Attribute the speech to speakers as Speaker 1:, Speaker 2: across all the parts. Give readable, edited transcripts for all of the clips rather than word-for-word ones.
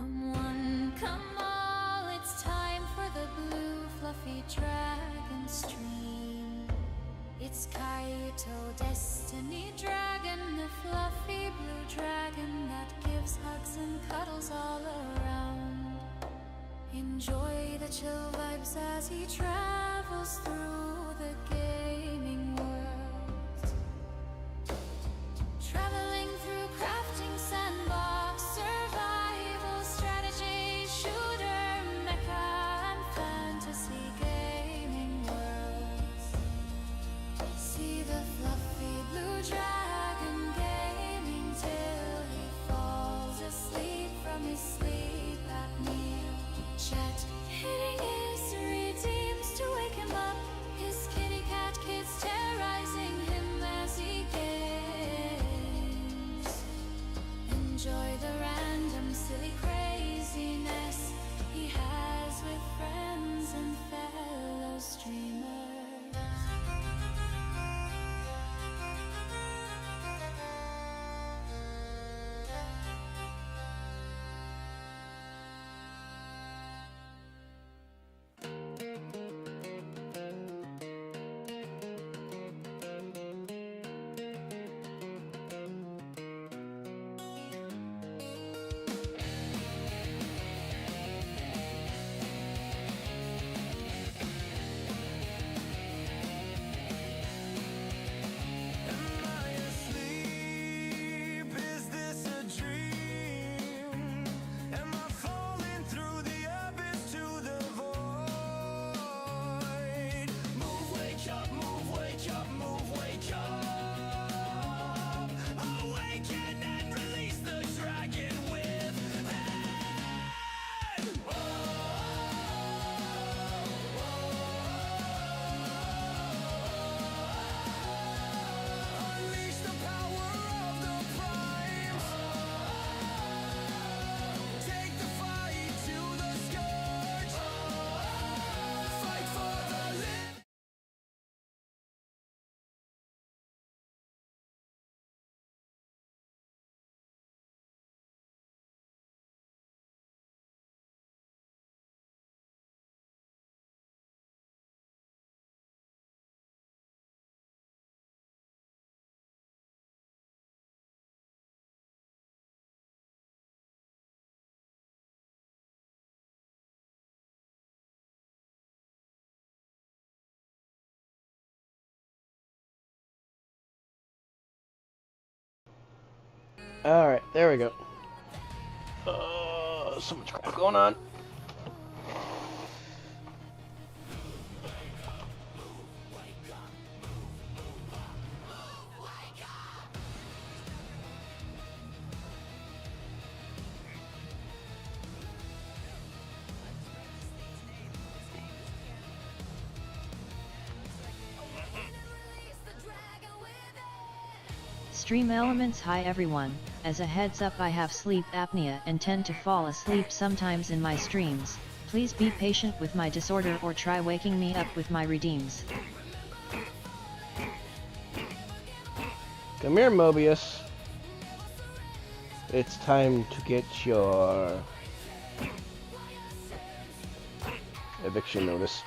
Speaker 1: Come one, come all, it's time for the blue fluffy dragon stream. It's Kaito, destiny dragon, the fluffy blue dragon that gives hugs and cuddles all around. Enjoy the chill vibes as he travels through the gaming world. Traveling through crafting sandbox, survival strategy, shooter, mecha, and fantasy gaming worlds. See the fluffy blue dragon gaming till he falls asleep from his sleep apnea. Chat hitting his redeems to wake him up. His kitty cat kids terrorizing him as he games. Enjoy the random silly craziness he has with friends and fellow streamers.
Speaker 2: Alright, there we go. So much crap going on.
Speaker 3: Stream Elements. Hi everyone, as a heads up I have sleep apnea and tend to fall asleep sometimes in my streams. Please be patient with my disorder or try waking me up with my redeems.
Speaker 2: Come here, Mobius. It's time to get your eviction notice.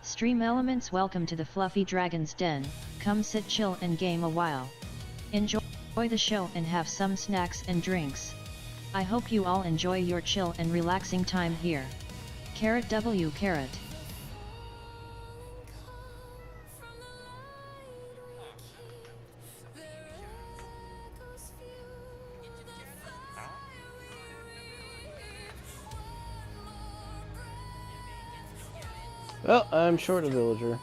Speaker 3: Stream Elements, welcome to the Fluffy Dragon's Den. Come sit, chill and game a while. Enjoy the show and have some snacks and drinks. I hope you all enjoy your chill and relaxing time here. Carrot W carrot.
Speaker 2: Well, I'm short a villager.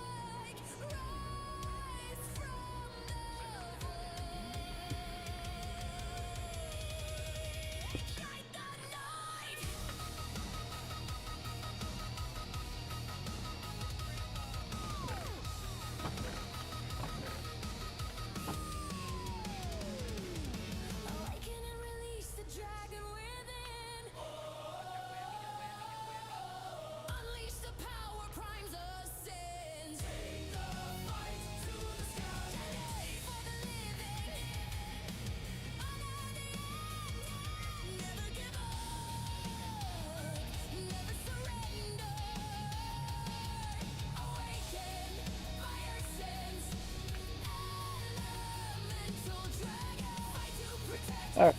Speaker 2: Alright.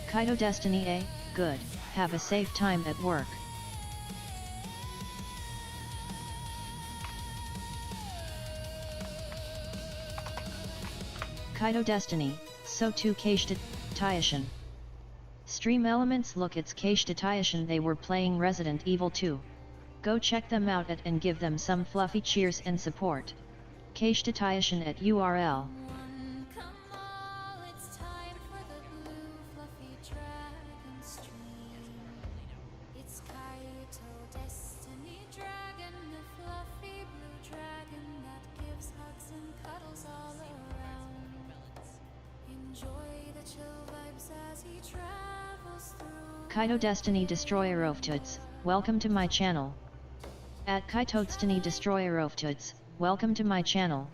Speaker 3: Kaito Destiny A, good, have a safe time at work. Kaito Destiny, so too Kaito Taishin. Stream Elements look it's Kaito Taishin they were playing Resident Evil 2. Go check them out at and give them some fluffy cheers and support. Kaito Taishin at URL.
Speaker 1: Come all, it's time for the blue fluffy dragon stream. It's Kaito Destiny Dragon, the fluffy blue dragon that gives hugs and cuddles all around. Enjoy the chill vibes as he travels through.
Speaker 3: Kaito Destiny Destroyer of Tuts, welcome to my channel. At Kaito Destiny Destroyer of Tuts, welcome to my channel.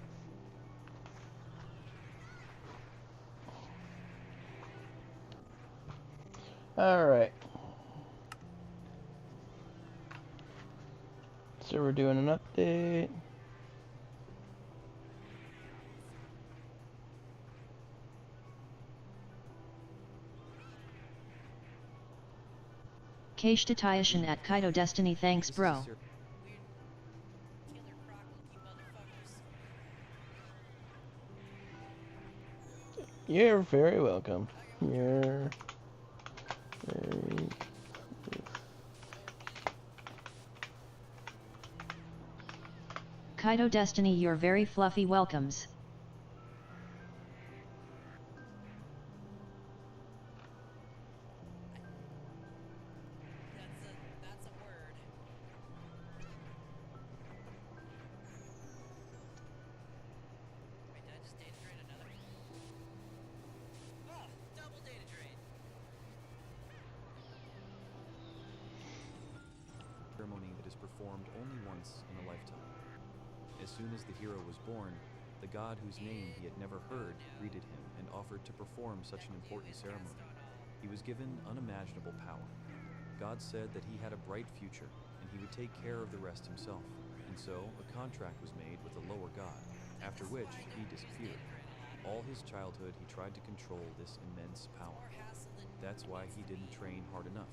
Speaker 2: Alright. So we're doing an update.
Speaker 3: Kaito Taishin at Kaito Destiny thanks bro.
Speaker 2: You're very welcome. You're very...
Speaker 3: Kaito Destiny your very fluffy welcomes.
Speaker 4: That's a word. Wait, did I just data drain another? Oh, double data drain.
Speaker 5: Ceremony that is performed only once in a lifetime. As soon as the hero was born, the god whose name he had never heard greeted him and offered to perform such an important ceremony. He was given unimaginable power. God said that he had a bright future and he would take care of the rest himself. And so a contract was made with a lower god, after which he disappeared. All his childhood he tried to control this immense power. That's why he didn't train hard enough.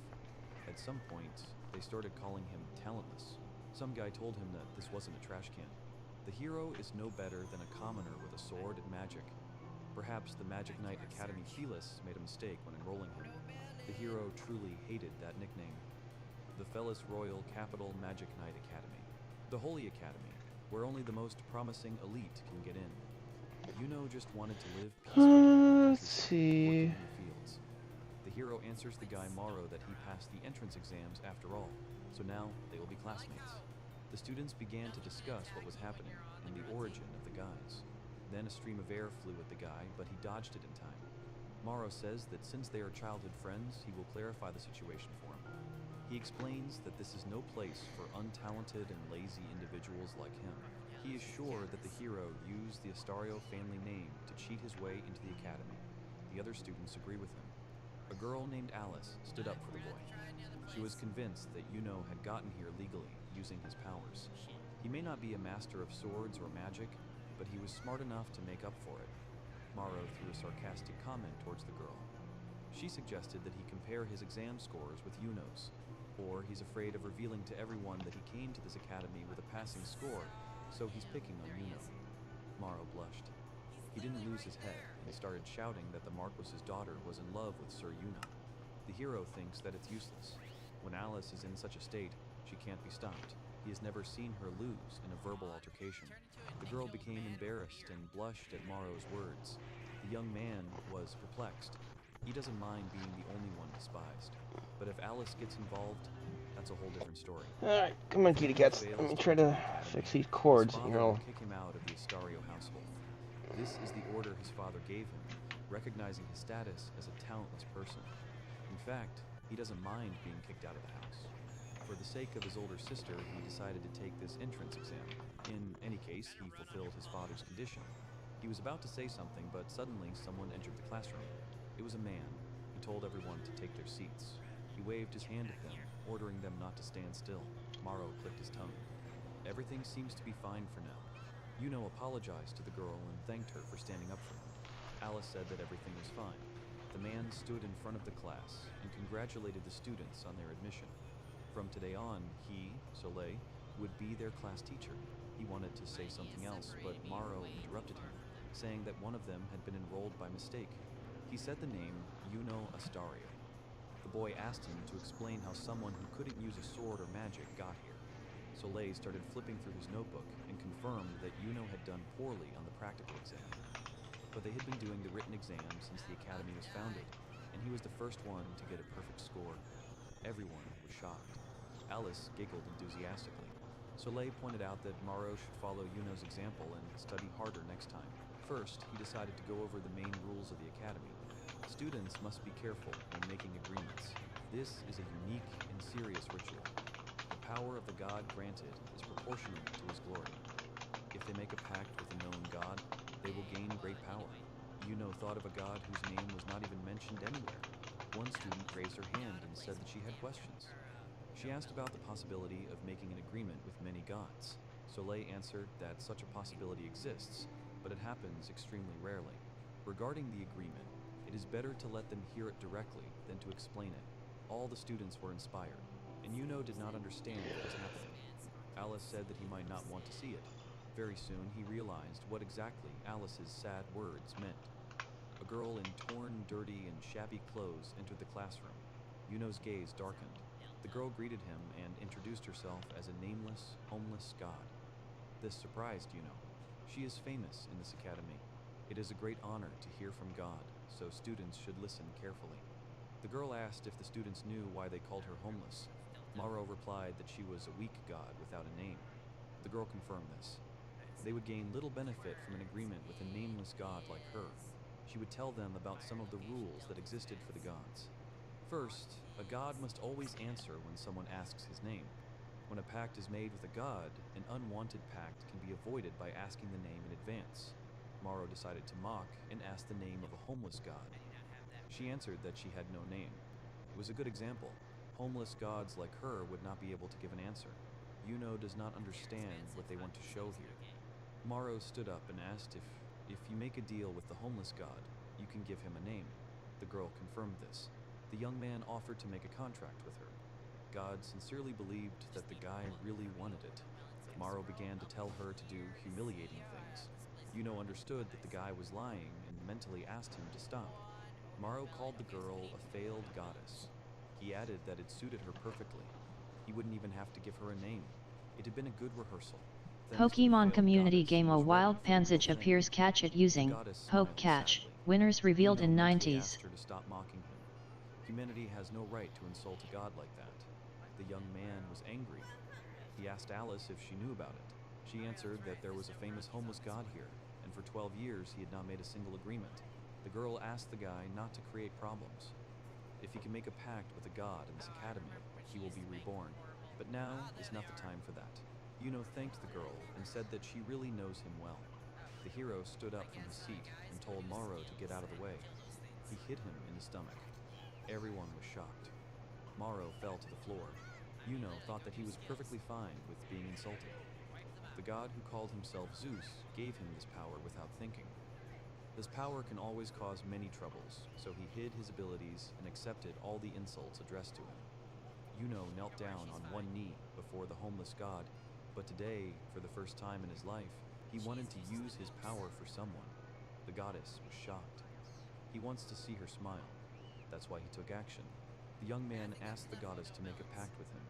Speaker 5: At some point, they started calling him talentless. Some guy told him that this wasn't a trash can. The hero is no better than a commoner with a sword and magic. Perhaps the Magic Knight Academy Felis made a mistake when enrolling him. The hero truly hated that nickname. The Felis Royal Capital Magic Knight Academy. The Holy Academy, where only the most promising elite can get in. Yuno just wanted to live peacefully.
Speaker 2: Let's see.
Speaker 5: working in the fields. The hero answers the guy Maro that he passed the entrance exams after all, so now they will be classmates. The students began to discuss what was happening and the origin of the guys. Then a stream of air flew at the guy, but he dodged it in time. Maro says that since they are childhood friends, he will clarify the situation for him. He explains that this is no place for untalented and lazy individuals like him. He is sure that the hero used the Astario family name to cheat his way into the academy. The other students agree with him. A girl named Alice stood up for the boy. She was convinced that Yuno had gotten here legally, using his powers. He may not be a master of swords or magic, but he was smart enough to make up for it. Morrow threw a sarcastic comment towards the girl. She suggested that he compare his exam scores with Yuno's, or he's afraid of revealing to everyone that he came to this academy with a passing score, so he's picking on Yuno. Morrow blushed. He didn't lose his head and started shouting that the Marquis's daughter was in love with Sir Yuno. The hero thinks that it's useless. When Alice is in such a state, she can't be stopped. He has never seen her lose in a verbal altercation. The girl became embarrassed and blushed at Morrow's words. The young man was perplexed. He doesn't mind being the only one despised. But if Alice gets involved, that's a whole different story.
Speaker 2: Alright, come on, kitty cats. Let me try to fix these cords.
Speaker 5: His
Speaker 2: You
Speaker 5: father
Speaker 2: know.
Speaker 5: will kick him out of the Astario household. This is the order his father gave him, recognizing his status as a talentless person. In fact, he doesn't mind being kicked out of the house. For the sake of his older sister, he decided to take this entrance exam. In any case, he fulfilled his father's condition. He was about to say something, but suddenly someone entered the classroom. It was a man. He told everyone to take their seats. He waved his hand at them, ordering them not to stand still. Morrow clicked his tongue. Everything seems to be fine for now. Yuno apologized to the girl and thanked her for standing up for him. Alice said that everything was fine. The man stood in front of the class and congratulated the students on their admission. From today on, he, Soleil, would be their class teacher. He wanted to say something else, but Morrow interrupted him, saying that one of them had been enrolled by mistake. He said the name Yuno Astario. The boy asked him to explain how someone who couldn't use a sword or magic got here. Soleil started flipping through his notebook and confirmed that Yuno had done poorly on the practical exam. But they had been doing the written exam since the academy was founded, and he was the first one to get a perfect score. Everyone was shocked. Alice giggled enthusiastically. Soleil pointed out that Morrow should follow Yuno's example and study harder next time. First, he decided to go over the main rules of the academy. Students must be careful when making agreements. This is a unique and serious ritual. The power of the god granted is proportional to his glory. If they make a pact with a known god, they will gain great power. Yuno thought of a god whose name was not even mentioned anywhere. One student raised her hand and said that she had questions. She asked about the possibility of making an agreement with many gods. Soleil answered that such a possibility exists, but it happens extremely rarely. Regarding the agreement, it is better to let them hear it directly than to explain it. All the students were inspired, and Yuno did not understand what was happening. Alice said that he might not want to see it. Very soon he realized what exactly Alice's sad words meant. A girl in torn, dirty, and shabby clothes entered the classroom. Yuno's gaze darkened. The girl greeted him and introduced herself as a nameless, homeless god. This surprised Yuno. She is famous in this academy. It is a great honor to hear from God, so students should listen carefully. The girl asked if the students knew why they called her homeless. Morrow replied that she was a weak god without a name. The girl confirmed this. They would gain little benefit from an agreement with a nameless god like her. She would tell them about some of the rules that existed for the gods. First, a god must always answer when someone asks his name. When a pact is made with a god, an unwanted pact can be avoided by asking the name in advance. Morrow decided to mock and asked the name of a homeless god. She answered that she had no name. It was a good example. Homeless gods like her would not be able to give an answer. Yuno does not understand what they want to show here. Morrow stood up and asked if you make a deal with the homeless god, you can give him a name. The girl confirmed this. The young man offered to make a contract with her. God sincerely believed that the guy really wanted it. Morrow began to tell her to do humiliating things. Yuno understood that the guy was lying and mentally asked him to stop. Morrow called the girl a failed goddess. He added that it suited her perfectly. He wouldn't even have to give her a name. It had been a good rehearsal. Thanks to the
Speaker 3: Pokemon
Speaker 5: failed
Speaker 3: community
Speaker 5: goddess,
Speaker 3: game
Speaker 5: he
Speaker 3: a
Speaker 5: was ready
Speaker 3: wild
Speaker 5: for the real
Speaker 3: Panzage
Speaker 5: thing.
Speaker 3: appears catch it
Speaker 5: The
Speaker 3: using
Speaker 5: goddess
Speaker 3: Poke
Speaker 5: smiled
Speaker 3: Catch.
Speaker 5: sadly.
Speaker 3: Winners revealed
Speaker 5: Yuno
Speaker 3: in
Speaker 5: mentally
Speaker 3: 90s.
Speaker 5: asked her to stop mocking him. Humanity has no right to insult a god like that. The young man was angry. He asked Alice if she knew about it. She answered that there was a famous homeless god here, and for 12 years he had not made a single agreement. The girl asked the guy not to create problems. If he can make a pact with a god in this academy, he will be reborn. But now is not the time for that. Yuno thanked the girl and said that she really knows him well. The hero stood up from his seat and told Morrow to get out of the way. He hit him in the stomach. Everyone was shocked. Maro fell to the floor. Yuno thought that he was perfectly fine with being insulted. The god who called himself Zeus gave him this power without thinking. This power can always cause many troubles, so he hid his abilities and accepted all the insults addressed to him. Yuno knelt down on one knee before the homeless god, but today, for the first time in his life, he wanted to use his power for someone. The goddess was shocked. He wants to see her smile. That's why he took action. The young man asked the goddess to make a pact with him.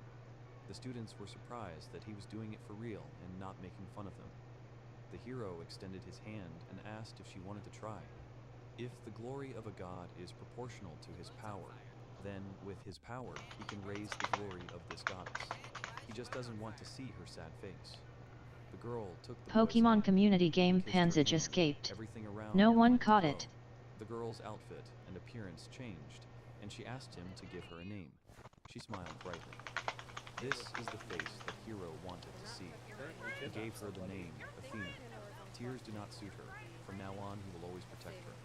Speaker 5: The students were surprised that he was doing it for real and not making fun of them. The hero extended his hand and asked if she wanted to try. If the glory of a god is proportional to his power, then with his power, he can raise the glory of this goddess. He just doesn't want to see her sad face. The girl took the boy's
Speaker 3: Pokemon
Speaker 5: hand
Speaker 3: community
Speaker 5: and
Speaker 3: game
Speaker 5: kissed her
Speaker 3: Panzage
Speaker 5: hand.
Speaker 3: escaped.
Speaker 5: Everything around
Speaker 3: No one
Speaker 5: began to
Speaker 3: caught
Speaker 5: glow.
Speaker 3: it.
Speaker 5: The girl's outfit and appearance changed, and she asked him to give her a name. She smiled brightly. This is the face that Hero wanted to see. He gave her the name Athena. Tears do not suit her. From now on, he will always protect her.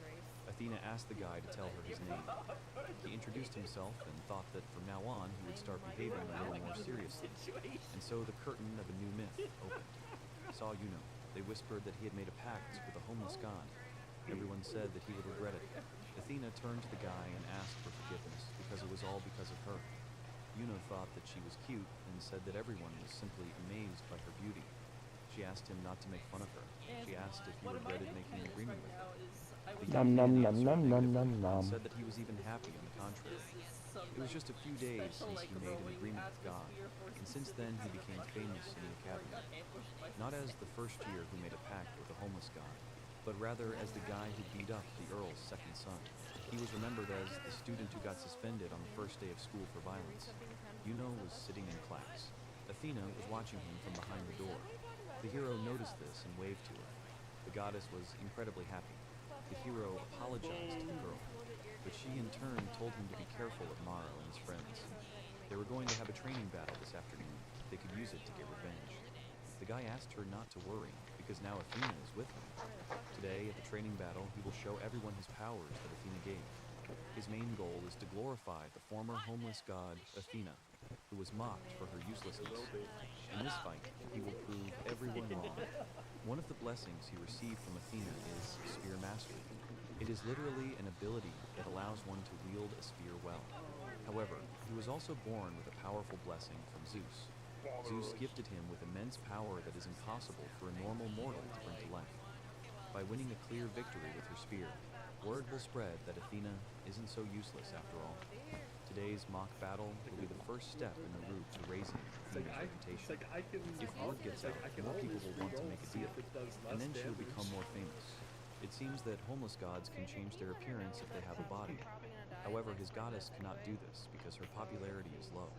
Speaker 5: Athena asked the guy to tell her his name. He introduced himself and thought that from now on he would start behaving a little more seriously. And so the curtain of a new myth opened. Saw Yuno. They whispered that he had made a pact with a homeless god. Everyone said that he would regret it. Athena turned to the guy and asked for forgiveness because it was all because of her. Yuno thought that she was cute and said that everyone was simply amazed by her beauty. She asked him not to make fun of her. She asked if he regretted making an agreement with her. The young
Speaker 2: Nom
Speaker 5: man
Speaker 2: nom
Speaker 5: answered
Speaker 2: nom nom nom
Speaker 5: negatively
Speaker 2: nom
Speaker 5: and
Speaker 2: nom.
Speaker 5: said that he was even happy on the contrary. It was just a few days since he made an agreement with God, and since then he became famous in the academy. Not as the first year who made a pact with a homeless god, but rather as the guy who beat up the Earl's second son. He was remembered as the student who got suspended on the first day of school for violence. Yuno was sitting in class. Athena was watching him from behind the door. The hero noticed this and waved to her. The goddess was incredibly happy. The hero apologized to the girl, but she in turn told him to be careful of Maro and his friends. They were going to have a training battle this afternoon. They could use it to get revenge. The guy asked her not to worry, because now Athena is with him. Today, at the training battle, he will show everyone his powers that Athena gave. His main goal is to glorify the former homeless god, Athena, who was mocked for her uselessness. In this fight, he will prove everyone wrong. One of the blessings he received from Athena is spear mastery. It is literally an ability that allows one to wield a spear well. However, he was also born with a powerful blessing from Zeus. Zeus gifted him with immense power that is impossible for a normal mortal to bring to life. By winning a clear victory with her spear, word will spread that Athena isn't so useless after all. Today's mock battle will be the first step in the route to raising Athena's reputation. If word gets out, more people will want to make a deal, and then she'll become more famous. It seems that homeless gods can change their appearance if they have a body. However, his goddess cannot do this because her popularity is low.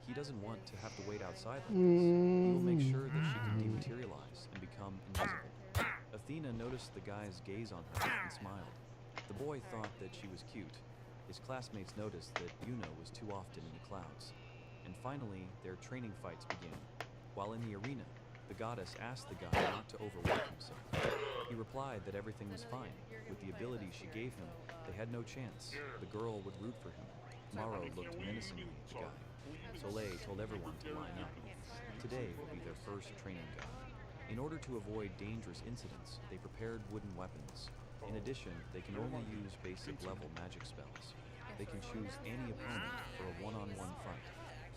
Speaker 5: He doesn't want to have to wait outside like this. He will make sure that she can dematerialize and become invisible. Athena noticed the guy's gaze on her and smiled. The boy thought that she was cute. His classmates noticed that Yuno was too often in the clouds. And finally, their training fights began. While in the arena, the goddess asked the guy not to overwork himself. He replied that everything was fine. With the ability she gave him, they had no chance. The girl would root for him. Maro looked menacingly at the guy. Soleil told everyone to line up. Today will be their first training god. In order to avoid dangerous incidents, they prepared wooden weapons. In addition, they can only use basic level magic spells. They can choose any opponent for a one-on-one fight.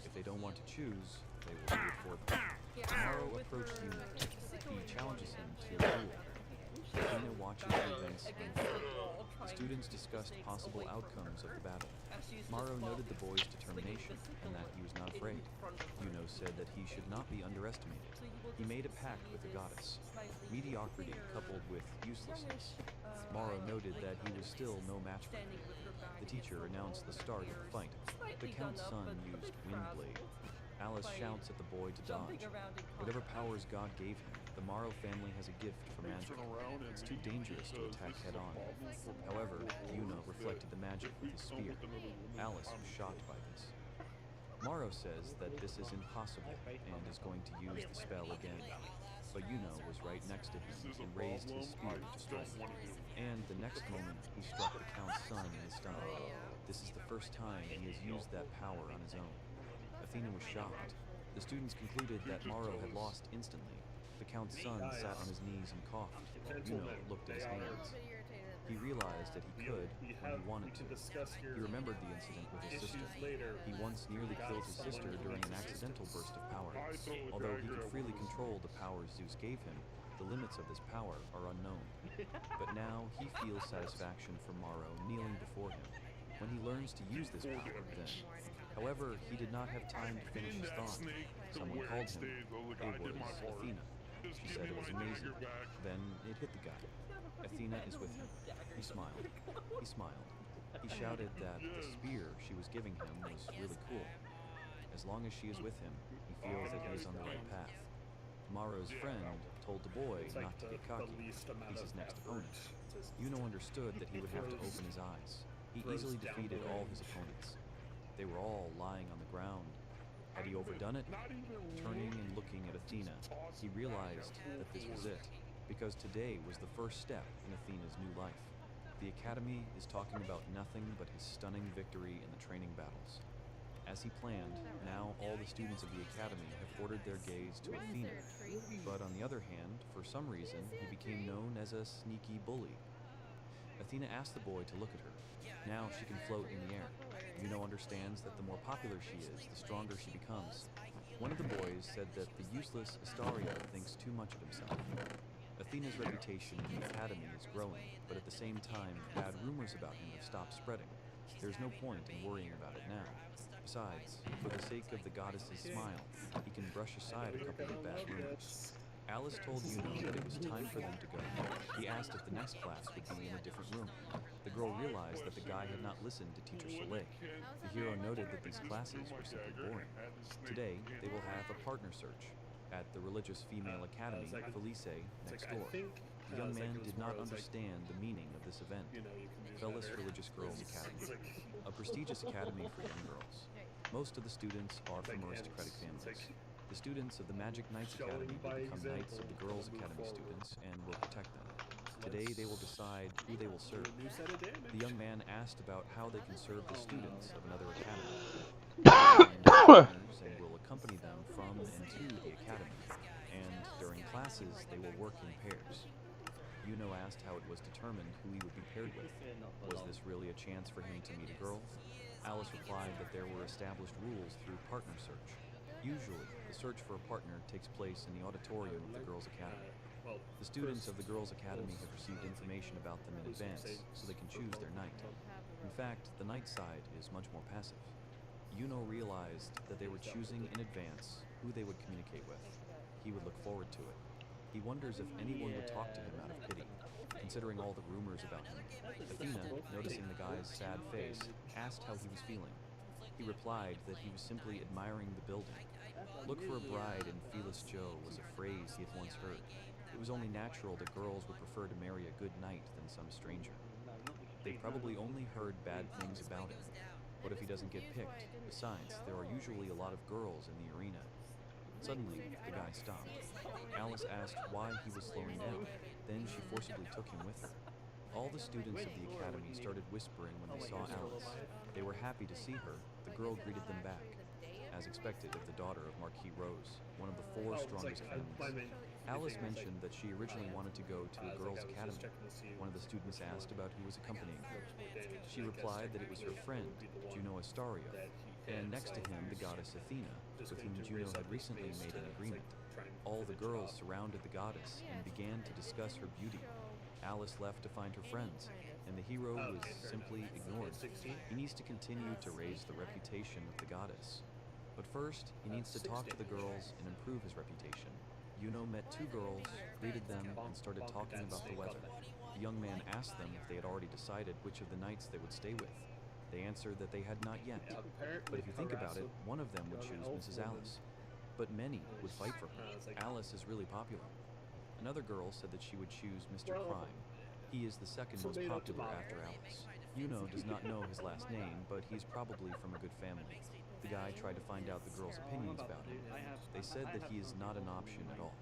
Speaker 5: If they don't want to choose, they will do it for them. Maro approached Yuno. He challenges him to a duel. Athena watches the events unfold. The students discussed possible outcomes of the battle. Maro noted the boy's determination and that he was not afraid. Yuno said that he should not be underestimated. He made a pact with the goddess. Mediocrity coupled with uselessness. Maro noted that he was still no match for him. The teacher announced the start of the fight. The Count's son used Windblade. Alice shouts at the boy to dodge. Whatever powers God gave him, the Maro family has a gift for magic. It's too dangerous to attack head-on. However, Yuno reflected the magic with his spear. Alice was shocked by this. Maro says that this is impossible and is going to use the spell again. but Yuno was right next to him and raised his spear to strike. And the next moment, he struck the Count's son in the stomach. This is the first time he has used that power on his own. Athena was shocked. The students concluded that Maro had lost instantly. The Count's son sat on his knees and coughed. Yuno looked at his hands. He realized that he could when he wanted to. He remembered the incident with his sister. He once nearly killed his sister during an accidental burst of power. Although he could freely control the powers Zeus gave him, the limits of this power are unknown. But now he feels satisfaction from Maro kneeling before him. When he learns to use this power, then. However, he did not have time to finish his thought. Someone called him. It was Athena. She said it was amazing. Then it hit the guy. Athena is with him. He smiled. He smiled. He shouted that the spear she was giving him was really cool. As long as she is with him, he feels that he is on the right path. Maro's friend told the boy not to get cocky. He's his next opponent. Yuno understood that he would have to open his eyes. He easily defeated all his opponents. They were all lying on the ground. Had he overdone it? Turning and looking at Athena, he realized that this was it, because today was the first step in Athena's new life. The Academy is talking about nothing but his stunning victory in the training battles. As he planned, now all the students of the Academy have ordered their gaze to Athena. But on the other hand, for some reason, he became known as a sneaky bully. Athena asked the boy to look at her. Now she can float in the air. Yuno understands that the more popular she is, the stronger she becomes. One of the boys said that the useless Astario thinks too much of himself. Athena's reputation in the Academy is growing, but at the same time, bad rumors about him have stopped spreading. There's no point in worrying about it now. Besides, for the sake of the goddess's smile, he can brush aside a couple of bad rumors. Alice told Yuno that it was time for them to go. He asked if the next class would be in a different room. The girl realized that the guy had not listened to Teacher Soleil. The hero noted that these classes were simply boring. Today, they will have a partner search at the religious female academy, Felice, next door. The young man did not understand the meaning of this event. Fellis Religious Girls Academy, a prestigious academy for young girls. Most of the students are from aristocratic families. The students of the Magic Knights Academy will become Knights of the Girls Academy students and will protect them. Today they will decide who they will serve. The young man asked about how they can serve the students of another academy. They will find partners and will accompany them from and to the academy. And during classes, they will work in pairs. Yuno asked how it was determined who he would be paired with. Was this really a chance for him to meet a girl? Alice replied that there were established rules through partner search. Usually, the search for a partner takes place in the auditorium of the Girls' Academy. The students of the Girls' Academy have received information about them in advance, so they can choose their knight. In fact, the knight side is much more passive. Yuno realized that they were choosing in advance who they would communicate with. He would look forward to it. He wonders if anyone would talk to him out of pity, considering all the rumors about him. Athena, noticing the guy's sad face, asked how he was feeling. He replied that he was simply admiring the building. Look for a bride in Felis Joe was a phrase he had once heard. It was only natural that girls would prefer to marry a good knight than some stranger. They probably only heard bad things about him. What if he doesn't get picked? Besides, there are usually a lot of girls in the arena. Suddenly, the guy stopped. Alice asked why he was slowing down. Then she forcibly took him with her. All the students of the academy started whispering when they saw Alice. They were happy to see her. The girl greeted them back. As expected of the daughter of Marquis Rose, one of the 4 strongest families. Alice mentioned that she originally wanted to go to a girls' academy. One of the students asked about who was accompanying her. She replied that it was her friend, Juno Astario, and next to him the goddess Athena, with whom Juno had recently made an agreement. All the girls surrounded the goddess and began to discuss her beauty. Alice left to find her friends, and the hero was simply ignored. He needs to continue to raise the reputation of the goddess. But first, he needs to talk to the girls and improve his reputation. Yuno met 2 girls, greeted them, and started talking about the weather. The young man asked them if they had already decided which of the knights they would stay with. They answered that they had not yet. But if you think about it, one of them would choose Mrs. Alice. But many would fight for her. Alice is really popular. Another girl said that she would choose Mr. Crime. He is the second most popular after Alice. Yuno does not know his last name, but he's probably from a good family. The guy tried to find out the girls' opinions about him. They said that he is not an option at all.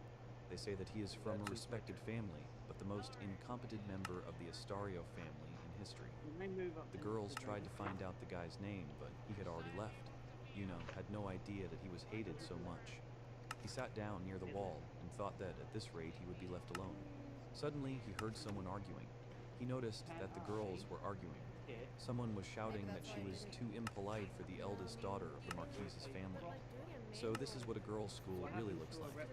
Speaker 5: They say that he is from a respected family, but the most incompetent member of the Astario family in history. The girls tried to find out the guy's name, but he had already left. Yuno had no idea that he was hated so much. He sat down near the wall and thought that at this rate he would be left alone. Suddenly, he heard someone arguing. He noticed that the girls were arguing. Someone was shouting that she was too impolite for the eldest daughter of the Marquise's family. So this is what a girls' school really looks like.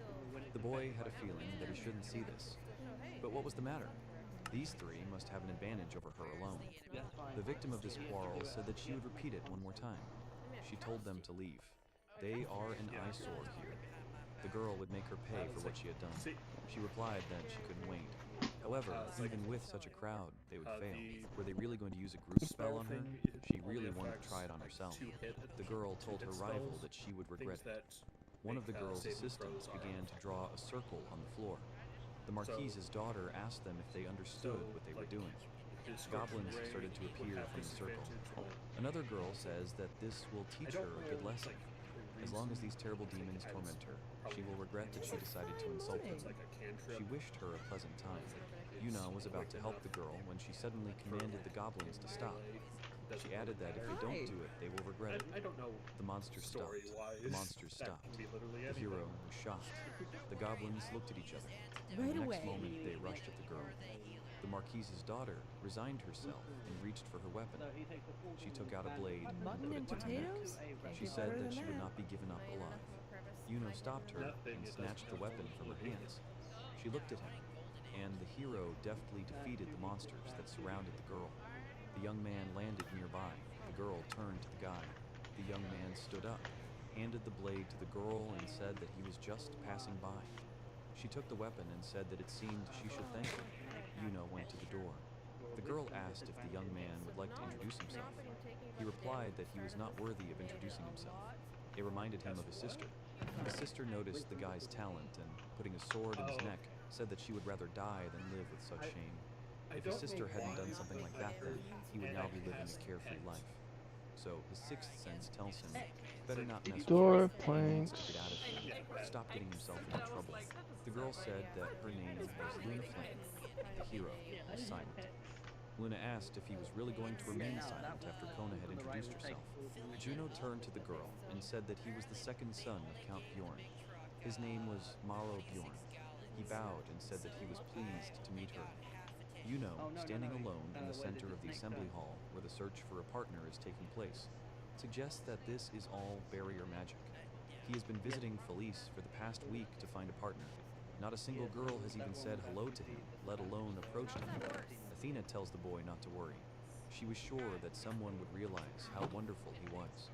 Speaker 5: The boy had a feeling that he shouldn't see this. But what was the matter? These three must have an advantage over her alone. The victim of this quarrel said that she would repeat it one more time. She told them to leave. They are an eyesore here. The girl would make her pay for what she had done. She replied that she couldn't wait. However, even with such a crowd, they would fail. Were they really going to use a group spell on her? She really wanted to try it on herself. The girl told her rival that she would regret it. One of the girl's assistants began to draw a circle on the floor. The Marquise's daughter asked them if they understood what they were doing. Goblins started to appear from the circle. Another girl says that this will teach her a good lesson. As long as these terrible demons torment her, she will regret that she decided to insult them. She wished her a pleasant time. Yuna was about to help the girl when she suddenly commanded the goblins to stop. She added that if they don't do it, they will regret it. The monster stopped. The monsters stopped. The hero was shocked. The goblins looked at each other. And the next moment, they rushed at the girl. The Marquise's daughter resigned herself and reached for her weapon. She took out a blade and put it to her neck. She said that she would not be given up alive. Yuno stopped her and snatched the weapon from her hands. She looked at him, and the hero deftly defeated the monsters that surrounded the girl. The young man landed nearby. The girl turned to the guy. The young man stood up, handed the blade to the girl, and said that he was just passing by. She took the weapon and said that it seemed she should thank him. Yuno went to the door. The girl asked if the young man would like to introduce himself. He replied that he was not worthy of introducing himself. It reminded him of his sister. His sister noticed the guy's talent and, putting a sword in his neck, said that she would rather die than live with such shame. If his sister hadn't done something like that then, he would now be living a carefree life. So his sixth sense tells him, better not mess with
Speaker 2: Door
Speaker 5: her. He needs
Speaker 2: planks.
Speaker 5: to get out of here. Stop getting himself into trouble. The girl said that her name was Luna Flame. The hero was silent. Luna asked if he was really going to remain silent after Kona had introduced herself. Juno turned to the girl and said that he was the second son of Count Bjorn. His name was Maro Bjorn. He bowed and said that he was pleased to meet her. Yuno, standing alone in the center of the assembly hall where the search for a partner is taking place, suggests that this is all barrier magic. He has been visiting Felice for the past week to find a partner. Not a single girl has even said hello to him, let alone approached him. Athena tells the boy not to worry. She was sure that someone would realize how wonderful he was.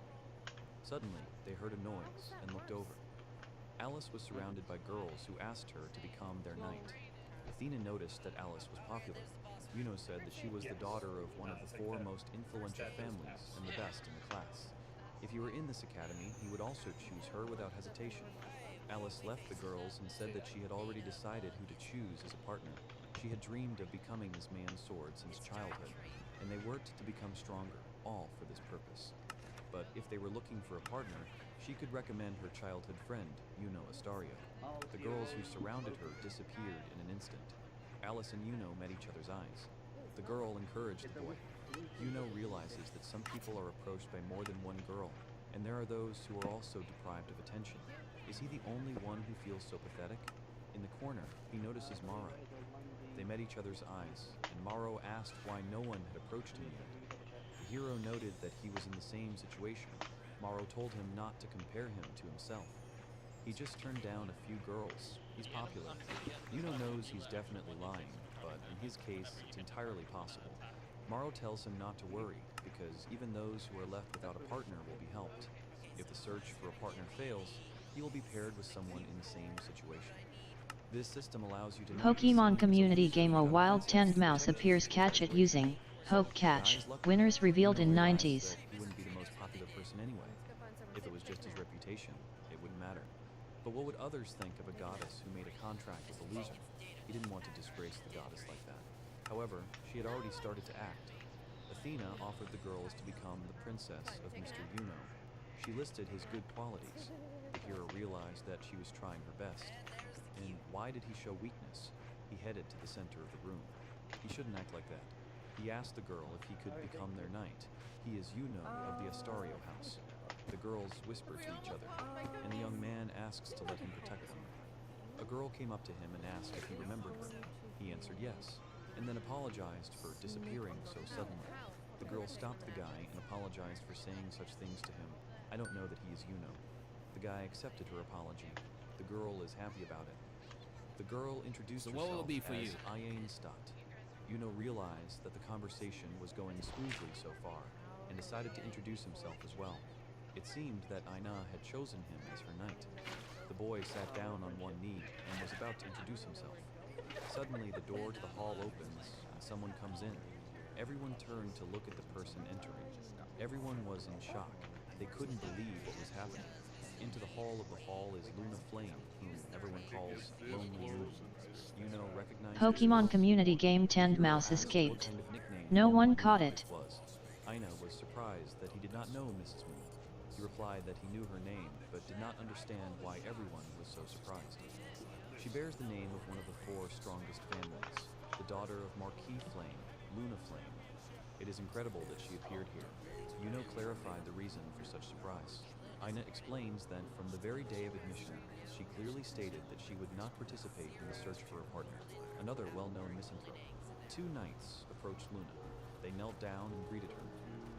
Speaker 5: Suddenly, they heard a noise and looked over. Alice was surrounded by girls who asked her to become their knight. Athena noticed that Alice was popular. Yuno said that she was the daughter of one of the four most influential families and the best in the class. If he were in this academy, he would also choose her without hesitation. Alice left the girls and said that she had already decided who to choose as a partner. She had dreamed of becoming this man's sword since childhood, and they worked to become stronger, all for this purpose. But if they were looking for a partner, she could recommend her childhood friend, Yuno Astario. The girls who surrounded her disappeared in an instant. Alice and Yuno met each other's eyes. The girl encouraged the boy. Yuno realizes that some people are approached by more than one girl, and there are those who are also deprived of attention. Is he the only one who feels so pathetic? In the corner, he notices Maro. They met each other's eyes, and Maro asked why no one had approached him yet. The hero noted that he was in the same situation. Maro told him not to compare him to himself. He just turned down a few girls. He's popular. Yuno knows he's definitely lying, but in his case, it's entirely possible. Maro tells him not to worry, because even those who are left without a partner will be helped. If the search for a partner fails, he will be paired with someone in the same situation. This system allows you to
Speaker 3: Pokemon community game A wild tend mouse appears catch it using Hope Catch. Winners revealed in 90s.
Speaker 5: He wouldn't be the most popular person anyway. If it was just his reputation, it wouldn't matter. But what would others think of a goddess who made a contract with a loser? He didn't want to disgrace the goddess like that. However, she had already started to act. Athena offered the girls to become the princess of Mr. Yuno. She listed his good qualities. The hero realized that she was trying her best. And why did he show weakness? He headed to the center of the room. He shouldn't act like that. He asked the girl if he could become their knight. He is Yuno of the Astario house. The girls whisper to each other, and the young man asks to let him protect them. A girl came up to him and asked if he remembered her. He answered yes, and then apologized for disappearing so suddenly. The girl stopped the guy and apologized for saying such things to him. I don't know that he is Yuno. The guy accepted her apology. The girl is happy about it. The girl introduced
Speaker 6: So what will
Speaker 5: herself
Speaker 6: it be for
Speaker 5: as
Speaker 6: you?
Speaker 5: Ayen Stott. Yuno realized that the conversation was going smoothly so far, and decided to introduce himself as well. It seemed that Aina had chosen him as her knight. The boy sat down on one knee and was about to introduce himself. Suddenly, the door to the hall opens and someone comes in. Everyone turned to look at the person entering. Everyone was in shock. They couldn't believe what was happening. Into the hall of the hall is Luna Flame, whom everyone calls Lonely Moon. Yuno recognized this
Speaker 3: Pokemon
Speaker 5: voice.
Speaker 3: community game
Speaker 5: The
Speaker 3: 10
Speaker 5: hero
Speaker 3: mouse
Speaker 5: asked
Speaker 3: escaped.
Speaker 5: what kind of nickname
Speaker 3: No
Speaker 5: Lonely
Speaker 3: one
Speaker 5: Moon
Speaker 3: caught it.
Speaker 5: was. Aina was surprised that he did not know Mrs. Moon. He replied that he knew her name, but did not understand why everyone was so surprised. She bears the name of one of the 4 strongest families, the daughter of Marquis Flame, Luna Flame. It is incredible that she appeared here. Yuno clarified the reason for such surprise. Aina explains that from the very day of admission, she clearly stated that she would not participate in the search for a partner, another well-known misanthrope. 2 knights approached Luna. They knelt down and greeted her.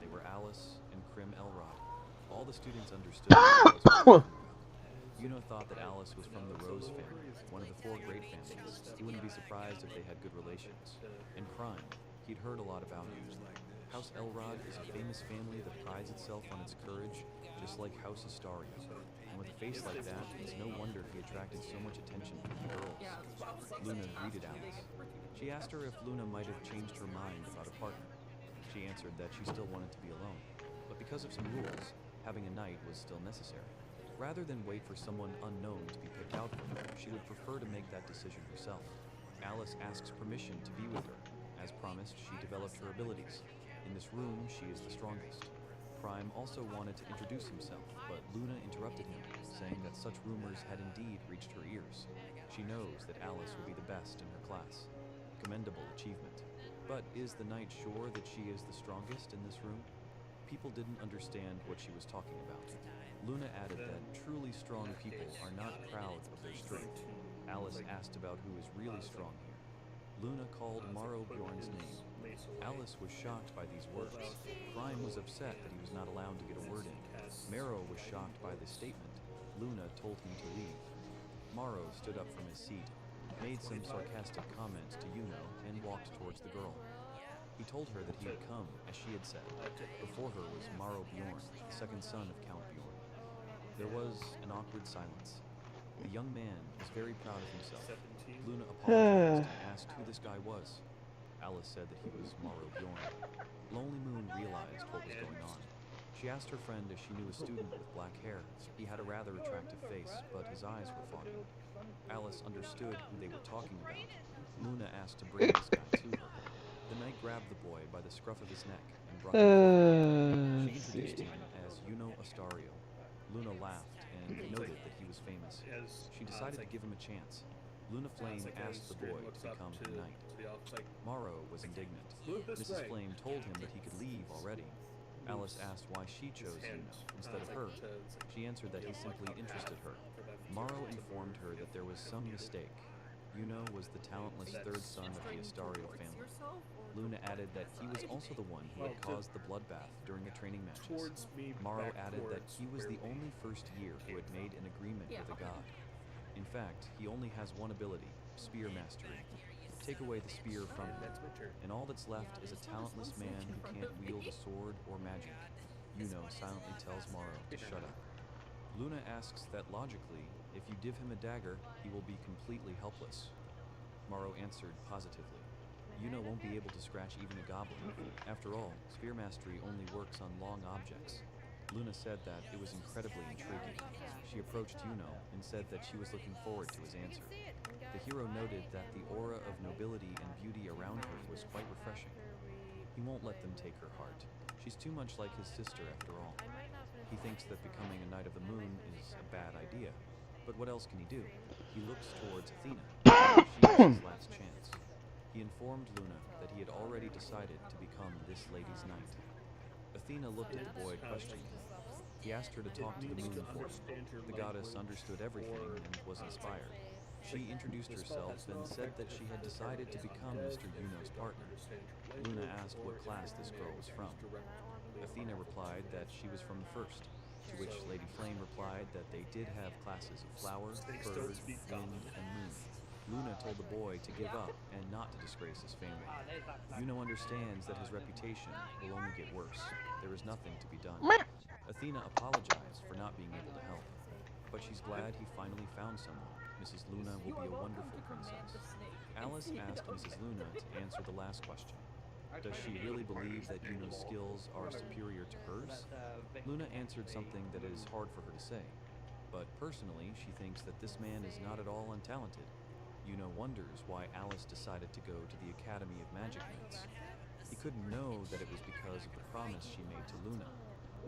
Speaker 5: They were Alice and Krim Elrod. All the students understood what Alice was talking about. Yuno thought that Alice was from the Rose family, one of the 4 great families. He wouldn't be surprised if they had good relations. And crime, he'd heard a lot about it. House Elrod is a famous family that prides itself on its courage, just like House Astario. And with a face like that, it's no wonder he attracted so much attention from the girls. Luna greeted Alice. She asked her if Luna might have changed her mind about a partner. She answered that she still wanted to be alone, but because of some rules, having a knight was still necessary. Rather than wait for someone unknown to be picked out for her, she would prefer to make that decision herself. Alice asks permission to be with her. As promised, she developed her abilities. In this room, she is the strongest. Prime also wanted to introduce himself, but Luna interrupted him, saying that such rumors had indeed reached her ears. She knows that Alice will be the best in her class. Commendable achievement. But is the knight sure that she is the strongest in this room? People didn't understand what she was talking about. Luna added that truly strong people are not proud of their strength. Alice asked about who is really strong here. Luna called Maro Bjorn's name. Alice was shocked by these words. Prime was upset that he was not allowed to get a word in. Maro was shocked by this statement. Luna told him to leave. Maro stood up from his seat, made some sarcastic comments to Yuno, and walked towards the girl. He told her that he had come, as she had said. Before her was Maro Bjorn, the second son of Count Bjorn. There was an awkward silence. The young man was very proud of himself. Luna apologized and asked who this guy was. Alice said that he was Maro Bjorn. Lonely Moon realized what was going on. She asked her friend if she knew a student with black hair. He had a rather attractive face, but his eyes were foggy. Alice understood who they were talking about. Luna asked to bring this guy to her. The knight grabbed the boy by the scruff of his neck and brought him forward. She
Speaker 2: Let's
Speaker 5: introduced
Speaker 2: see.
Speaker 5: him as Yuno Astario. Luna laughed and noted that he was famous. She decided to give him a chance. Luna Flame asked the boy to become her knight. Maro was indignant. Mrs. Flame told him that he could leave already. Alice asked why she chose Yuno instead of her. She answered that he simply interested her. Maro informed her that there was some mistake. Yuno was the talentless 3rd son of the Astario family. Luna added that he was also the one who had caused the bloodbath during the training matches. Maro added that he was the only first year who had made an agreement with a god. In fact, he only has one ability, Spear Mastery. Take away the spear from him, and all that's left is a talentless man who can't wield a sword or magic. Yuno silently tells Maro to shut up. Luna asks that logically, if you give him a dagger, he will be completely helpless. Maro answered positively. Yuno won't be able to scratch even a goblin. After all, Spear Mastery only works on long objects. Luna said that it was incredibly intriguing. She approached Yuno and said that she was looking forward to his answer. The hero noted that the aura of nobility and beauty around her was quite refreshing. He won't let them take her heart. She's too much like his sister after all. He thinks that becoming a Knight of the Moon is a bad idea. But what else can he do? He looks towards Athena. She is his last chance. He informed Luna that he had already decided to become this lady's knight. Athena looked at the boy questioningly. He asked her to talk to the moon for him. The goddess understood everything and was inspired. She introduced herself and said that she had decided to become Mr. Yuno's partner. Luna asked what class this girl was from. Athena replied that she was from the first, to which Lady Flame replied that they did have classes of flower, bird, wind, and moon. Luna told the boy to give up and not to disgrace his family. Yuno understands that his reputation will only get worse. There is nothing to be done. Athena apologized for not being able to help, but she's glad he finally found someone. Mrs. Luna will be a wonderful princess. Alice asked Mrs. Luna to answer the last question. Does she really believe that Yuno's skills are superior to hers? Luna answered something that is hard for her to say, but personally she thinks that this man is not at all untalented. Yuno wonders why Alice decided to go to the Academy of Magic Knights. He couldn't know that it was because of the promise she made to Luna.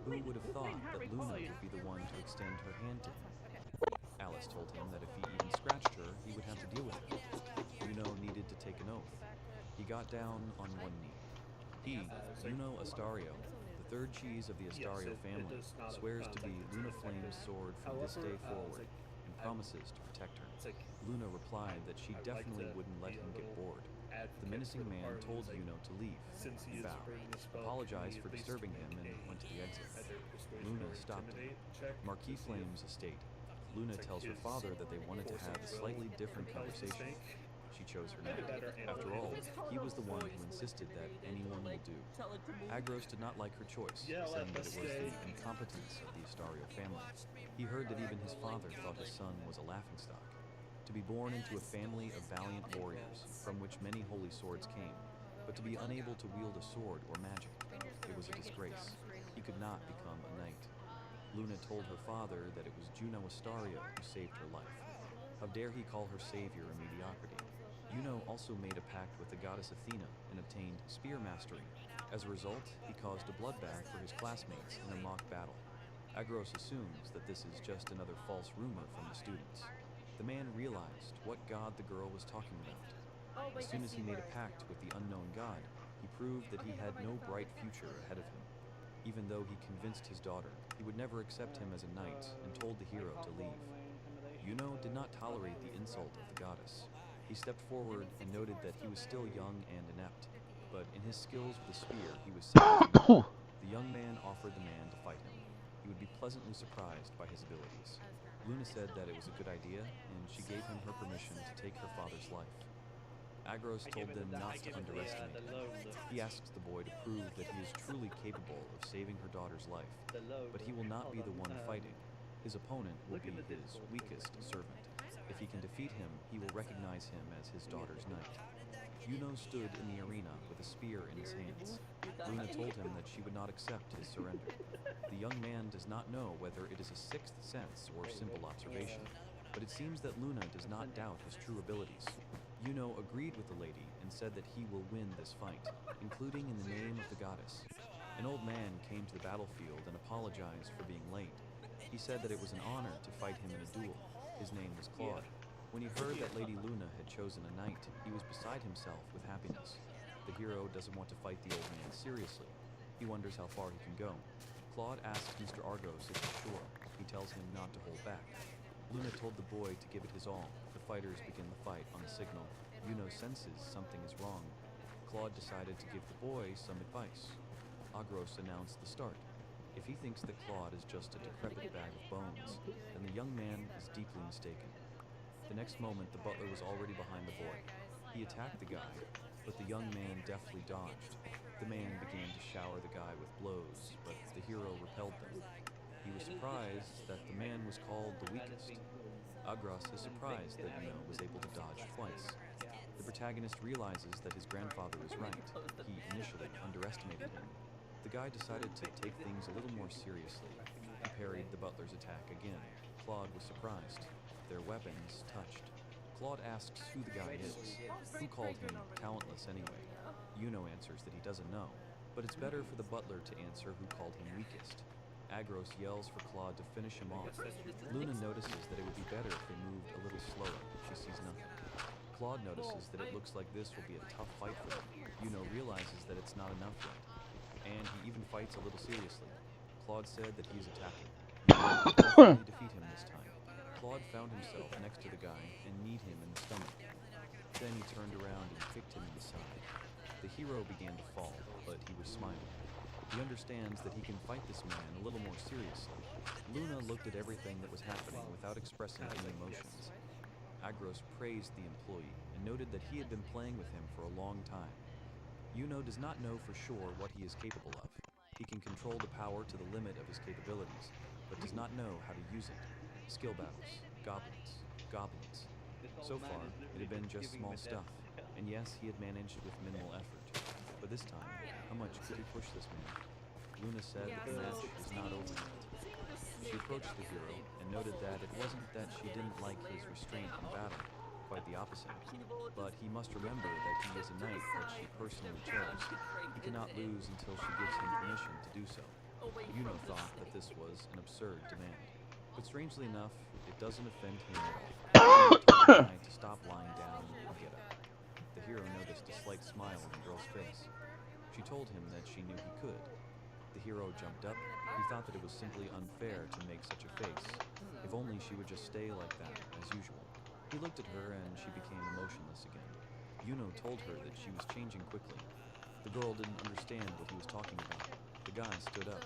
Speaker 5: Who would have thought that Luna would be the one to extend her hand to him? Alice told him that if he even scratched her, he would have to deal with it. Yuno needed to take an oath. He got down on one knee. He, Yuno Astario, the third cheese of the Astario family, swears to be Luna Flame's sword from this day forward and promises to protect her. Luna replied that she definitely wouldn't let him get bored. The menacing man told Yuno to leave. He bowed, apologized for disturbing him, and went to the exit. Luna stopped him. Marquis Flame's estate. Luna tells her father that they wanted to have a slightly different conversation. She chose her knight. After all, he was the one who insisted that anyone will do. Agros did not like her choice, saying that it was the incompetence of the Astario family. He heard that even his father thought his son was a laughingstock. To be born into a family of valiant warriors, from which many holy swords came, but to be unable to wield a sword or magic, it was a disgrace. He could not become a knight. Luna told her father that it was Juno Astario who saved her life. How dare he call her savior a mediocrity? Yuno also made a pact with the goddess Athena and obtained spear mastery. As a result, he caused a bloodbath for his classmates in a mock battle. Agros assumes that this is just another false rumor from the students. The man realized what god the girl was talking about. As soon as he made a pact with the unknown god, he proved that he had no bright future ahead of him. Even though he convinced his daughter, he would never accept him as a knight and told the hero to leave. Yuno did not tolerate the insult of the goddess. He stepped forward and noted that he was still young and inept, but in his skills with the spear, he was second to none. The young man offered the man to fight him. He would be pleasantly surprised by his abilities. Luna said that it was a good idea, and she gave him her permission to take her father's life. Agros told them not to underestimate him. He asks the boy to prove that he is truly capable of saving her daughter's life, but he will not be the one fighting. His opponent will be his weakest servant. If he can defeat him, he will recognize him as his daughter's knight. Yuno stood in the arena with a spear in his hands. Luna told him that she would not accept his surrender. The young man does not know whether it is a sixth sense or simple observation, but it seems that Luna does not doubt his true abilities. Yuno agreed with the lady and said that he will win this fight, including in the name of the goddess. An old man came to the battlefield and apologized for being late. He said that it was an honor to fight him in a duel. His name was Claude. When he heard that Lady Luna had chosen a knight, he was beside himself with happiness. The hero doesn't want to fight the old man seriously. He wonders how far he can go. Claude asks Mr. Argos if he's sure. He tells him not to hold back. Luna told the boy to give it his all. The fighters begin the fight on a signal. Yuno senses something is wrong. Claude decided to give the boy some advice. Agros announced the start. If he thinks that Claude is just a decrepit bag of bones, then the young man is deeply mistaken. The next moment, the butler was already behind the boy. He attacked the guy, but the young man deftly dodged. The man began to shower the guy with blows, but the hero repelled them. He was surprised that the man was called the weakest. Agros is surprised that Yuno was able to dodge twice. The protagonist realizes that his grandfather is right. He initially underestimated him. The guy decided to take things a little more seriously. He parried the butler's attack again. Claude was surprised. Their weapons touched. Claude asks who the guy is. Who called him talentless anyway? Yuno answers that he doesn't know, but it's better for the butler to answer who called him weakest. Agros yells for Claude to finish him off. Luna notices that it would be better if they moved a little slower. She sees nothing. Claude notices that it looks like this will be a tough fight for them. Yuno realizes that it's not enough yet, and he even fights a little seriously. Claude said that he is attacking. He will definitely defeat him this time. Claude found himself next to the guy and kneed him in the stomach. Then he turned around and kicked him in the side. The hero began to fall, but he was smiling. He understands that he can fight this man a little more seriously. Luna looked at everything that was happening without expressing any emotions. Agros praised the employee and noted that he had been playing with him for a long time. Yuno does not know for sure what he is capable of. He can control the power to the limit of his capabilities, but does not know how to use it. Skill battles, goblins. So far, it had been just small stuff, and yes, he had managed with minimal effort. But this time, how much could he push this man? Luna said that the match was not over yet. She approached the hero and noted that it wasn't that she didn't like his restraint in battle, quite the opposite. But he must remember that he is a knight that she personally chose. He cannot lose until she gives him permission to do so. Yuno thought that this was an absurd demand. But strangely enough, it doesn't offend him at all. He told the knight to stop lying down and get up. The hero noticed a slight smile on the girl's face. She told him that she knew he could. The hero jumped up. He thought that it was simply unfair to make such a face. If only she would just stay like that, as usual. He looked at her and she became emotionless again. Yuno told her that she was changing quickly. The girl didn't understand what he was talking about. The guy stood up.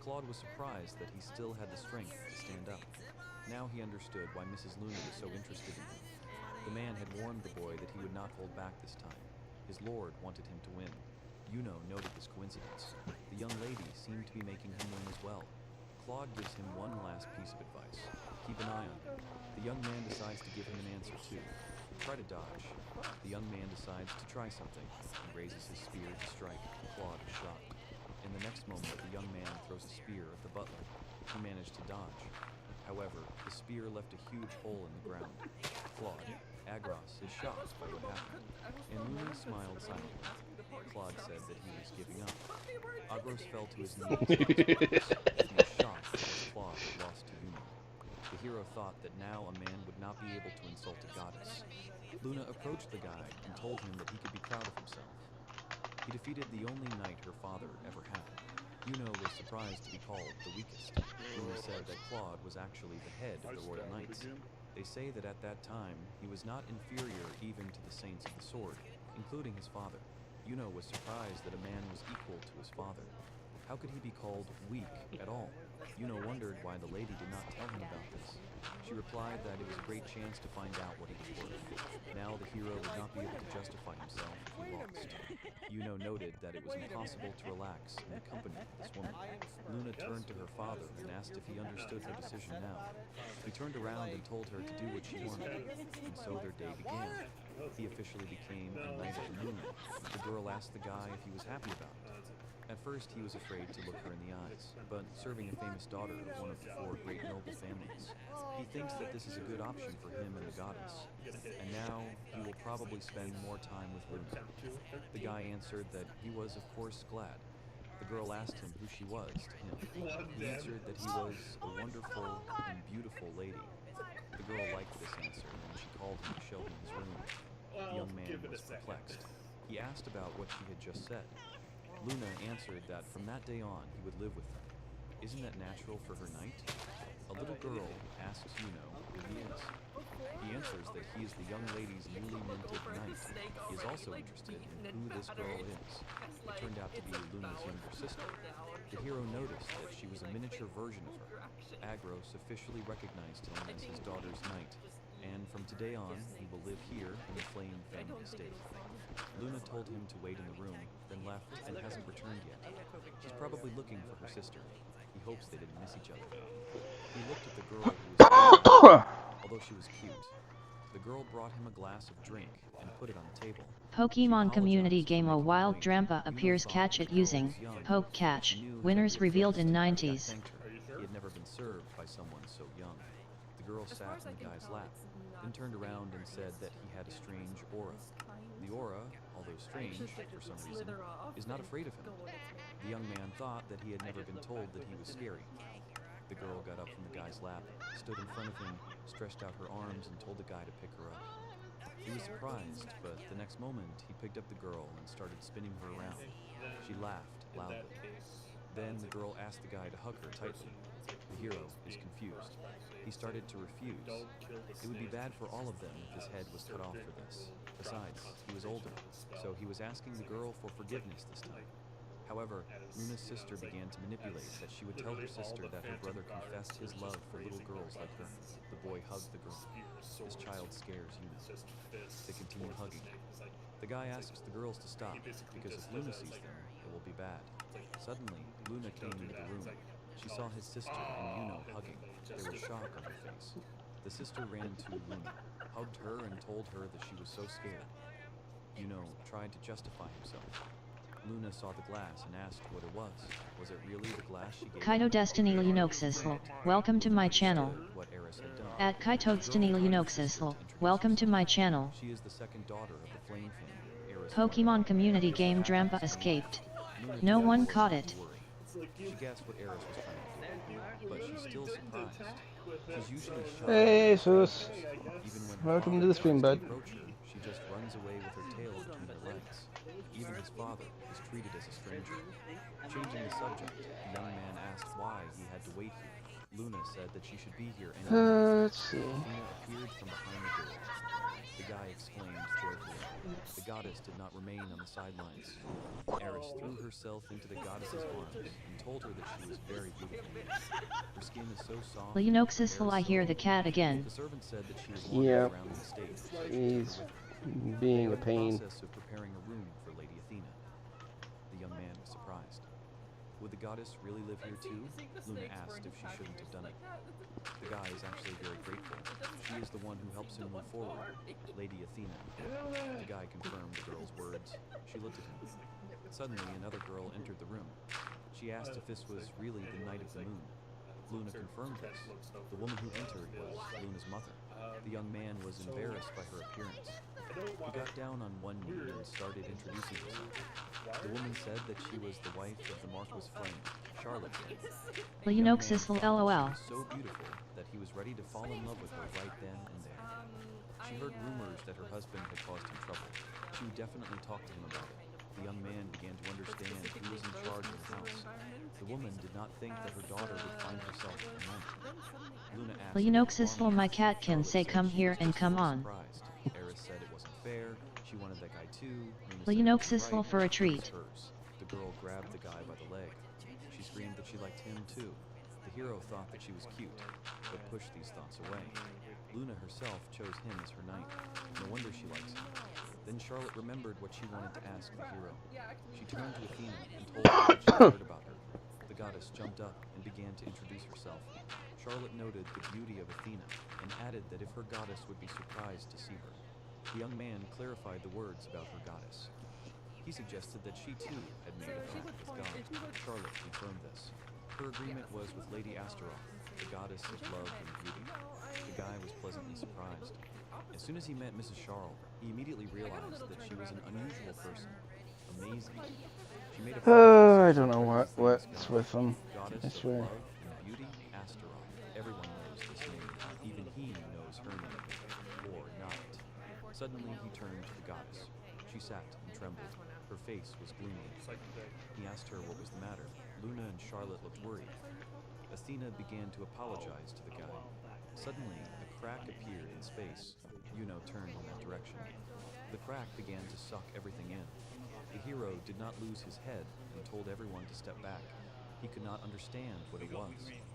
Speaker 5: Claude was surprised that he still had the strength to stand up. Now he understood why Mrs. Luna was so interested in him. The man had warned the boy that he would not hold back this time. His lord wanted him to win. Yuno noted this coincidence. The young lady seemed to be making him win as well. Claude gives him one last piece of advice. Keep an eye on him. The young man decides to give him an answer too. Try to dodge. The young man decides to try something and raises his spear to strike. Claude is shocked. In the next moment, the young man throws a spear at the butler. He managed to dodge. However, the spear left a huge hole in the ground. Claude, Agros, is shocked by what happened, and Luna smiled silently. Claude said that he was giving up. Agros fell to his knees. He was shocked because Claude had lost to Yuno. The hero thought that now a man would not be able to insult a goddess. Luna approached the guy and told him that he could be proud of himself. He defeated the only knight her father ever had. Yuno was surprised to be called the weakest. Luna said that Claude was actually the head of the Royal Knights. They say that at that time, he was not inferior even to the Saints of the Sword, including his father. Yuno was surprised that a man was equal to his father. How could he be called weak at all? Yuno wondered why the lady did not tell him about this. She replied that it was a great chance to find out what he was worth. Now the hero would not be able to justify himself if he lost. Yuno noted that it was impossible to relax in the company of this woman. Luna turned to her father and asked if he understood her decision now. He turned around and told her to do what she wanted, and so their day began. He officially became a Knight of the Moon. The girl asked the guy if he was happy about it. At first, he was afraid to look her in the eyes, but serving a famous daughter of one of the 4 great noble families, he thinks that this is a good option for him and the goddess, and now he will probably spend more time with Luna. The guy answered that he was, of course, glad. The girl asked him who she was to him. He answered that he was a wonderful and beautiful lady. The girl liked this answer, and she called him to show him his room. The young man was perplexed. He asked about what she had just said. Luna answered that from that day on he would live with her. Isn't that natural for her knight? A little girl asks Yuno who he is. He answers that he is the young lady's newly minted knight. He is also interested in who this girl is. It turned out to be Luna's younger sister. The hero noticed that she was a miniature version of her. Agros officially recognized him as his daughter's knight, and from today on he will live here in the Flame family estate. Luna told him to wait in the room, then left and hasn't returned yet. She's probably looking for her sister. He hopes they didn't miss each other. He looked at the girl who was sitting, although she was cute. The girl brought him a glass of drink and put it on the table.
Speaker 3: Pokemon community game A Wild Drampa appears catch it using Poke Catch. Winners revealed in 90s.
Speaker 5: He had never been served by someone so young. The girl sat in the guy's lap, then turned around and said that he had a strange aura. The aura, although strange, for some reason, is not afraid of him. The young man thought that he had never been told that he was scary. The girl got up from the guy's lap, stood in front of him, stretched out her arms, and told the guy to pick her up. He was surprised, but the next moment he picked up the girl and started spinning her around. She laughed loudly. Then the girl asked the guy to hug her tightly. The hero is confused. He started to refuse. It would be bad for all of them if his head was cut off for this. Besides, he was older, so he was asking the girl for forgiveness this time. However, Luna's sister began to manipulate that she would tell her sister that her brother confessed his love for little girls like her. The boy hugged the girl. This child scares Luna. They continue hugging. The guy asks the girls to stop, because if Luna sees them, it will be bad. Suddenly, Luna came into the room. She saw his sister and Yuno hugging. There was shock on her face. The sister ran to Luna, hugged her, and told her that she was so scared. Yuno tried to justify himself. Luna saw the glass and asked what it was. Was it really the glass she gave
Speaker 3: Kaito
Speaker 5: him?
Speaker 3: Destiny Lunoxisl, welcome to my channel.
Speaker 5: What Eris had done.
Speaker 3: At Kaito Destiny Lunoxisl, welcome to my channel.
Speaker 5: She is the second daughter of the Flame family. Eris
Speaker 3: Pokemon community game Drampa escaped.
Speaker 5: Luna
Speaker 3: No
Speaker 5: did
Speaker 3: one
Speaker 5: not
Speaker 3: caught
Speaker 5: want
Speaker 3: it.
Speaker 5: to worry. She guessed what Eris was trying to do, but she's still surprised. She's usually shy.
Speaker 2: Hey, Sus.
Speaker 5: Even when her
Speaker 2: Welcome
Speaker 5: father
Speaker 2: to the stream,
Speaker 5: tries
Speaker 2: bud.
Speaker 5: approach her, she just runs away with her tail between her legs. Even his father is treated as a stranger. Changing the subject, the young man asked why he had to wait here. Luna said that she should be here anyway.
Speaker 2: Let's see.
Speaker 5: Athena appeared from behind the door. The guy exclaimed joyfully. The goddess did not remain on the sidelines. Eris threw herself into the goddess's arms and told her that she was very beautiful. Her skin is so soft.
Speaker 3: Lunoxisl, I hear the cat again.
Speaker 5: The servant said that she was wandering
Speaker 2: Yep.
Speaker 5: around the estate.
Speaker 2: He's
Speaker 5: They
Speaker 2: being
Speaker 5: were
Speaker 2: a
Speaker 5: in the
Speaker 2: pain.
Speaker 5: process of preparing a room for Lady Athena. The young man was surprised. Would the goddess really live here too? Luna asked if she shouldn't have done it. The guy is actually very grateful. She is the one who helps him move forward. Lady Athena. The guy confirmed the girl's words. She looked at him. Suddenly, another girl entered the room. She asked if this was really the night of the moon. Luna confirmed this. The woman who entered was Luna's mother. The young man was embarrassed by her appearance. He got down on one knee and started introducing himself. The woman said that she was the wife of the Marquis Flame, Charlotte Flame. The young man
Speaker 3: Lunoxisl,
Speaker 5: thought
Speaker 3: lol.
Speaker 5: she was so beautiful that he was ready to fall in love with her right then and there. She heard rumors that her husband had caused him trouble. She would definitely talk to him about it. The young man began to understand who was in charge of the house. The woman did not think that her daughter would find herself alone. Luna asked
Speaker 3: Lunoxisl, my cat can say come here and come on.
Speaker 5: Surprised. Eris said it wasn't fair. She wanted that guy too. Luna said
Speaker 3: Lunoxisl
Speaker 5: it was
Speaker 3: for a
Speaker 5: right.
Speaker 3: treat.
Speaker 5: It was hers. The girl grabbed the guy by the leg. She screamed that she liked him too. The hero thought that she was cute, but pushed these thoughts away. Luna herself chose him as her knight. No wonder she likes him. Then Charlotte remembered what she wanted to ask the hero. She turned to Athena and told her what she heard about her. The goddess jumped up and began to introduce herself. Charlotte noted the beauty of Athena and added that if her goddess would be surprised to see her. The young man clarified the words about her goddess. He suggested that she too had made a pact with God. Charlotte confirmed this. Her agreement was with Lady Astaroth, the goddess of love and beauty. The guy was pleasantly surprised. As soon as he met Mrs. Charles, he immediately realized that she was an unusual person. Amazing. She made a
Speaker 2: I don't know what's with them.
Speaker 5: Goddess
Speaker 2: I
Speaker 5: of
Speaker 2: swear.
Speaker 5: love and beauty, Astaroth. Everyone knows this name. Even he knows her name. Or not. Suddenly he turned to the goddess. She sat and trembled. Her face was gloomy. He asked her what was the matter. Luna and Charlotte looked worried. Athena began to apologize to the guy. Suddenly, a crack appeared in space. Yuno turned in that direction. The crack began to suck everything in. The hero did not lose his head and told everyone to step back. He could not understand what it was,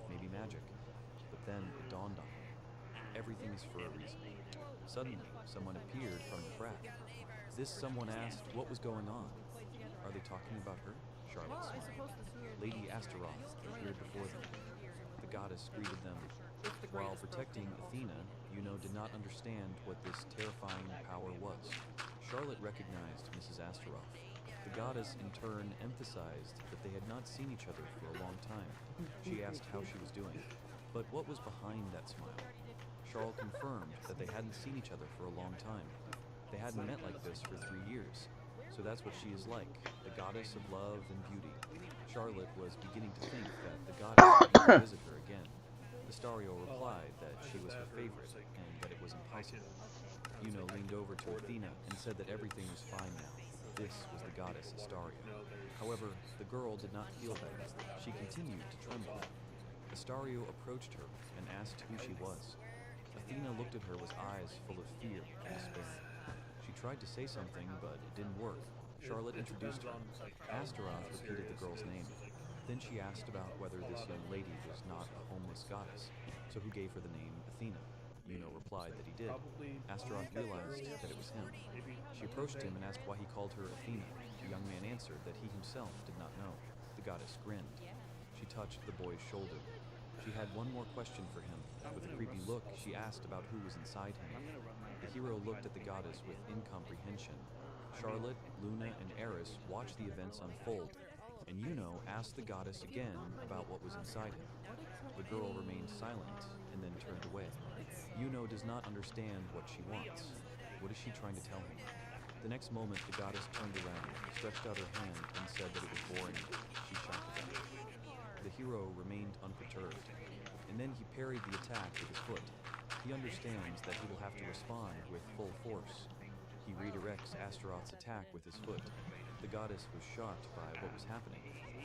Speaker 5: maybe magic. But then it dawned on him. Everything is for a reason. Suddenly, someone appeared from the crack. This someone asked what was going on. Are they talking about her? Charlotte smiled. Lady Astaroth appeared before them. The goddess greeted them. While protecting Athena, Yuno did not understand what this terrifying power was. Charlotte recognized Mrs. Astaroth. The goddess in turn emphasized that they had not seen each other for a long time. She asked how she was doing. But what was behind that smile? Charles confirmed that they hadn't seen each other for a long time. They hadn't met like this for 3 years. So that's what she is like, the goddess of love and beauty. Charlotte was beginning to think that the goddess would come to visit her again. Astario replied that she was her favorite and that it was impossible. Yuno leaned over to Athena and said that everything was fine now. This was the goddess Astario. However, the girl did not feel better. She continued to tremble. Astario approached her and asked who she was. Athena looked at her with eyes full of fear and despair. She tried to say something, but it didn't work. Charlotte introduced her. Astaroth repeated the girl's name. Then she asked about whether this young lady was not a homeless goddess, so who gave her the name Athena? Yuno replied that he did. Astaroth realized that it was him. She approached him and asked why he called her Athena. The young man answered that he himself did not know. The goddess grinned. She touched the boy's shoulder. She had one more question for him. With a creepy look, she asked about who was inside him. The hero looked at the goddess with incomprehension. Charlotte, Luna, and Eris watched the events unfold, and Yuno asked the goddess again about what was inside him. The girl remained silent and then turned away. Yuno does not understand what she wants. What is she trying to tell him? The next moment, the goddess turned around, stretched out her hand, and said that it was boring. She shot the guy. The hero remained unperturbed, and then he parried the attack with his foot. He understands that he will have to respond with full force. He redirects Astaroth's attack with his foot. The goddess was shocked by what was happening.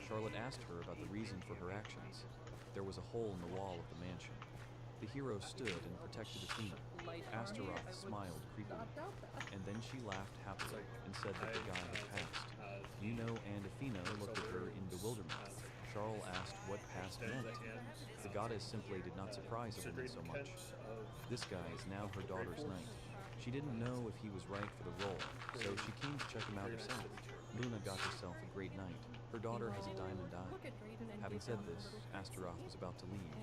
Speaker 5: Charlotte asked her about the reason for her actions. There was a hole in the wall of the mansion. The hero stood and protected Athena. Astaroth smiled creepily, and then she laughed happily and said that the guy had passed. Yuno and Athena looked at her in bewilderment. Charles asked what past meant. The goddess simply did not surprise a woman so much. This guy is now her daughter's knight. She didn't know if he was right for the role, so she came to check him out herself. Luna got herself a great knight. Her daughter has a diamond eye. Having said this, Astaroth was about to leave.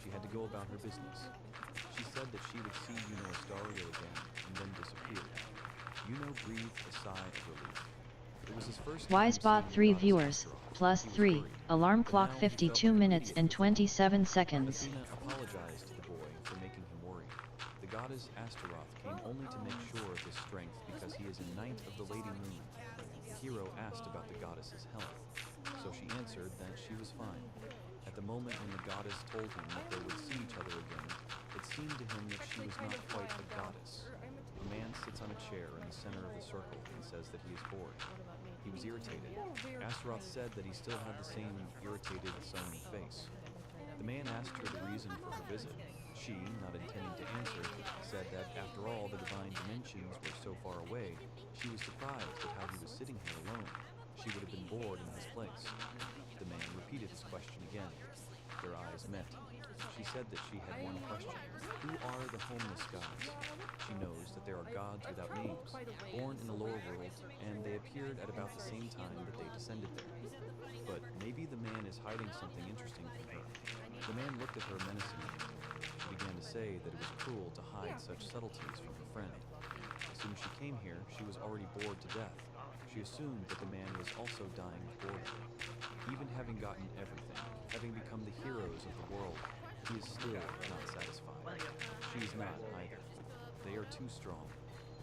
Speaker 5: She had to go about her business. She said that she would see Yuno Astario again, and then disappeared. Yuno breathed a sigh of relief. It was his first time
Speaker 3: Wisebot
Speaker 5: seeing
Speaker 3: 3
Speaker 5: the goddess
Speaker 3: viewers,
Speaker 5: Astaroth.
Speaker 3: plus
Speaker 5: He was
Speaker 3: 3,
Speaker 5: worried.
Speaker 3: alarm
Speaker 5: But
Speaker 3: clock
Speaker 5: now he felt
Speaker 3: 52 minutes
Speaker 5: relieved.
Speaker 3: and 27 seconds.
Speaker 5: Athena apologized to the boy for making him worry. The goddess Astaroth came only to make sure of his strength because he is a knight of the Lady Moon. The hero asked about the goddess's health, so she answered that she was fine. At the moment when the goddess told him that they would see each other again, it seemed to him that she was not quite a goddess. A man sits on a chair in the center of the circle and says that he is bored. He was irritated. Astaroth said that he still had the same irritated, sullen face. The man asked her the reason for her visit. She, not intending to answer, said that after all the divine dimensions were so far away, she was surprised at how he was sitting here alone. She would have been bored in his place. The man repeated his question again. Their eyes met. She said that she had one question. Who are the homeless gods? She knows that there are gods without names, born in the lower world, and they appeared at about the same time that they descended there. But maybe the man is hiding something interesting from her. The man looked at her menacingly. She began to say that it was cruel to hide such subtleties from her friend. As soon as she came here, she was already bored to death. She assumed that the man was also dying of boredom. Even having gotten everything, having become the heroes of the world, he is still not satisfied. She is not either. They are too strong.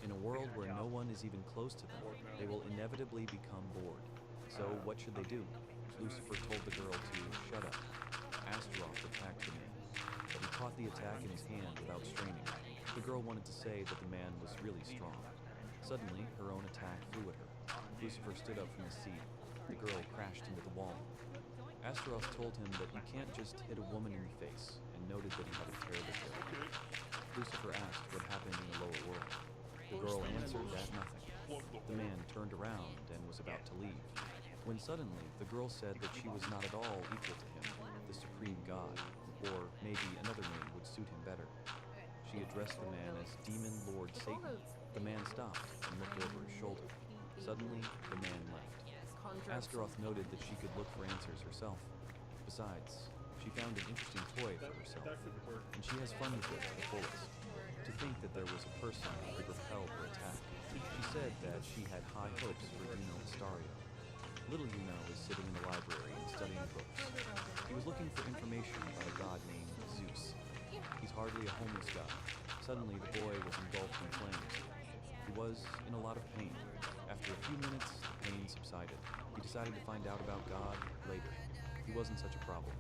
Speaker 5: In a world where no one is even close to them, they will inevitably become bored. So what should they do? Lucifer told the girl to shut up. Astaroth attacked the man, but he caught the attack in his hand without straining. The girl wanted to say that the man was really strong. Suddenly, her own attack flew at her. Lucifer stood up from his seat. The girl crashed into the wall. Astaroth told him that you can't just hit a woman in the face, and noted that he had a terrible character. Lucifer asked what happened in the lower world. The girl answered that nothing. The man turned around and was about to leave, when suddenly the girl said that she was not at all equal to him, the supreme god, or maybe another name would suit him better. She addressed the man as Demon Lord Satan. The man stopped and looked over his shoulder. Suddenly, the man left. Astaroth noted that she could look for answers herself. Besides, she found an interesting toy for herself, and she has fun with it to the fullest. To think that there was a person who could repel her attack. She said that she had high hopes for Yuno Astario. Little Yuno is sitting in the library and studying books. He was looking for information about a god named Zeus. He's hardly a homeless god. Suddenly, the boy was engulfed in flames. He was in a lot of pain. After a few minutes, decided to find out about God later. He wasn't such a problem.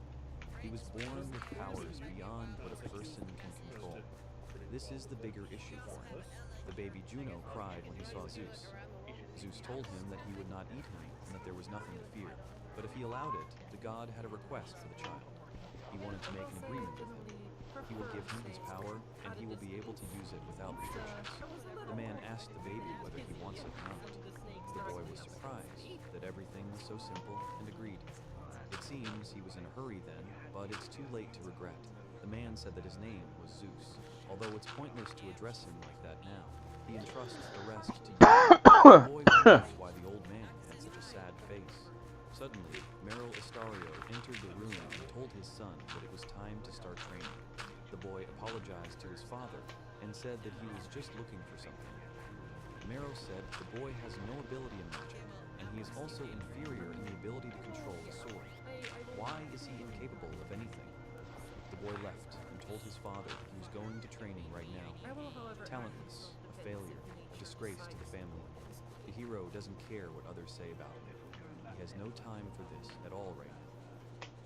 Speaker 5: He was born with powers beyond what a person can control. This is the bigger issue for him. The baby Juno cried when he saw Zeus. Zeus told him that he would not eat him and that there was nothing to fear. But if he allowed it, the god had a request for the child. He wanted to make an agreement with him. He will give him his power, and he will be able to use it without restrictions. The man asked the baby whether he wants it or not. The boy was surprised that everything was so simple and agreed. It seems he was in a hurry then, but it's too late to regret. The man said that his name was Zeus, although it's pointless to address him like that now. He entrusts the rest to you. The boy wonders why the old man had such a sad face. Suddenly, Meryl Astario entered the room and told his son that it was time to start training. The boy apologized to his father and said that he was just looking for something. Meryl said the boy has no ability in magic, and he is also inferior in the ability to control the sword. Why is he incapable of anything? The boy left and told his father that he was going to training right now. Talentless, a failure, a disgrace to the family. The hero doesn't care what others say about him. He has no time for this at all right now.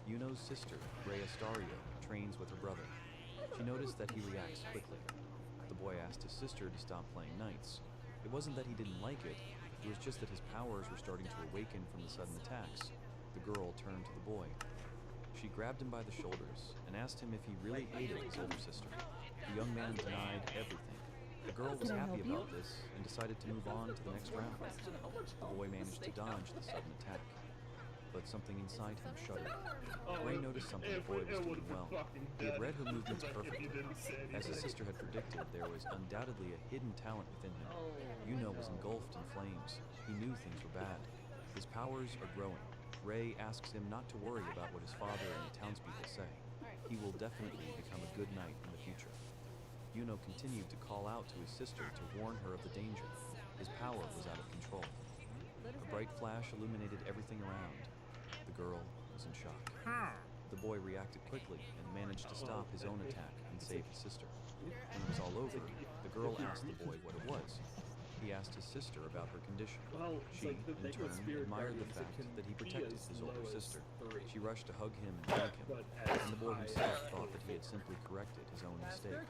Speaker 5: Yuno's sister, Rhea Astario, trains with her brother. She noticed that he reacts quickly. The boy asked his sister to stop playing knights. It wasn't that he didn't like it was just that his powers were starting to awaken from the sudden attacks. The girl turned to the boy. She grabbed him by the shoulders and asked him if he really hated his older sister. The young man denied everything. The girl was happy about this and decided to move on to the next round. The boy managed to dodge the sudden attack, but something inside him shuddered. Ray noticed something the boy was doing well. He had read her movements perfectly. As his sister had predicted, there was undoubtedly a hidden talent within him. Yuno was engulfed in flames. He knew things were bad. His powers are growing. Ray asks him not to worry about what his father and the townspeople say. He will definitely become a good knight in the future. Yuno continued to call out to his sister to warn her of the danger. His power was out of control. A bright flash illuminated everything around. The girl was in shock. The boy reacted quickly and managed to stop his own attack and save his sister. When it was all over, the girl asked the boy what it was. He asked his sister about her condition. She, in turn, admired the fact that he protected his older sister. She rushed to hug him and thank him, and the boy himself thought that he had simply corrected his own mistake.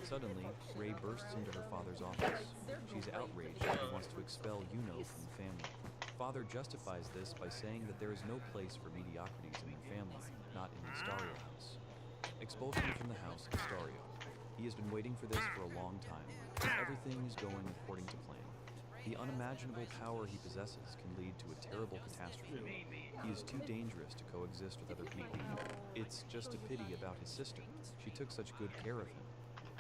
Speaker 5: Suddenly, Ray bursts into her father's office. She's outraged that he wants to expel Yuno from the family. Father justifies this by saying that there is no place for mediocrities in the family, not in the Astario house. Expulsion from the house of Astario. He has been waiting for this for a long time. Everything is going according to plan. The unimaginable power he possesses can lead to a terrible catastrophe. He is too dangerous to coexist with other people. It's just a pity about his sister. She took such good care of him.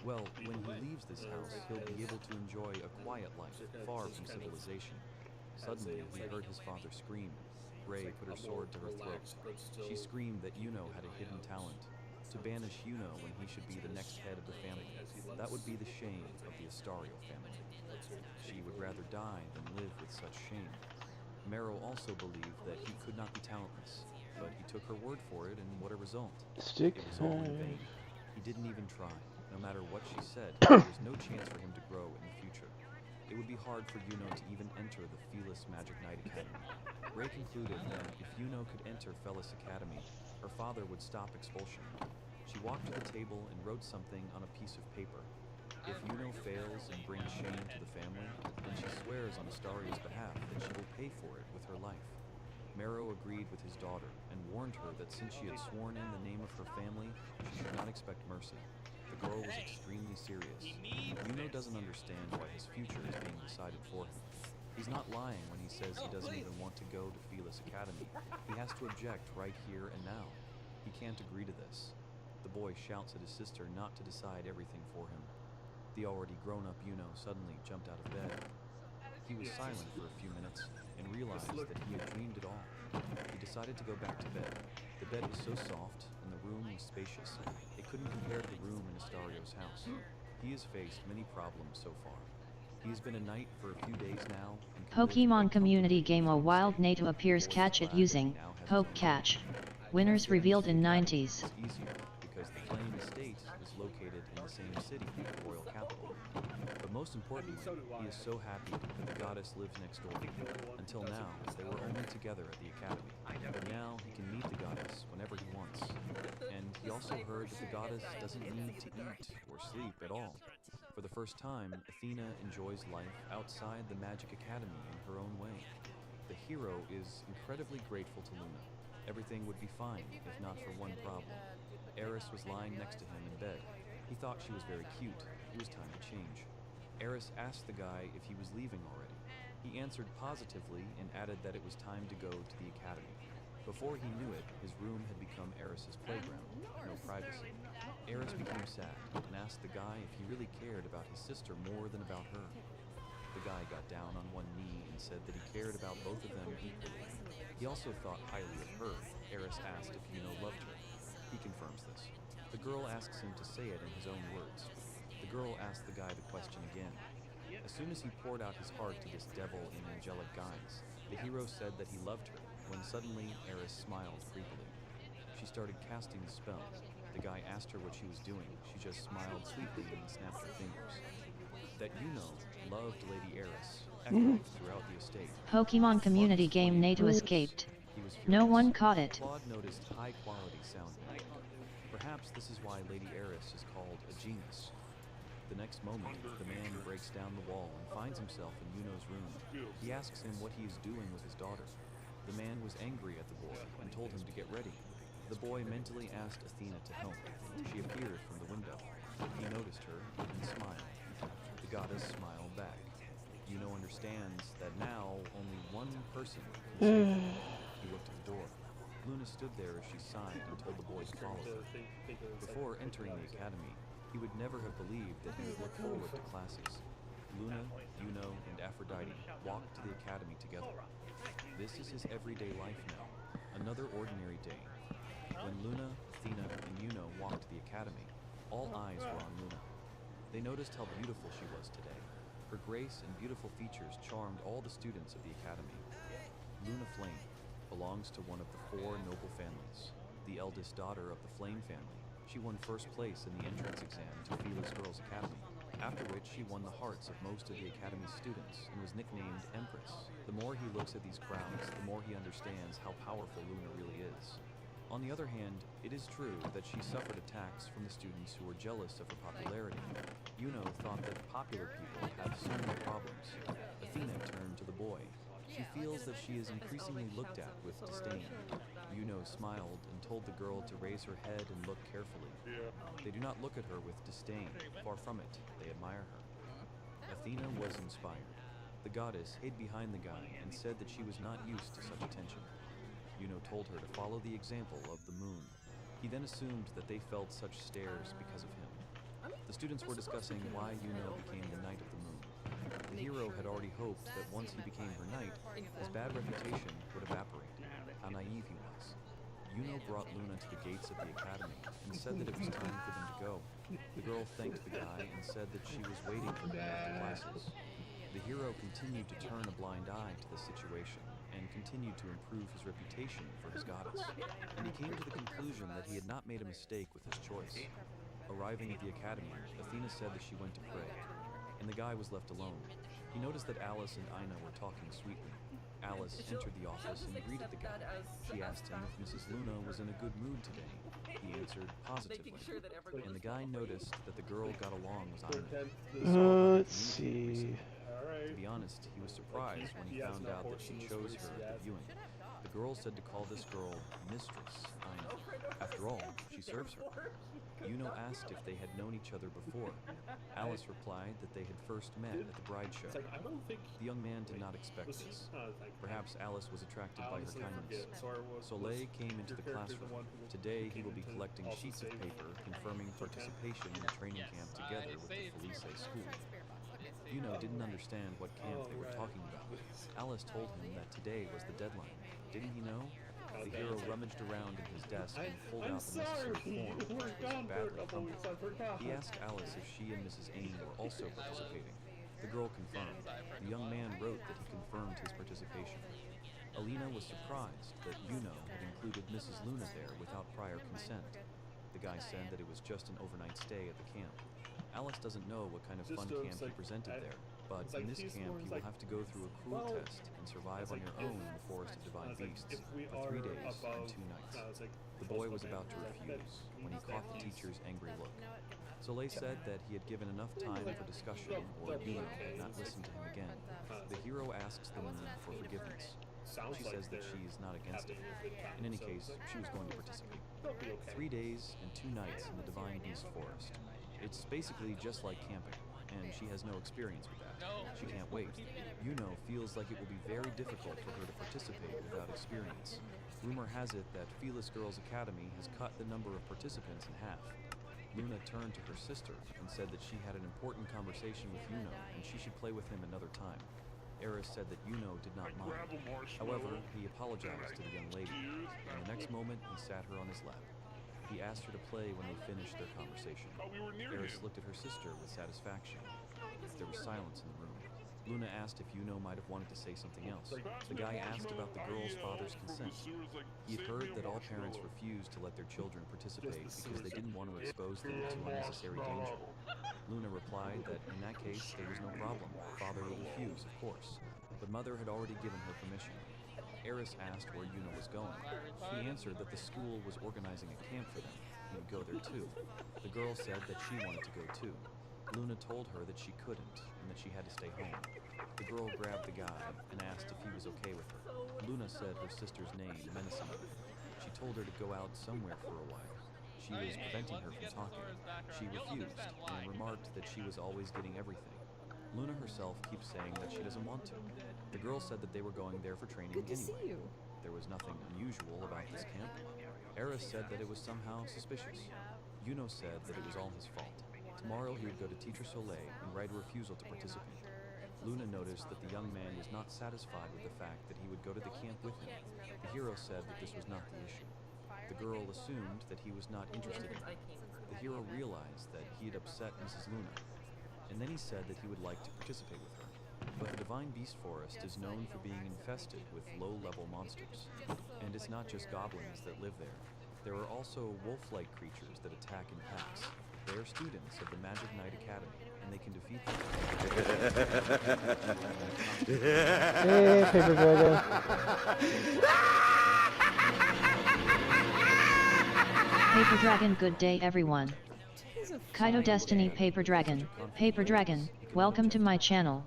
Speaker 5: Well, when he leaves this house, he'll be able to enjoy a quiet life, far from civilization. Suddenly, he heard his father scream. Ray put her sword to her throat. She screamed that Yuno had a hidden talent. To banish Yuno when he should be the next head of the family. That would be the shame of the Astario family. She would rather die than live with such shame. Meryl also believed that he could not be talentless, but he took her word for it, and what a result.
Speaker 2: Stick.
Speaker 5: It was all in vain. He didn't even try. No matter what she said, there was no chance for him to grow in the future. It would be hard for Yuno to even enter the Felis Magic Knight Academy. Ray concluded that if Yuno could enter Felis Academy, her father would stop expulsion. She walked to the table and wrote something on a piece of paper. If Yuno fails and brings shame to the family, then she swears on Astario's behalf that she will pay for it with her life. Mero agreed with his daughter and warned her that since she had sworn in the name of her family, she should not expect mercy. The girl was extremely serious. Yuno doesn't understand why his future is being decided for him. He's not lying when he says he doesn't even want to go to Felis Academy. He has to object right here and now. He can't agree to this. The boy shouts at his sister not to decide everything for him. The already grown-up Yuno suddenly jumped out of bed. He was silent for a few minutes and realized that he had dreamed it all. He decided to go back to bed. The bed was so soft and the room was spacious, it couldn't compare to the room in Astario's house. He has faced many problems so far. He has been a knight for a few days now. And
Speaker 3: Pokemon community game A Wild Nato appears catch it using Poke Catch. Winners revealed in 90s.
Speaker 5: It's easier because the Flame Estate is located in the same city, the royal capital. But But most importantly, he is so happy that the goddess lives next door. Until now, they were only together at the academy. But now he can meet the goddess whenever he wants. And he also heard that the goddess doesn't need to eat or sleep at all. For the first time, Athena enjoys life outside the Magic Academy in her own way. The hero is incredibly grateful to Luna. Everything would be fine if not for one problem. Eris was lying next to him in bed. He thought she was very cute. It was time to change. Eris asked the guy if he was leaving already. He answered positively and added that it was time to go to the academy. Before he knew it, his room had become Eris's playground. No privacy. Eris became sad and asked the guy if he really cared about his sister more than about her. The guy got down on one knee and said that he cared about both of them equally. He also thought highly of her. Eris asked if Yuno loved her. He confirms this. The girl asks him to say it in his own words. The girl asked the guy the question again. As soon as he poured out his heart to this devil in angelic guise, the hero said that he loved her, when suddenly Eris smiled creepily. She started casting a spell. The guy asked her what she was doing. She just smiled sweetly and snapped her fingers. That Yuno loved Lady Eris echoed throughout the estate.
Speaker 3: Pokemon community game NATO escaped.
Speaker 5: He was
Speaker 3: No
Speaker 5: furious.
Speaker 3: one caught it.
Speaker 5: Claude noticed high-quality sound. Perhaps this is why Lady Eris is called a genius. The next moment, the man breaks down the wall and finds himself in Yuno's room. He asks him what he is doing with his daughter. The man was angry at the boy and told him to get ready. The boy mentally asked Athena to help. She appeared from the window. He noticed her and smiled. The goddess smiled back. Yuno understands that now only one person can save him. He looked at the door. Luna stood there as she sighed and told the boy to follow her. Before entering the academy, he would never have believed that he would look forward to classes. Luna, Yuno, and Aphrodite walked to the academy together. This is his everyday life now, another ordinary day. When Luna, Athena, and Yuno walked to the academy, all eyes were on Luna. They noticed how beautiful she was today. Her grace and beautiful features charmed all the students of the academy. Luna Flame belongs to one of the 4 noble families, the eldest daughter of the Flame family. She won first place in the entrance exam to Felix Girls Academy, after which she won the hearts of most of the academy's students and was nicknamed Empress. The more he looks at these crowns, the more he understands how powerful Luna really is. On the other hand, it is true that she suffered attacks from the students who were jealous of her popularity. Yuno thought that popular people have so many problems. Athena turned to the boy. She feels that she is increasingly looked at with disdain. Yuno smiled and told the girl to raise her head and look carefully. They do not look at her with disdain. Far from it, they admire her. Athena was inspired. The goddess hid behind the guy and said that she was not used to such attention. Yuno told her to follow the example of the moon. He then assumed that they felt such stares because of him. The students were discussing why Yuno became the Knight of the Moon. The hero had already hoped that once he became her knight, his bad reputation would evaporate. How naive he was. Yuno brought Luna to the gates of the academy and said that it was time for them to go. The girl thanked the guy and said that she was waiting for them after classes. The hero continued to turn a blind eye to the situation and continued to improve his reputation for his goddess. And he came to the conclusion that he had not made a mistake with his choice. Arriving at the academy, Athena said that she went to pray, and the guy was left alone. He noticed that Alice and Ina were talking sweetly. Alice entered the office and greeted the guy. She asked him if Mrs. Luna was in a good mood today. He answered positively, and the guy noticed that the girl got along with Ina. He saw how they
Speaker 2: Let's
Speaker 5: communicated
Speaker 2: see.
Speaker 5: recently. To be honest, he was surprised when he found out that she chose her at the viewing. The girl said to call this girl Mistress Ina. After all, she serves her. Yuno asked if they had known each other before. Alice replied that they had first met at the bride show. The young man did not expect this. Perhaps Alice was attracted by her kindness. Soleil came into the classroom. Today he will be collecting sheets of paper confirming participation in the training camp together with the Felice school. Yuno didn't understand what camp they were talking about. Alice told him that today was the deadline. Didn't he know? The hero rummaged around in his desk and pulled out the necessary form, which was badly crumpled. He asked Alice if she and Mrs. Amy were also participating. The girl confirmed. The young man wrote that he confirmed his participation. Alina was surprised that Yuno had included Mrs. Luna there without prior consent. The guy said that it was just an overnight stay at the camp. Alice doesn't know what kind of fun camp he presented there, but in this camp you will have to go through a cruel test and survive on your own in the Forest of Divine Beasts for 3 days and 2 nights. The boy was about to refuse when he caught the teacher's angry look. Soleil said that he had given enough time for discussion, or Yuno had not listened to him again. The hero asks the moon for forgiveness. She says that she is not against it. In any case, she was going to participate. 3 days and 2 nights in the Divine Beast Forest. It's basically just like camping, and she has no experience with that. She can't wait. Yuno feels like it will be very difficult for her to participate without experience. Rumor has it that Felis Girls Academy has cut the number of participants in half. Luna turned to her sister and said that she had an important conversation with Yuno and she should play with him another time. Eris said that Yuno did not mind. However, he apologized to the young lady, and the next moment he sat her on his lap. He asked her to play when they finished their conversation. Eris looked at her sister with satisfaction. There was silence in the room. Luna asked if Yuno might have wanted to say something else. The guy asked about the girl's father's consent. He had heard that all parents refused to let their children participate because they didn't want to expose them to unnecessary danger. Luna replied that in that case there was no problem. Father would refuse, of course. But Mother had already given her permission. Eris asked where Yuno was going. He answered that the school was organizing a camp for them. He would go there too. The girl said that she wanted to go too. Luna told her that she couldn't and that she had to stay home. The girl grabbed the guy and asked if he was okay with her. Luna said her sister's name menacingly. She told her to go out somewhere for a while. She was preventing her from talking. She refused and remarked that she was always getting everything. Luna herself keeps saying that she doesn't want to. The girl said that they were going there for training anyway. There was nothing unusual about this camp. Eris said that it was somehow suspicious. Yuno said that it was all his fault. Tomorrow he would go to Teacher Soleil and write a refusal to participate. Luna noticed that the young man was not satisfied with the fact that he would go to the camp with him. The hero said that this was not the issue. The girl assumed that he was not interested in her. The hero realized that he had upset Mrs. Luna, and then he said that he would like to participate with her. But the Divine Beast Forest is known for being infested with low-level monsters. And it's not just goblins that live there. There are also wolf-like creatures that attack in packs. They are students of the Magic Knight Academy, and they can defeat them.
Speaker 2: Hey, Paper Dragon.
Speaker 3: Paper Dragon, good day everyone. Kaito Destiny Paper Dragon, welcome to my channel.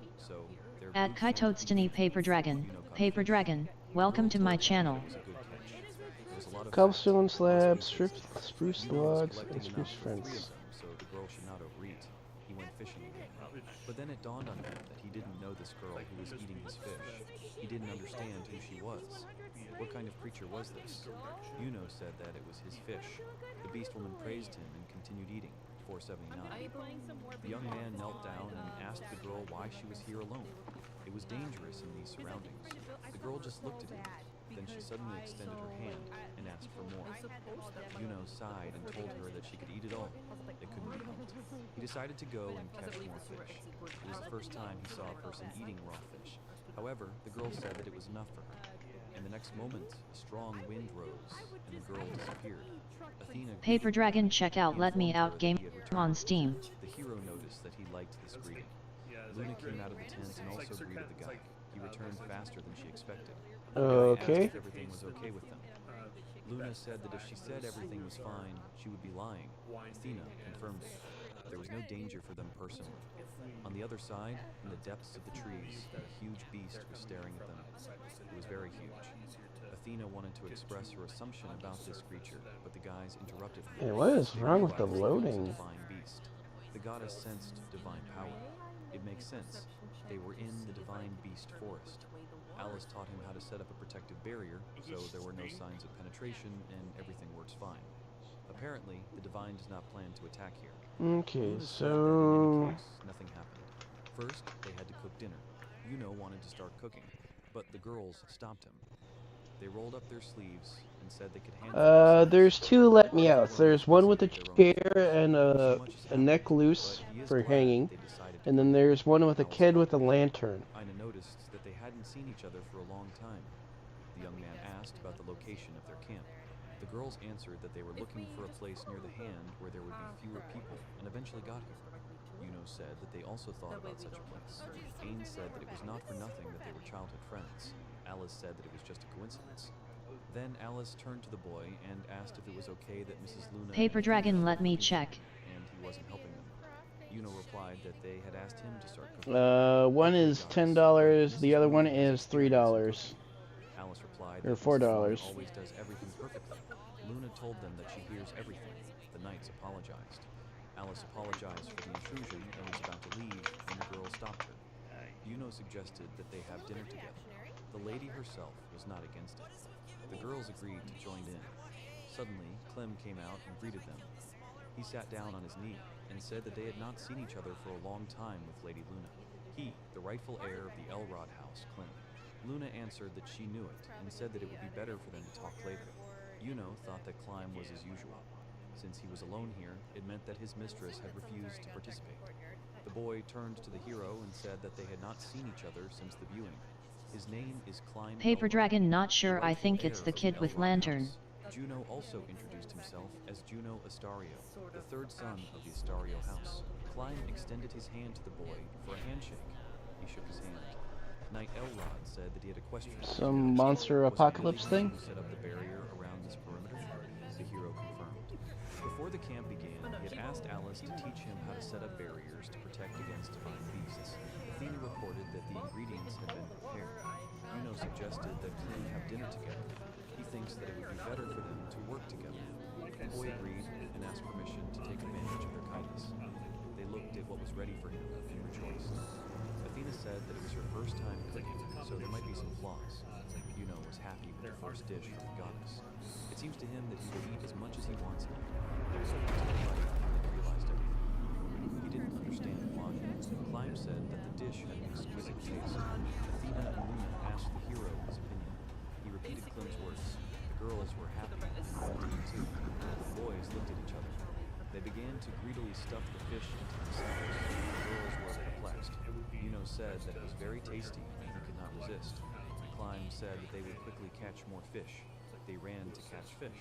Speaker 3: At Kaito Destiny Paper Dragon, welcome to my channel.
Speaker 2: Cobblestone slabs, spruce logs, and spruce fence.
Speaker 5: So the girl should not overeat. He went fishing again. But then it dawned on him that he didn't know this girl who was eating his fish. He didn't understand who she was. What kind of creature was this? Yuno said that it was his fish. The beast woman praised him and continued eating. 479. The young man knelt down and asked the girl why she was here alone. It was dangerous in these surroundings. The girl just looked at him. Then she suddenly extended her hand and asked for more. Yuno sighed and told her that she could eat it all. It couldn't be helped. He decided to go and catch more fish. It was the first time he saw a person eating raw fish. However, the girl said that it was enough for her. In the next moment, a strong wind rose, and the girl disappeared. Athena
Speaker 3: Paper Dragon, check out Let Me Out game on Steam.
Speaker 5: The hero noticed that he liked this greeting. Luna came out of the tent and also greeted the guy. He returned faster than she expected.
Speaker 2: Okay.
Speaker 5: Asked if everything was okay with them. Luna said that if she said everything was fine, she would be lying. Athena confirmed it. There was no danger for them personally. On the other side, in the depths of the trees, a huge beast was staring at them. It was very huge. Athena wanted to express her assumption about this creature, but the guys interrupted her.
Speaker 2: Hey, what is
Speaker 5: They
Speaker 2: wrong with the
Speaker 5: realized it was a
Speaker 2: loading?
Speaker 5: divine beast. The goddess sensed divine power. It makes sense. They were in the Divine Beast Forest. Alice taught him how to set up a protective barrier, so there were no signs of penetration and everything works fine. Apparently, the Divine does not plan to attack here.
Speaker 2: Okay,
Speaker 5: Luna said that
Speaker 2: so...
Speaker 5: in any case, nothing happened. First, they had to cook dinner. Yuno wanted to start cooking, but the girls stopped him. They rolled up their sleeves and said they could handle
Speaker 2: there's two let me outs. There's one with a chair and a neck loose for hanging, and then there's one with a kid with a lantern.
Speaker 5: Ina noticed that they hadn't seen each other for a long time. The young man asked about the location of their camp. The girls answered that they were looking for a place near the hand where there would be fewer people, and eventually got here. said that they also thought about such a place. Ains said that it was not for nothing that they were childhood friends. Alice said that it was just a coincidence. Then Alice turned to the boy and asked if it was okay that Mrs. Luna
Speaker 3: Paper
Speaker 5: and
Speaker 3: Dragon,
Speaker 5: Athena
Speaker 3: let me
Speaker 5: were
Speaker 3: check.
Speaker 5: and he wasn't helping them. Yuno replied that they had asked him to start cooking.
Speaker 2: One
Speaker 5: "Okay,
Speaker 2: is
Speaker 5: goddess,
Speaker 2: $10,
Speaker 5: but
Speaker 2: the
Speaker 5: Mrs.
Speaker 2: other
Speaker 5: Luna
Speaker 2: one
Speaker 5: has
Speaker 2: is
Speaker 5: experience in
Speaker 2: $3.
Speaker 5: cooking." Alice replied
Speaker 2: Or
Speaker 5: that Mrs. Luna
Speaker 2: $4.
Speaker 5: always does everything perfectly. Luna told them that she hears everything. The knights apologized. Alice apologized for the intrusion and was about to leave when the girl stopped her. Yuno suggested that they have dinner together. The lady herself was not against it. The girls agreed to join in. Suddenly, Clem came out and greeted them. He sat down on his knee and said that they had not seen each other for a long time with Lady Luna. He, the rightful heir of the Elrod house, Clem. Luna answered that she knew it and said that it would be better for them to talk later. Yuno thought that Clem was as usual. Since he was alone here, it meant that his mistress had refused to participate. The boy turned to the hero and said that they had not seen each other since the viewing. His name is Clem
Speaker 3: Paper
Speaker 5: Elrod,
Speaker 3: Dragon, not
Speaker 5: the
Speaker 3: sure, I
Speaker 5: rightful
Speaker 3: think
Speaker 5: heir
Speaker 3: it's the
Speaker 5: of
Speaker 3: kid with
Speaker 5: Elrod
Speaker 3: lantern.
Speaker 5: house. Juno also introduced himself as Juno Astario, the third son of the Astario house. Clem extended his hand to the boy for a handshake. He shook his hand. Knight Elrod said that he had a question.
Speaker 2: Some monster
Speaker 5: Was it
Speaker 2: apocalypse
Speaker 5: really
Speaker 2: thing?
Speaker 5: he who set up the barrier around this perimeter? The hero confirmed. Before the camp began, he had asked Alice to teach him how to set up barriers to protect against divine beasts. Athena reported that the ingredients had been prepared. Juno suggested that Clem have dinner together. He thinks that it would be better for them to work together. The boy agreed and asked permission to take advantage of their kindness. They looked at what was ready for him and rejoiced. Athena said that it was her first time cooking, so there might be some flaws. Juno was happy with the first dish from the goddess. It seems to him that he will eat as much as he wants now. There was a delay and he realized everything. He didn't understand why. Clem said that the dish had an exquisite taste. Athena and Luna asked the hero his opinion. He repeated Clem's words. The girls were happy and wanted to eat too. The boys looked at each other. They began to greedily stuff the fish into themselves. The girls were perplexed. Juno said that it was very tasty and he could not resist. Clem said that they would quickly catch more fish. They ran to catch fish.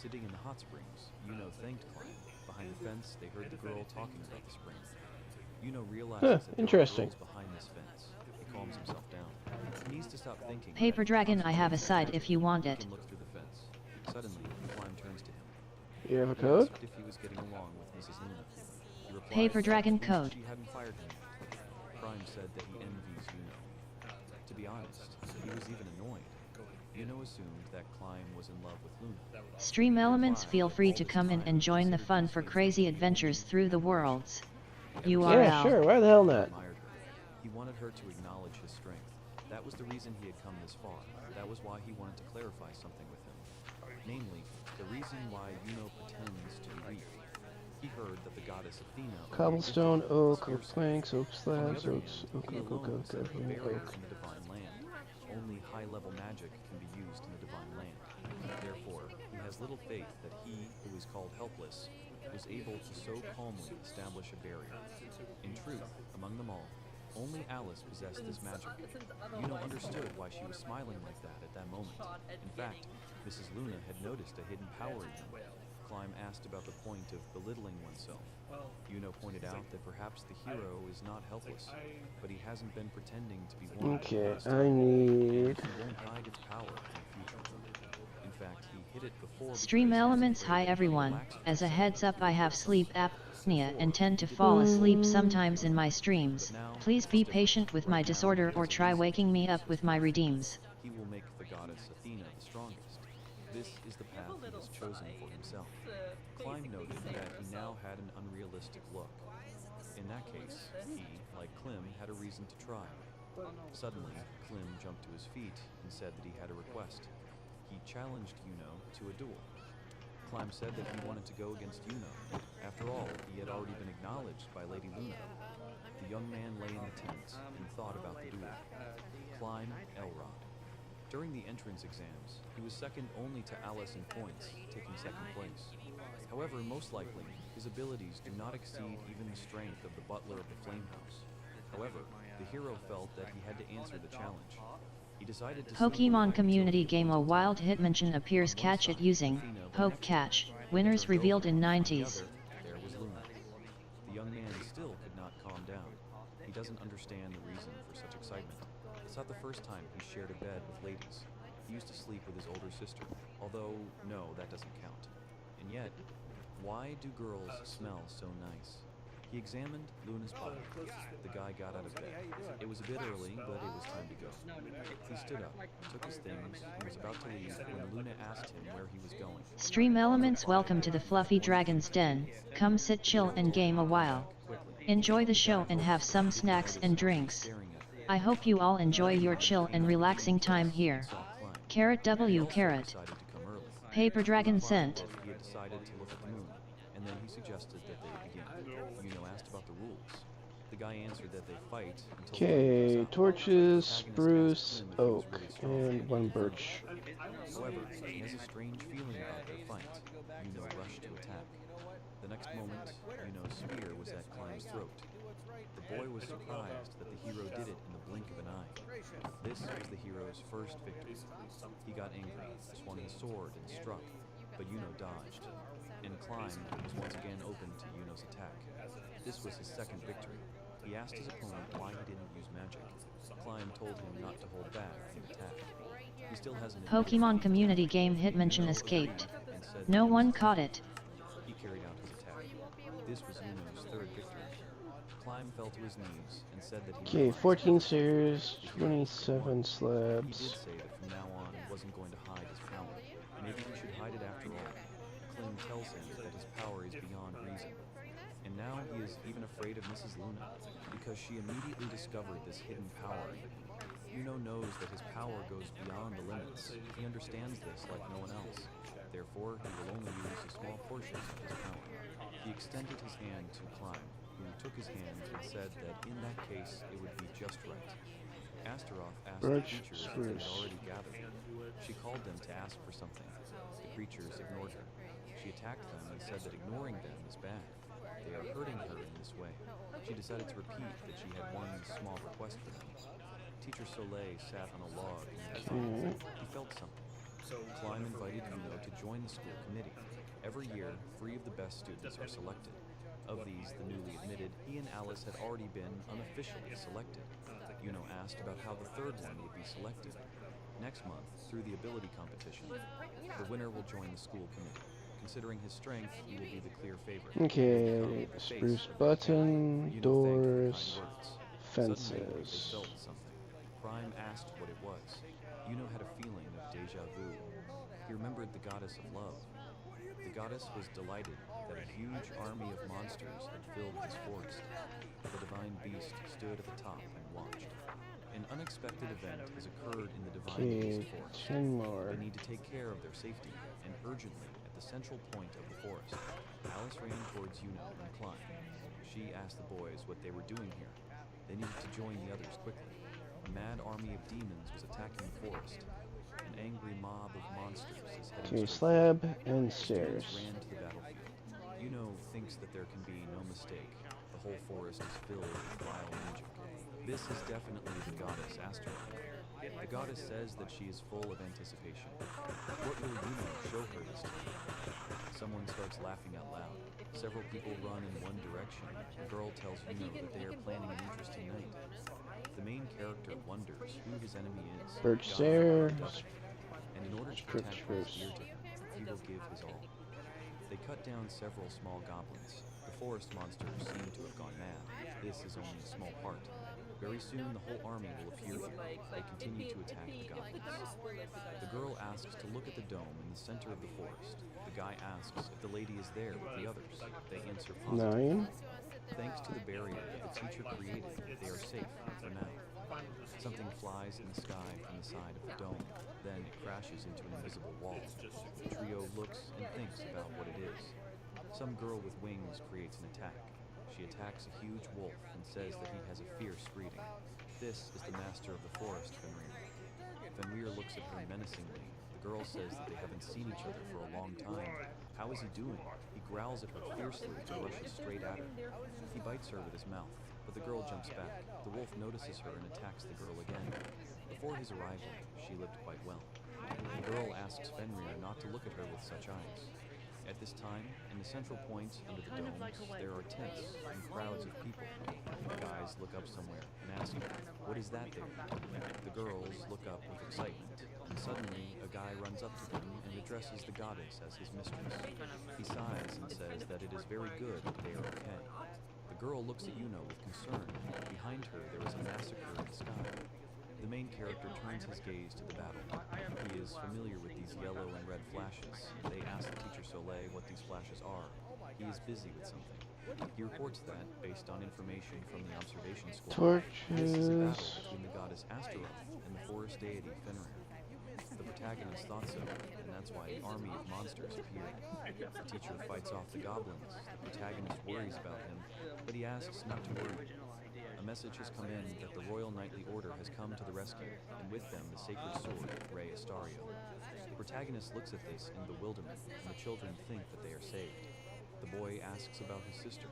Speaker 5: Sitting in the hot springs, Juno thanked Clem. Behind the fence, they heard the girl talking about the spring. Juno realizes that there are
Speaker 2: interesting.
Speaker 5: girls behind this fence. He calms himself down. He needs to stop thinking.
Speaker 3: Paper
Speaker 5: that
Speaker 3: Dragon,
Speaker 5: he
Speaker 3: I have a side if you want
Speaker 5: He
Speaker 3: it.
Speaker 5: can look through the fence. Suddenly, Clem turns to him.
Speaker 2: You have a
Speaker 5: He
Speaker 2: code?
Speaker 5: asked if he was getting along with Mrs. Luna. He replied
Speaker 3: Paper
Speaker 5: that
Speaker 3: Dragon
Speaker 5: he
Speaker 3: code.
Speaker 5: She hadn't fired him yet. Prime said that he envies Juno. To be honest, he was even annoyed. Juno assumed that Clem was in love with Luna.
Speaker 3: Stream elements, feel free to come in and join the fun for crazy adventures through the worlds. URL.
Speaker 2: Yeah, sure. Why the hell not?
Speaker 5: Admired her. He wanted her to acknowledge his strength. That was the reason he had come this far. That was why he wanted to clarify something with him. Namely, the reason why Juno pretends to be weak. He heard that the goddess Athena
Speaker 2: Cobblestone, oak, oak
Speaker 5: fiercely.
Speaker 2: planks, oak
Speaker 5: On the
Speaker 2: slabs,
Speaker 5: other
Speaker 2: oaks,
Speaker 5: hand,
Speaker 2: oak,
Speaker 5: he
Speaker 2: oak, oak,
Speaker 5: alone
Speaker 2: oak,
Speaker 5: set up a barrier
Speaker 2: oak.
Speaker 5: in the divine land. Only high-level magic can be used in the divine land. Therefore, he has little faith that he, who is called helpless, was able to so calmly establish a barrier. In truth, among them all, only Alice possessed this magic. Juno understood why she was smiling like that at that moment. In fact, Mrs. Luna had noticed a hidden power in him. Clem asked about the point of belittling oneself. Juno pointed out that perhaps the hero is not helpless, but he hasn't been pretending to be one.
Speaker 2: Okay, I need...
Speaker 5: He won't hide its power in the future. In fact, he hid it before.
Speaker 3: Stream
Speaker 5: because he was
Speaker 3: elements,
Speaker 5: afraid
Speaker 3: hi
Speaker 5: that
Speaker 3: everyone.
Speaker 5: people accidentally
Speaker 3: As a
Speaker 5: said
Speaker 3: heads
Speaker 5: that
Speaker 3: up,
Speaker 5: he
Speaker 3: I
Speaker 5: was
Speaker 3: have
Speaker 5: helpless.
Speaker 3: sleep apnea and tend to fall asleep sometimes in my streams. Please be patient with my disorder or try waking me up with my redeems.
Speaker 5: He will make the goddess Athena the strongest. This is the path he has chosen for himself. Clem noted that he now had an unrealistic look. In that case, he, like Clem, had a reason to try. Suddenly, Clem jumped to his feet and said that he had a request. He challenged Juno to a duel. Clem said that he wanted to go against Juno. After all, he had already been acknowledged by Lady Luna. The young man lay in the tent and thought about the duel. Clem Elrod. During the entrance exams, he was second only to Alice in points, taking second place. However, most likely, his abilities do not exceed even the strength of the butler of the Flame House. However, the hero felt that he had to answer the challenge. He decided to
Speaker 3: Pokemon community game a wild Hitmonchan appears, catch it using Poke Catch. Winners revealed in 90s.
Speaker 5: There was Luna. The young man still could It's not the first time he's shared a bed with ladies. He used to sleep with his older sister, although, no, that doesn't count. And yet, why do girls smell so nice? He examined Luna's body. The guy got out of bed. It was a bit early, but it was time to go. He stood up, took his things, and was about to leave when Luna asked him where he was going.
Speaker 3: Stream elements, welcome to the Fluffy Dragon's Den. Come sit, chill, and game a while. Enjoy the show and have some snacks and drinks. I hope you all enjoy your chill and relaxing time here. Carrot W carrot. Paper Dragon sent.
Speaker 5: He had decided to look at the moon, and then he suggested that they begin. Yuno asked about the rules. The guy answered that they fight until
Speaker 2: Okay, torches, spruce, oak, and one birch.
Speaker 5: However, he has a strange feeling about their fight. Yuno rushed to attack. The next moment, Yuno's spear was at Climb's throat. The boy was surprised that the hero did it in the blink of an eye. This was the hero's first victory. He got angry, swung his sword, and struck, but Yuno dodged. And Climb was once again open to Yuno's attack. This was his second victory. He asked his opponent why he didn't use magic. Climb told him not to hold back and attack. He still hasn't
Speaker 3: Pokemon community game Hitmonchan escaped. No one caught it.
Speaker 5: He carried out his attack. This was Yuno's third victory. Climb fell to his knees and said that he
Speaker 2: Okay, 14 stairs, 27
Speaker 5: He
Speaker 2: slabs.
Speaker 5: did say that from now on he wasn't going to hide his power. Maybe he should hide it after all. Klim tells him that his power is beyond reason. And now he is even afraid of Mrs. Luna, because she immediately discovered this hidden power. Yuno knows that his power goes beyond the limits. He understands this like no one else. Therefore, he will only use a small portion of his power. He extended his hand to Climb, who took his hand and said that in that case it would be just right. Astaroth asked
Speaker 2: Birch,
Speaker 5: the creatures if they had
Speaker 2: spruce.
Speaker 5: already gathered. She called them to ask for something. The creatures ignored her. She attacked them and said that ignoring them is bad. They are hurting her in this way. She decided to repeat that she had one small request for them. Teacher Soleil sat on a log and he felt something. Climb invited Yuno to join the school committee. Every year, 3 of the best students are selected. Of these, the newly admitted, he and Alice had already been unofficially selected. Yuno asked about how the third one would be selected. Next month, through the ability competition, the winner will join the school committee. Considering his strength, he will be the clear favorite.
Speaker 2: Okay, spruce button,
Speaker 5: Yuno thanked for the
Speaker 2: doors,
Speaker 5: kind words. Suddenly, they
Speaker 2: fences.
Speaker 5: felt something. Prime asked what it was. Yuno had a feeling of deja vu. He remembered the goddess of love. The goddess was delighted that a huge army of monsters had filled this forest. The divine beast stood at the top and watched. An unexpected event has occurred in the divine
Speaker 2: Okay,
Speaker 5: beast forest.
Speaker 2: 10 more.
Speaker 5: They need to take care of their safety, and urgently at the central point of the forest. Alice ran towards Yuno and Climb. She asked the boys what they were doing here. They needed to join the others quickly. A mad army of demons was attacking the forest. An angry mob of monsters is heading
Speaker 2: Okay,
Speaker 5: straight.
Speaker 2: slab and
Speaker 5: Students
Speaker 2: stairs.
Speaker 5: ran to the battlefield. Yuno thinks that there can be no mistake. The whole forest is filled with vile magic. This is definitely the goddess Astaroth. The goddess says that she is full of anticipation. What will Yuno show her this time? Someone starts laughing out loud. Several people run in one direction. A girl tells Yuno that they are planning an interesting night. The main character wonders who his enemy is.
Speaker 2: Birch
Speaker 5: God
Speaker 2: stairs.
Speaker 5: doesn't. And in order to
Speaker 2: Spruce,
Speaker 5: protect what is
Speaker 2: spruce.
Speaker 5: dear to him, he will give his all. They cut down several small goblins. The forest monsters seem to have gone mad. This is only a small part. Very soon the whole army will appear here. They continue to attack the goblins. The girl asks to look at the dome in the center of the forest. The guy asks if the lady is there with the others. They answer positively.
Speaker 2: 9.
Speaker 5: Thanks to the barrier that the teacher created, they are safe for now. Something flies in the sky from the side of the dome, then it crashes into an invisible wall. The trio looks and thinks about what it is. Some girl with wings creates an attack. She attacks a huge wolf and says that he has a fierce greeting. This is the master of the forest, Fenrir. Fenrir looks at her menacingly. The girl says that they haven't seen each other for a long time. How is he doing? He growls at her fiercely and rushes straight at her. He bites her with his mouth, but the girl jumps back. The wolf notices her and attacks the girl again. Before his arrival, she lived quite well. The girl asks Fenrir not to look at her with such eyes. At this time, in the central point under the domes, there are tents and crowds of people. The guys look up somewhere and ask, "What is that there?" The girls look up with excitement, and suddenly a guy runs up to them and addresses the goddess as his mistress. He sighs and says that it is very good that they are okay. The girl looks at Yuno with concern. Behind her, there is a massacre in the sky. The main character turns his gaze to the battle. He is familiar with these yellow and red flashes. They ask teacher Soleil what these flashes are. He is busy with something. He reports that, based on information from the observation squad, this is a battle
Speaker 2: Torches.
Speaker 5: between the goddess Astaroth and the forest deity Fenrir. The protagonist thought so, and that's why the army of monsters appeared. The teacher fights off the goblins. The protagonist worries about him, but he asks not to worry. A message has come in that the Royal Knightly Order has come to the rescue, and with them the sacred sword, Rey Astario. The protagonist looks at this in bewilderment, and the children think that they are saved. The boy asks about his sister.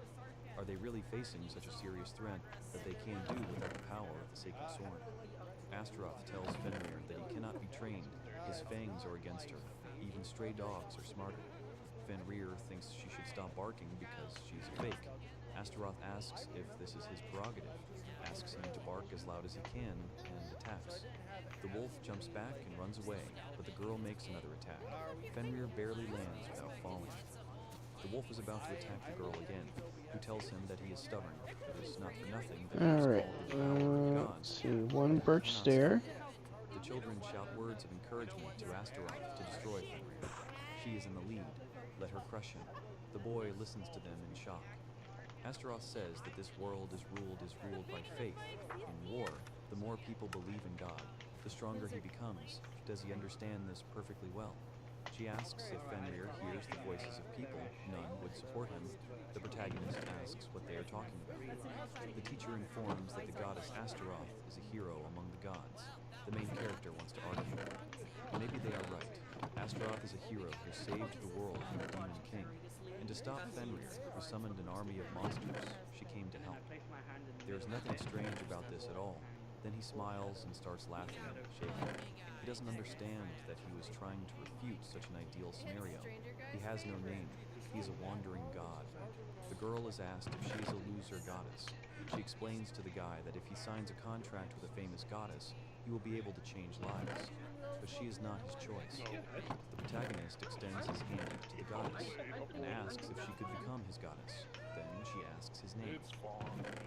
Speaker 5: Are they really facing such a serious threat that they can't do without the power of the sacred sword? Astaroth tells Fenrir that he cannot be trained. His fangs are against her. Even stray dogs are smarter. Fenrir thinks she should stop barking because she's a fake. Astaroth asks if this is his prerogative, asks him to bark as loud as he can, and attacks. The wolf jumps back and runs away, but the girl makes another attack. Fenrir barely lands without falling. The wolf is about to attack the girl again, who tells him that he is stubborn. It is not for nothing that he is
Speaker 2: Alright,
Speaker 5: called the devourer of
Speaker 2: let's
Speaker 5: gods.
Speaker 2: see. One
Speaker 5: He
Speaker 2: birch
Speaker 5: cannot
Speaker 2: stair.
Speaker 5: stop. The children shout words of encouragement to Astaroth to destroy Fenrir. She is in the lead. Let her crush him. The boy listens to them in shock. Astaroth says that this world is ruled by faith. In war, the more people believe in God, the stronger he becomes. Does he understand this perfectly well? She asks if Fenrir hears the voices of people. None would support him. The protagonist asks what they are talking about. The teacher informs that the goddess Astaroth is a hero among the gods. The main character wants to argue. Maybe they are right. Astaroth is a hero who saved the world from the Demon King. And to stop Fenrir, who summoned an army of monsters, she came to help. There is nothing strange about this at all. Then he smiles and starts laughing, shaking. He doesn't understand that he was trying to refute such an ideal scenario. He has no name. He is a wandering god. The girl is asked if she is a loser goddess. She explains to the guy that if he signs a contract with a famous goddess, he will be able to change lives. But she is not his choice. The protagonist extends his hand to the goddess and asks if she could become his goddess. Then she asks his name.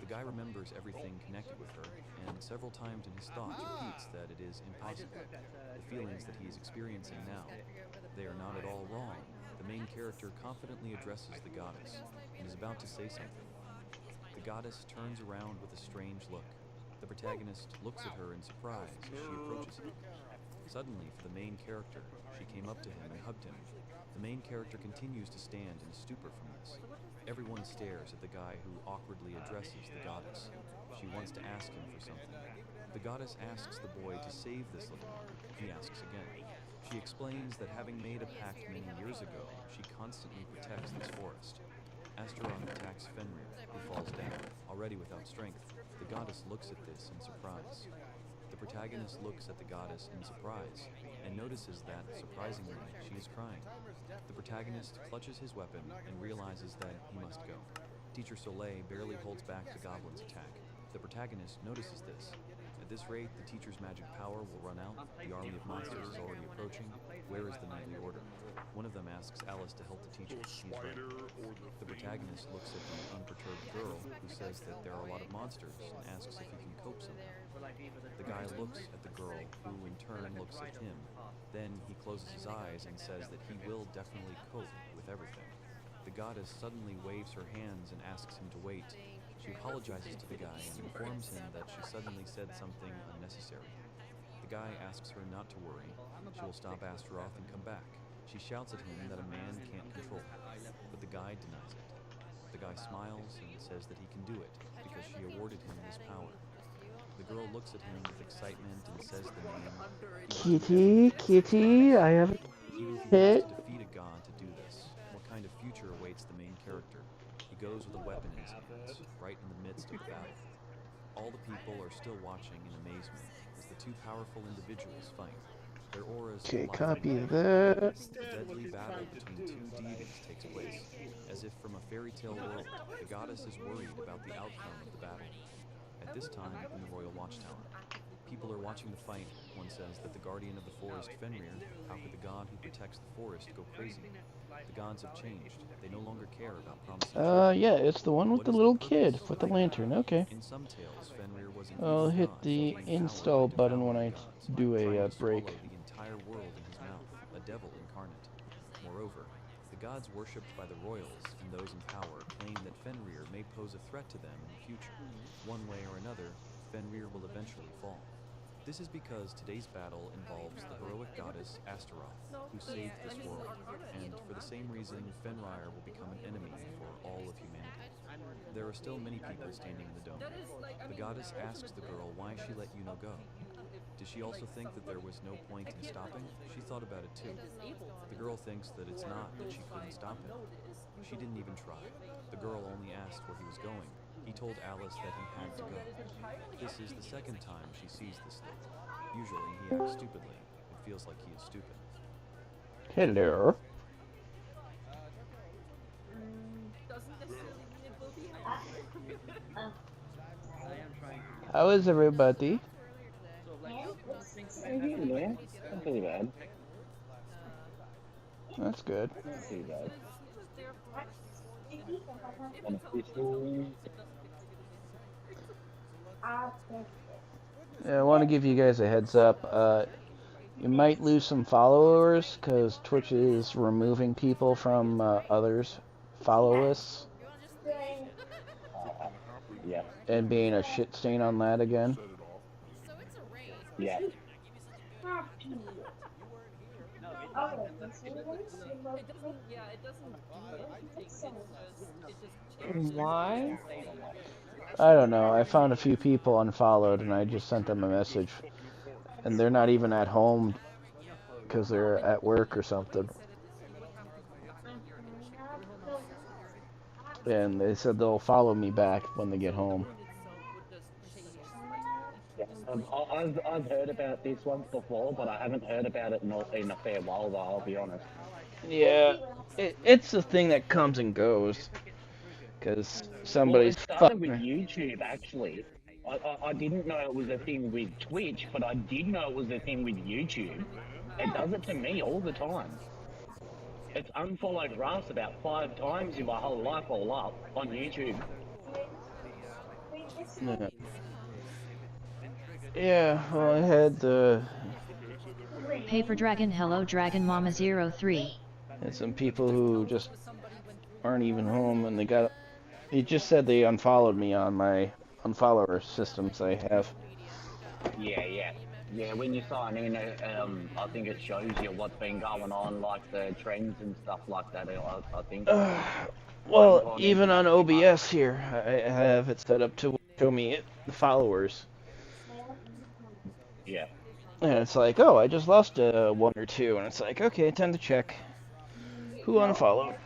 Speaker 5: The guy remembers everything connected with her, and several times in his thoughts repeats that it is impossible. The feelings that he is experiencing now, they are not at all wrong. The main character confidently addresses the goddess and is about to say something. The goddess turns around with a strange look. The protagonist looks at her in surprise as she approaches him. Suddenly, for the main character, she came up to him and hugged him. The main character continues to stand in stupor from this. Everyone stares at the guy who awkwardly addresses the goddess. She wants to ask him for something. The goddess asks the boy to save this little one. He asks again. She explains that having made a pact many years ago, she constantly protects this forest. Astaroth attacks Fenrir, who falls down, already without strength. The goddess looks at this in surprise. The protagonist looks at the goddess in surprise and notices that, surprisingly, she is crying. The protagonist clutches his weapon and realizes that he must go. Teacher Soleil barely holds back the goblin's attack. The protagonist notices this. At this rate, the teacher's magic power will run out. The army of monsters is already approaching. Where is the knightly order? One of them asks Alice to help the teacher. He is right. The protagonist looks at the unperturbed girl, who says that there are a lot of monsters, and asks if he can cope somehow. The guy looks at the girl, who in turn looks at him. Then he closes his eyes and says that he will definitely cope with everything. The goddess suddenly waves her hands and asks him to wait. She apologizes to the guy and informs him that she suddenly said something unnecessary. The guy asks her not to worry. She will stop Astaroth and come back. She shouts at him that a man can't control her, but the guy denies it. The guy smiles and says that he can do it because she awarded him this power. The girl looks at him with excitement and says the name.
Speaker 2: Kitty, I have a
Speaker 5: Even if he has
Speaker 2: hit.
Speaker 5: to defeat a god to do this, what kind of future awaits the main character? He goes with a weapon in his hands, right in the midst of the battle. All the people are still watching in amazement as the two powerful individuals fight. Their auras
Speaker 2: Okay,
Speaker 5: collide in
Speaker 2: copy
Speaker 5: light.
Speaker 2: that.
Speaker 5: A deadly battle between two deities takes place. As if from a fairy tale world, the goddess is worried about the outcome of the battle. At this time, in the royal watchtower, people are watching the fight. One says that the guardian of the forest, Fenrir, how could the god who protects the forest go crazy? The gods have changed. They no longer care about promising children.
Speaker 2: Yeah, it's the one with
Speaker 5: What
Speaker 2: the
Speaker 5: is the
Speaker 2: little
Speaker 5: purpose
Speaker 2: kid
Speaker 5: of
Speaker 2: with
Speaker 5: the
Speaker 2: the
Speaker 5: great
Speaker 2: lantern.
Speaker 5: battle?
Speaker 2: Okay.
Speaker 5: In some tales, Fenrir was an
Speaker 2: I'll
Speaker 5: evil
Speaker 2: hit
Speaker 5: god
Speaker 2: the
Speaker 5: gain power by
Speaker 2: install button when
Speaker 5: devouring
Speaker 2: I
Speaker 5: gods,
Speaker 2: do
Speaker 5: trying
Speaker 2: a
Speaker 5: to
Speaker 2: break.
Speaker 5: swallow the entire world in his mouth, a devil incarnate. Moreover, the gods worshipped by the royals and those in power claim that Fenrir may pose a threat to them in the future. One way or another, Fenrir will eventually fall. This is because today's battle involves the heroic goddess Astaroth, who saved this world, and for the same reason, Fenrir will become an enemy for all of humanity. There are still many people standing in the dome. The goddess asks the girl why she let Yuno go. Did she also think that there was no point in stopping? She thought about it too. The girl thinks that it's not that she couldn't stop him. She didn't even try. The girl only asked where he was going. He told Alice that he had to go. This is the second time she sees this look. Usually he acts stupidly. It feels like he is stupid.
Speaker 2: Hello. How is everybody?
Speaker 6: Yeah, not too bad.
Speaker 2: That's good.
Speaker 6: Not too bad. Unofficial.
Speaker 2: Yeah, I want to give you guys a heads up. You might lose some followers because Twitch is removing people from others' follow lists
Speaker 6: Uh, yeah,
Speaker 2: and being a shit stain on that again.
Speaker 4: So it's a raid.
Speaker 6: yeah.
Speaker 7: Why?
Speaker 2: I don't know. I found a few people unfollowed and I just sent them a message. And they're not even at home because they're at work or something. And they said they'll follow me back when they get home.
Speaker 6: Yeah. I've heard about this once before, but I haven't heard about it in a fair while, though, I'll be honest.
Speaker 2: Yeah, it's a thing that comes and goes. Because
Speaker 6: Well,
Speaker 2: somebody's
Speaker 6: it started with
Speaker 2: fucking.
Speaker 6: YouTube, actually. I didn't know it was a thing with Twitch, but I did know it was a thing with YouTube. It does it to me all the time. It's unfollowed Russ about 5 times in my whole life all up on YouTube.
Speaker 2: Yeah. Yeah, well, I had
Speaker 3: Paper Dragon Hello Dragon Mama 03.
Speaker 2: had some people who just aren't even home and they got. It just said they unfollowed me on my unfollower systems I have.
Speaker 6: Yeah, yeah. Yeah, when you sign in, I think it shows you what's been going on, like the trends and stuff like that. I think. I haven't
Speaker 2: Well,
Speaker 6: gone into
Speaker 2: even on
Speaker 6: that too much.
Speaker 2: OBS here, I have it set up to show me the followers.
Speaker 6: Yeah.
Speaker 2: And it's like, oh, I just lost one or two. And it's like, okay, time to check. Who unfollowed?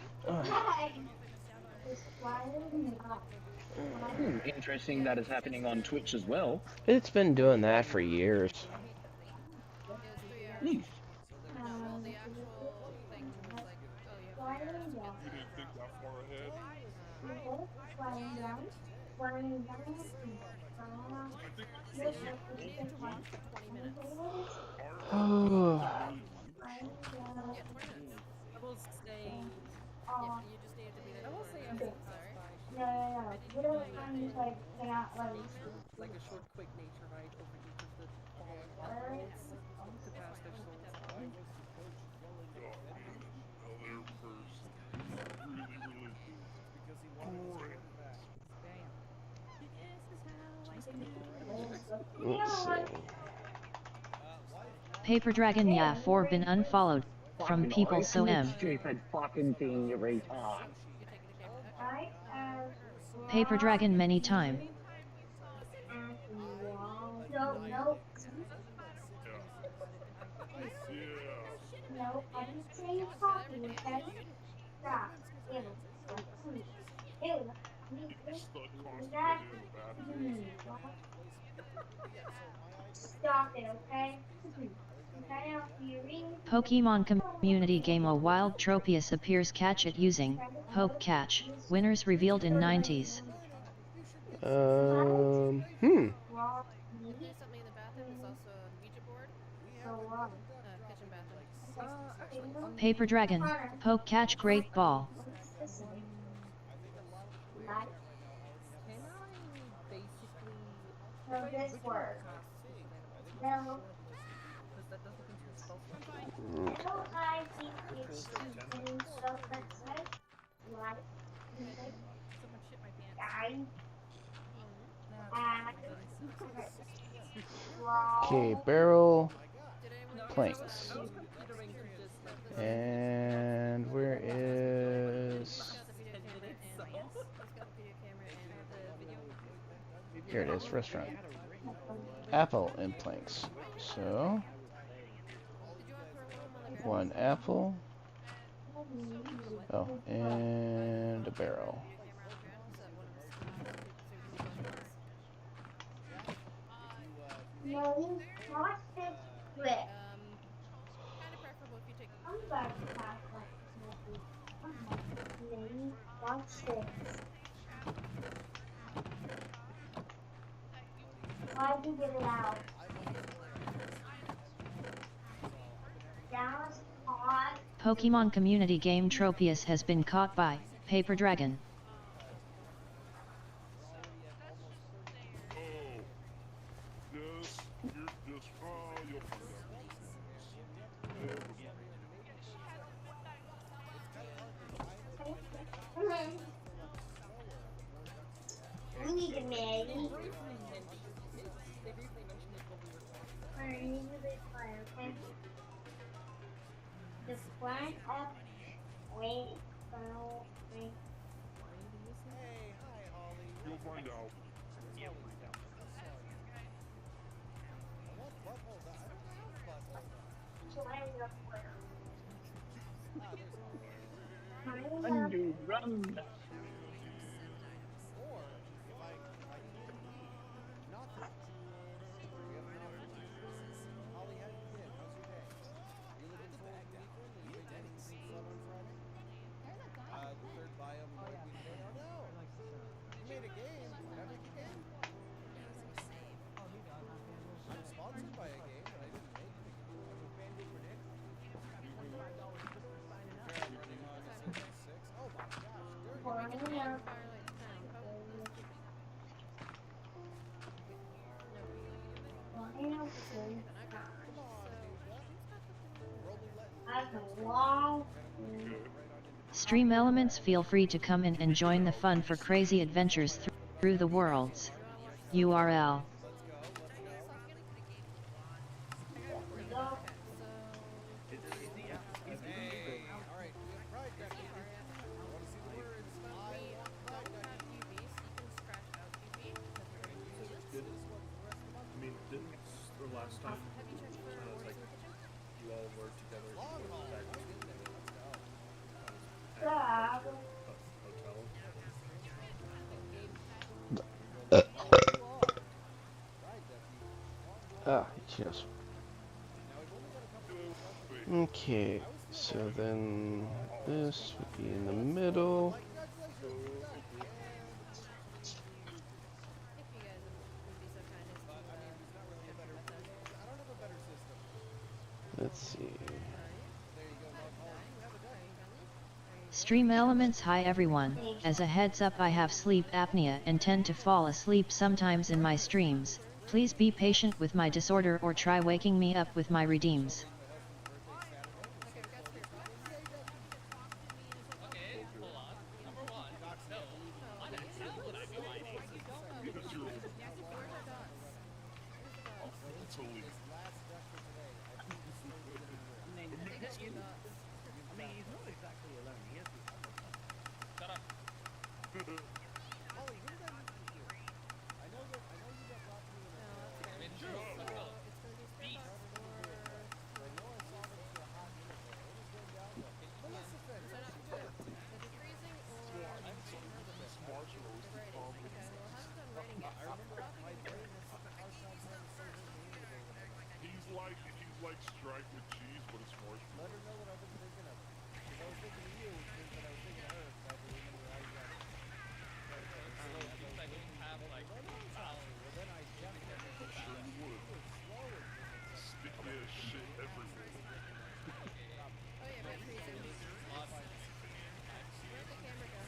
Speaker 6: Interesting that is happening on Twitch as well.
Speaker 2: It's been doing that for years.
Speaker 6: Hmm.
Speaker 4: Well, the actual thing was like, oh, you have 3 hours to get
Speaker 8: You didn't think that far ahead? I think it's supposed to be weekly. Ours is supposed to be a daily one.
Speaker 4: Yeah, 20 minutes. Yeah, you just needed to be there for 20 minutes. Sorry.
Speaker 8: Another person who's really, really great.
Speaker 2: Let's see.
Speaker 3: Paper Dragon Yeah 4 been unfollowed from
Speaker 6: Fucking
Speaker 3: people so
Speaker 6: open the
Speaker 3: M.
Speaker 6: stupid fucking thing, you retard.
Speaker 3: Paper Dragon many time.
Speaker 8: Yeah. Yeah. People stuck constipated in the bathroom.
Speaker 3: Pokemon community game A Wild Tropius appears. Catch it using Poke Catch. Winners revealed in 90s.
Speaker 4: If there's something in the bathroom, there's also a Ouija board. Kitchen bathroom.
Speaker 7: Actually, on
Speaker 3: Paper Dragon. Poke Catch Great Ball.
Speaker 7: can I basically if I ritual cast secret animals, what's the score of this? Because that does look into a spell slot.
Speaker 4: Someone shit my pants.
Speaker 2: Okay, barrel
Speaker 4: Did anyone
Speaker 2: planks.
Speaker 7: I was considering to just like
Speaker 2: And where is...
Speaker 4: He's got the video camera and
Speaker 7: so.
Speaker 4: he's got the video camera and the video.
Speaker 2: Here it is, restaurant. Apple and planks. So,
Speaker 4: Did you want to throw one on the barrel?
Speaker 2: one apple. Oh, and a barrel.
Speaker 4: Kind of preferable if you take
Speaker 1: Why'd you get it out? That was hot.
Speaker 3: Pokemon community game Tropius has been caught by Paper Dragon.
Speaker 1: We need to Maggie. Okay? The front up. Wait. Wait.
Speaker 9: You'll find out.
Speaker 6: Undo run.
Speaker 3: Stream elements, feel free to come in and join the fun for crazy adventures through the worlds. URL.
Speaker 9: I mean, didn't the last time like you all were together back at hotel?
Speaker 2: Yes. Okay, so then this would be in the middle. Let's see.
Speaker 3: Stream elements. Hi everyone, as a heads up I have sleep apnea and tend to fall asleep sometimes in my streams. Please be patient with my disorder or try waking me up with my redeems.
Speaker 9: He's
Speaker 8: like stripe with cheese, but it's marshmallow.
Speaker 10: Let her know that I've been thinking of her. Because I was thinking of you, which means that I was thinking of her, because I had to remember how you guys started slow as I was listening to make it. Oh, no, Sally. Well, then I definitely
Speaker 8: I'm
Speaker 10: didn't.
Speaker 8: sure you would.
Speaker 10: You were slow in bringing something up.
Speaker 8: Sticky ass shit everywhere.
Speaker 10: Stop it.
Speaker 4: Oh yeah, we have three Zooms.
Speaker 10: You're fine.
Speaker 4: Where'd the camera go?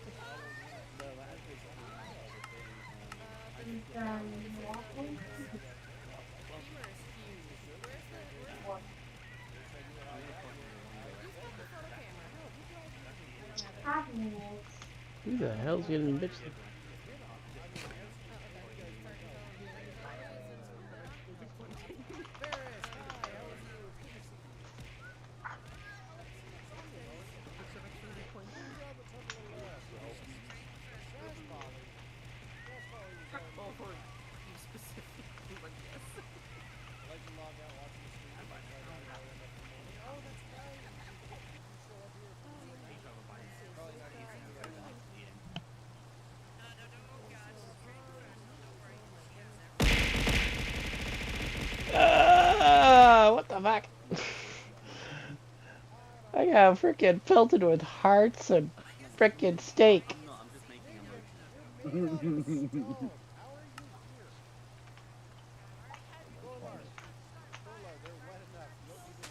Speaker 4: The beamer is huge. Where's the Who's got the photo camera? I don't have it.
Speaker 2: Who the hell's getting bitched?
Speaker 4: Oh, okay. Start Ferris, hi, how are you?
Speaker 7: Oh, you specifically went yes.
Speaker 10: Like to log out, watching the stream. Oh, that's right. You show up here for probably not easy to do right now.
Speaker 2: What the fuck? I got freaking pelted with hearts and freaking steak.
Speaker 10: I'm not, I'm just making a motion.
Speaker 6: That's
Speaker 10: How are you here? Golar, they're wet enough. You don't need to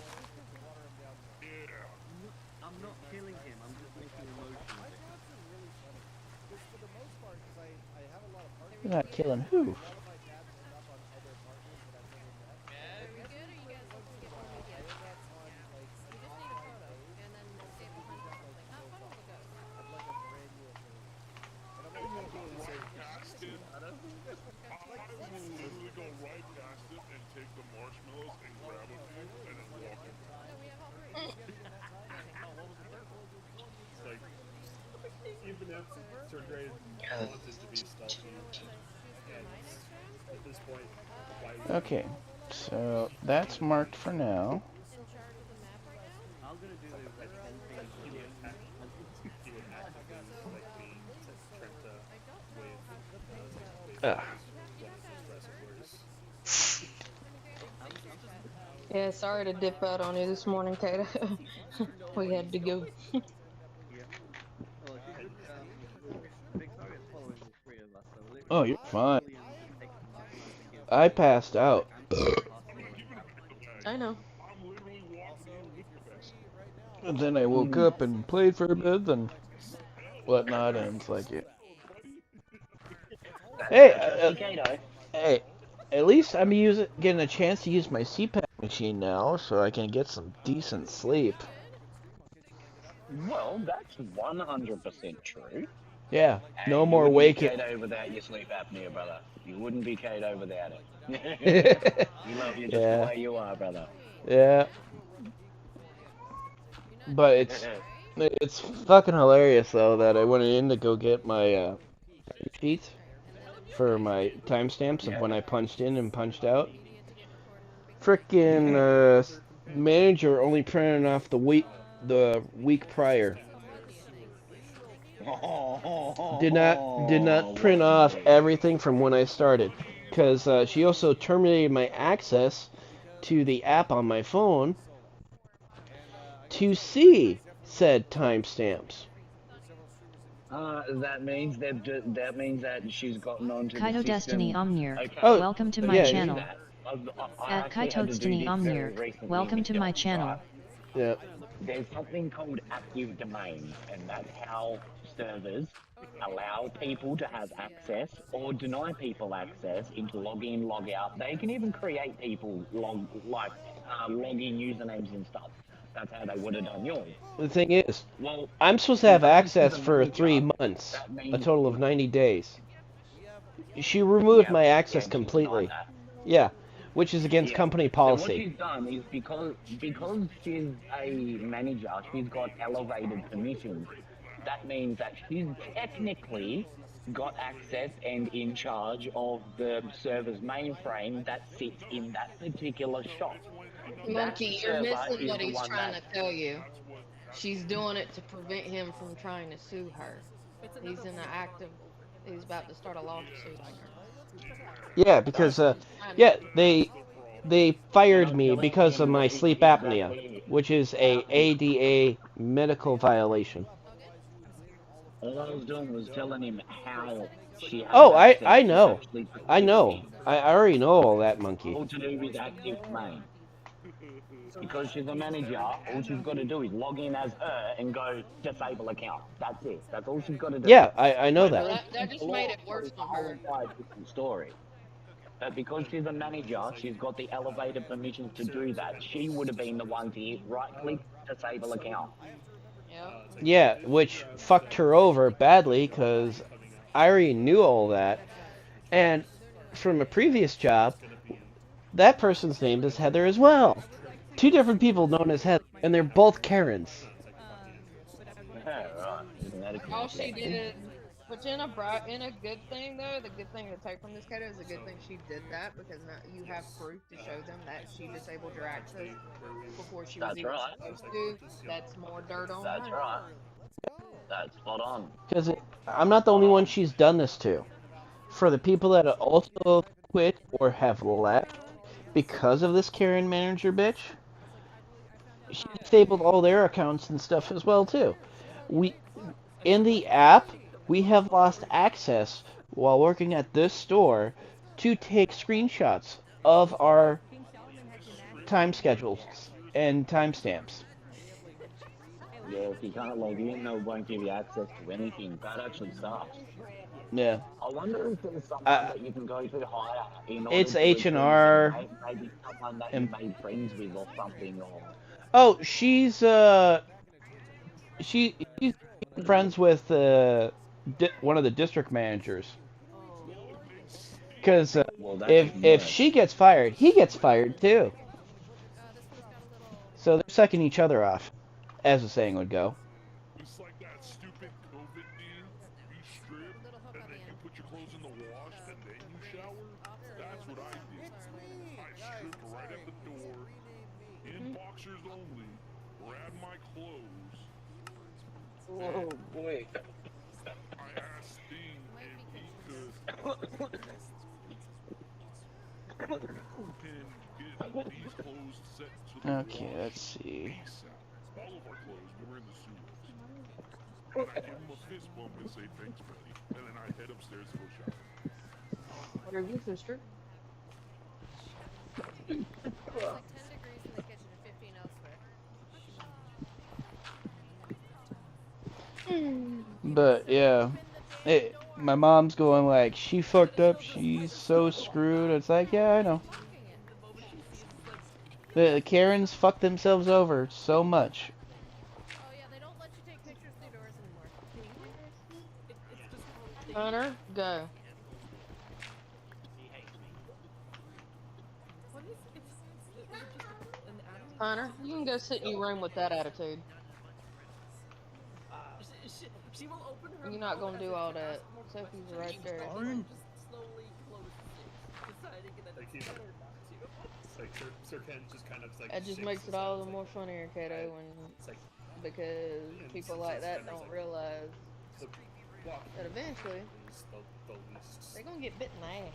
Speaker 10: water them down more.
Speaker 8: Yeah.
Speaker 10: I'm not killing him, I'm just making a motion. My chats are really funny. Because for the most part, because I have a lot of partners.
Speaker 2: You're not killing
Speaker 10: A
Speaker 2: who?
Speaker 10: lot of my chats end up on other partners that I've never met.
Speaker 4: Are we good, or you guys looking to get more media?
Speaker 10: I end up on like
Speaker 4: We just need a photo, and then stamp a punch or something. Not photo will go.
Speaker 10: I'd like a brand new affiliate. And I'm like,
Speaker 8: Past it. I will literally go right past it and take the marshmallows and grab a few and then walk in.
Speaker 4: No, we have all three.
Speaker 9: Like, even if third grade wanted to be stealthy, and at this point, why would
Speaker 2: Okay, so that's marked for now.
Speaker 4: In charge of the map right now?
Speaker 10: I'm gonna do the like 10 things
Speaker 9: he would actively like me to Trenta with
Speaker 2: Ugh.
Speaker 11: Yeah, sorry to dip out on you this morning, Kato. We had to go.
Speaker 2: Oh, you're fine. I passed out.
Speaker 11: I know.
Speaker 2: And then I woke up and played for a bit and whatnot, and it's like, yeah. Hey, hey, at least I'm getting a chance to use my CPAP machine now, so I can get some decent sleep.
Speaker 6: Well, that's 100% true.
Speaker 2: Yeah,
Speaker 6: Hey,
Speaker 2: no
Speaker 6: you
Speaker 2: more
Speaker 6: wouldn't
Speaker 2: waking.
Speaker 6: be Kato without your sleep apnea, brother. You wouldn't be Kato without it. We love you just the way you are, brother.
Speaker 2: Yeah. But it's fucking hilarious though that I went in to go get my sheets for my timestamps of when I punched in and punched out. Frickin' manager only printed off the week prior. Did not print off everything from when I started, because she also terminated my access to the app on my phone to see said timestamps.
Speaker 6: That means that she's gotten onto the
Speaker 3: Kaito
Speaker 6: system.
Speaker 3: Destiny Omnir,
Speaker 6: Okay.
Speaker 2: Oh,
Speaker 3: welcome to my
Speaker 2: yeah,
Speaker 3: channel.
Speaker 6: I
Speaker 3: At
Speaker 6: actually had
Speaker 3: Kaito
Speaker 6: to do
Speaker 3: Destiny
Speaker 6: this very
Speaker 3: Omnir,
Speaker 6: recently
Speaker 3: welcome to my
Speaker 6: myself,
Speaker 3: channel.
Speaker 6: right?
Speaker 2: Yeah.
Speaker 6: There's something called active domains, and that's how servers allow people to have access or deny people access into login, log out. They can even create people login usernames and stuff. That's how they would have done yours.
Speaker 2: The thing is,
Speaker 6: Well,
Speaker 2: I'm supposed to have
Speaker 6: because
Speaker 2: access
Speaker 6: she's a
Speaker 2: for
Speaker 6: manager,
Speaker 2: 3 months,
Speaker 6: that
Speaker 2: a
Speaker 6: means
Speaker 2: total of 90 days. She removed my access
Speaker 6: she's
Speaker 2: completely.
Speaker 6: denied that.
Speaker 2: Yeah, which is against company
Speaker 6: So what
Speaker 2: policy.
Speaker 6: she's done is because she's a manager, she's got elevated permissions. That means that she's technically got access and in charge of the server's mainframe that sits in that particular shop.
Speaker 11: Monkey, you're missing
Speaker 6: is
Speaker 11: what
Speaker 6: the
Speaker 11: he's
Speaker 6: one
Speaker 11: trying
Speaker 6: that
Speaker 11: to tell you. She's doing it to prevent him from trying to sue her. He's in the act of, he's about to start a lawsuit on her.
Speaker 2: Yeah, because yeah, they they fired me because of my sleep apnea, which is a ADA medical violation.
Speaker 6: All I was doing was telling him how she has
Speaker 2: Oh,
Speaker 6: access
Speaker 2: I
Speaker 6: to
Speaker 2: know.
Speaker 6: actually
Speaker 2: I
Speaker 6: produce
Speaker 2: know.
Speaker 6: things.
Speaker 2: I already know all that, monkey.
Speaker 6: All to do with active main. Because she's a manager, all she's got to do is log in as her and go disable account. That's it. That's all she's got to do.
Speaker 2: Yeah, I know
Speaker 6: When
Speaker 2: that.
Speaker 6: her
Speaker 11: That just made
Speaker 6: employer
Speaker 11: it worse
Speaker 6: is a
Speaker 11: on
Speaker 6: whole
Speaker 11: her.
Speaker 6: entire different story. But because she's a manager, she's got the elevated permissions to do that. She would have been the one to hit right click, disable account.
Speaker 11: Yep.
Speaker 2: Yeah, which fucked her over badly because I already knew all that. And from a previous job, that person's name is Heather as well. Two different people known as Heather, and they're both Karens.
Speaker 6: Yeah, right. Isn't that a
Speaker 11: All she
Speaker 6: coincidence?
Speaker 11: did, which in a good thing though, the good thing to take from this Kato is the good thing she did that because now you have proof to show them that she disabled your access before she was
Speaker 6: That's
Speaker 11: even
Speaker 6: right.
Speaker 11: supposed to. That's more dirt on
Speaker 6: That's
Speaker 11: her.
Speaker 6: right. That's spot on.
Speaker 2: Because I'm not the only one she's done this to. For the people that also quit or have left because of this Karen manager bitch, she disabled all their accounts and stuff as well too. We in the app we have lost access while working at this store to take screenshots of our time schedules and timestamps.
Speaker 6: Yeah, if you can't log in, they won't give you access to anything. That actually sucks.
Speaker 2: Yeah.
Speaker 6: I wonder if there's someone
Speaker 2: Uh,
Speaker 6: that you can go to hire in order
Speaker 2: it's
Speaker 6: to retrieve them.
Speaker 2: H&R
Speaker 6: Maybe someone that you
Speaker 2: and
Speaker 6: made friends with or something. Or
Speaker 2: oh, she's friends with one of the district managers. Because
Speaker 6: well, that's even
Speaker 2: if
Speaker 6: worse.
Speaker 2: she gets fired, he gets fired too. So they're sucking each other off, as the saying would go.
Speaker 8: It's like that stupid COVID thing. You strip, and then you put your clothes in the wash, and then you shower. That's what I did. I stripped right at the door, in boxers only, grabbed my clothes.
Speaker 6: Oh boy.
Speaker 8: I asked Sting if he could pin these clothes set to the
Speaker 2: Okay,
Speaker 8: wash
Speaker 2: let's see.
Speaker 8: ASAP. All of our clothes, we were in the sewers. And I give him a fist bump and say, thanks, buddy. And then I head upstairs to go shower.
Speaker 11: What are you, sister?
Speaker 4: It's like 10 degrees in the kitchen and 15 elsewhere.
Speaker 2: But yeah, my mom's going like, she fucked up. She's so screwed. It's like, yeah, I know. The Karens fuck themselves over so much.
Speaker 4: Oh yeah, they don't let you take pictures through doors anymore.
Speaker 11: Hunter, go. Hunter, you can go sit in your room with that attitude.
Speaker 7: She will open her
Speaker 11: You're not
Speaker 7: mouth
Speaker 11: gonna
Speaker 7: as
Speaker 11: do
Speaker 7: if
Speaker 11: all
Speaker 7: to
Speaker 11: that.
Speaker 7: ask more
Speaker 11: Sophie's
Speaker 7: questions,
Speaker 11: right there.
Speaker 7: and then just slowly closes it, deciding that it's better not to.
Speaker 9: Like Sir Ken just kind of like
Speaker 11: That just
Speaker 9: shakes
Speaker 11: makes
Speaker 9: his
Speaker 11: it all
Speaker 9: head,
Speaker 11: the
Speaker 9: like,
Speaker 11: more funnier, Kato, when
Speaker 9: it's like
Speaker 11: because
Speaker 9: and
Speaker 11: people
Speaker 9: since
Speaker 11: like
Speaker 9: it's
Speaker 11: that
Speaker 9: kind of
Speaker 11: don't
Speaker 9: like
Speaker 11: realize
Speaker 9: the walk
Speaker 11: that eventually
Speaker 9: is the least
Speaker 11: they're gonna get bit in the ass.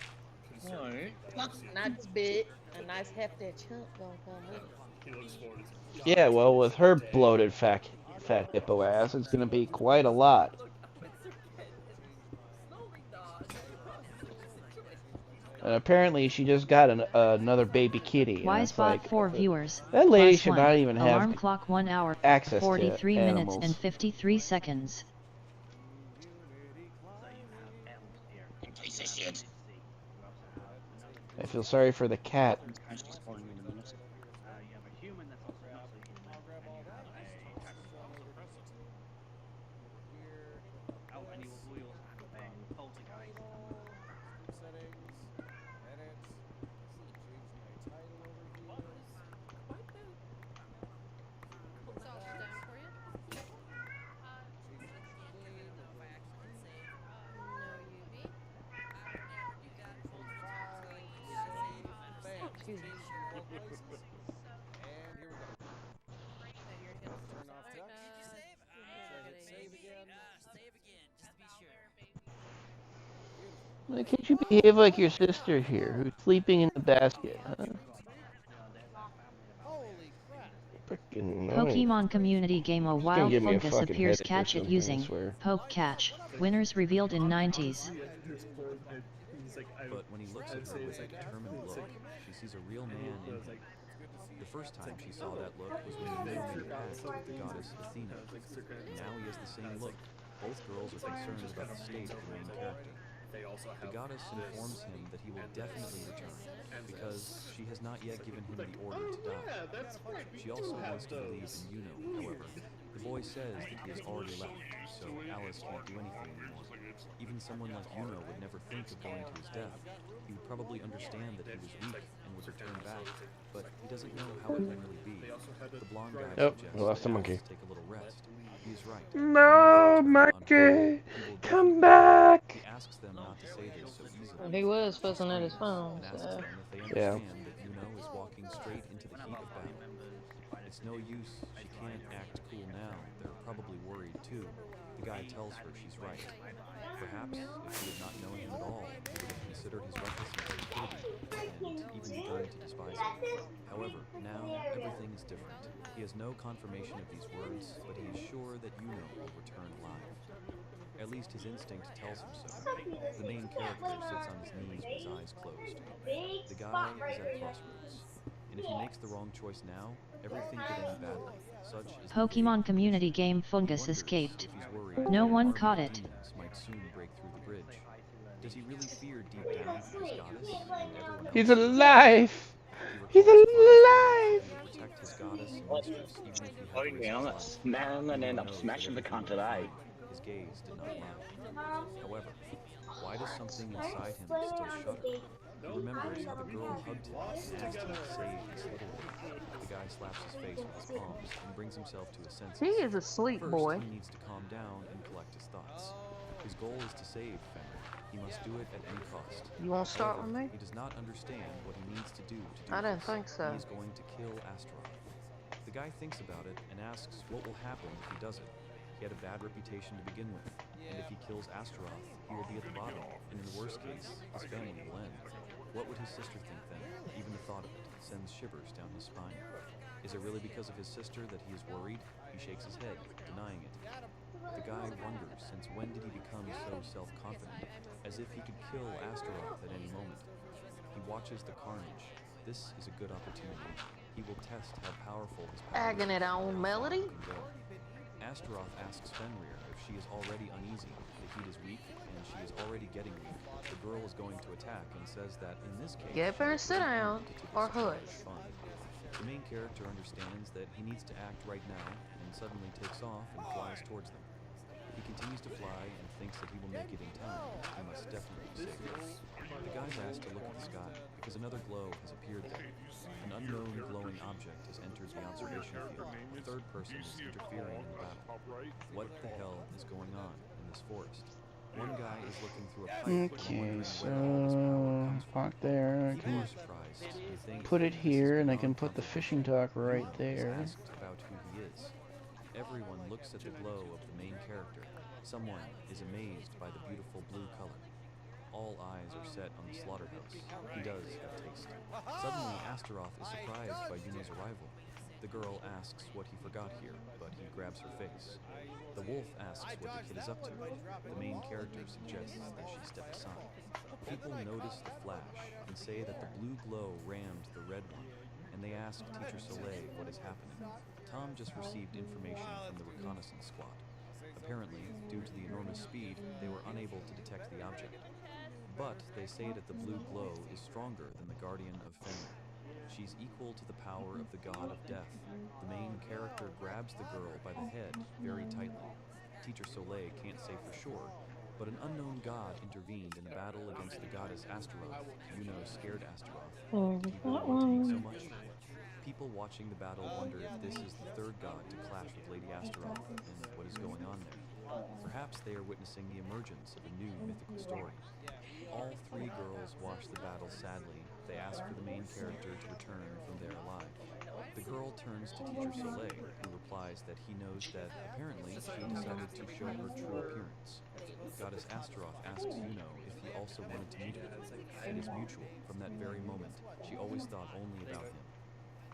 Speaker 9: concerning that I've seen.
Speaker 11: Nice bit, a nice hefty chunk gonna come with it.
Speaker 9: He looks forward to
Speaker 2: Yeah, well, with her bloated fat hippo ass, it's gonna be quite a lot.
Speaker 7: Look up at Sir Ken and slowly nod across the situation.
Speaker 2: And apparently, she just got another baby kitty. And it's
Speaker 3: Wisebot
Speaker 2: like,
Speaker 3: 4 viewers.
Speaker 2: that lady
Speaker 3: Plus
Speaker 2: should
Speaker 3: 1.
Speaker 2: not even
Speaker 3: Alarm
Speaker 2: have
Speaker 3: clock 1 hour,
Speaker 2: access to
Speaker 3: 43 minutes
Speaker 2: animals.
Speaker 3: and 53 seconds.
Speaker 2: I feel sorry for the cat.
Speaker 4: It's all down for you. No, UV.
Speaker 11: Excuse me.
Speaker 2: Can't you behave like your sister here, who's sleeping in the basket, huh? getting annoying.
Speaker 3: Pokemon community game A
Speaker 2: It's gonna
Speaker 3: wild
Speaker 2: give me a
Speaker 3: fungus
Speaker 2: fucking
Speaker 3: appears.
Speaker 2: headache or
Speaker 3: Catch it
Speaker 2: something, I
Speaker 3: using
Speaker 2: swear.
Speaker 3: Poke Catch. Winners revealed in 90s.
Speaker 5: But when he looks at her with a determined look, she sees a real man in him. The first time she saw that look was when Yuno made a pact with the goddess Athena, and now he has the same look. Both girls are concerned about the state of the main character. The goddess informs him that he will definitely return, because she has not yet given him the order to die. She also wants to believe in Yuno, however. The boy says that he has already left, so Alice can't do anything anymore. Even someone like Yuno would never think of going to his death. He would probably understand that he was weak and would return back, but he doesn't know how it will really be. The blonde guy
Speaker 2: Oh,
Speaker 5: suggests
Speaker 2: we lost the
Speaker 5: that
Speaker 2: monkey.
Speaker 5: Alice take a little rest. He is right.
Speaker 2: No, monkey, come back.
Speaker 5: He asks them not to say this so easily.
Speaker 11: He was fussing at his phone,
Speaker 5: And asks
Speaker 11: so.
Speaker 5: them if they understand that Yuno is walking straight into the heat of battle. It's no use, she can't act cool now. They're probably worried too. The guy tells her she's right. Perhaps if he had not known him at all, he would have considered his recklessness stupidity and even begun to despise him. However, now everything is different. He has no confirmation of these words, but he is sure that Yuno will return alive. At least his instinct tells him so. The main character sits on his knees with his eyes closed. The guy is at a crossroads, and if he makes the wrong choice now, everything could end badly. Such is the
Speaker 3: Pokemon
Speaker 5: fate.
Speaker 3: community game
Speaker 5: He
Speaker 3: Fungus
Speaker 5: wonders
Speaker 3: escaped.
Speaker 5: if he's worried
Speaker 3: No
Speaker 5: that an
Speaker 3: one
Speaker 5: army
Speaker 3: caught
Speaker 5: of
Speaker 3: it.
Speaker 5: demons might soon break through the bridge. Does he really fear deep down for his goddess and everyone else?
Speaker 2: He's alive.
Speaker 5: He
Speaker 2: He's
Speaker 5: recalls Tom's words
Speaker 2: alive.
Speaker 5: that he would protect his goddess and mistress even if he had to
Speaker 6: Oh
Speaker 5: risk
Speaker 6: yeah, I'm
Speaker 5: his
Speaker 6: not
Speaker 5: life.
Speaker 6: smelling and end
Speaker 5: Yuno
Speaker 6: up
Speaker 5: knows
Speaker 6: smashing
Speaker 5: that
Speaker 6: the
Speaker 5: everything
Speaker 6: cunt
Speaker 5: will be
Speaker 6: today.
Speaker 5: fine. His gaze did not lie. However, why does something inside him still shudder? He remembers how the girl hugged him and asked him to save this little one. The guy slaps his face with his palms and brings himself to his senses.
Speaker 11: He is a sleep
Speaker 5: First,
Speaker 11: boy.
Speaker 5: he needs to calm down and collect his thoughts. His goal is to save Fenrir. He must do it at any cost.
Speaker 11: You want to start with me?
Speaker 5: He does not understand what he needs to do
Speaker 11: I didn't
Speaker 5: this.
Speaker 11: think so.
Speaker 5: He is going to kill Astaroth. The guy thinks about it and asks what will happen if he does it. He had a bad reputation to begin with, and if he kills Astaroth, he will be at the bottom, and in the worst case, his family will end. What would his sister think then? Even the thought of it sends shivers down his spine. Is it really because of his sister that he is worried? He shakes his head, denying it. The guy wonders, since when did he become so self-confident, as if he could kill Astaroth at any moment. He watches the carnage. This is a good opportunity. He will test how powerful his power
Speaker 11: Agging it on, Melody.
Speaker 5: can go. Astaroth asks Fenrir if she is already uneasy, the heat is weak, and she is already getting weak. The girl is going to attack and says that in this case,
Speaker 11: Get up there and sit down, or hush.
Speaker 5: fun. The main character understands that he needs to act right now, and suddenly takes off and flies towards them. He continues to fly and thinks that he will make it in time. He must definitely save her. The guy's asked to look at the sky, because another glow has appeared there. An unknown glowing object has entered the observation field. A third person is interfering in the battle. What the hell is going on in this forest? One guy is looking through a pipe and
Speaker 2: Okay,
Speaker 5: wondering
Speaker 2: so
Speaker 5: where all this power comes from.
Speaker 2: park there. I
Speaker 5: People
Speaker 2: can
Speaker 5: are surprised and think
Speaker 2: put it
Speaker 5: this is
Speaker 2: here, and I
Speaker 5: beyond
Speaker 2: can put the fishing
Speaker 5: comprehension.
Speaker 2: dock right
Speaker 5: Yuno is
Speaker 2: there.
Speaker 5: asked about who he is. Everyone looks at the glow of the main character. Someone is amazed by the beautiful blue color. All eyes are set on the slaughterhouse. He does have taste. Suddenly, Astaroth is surprised by Yuno's arrival. The girl asks what he forgot here, but he grabs her face. The wolf asks what the kid is up to. The main character suggests that she step aside. People notice the flash and say that the blue glow rammed the red one, and they ask Teacher Soleil what is happening. Tom just received information from the reconnaissance squad. Apparently, due to the enormous speed, they were unable to detect the object. But they say that the blue glow is stronger than the guardian of Fenrir. She's equal to the power of the god of death. The main character grabs the girl by the head very tightly. Teacher Soleil can't say for sure, but an unknown god intervened in a battle against the goddess Astaroth. Yuno scared Astaroth. Did he really want to eat so much? People watching the battle wonder if this is the third god to clash with Lady Astaroth and what is going on there. Perhaps they are witnessing the emergence of a new mythical story. All three girls watch the battle sadly. They ask for the main character to return from there alive. The girl turns to Teacher Soleil, who replies that he knows that apparently she decided to show her true appearance. Goddess Astaroth asks Yuno if he also wanted to meet her. It is mutual. From that very moment, she always thought only about him.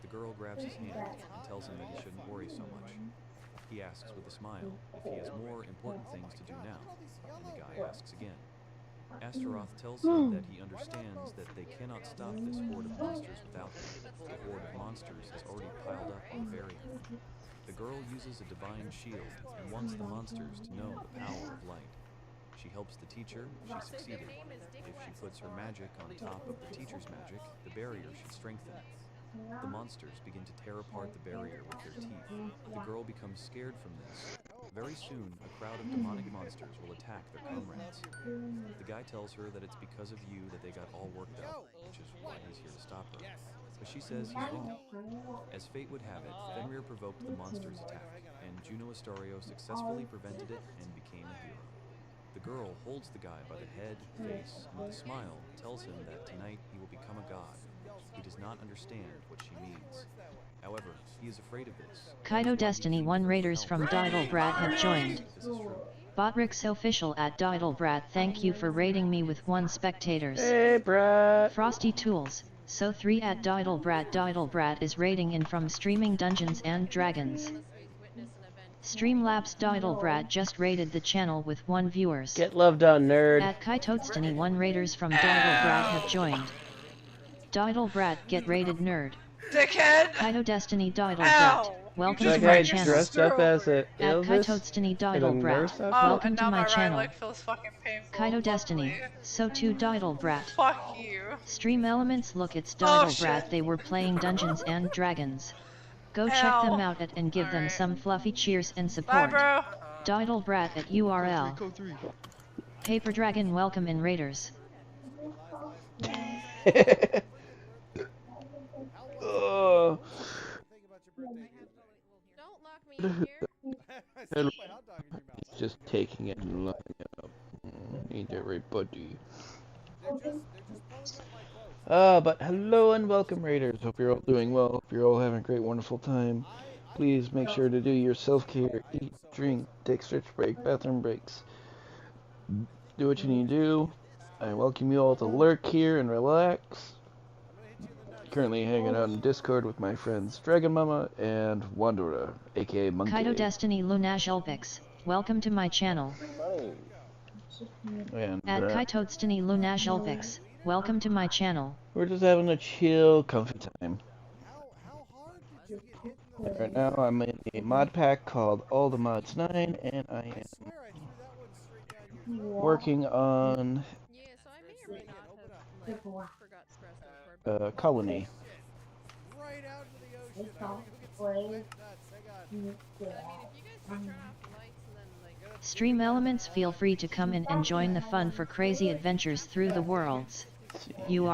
Speaker 5: The girl grabs his hand and tells him that he shouldn't worry so much. He asks with a smile if he has more important things to do now, and the guy asks again. Astaroth tells him that he understands that they cannot stop this horde of monsters without him. The horde of monsters has already piled up on the barrier. The girl uses a divine shield and wants the monsters to know the power of light. She helps the teacher, she succeeded. If she puts her magic on top of the teacher's magic, the barrier should strengthen. The monsters begin to tear apart the barrier with their teeth. The girl becomes scared from this. Very soon, a crowd of demonic monsters will attack their comrades. The guy tells her that it's because of you that they got all worked up, which is why he's here to stop her. But she says he's wrong. As fate would have it, Fenrir provoked the monster's attack, and Juno Astorio successfully prevented it and became a hero. The girl holds the guy by the head, face, and with a smile tells him that tonight he will become a god. He does not understand what she means. However, he is afraid of this.
Speaker 3: Kaito Destiny 1 Raiders from Diddlebrat have joined.
Speaker 5: This is true.
Speaker 3: Botrix official at Diddlebrat, thank you for raiding me with 1 spectators.
Speaker 2: Hey, Brat.
Speaker 3: Frosty Tools, so 3 at Diddlebrat. Diddlebrat is raiding in from Streaming Dungeons and Dragons. Streamlabs Diddlebrat just raided the channel with 1 viewers.
Speaker 2: Get loved on, nerd.
Speaker 3: At Kaito Destiny 1 Raiders from Diddlebrat have joined. Diddlebrat get raided, nerd.
Speaker 12: Dickhead!
Speaker 3: Kaito Destiny Diddlebrat,
Speaker 12: Ow.
Speaker 3: welcome
Speaker 2: That
Speaker 3: to
Speaker 2: guy
Speaker 3: my channel.
Speaker 2: dressed up as a
Speaker 3: At
Speaker 2: Elvis
Speaker 3: Kaito Destiny
Speaker 2: and a nurse
Speaker 3: Diddlebrat,
Speaker 2: outfit?
Speaker 3: welcome to
Speaker 12: now
Speaker 3: my
Speaker 12: my right
Speaker 3: channel.
Speaker 12: leg feels fucking painful.
Speaker 3: Kaito Destiny, so too Diddlebrat.
Speaker 12: Fuck you.
Speaker 3: Stream Elements, look, it's
Speaker 12: Oh,
Speaker 3: Diddlebrat.
Speaker 12: shit.
Speaker 3: They were playing Dungeons and Dragons. Go check
Speaker 12: Ow.
Speaker 3: them out at and give them
Speaker 12: Alright.
Speaker 3: some fluffy cheers and
Speaker 12: Bye,
Speaker 3: support.
Speaker 12: bro.
Speaker 3: Diddlebrat at URL.
Speaker 10: Code 3.
Speaker 3: Paper Dragon, welcome in Raiders.
Speaker 2: Oh.
Speaker 4: Don't lock me in here.
Speaker 10: I stuck my hot dog in your mouth.
Speaker 2: Just taking it and looking it up. Ain't everybody.
Speaker 10: They're just pulling up my quotes.
Speaker 2: But hello and welcome, Raiders. Hope you're all doing well. Hope you're all having a great, wonderful time. Please make sure to do your self-care, eat, drink, take stretch break, bathroom breaks. Do what you need to do. I welcome you all to lurk here and relax. Currently hanging out in Discord with my friends Dragon Mama and Wanderer, aka Monkey.
Speaker 3: Kaito Destiny Lunaj Ulpix, welcome to my channel.
Speaker 2: And
Speaker 3: At Kaito Destiny Lunaj Ulpix, welcome to my channel.
Speaker 2: we're just having a chill, comfy time.
Speaker 10: How hard did you get hit in the
Speaker 2: Right now I'm in a mod pack called All the Mods 9, and I
Speaker 10: I
Speaker 2: am
Speaker 10: swear I threw that one straight down your
Speaker 2: working on
Speaker 4: Yeah, so I may or may not have, like, forgot to press the record button.
Speaker 2: Colony.
Speaker 10: right out into the ocean. I hope you get some wet nuts. Hang on.
Speaker 4: I mean, if you guys could turn off the lights and then, like...
Speaker 3: Stream Elements, feel free to come in and join the fun for crazy adventures through the worlds. URL.
Speaker 4: Make sure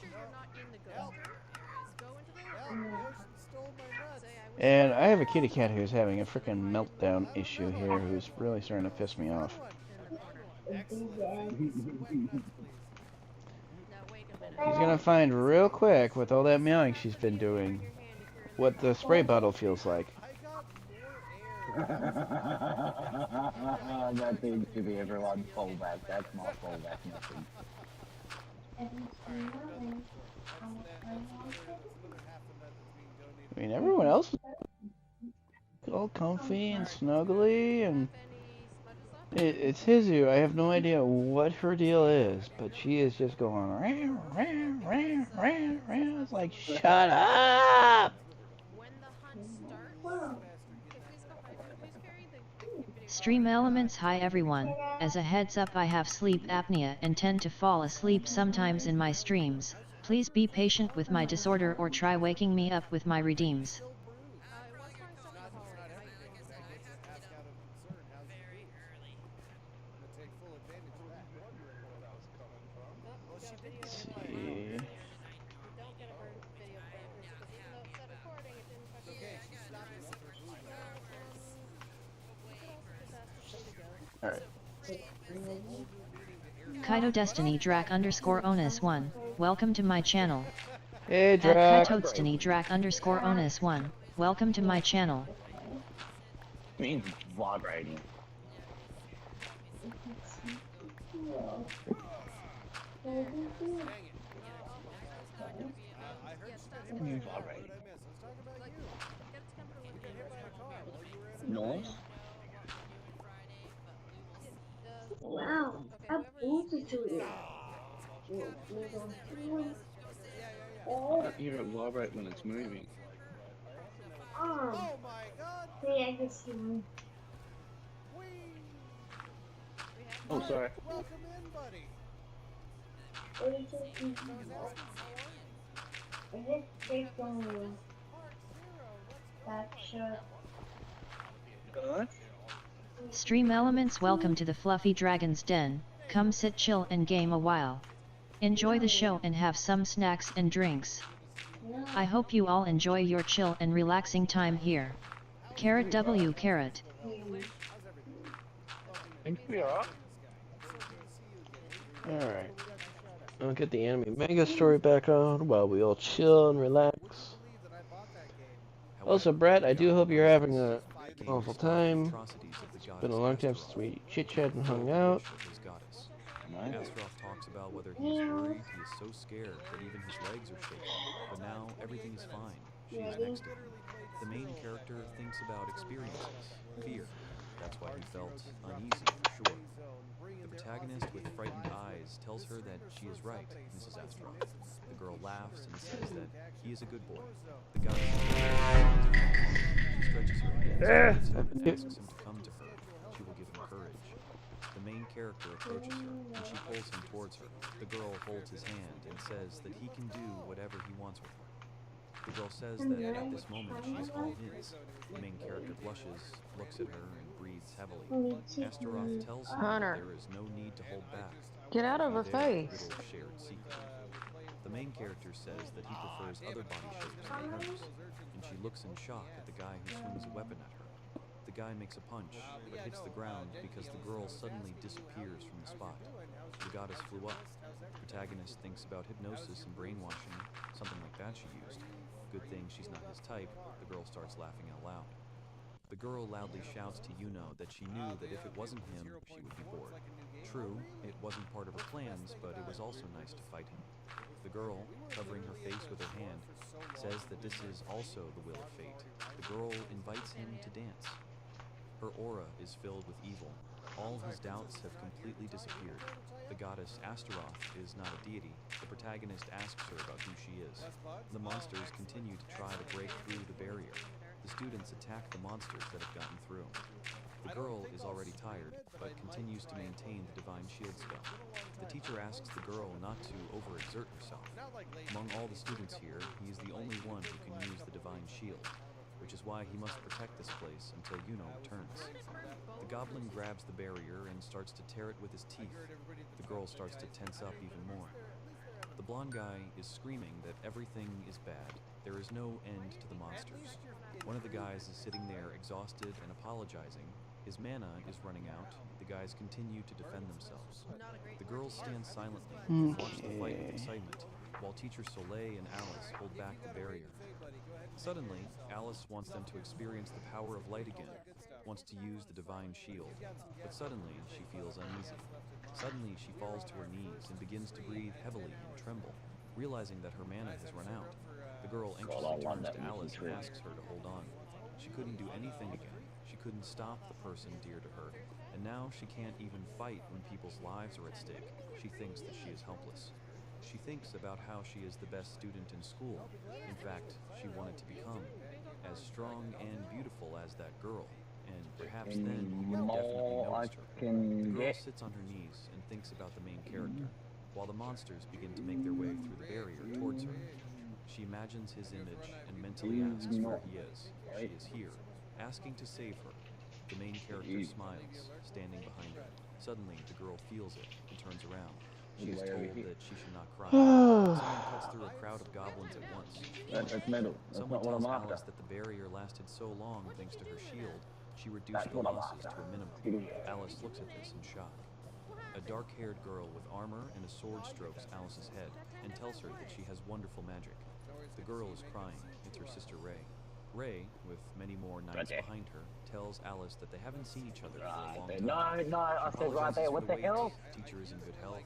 Speaker 4: you're not in the ghoster. Just go into the
Speaker 10: Help, the ocean stole my nuts.
Speaker 4: say, I wish
Speaker 2: And I have a kitty cat who's having a freaking meltdown issue here, who's really starting to piss me off.
Speaker 10: Excellent.
Speaker 4: Now wait a minute.
Speaker 2: She's gonna find real quick, with all that meowing she's been doing, what the spray bottle feels like.
Speaker 10: I got more air.
Speaker 6: That seems to be everyone's fallback. That's my fallback message.
Speaker 2: I mean, everyone else is all comfy and snuggly, and it's Hizu. I have no idea what her deal is, but she is just going rah, rah, rah, rah, rah. It's like, shut up!
Speaker 4: When the hunt starts, please go hide. Please carry the video.
Speaker 3: Stream Elements, hi everyone. As a heads up, I have sleep apnea and tend to fall asleep sometimes in my streams. Please be patient with my disorder or try waking me up with my redeems.
Speaker 2: Let's see.
Speaker 4: Don't get a bird video players, because even though it said recording, it didn't fucking stop it. You could also just ask the to go.
Speaker 2: Alright.
Speaker 3: Kaito Destiny Drac underscore Onus 1, welcome to my channel.
Speaker 2: Hey,
Speaker 3: At
Speaker 2: Drac.
Speaker 3: Kaito Destiny Drac underscore Onus 1, welcome to my channel.
Speaker 6: Means it's vibrating. You vibrate.
Speaker 10: I was talking about you.
Speaker 4: Get its temperature
Speaker 10: You
Speaker 4: when
Speaker 10: got
Speaker 4: you
Speaker 10: hit by a car while you were in a
Speaker 6: Nice.
Speaker 4: Wow, okay, whoever is in there.
Speaker 6: I don't hear it vibrate when it's moving.
Speaker 10: Oh my god! Whee!
Speaker 6: Oh, sorry.
Speaker 10: Welcome in, buddy. So I was asking, how are you? Part 0, let's go.
Speaker 6: Good.
Speaker 3: Stream Elements, welcome to the Fluffy Dragon's Den. Come sit, chill and game a while. Enjoy the show and have some snacks and drinks. I hope you all enjoy your chill and relaxing time here. Carrot W carrot.
Speaker 10: How's everything?
Speaker 6: Think we are.
Speaker 2: Alright. I'll get the anime manga story back on while we all chill and relax.
Speaker 10: Believe that I bought that game.
Speaker 2: Also, Brett, I do hope you're having an awful time.
Speaker 5: Atrocities of the
Speaker 2: It's
Speaker 5: goddess
Speaker 2: been a long time
Speaker 5: Astaroth,
Speaker 2: since we chit-chat and
Speaker 5: the
Speaker 2: hung
Speaker 5: world
Speaker 2: out.
Speaker 5: wish of his goddess.
Speaker 6: Nice.
Speaker 5: Astaroth talks about whether he is worried, he is so scared that even his legs are shaking. But now everything is fine. She is next to him. The main character thinks about experiences, fear. That's why he felt uneasy for sure. The protagonist with frightened eyes tells her that she is right, Mrs. Astaroth. The girl laughs and says that he is a good boy. The goddess she stretches her hands towards him and asks him to come to her. She will give him courage. The main character approaches her, and she pulls him towards her. The girl holds his hand and says that he can do whatever he wants with her. The girl says that at this moment she is all his. The main character blushes, looks at her, and breathes heavily. Astaroth tells him
Speaker 11: Hunter.
Speaker 5: that there is no need to hold back.
Speaker 11: Get out of her
Speaker 5: Their
Speaker 11: face.
Speaker 5: little shared secret. The main character says that he prefers other body shapes than hers, and she looks in shock at the guy who swings a weapon at her. The guy makes a punch, but hits the ground because the girl suddenly disappears from the spot. The goddess flew up. The protagonist thinks about hypnosis and brainwashing, something like that she used. Good thing she's not his type. The girl starts laughing out loud. The girl loudly shouts to Yuno that she knew that if it wasn't him, she would be bored. True, it wasn't part of her plans, but it was also nice to fight him. The girl, covering her face with her hand, says that this is also the will of fate. The girl invites him to dance. Her aura is filled with evil. All his doubts have completely disappeared. The goddess Astaroth is not a deity. The protagonist asks her about who she is. The monsters continue to try to break through the barrier. The students attack the monsters that have gotten through. The girl is already tired, but continues to maintain the divine shield spell. The teacher asks the girl not to overexert herself. Among all the students here, he is the only one who can use the divine shield, which is why he must protect this place until Yuno returns. The goblin grabs the barrier and starts to tear it with his teeth. The girl starts to tense up even more. The blonde guy is screaming that everything is bad. There is no end to the monsters. One of the guys is sitting there exhausted and apologizing. His mana is running out. The guys continue to defend themselves. The girls stand silently and watch the fight with excitement, while teacher Soleil and Alice hold back the barrier. Suddenly, Alice wants them to experience the power of light again, wants to use the divine shield, but suddenly she feels uneasy. Suddenly she falls to her knees and begins to breathe heavily and tremble, realizing that her mana has run out. The girl anxiously turns to Alice and asks her to hold on. She couldn't do anything again. She couldn't stop the person dear to her, and now she can't even fight when people's lives are at stake. She thinks that she is helpless. She thinks about how she is the best student in school. In fact, she wanted to become as strong and beautiful as that girl, and perhaps then he would have definitely noticed her. The girl sits on her knees and thinks about the main character, while the monsters begin to make their way through the barrier towards her. She imagines his image and mentally asks where he is. She is here, asking to save her. The main character smiles, standing behind her. Suddenly, the girl feels it and turns around. She is told that she should not cry. Someone cuts through a crowd of goblins at once.
Speaker 6: That's metal. That's
Speaker 5: Someone
Speaker 6: not what
Speaker 5: tells
Speaker 6: I'm after.
Speaker 5: Alice that the barrier lasted so long thanks to her shield, she reduced the losses to a minimum. Alice looks at this in shock. A dark-haired girl with armor and a sword strokes Alice's head and tells her that she has wonderful magic. The girl is crying. It's her sister Ray. Ray, with many more knights behind her, tells Alice that they haven't seen each other for a long time.
Speaker 6: No, I said right there. What the hell?
Speaker 5: Teacher is in good health.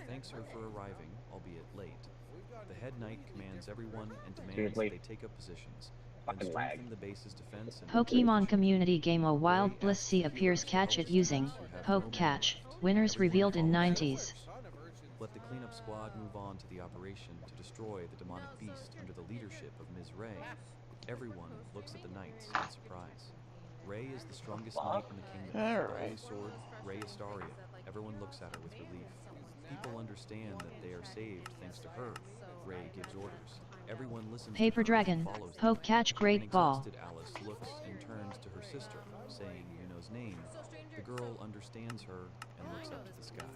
Speaker 5: Thanks her for arriving, albeit late. The head knight commands everyone and demands
Speaker 6: Seriously?
Speaker 5: they take up positions, then
Speaker 6: Fucking lag.
Speaker 5: strengthen the base's defense and
Speaker 3: Pokemon community game A
Speaker 5: Ray
Speaker 3: Wild Bliss
Speaker 5: asks
Speaker 3: C
Speaker 5: the
Speaker 3: appears
Speaker 5: heroes to
Speaker 3: catch
Speaker 5: help
Speaker 3: it
Speaker 5: the
Speaker 3: using
Speaker 5: students who have no
Speaker 3: Poke
Speaker 5: mana
Speaker 3: Catch.
Speaker 5: left.
Speaker 3: Winners
Speaker 5: Everyone
Speaker 3: revealed in
Speaker 5: follows
Speaker 3: 90s.
Speaker 5: Let the cleanup squad move on to the operation to destroy the demonic beast under the leadership of Ms. Ray. Everyone looks at the knights in surprise. Ray is the strongest knight in the kingdom. The holy sword, Ray Astaria. Everyone looks at her with relief. People understand that they are saved thanks to her. Ray gives orders. Everyone listens
Speaker 3: Paper
Speaker 5: to her
Speaker 3: Dragon,
Speaker 5: and follows
Speaker 3: Poke
Speaker 5: them.
Speaker 3: Catch
Speaker 5: An
Speaker 3: Great Ball.
Speaker 5: exhausted Alice looks and turns to her sister, saying Yuno's name. The girl understands her and looks up to the sky.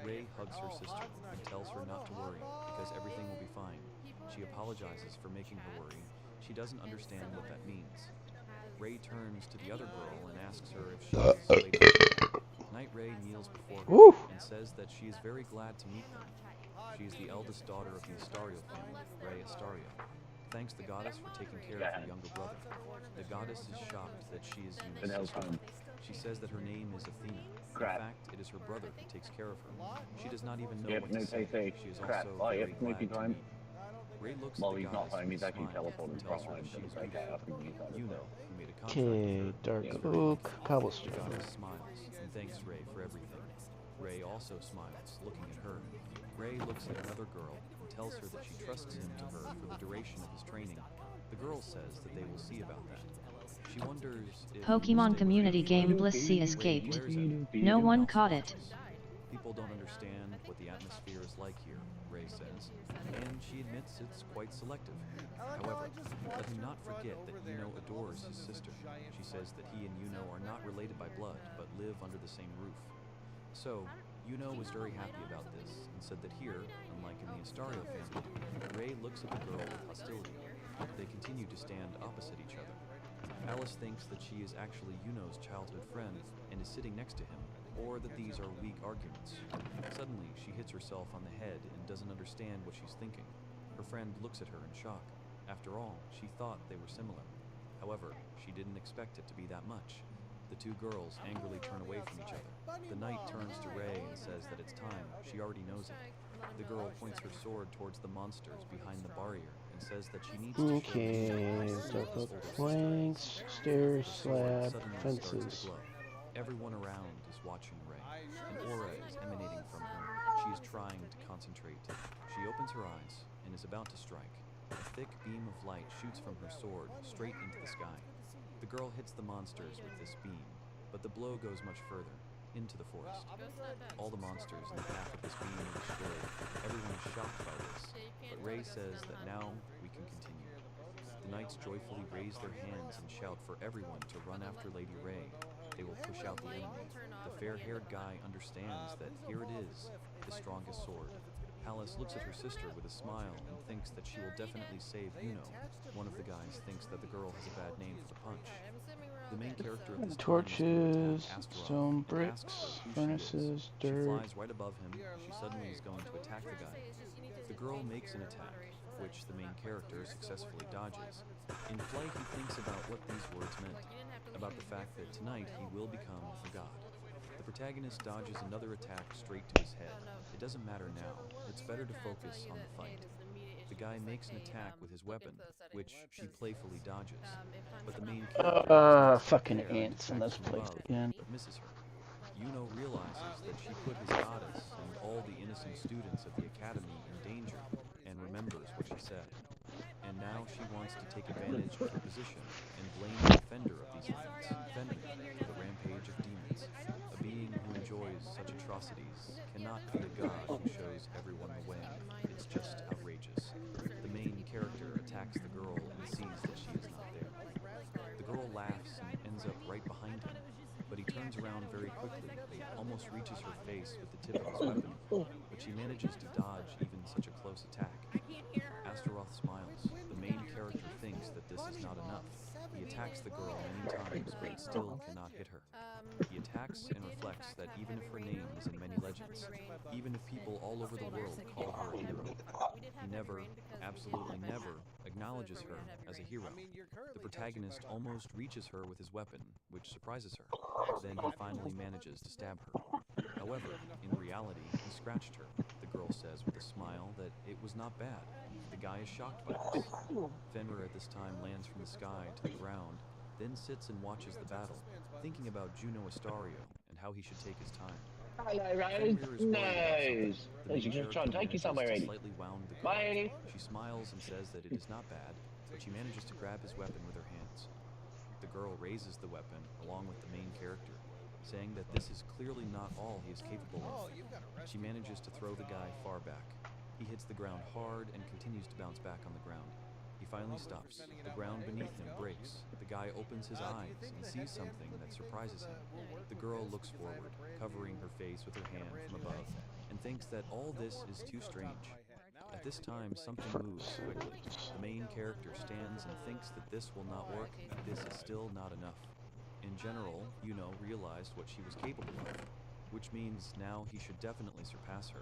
Speaker 5: Ray hugs her sister and tells her not to worry because everything will be fine. She apologizes for making her worry. She doesn't understand what that means. Ray turns to the other girl and asks her if she is Lady Ray. Knight Ray kneels before her and says that she is very glad to meet them. She is the eldest daughter of the Astario family, Ray Astaria. Thanks the goddess for taking care of her younger brother. The goddess is shocked that she is Yuna's sister. She says that her name is Athena. In fact, it is her brother who takes care of her. She does not even know what to say. She is also very glad to meet. Ray looks at the
Speaker 6: He's not
Speaker 5: goddess
Speaker 6: home,
Speaker 5: with
Speaker 6: he's
Speaker 5: a
Speaker 6: actually
Speaker 5: smile
Speaker 6: teleported
Speaker 5: and
Speaker 6: from
Speaker 5: tells her
Speaker 6: home,
Speaker 5: that
Speaker 6: so
Speaker 5: she is
Speaker 6: it's okay, I
Speaker 5: beautiful.
Speaker 6: can use that.
Speaker 5: Yuno, who made a contract with
Speaker 2: Okay,
Speaker 5: her,
Speaker 2: Dark
Speaker 5: is very
Speaker 2: Oak,
Speaker 5: thankful. The
Speaker 2: Cobblestone.
Speaker 5: goddess smiles and thanks Ray for everything. Ray also smiles, looking at her. Ray looks at another girl and tells her that she trusts him to her for the duration of his training. The girl says that they will see about that. She wonders if
Speaker 3: Pokemon community game Bliss C escaped. No one caught it.
Speaker 5: People don't understand what the atmosphere is like here, Ray says, and she admits it's quite selective. However, let him not forget that Yuno adores his sister. She says that he and Yuno are not related by blood, but live under the same roof. So, Yuno was very happy about this and said that here, unlike in the Astario family, Ray looks at the girl with hostility. They continue to stand opposite each other. Alice thinks that she is actually Yuno's childhood friend and is sitting next to him, or that these are weak arguments. Suddenly, she hits herself on the head and doesn't understand what she's thinking. Her friend looks at her in shock. After all, she thought they were similar. However, she didn't expect it to be that much. The two girls angrily turn away from each other. The knight turns to Ray and says that it's time. She already knows it. The girl points her sword towards the monsters behind the barrier and says that she needs to show
Speaker 2: Okay, Dark Oak planks, stairs, slab, fences.
Speaker 5: Everyone around is watching Ray. An aura is emanating from her. She is trying to concentrate. She opens her eyes and is about to strike. A thick beam of light shoots from her sword straight into the sky. The girl hits the monsters with this beam, but the blow goes much further, into the forest. All the monsters in the path of this beam are destroyed. Everyone is shocked by this, but Ray says that now we can continue. The knights joyfully raise their hands and shout for everyone to run after Lady Ray. They will push out the enemy. The fair-haired guy understands that here it is, the strongest sword. Alice looks at her sister with a smile and thinks that she will definitely save Yuno. One of the guys thinks that the girl has a bad name for the punch. The main character of this
Speaker 2: Torches,
Speaker 5: time is going to attack
Speaker 2: stone
Speaker 5: Astaroth and asks
Speaker 2: bricks,
Speaker 5: her who she is.
Speaker 2: furnaces,
Speaker 5: She
Speaker 2: dirt.
Speaker 5: flies right above him. She suddenly is going to attack the guy. The girl makes an attack, which the main character successfully dodges. In play, he thinks about what these words meant, about the fact that tonight he will become a god. The protagonist dodges another attack straight to his head. It doesn't matter now. It's better to focus on the fight. The guy makes an attack with his weapon, which she playfully dodges. But the main character
Speaker 2: Fucking ants in this place again.
Speaker 5: but misses her. Yuno realizes that she put his goddess and all the innocent students of the academy in danger, and remembers what she said. And now she wants to take advantage of her position and blame the offender of these events, Fenrir, for the rampage of demons. A being who enjoys such atrocities cannot be a god who shows everyone the way. It's just outrageous. The main character attacks the girl and sees that she is not there. The girl laughs and ends up right behind him, but he turns around very quickly, almost reaches her face with the tip of his weapon, but she manages to dodge even such a close attack. Astaroth smiles. The main character thinks that this is not enough. He attacks the girl many times, but still cannot hit her. He attacks and reflects that even if her name is in many legends, even if people all over the world call her a hero, he never, absolutely never, acknowledges her as a hero. The protagonist almost reaches her with his weapon, which surprises her. Then he finally manages to stab her. However, in reality, he scratched her. The girl says with a smile that it was not bad. The guy is shocked by this. Fenrir at this time lands from the sky to the ground, then sits and watches the battle, thinking about Juno Astario and how he should take his time.
Speaker 6: Hello, Rose.
Speaker 5: Fenrir is worried about something.
Speaker 6: Nose.
Speaker 5: The main
Speaker 6: She's just
Speaker 5: character
Speaker 6: trying to take you
Speaker 5: manages
Speaker 6: somewhere,
Speaker 5: to
Speaker 6: Eddie.
Speaker 5: slightly wound the
Speaker 6: Bye,
Speaker 5: girl.
Speaker 6: Eddie.
Speaker 5: She smiles and says that it is not bad, but she manages to grab his weapon with her hands. The girl raises the weapon along with the main character, saying that this is clearly not all he is capable of. She manages to throw the guy far back. He hits the ground hard and continues to bounce back on the ground. He finally stops. The ground beneath him breaks. The guy opens his eyes and sees something that surprises him. The girl looks forward, covering her face with her hand from above, and thinks that all this is too strange. At this time, something moves quickly. The main character stands and thinks that this will not work, and this is still not enough. In general, Yuno realized what she was capable of, which means now he should definitely surpass her.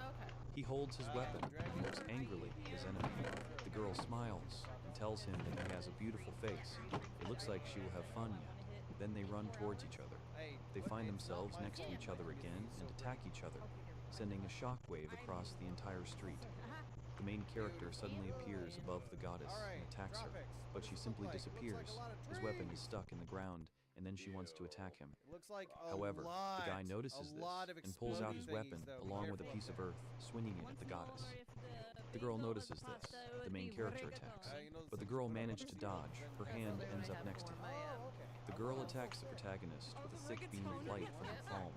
Speaker 5: He holds his weapon and looks angrily at his enemy. The girl smiles and tells him that he has a beautiful face. It looks like she will have fun yet. Then they run towards each other. They find themselves next to each other again and attack each other, sending a shockwave across the entire street. The main character suddenly appears above the goddess and attacks her, but she simply disappears. His weapon is stuck in the ground, and then she wants to attack him. However, the guy notices this and pulls out his weapon along with a piece of earth, swinging it at the goddess. The girl notices this. The main character attacks, but the girl managed to dodge. Her hand ends up next to him. The girl attacks the protagonist with a thick beam of light from her palm.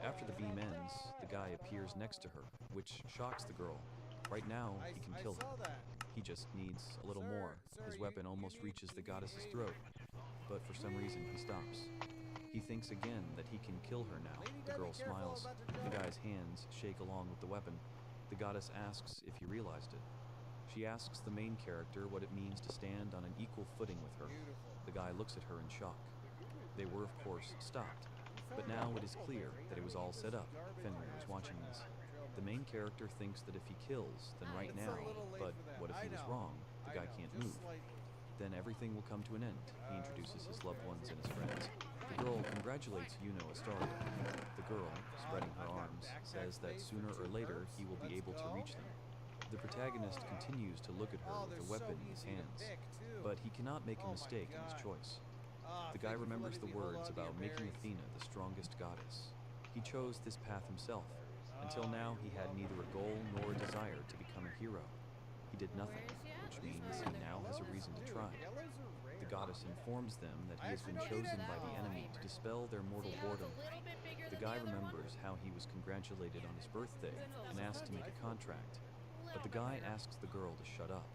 Speaker 5: After the beam ends, the guy appears next to her, which shocks the girl. Right now, he can kill her. He just needs a little more. His weapon almost reaches the goddess's throat, but for some reason he stops. He thinks again that he can kill her now. The girl smiles. The guy's hands shake along with the weapon. The goddess asks if he realized it. She asks the main character what it means to stand on an equal footing with her. The guy looks at her in shock. They were, of course, stopped. But now it is clear that it was all set up. Fenrir is watching this. The main character thinks that if he kills, then right now, but what if he was wrong? The guy can't move. Then everything will come to an end. He introduces his loved ones and his friends. The girl congratulates Yuno Astario. The girl, spreading her arms, says that sooner or later he will be able to reach them. The protagonist continues to look at her with a weapon in his hands, but he cannot make a mistake in his choice. The guy remembers the words about making Athena the strongest goddess. He chose this path himself. Until now, he had neither a goal nor a desire to become a hero. He did nothing, which means he now has a reason to try. The goddess informs them that he has been chosen by the enemy to dispel their mortal boredom. The guy remembers how he was congratulated on his birthday and asked to make a contract, but the guy asks the girl to shut up.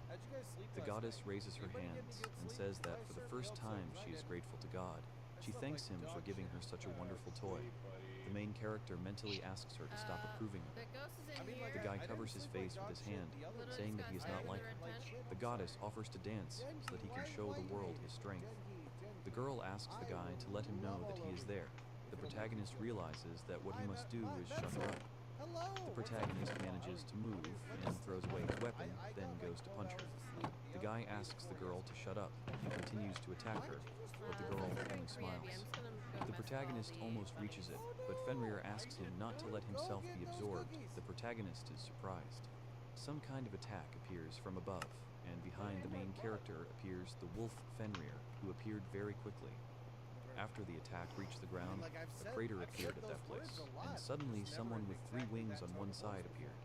Speaker 5: The goddess raises her hands and says that for the first time she is grateful to God. She thanks him for giving her such a wonderful toy. The main character mentally asks her to stop approving of it. The guy covers his face with his hand, saying that he is not like her. The goddess offers to dance so that he can show the world his strength. The girl asks the guy to let him know that he is there. The protagonist realizes that what he must do is shut her up. The protagonist manages to move and throws away his weapon, then goes to punch her. The guy asks the girl to shut up and continues to attack her, but the girl only smiles. The protagonist almost reaches it, but Fenrir asks him not to let himself be absorbed. The protagonist is surprised. Some kind of attack appears from above, and behind the main character appears the wolf Fenrir, who appeared very quickly. After the attack reached the ground, a crater appeared at that place, and suddenly someone with 3 wings on one side appeared.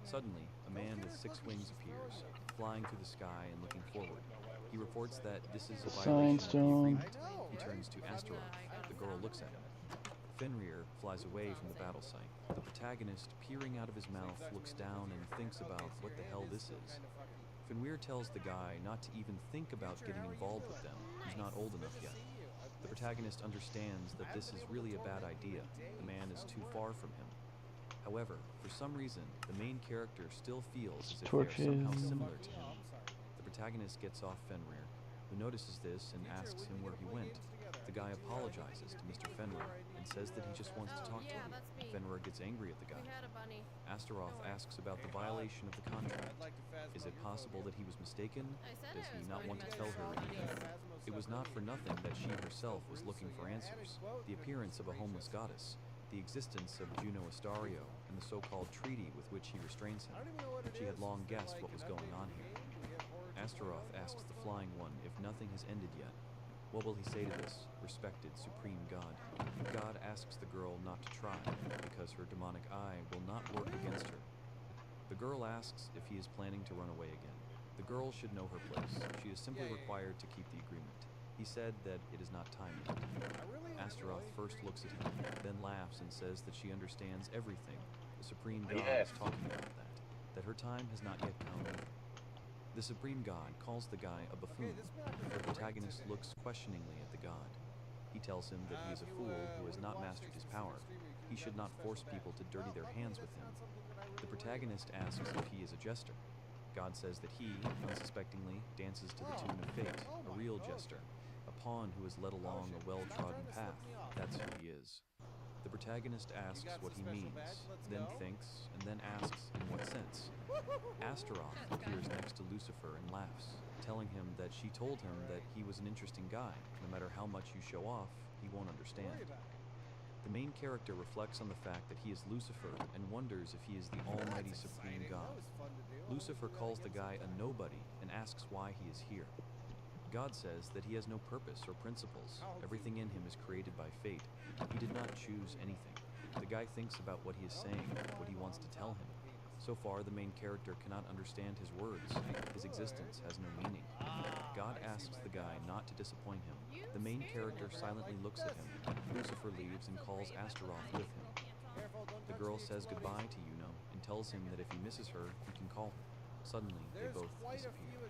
Speaker 5: Suddenly, a man with 6 wings appears, flying through the sky and looking forward. He reports that this is a violation of the agreement. He turns to Astaroth. The girl looks at him. Fenrir flies away from the battle site. The protagonist, peering out of his mouth, looks down and thinks about what the hell this is. Fenrir tells the guy not to even think about getting involved with them. He's not old enough yet. The protagonist understands that this is really a bad idea. The man is too far from him. However, for some reason, the main character still feels as if they are somehow similar to him. The protagonist gets off Fenrir, who notices this and asks him where he went. The guy apologizes to Mr. Fenrir and says that he just wants to talk to him. Fenrir gets angry at the guy. Astaroth asks about the violation of the contract. Is it possible that he was mistaken? Does he not want to tell her anything? It was not for nothing that she herself was looking for answers. The appearance of a homeless goddess. the existence of Juno Astario and the so-called treaty with which he restrains him. She had long guessed what was going on here. Astaroth asks the Flying One if nothing has ended yet. What will he say to this, respected supreme god? God asks the girl not to try, because her demonic eye will not work against her. The girl asks if he is planning to run away again. The girl should know her place. She is simply required to keep the agreement. He said that it is not time yet. Astaroth first looks at him, then laughs and says that she understands everything. The supreme god is talking about that her time has not yet come. The supreme god calls the guy a buffoon. The protagonist looks questioningly at the god. He tells him that he is a fool who has not mastered his power. He should not force people to dirty their hands with him. The protagonist asks if he is a jester. God says that he, unsuspectingly, dances to the tune of fate, a real jester, a pawn who is led along a well-trodden path. That's who he is. The protagonist asks what he means, then thinks, and then asks in what sense. Astaroth appears next to Lucifer and laughs, telling him that she told him that he was an interesting guy. No matter how much you show off, he won't understand. The main character reflects on the fact that he is Lucifer and wonders if he is the almighty supreme god. Lucifer calls the guy a nobody and asks why he is here. God says that he has no purpose or principles. Everything in him is created by fate. He did not choose anything. The guy thinks about what he is saying, what he wants to tell him. So far, the main character cannot understand his words. His existence has no meaning. God asks the guy not to disappoint him. The main character silently looks at him. Lucifer leaves and calls Astaroth with him. The girl says goodbye to Juno and tells him that if he misses her, he can call her. Suddenly, they both disappear.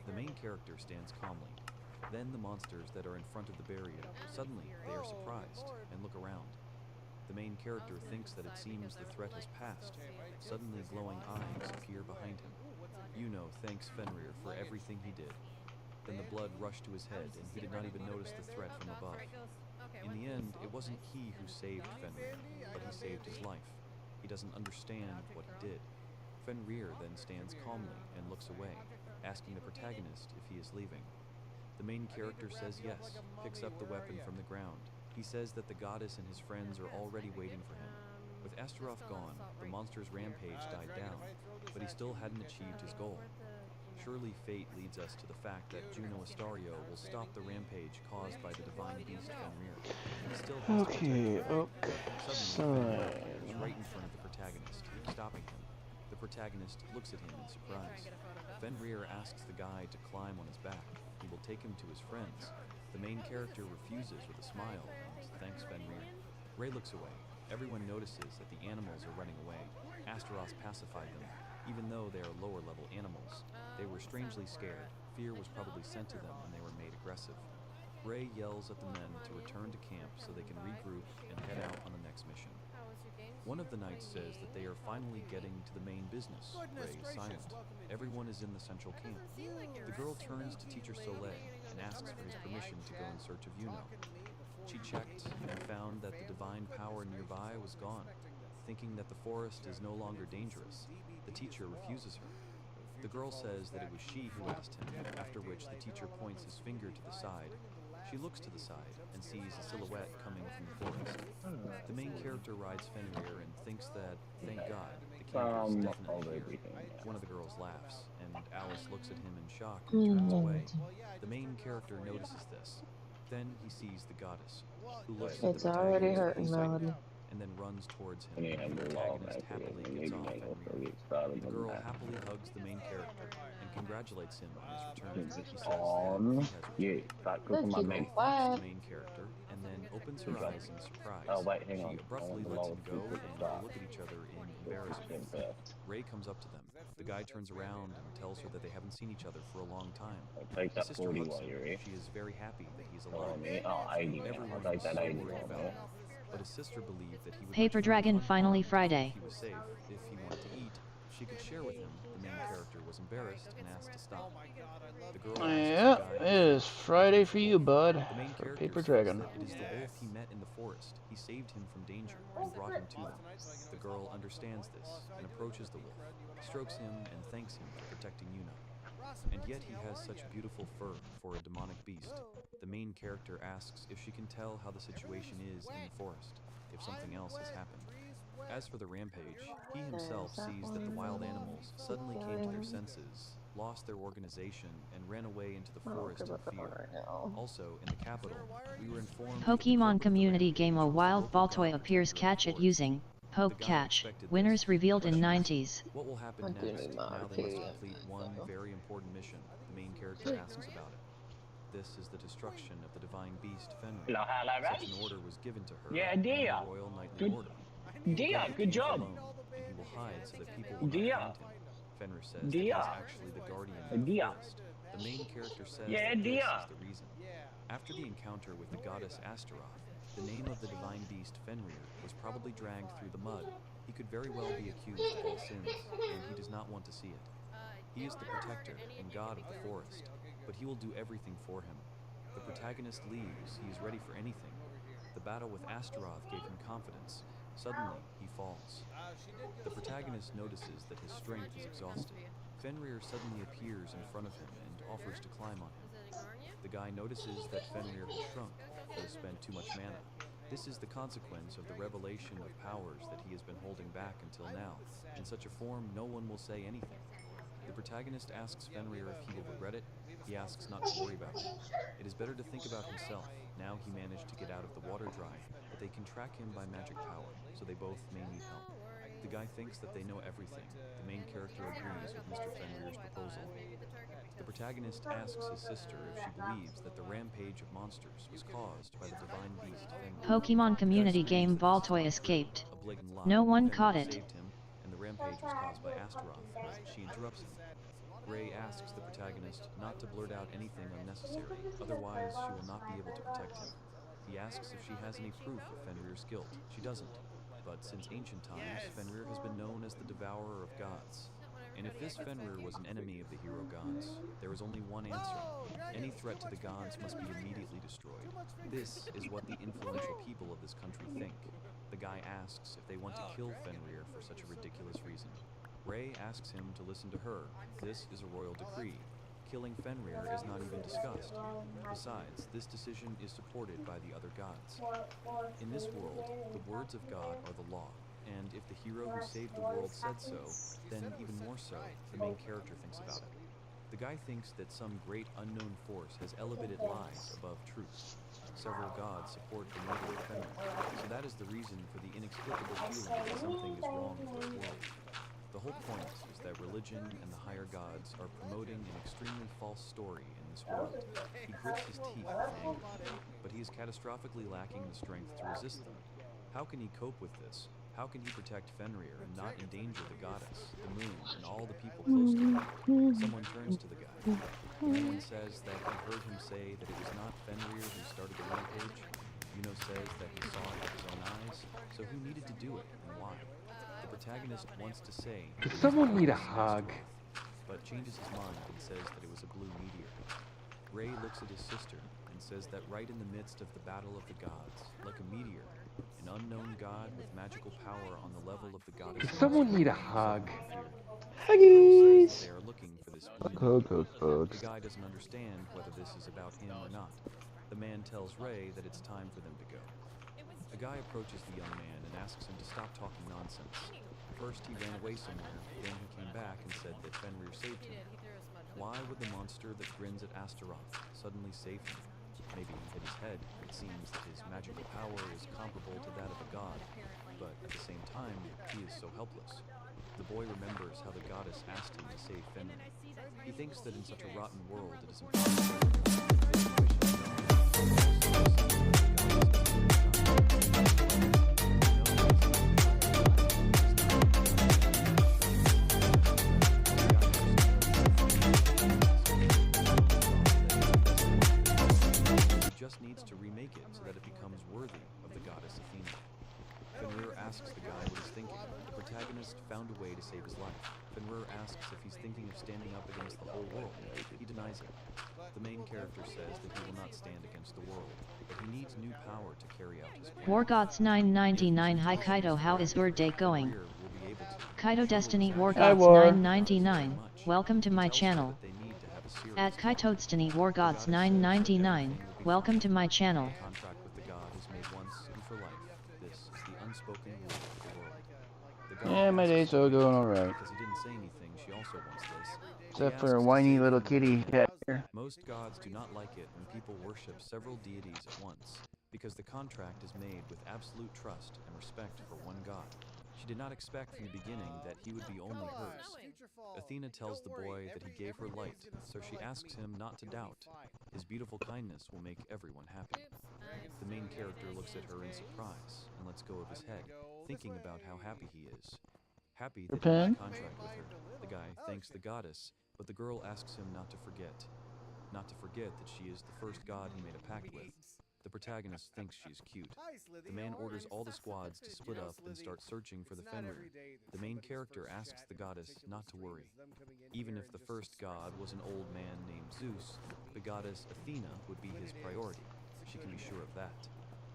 Speaker 5: The main character stands calmly. Then the monsters that are in front of the barrier, suddenly they are surprised and look around. The main character thinks that it seems the threat has passed. Suddenly glowing eyes appear behind him. Juno thanks Fenrir for everything he did. Then the blood rushed to his head and he did not even notice the threat from above. In the end, it wasn't he who saved Fenrir, but he saved his life. He doesn't understand what he did. Fenrir then stands calmly and looks away, asking the protagonist if he is leaving. The main character says yes, picks up the weapon from the ground. He says that the goddess and his friends are already waiting for him. With Astaroth gone, the monster's rampage died down, but he still hadn't achieved his goal. Surely fate leads us to the fact that Juno Astario will stop the rampage caused by the divine beast Fenrir. He still has to protect her. Suddenly, Fenrir appears right in front of the protagonist, stopping him. The protagonist looks at him in surprise. Fenrir asks the guy to climb on his back. He will take him to his friends. The main character refuses with a smile and thanks Fenrir. Ray looks away. Everyone notices that the animals are running away. Astaroth pacified them. Even though they are lower-level animals, they were strangely scared. Fear was probably sent to them when they were made aggressive. Ray yells at the men to return to camp so they can regroup and head out on the next mission. One of the knights says that they are finally getting to the main business. Ray is silent. Everyone is in the central camp. The girl turns to Teacher Soleil and asks for his permission to go in search of Juno. She checked and found that the divine power nearby was gone. Thinking that the forest is no longer dangerous, the teacher refuses her. The girl says that it was she who asked him, after which the teacher points his finger to the side. She looks to the side and sees a silhouette coming from the forest. The main character rides Fenrir and thinks that, thank God, the camp is definitely here. One of the girls laughs, and Alice looks at him in shock and turns away. The main character notices this. Then he sees the goddess, who looks at the
Speaker 11: It's already
Speaker 5: protagonist
Speaker 11: hurting, Melody.
Speaker 5: and then runs towards him. The protagonist happily gets off Fenrir. The girl happily hugs the main character and congratulates him on his return. He says that he has returned. The girl thanks the main character and then opens her eyes in surprise. She abruptly lets him go and they look at each other in embarrassment. Ray comes up to them. The guy turns around and tells her that they haven't seen each other for a long time. His sister hugs him. She is very happy that he's alive. Everyone was so worried about him. But his sister believed that he would
Speaker 3: Paper
Speaker 5: return
Speaker 3: Dragon
Speaker 5: unharmed.
Speaker 3: finally Friday.
Speaker 5: If he was safe, if he wanted to eat, she could share with him. The main character was embarrassed and asked to stop. The girl asks
Speaker 2: Yep,
Speaker 5: the
Speaker 2: it
Speaker 5: guy
Speaker 2: is Friday for you, bud.
Speaker 5: The main
Speaker 2: For
Speaker 5: character
Speaker 2: Paper
Speaker 5: says
Speaker 2: Dragon.
Speaker 5: that it is the wolf he met in the forest. He saved him from danger and brought him to them. The girl understands this and approaches the wolf, strokes him and thanks him for protecting Juno. And yet he has such beautiful fur for a demonic beast. The main character asks if she can tell how the situation is in the forest, if something else has happened. As for the rampage, he himself sees that the wild animals suddenly came to their senses, lost their organization, and ran away into the forest in fear. Also, in the capital, we were informed that the
Speaker 3: Pokemon
Speaker 5: culprit of the
Speaker 3: community
Speaker 5: rampage
Speaker 3: game a
Speaker 5: was the
Speaker 3: wild
Speaker 5: local
Speaker 3: Baltoy
Speaker 5: god
Speaker 3: appears
Speaker 5: protector of
Speaker 3: catch
Speaker 5: the
Speaker 3: it
Speaker 5: forest.
Speaker 3: using Poke
Speaker 5: The guy
Speaker 3: Catch.
Speaker 5: expected
Speaker 3: Winners
Speaker 5: this.
Speaker 3: revealed
Speaker 5: The
Speaker 3: in
Speaker 5: question is,
Speaker 3: 90s.
Speaker 5: what will happen next now they must complete one very important mission the main character asks about it? This is the destruction of the divine beast Fenrir.
Speaker 6: Hello,
Speaker 5: Such an
Speaker 6: Russ.
Speaker 5: order was given to her
Speaker 6: Yeah,
Speaker 5: in
Speaker 6: dear.
Speaker 5: the Royal Knightly
Speaker 6: Good.
Speaker 5: Order.
Speaker 6: Dear,
Speaker 5: Get
Speaker 6: good
Speaker 5: the
Speaker 6: job.
Speaker 5: alone, and he will hide so that people will not
Speaker 6: Dear.
Speaker 5: find him. Fenrir says that he
Speaker 6: Dear.
Speaker 5: is actually the guardian of the
Speaker 6: Dear.
Speaker 5: forest. The main character says
Speaker 6: Yeah,
Speaker 5: that this
Speaker 6: dear.
Speaker 5: is the reason. After the encounter with the goddess Astaroth, the name of the divine beast Fenrir was probably dragged through the mud. He could very well be accused of all sins, and he does not want to see it. He is the protector and god of the forest, but he will do everything for him. The protagonist leaves, he is ready for anything. The battle with Astaroth gave him confidence. Suddenly, he falls. The protagonist notices that his strength is exhausted. Fenrir suddenly appears in front of him and offers to climb on him. The guy notices that Fenrir has shrunk, he has spent too much mana. This is the consequence of the revelation of powers that he has been holding back until now. In such a form, no one will say anything. The protagonist asks Fenrir if he will regret it. He asks not to worry about it. It is better to think about himself. Now he managed to get out of the water dry, but they can track him by magic power, so they both may need help. The guy thinks that they know everything. The main character agrees with Mr. Fenrir's proposal. The protagonist asks his sister if she believes that the rampage of monsters was caused by the divine beast Fenrir.
Speaker 3: Pokemon community
Speaker 5: The guy
Speaker 3: game
Speaker 5: screams that
Speaker 3: Baltoy
Speaker 5: this is not true,
Speaker 3: escaped.
Speaker 5: a blatant lie.
Speaker 3: No one
Speaker 5: Fenrir
Speaker 3: caught it.
Speaker 5: saved him, and the rampage was caused by Astaroth. She interrupts him. Ray asks the protagonist not to blurt out anything unnecessary, otherwise she will not be able to protect him. He asks if she has any proof of Fenrir's guilt. She doesn't. But since ancient times, Fenrir has been known as the devourer of gods. And if this Fenrir was an enemy of the hero gods, there is only one answer. Any threat to the gods must be immediately destroyed. This is what the influential people of this country think. The guy asks if they want to kill Fenrir for such a ridiculous reason. Ray asks him to listen to her. This is a royal decree. Killing Fenrir is not even discussed. Besides, this decision is supported by the other gods. In this world, the words of God are the law, and if the hero who saved the world said so, then even more so, the main character thinks about it. The guy thinks that some great unknown force has elevated lies above truth. Several gods support the murder of Fenrir, so that is the reason for the inexplicable feeling that something is wrong with this world. The whole point is that religion and the higher gods are promoting an extremely false story in this world. He grits his teeth in anger, but he is catastrophically lacking the strength to resist them. How can he cope with this? How can he protect Fenrir and not endanger the goddess, the moon, and all the people close to him? Someone turns to the guy. The man says that he heard him say that it was not Fenrir who started the rampage. Yuno says that he saw it with his own eyes, so who needed to do it and why? The protagonist wants to say,
Speaker 13: Does someone need a hug?
Speaker 5: but changes his mind and says that it was a blue meteor. Ray looks at his sister and says that right in the midst of the battle of the gods, like a meteor, an unknown god with magical power on the level of the goddess.
Speaker 13: Does someone need a hug?
Speaker 2: Huggies!
Speaker 5: They are looking for this blue
Speaker 2: Hug,
Speaker 5: meteor.
Speaker 2: hug, hugs.
Speaker 5: The guy doesn't understand whether this is about him or not. The man tells Ray that it's time for them to go. A guy approaches the young man and asks him to stop talking nonsense. First he ran away somewhere, then he came back and said that Fenrir saved him. Why would the monster that grins at Astaroth suddenly save him? Maybe he hit his head. It seems that his magical power is comparable to that of a god, but at the same time, he is so helpless. The boy remembers how the goddess asked him to save Fenrir. He thinks that in such a rotten world it is impossible. Just needs to remake it so that it becomes worthy of the goddess Athena. Fenrir asks the guy what he's thinking. The protagonist found a way to save his life. Fenrir asks if he's thinking of standing up against the whole world. He denies it. The main character says that he will not stand against the world, but he needs new power to carry out his plan.
Speaker 3: Wargots 999. Hi Kaito, how is your day going?
Speaker 5: Fenrir will be able to.
Speaker 3: Kaito Destiny
Speaker 2: Hi,
Speaker 3: Wargots
Speaker 2: War.
Speaker 3: 999. Welcome to my channel.
Speaker 5: They need to series.
Speaker 3: At Kaitodstany Wargods 999, welcome to my channel.
Speaker 5: Contract with the god is made once and for life. This is the unspoken rule of the world. The god
Speaker 2: Yeah, my
Speaker 5: asks
Speaker 2: day's all
Speaker 5: Kaito,
Speaker 2: going alright.
Speaker 5: because he didn't say anything, she also wants this.
Speaker 2: Except
Speaker 5: He
Speaker 2: for a
Speaker 5: asks to
Speaker 2: whiny
Speaker 5: save
Speaker 2: little
Speaker 5: her from
Speaker 2: kitty
Speaker 5: the
Speaker 2: cat
Speaker 5: end.
Speaker 2: here.
Speaker 5: Most gods do not like it when people worship several deities at once, because the contract is made with absolute trust and respect for one god. She did not expect from the beginning that he would be only hers. Athena tells the boy that he gave her light, so she asks him not to doubt. His beautiful kindness will make everyone happy. The main character looks at her in surprise and lets go of his head, thinking about how happy he is. Happy that he made
Speaker 2: Pen?
Speaker 5: contract with her. The guy thanks the goddess, but the girl asks him not to forget. Not to forget that she is the first god he made a pact with. The protagonist thinks she's cute. The man orders all the squads to split up and start searching for the Fenrir. The main character asks the goddess not to worry. Even if the first god was an old man named Zeus, the goddess Athena would be his priority. She can be sure of that.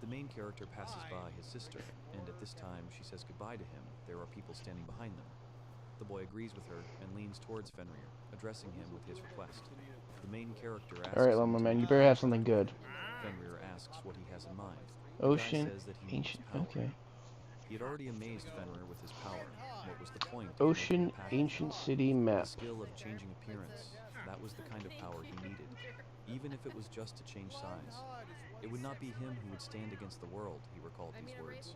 Speaker 5: The main character passes by his sister, and at this time she says goodbye to him. There are people standing behind them. The boy agrees with her and leans towards Fenrir, addressing him with his request. The main character asks
Speaker 2: Alright,
Speaker 5: him
Speaker 2: Loma
Speaker 5: to
Speaker 2: Man, you
Speaker 5: meet
Speaker 2: better
Speaker 5: him.
Speaker 2: have something good.
Speaker 5: Fenrir asks what he has in mind.
Speaker 2: Ocean,
Speaker 5: The guy says that he needs
Speaker 2: ancient,
Speaker 5: power.
Speaker 2: okay.
Speaker 5: He had already amazed Fenrir with his power. What was the point of
Speaker 2: Ocean,
Speaker 5: making a pact with
Speaker 2: ancient
Speaker 5: him?
Speaker 2: city
Speaker 5: The
Speaker 2: map.
Speaker 5: skill of changing appearance. That was the kind of power he needed. Even if it was just to change size. It would not be him who would stand against the world, he recalled these words.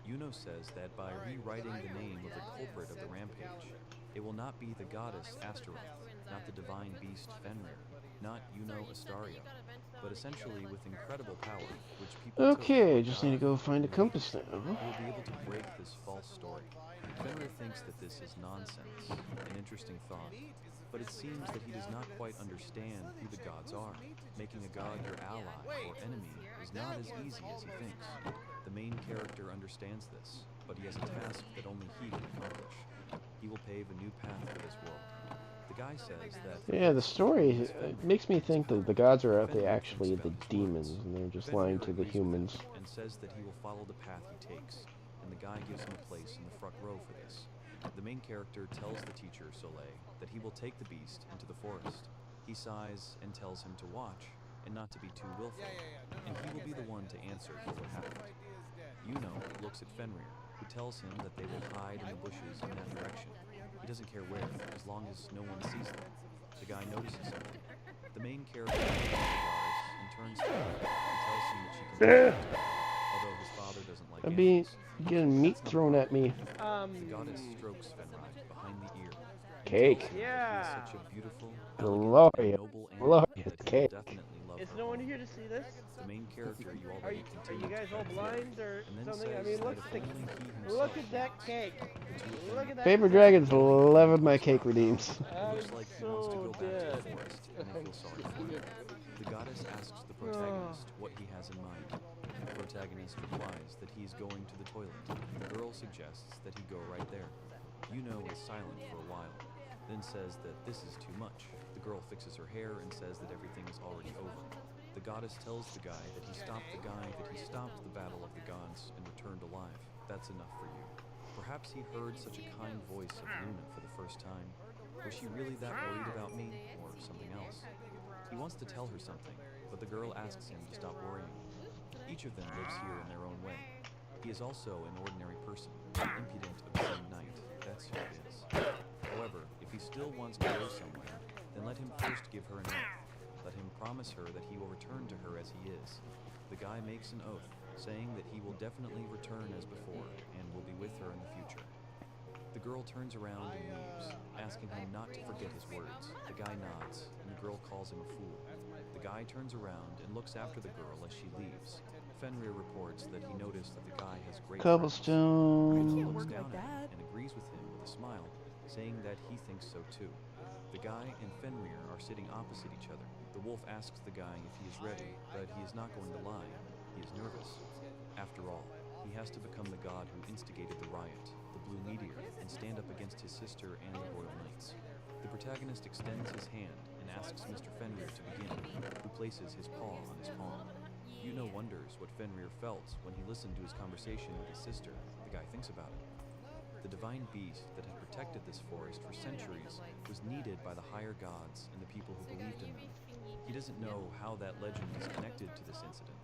Speaker 5: Yuno says that by rewriting the name of the culprit of the rampage, it will not be the goddess Astaroth, not the divine beast Fenrir, not Yuno Astaria, but essentially with incredible power, which people
Speaker 2: Okay,
Speaker 5: took
Speaker 2: just need to go find a compass now.
Speaker 5: he will be able to break this false story. Fenrir thinks that this is nonsense, an interesting thought, but it seems that he does not quite understand who the gods are. Making a god your ally or enemy is not as easy as he thinks. The main character understands this, but he has a task that only he can accomplish. He will pave a new path for this world. The guy says that...
Speaker 2: Yeah, the story makes me think that the gods are out there actually the demons, and they're just lying to the humans.
Speaker 5: And says that he will follow the path he takes, and the guy gives him a place in the front row for this. The main character tells the teacher, Soleil, that he will take the beast into the forest. He sighs and tells him to watch, and not to be too willful, and he will be the one to answer for what happened. Yuno looks at Fenrir, who tells him that they will hide in the bushes in that direction. He doesn't care where, as long as no one sees them. The guy notices something. The main character looks at the goddess and turns to her and tells him that she can do it, although his father doesn't like
Speaker 2: I'm being
Speaker 5: animals.
Speaker 2: getting meat thrown at me.
Speaker 5: The goddess strokes Fenrir behind the ear.
Speaker 2: Cake.
Speaker 5: He is such a beautiful,
Speaker 2: Glorious,
Speaker 5: elegant, and noble animal
Speaker 2: glorious
Speaker 5: that he will
Speaker 2: cake.
Speaker 5: definitely love
Speaker 14: Is
Speaker 5: her
Speaker 14: no one
Speaker 5: home.
Speaker 14: here to see this?
Speaker 5: The main character you
Speaker 14: Are
Speaker 5: already
Speaker 14: you
Speaker 5: continue
Speaker 14: guys
Speaker 5: to
Speaker 14: all
Speaker 5: confront,
Speaker 14: blind or
Speaker 5: and then
Speaker 14: something? I
Speaker 5: says
Speaker 14: mean,
Speaker 5: that
Speaker 14: look,
Speaker 5: if only he himself
Speaker 14: look at that cake. Look at that.
Speaker 2: Paper
Speaker 14: cake.
Speaker 2: Dragon's loving my cake redeems.
Speaker 14: That
Speaker 5: looks
Speaker 14: is
Speaker 5: like he wants to
Speaker 14: so
Speaker 5: go back to
Speaker 14: good.
Speaker 5: the forest, and they feel sorry for him. The goddess asks the protagonist what he has in mind. The protagonist replies that he is going to the toilet. The girl suggests that he go right there. Yuno is silent for a while, then says that this is too much. The girl fixes her hair and says that everything is already over. The goddess tells the guy that he stopped the battle of the gods and returned alive. That's enough for you. Perhaps he heard such a kind voice of Luna for the first time. Was she really that worried about me, or something else? He wants to tell her something, but the girl asks him to stop worrying. Each of them lives here in their own way. He is also an ordinary person, an impudent, obscene knight. That's who he is. However, if he still wants to go somewhere, then let him first give her an oath. Let him promise her that he will return to her as he is. The guy makes an oath, saying that he will definitely return as before, and will be with her in the future. The girl turns around and leaves, asking him not to forget his words. The guy nods, and the girl calls him a fool. The guy turns around and looks after the girl as she leaves. Fenrir reports that he noticed that the guy has great
Speaker 2: Cobblestone.
Speaker 5: Yuno looks down at him and agrees with him with a smile, saying that he thinks so too. The guy and Fenrir are sitting opposite each other. The wolf asks the guy if he is ready, but he is not going to lie. He is nervous. After all, he has to become the god who instigated the riot, the blue meteor, and stand up against his sister and the royal knights. The protagonist extends his hand and asks Mr. Fenrir to begin, who places his paw on his palm. Yuno wonders what Fenrir felt when he listened to his conversation with his sister. The guy thinks about it. The divine beast that had protected this forest for centuries was needed by the higher gods and the people who believed in them. He doesn't know how that legend is connected to this incident,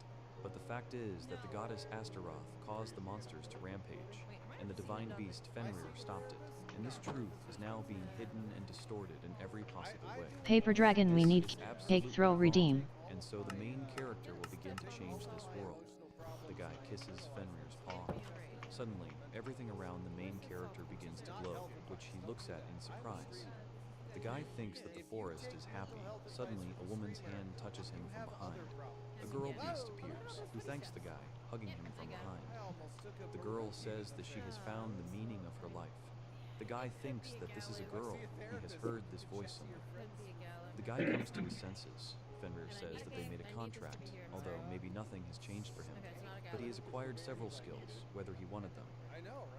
Speaker 5: but the fact is that the goddess Astaroth caused the monsters to rampage, and the divine beast Fenrir stopped it. And this truth is now being hidden and distorted in every possible way.
Speaker 3: Paper Dragon, we
Speaker 5: This
Speaker 3: need
Speaker 5: is
Speaker 3: cake
Speaker 5: absolutely
Speaker 3: throw
Speaker 5: wrong,
Speaker 3: redeem.
Speaker 5: and so the main character will begin to change this world. The guy kisses Fenrir's paw. Suddenly, everything around the main character begins to glow, which he looks at in surprise. The guy thinks that the forest is happy. Suddenly, a woman's hand touches him from behind. A girl beast appears, who thanks the guy, hugging him from behind. The girl says that she has found the meaning of her life. The guy thinks that this is a girl. He has heard this voice somewhere. The guy comes to his senses. Fenrir says that they made a contract, although maybe nothing has changed for him. But he has acquired several skills, whether he wanted them.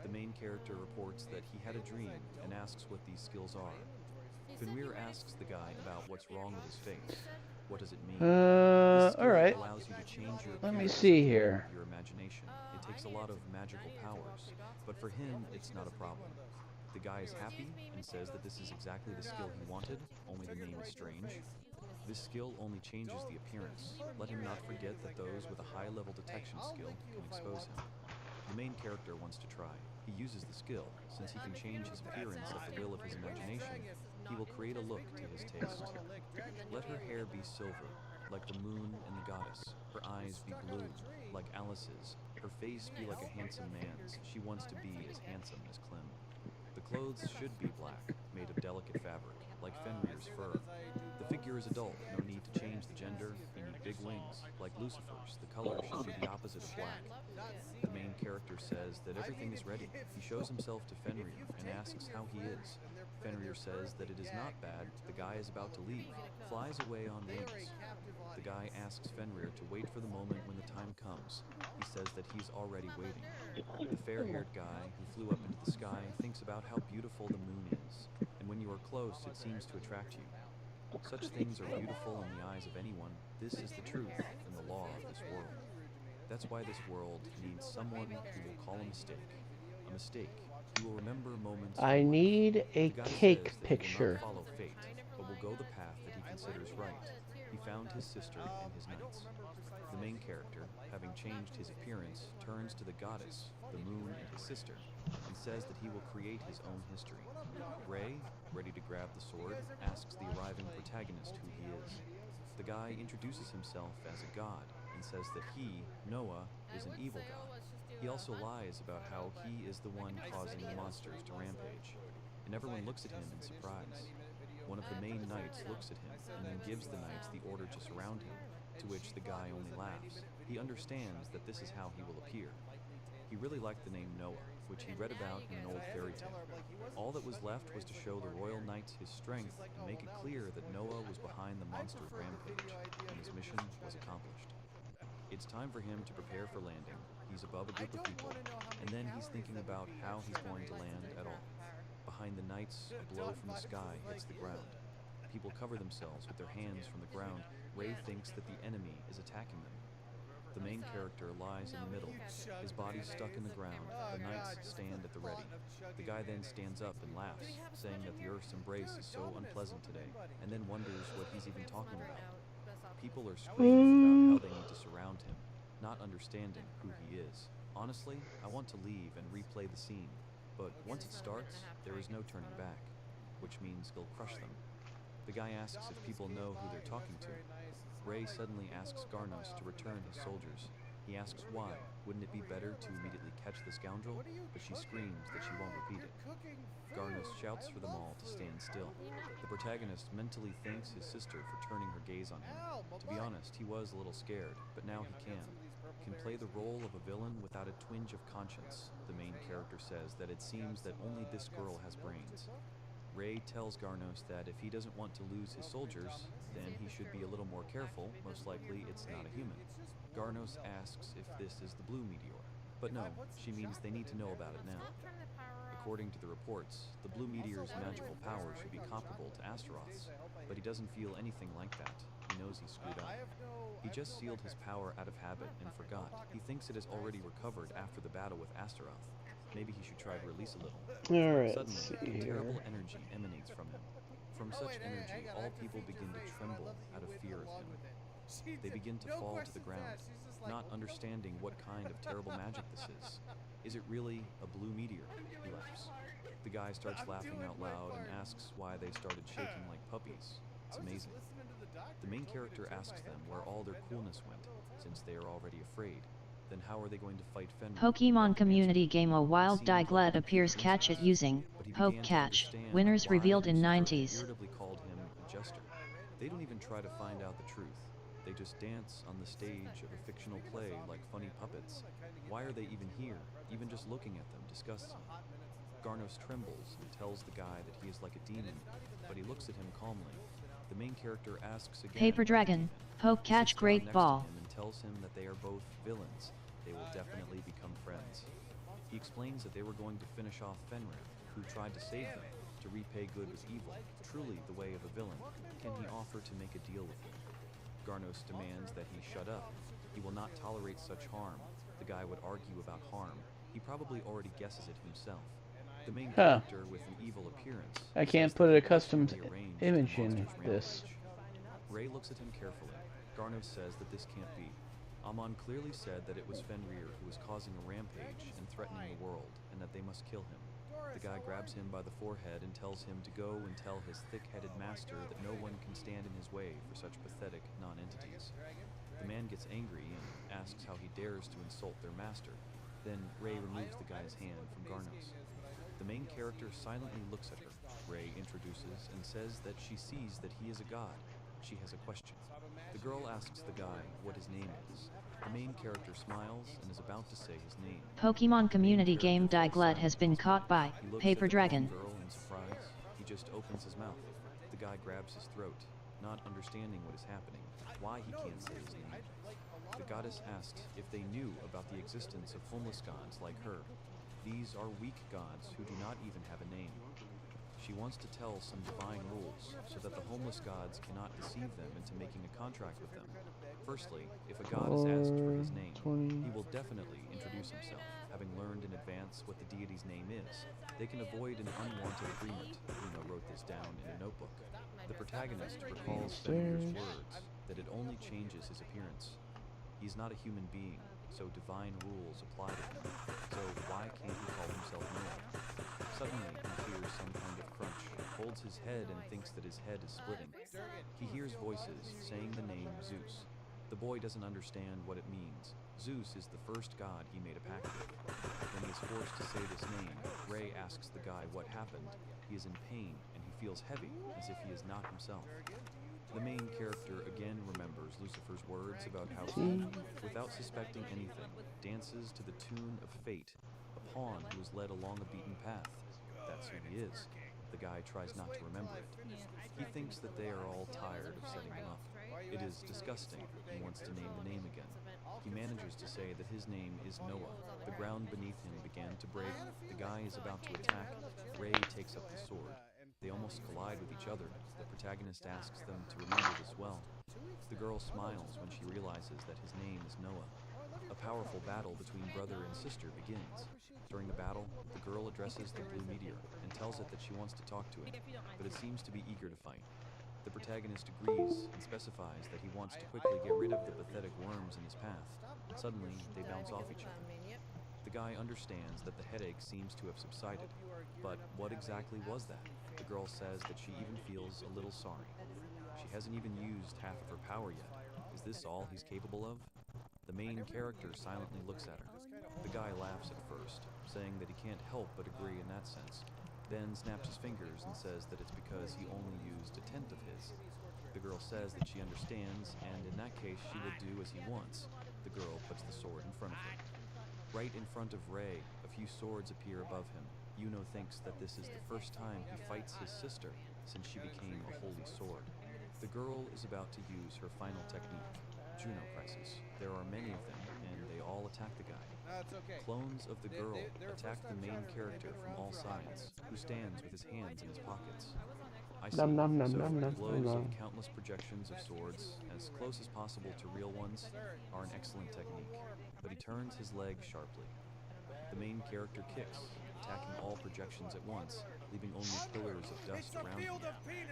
Speaker 5: The main character reports that he had a dream and asks what these skills are. Fenrir asks the guy about what's wrong with his face. What does it mean? This skill
Speaker 2: alright.
Speaker 5: allows you to change your
Speaker 2: Let me
Speaker 5: appearance
Speaker 2: see
Speaker 5: at the whim
Speaker 2: here.
Speaker 5: of your imagination. It takes a lot of magical powers, but for him, it's not a problem. The guy is happy and says that this is exactly the skill he wanted, only the name is strange. This skill only changes the appearance. Let him not forget that those with a high-level detection skill can expose him. The main character wants to try. He uses the skill. Since he can change his appearance at the will of his imagination, he will create a look to his taste. Let her hair be silver, like the moon and the goddess. Her eyes be blue, like Alice's. Her face be like a handsome man's. She wants to be as handsome as Clem. The clothes should be black, made of delicate fabric, like Fenrir's fur. The figure is adult, no need to change the gender. He need big wings, like Lucifer's. The color should be the opposite of black. The main character says that everything is ready. He shows himself to Fenrir and asks how he is. Fenrir says that it is not bad. The guy is about to leave, flies away on wings. The guy asks Fenrir to wait for the moment when the time comes. He says that he's already waiting. The fair-haired guy who flew up into the sky thinks about how beautiful the moon is, and when you are close, it seems to attract you. Such things are beautiful in the eyes of anyone. This is the truth and the law of this world. That's why this world needs someone who will call a mistake. A mistake. You will remember moments.
Speaker 2: I need a
Speaker 5: the guy
Speaker 2: cake
Speaker 5: says that
Speaker 2: picture.
Speaker 5: He will not follow fate, but will go the path that he considers right. He found his sister and his knights. The main character, having changed his appearance, turns to the goddess, the moon, and his sister, and says that he will create his own history. Ray, ready to grab the sword, asks the arriving protagonist who he is. The guy introduces himself as a god and says that he, Noah, is an evil god. He also lies about how he is the one causing the monsters to rampage, and everyone looks at him in surprise. One of the main knights looks at him and then gives the knights the order to surround him, to which the guy only laughs. He understands that this is how he will appear. He really liked the name Noah, which he read about in an old fairy tale. All that was left was to show the royal knights his strength and make it clear that Noah was behind the monster rampage, and his mission was accomplished. It's time for him to prepare for landing. He's above a group of people, and then he's thinking about how he's going to land at all. Behind the knights, a blow from the sky hits the ground. People cover themselves with their hands from the ground. Ray thinks that the enemy is attacking them. The main character lies in the middle, his body stuck in the ground. The knights stand at the ready. The guy then stands up and laughs, saying that the Earth's embrace is so unpleasant today, and then wonders what he's even talking about. People are screaming about how they need to surround him, not understanding who he is. Honestly, I want to leave and replay the scene, but once it starts, there is no turning back, which means he'll crush them. The guy asks if people know who they're talking to. Ray suddenly asks Garnos to return his soldiers. He asks why. Wouldn't it be better to immediately catch the scoundrel? But she screams that she won't repeat it. Garnos shouts for them all to stand still. The protagonist mentally thanks his sister for turning her gaze on him. To be honest, he was a little scared, but now he can play the role of a villain without a twinge of conscience. The main character says that it seems that only this girl has brains. Ray tells Garnos that if he doesn't want to lose his soldiers, then he should be a little more careful. Most likely, it's not a human. Garnos asks if this is the blue meteor, But no, she means they need to know about it now. According to the reports, the blue meteor's magical power should be comparable to Astaroth's, but he doesn't feel anything like that. He knows he's screwed up. He just sealed his power out of habit and forgot. He thinks it has already recovered after the battle with Astaroth. Maybe he should try to release a little.
Speaker 2: Alright,
Speaker 5: Suddenly, a terrible energy emanates from him. From such energy, all people begin to tremble out of fear of him. They begin to fall to the ground, not understanding what kind of terrible magic this is. Is it really a blue meteor? He laughs. The guy starts laughing out loud and asks why they started shaking like puppies. It's amazing. The main character asks them where all their coolness went, since they are already afraid. Then how are they going to fight Fenrir?
Speaker 3: Pokemon community game A wild Diglett appears catch it using Poke Catch. Winners revealed in 90s.
Speaker 5: Irritably called him a jester. They don't even try to find out the truth. They just dance on the stage of a fictional play like funny puppets. Why are they even here? Even just looking at them disgusts him. Garnos trembles and tells the guy that he is like a demon, but he looks at him calmly. The main character asks again.
Speaker 3: Paper Dragon, Poke Catch Great Ball.
Speaker 5: And tells him that they are both villains. They will definitely become friends. He explains that they were going to finish off Fenrir, who tried to save them, to repay good with evil, truly the way of a villain. Can he offer to make a deal with him? Garnos demands that he shut up. He will not tolerate such harm. The guy would argue about harm. He probably already guesses it himself. The main character with an evil appearance.
Speaker 2: I can't put a custom image in this.
Speaker 5: Ray looks at him carefully. Garnos says that this can't be. Amon clearly said that it was Fenrir who was causing a rampage and threatening the world, and that they must kill him. The guy grabs him by the forehead and tells him to go and tell his thick-headed master that no one can stand in his way for such pathetic non-entities. The man gets angry and asks how he dares to insult their master. Then Ray removes the guy's hand from Garnos. The main character silently looks at her. Ray introduces and says that she sees that he is a god. She has a question. The girl asks the guy what his name is. The main character smiles and is about to say his name.
Speaker 3: Pokemon community game Diglett has been caught by Paper Dragon.
Speaker 5: The girl in surprise. He just opens his mouth. The guy grabs his throat, not understanding what is happening, why he can't say his name. The goddess asks if they knew about the existence of homeless gods like her. These are weak gods who do not even have a name. She wants to tell some divine rules so that the homeless gods cannot deceive them into making a contract with them. Firstly, if a god is asked for his name, he will definitely introduce himself, having learned in advance what the deity's name is. They can avoid an unwanted agreement. Bruno wrote this down in a notebook. The protagonist recalls Fenrir's words that it only changes his appearance. He's not a human being, so divine rules apply to him. So why can't he call himself Noah? Suddenly, he hears some kind of crunch, holds his head and thinks that his head is splitting. He hears voices saying the name Zeus. The boy doesn't understand what it means. Zeus is the first god he made a pact with. When he is forced to say this name, Ray asks the guy what happened. He is in pain and he feels heavy, as if he is not himself. The main character again remembers Lucifer's words about how he, without suspecting anything, dances to the tune of fate, a pawn who is led along a beaten path. That's who he is. The guy tries not to remember it. He thinks that they are all tired of setting him up. It is disgusting. He wants to name the name again. He manages to say that his name is Noah. The ground beneath him began to break. The guy is about to attack. Ray takes up the sword. They almost collide with each other. The protagonist asks them to remember this well. The girl smiles when she realizes that his name is Noah. A powerful battle between brother and sister begins. During the battle, the girl addresses the blue meteor and tells it that she wants to talk to it, but it seems to be eager to fight. The protagonist agrees and specifies that he wants to quickly get rid of the pathetic worms in his path. Suddenly, they bounce off each other. The guy understands that the headache seems to have subsided, but what exactly was that? The girl says that she even feels a little sorry. She hasn't even used half of her power yet. Is this all he's capable of? The main character silently looks at her. The guy laughs at first, saying that he can't help but agree in that sense, then snaps his fingers and says that it's because he only used a tenth of his. The girl says that she understands, and in that case she will do as he wants. The girl puts the sword in front of him. Right in front of Ray, a few swords appear above him. Yuno thinks that this is the first time he fights his sister since she became a holy sword. The girl is about to use her final technique, Juno Crisis. There are many of them, and they all attack the guy. Clones of the girl attack the main character from all sides, who stands with his hands in his pockets. I see.
Speaker 2: Nom nom nom
Speaker 5: So,
Speaker 2: nom nom
Speaker 5: blows
Speaker 2: nom.
Speaker 5: of countless projections of swords, as close as possible to real ones, are an excellent technique, but he turns his leg sharply. The main character kicks, attacking all projections at once, leaving only pillars of dust around him.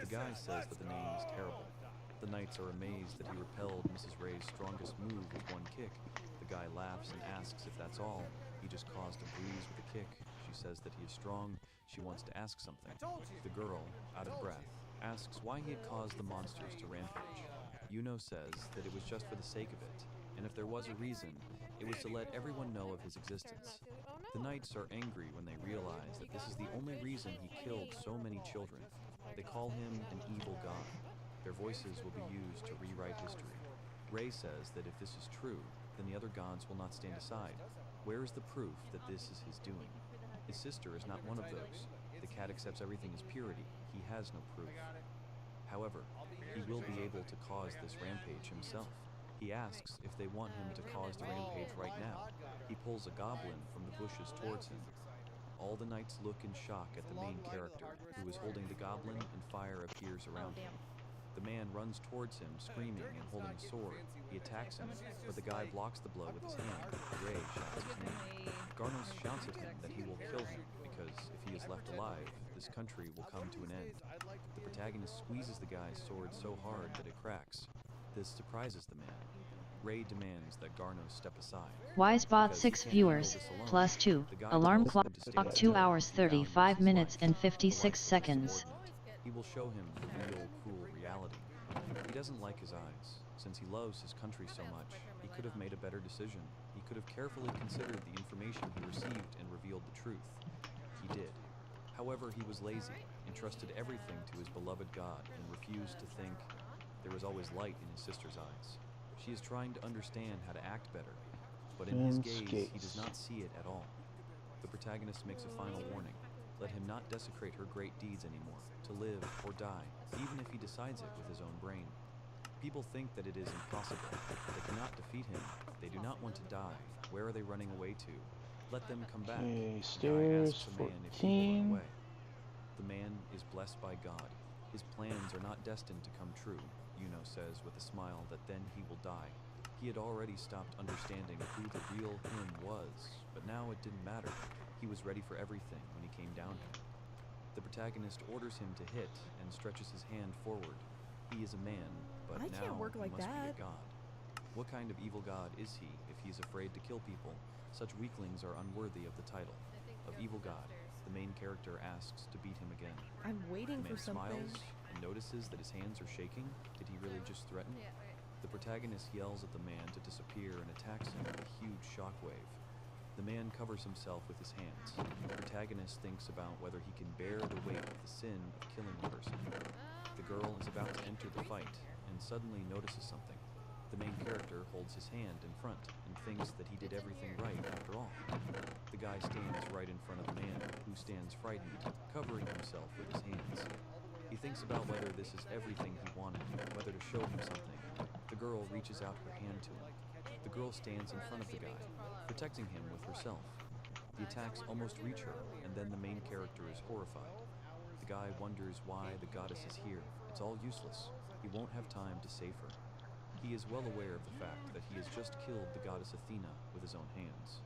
Speaker 5: The guy says that the name is terrible. The knights are amazed that he repelled Mrs. Ray's strongest move with one kick. The guy laughs and asks if that's all. He just caused a bruise with a kick. She says that he is strong. She wants to ask something. The girl, out of breath, asks why he had caused the monsters to rampage. Yuno says that it was just for the sake of it, and if there was a reason, it was to let everyone know of his existence. The knights are angry when they realize that this is the only reason he killed so many children. They call him an evil god. Their voices will be used to rewrite history. Ray says that if this is true, then the other gods will not stand aside. Where is the proof that this is his doing? His sister is not one of those. The cat accepts everything as purity. He has no proof. However, he will be able to cause this rampage himself. He asks if they want him to cause the rampage right now. He pulls a goblin from the bushes towards him. All the knights look in shock at the main character, who is holding the goblin, and fire appears around him. The man runs towards him, screaming and holding a sword. He attacks him, but the guy blocks the blow with his hand. Ray shouts his name. Garnos shouts at him that he will kill him, because if he is left alive, this country will come to an end. The protagonist squeezes the guy's sword so hard that it cracks. This surprises the man. Ray demands that Garnos step aside.
Speaker 3: Wisebot 6 viewers, plus 2, alarm clock 2 hours 35 minutes and 56 seconds.
Speaker 5: He will show him the real, cruel reality. He doesn't like his eyes. Since he loves his country so much, he could have made a better decision. He could have carefully considered the information he received and revealed the truth. He did. However, he was lazy, entrusted everything to his beloved God, and refused to think. There was always light in his sister's eyes. She is trying to understand how to act better, but in his gaze, he does not see it at all. The protagonist makes a final warning. Let him not desecrate her great deeds anymore, to live or die, even if he decides it with his own brain. People think that it is impossible. They cannot defeat him. They do not want to die. Where are they running away to? Let them come back.
Speaker 2: Okay,
Speaker 5: The guy
Speaker 2: stairs
Speaker 5: asks the man if he will run
Speaker 2: 14.
Speaker 5: away. The man is blessed by God. His plans are not destined to come true, Yuno says with a smile that then he will die. He had already stopped understanding who the real him was, but now it didn't matter. He was ready for everything when he came down here. The protagonist orders him to hit and stretches his hand forward. He is a man, but
Speaker 7: I
Speaker 5: now
Speaker 7: can't work
Speaker 5: he
Speaker 7: like
Speaker 5: must
Speaker 7: that.
Speaker 5: be a god. What kind of evil god is he if he is afraid to kill people? Such weaklings are unworthy of the title of evil god. The main character asks to beat him again.
Speaker 7: I'm waiting
Speaker 5: The
Speaker 7: for
Speaker 5: man
Speaker 7: something.
Speaker 5: smiles and notices that his hands are shaking. Did he really just threaten? The protagonist yells at the man to disappear and attacks him with a huge shockwave. The man covers himself with his hands. The protagonist thinks about whether he can bear the weight of the sin of killing a person. The girl is about to enter the fight and suddenly notices something. The main character holds his hand in front and thinks that he did everything right after all. The guy stands right in front of the man, who stands frightened, covering himself with his hands. He thinks about whether this is everything he wanted, whether to show him something. The girl reaches out her hand to him. The girl stands in front of the guy, protecting him with herself. The attacks almost reach her, and then the main character is horrified. The guy wonders why the goddess is here. It's all useless. He won't have time to save her. He is well aware of the fact that he has just killed the goddess Athena with his own hands.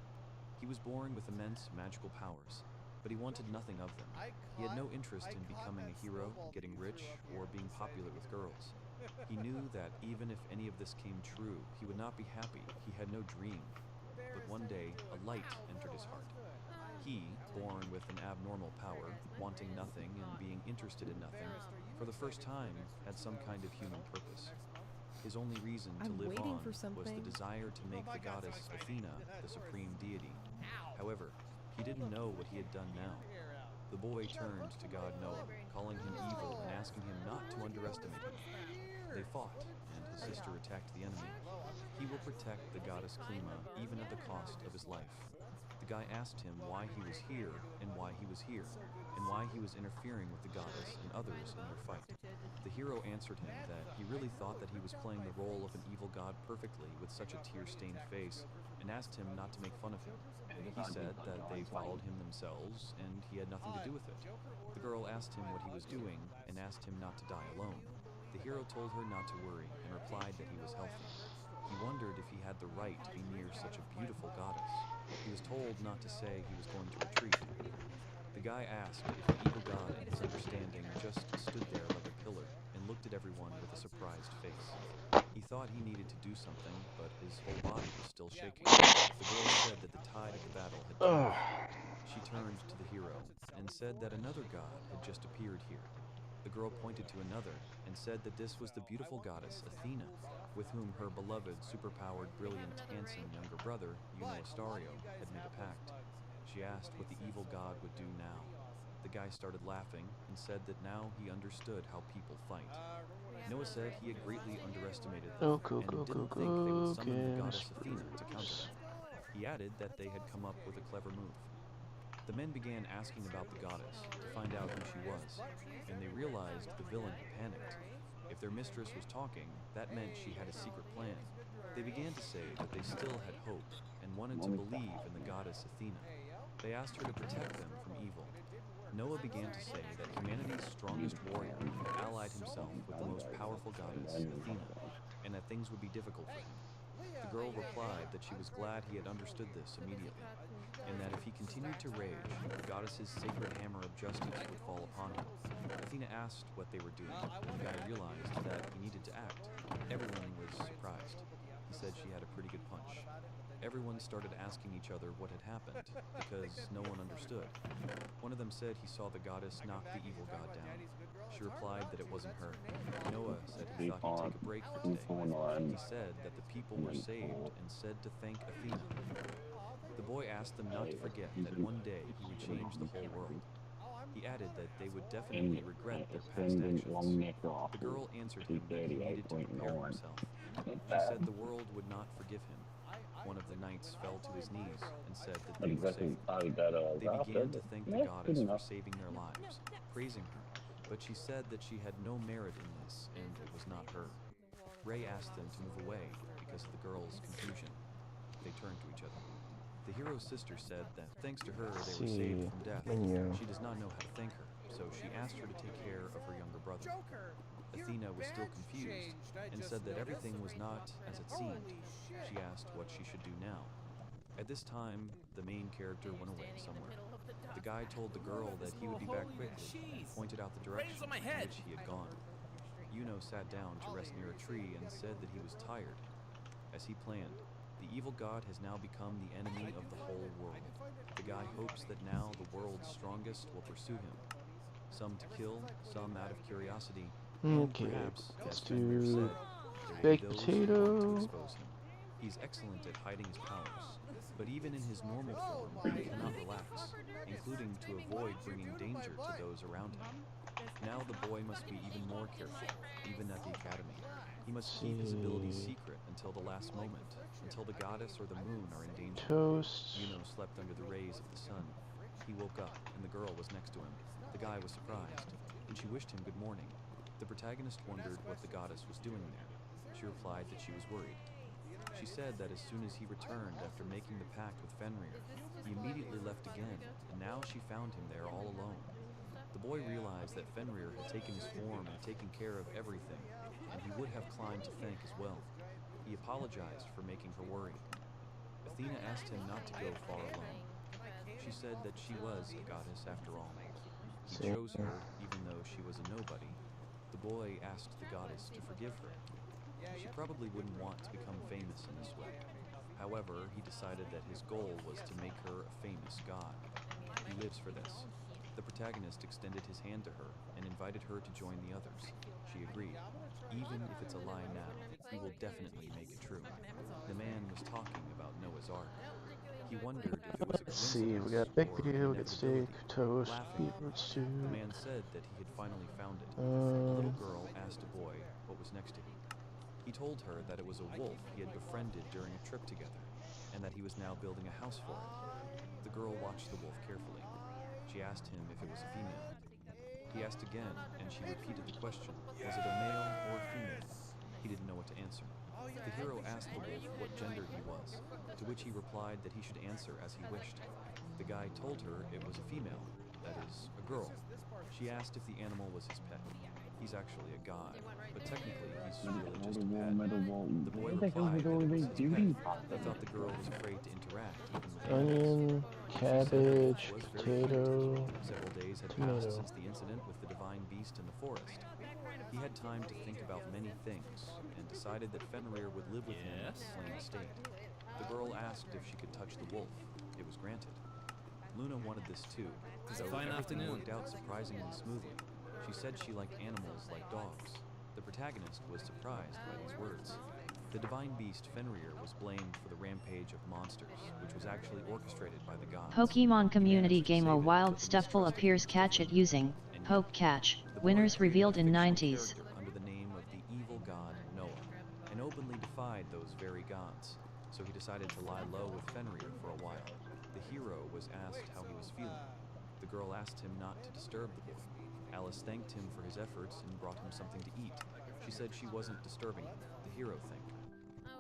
Speaker 5: He was born with immense magical powers, but he wanted nothing of them. He had no interest in becoming a hero, getting rich, or being popular with girls. He knew that even if any of this came true, he would not be happy. He had no dream. But one day, a light entered his heart. He, born with an abnormal power, wanting nothing and being interested in nothing, for the first time had some kind of human purpose. His only reason to
Speaker 7: I'm
Speaker 5: live
Speaker 7: waiting
Speaker 5: on
Speaker 7: for
Speaker 5: was
Speaker 7: something.
Speaker 5: the desire to make the goddess Athena the supreme deity. However, he didn't know what he had done now. The boy turned to God Noah, calling him evil and asking him not to underestimate him. They fought, and his sister attacked the enemy. He will protect the goddess Klima, even at the cost of his life. The The guy asked him why he was here and why he was here, and why he was interfering with the goddess and others in their fight. The hero answered him that he really thought that he was playing the role of an evil god perfectly with such a tear-stained face, and asked him not to make fun of him. He said that they followed him themselves, and he had nothing to do with it. The girl asked him what he was doing, and asked him not to die alone. The hero told her not to worry, and replied that he was healthy. He wondered if he had the right to be near such a beautiful goddess. He was told not to say he was going to retreat. The guy asked if the evil god, in his understanding, just stood there like a pillar and looked at everyone with a surprised face. He thought he needed to do something, but his whole body was still shaking. The girl said that the tide of the battle had turned. She turned to the hero and said that another god had just appeared here. The girl pointed to another and said that this was the beautiful goddess Athena, with whom her beloved, superpowered, brilliant, handsome younger brother, Astario, had made a pact. She asked what the evil god would do now. The guy started laughing and said that now he understood how people fight. Noah said he had greatly underestimated them and didn't think they would summon the goddess Athena to counter them. He added that they had come up with a clever move. The men began asking about the goddess to find out who she was, and they realized the villain had panicked. If their mistress was talking, that meant she had a secret plan. They began to say that they still had hope and wanted to believe in the goddess Athena. They asked her to protect them from evil. Noah began to say that humanity's strongest warrior had allied himself with the most powerful goddess, Athena, and that things would be difficult for him. The girl replied that she was glad he had understood this immediately, and that if he continued to rage, the goddess's sacred hammer of justice would fall upon him. Athena asked what they were doing, and the guy realized that he needed to act. Everyone was surprised. He said she had a pretty good punch. Everyone started asking each other what had happened, because no one understood. One of them said he saw the goddess knock the evil god down. She replied that it wasn't her. Noah said he thought he'd take a break for today. He said that the people were saved and said to thank Athena. The boy asked them not to forget that one day he would change the whole world. He added that they would definitely regret their past actions. The girl answered him that he needed to prepare himself. She said the world would not forgive him. One of the knights fell to his knees and said that they were saved. They began to thank the goddess for saving their lives, praising her, but she said that she had no merit in this and it was not her. Ray asked them to move away because of the girl's confusion. They turned to each other. The hero's sister said that thanks to her they were saved from death. She does not know how to thank her, so she asked her to take care of her younger brother. Athena was still confused and said that everything was not as it seemed. She asked what she should do now. At this time, the main character went away somewhere. The guy told the girl that he would be back quickly and pointed out the direction in which he had gone. Yuno sat down to rest near a tree and said that he was tired. As he planned, the evil god has now become the enemy of the whole world. The guy hopes that now the world's strongest will pursue him. Some to kill, some out of curiosity, and perhaps, as Fenrir said, there will be those who want to expose him. He's excellent at hiding his powers, but even in his normal form, he cannot relax, including to avoid bringing danger to those around him. Now the boy must be even more careful, even at the academy. He must keep his abilities secret until the last moment, until the goddess or the moon are in danger. Yuno slept under the rays of the sun. He woke up, and the girl was next to him. The guy was surprised, and she wished him good morning. The protagonist wondered what the goddess was doing there. She replied that she was worried. She said that as soon as he returned after making the pact with Fenrir, he immediately left again, and now she found him there all alone. The boy realized that Fenrir had taken his form and taken care of everything, and he would have climbed to thank as well. He apologized for making her worry. Athena asked him not to go far alone. She said that she was a goddess after all. He chose her even though she was a nobody. The boy asked the goddess to forgive her. She probably wouldn't want to become famous in this way. However, he decided that his goal was to make her a famous god. He lives for this. The protagonist extended his hand to her and invited her to join the others. She agreed. Even if it's a lie now, we will definitely make it true. The man was talking about Noah's Ark. He wondered if it was a coincidence
Speaker 2: we got baked
Speaker 5: or
Speaker 2: potato, we got steak,
Speaker 5: inevitability.
Speaker 2: toast,
Speaker 5: Laughing,
Speaker 2: beetroot stew.
Speaker 5: the man said that he had finally found it. A little girl asked a boy what was next to him. He told her that it was a wolf he had befriended during a trip together, and and that he was now building a house for it. The girl watched the wolf carefully. She asked him if it was a female. He asked again, and she repeated the question, was it a male or a female? He didn't know what to answer. The hero asked the wolf what gender he was, to which he replied that he should answer as he wished. The guy told her it was a female, that is, a girl. She asked if the animal was his pet. He's actually a god, but technically he's really just a pet. The boy replied that it was his pet. He thought the girl was afraid to interact even with
Speaker 2: Onion,
Speaker 5: animals. She said the wolf
Speaker 2: cabbage,
Speaker 5: was very cute.
Speaker 2: potato,
Speaker 5: Several days had
Speaker 2: tomato.
Speaker 5: passed since the incident with the divine beast in the forest. He had time to think about many things, and decided that Fenrir would live with him in a slain state. The girl asked if she could touch the wolf. It was granted. Luna wanted this too, so everything worked out surprisingly smoothly. She said she liked animals like dogs. The protagonist was surprised by these words. The divine beast Fenrir was blamed for the rampage of monsters, which was actually orchestrated by the gods.
Speaker 3: Pokemon community game A Wild Stufful appears catch it using Poke Catch. Winners revealed in 90s.
Speaker 5: Under the name of the evil god Noah, and openly defied those very gods, so he decided to lie low with Fenrir for a while. The hero was asked how he was feeling. The girl asked him not to disturb the boy. Alice thanked him for his efforts and brought him something to eat. She said she wasn't disturbing him, the hero thanked her.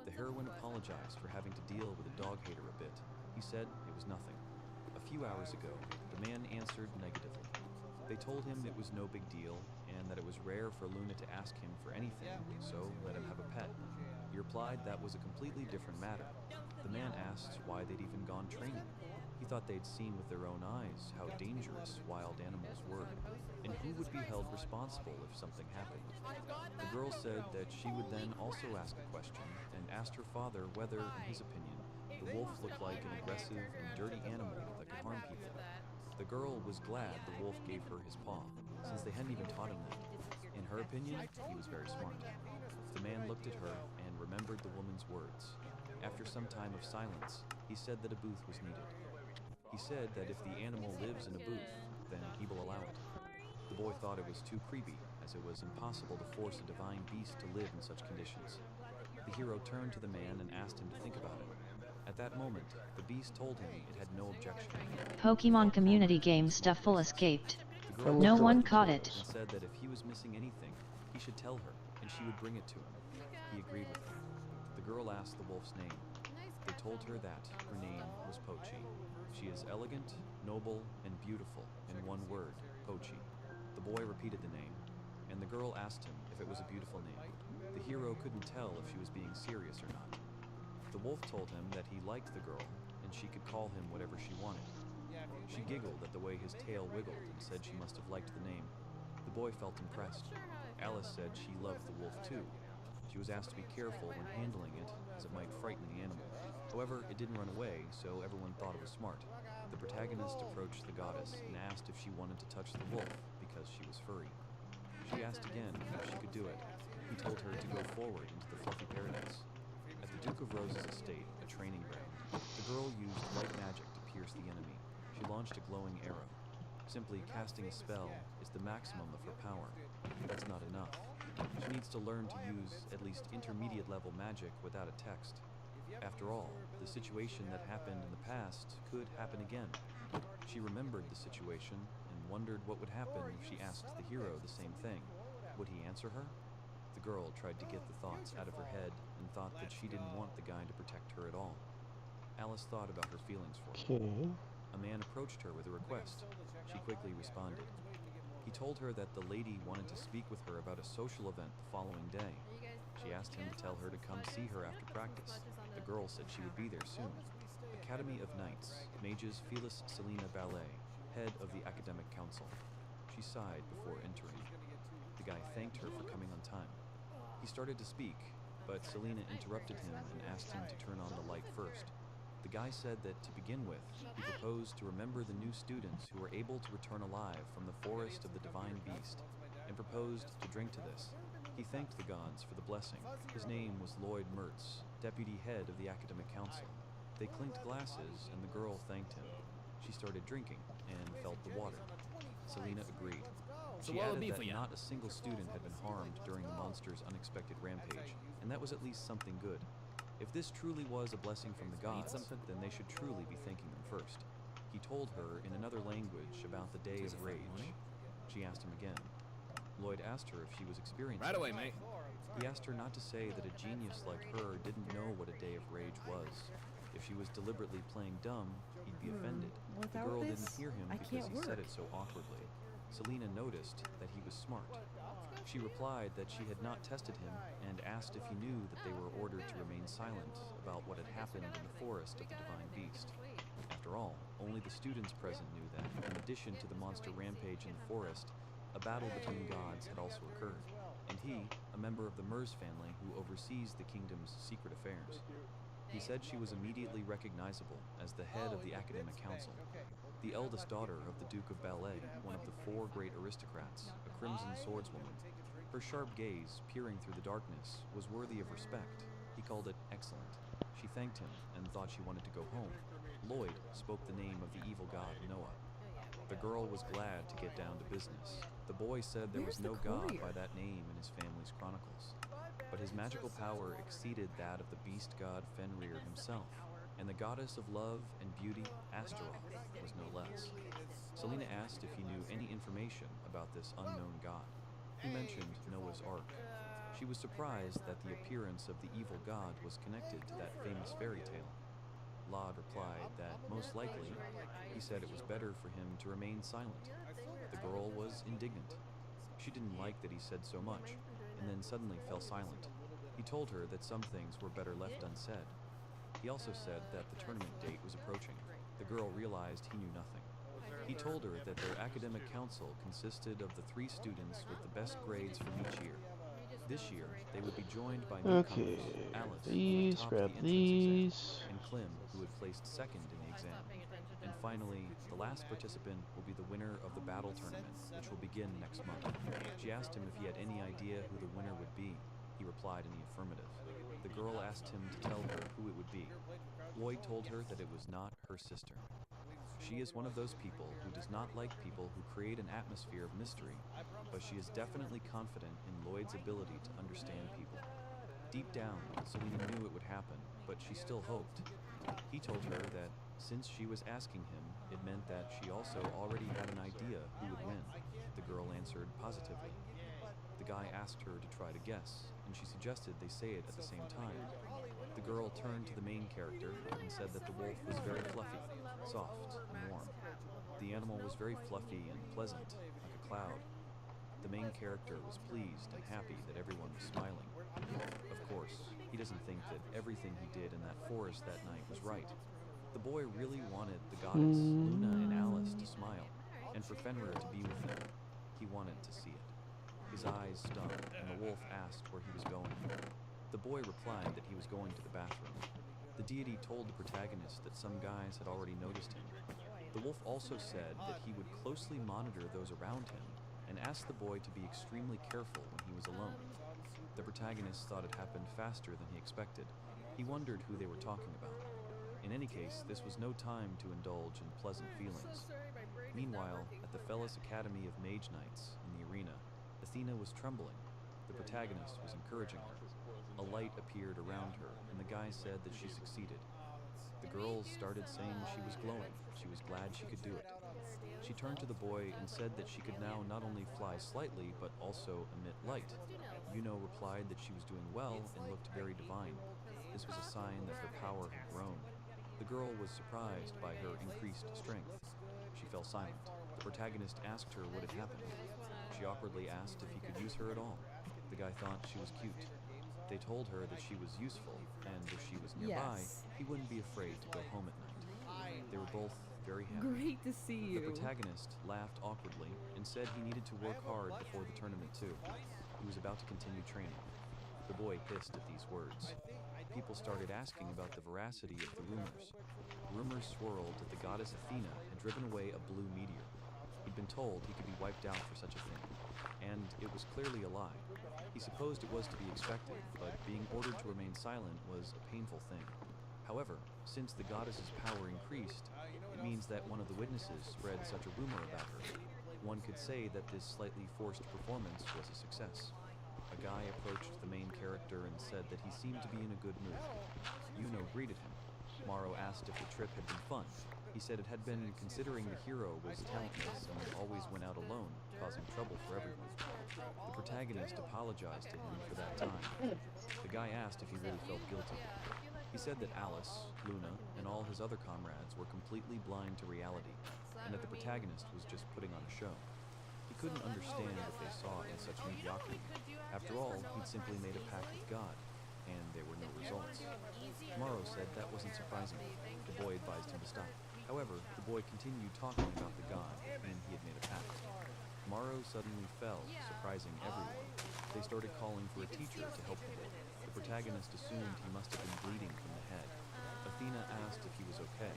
Speaker 5: The heroine apologized for having to deal with a dog hater a bit. He said it was nothing. A few hours ago, the man answered negatively. They told him it was no big deal, and that it was rare for Luna to ask him for anything, so let him have a pet. He replied that was a completely different matter. The man asked why they'd even gone training. He thought they'd seen with their own eyes how dangerous wild animals were, and who would be held responsible if something happened. The girl said that she would then also ask a question, and asked her father whether, in his opinion, the wolf looked like an aggressive and dirty animal that could harm people. The girl was glad the wolf gave her his paw, since they hadn't even taught him that. In her opinion, he was very smart. The man looked at her and remembered the woman's words. After some time of silence, he said that a booth was needed. He said that if the animal lives in a booth, then he will allow it. The boy thought it was too creepy, as it was impossible to force a divine beast to live in such conditions. The hero turned to the man and asked him to think about it. At that moment, the beast told him it had no objection.
Speaker 3: Pokemon community game Stufful escaped.
Speaker 5: The girl
Speaker 3: No one
Speaker 5: looked
Speaker 3: caught
Speaker 5: at
Speaker 3: it.
Speaker 5: and said that if he was missing anything, he should tell her, and she would bring it to him. He agreed with her. The girl asked the wolf's name. They told her that her name was Pochi. She is elegant, noble, and beautiful, in one word, Pochi. The boy repeated the name, and the girl asked him if it was a beautiful name. The hero couldn't tell if she was being serious or not. The wolf told him that he liked the girl, and she could call him whatever she wanted. She giggled at the way his tail wiggled and said she must have liked the name. The boy felt impressed. Alice said she loved the wolf too. She was asked to be careful when handling it, as it might frighten the animal. However, it didn't run away, so everyone thought it was smart. The protagonist approached the goddess and asked if she wanted to touch the wolf, because she was furry. She asked again if she could do it. He told her to go forward into the fluffy paradise. At the Duke of Rose's estate, a training ground, the girl used light magic to pierce the enemy. She launched a glowing arrow. Simply casting a spell is the maximum of her power. That's not enough. She needs to learn to use at least intermediate level magic without a text. After all, the situation that happened in the past could happen again. She remembered the situation and wondered what would happen if she asked the hero the same thing. Would he answer her? The girl tried to get the thoughts out of her head and thought that she didn't want the guy to protect her at all. Alice thought about her feelings for him. A man approached her with a request. She quickly responded. He told her that the lady wanted to speak with her about a social event the following day. She asked him to tell her to come see her after practice. The girl said she would be there soon. Academy of Knights, Mages Felis Selena Ballet, head of the academic council. She sighed before entering. The guy thanked her for coming on time. He started to speak, but Selena interrupted him and asked him to turn on the light first. The guy said that to begin with, he proposed to remember the new students who were able to return alive from the forest of the divine beast, and proposed to drink to this. He thanked the gods for the blessing. His name was Lloyd Mertz, deputy head of the academic council. They clinked glasses, and the girl thanked him. She started drinking, and felt the water. Selena agreed. She added that not a single student had been harmed during the monster's unexpected rampage, and that was at least something good. If this truly was a blessing from the gods, then they should truly be thanking them first. He told her in another language about the day of rage. She asked him again. Lloyd asked her if she was experiencing
Speaker 10: Right away,
Speaker 5: it.
Speaker 10: mate.
Speaker 5: He asked her not to say that a genius like her didn't know what a day of rage was. If she was deliberately playing dumb, he'd be offended. The
Speaker 15: Without
Speaker 5: girl
Speaker 15: this,
Speaker 5: didn't hear him
Speaker 15: I
Speaker 5: because
Speaker 15: can't
Speaker 5: he said
Speaker 15: work.
Speaker 5: it so awkwardly. Selena noticed that he was smart. She replied that she had not tested him and asked if he knew that they were ordered to remain silent about what had happened in the forest of the divine beast. After all, only the students present knew that, in addition to the monster rampage in the forest, a battle between gods had also occurred, and he, a member of the Mers family who oversees the kingdom's secret affairs. He said she was immediately recognizable as the head of the academic council, the eldest daughter of the Duke of Ballet, one of the 4 great aristocrats, a crimson swordswoman. Her sharp gaze, peering through the darkness, was worthy of respect. He called it excellent. She thanked him and thought she wanted to go home. Lloyd spoke the name of the evil god Noah. The girl was glad to get down to business. The boy said there was no god by that name in his family's chronicles, but his magical power exceeded that of the beast god Fenrir himself, and the goddess of love and beauty, Astaroth, was no less. Selena asked if he knew any information about this unknown god. He mentioned Noah's Ark. She was surprised that the appearance of the evil god was connected to that famous fairy tale. Laud replied that, most likely, he said it was better for him to remain silent. The girl was indignant. She didn't like that he said so much, and then suddenly fell silent. He told her that some things were better left unsaid. He also said that the tournament date was approaching. The girl realized he knew nothing. He told her that their academic council consisted of the 3 students with the best grades from each year. This year, they would be joined by newcomers,
Speaker 2: Okay,
Speaker 5: Alice, who
Speaker 2: these,
Speaker 5: had topped
Speaker 2: grab
Speaker 5: the entrance
Speaker 2: these.
Speaker 5: exam, and Clem, who had placed second in the exam. And finally, the last participant will be the winner of the battle tournament, which will begin next month. She asked him if he had any idea who the winner would be. He replied in the affirmative. The girl asked him to tell her who it would be. Lloyd told her that it was not her sister. She is one of those people who does not like people who create an atmosphere of mystery, but she is definitely confident in Lloyd's ability to understand people. Deep down, Selena knew it would happen, but she still hoped. He told her that since she was asking him, it meant that she also already had an idea who would win. The girl answered positively. The guy asked her to try to guess, and she suggested they say it at the same time. The girl turned to the main character and said that the wolf was very fluffy, soft, and warm. The animal was very fluffy and pleasant, like a cloud. The main character was pleased and happy that everyone was smiling. Of course, he doesn't think that everything he did in that forest that night was right. The boy really wanted the goddess, Luna, and Alice to smile, and for Fenrir to be with them. He wanted to see it. His eyes stung, and the wolf asked where he was going. The boy replied that he was going to the bathroom. The deity told the protagonist that some guys had already noticed him. The wolf also said that he would closely monitor those around him and asked the boy to be extremely careful when he was alone. The protagonist thought it happened faster than he expected. He wondered who they were talking about. In any case, this was no time to indulge in pleasant feelings. Meanwhile, at the Fellas Academy of Mage Knights in the arena, Athena was trembling. The protagonist was encouraging her. A light appeared around her, and the guy said that she succeeded. The girl started saying she was glowing. She was glad she could do it. She turned to the boy and said that she could now not only fly slightly, but also emit light. Yuno replied that she was doing well and looked very divine. This was a sign that her power had grown. The girl was surprised by her increased strength. She fell silent. The protagonist asked her what had happened. She awkwardly asked if he could use her at all. The guy thought she was cute. They told her that she was useful, and if she was nearby, he wouldn't be afraid to go home at night. They were both very happy.
Speaker 15: Great to see you.
Speaker 5: The protagonist laughed awkwardly and said he needed to work hard before the tournament too. He was about to continue training. The boy hissed at these words. People started asking about the veracity of the rumors. Rumors swirled that the goddess Athena had driven away a blue meteor. He'd been told he could be wiped out for such a thing, and it was clearly a lie. He supposed it was to be expected, but being ordered to remain silent was a painful thing. However, since the goddess's power increased, it means that one of the witnesses spread such a rumor about her. One could say that this slightly forced performance was a success. A a guy approached the main character and said that he seemed to be in a good mood. Yuno greeted him. Morrow asked if the trip had been fun. He said it had been, considering the hero was talentless and always went out alone, causing trouble for everyone. The protagonist apologized to him for that time. The guy asked if he really felt guilty. He said that Alice, Luna, and all his other comrades were completely blind to reality, and that the protagonist was just putting on a show. He couldn't understand what they saw in such mediocrity. After all, he'd simply made a pact with God, and there were no results. Morrow said that wasn't surprising. The boy advised him to stop. However, the boy continued talking about the god with whom he had made a pact. Morrow suddenly fell, surprising everyone. They started calling for a teacher to help the boy. The protagonist assumed he must have been bleeding from the head. Athena asked if he was okay.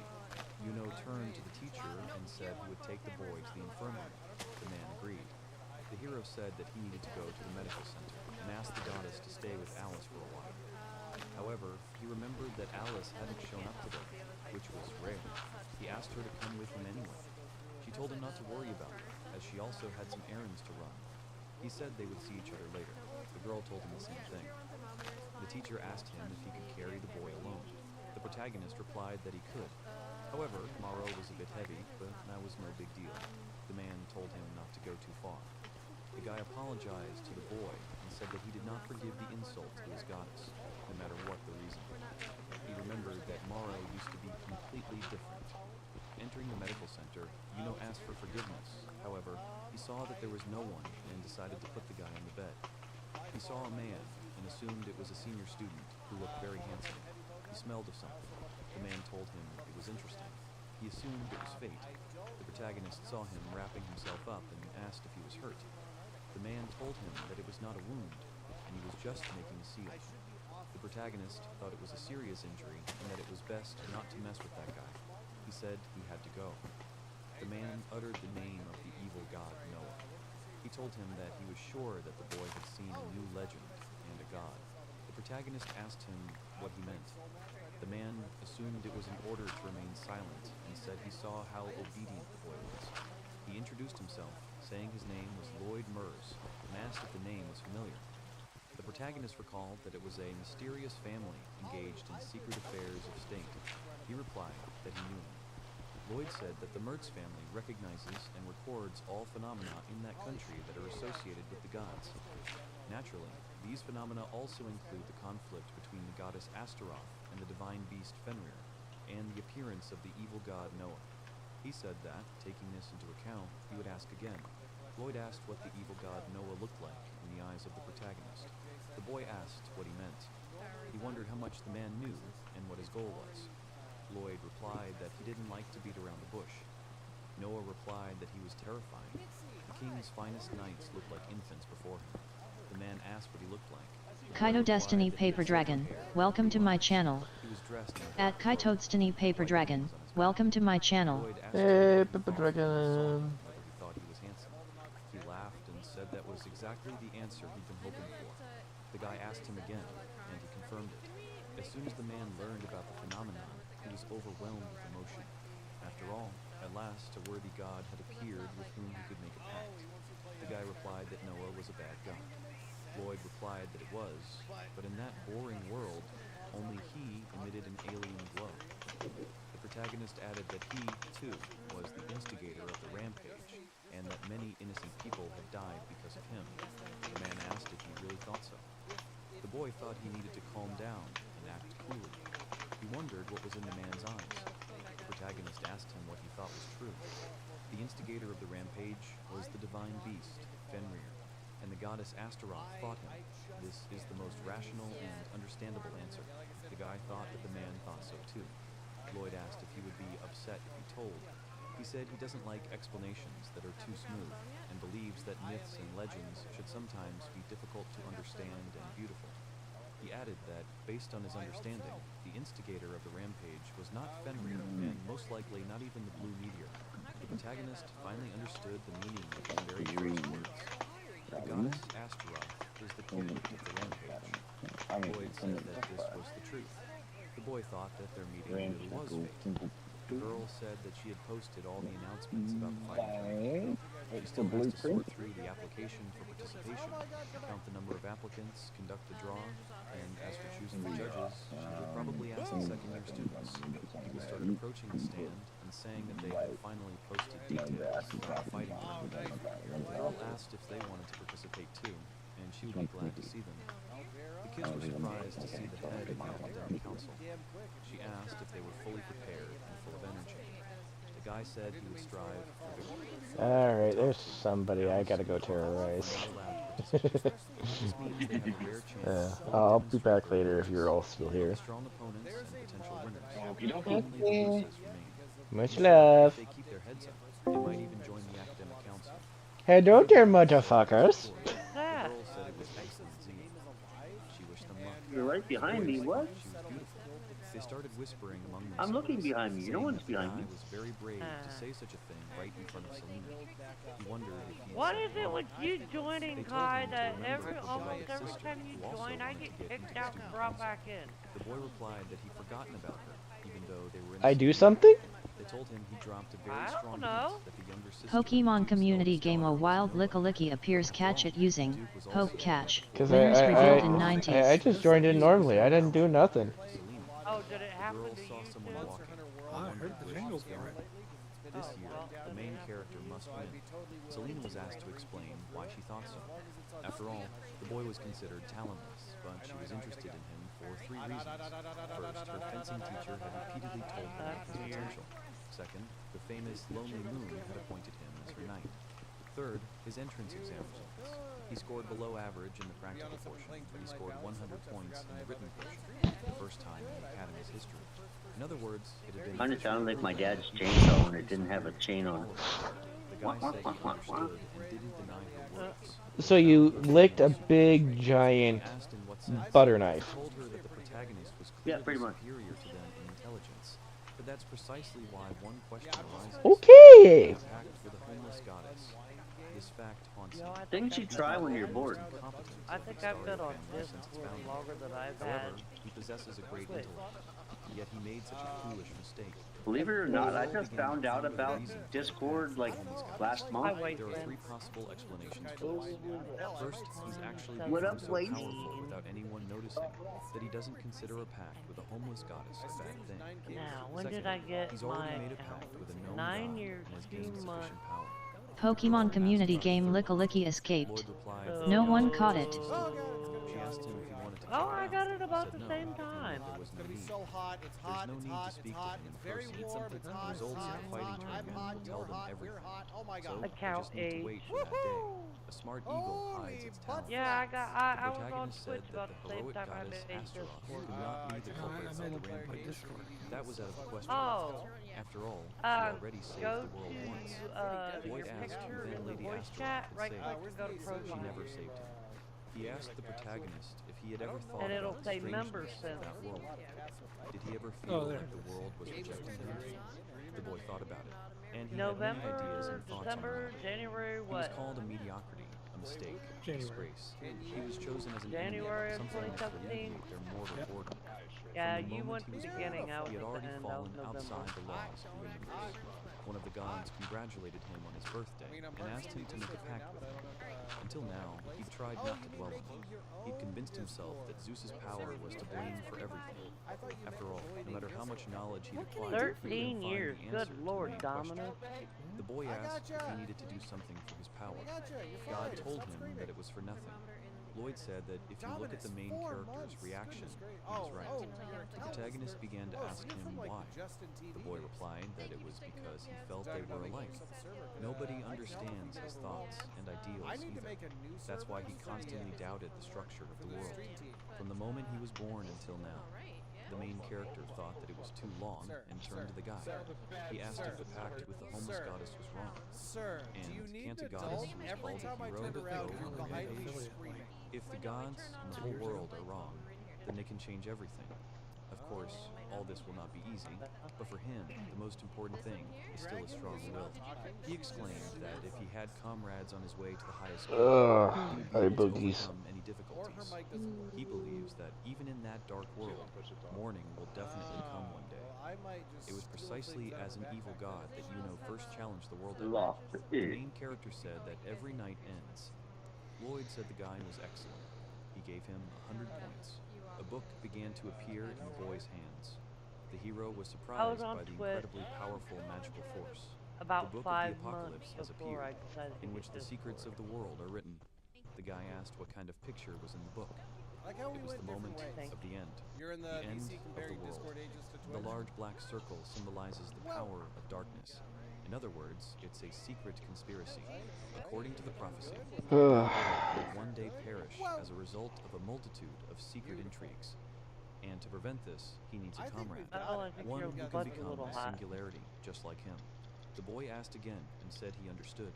Speaker 5: Yuno turned to the teacher and said he would take the boy to the infirmary. The man agreed. The hero said that he needed to go to the medical center and asked the goddess to stay with Alice for a while. However, he remembered that Alice hadn't shown up today, which was rare. He asked her to come with him anyway. She told him not to worry about it, as she also had some errands to run. He said they would see each other later. The girl told him the same thing. The teacher asked him if he could carry the boy alone. The protagonist replied that he could. However, Morrow was a bit heavy, but that was no big deal. The man told him not to go too far. The guy apologized to the boy and said that he did not forgive the insult to his goddess, no matter what the reason. He remembered that Morrow used to be completely different. Entering the medical center, Yuno asked for forgiveness. However, he saw that there was no one and decided to put the guy on the bed. He saw a man and assumed it was a senior student who looked very handsome. He smelled of something. The man told him it was interesting. He assumed it was fate. The protagonist saw him wrapping himself up and asked if he was hurt. The man told him that it was not a wound, and he was just making a seal. The protagonist thought it was a serious injury and that it was best not to mess with that guy. He said he had to go. The man uttered the name of the evil god Noah. He told him that he was sure that the boy had seen a new legend and a god. The protagonist asked him what he meant. The man assumed it was an order to remain silent and said he saw how obedient the boy was. He introduced himself, saying his name was Lloyd Mers, and asked if the name was familiar. The protagonist recalled that it was a mysterious family engaged in secret affairs of state. He replied that he knew him. Lloyd said that the Mertz family recognizes and records all phenomena in that country that are associated with the gods. Naturally, these phenomena also include the conflict between the goddess Astaroth and the divine beast Fenrir, and the appearance of the evil god Noah. He said that, taking this into account, he would ask again. Lloyd asked what the evil god Noah looked like in the eyes of the protagonist. The boy asked what he meant. He wondered how much the man knew and what his goal was. Lloyd replied that he didn't like to beat around the bush. Noah replied that he was terrifying. The king's finest knights looked like infants before him. The man asked what he looked like.
Speaker 3: Kaito Destiny Paper Dragon, welcome to my channel. At Kaito Destiny Paper Dragon, welcome to my channel.
Speaker 2: Hey, Paper Dragon.
Speaker 5: Whether he thought he was handsome. He laughed and said that was exactly the answer he'd been hoping for. The guy asked him again, and he confirmed it. As soon as the man learned about the phenomenon, he was overwhelmed with emotion. After all, at last a worthy god had appeared with whom he could make a pact. The guy replied that Noah was a bad god. Lloyd replied that it was, but in that boring world, only he emitted an alien glow. The protagonist added that he, too, was the instigator of the rampage, and that many innocent people had died because of him. The man asked if he really thought so. The boy thought he needed to calm down and act coolly. He wondered what was in the man's eyes. The protagonist asked him what he thought was true. The instigator of the rampage was the divine beast, Fenrir, and the goddess Astaroth fought him. This is the most rational and understandable answer. The guy thought that the man thought so too. Lloyd asked if he would be upset if he told. He said he doesn't like explanations that are too smooth, and believes that myths and legends should sometimes be difficult to understand and beautiful. He added that, based on his understanding, the instigator of the rampage was not Fenrir, and most likely not even the Blue Meteor. The protagonist finally understood the meaning of his very first words. The goddess Astaroth is the culprit of the rampage. Lloyd said that this was the truth. The boy thought that their meeting really was fake. The girl said that she had posted all the announcements about the fighting.
Speaker 6: It's
Speaker 5: Still
Speaker 6: the
Speaker 5: has to
Speaker 6: blueprint.
Speaker 5: sort through the application for participation, count the number of applicants, conduct the draw, and as for choosing the judges, she would probably ask the second-year students. People started approaching the stand and saying that they had finally posted details about the fighting tournament. The girl asked if they wanted to participate too, and she would be glad to see them. The kids were surprised to see the head of the academic council. She asked if they were fully prepared and full of energy. The guy said he would strive for victory.
Speaker 2: Alright, there's somebody I gotta go terrorize.
Speaker 5: This means they have a rare chance to fully
Speaker 2: I'll be
Speaker 5: demonstrate
Speaker 2: back
Speaker 5: their
Speaker 2: later if
Speaker 5: abilities.
Speaker 2: you're all still
Speaker 5: There'll
Speaker 2: here.
Speaker 5: be strong opponents and potential winners.
Speaker 6: Okay.
Speaker 5: Only the losers remain.
Speaker 2: Much
Speaker 5: He said
Speaker 2: love.
Speaker 5: if they keep their heads up, they might even join the academic council.
Speaker 2: Hello there, motherfuckers.
Speaker 5: The girl said it was excellent singing. She wished them luck.
Speaker 6: You're right behind me.
Speaker 5: Boys
Speaker 6: What?
Speaker 5: thought she was beautiful. They started whispering among themselves.
Speaker 6: I'm looking behind me. No
Speaker 5: saying
Speaker 6: one's
Speaker 5: that the
Speaker 6: behind
Speaker 5: guy
Speaker 6: me.
Speaker 5: was very brave to say such a thing right in front of Selena. He wondered if he
Speaker 15: What is it with you joining,
Speaker 5: They told
Speaker 15: Kai,
Speaker 5: him to
Speaker 15: that
Speaker 5: remember the
Speaker 15: almost
Speaker 5: giant's
Speaker 15: every
Speaker 5: sister,
Speaker 15: time you
Speaker 5: who also
Speaker 15: join, I
Speaker 5: wanted
Speaker 15: get
Speaker 5: to get
Speaker 15: kicked
Speaker 5: into
Speaker 15: out
Speaker 5: the
Speaker 15: and
Speaker 5: student
Speaker 15: brought
Speaker 5: council.
Speaker 15: back in?
Speaker 5: The boy replied that he'd forgotten about her, even though they were in
Speaker 2: I
Speaker 5: the
Speaker 2: do
Speaker 5: same
Speaker 2: something?
Speaker 5: They told him he dropped a very
Speaker 15: I
Speaker 5: strong
Speaker 15: don't know.
Speaker 5: hint that the younger sister
Speaker 3: Pokemon
Speaker 5: was
Speaker 3: community
Speaker 5: eldest
Speaker 3: game A
Speaker 5: daughter
Speaker 3: wild
Speaker 5: was Nova.
Speaker 3: Lickalicky appears catch it using
Speaker 5: Duke was
Speaker 3: Poke
Speaker 5: also
Speaker 3: Catch.
Speaker 2: Because
Speaker 3: Winners revealed in
Speaker 2: I
Speaker 3: 90s.
Speaker 2: just joined in normally. I didn't do nothing.
Speaker 5: Selena.
Speaker 15: Oh, did it
Speaker 5: The
Speaker 15: happen
Speaker 5: girl
Speaker 15: to
Speaker 5: saw
Speaker 15: you
Speaker 5: someone
Speaker 15: too?
Speaker 5: walking.
Speaker 10: I heard the jingles for it.
Speaker 5: This year, the main character must win. Selena was asked to explain why she thought so. After all, the boy was considered talentless, but she was interested in him for 3 reasons. First, her fencing teacher had repeatedly told her of his potential. Second, the famous Lonely Moon had appointed him as her knight. Third, his entrance exam results. He scored below average in the practical portion, but he scored 100 points in the written portion, the first time in the Academy's history. In other words, it had been
Speaker 6: Kind of sounded like my
Speaker 5: officially
Speaker 6: dad's chainsaw when it didn't have a chain on it.
Speaker 5: The guy said he understood and didn't deny her words.
Speaker 2: So you licked a big, giant
Speaker 5: Asked in what sense,
Speaker 2: butter
Speaker 5: he
Speaker 2: knife.
Speaker 5: told her that the protagonist was
Speaker 6: Yeah,
Speaker 5: clearly
Speaker 6: pretty much.
Speaker 5: superior to them in intelligence. But that's precisely why one question arises.
Speaker 2: Okay.
Speaker 5: Packed with a homeless goddess. This fact haunts him.
Speaker 6: Things you try when you're bored.
Speaker 15: I think I've been on this for longer than I've
Speaker 5: However,
Speaker 15: had.
Speaker 5: he possesses a great intellect. Yet he made such a foolish mistake.
Speaker 6: Believe it or not, I just found out about Discord like last month.
Speaker 5: There are 3 possible explanations for this. First, he's actually
Speaker 6: What
Speaker 5: become
Speaker 6: up,
Speaker 5: so
Speaker 6: lady?
Speaker 5: powerful without anyone noticing that he doesn't consider a pact with a homeless goddess a bad thing.
Speaker 15: Now, when
Speaker 5: Second,
Speaker 15: did I get
Speaker 5: he's
Speaker 15: my
Speaker 5: already made a pact with a known
Speaker 15: 9
Speaker 5: god
Speaker 15: years,
Speaker 5: and has
Speaker 15: 2
Speaker 5: gained
Speaker 15: months?
Speaker 5: sufficient power.
Speaker 3: Pokemon community game Lickalicky escaped.
Speaker 5: Lloyd replied,
Speaker 3: No one caught it.
Speaker 5: She asked him if he wanted to check
Speaker 15: Oh, I
Speaker 5: it
Speaker 15: got
Speaker 5: out.
Speaker 15: it about
Speaker 5: He
Speaker 15: the
Speaker 5: said
Speaker 15: same
Speaker 5: no,
Speaker 15: time.
Speaker 5: there was
Speaker 14: It's
Speaker 5: no
Speaker 14: gonna be
Speaker 5: need.
Speaker 14: so hot. It's hot.
Speaker 5: There's no
Speaker 14: It's
Speaker 5: need
Speaker 14: hot.
Speaker 5: to speak
Speaker 14: It's hot.
Speaker 5: to him in
Speaker 14: It's very
Speaker 5: person.
Speaker 14: warm. It's
Speaker 5: The
Speaker 14: hot. It's
Speaker 5: results of
Speaker 14: hot.
Speaker 5: the
Speaker 14: I'm
Speaker 5: fighting
Speaker 14: hot. I'm
Speaker 5: tournament
Speaker 14: hot.
Speaker 5: will tell
Speaker 14: You're
Speaker 5: them
Speaker 14: hot.
Speaker 5: everything.
Speaker 14: We're hot. Oh my
Speaker 5: So,
Speaker 14: god.
Speaker 5: they just need to wait for that day. A smart eagle hides its talent.
Speaker 15: Yeah,
Speaker 5: The
Speaker 15: I was on
Speaker 5: protagonist said
Speaker 15: Twitch
Speaker 5: that
Speaker 15: about
Speaker 5: the
Speaker 15: the same
Speaker 5: heroic
Speaker 15: time I
Speaker 5: goddess
Speaker 15: made
Speaker 5: Astaroth
Speaker 15: this.
Speaker 5: could not be the culprit of the rampage. That was out of the question.
Speaker 15: Oh.
Speaker 5: After all, she already saved
Speaker 15: Go
Speaker 5: the world once.
Speaker 15: to
Speaker 5: Lloyd
Speaker 15: your
Speaker 5: asked
Speaker 15: picture
Speaker 5: when
Speaker 15: in the
Speaker 5: Lady
Speaker 15: voice
Speaker 5: Astaroth
Speaker 15: chat,
Speaker 5: could
Speaker 15: right
Speaker 5: save
Speaker 15: click
Speaker 5: him.
Speaker 15: and go to
Speaker 5: She
Speaker 15: profile.
Speaker 5: never saved him. He asked the protagonist if he had ever thought
Speaker 15: And it'll
Speaker 5: about the
Speaker 15: say member
Speaker 5: strangeness of
Speaker 15: since.
Speaker 5: that world. Did he ever feel
Speaker 10: there.
Speaker 5: like the world was rejecting him? The boy thought about it, and he
Speaker 15: November,
Speaker 5: had many ideas and thoughts on
Speaker 15: December,
Speaker 5: that.
Speaker 15: January,
Speaker 5: He was
Speaker 15: what?
Speaker 5: called a mediocrity, a mistake, a
Speaker 10: January.
Speaker 5: disgrace. He was chosen as an
Speaker 15: January
Speaker 5: enemy,
Speaker 15: of
Speaker 5: something that would
Speaker 15: 2017.
Speaker 5: alleviate their mortal boredom.
Speaker 15: Yeah,
Speaker 5: From the
Speaker 15: you
Speaker 5: moment
Speaker 15: went
Speaker 5: he
Speaker 15: to
Speaker 5: was
Speaker 15: the
Speaker 5: born,
Speaker 15: beginning, I was
Speaker 5: he had
Speaker 15: at the
Speaker 5: already
Speaker 15: end, that was
Speaker 5: fallen
Speaker 15: November.
Speaker 5: outside the laws of the universe. One of the gods congratulated him on his birthday and asked him to make a pact with him. Until now, he'd tried not to dwell on it. He'd convinced himself that Zeus's power was to blame for everything. After all, no matter how much knowledge he'd acquired, he
Speaker 15: 13
Speaker 5: couldn't find
Speaker 15: years,
Speaker 5: the
Speaker 15: good
Speaker 5: answer to the
Speaker 15: lord,
Speaker 5: main question.
Speaker 15: Dominus.
Speaker 5: The boy asked if he needed to do something for his power. God told him that it was for nothing. Lloyd said that if you look at the main character's reaction, he was right. The protagonist began to ask him why. The boy replied that it was because he felt they were alike. Nobody understands his thoughts and ideals either. That's why he constantly doubted the structure of the world. From the moment he was born until now, the main character thought that it was too long and turned to the guy. He asked if the pact with the homeless goddess was wrong. And can't a goddess who is called a hero go on the rampage? If the gods and the whole world are wrong, then they can change everything. Of course, all this will not be easy, but for him, the most important thing is still a strong will. He exclaimed that if he had comrades on his way to the highest goal, he would be
Speaker 2: Hi,
Speaker 5: able to
Speaker 2: boogies.
Speaker 5: overcome any difficulties. He believes that even in that dark world, morning will definitely come one day. It was precisely as an evil god that Yuno first challenged the world at. The main character said that every night ends. Lloyd said the guy was excellent. He gave him 100 points. A book began to appear in the boy's hands. The hero was surprised by the incredibly powerful magical force.
Speaker 15: About
Speaker 5: The Book of
Speaker 15: 5
Speaker 5: the Apocalypse
Speaker 15: months
Speaker 5: has
Speaker 15: before I
Speaker 5: appeared,
Speaker 15: decided to
Speaker 5: in
Speaker 15: get
Speaker 5: which the secrets of the world are written. The guy asked what kind of picture was in the book.
Speaker 10: Like how we
Speaker 5: It was
Speaker 10: went
Speaker 5: the moment
Speaker 10: different ways.
Speaker 5: of the end.
Speaker 10: You're in
Speaker 5: The
Speaker 10: the
Speaker 5: end
Speaker 10: VC
Speaker 5: of
Speaker 10: comparing
Speaker 5: the world.
Speaker 10: Discord ages to
Speaker 5: The
Speaker 10: Twitch.
Speaker 5: large black circle symbolizes the power of darkness. In other words, it's a secret conspiracy. According to the prophecy, the world will one day perish as a result of a multitude of secret intrigues. And to prevent this, he needs a comrade. One who can become a singularity, just like him. The boy asked again and said he understood.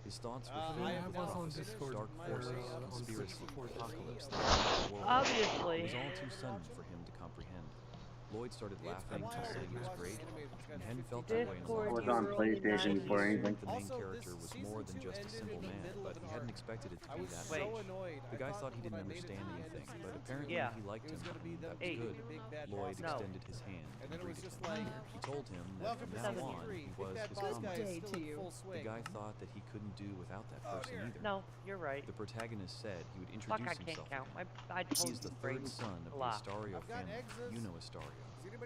Speaker 5: His thoughts were filled with prophecy, dark forces, conspiracy, apocalypse, the end of the world.
Speaker 15: Obviously.
Speaker 5: It was all too sudden for him to comprehend. Lloyd started laughing and saying it was great, and Hen felt her way in
Speaker 16: I was on PlayStation before anything.
Speaker 5: The main character was more than just a simple man, but he hadn't expected it to be that way. The guy thought he didn't understand anything, but apparently he liked him, and that was good. Lloyd extended his hand and greeted him. He told him that from now on, he was his comrade. The guy thought that he couldn't do without that person either.
Speaker 15: No, you're right.
Speaker 5: The protagonist said he would
Speaker 15: Fuck,
Speaker 5: introduce
Speaker 15: I can't
Speaker 5: himself.
Speaker 15: count. I
Speaker 5: He is the third son of the
Speaker 15: lot.
Speaker 5: Astario family. You know Astario.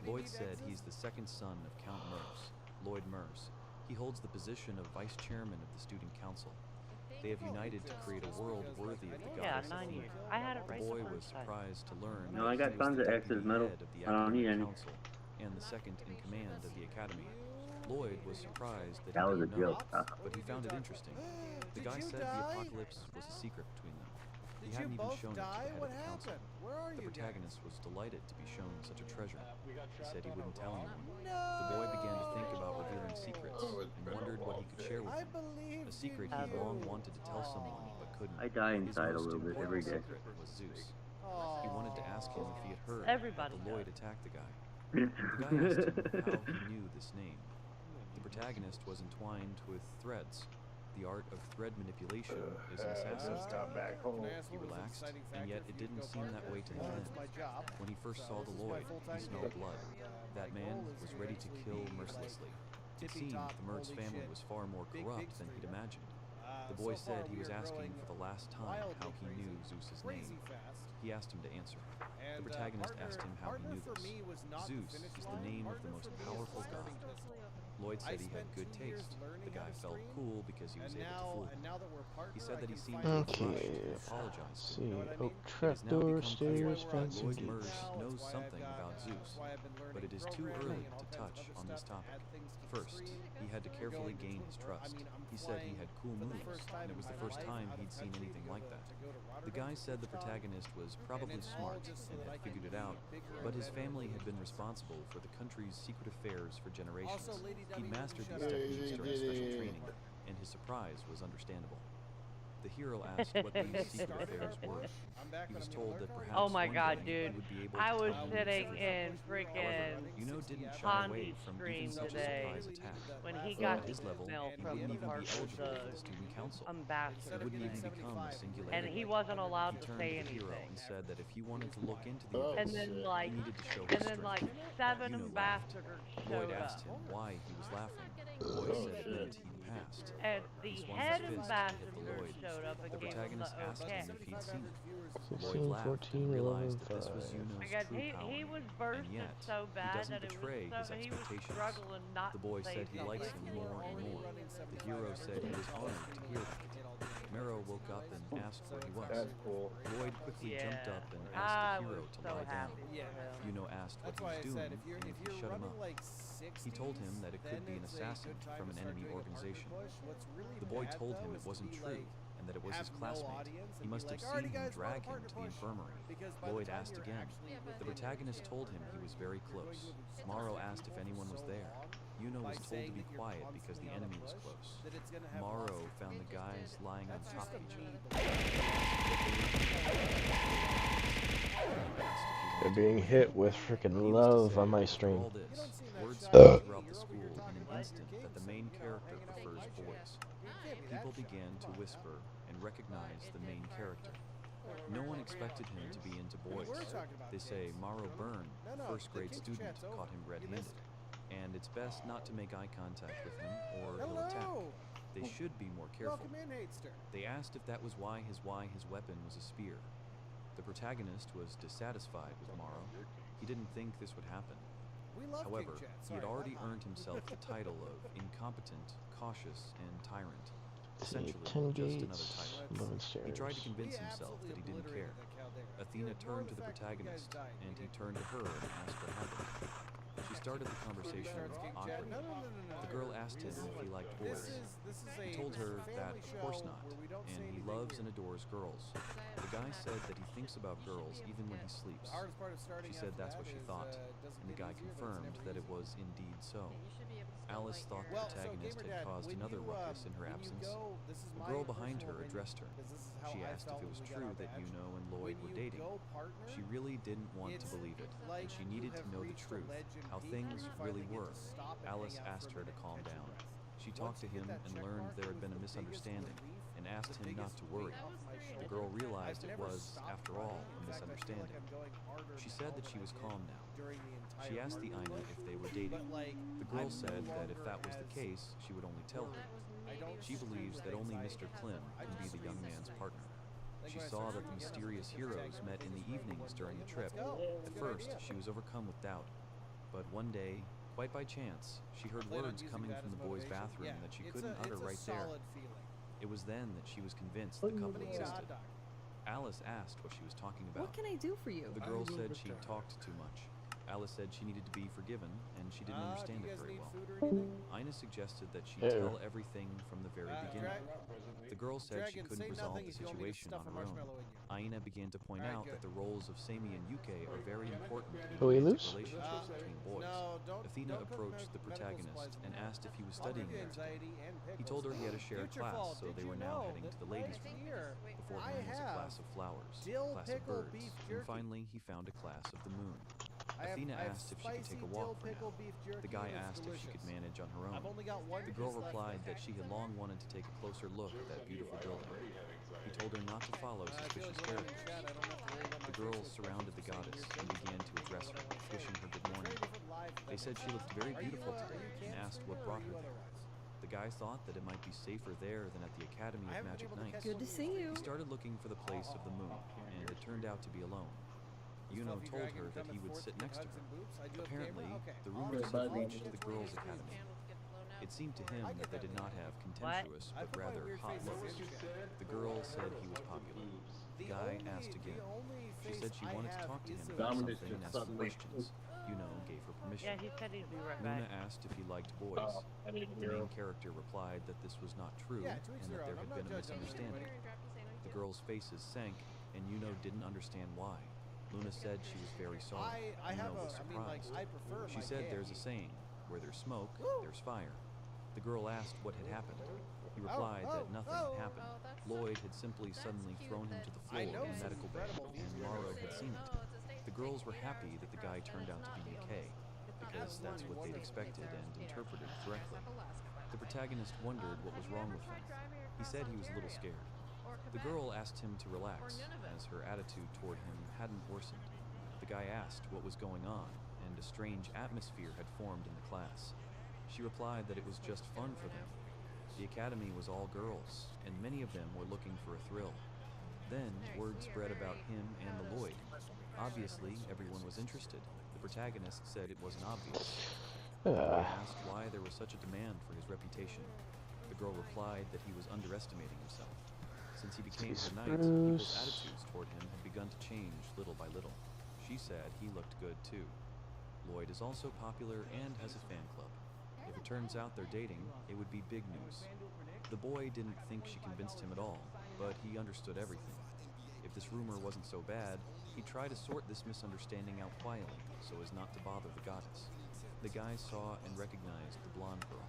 Speaker 5: Lloyd said he's the second son of Count Merce, Lloyd Merce. He holds the position of vice chairman of the student council. They have united to create a world worthy of the
Speaker 15: Yeah,
Speaker 5: goddess.
Speaker 15: 9 years. I had it right
Speaker 5: The boy
Speaker 15: the
Speaker 5: was
Speaker 15: first time.
Speaker 5: surprised to learn
Speaker 16: No, I
Speaker 5: that
Speaker 16: got
Speaker 5: he was
Speaker 16: tons
Speaker 5: the
Speaker 16: of X's
Speaker 5: deputy
Speaker 16: metal.
Speaker 5: head of the
Speaker 16: I don't need
Speaker 5: academic
Speaker 16: any.
Speaker 5: council and the second in command of the academy. Lloyd was surprised that
Speaker 16: That
Speaker 5: he
Speaker 16: was a
Speaker 5: didn't know,
Speaker 16: joke.
Speaker 5: but he found it interesting. The guy said the apocalypse was a secret between them. He hadn't even shown it to the head of the council. The protagonist was delighted to be shown such a treasure. He said he wouldn't tell anyone. The boy began to think about revealing secrets and wondered what he could share with him. A secret he'd long wanted to tell someone but couldn't.
Speaker 16: I die
Speaker 5: His
Speaker 16: inside a
Speaker 5: most
Speaker 16: little bit
Speaker 5: important
Speaker 16: every day.
Speaker 5: secret was Zeus. He wanted to ask him if he had heard
Speaker 15: Everybody
Speaker 5: that the Lloyd attacked the guy. The guy asked him how he knew this name. The protagonist was entwined with threads. The art of thread manipulation is an assassin's technique. He relaxed, and yet it didn't seem that way to him then. When he first saw the Lloyd, he smelled blood. That man was ready to kill mercilessly. It seemed the Mertz family was far more corrupt than he'd imagined. The boy said he was asking for the last time how he knew Zeus's name. He asked him to answer. The protagonist asked him how he knew this. Zeus is the name of the most powerful god. Lloyd said he had good taste. The guy felt cool because he was able to fool him. He said that he seemed to have rushed and apologized to him.
Speaker 2: Oak
Speaker 5: It has
Speaker 2: trapdoor,
Speaker 5: now become clear
Speaker 2: stairs,
Speaker 5: that
Speaker 2: fence, and
Speaker 5: Lloyd
Speaker 2: gates.
Speaker 5: Merce knows something about Zeus, but it is too early to touch on this topic. First, he had to carefully gain his trust. He said he had cool moves, and it was the first time he'd seen anything like that. The guy said the protagonist was probably smart and had figured it out, but his family had been responsible for the country's secret affairs for generations. He'd mastered these techniques during special training, and his surprise was understandable. The hero asked what these secret affairs were. He was told that perhaps
Speaker 15: Oh my
Speaker 5: one
Speaker 15: god,
Speaker 5: day
Speaker 15: dude.
Speaker 5: he would be able
Speaker 15: I
Speaker 5: to
Speaker 15: was
Speaker 5: tell him
Speaker 15: sitting
Speaker 5: everything.
Speaker 15: in freaking
Speaker 5: Yuno didn't shy away
Speaker 15: Pondy's
Speaker 5: from
Speaker 15: stream
Speaker 5: even such a
Speaker 15: today
Speaker 5: surprise attack.
Speaker 15: when he
Speaker 5: At
Speaker 15: got
Speaker 5: his
Speaker 15: the
Speaker 5: level,
Speaker 15: email
Speaker 5: he
Speaker 15: from
Speaker 5: wouldn't
Speaker 15: the
Speaker 5: even be
Speaker 15: Department
Speaker 5: eligible
Speaker 15: of
Speaker 5: for the student council.
Speaker 15: ambassador.
Speaker 5: He wouldn't even become a singularity.
Speaker 15: And he wasn't allowed
Speaker 5: He
Speaker 15: to
Speaker 5: turned
Speaker 15: say
Speaker 5: to the hero
Speaker 15: anything.
Speaker 5: and said that if he wanted to look into the
Speaker 15: And
Speaker 5: events,
Speaker 15: then like,
Speaker 5: he needed to show
Speaker 15: and
Speaker 5: his
Speaker 15: then
Speaker 5: strength.
Speaker 15: like 7
Speaker 5: Yuno laughed.
Speaker 15: ambassadors
Speaker 5: Lloyd
Speaker 15: showed
Speaker 5: asked
Speaker 15: up.
Speaker 5: him why he was laughing. The boy said it meant he'd passed.
Speaker 15: And the
Speaker 5: He swung
Speaker 15: head
Speaker 5: his fist to hit the
Speaker 15: ambassador
Speaker 5: Lloyd.
Speaker 15: showed up and
Speaker 5: The
Speaker 15: gave him
Speaker 5: protagonist
Speaker 15: the
Speaker 5: asked
Speaker 15: okay.
Speaker 5: him if he'd seen it. Lloyd
Speaker 2: 16,
Speaker 5: laughed
Speaker 2: 14,
Speaker 5: and realized
Speaker 2: 11,
Speaker 5: that this was
Speaker 2: 5.
Speaker 5: Yuno's
Speaker 15: Because
Speaker 5: true
Speaker 15: he
Speaker 5: power.
Speaker 15: was
Speaker 5: And
Speaker 15: bursting
Speaker 5: yet,
Speaker 15: so
Speaker 5: he
Speaker 15: bad
Speaker 5: doesn't
Speaker 15: that it
Speaker 5: betray
Speaker 15: was
Speaker 5: his
Speaker 15: so he was
Speaker 5: expectations.
Speaker 15: struggling not
Speaker 5: The boy
Speaker 15: to say
Speaker 5: said he likes him
Speaker 15: anything.
Speaker 5: more and more. The hero said he was honored to hear that. Mero woke up and asked where he was.
Speaker 16: That's cool.
Speaker 5: Lloyd quickly jumped up and
Speaker 15: I
Speaker 5: asked the hero
Speaker 15: was
Speaker 5: to
Speaker 15: so
Speaker 5: lie down.
Speaker 15: happy for him.
Speaker 5: Yuno asked what he was doing, and he shut him up. He told him that it could be an assassin from an enemy organization. The boy told him it wasn't true, and that it was his classmate. He must have seen him drag him to the infirmary. Lloyd asked again. The protagonist told him he was very close. Morrow asked if anyone was there. Yuno was told to be quiet because the enemy was close. Morrow found the guys lying on top of each other. He asked if he
Speaker 2: They're being hit with freaking love on my stream.
Speaker 5: All this, word spread throughout the school in an instant that the main character prefers boys. People began to whisper and recognize the main character. No one expected him to be into boys. They say Morrow Byrne, first grade student, caught him red-handed. And it's best not to make eye contact with him or he'll attack. They should be more careful. They asked if that was why his weapon was a spear. The protagonist was dissatisfied with Morrow. He didn't think this would happen. However, he had already earned himself the title of incompetent, cautious, and tyrant. Essentially, just another title. He tried to convince himself that he didn't care. Athena turned to the protagonist, and he turned to her and asked what happened. She started the conversation awkwardly. The girl asked him if he liked boys. He told her that, of course not, and he loves and adores girls. The guy said that he thinks about girls even when he sleeps. She said that's what she thought, and the guy confirmed that it was indeed so. Alice thought the protagonist had caused another ruckus in her absence. The girl behind her addressed her. She asked if it was true that Yuno and Lloyd were dating. She really didn't want to believe it, and she needed to know the truth, how things really were. Alice asked her to calm down. She talked to him and learned there had been a misunderstanding, and asked him not to worry. The girl realized it was, after all, a misunderstanding. She said that she was calm now. She asked the Aina if they were dating. The girl said that if that was the case, she would only tell her. She believes that only Mr. Klim can be the young man's partner. She saw that the mysterious heroes met in the evenings during the trip. At first, she was overcome with doubt. But one day, quite by chance, she heard words coming from the boys' bathroom that she couldn't utter right there. It was then that she was convinced the couple existed. Alice asked what she was talking about.
Speaker 7: What can I do for you?
Speaker 5: The girl said she talked too much. Alice said she needed to be forgiven, and she didn't understand it very well. Aina suggested that she tell everything from the very beginning. The girl said she couldn't resolve the situation on her own. Aina began to point out that the roles of Sami and Yuke are very important in romantic relationships between boys. Athena approached the protagonist and asked if he was studying there today. He told her he had a shared class, so they were now heading to the ladies' room. Before him was a class of flowers, a class of birds, and finally he found a class of the moon. Athena asked if she could take a walk for now. The guy asked if she could manage on her own. The girl replied that she had long wanted to take a closer look at that beautiful building. He told her not to follow suspicious characters. The girls surrounded the goddess and began to address her, wishing her good morning. They said she looked very beautiful today and asked what brought her there. The guy thought that it might be safer there than at the Academy of Magic Knights.
Speaker 7: Good to see you.
Speaker 5: He started looking for the place of the moon, and it turned out to be alone. Yuno told her that he would sit next to her. Apparently, the rumors had reached the girls' academy. It seemed to him that they did not have contemptuous, but rather hot looks. The girl said he was popular. The guy asked again. She said she wanted to talk to him about something and ask him questions. Yuno gave her permission.
Speaker 15: Yeah, he said he'd be right back.
Speaker 5: Luna asked if he liked boys. The main character replied that this was not true and that there had been a misunderstanding. The girls' faces sank, and Yuno didn't understand why. Luna said she was very sorry. Yuno was surprised. She said there's a saying, where there's smoke, there's fire. The girl asked what had happened. He replied that nothing had happened. Lloyd had simply suddenly thrown him to the floor in the medical bay, and Morrow had seen it. The girls were happy that the guy turned out to be UK, because that's what they'd expected and interpreted correctly. The protagonist wondered what was wrong with him. He said he was a little scared. The girl asked him to relax, as her attitude toward him hadn't worsened. The guy asked what was going on, and a strange atmosphere had formed in the class. She replied that it was just fun for them. The academy was all girls, and many of them were looking for a thrill. Then, word spread about him and the Lloyd. Obviously, everyone was interested. The protagonist said it wasn't obvious. The boy asked why there was such a demand for his reputation. The girl replied that he was underestimating himself. Since he became the knight, people's attitudes toward him had begun to change little by little. She said he looked good too. Lloyd is also popular and has a fan club. If it turns out they're dating, it would be big news. The boy didn't think she convinced him at all, but he understood everything. If this rumor wasn't so bad, he'd try to sort this misunderstanding out quietly, so as not to bother the goddess. The guy saw and recognized the blonde girl.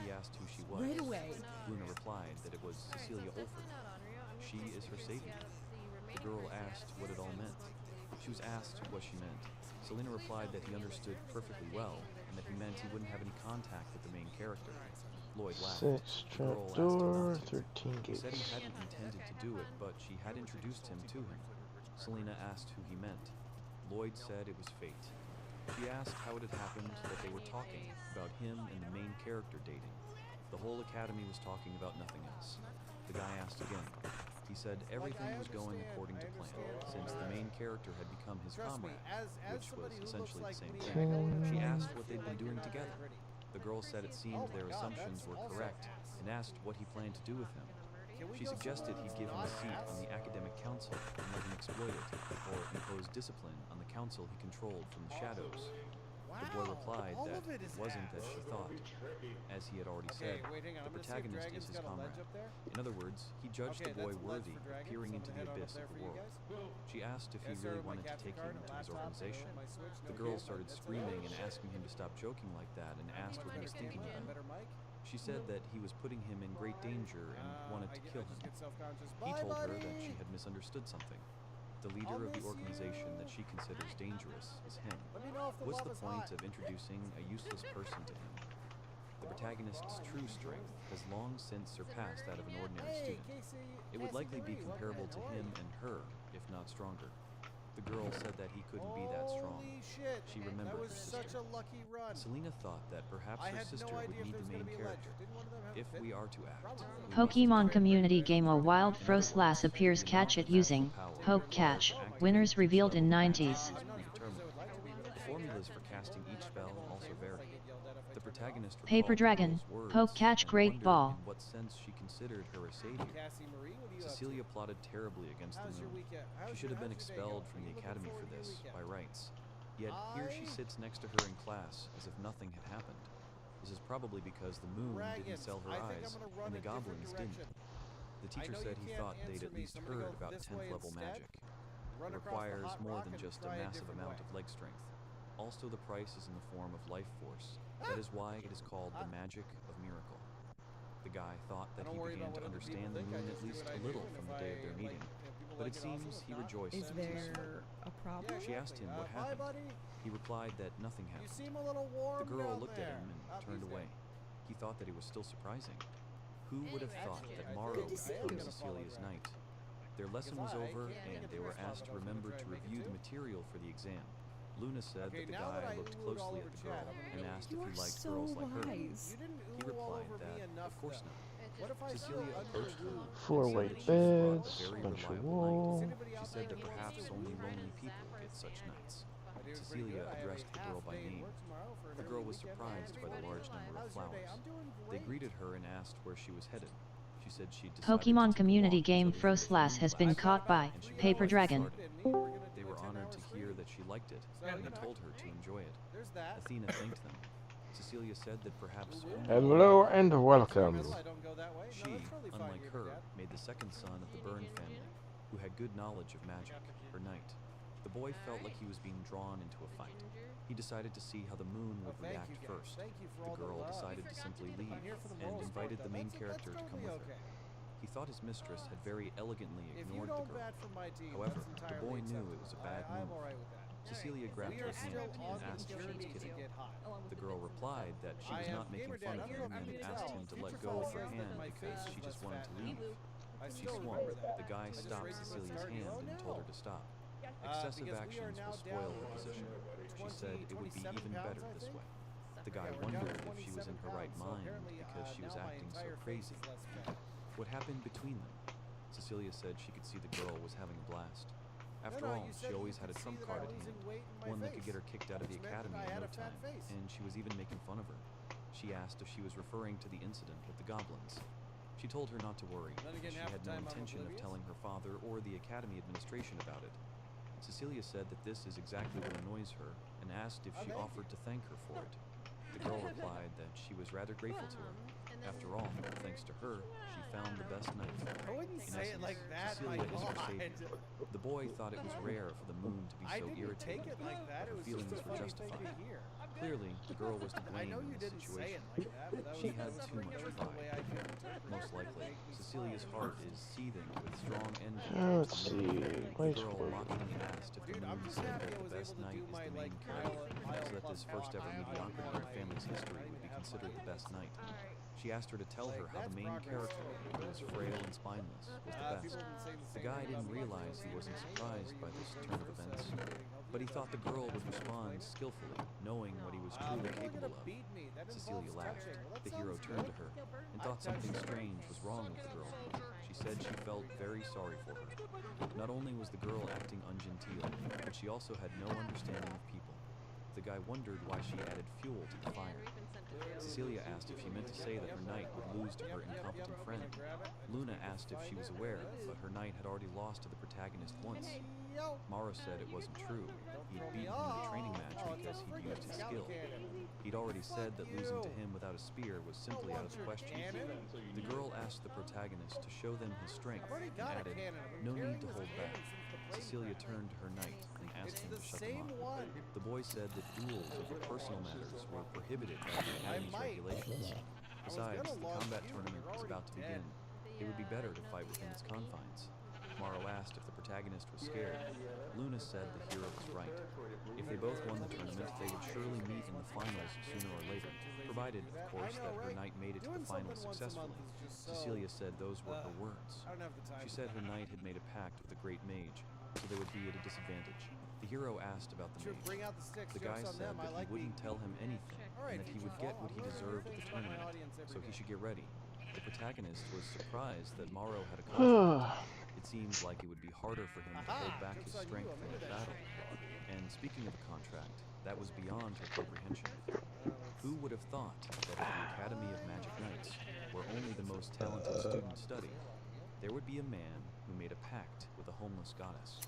Speaker 5: He asked who she was.
Speaker 7: Right away.
Speaker 5: Luna replied that it was Cecilia Olford. She is her savior. The girl asked what it all meant. She was asked what she meant. Selena replied that he understood perfectly well, and that he meant he wouldn't have any contact with the main character. Lloyd laughed.
Speaker 2: 6
Speaker 5: The girl asked him
Speaker 2: trapdoor,
Speaker 5: not to.
Speaker 2: 13
Speaker 5: He said he
Speaker 2: gates.
Speaker 5: hadn't intended to do it, but she had introduced him to him. Selena asked who he meant. Lloyd said it was fate. She asked how it had happened that they were talking about him and the main character dating. The whole academy was talking about nothing else. The guy asked again. He said everything was going according to plan, since the main character had become his comrade, which was essentially the same thing. She asked what they'd been doing together. The girl said it seemed their assumptions were correct, and asked what he planned to do with him. She suggested he give him a seat on the academic council and let him exploit it, or impose discipline on the council he controlled from the shadows. The boy replied that it wasn't as she thought. As he had already said, the protagonist is his comrade. In other words, he judged the boy worthy of peering into the abyss of the world. She asked if he really wanted to take him into his organization. The girl started screaming and asking him to stop joking like that, and asked what he was thinking about. She said that he was putting him in great danger and wanted to kill him. He told her that she had misunderstood something. The leader of the organization that she considers dangerous is him. What's the point of introducing a useless person to him? The protagonist's true strength has long since surpassed that of an ordinary student. It would likely be comparable to him and her, if not stronger. The girl said that he couldn't be that strong. She remembered her sister. Selena thought that perhaps her sister would need the main character. If we are to act,
Speaker 3: Pokemon community game A Wild Frostlass appears catch it using Poke Catch. Winners revealed in 90s.
Speaker 5: The formulas for casting each spell also vary. The protagonist
Speaker 3: Paper
Speaker 5: recalled the
Speaker 3: Dragon,
Speaker 5: girl's words
Speaker 3: Poke Catch
Speaker 5: and
Speaker 3: Great
Speaker 5: wondered
Speaker 3: Ball.
Speaker 5: in what sense she considered her a savior. Cecilia plotted terribly against the moon. She should have been expelled from the academy for this, by rights. Yet here she sits next to her in class as if nothing had happened. This is probably because the moon didn't sell her eyes, and the goblins didn't. The teacher said he thought they'd at least heard about 10th level magic. It requires more than just a massive amount of leg strength. Also, the price is in the form of life force. That is why it is called the magic of miracle. The guy thought that he began to understand the moon at least a little from the day of their meeting, but it seems he rejoiced.
Speaker 17: Is there a problem?
Speaker 5: She asked him what happened. He replied that nothing happened. The girl looked at him and turned away. He thought that it was still surprising. Who would have thought that Morrow would become Cecilia's knight? Their lesson was over, and they were asked to remember to review the material for the exam. Luna said that the guy looked closely at the girl and asked if he liked girls like her. He replied that, of course not. Cecilia approached her.
Speaker 2: 4 white beds, bunch of wool.
Speaker 5: She said that perhaps only lonely people get such nights. Cecilia addressed the girl by name. The girl was surprised by the large number of flowers. They greeted her and asked where she was headed. She said she'd decided
Speaker 3: Pokemon community game Frostlass has been caught by Paper Dragon.
Speaker 5: They were honored to hear that she liked it, and they told her to enjoy it. Athena thanked them. Cecilia said that perhaps
Speaker 2: Hello and welcome.
Speaker 5: she, unlike her, made the second son of the Byrne family, who had good knowledge of magic, her knight. The boy felt like he was being drawn into a fight. He decided to see how the moon would react first. The girl decided to simply leave, and invited the main character to come with her. He thought his mistress had very elegantly ignored the girl. However, the boy knew it was a bad move. Cecilia grabbed her hand and asked if she was kidding. The girl replied that she was not making fun of him and asked him to let go of her hand because she just wanted to leave. She swung. The guy stopped Cecilia's hand and told her to stop. Excessive actions will spoil her position. She said it would be even better this way. The guy wondered if she was in her right mind because she was acting so crazy. What happened between them? Cecilia said she could see the girl was having a blast. After all, she always had a trump card at hand, one that could get her kicked out of the academy in no time, and she was even making fun of her. She asked if she was referring to the incident with the goblins. She told her not to worry, because she had no intention of telling her father or the academy administration about it. Cecilia said that this is exactly what annoys her, and asked if she offered to thank her for it. The girl replied that she was rather grateful to her. After all, thanks to her, she found the best knife.
Speaker 14: I wouldn't say it like that,
Speaker 5: Cecilia
Speaker 14: my
Speaker 5: is her
Speaker 14: God.
Speaker 5: savior. The boy thought it was rare for the moon to be so irritating,
Speaker 14: take it like that.
Speaker 5: but her
Speaker 14: It was
Speaker 5: feelings
Speaker 14: just a
Speaker 5: were
Speaker 14: funny thing
Speaker 5: justified.
Speaker 14: to hear.
Speaker 5: Clearly, the girl was to
Speaker 14: I
Speaker 5: blame
Speaker 14: know
Speaker 5: in
Speaker 14: you
Speaker 5: this
Speaker 14: didn't say
Speaker 5: situation.
Speaker 14: it like that, but that
Speaker 5: She
Speaker 14: was
Speaker 5: had
Speaker 14: the
Speaker 5: too much
Speaker 14: way I
Speaker 5: pride.
Speaker 14: could interpret
Speaker 5: Most
Speaker 14: it.
Speaker 5: likely,
Speaker 14: They
Speaker 5: Cecilia's heart is seething with strong envy
Speaker 2: Let's
Speaker 5: towards the
Speaker 2: see.
Speaker 5: moon. The
Speaker 2: Where's
Speaker 5: girl
Speaker 2: Blue?
Speaker 5: mockingly asked if the moon said that the best night is the main character, so that this first ever mediocrity in the family's history would be considered the best night. She asked her to tell her how the main character, who was frail and spineless, was the best. The guy didn't realize he wasn't surprised by this turn of events, but he thought the girl would respond skillfully, knowing what he was truly capable of. Cecilia laughed. The hero turned to her and thought something strange was wrong with the girl. She said she felt very sorry for her. Not only was the girl acting ungenteel, but she also had no understanding of people. The guy wondered why she added fuel to the fire. Cecilia asked if she meant to say that her knight would lose to her incompetent friend. Luna asked if she was aware, but her knight had already lost to the protagonist once. Mara said it wasn't true. He'd beaten him in a training match because he'd used his skill. He'd already said that losing to him without a spear was simply out of the question. The girl asked the protagonist to show them his strength and added, "No need to hold back." Cecilia turned to her knight and asked him to shut them up. The boy said that duels over personal matters were prohibited by the Academy's regulations. Besides, the combat tournament was about to begin. It would be better to fight within its confines. Morrow asked if the protagonist was scared. Luna said the hero was right. If they both won the tournament, they would surely meet in the finals sooner or later, provided, of course, that her knight made it to the finals successfully. Cecilia said those were her words. She said her knight had made a pact with the great mage, so they would be at a disadvantage. The hero asked about the mage. The guy said that he wouldn't tell him anything, and that he would get what he deserved at the tournament, so he should get ready. The protagonist was surprised that Morrow had a contract. It seemed like it would be harder for him to hold back his strength in the battle. And speaking of a contract, that was beyond her comprehension. Who would have thought that at the Academy of Magic Knights, where only the most talented students study, there would be a man who made a pact with a homeless goddess?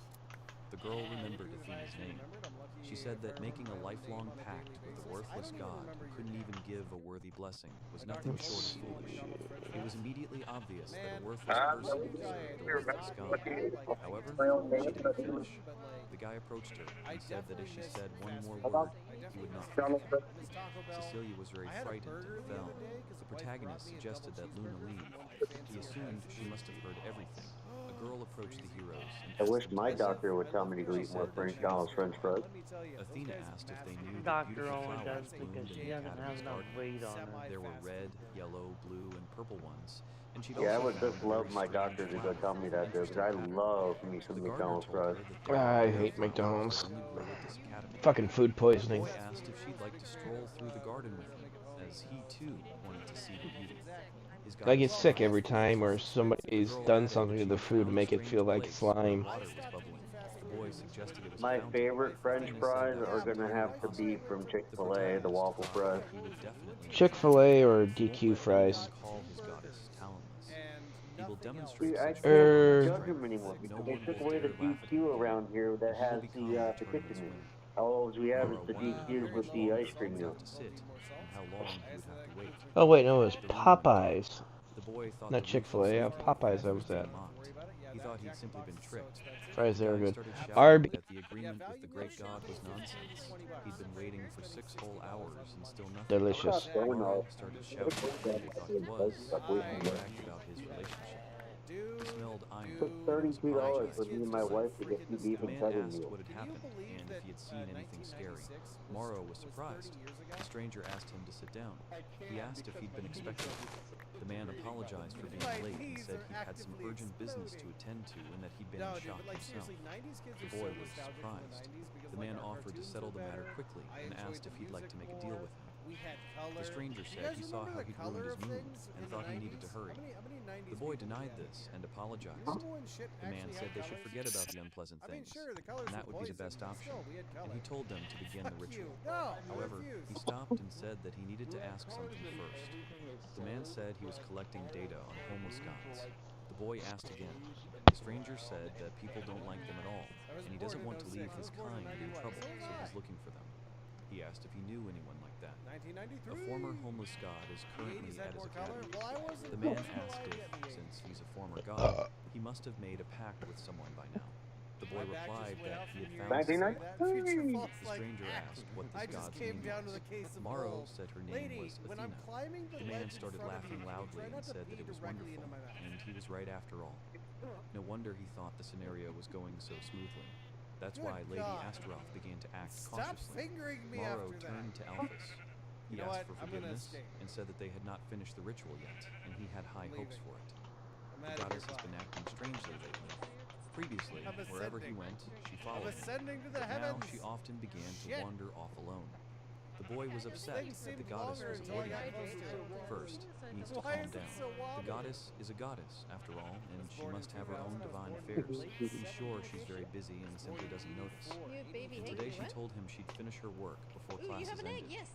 Speaker 5: The girl remembered Athena's name. She said that making a lifelong pact with a worthless god who couldn't even give a worthy blessing was nothing short of foolish. It was immediately obvious that a worthless person deserved a worthless god. However, she didn't finish. The guy approached her and said that if she said one more word, he would not forgive her. Cecilia was very frightened and fell. The protagonist suggested that Luna leave. He assumed she must have heard everything. A girl approached the heroes and
Speaker 16: I
Speaker 5: asked
Speaker 16: wish
Speaker 5: them
Speaker 16: my
Speaker 5: to
Speaker 16: doctor would tell me to go
Speaker 5: She
Speaker 16: eat more
Speaker 5: said that she was
Speaker 16: French fries.
Speaker 5: Athena asked if they knew that
Speaker 15: Doctor
Speaker 5: beautiful
Speaker 15: only does
Speaker 5: flowers
Speaker 15: because
Speaker 5: bloomed in
Speaker 15: she
Speaker 5: the
Speaker 15: doesn't have
Speaker 5: Academy's
Speaker 15: enough
Speaker 5: garden.
Speaker 15: weight on her.
Speaker 5: There were red, yellow, blue, and purple ones, and she'd
Speaker 16: Yeah, I
Speaker 5: also
Speaker 16: would
Speaker 5: found
Speaker 16: just
Speaker 5: a very
Speaker 16: love my
Speaker 5: strange
Speaker 16: doctor to go
Speaker 5: flower
Speaker 16: tell me
Speaker 5: with an
Speaker 16: that, dude,
Speaker 5: interesting
Speaker 16: because I
Speaker 5: pattern.
Speaker 16: love me some
Speaker 5: The gardener
Speaker 16: McDonald's
Speaker 5: told
Speaker 16: fries.
Speaker 5: her that there
Speaker 2: I
Speaker 5: were rare
Speaker 2: hate
Speaker 5: flowers
Speaker 2: McDonald's.
Speaker 5: that only grew at this academy.
Speaker 2: Fucking food
Speaker 5: The
Speaker 2: poisoning.
Speaker 5: boy asked if she'd like to stroll through the garden with him, as he too wanted to see the beauty. His
Speaker 2: I
Speaker 5: guide
Speaker 2: get sick every
Speaker 5: smiled.
Speaker 2: time or
Speaker 5: The
Speaker 2: somebody's
Speaker 5: girl
Speaker 2: done
Speaker 5: added
Speaker 2: something
Speaker 5: that
Speaker 2: to
Speaker 5: she
Speaker 2: the
Speaker 5: had
Speaker 2: food to
Speaker 5: found a
Speaker 2: make it
Speaker 5: strange
Speaker 2: feel like
Speaker 5: place where
Speaker 2: slime.
Speaker 5: water was bubbling. The boy suggested it was a
Speaker 16: My
Speaker 5: fountain.
Speaker 16: favorite French
Speaker 5: Athena said
Speaker 16: fries
Speaker 5: that
Speaker 16: are
Speaker 5: was
Speaker 16: gonna
Speaker 5: entirely
Speaker 16: have to
Speaker 5: possible.
Speaker 16: be from
Speaker 5: The
Speaker 16: Chick-fil-A, the
Speaker 5: protagonist
Speaker 16: waffle
Speaker 5: thought
Speaker 16: fries.
Speaker 5: that he would definitely make it happen.
Speaker 2: Chick-fil-A or
Speaker 5: He won't
Speaker 2: DQ
Speaker 5: let
Speaker 2: fries?
Speaker 5: anyone call his goddess talentless. He will demonstrate
Speaker 16: See, I
Speaker 5: such
Speaker 16: can't
Speaker 5: power and
Speaker 16: judge them
Speaker 5: strength
Speaker 16: anymore
Speaker 5: that no
Speaker 16: because they
Speaker 5: one
Speaker 16: took
Speaker 5: will
Speaker 16: away the
Speaker 5: dare laugh at him.
Speaker 16: DQ around here that
Speaker 5: And he will
Speaker 16: has
Speaker 5: become the
Speaker 16: the
Speaker 5: tournament's
Speaker 16: kitchen.
Speaker 5: winner.
Speaker 16: All we have is
Speaker 5: Mara
Speaker 16: the
Speaker 5: wondered
Speaker 16: DQs
Speaker 5: how
Speaker 16: with
Speaker 5: much
Speaker 16: the
Speaker 5: longer
Speaker 16: ice
Speaker 5: he
Speaker 16: cream
Speaker 5: would
Speaker 16: meal.
Speaker 5: have to sit, and how long he would have to wait.
Speaker 2: Oh wait, no, it was
Speaker 5: The room went dark.
Speaker 2: Popeyes.
Speaker 5: The boy thought
Speaker 2: Not
Speaker 5: the roof was
Speaker 2: Chick-fil-A.
Speaker 5: leaking
Speaker 2: Popeyes,
Speaker 5: and
Speaker 2: I
Speaker 5: he was
Speaker 2: was at.
Speaker 5: being mocked. He thought he'd simply been tricked.
Speaker 2: Fries
Speaker 5: The
Speaker 2: there are
Speaker 5: guy
Speaker 2: good.
Speaker 5: started shouting
Speaker 2: Arby's.
Speaker 5: that the agreement with the great god was nonsense. He'd been waiting for 6 whole hours and still nothing.
Speaker 2: Delicious.
Speaker 5: Mara started shouting who they thought he was, and he bragged about his relationship. He smelled iron
Speaker 16: It took
Speaker 5: and was
Speaker 16: $32
Speaker 5: apologized
Speaker 16: for
Speaker 5: for
Speaker 16: me and
Speaker 5: his
Speaker 16: my
Speaker 5: delay.
Speaker 16: wife to get two beef
Speaker 5: The
Speaker 16: and
Speaker 5: man
Speaker 16: cheddar
Speaker 5: asked
Speaker 16: meals.
Speaker 5: what had happened and if he had seen anything scary. Morrow was surprised. The stranger asked him to sit down. He asked if he'd been expecting him. The man apologized for being late and said he had some urgent business to attend to and that he'd been in shock himself. The boy was surprised. The man offered to settle the matter quickly and asked if he'd like to make a deal with him. The stranger said he saw how he'd ruined his moon and thought he needed to hurry. The boy denied this and apologized. The man said they should forget about the unpleasant things, and that would be the best option, and he told them to begin the ritual. However, he stopped and said that he needed to ask something first. The man said he was collecting data on homeless gods. The boy asked again. The stranger said that people don't like them at all, and he doesn't want to leave his kind in trouble, so he's looking for them. He asked if he knew anyone like that. A former homeless god is currently at his academy. The man asked if, since he's a former god, he must have made a pact with someone by now. The boy
Speaker 10: My back
Speaker 5: replied
Speaker 10: just went
Speaker 5: that
Speaker 10: out
Speaker 5: he had
Speaker 10: from
Speaker 5: found
Speaker 10: hearing
Speaker 5: Samaria.
Speaker 10: that. Future False,
Speaker 5: The
Speaker 10: like,
Speaker 5: stranger asked what
Speaker 10: I
Speaker 5: this
Speaker 10: just
Speaker 5: god's
Speaker 10: came
Speaker 5: name
Speaker 10: down
Speaker 5: was.
Speaker 10: with a case of
Speaker 5: Maro
Speaker 10: mold.
Speaker 5: said her name
Speaker 10: Lady,
Speaker 5: was
Speaker 10: when I'm
Speaker 5: Athena.
Speaker 10: climbing the
Speaker 5: The man
Speaker 10: ledge in
Speaker 5: started
Speaker 10: front of
Speaker 5: laughing
Speaker 10: you,
Speaker 5: loudly
Speaker 10: try
Speaker 5: and
Speaker 10: not to
Speaker 5: said that
Speaker 10: pee
Speaker 5: it was
Speaker 10: directly
Speaker 5: wonderful,
Speaker 10: into my mouth.
Speaker 5: and he was right after all. No wonder he thought the scenario was going so smoothly. That's
Speaker 10: Good
Speaker 5: why Lady
Speaker 10: God.
Speaker 5: Astaroth began to act
Speaker 10: Stop
Speaker 5: cautiously.
Speaker 10: fingering me
Speaker 5: Maro
Speaker 10: after
Speaker 5: turned
Speaker 10: that.
Speaker 5: to Alphys. He
Speaker 10: You know
Speaker 5: asked
Speaker 10: what?
Speaker 5: for
Speaker 10: I'm gonna
Speaker 5: forgiveness
Speaker 10: escape.
Speaker 5: and said that they had not finished the ritual yet, and he had high hopes
Speaker 10: leaving.
Speaker 5: for it.
Speaker 10: I'm
Speaker 5: The
Speaker 10: out of
Speaker 5: goddess
Speaker 10: your
Speaker 5: has been
Speaker 10: body.
Speaker 5: acting strangely lately. Previously,
Speaker 10: I'm
Speaker 5: wherever he
Speaker 10: ascending.
Speaker 5: went, she
Speaker 10: I'm
Speaker 5: followed him.
Speaker 10: ascending to the
Speaker 5: But now
Speaker 10: heavens.
Speaker 5: she often began to
Speaker 10: Shit.
Speaker 5: wander off alone. The boy was upset
Speaker 10: thing
Speaker 5: that the
Speaker 10: seemed
Speaker 5: goddess
Speaker 10: longer
Speaker 5: was
Speaker 10: until I
Speaker 5: avoiding
Speaker 10: got
Speaker 5: him.
Speaker 10: close to it.
Speaker 5: First, he needs to
Speaker 10: Why
Speaker 5: calm
Speaker 10: is it
Speaker 5: down.
Speaker 10: so
Speaker 5: The
Speaker 10: wobbly?
Speaker 5: goddess is a goddess, after all, and she
Speaker 10: born in
Speaker 5: must have her own
Speaker 10: 2000. I was
Speaker 5: divine
Speaker 10: born in
Speaker 5: affairs.
Speaker 10: late
Speaker 5: He's sure she's
Speaker 10: 70s.
Speaker 5: very busy and simply doesn't notice.
Speaker 4: You have baby
Speaker 5: And
Speaker 4: egg?
Speaker 5: today
Speaker 4: You
Speaker 5: she
Speaker 4: what?
Speaker 5: told him she'd finish her work before
Speaker 4: Ooh, you
Speaker 5: classes
Speaker 4: have an egg,
Speaker 5: ended.
Speaker 4: yes.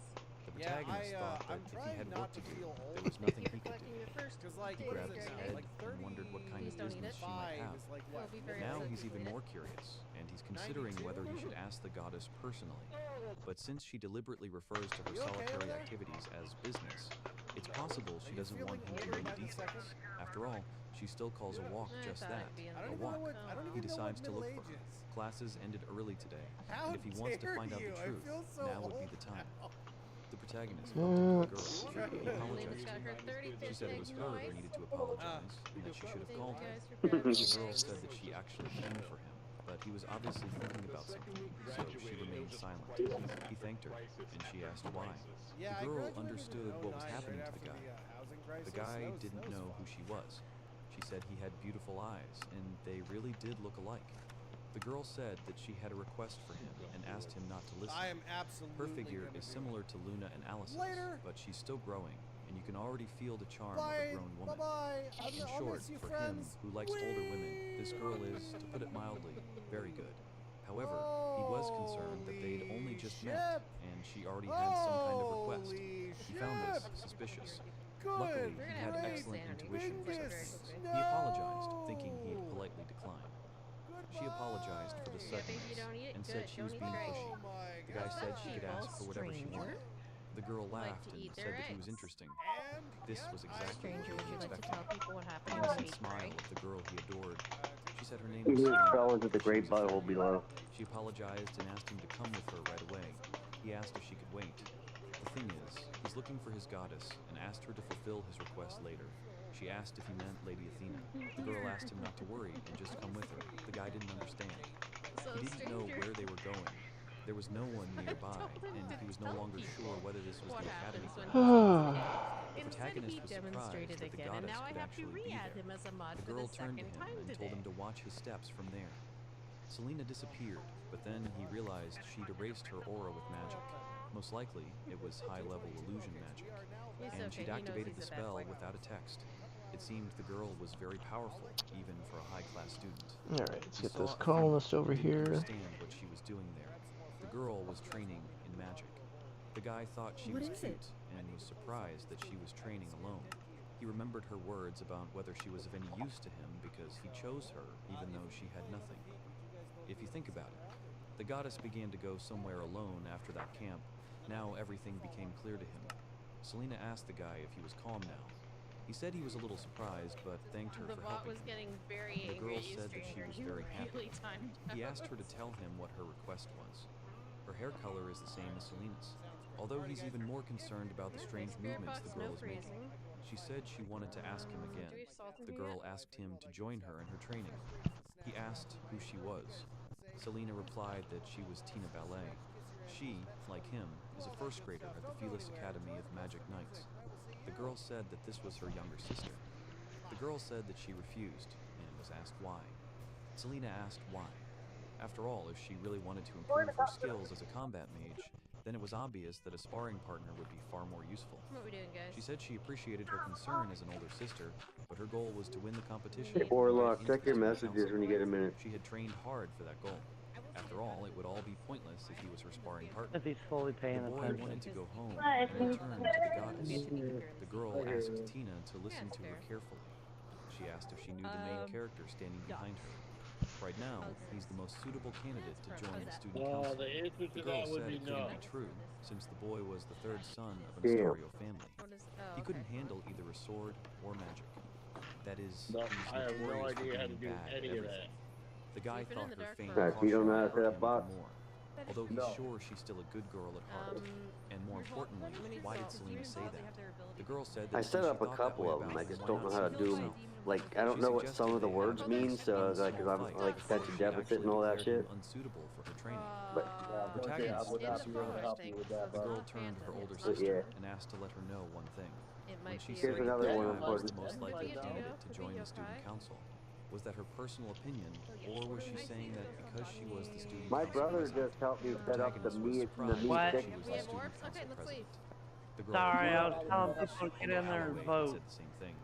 Speaker 5: The
Speaker 10: Yeah,
Speaker 5: protagonist thought that
Speaker 10: I'm
Speaker 5: if he
Speaker 10: trying
Speaker 5: had
Speaker 10: not
Speaker 5: work to
Speaker 10: to
Speaker 5: do,
Speaker 10: feel old.
Speaker 5: there was nothing he
Speaker 4: You're
Speaker 5: could do.
Speaker 4: collecting your first
Speaker 10: Because, like,
Speaker 5: He
Speaker 10: what
Speaker 5: grabbed
Speaker 10: is
Speaker 5: his
Speaker 10: it now?
Speaker 5: head
Speaker 10: Like
Speaker 5: and wondered what kind of
Speaker 4: Please don't eat
Speaker 5: business
Speaker 4: it.
Speaker 5: she might have.
Speaker 10: is like
Speaker 4: It'll
Speaker 10: what?
Speaker 4: be very
Speaker 5: Now
Speaker 4: upset
Speaker 5: he's
Speaker 4: if you
Speaker 5: even
Speaker 4: eat it.
Speaker 5: more curious, and he's considering
Speaker 10: 92?
Speaker 5: whether he should ask the goddess personally. But since she deliberately refers to her
Speaker 10: You okay
Speaker 5: solitary
Speaker 10: over there?
Speaker 5: activities as business, it's possible she
Speaker 10: Are you
Speaker 5: doesn't want
Speaker 10: feeling
Speaker 5: him to
Speaker 10: older
Speaker 5: know the
Speaker 10: by the
Speaker 5: details.
Speaker 10: second?
Speaker 5: After all, she still calls a walk
Speaker 4: I
Speaker 5: just
Speaker 4: thought
Speaker 5: that,
Speaker 4: it'd be in
Speaker 10: I
Speaker 4: the
Speaker 10: don't
Speaker 5: a
Speaker 10: even know
Speaker 5: walk.
Speaker 10: what I don't
Speaker 5: He
Speaker 10: even know what
Speaker 5: decides to
Speaker 10: middle
Speaker 5: look
Speaker 10: age
Speaker 5: for her.
Speaker 10: is.
Speaker 5: Classes ended early today,
Speaker 10: How
Speaker 5: and if he wants to
Speaker 10: dare
Speaker 5: find out
Speaker 10: you?
Speaker 5: the
Speaker 10: I
Speaker 5: truth,
Speaker 10: feel so
Speaker 5: now would be
Speaker 10: old
Speaker 5: the time.
Speaker 10: now.
Speaker 5: The protagonist bumped into the girl. He
Speaker 4: Lena's
Speaker 5: apologized.
Speaker 4: got her
Speaker 5: She
Speaker 4: 35th
Speaker 5: said it
Speaker 4: egg
Speaker 5: was
Speaker 4: and
Speaker 5: her
Speaker 4: no
Speaker 5: who
Speaker 4: ice.
Speaker 5: needed to apologize, and that she should have
Speaker 4: Thank
Speaker 5: called
Speaker 4: you
Speaker 5: him.
Speaker 4: guys for grabbing
Speaker 5: The
Speaker 4: the
Speaker 5: girl
Speaker 4: eggs.
Speaker 5: said that she actually came for him, but he was obviously thinking about something, so she remained silent. He thanked her, and she asked why.
Speaker 10: Yeah,
Speaker 5: The
Speaker 10: I
Speaker 5: girl
Speaker 10: graduated
Speaker 5: understood
Speaker 10: in
Speaker 5: what was
Speaker 10: 09,
Speaker 5: happening
Speaker 10: right
Speaker 5: to the
Speaker 10: after
Speaker 5: guy.
Speaker 10: housing crisis.
Speaker 5: The guy
Speaker 10: That was
Speaker 5: didn't know
Speaker 10: fun.
Speaker 5: who she was. She said he had beautiful eyes, and they really did look alike. The girl said that she had a request for him and asked him not to listen.
Speaker 10: I am absolutely
Speaker 5: Her figure
Speaker 10: gonna
Speaker 5: is
Speaker 10: do
Speaker 5: similar to Luna and Alice's,
Speaker 10: Later.
Speaker 5: but she's still growing, and you can already feel the charm of a
Speaker 10: Bye.
Speaker 5: grown woman.
Speaker 10: Bye-bye.
Speaker 5: In
Speaker 10: I'll
Speaker 5: short,
Speaker 10: miss you,
Speaker 5: for
Speaker 10: friends.
Speaker 5: him, who likes older women, this girl is, to put it mildly, very good. However, he was concerned that they'd only just met, and she already had some kind of request. He found this suspicious. Luckily, he had excellent intuition for such things. He apologized, thinking he'd politely decline. She apologized for the suddenness and said she was being pushy. The guy said she could ask for whatever she wanted. The girl laughed and said that he was interesting. This was exactly what
Speaker 4: Stranger,
Speaker 5: he
Speaker 4: would you like to
Speaker 5: expected.
Speaker 4: tell people what happened
Speaker 5: The
Speaker 4: when
Speaker 5: innocent
Speaker 4: we
Speaker 5: smile
Speaker 4: drank?
Speaker 5: of the girl he adored. She said her name
Speaker 16: He
Speaker 5: was
Speaker 16: just
Speaker 5: Selena.
Speaker 16: fell into the
Speaker 5: She
Speaker 16: great
Speaker 5: was a
Speaker 16: butthole
Speaker 5: third.
Speaker 16: below.
Speaker 5: She apologized and asked him to come with her right away. He asked if she could wait. The thing is, he's looking for his goddess and asked her to fulfill his request later. She asked if he meant Lady Athena. The girl asked him not to worry and just come with her. The guy didn't understand.
Speaker 4: So,
Speaker 5: He didn't know
Speaker 4: stranger.
Speaker 5: where they were going. There was no one nearby, and he was no longer sure whether this was
Speaker 4: What
Speaker 5: the academy
Speaker 4: happens when
Speaker 5: grounds.
Speaker 4: he
Speaker 5: The
Speaker 4: Instead, he
Speaker 5: protagonist was surprised
Speaker 4: demonstrated
Speaker 5: that the
Speaker 4: again, and
Speaker 5: goddess
Speaker 4: now I
Speaker 5: could
Speaker 4: have to
Speaker 5: actually be
Speaker 4: re-add
Speaker 5: there.
Speaker 4: him as a mod
Speaker 5: The
Speaker 4: for
Speaker 5: girl
Speaker 4: the
Speaker 5: turned to
Speaker 4: second
Speaker 5: him
Speaker 4: time
Speaker 5: and
Speaker 4: today.
Speaker 5: told him to watch his steps from there. Selena disappeared, but then he realized she'd erased her aura with magic. Most likely, it was high-level illusion magic,
Speaker 4: He's
Speaker 5: and
Speaker 4: okay,
Speaker 5: she'd
Speaker 4: he knows
Speaker 5: activated
Speaker 4: he's
Speaker 5: the
Speaker 4: a bad
Speaker 5: spell
Speaker 4: boy.
Speaker 5: without a text. It seemed the girl was very powerful, even for a high-class student.
Speaker 2: Alright, let's
Speaker 5: He
Speaker 2: get
Speaker 5: saw
Speaker 2: this
Speaker 5: Athena,
Speaker 2: colonist over
Speaker 5: but didn't
Speaker 2: here.
Speaker 5: understand what she was doing there. The girl was training in magic. The guy thought she
Speaker 17: What
Speaker 5: was
Speaker 17: is
Speaker 5: cute
Speaker 17: it?
Speaker 5: and was surprised that she was training alone. He remembered her words about whether she was of any use to him because he chose her even though she had nothing. If you think about it, the goddess began to go somewhere alone after that camp. Now everything became clear to him. Selena asked the guy if he was calm now. He said he was a little surprised, but thanked her
Speaker 4: The
Speaker 5: for
Speaker 4: bot
Speaker 5: helping
Speaker 4: was
Speaker 5: him.
Speaker 4: getting very
Speaker 5: The
Speaker 4: angry
Speaker 5: girl
Speaker 4: at you,
Speaker 5: said that she
Speaker 4: stranger.
Speaker 5: was
Speaker 4: You
Speaker 5: very happy.
Speaker 4: really timed
Speaker 5: He
Speaker 4: out.
Speaker 5: asked her to tell him what her request was. Her hair color is the same as Selena's, although he's even more concerned about the strange movements the girl is making. She said she wanted to ask him again.
Speaker 4: Do we have salt in
Speaker 5: The
Speaker 4: here
Speaker 5: girl
Speaker 4: yet?
Speaker 5: asked him to join her in her training. He asked who she was. Selena replied that she was Tina Ballet. She, like him, is a first grader at the Felis Academy of Magic Knights. The girl said that this was her younger sister. The girl said that she refused and was asked why. Selena asked why. After all, if she really wanted to improve her skills as a combat mage, then it was obvious that a sparring partner would be far more useful.
Speaker 4: What we doing, guys?
Speaker 5: She said she appreciated her concern as an older sister, but her goal was to win the competition
Speaker 16: Hey,
Speaker 5: and get
Speaker 16: Orlock,
Speaker 5: into
Speaker 16: check
Speaker 5: the
Speaker 16: your
Speaker 5: student
Speaker 16: messages
Speaker 5: council.
Speaker 16: when you get a minute.
Speaker 5: She had trained hard for that goal. After all, it would all be pointless if he was her sparring partner.
Speaker 15: If he's fully paying
Speaker 5: The boy
Speaker 15: attention.
Speaker 5: wanted to go home and return to the goddess. The girl asked Tina to listen to her carefully. She asked if she knew the main character standing behind her. Right now, he's the most suitable candidate to join the student council.
Speaker 18: The answer to
Speaker 5: The girl
Speaker 18: that would
Speaker 5: said
Speaker 18: be
Speaker 5: it
Speaker 18: no.
Speaker 5: couldn't be true, since the boy was the third son of an
Speaker 16: Damn.
Speaker 5: Astario family. He
Speaker 4: Oh,
Speaker 5: couldn't handle either a sword or magic. That is,
Speaker 18: No,
Speaker 5: he's
Speaker 18: I have no
Speaker 5: notorious for
Speaker 18: idea how to
Speaker 5: being
Speaker 18: do
Speaker 5: bad at
Speaker 18: any of
Speaker 5: everything.
Speaker 18: that.
Speaker 5: The guy
Speaker 4: You've been
Speaker 5: thought
Speaker 4: in the
Speaker 5: her
Speaker 4: dark
Speaker 5: faint
Speaker 4: for a
Speaker 5: caution
Speaker 16: you don't know how to
Speaker 5: hurt
Speaker 16: set
Speaker 5: him
Speaker 16: up bots?
Speaker 5: even more. Although he's sure she's still a good girl at heart. And more importantly, why did Selena say that? The girl said that
Speaker 16: I set
Speaker 5: since she
Speaker 16: up a
Speaker 5: thought that
Speaker 16: couple
Speaker 5: way
Speaker 16: of
Speaker 5: about
Speaker 16: them. I
Speaker 5: him,
Speaker 16: just
Speaker 5: why
Speaker 16: don't know
Speaker 5: not
Speaker 16: how
Speaker 5: say
Speaker 16: to
Speaker 5: it
Speaker 16: do them.
Speaker 5: herself?
Speaker 16: Like, I don't
Speaker 5: She
Speaker 16: know what some
Speaker 5: suggested
Speaker 16: of the
Speaker 5: they have
Speaker 16: words
Speaker 5: at
Speaker 16: mean,
Speaker 5: least
Speaker 16: so
Speaker 5: one
Speaker 16: like, 'cause
Speaker 5: small
Speaker 16: I'm
Speaker 5: fight
Speaker 16: like
Speaker 5: before
Speaker 16: attention
Speaker 5: she
Speaker 16: deficit
Speaker 5: actually
Speaker 16: and all that
Speaker 5: declared him
Speaker 16: shit.
Speaker 5: unsuitable for her training.
Speaker 16: But
Speaker 5: The protagonist was surprised.
Speaker 16: that.
Speaker 5: The girl turned to her older
Speaker 16: But
Speaker 5: sister
Speaker 16: yeah.
Speaker 5: and asked to let her know one thing.
Speaker 4: It
Speaker 5: When
Speaker 4: might
Speaker 5: she
Speaker 4: be
Speaker 5: said
Speaker 16: Here's
Speaker 5: that
Speaker 16: another
Speaker 5: the
Speaker 16: one
Speaker 5: guy was
Speaker 16: important.
Speaker 5: the most likely
Speaker 4: Could be a
Speaker 5: candidate
Speaker 4: judo,
Speaker 5: to
Speaker 4: could
Speaker 5: join
Speaker 4: be
Speaker 5: the student
Speaker 4: yokai.
Speaker 5: council, was that her personal opinion, or was she saying that because she was the student
Speaker 16: My
Speaker 5: council
Speaker 16: brother
Speaker 5: president,
Speaker 16: just helped me
Speaker 5: the
Speaker 16: set up the
Speaker 5: protagonist was
Speaker 16: meat
Speaker 5: surprised
Speaker 15: What?
Speaker 5: that she was
Speaker 4: We
Speaker 5: the
Speaker 4: have
Speaker 5: student
Speaker 4: orbs? Okay,
Speaker 5: council
Speaker 4: let's leave.
Speaker 5: president? The girl
Speaker 15: Sorry, I was
Speaker 5: applauded
Speaker 15: telling
Speaker 5: and
Speaker 15: people to get
Speaker 5: although
Speaker 15: in there and
Speaker 5: Calloway had
Speaker 15: vote.
Speaker 5: said the same thing.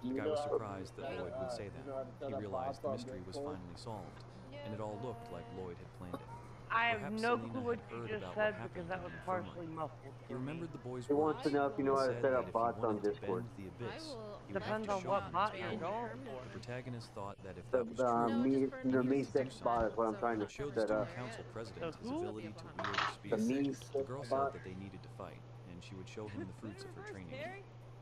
Speaker 5: The guy was surprised that Lloyd would say that. He realized the mystery was finally solved, and it all looked like Lloyd had planned it.
Speaker 15: I have
Speaker 5: Perhaps
Speaker 15: no
Speaker 5: Selena
Speaker 15: clue what
Speaker 5: had
Speaker 15: you
Speaker 5: heard
Speaker 15: just
Speaker 5: about
Speaker 15: said
Speaker 5: what
Speaker 15: because
Speaker 5: happened
Speaker 15: that
Speaker 5: in
Speaker 15: was
Speaker 5: the
Speaker 15: partially
Speaker 5: infirmary.
Speaker 15: muffled
Speaker 5: He
Speaker 15: for me.
Speaker 5: remembered the boy's
Speaker 16: He wants
Speaker 5: words
Speaker 16: to know if you know
Speaker 5: and
Speaker 16: how to
Speaker 5: said
Speaker 16: set
Speaker 5: that
Speaker 16: up
Speaker 5: if he
Speaker 16: bots on
Speaker 5: wanted to
Speaker 16: Discord.
Speaker 5: bend the abyss, he would have
Speaker 15: Depends
Speaker 5: to
Speaker 15: on
Speaker 5: show
Speaker 15: what
Speaker 5: him
Speaker 15: bot
Speaker 5: his
Speaker 15: you're
Speaker 5: power.
Speaker 15: going for.
Speaker 5: The protagonist thought that if
Speaker 16: The
Speaker 5: that was true, he
Speaker 16: the
Speaker 5: needed
Speaker 16: Me
Speaker 5: to do
Speaker 16: 6
Speaker 5: something.
Speaker 16: bot is what I'm trying to
Speaker 5: To show the
Speaker 16: set
Speaker 5: student
Speaker 16: up.
Speaker 5: council president
Speaker 15: The
Speaker 5: his
Speaker 15: who?
Speaker 5: ability to wield a
Speaker 16: The
Speaker 5: spear.
Speaker 16: Me
Speaker 5: The
Speaker 16: 6
Speaker 5: girl said
Speaker 16: bot.
Speaker 5: that they needed to fight, and she would show him the fruits of her training.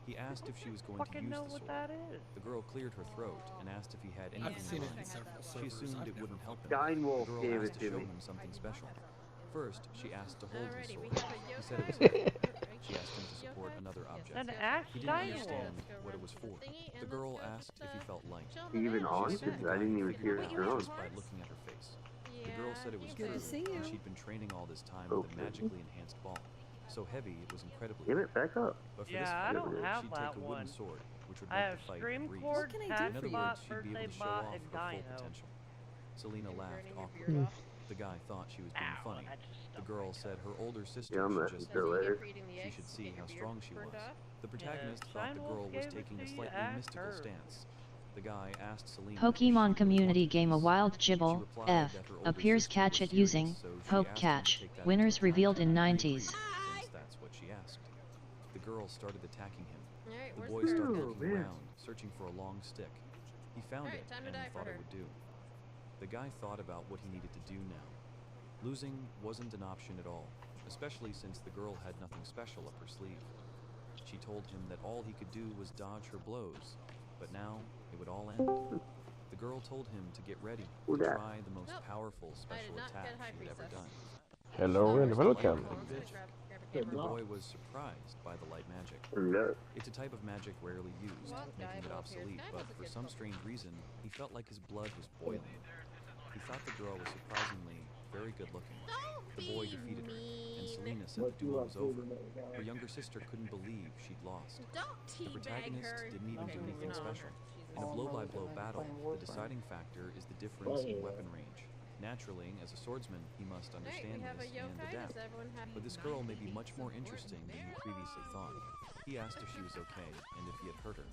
Speaker 5: He asked if she was going to
Speaker 15: Fucking
Speaker 5: use
Speaker 15: know
Speaker 5: the
Speaker 15: what
Speaker 5: sword.
Speaker 15: that is.
Speaker 5: The girl cleared her throat and asked if he had anything
Speaker 9: I've seen
Speaker 5: in
Speaker 9: it in
Speaker 5: mind.
Speaker 9: several
Speaker 5: She
Speaker 9: servers.
Speaker 5: assumed
Speaker 9: I've
Speaker 5: it
Speaker 9: never
Speaker 5: wouldn't help him.
Speaker 16: Stein
Speaker 5: The
Speaker 16: Wolf
Speaker 5: girl
Speaker 16: gave
Speaker 5: asked
Speaker 16: it
Speaker 5: to
Speaker 16: to
Speaker 5: show
Speaker 16: me.
Speaker 5: him something special. First, she asked to hold his
Speaker 4: Alrighty, we
Speaker 5: sword.
Speaker 4: have a
Speaker 5: He said it was
Speaker 4: yokai.
Speaker 5: heavy. She asked him to support another object.
Speaker 15: Then ask
Speaker 5: He didn't
Speaker 15: Stein
Speaker 5: understand
Speaker 15: Wolf.
Speaker 5: what it was for. The girl asked if he felt light.
Speaker 16: Even
Speaker 5: She
Speaker 16: on?
Speaker 5: assumed the
Speaker 16: I
Speaker 5: guy
Speaker 16: didn't
Speaker 5: had
Speaker 16: even
Speaker 5: figured
Speaker 16: hear
Speaker 5: it
Speaker 16: his
Speaker 5: out
Speaker 16: drone.
Speaker 5: just by looking at her face. The girl said it was
Speaker 17: Good
Speaker 5: true,
Speaker 17: to see
Speaker 5: and
Speaker 17: you.
Speaker 5: she'd been training all this time with a
Speaker 16: Okay.
Speaker 5: magically enhanced ball. So heavy, it was incredibly
Speaker 16: Give
Speaker 5: heavy.
Speaker 16: it back up.
Speaker 5: But for
Speaker 15: Yeah,
Speaker 5: this
Speaker 15: I
Speaker 5: fight,
Speaker 15: don't have
Speaker 5: she'd
Speaker 15: that
Speaker 5: take a wooden
Speaker 15: one.
Speaker 5: sword, which would
Speaker 15: I
Speaker 5: make
Speaker 15: have
Speaker 5: the fight a
Speaker 15: Stream
Speaker 5: breeze.
Speaker 15: Cord,
Speaker 17: What can I do
Speaker 5: In
Speaker 15: Tax
Speaker 17: for
Speaker 5: other
Speaker 17: you?
Speaker 15: Bot,
Speaker 5: words, she'd be
Speaker 15: Birthday
Speaker 5: able to show
Speaker 15: Bot,
Speaker 5: off
Speaker 15: and
Speaker 5: her full
Speaker 15: Dino.
Speaker 5: potential. Selena laughed
Speaker 4: burning your
Speaker 5: awkwardly.
Speaker 4: beard off?
Speaker 5: The guy thought she was being
Speaker 15: Ow,
Speaker 5: funny.
Speaker 15: that just
Speaker 5: The
Speaker 15: stuck
Speaker 5: girl
Speaker 15: my
Speaker 5: said her older sister
Speaker 16: Yeah, I'm
Speaker 5: should
Speaker 16: gonna
Speaker 5: just
Speaker 16: do it
Speaker 5: visit
Speaker 16: later.
Speaker 5: her. She should see how strong she was. The
Speaker 15: Yeah,
Speaker 5: protagonist
Speaker 15: if
Speaker 5: thought the
Speaker 15: Stein
Speaker 5: girl
Speaker 15: Wolf
Speaker 5: was
Speaker 15: gave it
Speaker 5: taking
Speaker 15: to
Speaker 5: a
Speaker 15: you,
Speaker 5: slightly
Speaker 15: ask
Speaker 5: mystical
Speaker 15: her.
Speaker 5: stance. The guy asked Selena if she
Speaker 3: Pokemon
Speaker 5: really
Speaker 3: Community
Speaker 5: wanted
Speaker 3: Game A
Speaker 5: peace.
Speaker 3: Wild
Speaker 5: She
Speaker 3: Gibble,
Speaker 5: replied
Speaker 3: F.
Speaker 5: that her older
Speaker 3: Appears
Speaker 5: sister
Speaker 3: catch
Speaker 5: was
Speaker 3: it using
Speaker 5: serious, so she
Speaker 3: Poke
Speaker 5: asked him to
Speaker 3: Catch.
Speaker 5: take that
Speaker 3: Winners
Speaker 5: into account.
Speaker 3: revealed in
Speaker 5: He
Speaker 3: 90s.
Speaker 5: agreed, since that's what she asked. The girl started attacking him.
Speaker 4: Alright,
Speaker 5: The
Speaker 4: where's
Speaker 5: boy
Speaker 4: the
Speaker 5: started
Speaker 4: curtain?
Speaker 5: looking around, searching for a long stick. He found
Speaker 4: Alright,
Speaker 5: it
Speaker 4: time to
Speaker 5: and
Speaker 4: die for
Speaker 5: thought
Speaker 4: her.
Speaker 5: it would do. The guy thought about what he needed to do now. Losing wasn't an option at all, especially since the girl had nothing special up her sleeve. She told him that all he could do was dodge her blows, but now it would all end. The girl told him to get ready to try the most powerful special
Speaker 4: not
Speaker 5: attack
Speaker 4: get high
Speaker 5: she had ever
Speaker 4: priestess.
Speaker 5: done.
Speaker 2: Hello and welcome.
Speaker 5: The boy was surprised by the light magic. It's a type of magic rarely used, making it obsolete, but for some strange reason, he felt like his blood was boiling. He thought the girl was surprisingly very good looking. The boy defeated her, and Selena said the duel was over. Her younger sister couldn't believe she'd lost. The protagonist didn't even do anything special. In a blow-by-blow battle, the deciding factor is the difference in weapon range. Naturally, as a swordsman, he must understand this and adapt. But this girl may be much more interesting than he previously thought. He asked if she was okay and if he had hurt her.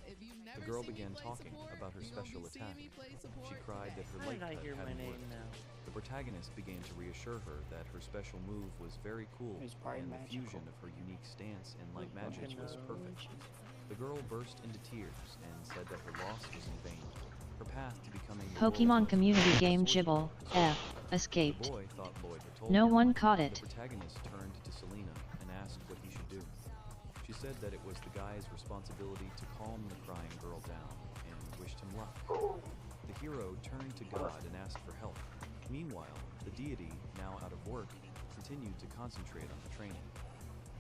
Speaker 5: The girl began talking about her special attack. She cried that her
Speaker 15: How
Speaker 5: light
Speaker 15: did I
Speaker 5: cut
Speaker 15: hear my
Speaker 5: hadn't
Speaker 15: name
Speaker 5: worked.
Speaker 15: now?
Speaker 5: The protagonist began to reassure her that her special move was very cool and the fusion of her unique stance and light magic was perfect. The girl burst into tears and said that her loss was in vain. Her path to becoming the
Speaker 3: Pokemon
Speaker 5: world
Speaker 3: Community
Speaker 5: famous
Speaker 3: Game
Speaker 5: swordsman
Speaker 3: Gibble,
Speaker 5: was
Speaker 3: F.
Speaker 5: over.
Speaker 3: Escaped.
Speaker 5: The boy thought Lloyd had told
Speaker 3: No
Speaker 5: him.
Speaker 3: one caught it.
Speaker 5: The protagonist turned to Selena and asked what he should do. She said that it was the guy's responsibility to calm the crying girl down and wished him luck. The hero turned to God and asked for help. Meanwhile, the deity, now out of work, continued to concentrate on the training.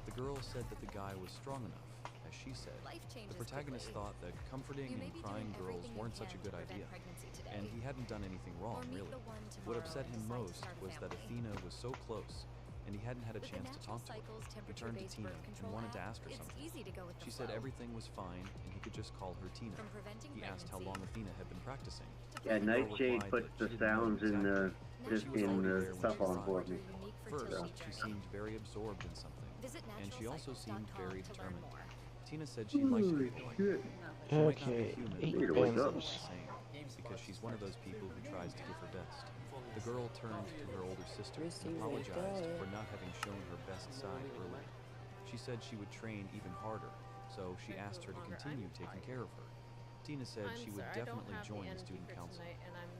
Speaker 5: The girl said that the guy was strong enough, as she said. The protagonist thought that comforting and crying girls weren't such a good idea, and he hadn't done anything wrong, really. What upset him most was that Athena was so close, and he hadn't had a chance to talk to her. He turned to Tina and wanted to ask her something. She said everything was fine, and he could just call her Tina. He asked how long Athena had been practicing.
Speaker 16: Yeah,
Speaker 5: The girl
Speaker 16: Nightshade
Speaker 5: replied
Speaker 16: puts
Speaker 5: that
Speaker 16: the
Speaker 5: she didn't know
Speaker 16: sounds in
Speaker 5: exactly,
Speaker 16: the
Speaker 5: but
Speaker 16: just
Speaker 5: she was
Speaker 16: in
Speaker 5: already
Speaker 16: the
Speaker 5: there when
Speaker 16: stuff
Speaker 5: she
Speaker 16: on for
Speaker 5: arrived.
Speaker 16: me.
Speaker 5: First, she seemed very absorbed in something, and she also seemed very determined. Tina said she liked the boy. She might not be
Speaker 2: Okay,
Speaker 5: human,
Speaker 2: 8
Speaker 5: but her ways are the
Speaker 2: banners.
Speaker 5: same, because she's one of those people who tries to give her best. The girl turned to her older sister and apologized for not having shown her best side early. She said she would train even harder, so she asked her to continue taking care of her. Tina said she would definitely join the student council.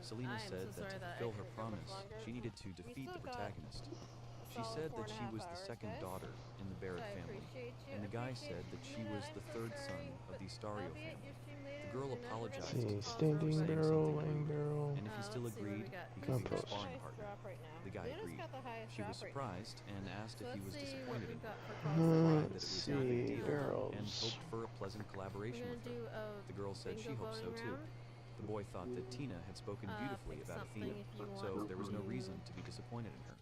Speaker 5: Selena said that to fulfill her promise, she needed to defeat the protagonist. She said that she was the second daughter in the Barrett family, and the guy said that she was the third son of the Astario family. The girl apologized to him for
Speaker 2: Standing
Speaker 5: saying
Speaker 2: barrel,
Speaker 5: something
Speaker 2: lying
Speaker 5: rude,
Speaker 2: barrel.
Speaker 5: and if he still agreed, he could be their sparring partner. The guy agreed. She was surprised and asked if he was disappointed in her. He replied that it was no big deal and hoped for a pleasant collaboration with her. The girl said she hoped so too. The boy thought that Tina had spoken beautifully about Athena, so there was no reason to be disappointed in her.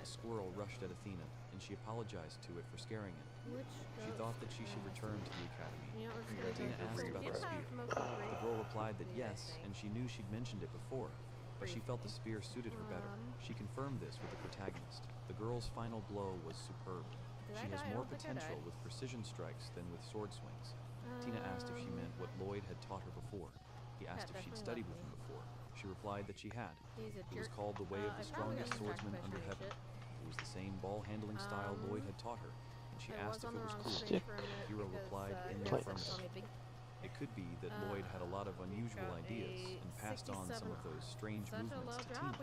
Speaker 5: A squirrel rushed at Athena, and she apologized to it for scaring it. She thought that she should return to the academy. Tina asked about the spear. The girl replied that yes, and she knew she'd mentioned it before, but she felt the spear suited her better. She confirmed this with the protagonist. The girl's final blow was superb. She has more potential with precision strikes than with sword swings. Tina asked if she meant what Lloyd had taught her before. He asked if she'd studied with him before. She replied that she had. It was called The Way of the Strongest Swordsman Under Heaven. It was the same ball-handling style Lloyd had taught her, and she asked if it was cool. The hero replied in the affirmative. It could be that Lloyd had a lot of unusual ideas and passed on some of those strange movements to Tina,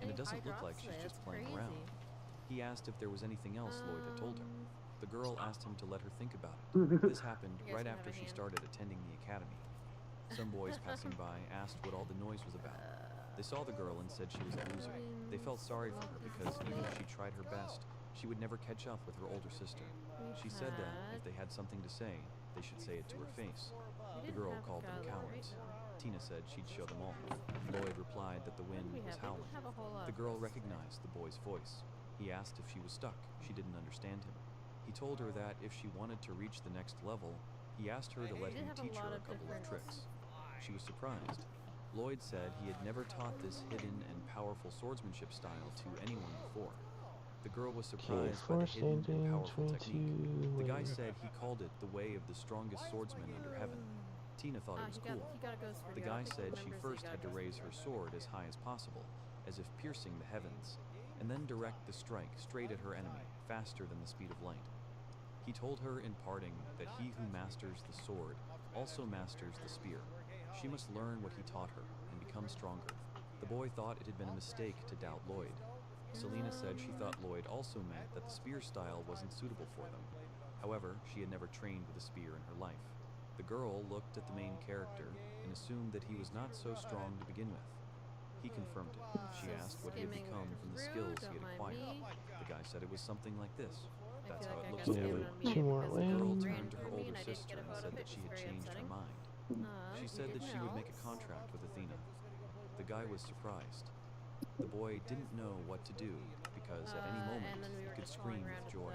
Speaker 5: and it doesn't look like she's just playing around. He asked if there was anything else Lloyd had told her. The girl asked him to let her think about it. This happened right after she started attending the academy. Some boys passing by asked what all the noise was about. They saw the girl and said she was a loser. They felt sorry for her because even if she tried her best, she would never catch up with her older sister. She said that if they had something to say, they should say it to her face. The girl called them cowards. Tina said she'd show them all. Lloyd replied that the wind was howling. The girl recognized the boy's voice. He asked if she was stuck. She didn't understand him. He told her that if she wanted to reach the next level, he asked her to let him teach her a couple of tricks. She was surprised. Lloyd said he had never taught this hidden and powerful swordsmanship style to anyone before. The girl was surprised by the hidden and powerful technique. The guy said he called it the way of the strongest swordsman under heaven. Tina thought it was cool. The guy said she first had to raise her sword as high as possible, as if piercing the heavens, and then direct the strike straight at her enemy, faster than the speed of light. He told her in parting that he who masters the sword also masters the spear. She must learn what he taught her and become stronger. The boy thought it had been a mistake to doubt Lloyd. Selena said she thought Lloyd also meant that the spear style wasn't suitable for them. However, she had never trained with a spear in her life. The girl looked at the main character and assumed that he was not so strong to begin with. He confirmed it. She asked what he had become from the skills he had acquired. The guy said it was something like this. That's how it looks to everyone.
Speaker 2: Two more
Speaker 5: The girl
Speaker 2: land.
Speaker 5: turned to her older sister and said that she had changed her mind. She said that she would make a contract with Athena. The guy was surprised. The boy didn't know what to do because at any moment he could scream with joy.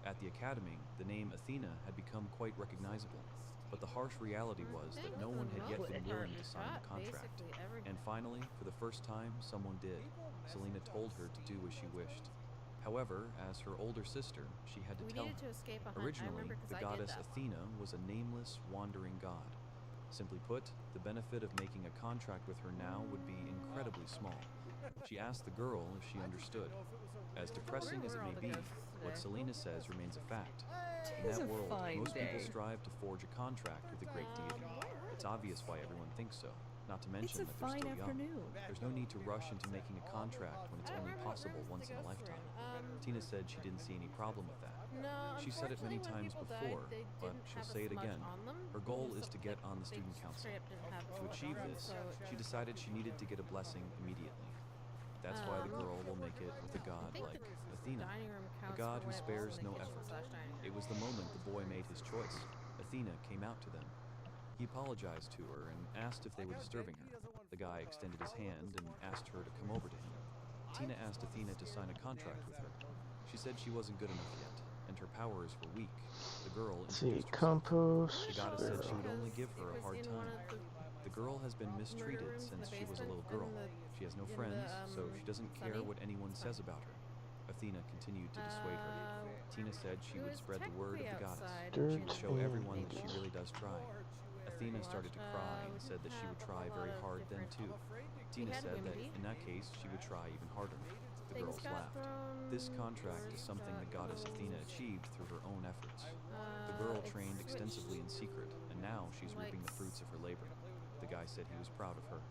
Speaker 5: At the academy, the name Athena had become quite recognizable, but the harsh reality was that no one had yet been willing to sign the contract. And finally, for the first time, someone did. Selena told her to do as she wished. However, as her older sister, she had to tell her. Originally, the goddess Athena was a nameless, wandering god. Simply put, the benefit of making a contract with her now would be incredibly small. She asked the girl if she understood. As depressing as it may be, what Selena says remains a fact. In that world, most people strive to forge a contract with a great deity. It's obvious why everyone thinks so, not to mention that they're still young. There's no need to rush into making a contract when it's only possible once in a lifetime. Tina said she didn't see any problem with that. She said it many times before, but she'll say it again. Her goal is to get on the student council. To achieve this, she decided she needed to get a blessing immediately. That's why the girl will make it with a god like Athena, a god who spares no effort. It was the moment the boy made his choice. Athena came out to them. He apologized to her and asked if they were disturbing her. The guy extended his hand and asked her to come over to him. Tina asked Athena to sign a contract with her. She said she wasn't good enough yet, and her powers were weak. The girl introduced herself.
Speaker 2: Compost.
Speaker 5: The goddess said she would only give her a hard time. The girl has been mistreated since she was a little girl. She has no friends, so she doesn't care what anyone says about her. Athena continued to dissuade her. Tina said she would spread the word of the goddess. She would show everyone that she really does try. Athena started to cry and said that she would try very hard then too. Tina said that in that case she would try even harder. The girls laughed. This contract is something the goddess Athena achieved through her own efforts. The girl trained extensively in secret, and now she's reaping the fruits of her labor. The guy said he was proud of her.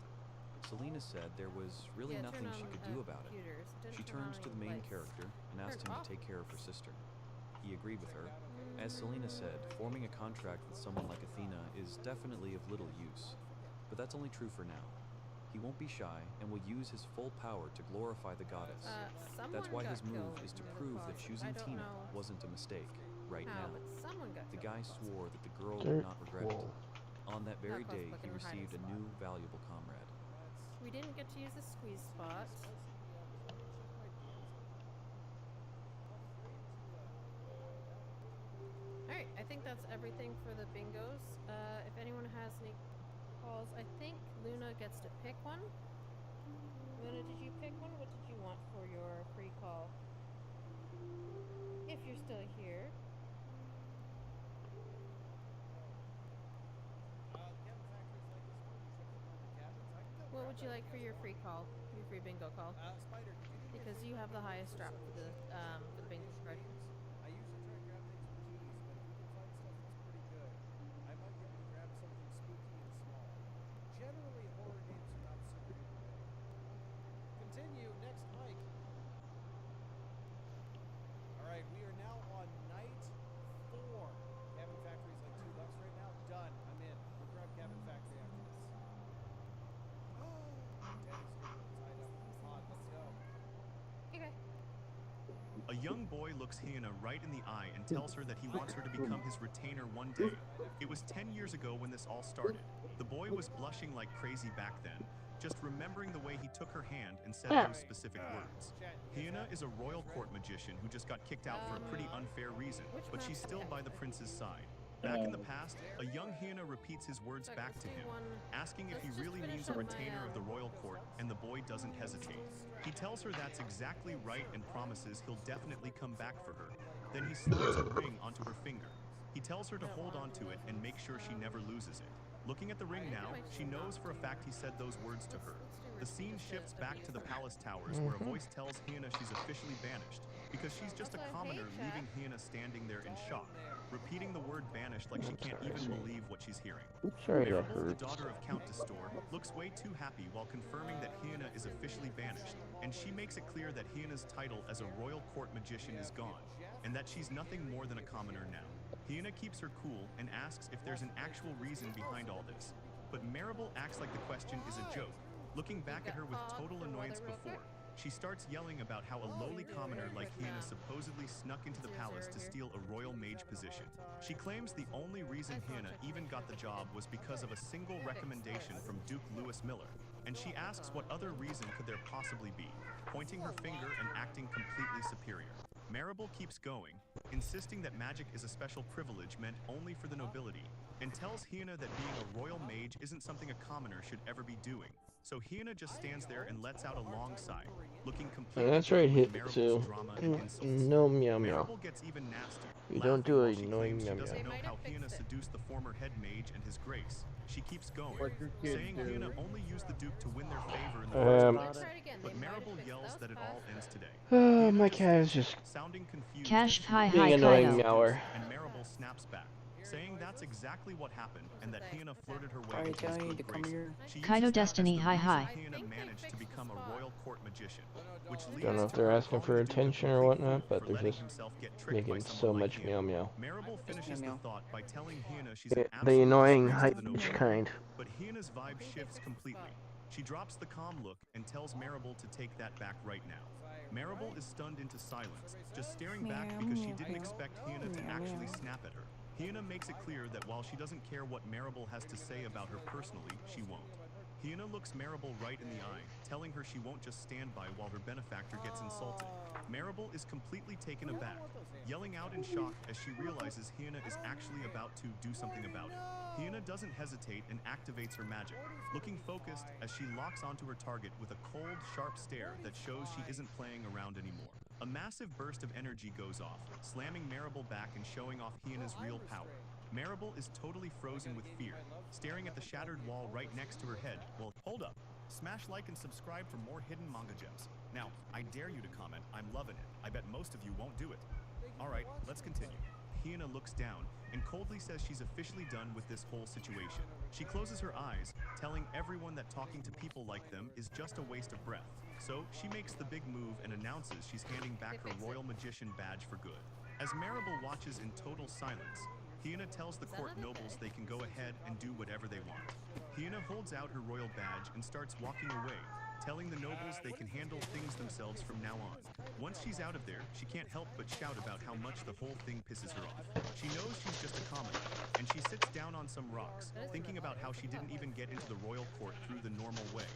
Speaker 5: Selena said there was really nothing she could do about it. She turned to the main character and asked him to take care of her sister. He agreed with her. As Selena said, forming a contract with someone like Athena is definitely of little use, but that's only true for now. He won't be shy and will use his full power to glorify the goddess. That's why his move is to prove that choosing Tina wasn't a mistake right now. The guy swore that the girl would not regret it. On that very day, he received a new valuable comrade.
Speaker 4: We didn't get to use the squeeze spot. Alright, I think that's everything for the bingos. If anyone has any calls, I think Luna gets to pick one. Luna, did you pick one? What did you want for your free call? If you're still here. What would you like for your free call? Your free bingo call? Because you have the highest drop for the bingo spread.
Speaker 10: I usually try to grab things with keys, but if we can find stuff that's pretty good, I might be able to grab something spooky and small. Generally, horror games are not super duper big. Continue, next mic. Alright, we are now on night 4. Cabin Factory's like $2 right now. Done. I'm in. We'll grab Cabin Factory after this. Daddy's tied up with the pod. Let's go.
Speaker 4: Okay.
Speaker 18: A young boy looks Hannah right in the eye and tells her that he wants her to become his retainer one day. It was 10 years ago when this all started. The boy was blushing like crazy back then, just remembering the way he took her hand and said those specific words. Hannah is a royal court magician who just got kicked out for a pretty unfair reason, but she's still by the prince's side. Back in the past, a young Hannah repeats his words back to him, asking if he really means a retainer of the royal court, and the boy doesn't hesitate. He tells her that's exactly right and promises he'll definitely come back for her. Then he slides a ring onto her finger. He tells her to hold on to it and make sure she never loses it. Looking at the ring now, she knows for a fact he said those words to her. The scene shifts back to the palace towers where a voice tells Hannah she's officially banished because she's just a commoner, leaving Hannah standing there in shock, repeating the word banished like she can't even believe what she's hearing.
Speaker 2: Sorry, that
Speaker 18: Maribel, the
Speaker 2: hurts.
Speaker 18: daughter of Count Destor, looks way too happy while confirming that Hannah is officially banished, and she makes it clear that Hannah's title as a royal court magician is gone, and that she's nothing more than a commoner now. Hannah keeps her cool and asks if there's an actual reason behind all this, but Maribel acts like the question is a joke, looking back at her with total annoyance before. She starts yelling about how a lowly commoner like Hannah supposedly snuck into the palace to steal a royal mage position. She claims the only reason Hannah even got the job was because of a single recommendation from Duke Lewis Miller, and she asks what other reason could there possibly be, pointing her finger and acting completely superior. Maribel keeps going, insisting that magic is a special privilege meant only for the nobility, and tells Hannah that being a royal mage isn't something a commoner should ever be doing. So Hannah just stands there and lets out a long sigh, looking completely
Speaker 2: That's right,
Speaker 18: with
Speaker 2: hit
Speaker 18: Maribel's
Speaker 2: too.
Speaker 18: drama and insults.
Speaker 2: No meow meow.
Speaker 18: Maribel gets even nastier.
Speaker 2: You don't do
Speaker 18: Laughing
Speaker 2: it,
Speaker 18: while she
Speaker 2: annoying
Speaker 18: claims
Speaker 2: meow
Speaker 18: she doesn't
Speaker 2: meow.
Speaker 18: know how Hannah seduced the former head mage and his grace. She keeps going,
Speaker 9: What your kids
Speaker 18: saying
Speaker 9: do.
Speaker 18: Hannah only used the Duke to win their favor in the first place. But Maribel yells that it all ends today.
Speaker 2: My cat is just
Speaker 18: Sounding confused,
Speaker 3: Cash hi
Speaker 2: being
Speaker 3: hi
Speaker 2: annoying
Speaker 3: Kaito.
Speaker 2: meower.
Speaker 18: and Maribel snaps back, saying that's exactly what happened and that Hannah flirted her way
Speaker 17: Sorry,
Speaker 18: into his
Speaker 17: Joey,
Speaker 18: good
Speaker 17: to come
Speaker 18: graces.
Speaker 17: here.
Speaker 18: She
Speaker 3: Kaito
Speaker 18: uses that as
Speaker 3: Destiny,
Speaker 18: the
Speaker 3: hi,
Speaker 18: reason
Speaker 3: hi.
Speaker 18: Hannah managed to become a royal court magician, which leads
Speaker 2: Don't know if
Speaker 18: to
Speaker 2: they're
Speaker 18: her
Speaker 2: asking
Speaker 18: calling
Speaker 2: for
Speaker 18: the Duke a
Speaker 2: attention or
Speaker 18: complete
Speaker 2: whatnot,
Speaker 18: fool
Speaker 2: but
Speaker 18: for
Speaker 2: they're
Speaker 18: letting
Speaker 2: just
Speaker 18: himself get tricked by
Speaker 2: making so
Speaker 18: someone
Speaker 2: much
Speaker 18: like
Speaker 2: meow
Speaker 18: Hannah.
Speaker 2: meow.
Speaker 18: Maribel finishes the
Speaker 17: meow.
Speaker 18: thought by telling Hannah she's an
Speaker 2: The
Speaker 18: absolute
Speaker 2: annoying
Speaker 18: disgrace
Speaker 2: high
Speaker 18: to the
Speaker 2: pitch
Speaker 18: nobility.
Speaker 2: kind.
Speaker 18: But Hannah's vibe shifts completely. She drops the calm look and tells Maribel to take that back right now. Maribel is stunned into silence, just staring back because she didn't expect Hannah to actually snap at her. Hannah makes it clear that while she doesn't care what Maribel has to say about her personally, she won't. Hannah looks Maribel right in the eye, telling her she won't just stand by while her benefactor gets insulted. Maribel is completely taken aback, yelling out in shock as she realizes Hannah is actually about to do something about it. Hannah doesn't hesitate and activates her magic, looking focused as she locks onto her target with a cold, sharp stare that shows she isn't playing around anymore. A massive burst of energy goes off, slamming Maribel back and showing off Hannah's real power. Maribel is totally frozen with fear, staring at the shattered wall right next to her head. Well, hold up. Smash like and subscribe for more hidden manga gems. Now, I dare you to comment, I'm loving it. I bet most of you won't do it. Alright, let's continue. Hannah looks down, and coldly says she's officially done with this whole situation. She closes her eyes, telling everyone that talking to people like them is just a waste of breath. So she makes the big move and announces she's handing back her Royal Magician badge for good. As Maribel watches in total silence, Hyena tells the court nobles they can go ahead and do whatever they want. Hyena holds out her royal badge and starts walking away, telling the nobles they can handle things themselves from now on. Once she's out of there, she can't help but shout about how much the whole thing pisses her off. She knows she's just a commoner, and she sits down on some rocks, thinking about how she didn't even get into the royal court through the normal way.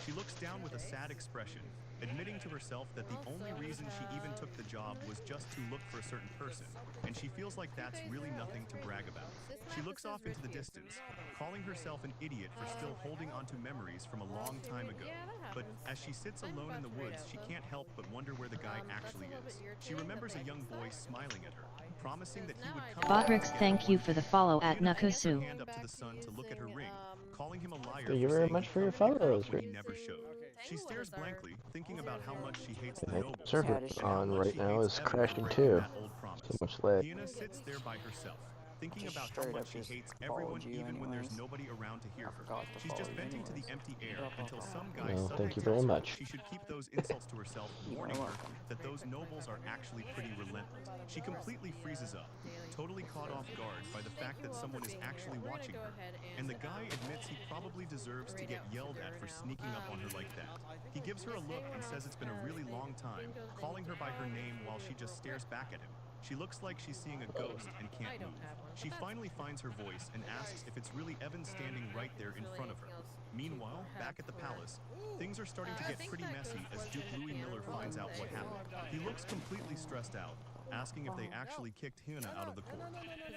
Speaker 18: She looks down with a sad expression, admitting to herself that the only reason she even took the job was just to look for a certain person, and she feels like that's really nothing to brag about. She looks off into the distance, calling herself an idiot for still holding onto memories from a long time ago. But as she sits alone in the woods, she can't help but wonder where the guy actually is. She remembers a young boy smiling at her, promising that he would come
Speaker 3: Botrix, thank you for the follow at Nakusu.
Speaker 18: her hand up to the sun to look at her ring, calling him a liar
Speaker 2: Thank you
Speaker 18: for
Speaker 2: very
Speaker 18: saying
Speaker 2: much
Speaker 18: he'd
Speaker 2: for your
Speaker 18: come to pick her
Speaker 2: follows,
Speaker 18: up when he
Speaker 2: Rick.
Speaker 18: never showed. She stares blankly, thinking about how much she hates the
Speaker 2: My
Speaker 18: nobles,
Speaker 2: server
Speaker 18: and how
Speaker 2: on
Speaker 18: much
Speaker 2: right
Speaker 18: she
Speaker 2: now
Speaker 18: hates
Speaker 2: is
Speaker 18: Evan for
Speaker 2: crashing
Speaker 18: breaking
Speaker 2: too.
Speaker 18: that old promise.
Speaker 2: So much lag.
Speaker 18: Hyena sits there by herself, thinking
Speaker 19: Just
Speaker 18: about how
Speaker 19: straight
Speaker 18: much
Speaker 19: up
Speaker 18: she
Speaker 19: just
Speaker 18: hates
Speaker 19: followed
Speaker 18: everyone
Speaker 19: you
Speaker 18: even when there's
Speaker 19: anyways.
Speaker 18: nobody around to hear
Speaker 19: I
Speaker 18: her.
Speaker 19: forgot to
Speaker 18: She's just
Speaker 19: follow you
Speaker 18: venting to the
Speaker 19: anyways.
Speaker 18: empty air until some guy
Speaker 2: Well,
Speaker 18: suddenly
Speaker 2: thank you
Speaker 18: tells
Speaker 2: very
Speaker 18: her
Speaker 2: much.
Speaker 18: she should keep those insults to herself, warning her that those nobles are actually pretty relentless. She completely freezes up, totally caught off guard by the fact that someone is actually watching her, and the guy admits he probably deserves to get yelled at for sneaking up on her like that. He gives her a look and says it's been a really long time, calling her by her name while she just stares back at him. She looks like she's seeing a ghost and can't move. She finally finds her voice and asks if it's really Evan standing right there in front of her. Meanwhile, back at the palace, things are starting to get pretty messy as Duke Louis Miller finds out what happened. He looks completely stressed out, asking if they actually kicked Hyena out of the court.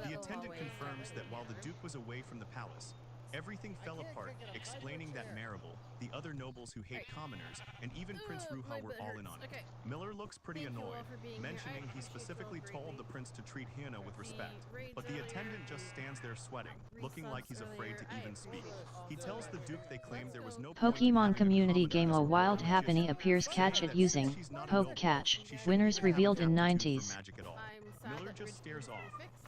Speaker 18: The attendant confirms that while the Duke was away from the palace, everything fell apart, explaining that Maribel, the other nobles who hate commoners, and even Prince Ruha were all in on it. Miller looks pretty annoyed, mentioning he specifically told the prince to treat Hyena with respect, but the attendant just stands there sweating, looking like he's afraid to even speak. He tells the Duke they claimed there was no point in
Speaker 3: Pokemon
Speaker 18: having
Speaker 3: community
Speaker 18: a
Speaker 3: game
Speaker 18: commoner
Speaker 3: a
Speaker 18: as a
Speaker 3: wild
Speaker 18: royal
Speaker 3: happy
Speaker 18: magician,
Speaker 3: appears catch
Speaker 18: saying
Speaker 3: it
Speaker 18: that
Speaker 3: using
Speaker 18: since she's not a
Speaker 3: Poke
Speaker 18: noble,
Speaker 3: Catch.
Speaker 18: she shouldn't
Speaker 3: Winners
Speaker 18: even have
Speaker 3: revealed
Speaker 18: an
Speaker 3: in
Speaker 18: aptitude for
Speaker 3: 90s.
Speaker 18: magic at all. Miller just stares off,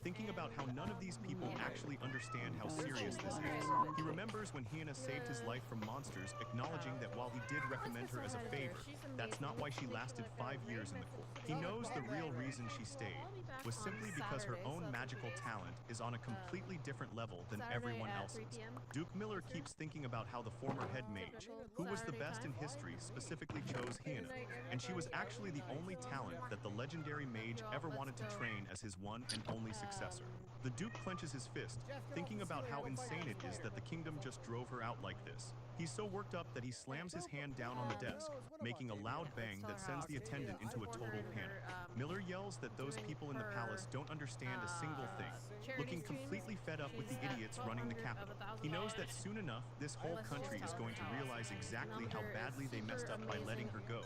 Speaker 18: thinking about how none of these people actually understand how serious this is. He remembers when Hyena saved his life from monsters, acknowledging that while he did recommend her as a favor, that's not why she lasted 5 years in the court. He knows the real reason she stayed was simply because her own magical talent is on a completely different level than everyone else's. Duke Miller keeps thinking about how the former head mage, who was the best in history, specifically chose Hyena, and she was actually the only talent that the legendary mage ever wanted to train as his one and only successor. The Duke clenches his fist, thinking about how insane it is that the kingdom just drove her out like this. He's so worked up that he slams his hand down on the desk, making a loud bang that sends the attendant into a total panic. Miller yells that those people in the palace don't understand a single thing, looking completely fed up with the idiots running the capital. He knows that soon enough, this whole country is going to realize exactly how badly they messed up by letting her go,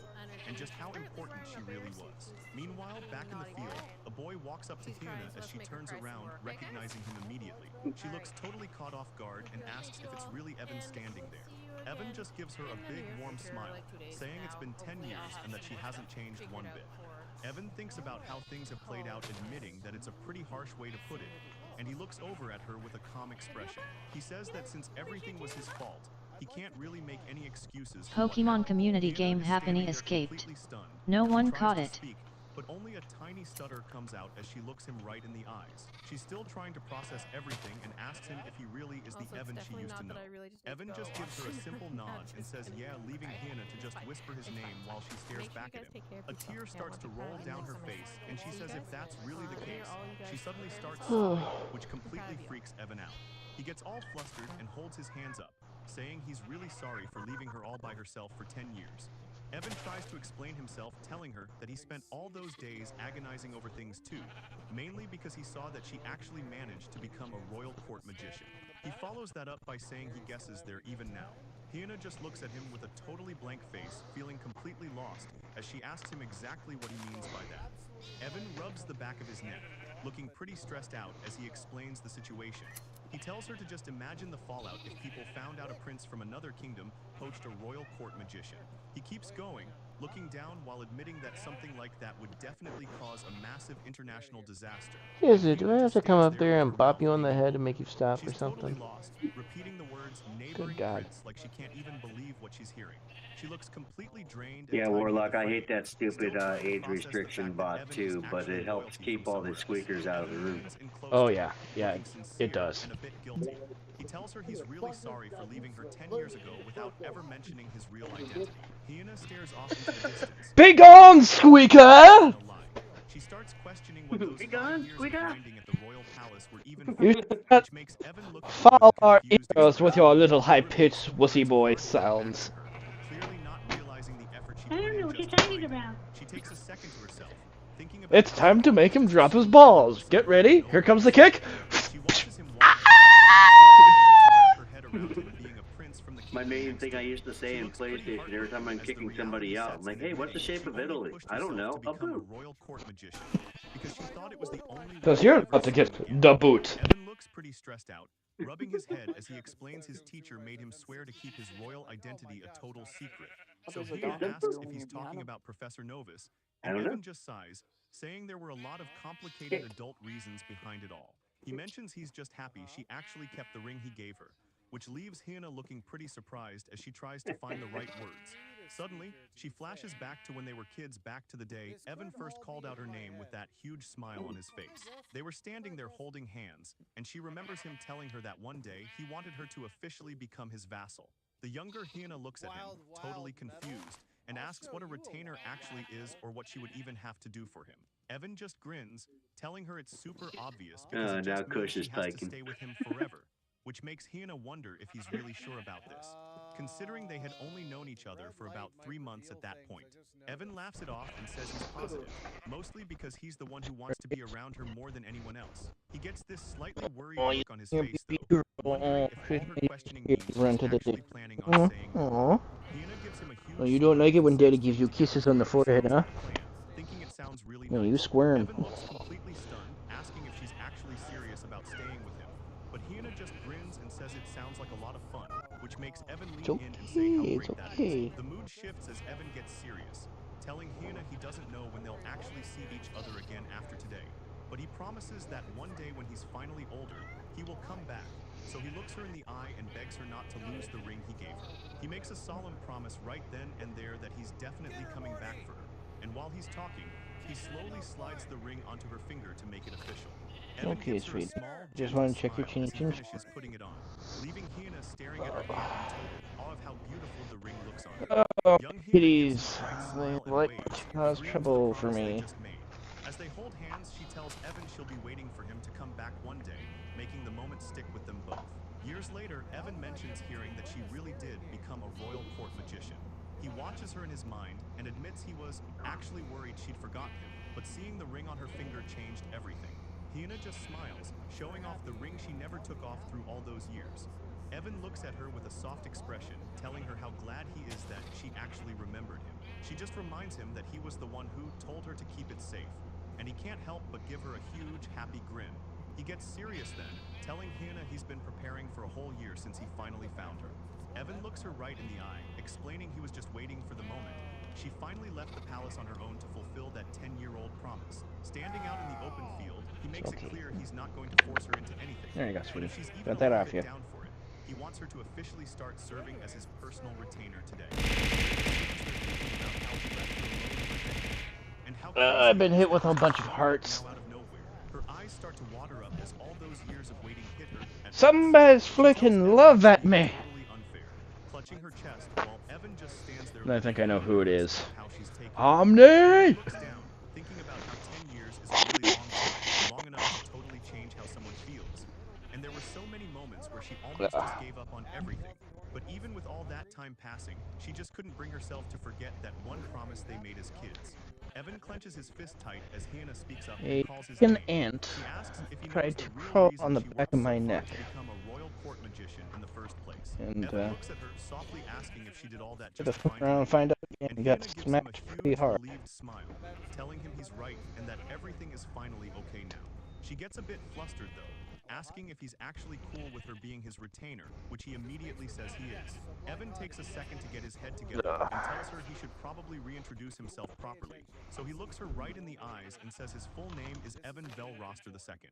Speaker 18: and just how important she really was. Meanwhile, back in the field, a boy walks up to Hyena as she turns around, recognizing him immediately. She looks totally caught off guard and asks if it's really Evan standing there. Evan just gives her a big warm smile, saying it's been 10 years and that she hasn't changed one bit. Evan thinks about how things have played out, admitting that it's a pretty harsh way to put it, and he looks over at her with a calm expression. He says that since everything was his fault, he can't really make any excuses for what
Speaker 3: Pokemon
Speaker 18: happened.
Speaker 3: community
Speaker 18: Hyena
Speaker 3: game
Speaker 18: is
Speaker 3: happily
Speaker 18: standing there
Speaker 3: escaped.
Speaker 18: completely stunned.
Speaker 3: No
Speaker 18: He
Speaker 3: one
Speaker 18: tries
Speaker 3: caught
Speaker 18: to
Speaker 3: it.
Speaker 18: speak, but only a tiny stutter comes out as she looks him right in the eyes. She's still trying to process everything and asks him if he really is the Evan she used to know. Evan just gives her a simple nod and says yeah, leaving Hyena to just whisper his name while she stares back at him. A tear starts to roll down her face, and she says if that's really the case, she suddenly starts sobbing, which completely freaks Evan out. He gets all flustered and holds his hands up, saying he's really sorry for leaving her all by herself for 10 years. Evan tries to explain himself, telling her that he spent all those days agonizing over things too, mainly because he saw that she actually managed to become a royal court magician. He follows that up by saying he guesses they're even now. Hyena just looks at him with a totally blank face, feeling completely lost, as she asks him exactly what he means by that. Evan rubs the back of his neck, looking pretty stressed out as he explains the situation. He tells her to just imagine the fallout if people found out a prince from another kingdom poached a royal court magician. He keeps going, looking down while admitting that something like that would definitely cause a massive international disaster.
Speaker 2: Is it? Do I
Speaker 18: Hina
Speaker 2: have
Speaker 18: just
Speaker 2: to come
Speaker 18: stands
Speaker 2: up
Speaker 18: there
Speaker 2: there
Speaker 18: with
Speaker 2: and
Speaker 18: her
Speaker 2: bop
Speaker 18: mouth
Speaker 2: you on the
Speaker 18: hanging
Speaker 2: head and
Speaker 18: open.
Speaker 2: make you stop or
Speaker 18: She's totally
Speaker 2: something?
Speaker 18: lost, repeating the words neighboring
Speaker 2: God.
Speaker 18: prince like she can't even believe what she's hearing. She looks completely drained and
Speaker 16: Yeah,
Speaker 18: tired of
Speaker 16: Warlock,
Speaker 18: the
Speaker 16: I
Speaker 18: fight.
Speaker 16: hate that
Speaker 18: Still
Speaker 16: stupid
Speaker 18: trying to
Speaker 16: age
Speaker 18: process the
Speaker 16: restriction
Speaker 18: fact that
Speaker 16: bot
Speaker 18: Evan is
Speaker 16: too, but
Speaker 18: actually
Speaker 16: it helps
Speaker 18: royalty from
Speaker 16: keep all the
Speaker 18: somewhere else.
Speaker 16: squeakers out of the
Speaker 18: Evan
Speaker 16: room.
Speaker 18: leans in close
Speaker 2: Oh
Speaker 18: to
Speaker 2: yeah,
Speaker 18: her,
Speaker 2: yeah,
Speaker 18: looking sincere
Speaker 2: it does.
Speaker 18: and a bit guilty. He tells her he's really sorry for leaving her 10 years ago without ever mentioning his real identity. Hina stares off into the distance.
Speaker 2: Be gone, squeaker!
Speaker 18: She starts questioning what those
Speaker 6: Be
Speaker 18: 5
Speaker 6: gone,
Speaker 18: years of
Speaker 6: squeaker.
Speaker 18: grinding at the royal palace were even for,
Speaker 2: You
Speaker 18: which makes Evan look a little
Speaker 2: follow our
Speaker 18: confused and
Speaker 2: ears with
Speaker 18: surprised.
Speaker 2: your little
Speaker 18: He repeats
Speaker 2: high-pitched
Speaker 18: the
Speaker 2: wussy
Speaker 18: words
Speaker 2: boy
Speaker 18: hard back
Speaker 2: sounds.
Speaker 18: at her, clearly not realizing the effort she
Speaker 19: I
Speaker 18: put
Speaker 19: don't know
Speaker 18: in
Speaker 19: what you're
Speaker 18: just to
Speaker 19: talking
Speaker 18: find him.
Speaker 19: about.
Speaker 18: She takes a second to herself, thinking about
Speaker 2: It's
Speaker 18: how
Speaker 2: time
Speaker 18: she
Speaker 2: to
Speaker 18: probably
Speaker 2: make him
Speaker 18: just
Speaker 2: drop his
Speaker 18: assumed Evan was
Speaker 2: balls. Get
Speaker 18: some real
Speaker 2: ready. Here
Speaker 18: nobody
Speaker 2: comes
Speaker 18: or
Speaker 2: the kick.
Speaker 18: something. She watches him walk away, still unable to wrap her head around him being a prince from the
Speaker 16: My
Speaker 18: kingdom
Speaker 16: main
Speaker 18: next
Speaker 16: thing I
Speaker 18: door.
Speaker 16: used to say
Speaker 18: She
Speaker 16: in
Speaker 18: looks pretty
Speaker 16: PlayStation every time I'm
Speaker 18: heartbroken as the
Speaker 16: kicking
Speaker 18: reality
Speaker 16: somebody out, I'm
Speaker 18: sets
Speaker 16: like,
Speaker 18: in
Speaker 16: hey, what's the
Speaker 18: admitting
Speaker 16: shape
Speaker 18: she
Speaker 16: of
Speaker 18: only
Speaker 16: Italy?
Speaker 18: pushed
Speaker 16: I don't
Speaker 18: herself to
Speaker 16: know. A
Speaker 18: become a
Speaker 16: boot.
Speaker 18: royal court magician because she thought it was the only way
Speaker 2: Because
Speaker 18: to
Speaker 2: you're
Speaker 18: ever
Speaker 2: about to
Speaker 18: see
Speaker 2: get
Speaker 18: him again.
Speaker 2: the boot.
Speaker 18: Evan looks pretty stressed out, rubbing his head as he explains his teacher made him swear to keep his royal identity a total secret. So Hina asks if he's talking about Professor Novus,
Speaker 16: I
Speaker 18: and
Speaker 16: don't know.
Speaker 18: Evan just sighs, saying there were a lot of complicated adult reasons behind it all. He mentions he's just happy she actually kept the ring he gave her, which leaves Hina looking pretty surprised as she tries to find the right words. Suddenly, she flashes back to when they were kids, back to the day Evan first called out her name with that huge smile on his face. They were standing there holding hands, and she remembers him telling her that one day he wanted her to officially become his vassal. The younger Hina looks at him, totally confused, and asks what a retainer actually is or what she would even have to do for him. Evan just grins, telling her it's super obvious because it
Speaker 16: Now
Speaker 18: just means
Speaker 16: Kush
Speaker 18: she
Speaker 16: is
Speaker 18: has to
Speaker 16: tyking.
Speaker 18: stay with him forever, which makes Hina wonder if he's really sure about this, considering they had only known each other for about 3 months at that point. Evan laughs it off and says he's positive, mostly because he's the one who wants to be around her more than anyone else. He gets this slightly worried look on his face, though, wondering if all her questioning means she's actually planning on saying no. Hina gives him a huge
Speaker 2: Well, you don't
Speaker 18: smile
Speaker 2: like it
Speaker 18: and
Speaker 2: when
Speaker 18: says
Speaker 2: Daddy
Speaker 18: to
Speaker 2: gives
Speaker 18: get
Speaker 2: you
Speaker 18: together
Speaker 2: kisses on the
Speaker 18: whenever
Speaker 2: forehead,
Speaker 18: sounds
Speaker 2: huh?
Speaker 18: like a plan, thinking it sounds really
Speaker 2: No,
Speaker 18: nice.
Speaker 2: you squirm.
Speaker 18: Evan looks completely stunned, asking if she's actually serious about staying with him. But Hina just grins and says it sounds like a lot of fun, which makes Evan lean in and say how great that is. The mood shifts as Evan gets serious, telling Hina he doesn't know when they'll actually see each other again after today. But he promises that one day when he's finally older, he will come back. So he looks her in the eye and begs her not to lose the ring he gave her. He makes a solemn promise right then and there that he's definitely coming back for her. And while he's talking, he slowly slides the ring onto her finger to make it official. Evan
Speaker 2: Okay,
Speaker 18: gives her a
Speaker 2: sweetie.
Speaker 18: small,
Speaker 2: Just
Speaker 18: gentle
Speaker 2: want to check your
Speaker 18: smile as he
Speaker 2: chin-chin.
Speaker 18: finishes putting it on, leaving Hina staring at her hand in total awe of how beautiful the ring looks on her.
Speaker 2: Oh,
Speaker 18: Young Hina gives
Speaker 2: kitties.
Speaker 18: him a bright
Speaker 2: They
Speaker 18: smile and
Speaker 2: like
Speaker 18: waves,
Speaker 2: to cause
Speaker 18: agreeing to the
Speaker 2: trouble for
Speaker 18: promise they
Speaker 2: me.
Speaker 18: just made. As they hold hands, she tells Evan she'll be waiting for him to come back one day, making the moment stick with them both. Years later, Evan mentions hearing that she really did become a royal court magician. He watches her in his mind and admits he was actually worried she'd forgotten him, but seeing the ring on her finger changed everything. Hina just smiles, showing off the ring she never took off through all those years. Evan looks at her with a soft expression, telling her how glad he is that she actually remembered him. She just reminds him that he was the one who told her to keep it safe, and he can't help but give her a huge, happy grin. He gets serious then, telling Hina he's been preparing for a whole year since he finally found her. Evan looks her right in the eye, explaining he was just waiting for the moment. She finally left the palace on her own to fulfill that 10-year-old promise. Standing out in the open field, he makes it clear he's not going to force her into anything.
Speaker 2: There you go,
Speaker 18: But
Speaker 2: sweetie.
Speaker 18: if she's even
Speaker 2: Got
Speaker 18: a
Speaker 2: that
Speaker 18: little
Speaker 2: off
Speaker 18: bit
Speaker 2: you.
Speaker 18: down for it, he wants her to officially start serving as his personal retainer today.
Speaker 2: I've been hit with a bunch of hearts.
Speaker 18: Now out of nowhere, her eyes start to water up as all those years of waiting hit her at once.
Speaker 2: Somebody's flicking love at me.
Speaker 18: Totally unfair, clutching her chest while Evan just stands there.
Speaker 2: I think I know who it is.
Speaker 18: How she's taken.
Speaker 2: Omni!
Speaker 18: Looks down, thinking about how 10 years is a really long time, long enough to totally change how someone feels. And there were so many moments where she almost just gave up on everything. But even with all that time passing, she just couldn't bring herself to forget that one promise they made as kids. Evan clenches his fist tight as Hannah speaks up and calls his name.
Speaker 2: Ant
Speaker 18: She asks if he knows
Speaker 2: tried
Speaker 18: the
Speaker 2: to
Speaker 18: real
Speaker 2: crawl
Speaker 18: reason
Speaker 2: on the
Speaker 18: she
Speaker 2: back
Speaker 18: worked
Speaker 2: of
Speaker 18: so
Speaker 2: my
Speaker 18: hard
Speaker 2: neck.
Speaker 18: to become a royal court magician in the first place.
Speaker 2: And,
Speaker 18: Evan looks at her, softly asking if she did all that
Speaker 2: Get
Speaker 18: just
Speaker 2: the
Speaker 18: to
Speaker 2: fuck
Speaker 18: find
Speaker 2: around
Speaker 18: him.
Speaker 2: and find out again.
Speaker 18: And
Speaker 2: You
Speaker 18: Hannah
Speaker 2: got
Speaker 18: gives him
Speaker 2: smacked
Speaker 18: a
Speaker 2: pretty
Speaker 18: huge
Speaker 2: hard.
Speaker 18: relieved smile, telling him he's right and that everything is finally okay now. She gets a bit flustered though, asking if he's actually cool with her being his retainer, which he immediately says he is. Evan takes a second to get his head together and tells her he should probably reintroduce himself properly, so he looks her right in the eyes and says his full name is Evan Velroster II.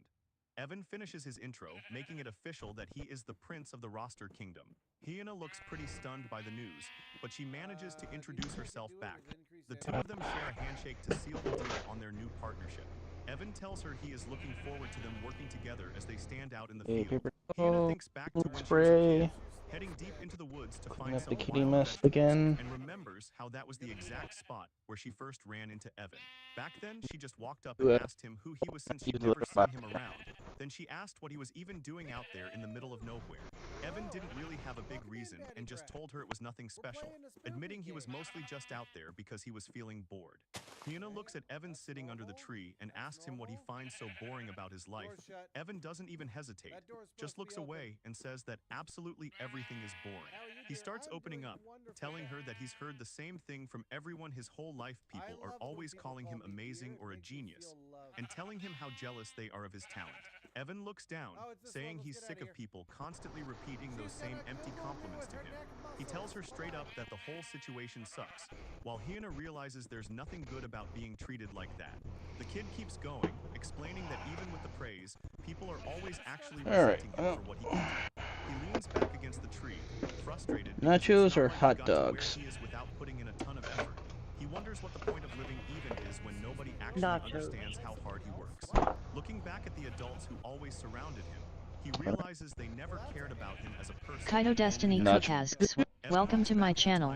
Speaker 18: Evan finishes his intro, making it official that he is the Prince of the Roster Kingdom. Hyena looks pretty stunned by the news, but she manages to introduce herself back. The two of them share a handshake to seal the deal on their new partnership. Evan tells her he is looking forward to them working together as they stand out in the
Speaker 2: A
Speaker 18: field.
Speaker 2: paper
Speaker 18: Hyena
Speaker 2: towel,
Speaker 18: thinks back to when she was a
Speaker 2: spray.
Speaker 18: kid, heading deep into the woods to
Speaker 2: Clean
Speaker 18: find
Speaker 2: up the
Speaker 18: some
Speaker 2: kitty
Speaker 18: wild
Speaker 2: mess
Speaker 18: vegetables,
Speaker 2: again.
Speaker 18: and remembers how that was the exact spot where she first ran into Evan. Back then, she just walked up and asked him who he was since she'd never seen him around. Then she asked what he was even doing out there in the middle of nowhere. Evan didn't really have a big reason and just told her it was nothing special, admitting he was mostly just out there because he was feeling bored. Hyena looks at Evan sitting under the tree and asks him what he finds so boring about his life. Evan doesn't even hesitate, just looks away and says that absolutely everything is boring. He starts opening up, telling her that he's heard the same thing from everyone his whole life. People are always calling him amazing or a genius, and telling him how jealous they are of his talent. Evan looks down, saying he's sick of people constantly repeating those same empty compliments to him. He tells her straight up that the whole situation sucks, while Hyena realizes there's nothing good about being treated like that. The kid keeps going, explaining that even with the praise, people are always actually resenting him for what he can do. He leans back against the tree, frustrated because
Speaker 2: Nachos
Speaker 18: it's
Speaker 2: or
Speaker 18: not like
Speaker 2: hot
Speaker 18: he got to where
Speaker 2: dogs?
Speaker 18: he is without putting in a ton of effort. He wonders what the point of living even is when nobody actually
Speaker 15: Nachos.
Speaker 18: understands how hard he works. Looking back at the adults who always surrounded him, he realizes they never cared about him as a person.
Speaker 3: Kaito Destiny Cookasks, welcome to my channel.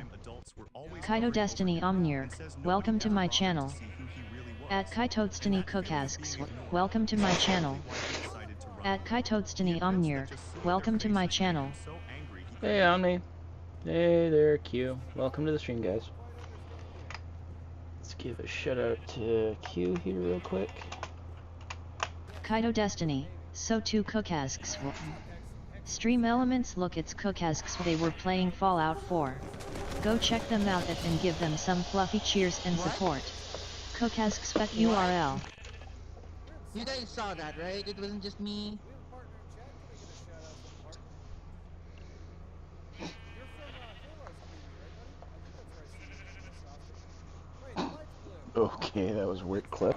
Speaker 3: Kaito Destiny Omnir, welcome to my channel. At Kaito Destiny Cookasks, welcome to my channel. At Kaito Destiny Omnir, welcome to my channel.
Speaker 2: Hey, Omni. Hey there, Q. Welcome to the stream, guys. Let's give a shout out to Q here real quick.
Speaker 3: Kaito Destiny, so too Cookasks. Stream Elements look it's Cookasks, they were playing Fallout 4. Go check them out and give them some fluffy cheers and support. Cookasks bet URL.
Speaker 19: You guys saw that, right? It wasn't just me.
Speaker 2: Okay, that was a weird clip.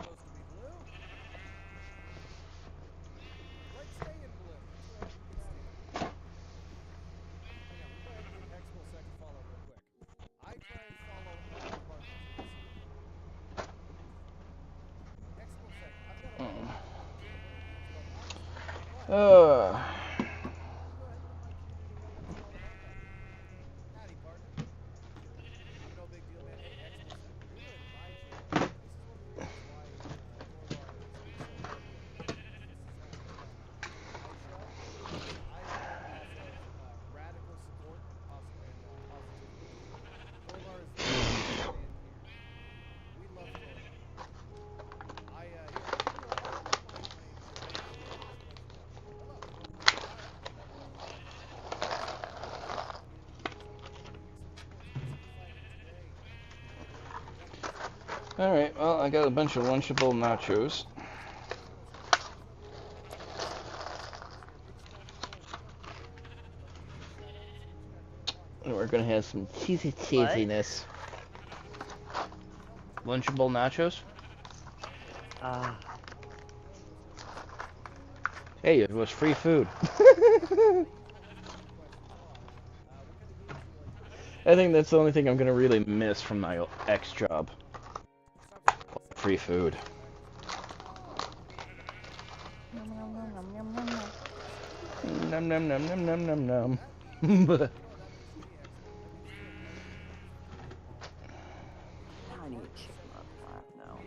Speaker 2: Uh. Alright, well, I got a bunch of Lunchable nachos. And we're gonna have some cheesiness. Lunchable nachos? Hey, it was free food. I think that's the only thing I'm gonna really miss from my ex job. Free food. Num num num num num num num.
Speaker 15: I need a chicken on flat now.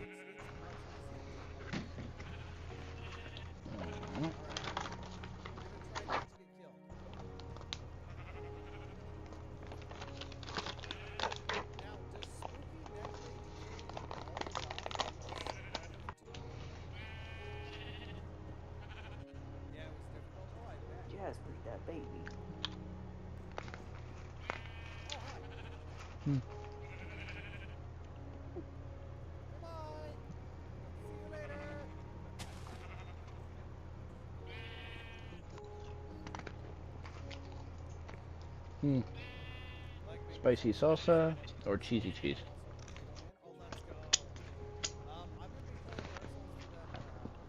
Speaker 15: Jasper's that baby.
Speaker 2: Hmm. Spicy salsa or cheesy cheese?
Speaker 10: Oh, let's go. I'm gonna be playing Dark Souls for them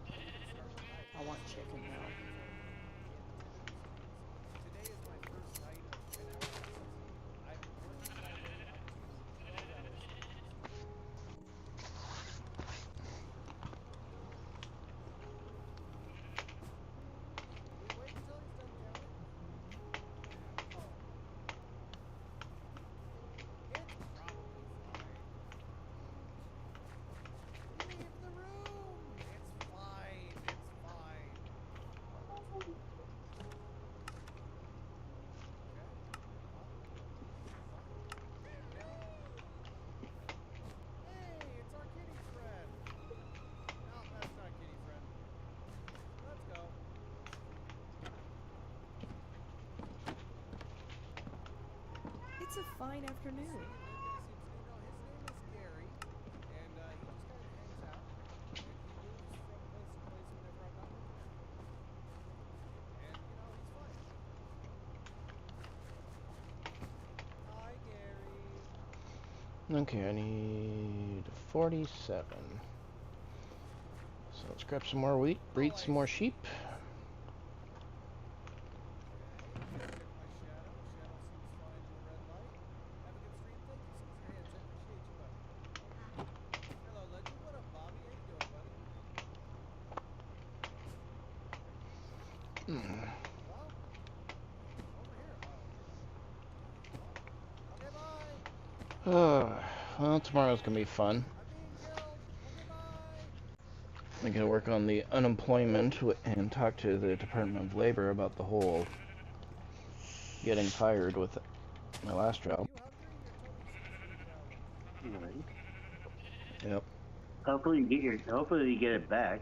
Speaker 10: Monday to start the night.
Speaker 15: I want chicken now.
Speaker 10: Today is my first night of 10-hour sessions. I've been working my way up to 12-hour sessions. Do we wait until he's done counting? Oh. It's probably fine. Leave the room! It's fine. It's fine. Okay. Well, it's fine. Hey, it's our kitty friend. No, that's not kitty friend. Let's go.
Speaker 17: It's a fine afternoon.
Speaker 10: See, Linda seems new. No, his name is Gary, and he just kind of hangs out, and he moves from place to place whenever I'm not looking at him. And, you know, he's fine. Hi, Gary.
Speaker 2: Okay, I need 47. So let's grab some more wheat, breed some more sheep.
Speaker 10: Okay, check my shadow. Shadow seems fine in the red light. Have a good stream. Thank you, Skeezer Hands. I appreciate you, bud. Hello, Legend. What up, Bobby? How you doing, buddy? Well, over here. Oh. Well, okay, bye.
Speaker 2: Well, tomorrow's gonna be fun.
Speaker 10: I'm being killed. Okay, bye.
Speaker 2: I'm gonna work on the unemployment and talk to the Department of Labor about the whole getting fired with my last job.
Speaker 10: Are you hungry? Your tummy seems to be growling.
Speaker 16: Right.
Speaker 2: Yep.
Speaker 16: Hopefully you get it back.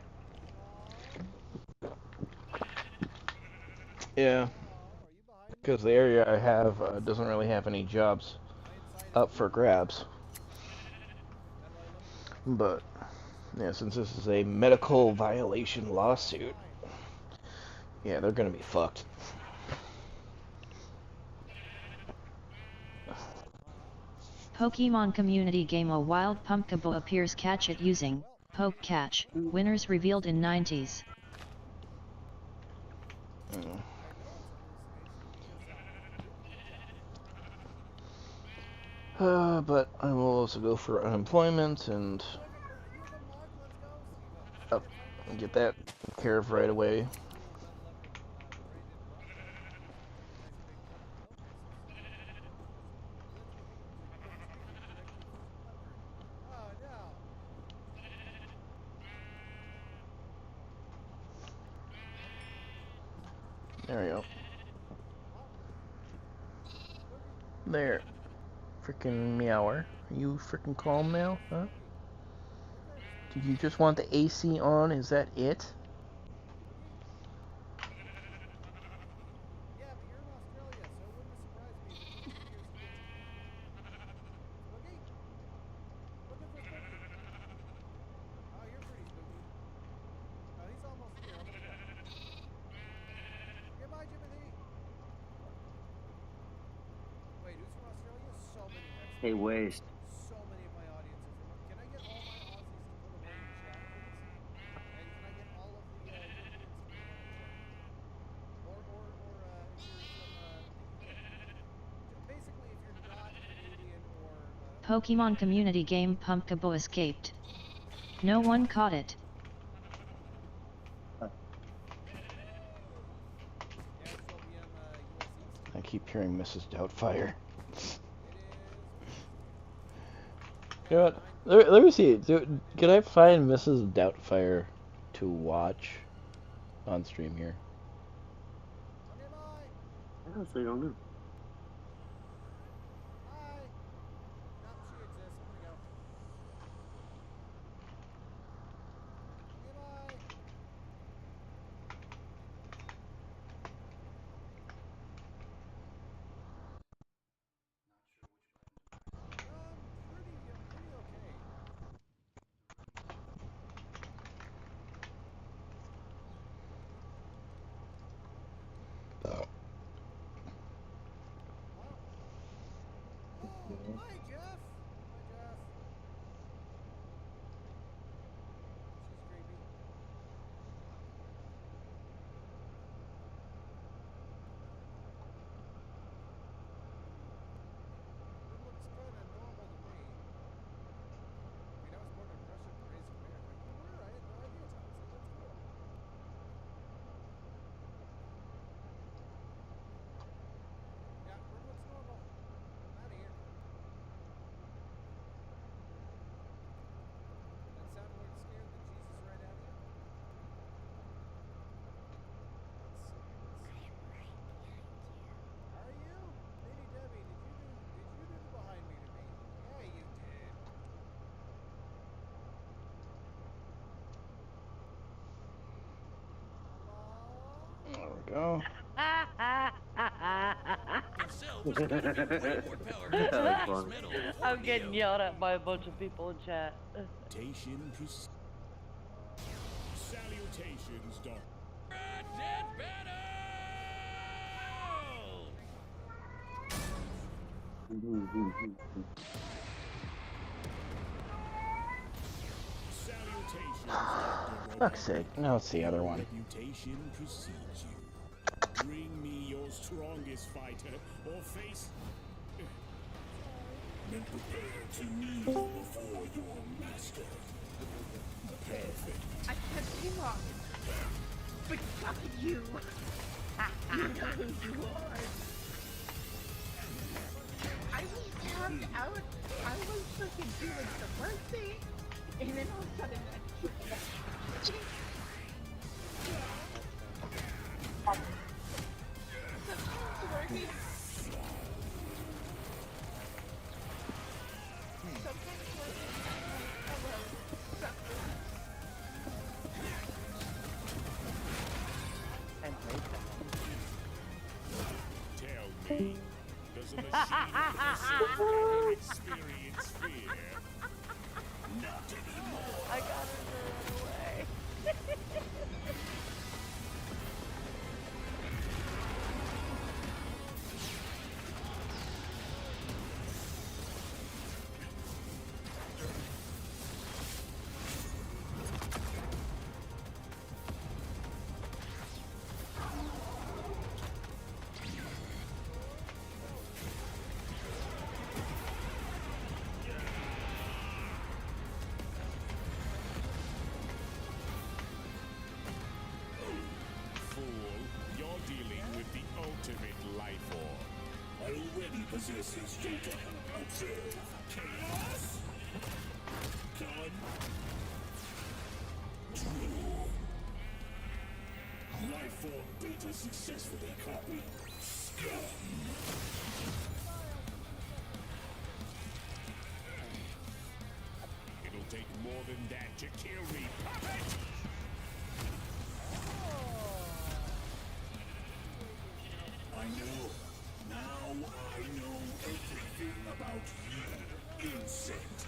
Speaker 2: Yeah. Because the area I have doesn't really have any jobs up for grabs. But, yeah, since this is a medical violation lawsuit, yeah, they're gonna be fucked.
Speaker 3: Pokemon community game. A wild Pumpkaboo appears. Catch it using Poke Catch. Winners revealed in 90s.
Speaker 2: But I will also go for unemployment and get that taken care of right away.
Speaker 10: Oh, no.
Speaker 2: There we go. There. Frickin' meower. Are you frickin' calm now, huh? Did you just want the AC on? Is that it?
Speaker 10: Yeah, but you're in Australia, so it wouldn't surprise me if it took 2 years to get to you. Spooky? Looking for Spooky. Oh, you're pretty spooky. Oh, he's almost here. I'm gonna go. Goodbye, Jimothy. Wait, who's from Australia? So many Mexican.
Speaker 16: Hey, Waste.
Speaker 10: So many of my audience are from. Can I get all my Aussies to put a one in the chat, please? And can I get all of the Europeans to put a one in the chat? Or if you're from the UK. Basically, if you're not Canadian or
Speaker 3: Pokemon community game. Pumpkaboo escaped. No one caught it.
Speaker 2: I keep hearing Mrs. Doubtfire. You know what? Let me see. Can I find Mrs. Doubtfire to watch on stream here?
Speaker 16: I honestly don't know.
Speaker 10: Hi. No, she exists. I'm gonna go. Okay, bye. Pretty okay. Hi, Jeff. Hi, Jeff. She's creepy. It looks kind of normal to me. I mean, I was born in Russia and raised in America. You were? I had no idea, Thompson. That's cool. Yeah, work looks normal. I'm out of here. That soundboard scared the Jesus right out of you? Are you? Lady Debbie, did you do the behind me to me? Yeah, you did.
Speaker 2: There we go.
Speaker 16: That's funny.
Speaker 15: I'm getting yelled at by a bunch of people in chat.
Speaker 8: Salutations, Doc.
Speaker 2: Fuck's sake. No, it's the other one.
Speaker 8: Reputation precedes you. Bring me your strongest fighter, or face. And prepare to kneel before your master. Perfect.
Speaker 19: I kept you up. But fuck you. You know who you are. I was tapped out. I was fucking doing the right thing. And then all of a sudden I working.
Speaker 8: Tell me, does a machine experience fear? Not anymore.
Speaker 15: I got her to run away.
Speaker 8: Possesses data. Observe. Chaos. Done. True. Life form data successfully copied. Scum. It'll take more than that to kill me, puppet! I know. Now I know everything about you, insect.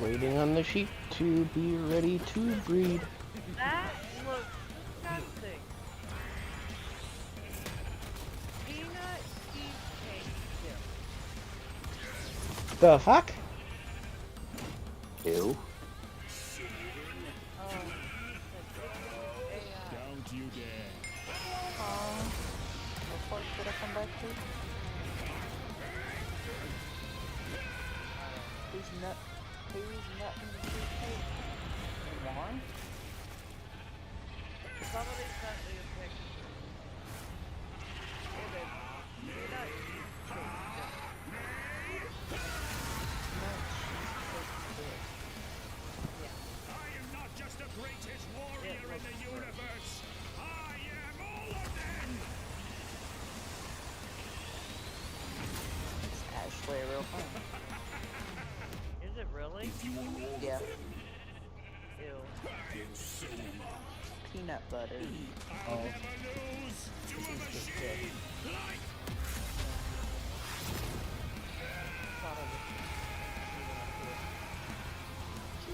Speaker 2: Waiting on the sheep to be ready to breed.
Speaker 15: That looks disgusting. Peanut cheesecake chip.
Speaker 2: The fuck? Ew.
Speaker 8: Don't you dare.
Speaker 12: What force did I come back to? Who's nutting the cheesecake? One?
Speaker 15: Somebody sent me a picture. It is peanut cheesecake chip.
Speaker 8: I am not just the greatest warrior in the universe. I am all of them.
Speaker 12: It's actually a real thing.
Speaker 15: Is it really?
Speaker 12: Yeah.
Speaker 15: Ew.
Speaker 12: Peanut butter.
Speaker 8: I'll never lose to a machine like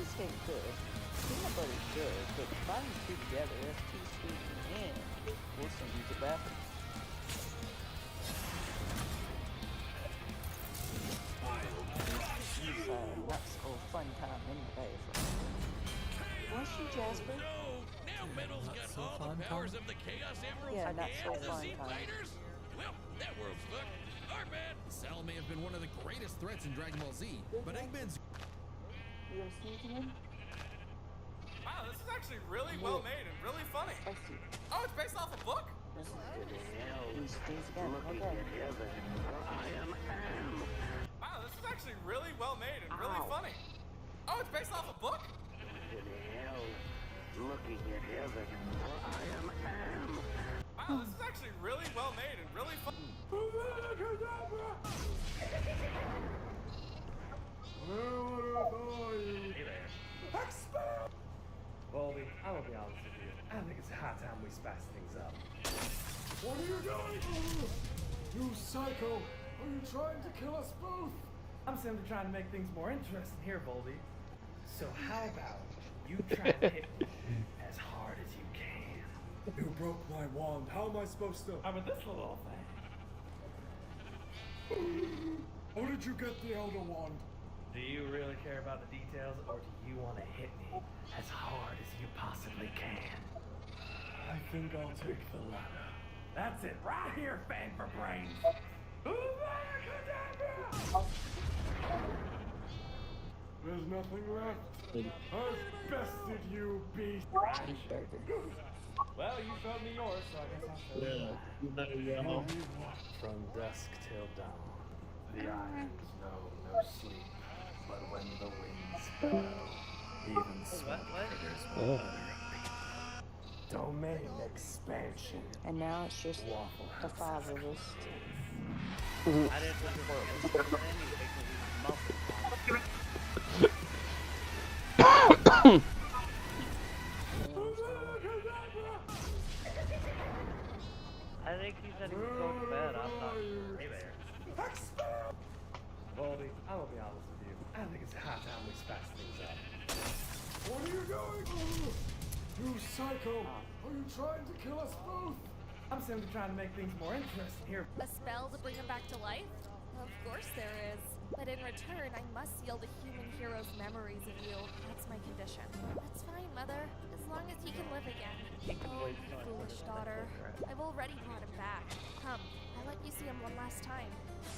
Speaker 12: cheesecake good. Peanut butter's good, but combining the two together, that's too sweet and we'll send you to the bathroom. This is not so fun time in the bathroom. Was she, Jasper?
Speaker 20: Now Metal's got all the powers of the Chaos Emeralds
Speaker 12: Yeah, not so
Speaker 20: and the
Speaker 12: fun
Speaker 20: Z
Speaker 12: time.
Speaker 20: Fighters? Well, that world's fucked. Our bad.
Speaker 21: Cell may have been one of the greatest threats in Dragon Ball Z, but Eggman's...
Speaker 12: You gonna sneeze again?
Speaker 22: Wow, this is actually really well made and really funny. Oh, it's based off a book?
Speaker 12: This is good as hell. You sneeze again, okay.
Speaker 22: Wow, this is actually really well made and really funny. Oh, it's based off a book?
Speaker 16: Looking at heaven, for I am.
Speaker 22: Wow, this is actually really well made and really funny.
Speaker 23: Hey there. Expel! Baldy, I will be honest with you. I think it's high time we spice things up.
Speaker 10: What are you doing? You psycho! Are you trying to kill us both?
Speaker 23: I'm simply trying to make things more interesting here, Baldy. So how about you try and hit me as hard as you can?
Speaker 10: You broke my wand. How am I supposed to?
Speaker 23: How about this little thing?
Speaker 10: How did you get the Elder Wand?
Speaker 23: Do you really care about the details, or do you want to hit me as hard as you possibly can?
Speaker 10: I think I'll take the latter.
Speaker 23: That's it, right here, Fang for Brains.
Speaker 10: There's nothing left. I've bested you, beast.
Speaker 23: Well, you showed me yours, so I guess I'll show you mine. From dusk till dawn, the islands know no sleep. But when the winds blow, even small critters will utter a peep. Domain expansion.
Speaker 12: And now it's just
Speaker 23: Waffle
Speaker 12: the
Speaker 23: House
Speaker 12: 5 of us.
Speaker 15: I didn't think it was because he's muffled. I think he said he was going to bed. I'm not sure.
Speaker 23: Hey there. Baldy, I will be honest with you. I think it's high time we spice things up.
Speaker 10: What are you doing? You psycho! Are you trying to kill us both?
Speaker 23: I'm simply trying to make things more interesting here.
Speaker 24: A spell to bring him back to life? Of course there is. But in return, I must seal the human hero's memories of you. That's my condition. That's fine, Mother. As long as he can live again. Oh, foolish daughter. I've already brought him back. Come, I'll let you see him one last time.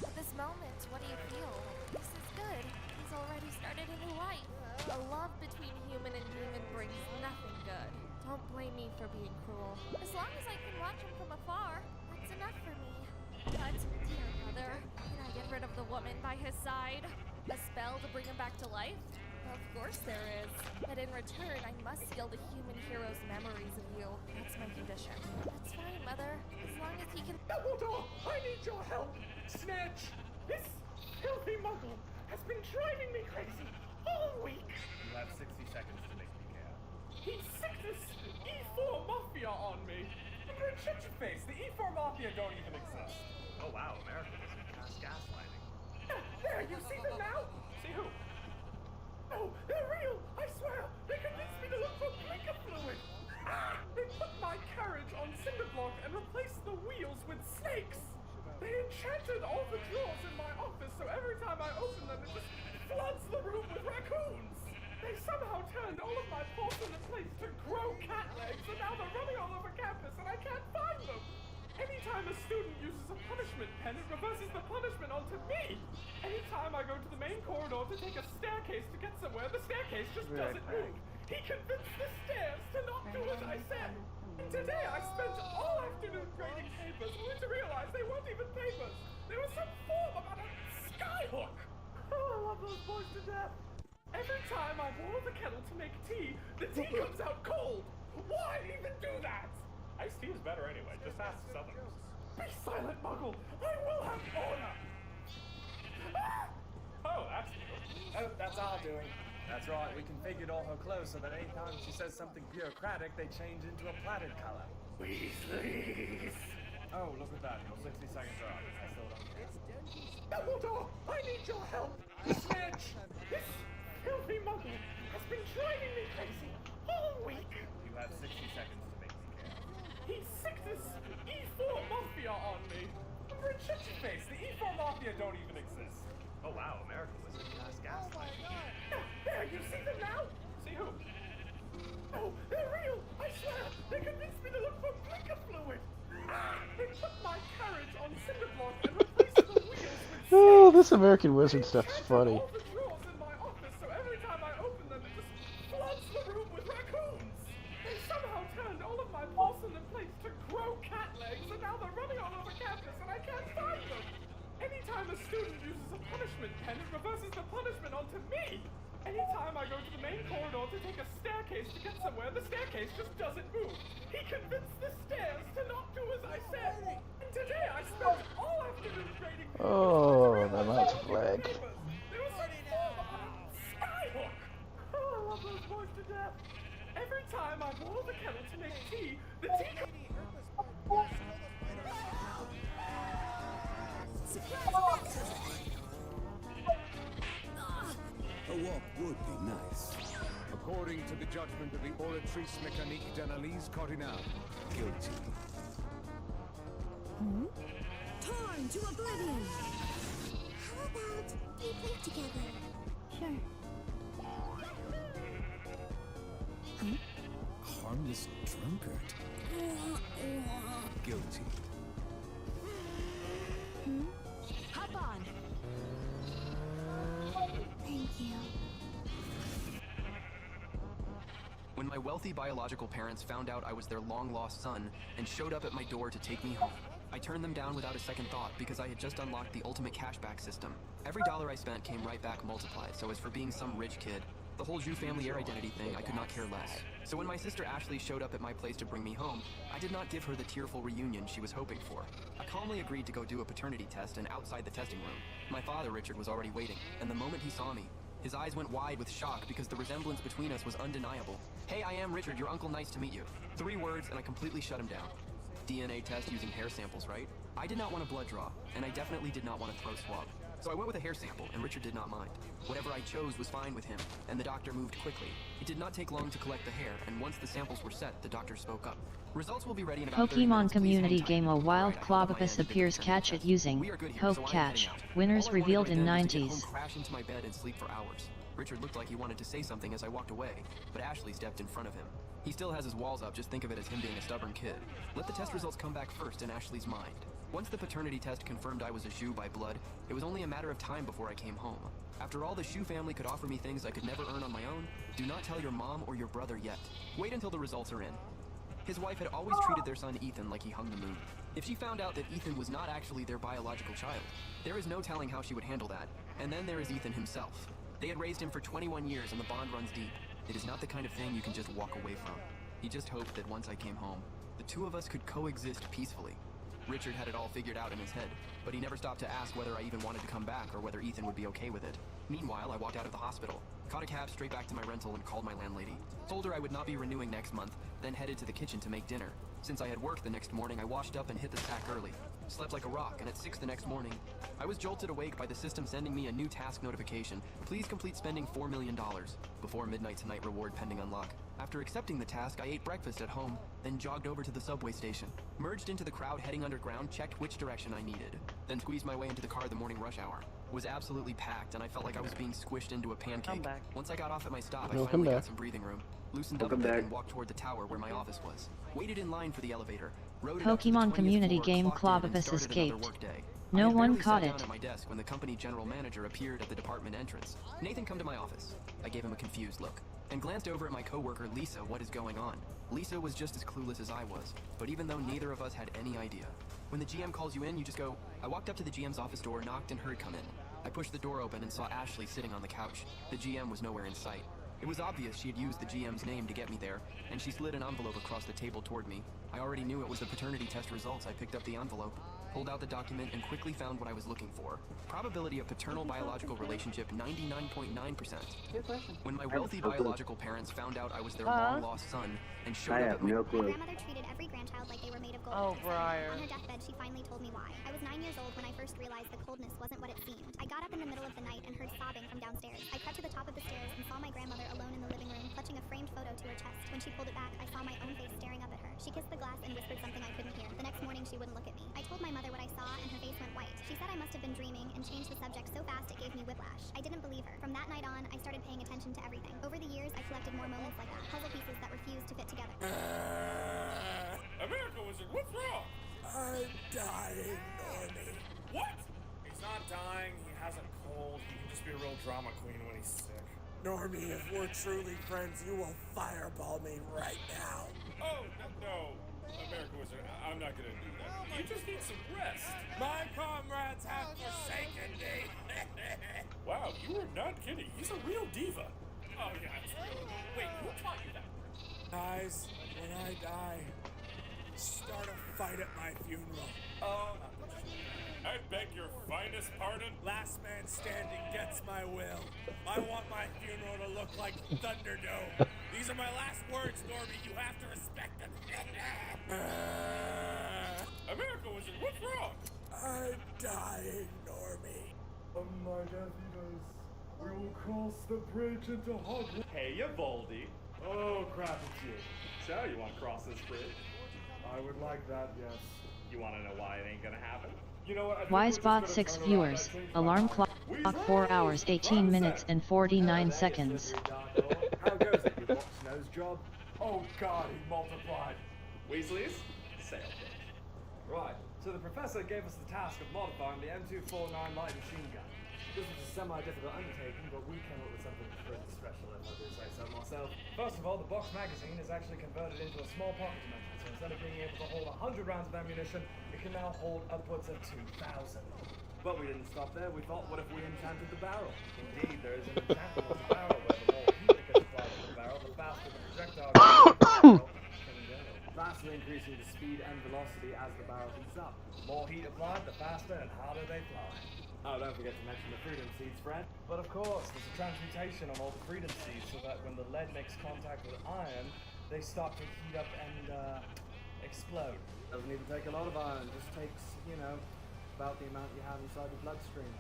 Speaker 24: At this moment, what do you feel? This is good. He's already started a new life. A love between human and demon brings nothing good. Don't blame me for being cruel. As long as I can watch him from afar, that's enough for me. But, dear Mother, can I get rid of the woman by his side? A spell to bring him back to life? Of course there is. But in return, I must seal the human hero's memories of you. That's my condition. That's fine, Mother. As long as he can—
Speaker 23: Dumbledore, I need your help! Snatch! This filthy muggle has been driving me crazy all week! You have 60 seconds to make me care. He sicked this E4 Mafia on me! Shut your face, the E4 Mafia don't even exist! Oh wow, America doesn't cast gaslighting. There, you see them now? See who? No, they're real! I swear! They convinced me to look for blinker fluid! Ah! They put my carriage on cinder block and replaced the wheels with snakes! They enchanted all the drawers in my office, so every time I open them, it just floods the room with raccoons! They somehow turned all of my porcelain plates to grow cat legs, and now they're running all over campus, and I can't find them! Anytime a student uses a punishment pen, it reverses the punishment onto me! Anytime I go to the main corridor to take a staircase to get somewhere, the staircase just doesn't move! He convinced the stairs to not do as I said! And today I spent all afternoon grading papers, only to realize they weren't even papers! They were some form about a skyhook! Oh, I love those boys to death! Every time I boil the kettle to make tea, the tea comes out cold! Why even do that? Iced tea is better anyway, just ask Southerners. Be silent, Muggle! I will have honor! Ah! Oh, that's new.
Speaker 25: Oh, that's our doing. That's right, we configured all her clothes so that anytime she says something bureaucratic, they change into a plaited color.
Speaker 23: Weasleys!
Speaker 25: Oh, look at that, your 60 seconds are up. I still don't care.
Speaker 23: Dumbledore, I need your help! Snitch! This filthy Muggle has been driving me crazy all week.
Speaker 25: You have 60 seconds to make me care.
Speaker 23: He sicked this E4 Mafia on me. Remember in Chicken Face, the E4 Mafia don't even exist.
Speaker 25: Oh wow, America was a gaslight.
Speaker 23: There, you see them now? See who? Oh, they're real! I swear! They convinced me to look for blinker fluid! They put my carriage on cinder block and replaced the wheels with
Speaker 2: Oh, this American Wizard stuff's funny.
Speaker 23: all the drawers in my office, so every time I open them, it just floods the room with raccoons! They somehow turned all of my porcelain plates to grow cat legs, and now they're running all over campus, and I can't find them! Anytime a student uses a punishment pen, it reverses the punishment onto me! Anytime I go to the main corridor to take a staircase to get somewhere, the staircase just doesn't move. He convinced the stairs to not do as I said. And today I spent all afternoon grading.
Speaker 2: Oh, the lights flag.
Speaker 23: There was some form of a skyhook. Oh, I love those boys to death. Every time I boil the kettle to make tea, the tea
Speaker 1: A walk would be nice. According to the judgment of the Oratrice Mécanique d'Analyse Cardinal, guilty.
Speaker 7: Torn to oblivion! How about we play together? Sure.
Speaker 1: Harmless drunkard. Guilty.
Speaker 7: Hop on! Thank you.
Speaker 11: When my wealthy biological parents found out I was their long-lost son and showed up at my door to take me home, I turned them down without a second thought because I had just unlocked the ultimate cashback system. Every dollar I spent came right back multiplied, so as for being some rich kid, the whole Jew family air identity thing, I could not care less. So when my sister Ashley showed up at my place to bring me home, I did not give her the tearful reunion she was hoping for. I calmly agreed to go do a paternity test, and outside the testing room, my father Richard was already waiting, and the moment he saw me, his eyes went wide with shock because the resemblance between us was undeniable. "Hey, I am Richard, your uncle, nice to meet you." 3 words and I completely shut him down. DNA test using hair samples, right? I did not want a blood draw, and I definitely did not want a throat swab. So I went with a hair sample, and Richard did not mind. Whatever I chose was fine with him, and the doctor moved quickly. It did not take long to collect the hair, and once the samples were set, the doctor spoke up. Results will be ready in about 30
Speaker 3: Pokemon
Speaker 11: minutes.
Speaker 3: community game. A wild Clobopus appears. Catch it using Hope Catch. Winners revealed in 90s.
Speaker 11: Crash into my bed and sleep for hours. Richard looked like he wanted to say something as I walked away, but Ashley stepped in front of him. He still has his walls up, just think of it as him being a stubborn kid. Let the test results come back first in Ashley's mind. Once the paternity test confirmed I was a Shu by blood, it was only a matter of time before I came home. After all, the Shu family could offer me things I could never earn on my own. Do not tell your mom or your brother yet. Wait until the results are in. His wife had always treated their son Ethan like he hung the moon. If she found out that Ethan was not actually their biological child, there is no telling how she would handle that. And then there is Ethan himself. They had raised him for 21 years and the bond runs deep. It is not the kind of thing you can just walk away from. He just hoped that once I came home, the two of us could coexist peacefully. Richard had it all figured out in his head, but he never stopped to ask whether I even wanted to come back or whether Ethan would be okay with it. Meanwhile, I walked out of the hospital, caught a cab straight back to my rental and called my landlady. Told her I would not be renewing next month, then headed to the kitchen to make dinner. Since I had work the next morning, I washed up and hit the sack early. Slept like a rock, and at 6 the next morning, I was jolted awake by the system sending me a new task notification. Please complete spending $4 million. Before midnight tonight, reward pending unlock. After accepting the task, I ate breakfast at home, then jogged over to the subway station. Merged into the crowd heading underground, checked which direction I needed. Then squeezed my way into the car the morning rush hour. Was absolutely packed, and I felt like I was being squished into a pancake. Once I got off at my stop, I finally got some breathing room. Loosened up a bit and walked toward the tower where my office was. Waited in line for the elevator.
Speaker 3: Pokemon community game. Clobopus escaped. No one caught it.
Speaker 11: At my desk when the company general manager appeared at the department entrance. "Nathan, come to my office." I gave him a confused look and glanced over at my coworker Lisa. What is going on? Lisa was just as clueless as I was, but even though neither of us had any idea. When the GM calls you in, you just go. I walked up to the GM's office door, knocked, and heard come in. I pushed the door open and saw Ashley sitting on the couch. The GM was nowhere in sight. It was obvious she had used the GM's name to get me there, and she slid an envelope across the table toward me. I already knew it was the paternity test results. I picked up the envelope, pulled out the document, and quickly found what I was looking for. Probability of paternal biological relationship 99.9%. When my wealthy biological parents found out I was their long-lost son and showed up at my...
Speaker 13: My grandmother treated every grandchild like they were made of gold.
Speaker 12: Oh, Briar.
Speaker 13: On her deathbed, she finally told me why. I was 9 years old when I first realized the coldness wasn't what it seemed. I got up in the middle of the night and heard sobbing from downstairs. I crept to the top of the stairs and saw my grandmother alone in the living room, clutching a framed photo to her chest. When she pulled it back, I saw my own face staring up at her. She kissed the glass and whispered something I couldn't hear. The next morning, she wouldn't look at me. I told my mother what I saw, and her face went white. She said I must have been dreaming and changed the subject so fast it gave me whiplash. I didn't believe her. From that night on, I started paying attention to everything. Over the years, I collected more moments like that. Puzzle pieces that refused to fit together.
Speaker 22: America Wizard, what's wrong?
Speaker 10: I'm dying, Normie.
Speaker 22: What? He's not dying, he has a cold. He can just be a real drama queen when he's sick.
Speaker 10: Normie, if we're truly friends, you will fireball me right now.
Speaker 22: Oh, no. America Wizard, I'm not gonna do that. You just need some rest.
Speaker 10: My comrades have forsaken me.
Speaker 22: Wow, you are not kidding. He's a real diva. Oh, yeah, it's real. Wait, who taught you that?
Speaker 10: Guys, when I die, start a fight at my funeral.
Speaker 22: Oh, not much. I beg your finest pardon?
Speaker 10: Last man standing gets my will. I want my funeral to look like Thunderdome. These are my last words, Normie. You have to respect them.
Speaker 22: America Wizard, what's wrong?
Speaker 10: I'm dying, Normie.
Speaker 22: My nephews, we will cross the bridge into Hogwarts.
Speaker 25: Hey, you Voldy.
Speaker 22: Oh, crap, it's you.
Speaker 25: So, you want to cross this bridge?
Speaker 22: I would like that, yes.
Speaker 25: You want to know why it ain't gonna happen?
Speaker 22: You know what?
Speaker 3: Wisebot 6 viewers. Alarm clock 4 hours 18 minutes and 49 seconds.
Speaker 22: How goes it, your box-nose job? Oh god, he multiplied.
Speaker 25: Weasleys? Sail.
Speaker 22: Right, so the professor gave us the task of modifying the M249 light machine gun. This was a semi-difficult undertaking, but we came up with something pretty special, if I do say so myself. First of all, the box magazine is actually converted into a small pocket dimension, so instead of being able to hold 100 rounds of ammunition, it can now hold upwards of 2,000. But we didn't stop there. We thought, what if we enchanted the barrel? Indeed, there is an enchantment on the barrel where the more heat that gets applied to the barrel, the faster the projectile can go, vastly increasing the speed and velocity as the barrel heats up. The more heat applied, the faster and harder they fly. Oh, don't forget to mention the freedom seeds, friend. But of course, there's a transmutation on all the freedom seeds so that when the lead makes contact with iron, they start to heat up and explode. Doesn't even take a lot of iron, just takes, you know, about the amount you have inside your bloodstream.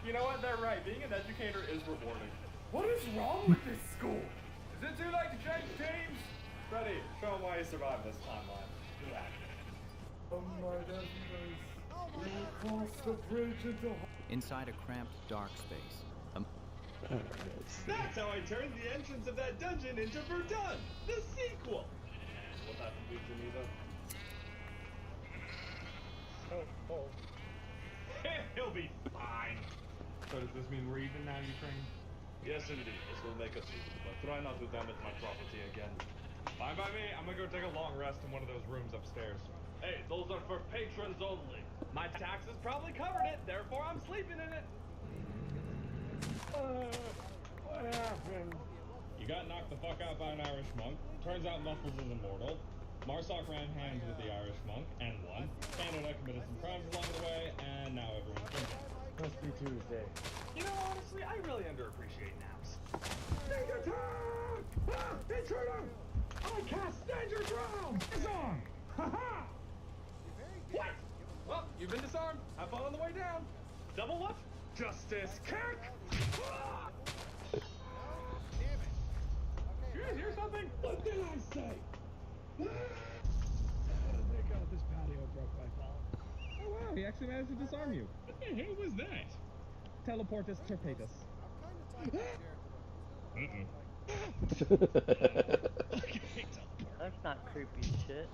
Speaker 25: You know what? They're right. Being an educator is rewarding.
Speaker 22: What is wrong with this school?
Speaker 25: Is it too late to change teams? Freddy, show him why you survived this timeline. Do that.
Speaker 22: Oh my nephews, we will cross the bridge into...
Speaker 4: Inside a cramped, dark space.
Speaker 25: That's how I turned the entrance of that dungeon into Verdun, the sequel! What happened to Geneva? Oh. He'll be fine.
Speaker 5: So does this mean we're even now, Ukraine?
Speaker 25: Yes, indeed. This will make us even, but try not to damage my property again.
Speaker 5: Fine by me. I'm gonna go take a long rest in one of those rooms upstairs.
Speaker 25: Hey, those are for patrons only. My taxes probably covered it, therefore I'm sleeping in it.
Speaker 5: What happened? You got knocked the fuck out by an Irish monk. Turns out Muffles is immortal. Marsoc ran hands with the Irish monk and won. Canada committed some crimes along the way, and now everyone's drinking.
Speaker 22: Must be Tuesday.
Speaker 25: You know, honestly, I really underappreciate naps.
Speaker 5: Danger time! Ah, intruder! I cast danger drown! It's on! Ha-ha!
Speaker 25: What? Well, you've been disarmed. Have fun on the way down. Double what? Justice kick! Ah! You guys hear something?
Speaker 5: What did I say? Thank God this patio broke my fall. Oh wow, he actually managed to disarm you. Who was that? Teleportus Torpetus.
Speaker 12: That's not creepy shit.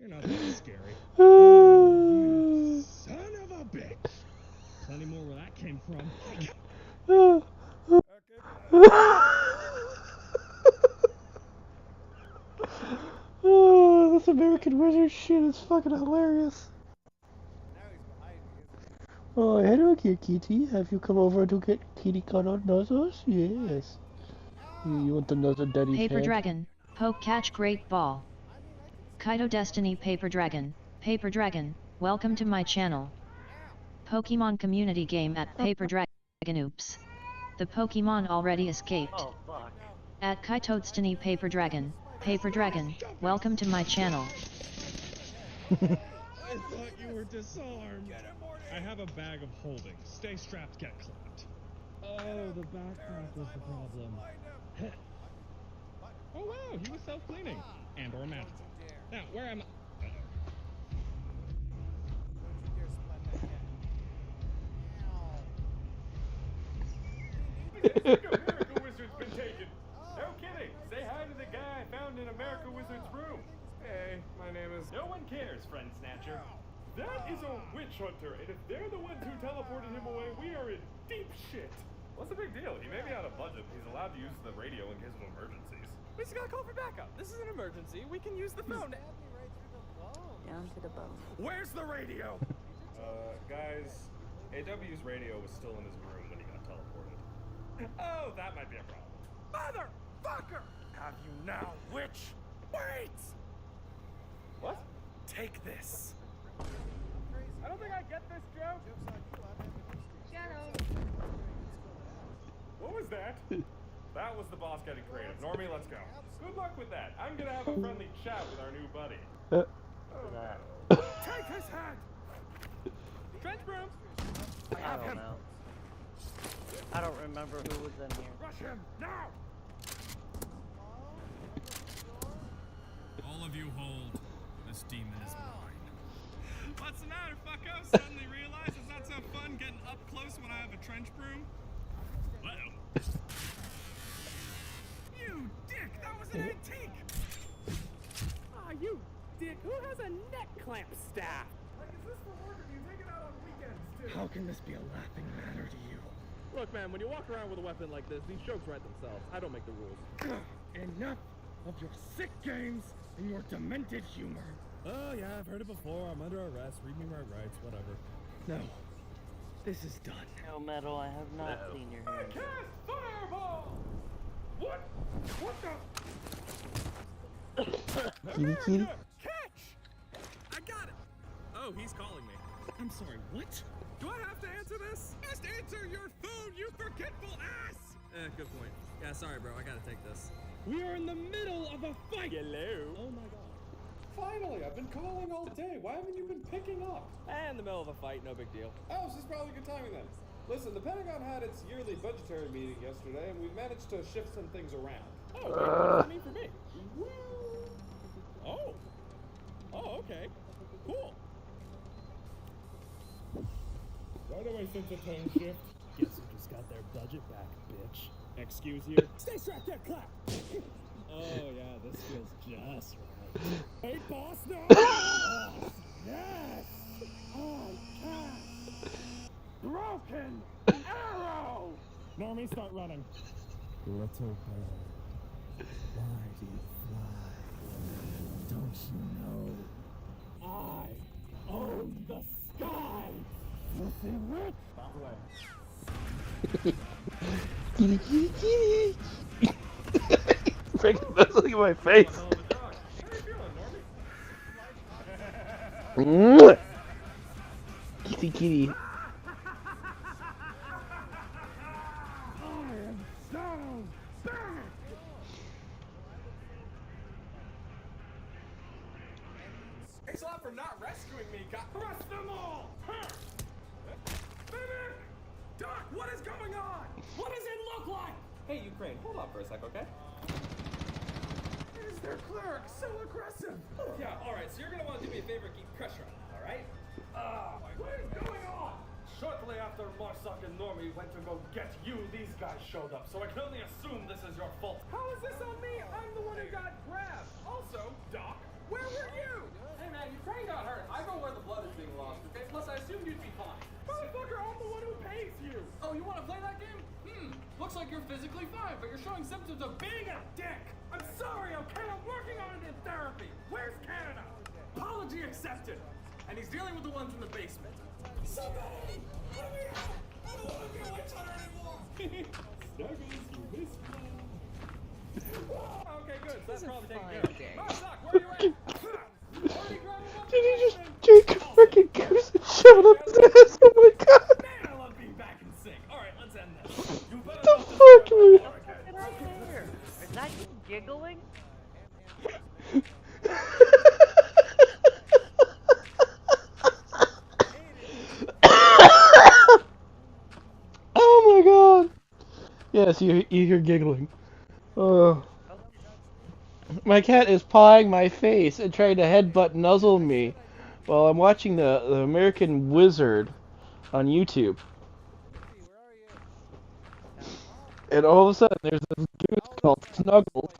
Speaker 5: You're not that scary. You son of a bitch! Plenty more where that came from.
Speaker 2: Oh, this American Wizard shit is fucking hilarious. Oh, hello, Kitty. Have you come over to get kitty cuddle nuzzles? Yes. You want the nuzzle daddy's
Speaker 3: Paper
Speaker 2: head?
Speaker 3: Dragon, Poke Catch Great Ball. Kaito Destiny Paper Dragon, welcome to my channel. Pokemon community game at Paper Dragon. Oops. The Pokemon already escaped.
Speaker 12: Oh, fuck.
Speaker 3: At Kaito Destiny Paper Dragon, welcome to my channel.
Speaker 5: I thought you were disarmed. I have a bag of holding. Stay strapped, get clapped. Oh, the backpack was the problem. Oh wow, he was self-cleaning. And or magical. Now, where am I? America Wizard's been taken. No kidding. Say hi to the guy I found in America Wizard's room. Hey, my name is... No one cares, friend snatcher. That is a witch hunter, and if they're the ones who teleported him away, we are in deep shit. What's the big deal? He may be out of budget, but he's allowed to use the radio in case of emergencies. We just gotta call for backup. This is an emergency. We can use the phone.
Speaker 12: Down to the bone.
Speaker 5: Where's the radio? Guys, AW's radio was still in his room when he got teleported. Oh, that might be a problem. Motherfucker! Have you now, witch? Wait! What? Take this. I don't think I get this joke. What was that? That was the boss getting creative. Normie, let's go. Good luck with that. I'm gonna have a friendly chat with our new buddy. Take his head! Trench broom!
Speaker 12: I don't know. I don't remember who was in here.
Speaker 5: Rush him, now!
Speaker 21: All of you hold. This demon is mine. What's the matter, fucko? Suddenly realize it's not so fun getting up close when I have a trench broom? Uh-oh. You dick! That was an antique!
Speaker 23: Ah, you dick! Who has a neck clamp staff?
Speaker 5: Like, is this for work or do you take it out on weekends, too?
Speaker 23: How can this be a laughing matter to you? Look, man, when you walk around with a weapon like this, these jokes write themselves. I don't make the rules.
Speaker 21: Enough of your sick games and your demented humor. Oh, yeah, I've heard it before. I'm under arrest. Read me my rights, whatever. No. This is done.
Speaker 12: No, Metal, I have not seen your hand.
Speaker 5: Cast fireball! What? What the?
Speaker 2: Kitty, kitty.
Speaker 21: Catch! I got it! Oh, he's calling me. I'm sorry, what? Do I have to answer this? Just answer your phone, you forgetful ass! Good point. Yeah, sorry, bro. I gotta take this. We are in the middle of a fight! Hello? Oh my god.
Speaker 5: Finally, I've been calling all day. Why haven't you been picking up?
Speaker 23: In the middle of a fight, no big deal.
Speaker 5: Oh, this is probably good timing then. Listen, the Pentagon had its yearly budgetary meeting yesterday, and we've managed to shift some things around.
Speaker 23: Oh, wait, what does that mean for me? Oh. Oh, okay. Cool.
Speaker 5: Why do I sense a tone shift?
Speaker 21: Guess who just got their budget back, bitch.
Speaker 23: Excuse you.
Speaker 21: Stay strapped, get clap! Oh, yeah, this feels just right.
Speaker 5: Hey, boss, no!
Speaker 21: Yes!
Speaker 5: I cast broken arrow!
Speaker 21: Normie, start running. Little bird, why do you fly? Don't you know I own the sky? Filthy witch! Stop away.
Speaker 2: Kitty, kitty, kitty. Freaking does look at my face. Kitty, kitty.
Speaker 5: Thanks a lot for not rescuing me, God. Crush them all! Medic! Doc, what is going on? What does it look like? Hey, Ukraine, hold on for a sec, okay? Is their cleric so aggressive? Yeah, alright, so you're gonna want to do me a favor and keep pressure on him, alright? What is going on? Shortly after Marsak and Normie went to go get you, these guys showed up, so I can only assume this is your fault. How is this on me? I'm the one who got grabbed. Also, Doc, where were you? Hey man, Ukraine got hurt. I go where the blood is being lost, okay? Plus, I assumed you'd be fine. Motherfucker, I'm the one who pays you. Oh, you want to play that game? Looks like you're physically fine, but you're showing symptoms of being a dick. I'm sorry, okay? I'm working on it in therapy. Where's Canada? Apology accepted. And he's dealing with the ones in the basement. Somebody, let me out. I don't want to be a witch hunter anymore. Snuggles, you missed one. Okay, good. So that's probably taken care of. Marsak, where are you at?
Speaker 2: Did he just take a freaking goose and shove it up his ass? Oh my god!
Speaker 5: Man, I love being back in sync. Alright, let's end this. You better
Speaker 2: The
Speaker 5: not
Speaker 2: fuck, man?
Speaker 12: Right there. Is that you giggling?
Speaker 2: Oh my god! Yes, you hear giggling. Oh. My cat is pawing my face and trying to headbutt nuzzle me while I'm watching the American Wizard on YouTube. And all of a sudden, there's this goose called Snuggles,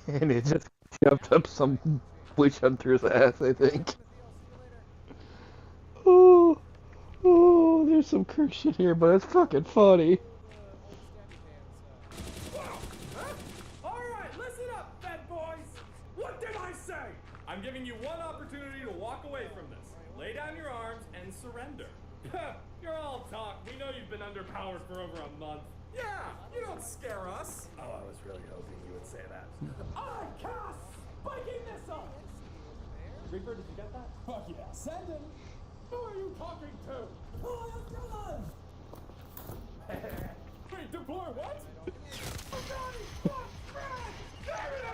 Speaker 2: and it just jumped up some witch hunter's ass, I think. Oh, oh, there's some cursed shit here, but it's fucking funny.
Speaker 22: Alright, listen up, Fed boys! What did I say? I'm giving you one opportunity to walk away from this. Lay down your arms and surrender. You're all talk. We know you've been underpowered for over a month. Yeah, you don't scare us. Oh, I was really hoping you would say that. I cast spiking missile! Reaper, did you get that? Fuck yeah, send him! Who are you talking to? Pull your gun! Wait, deploy what?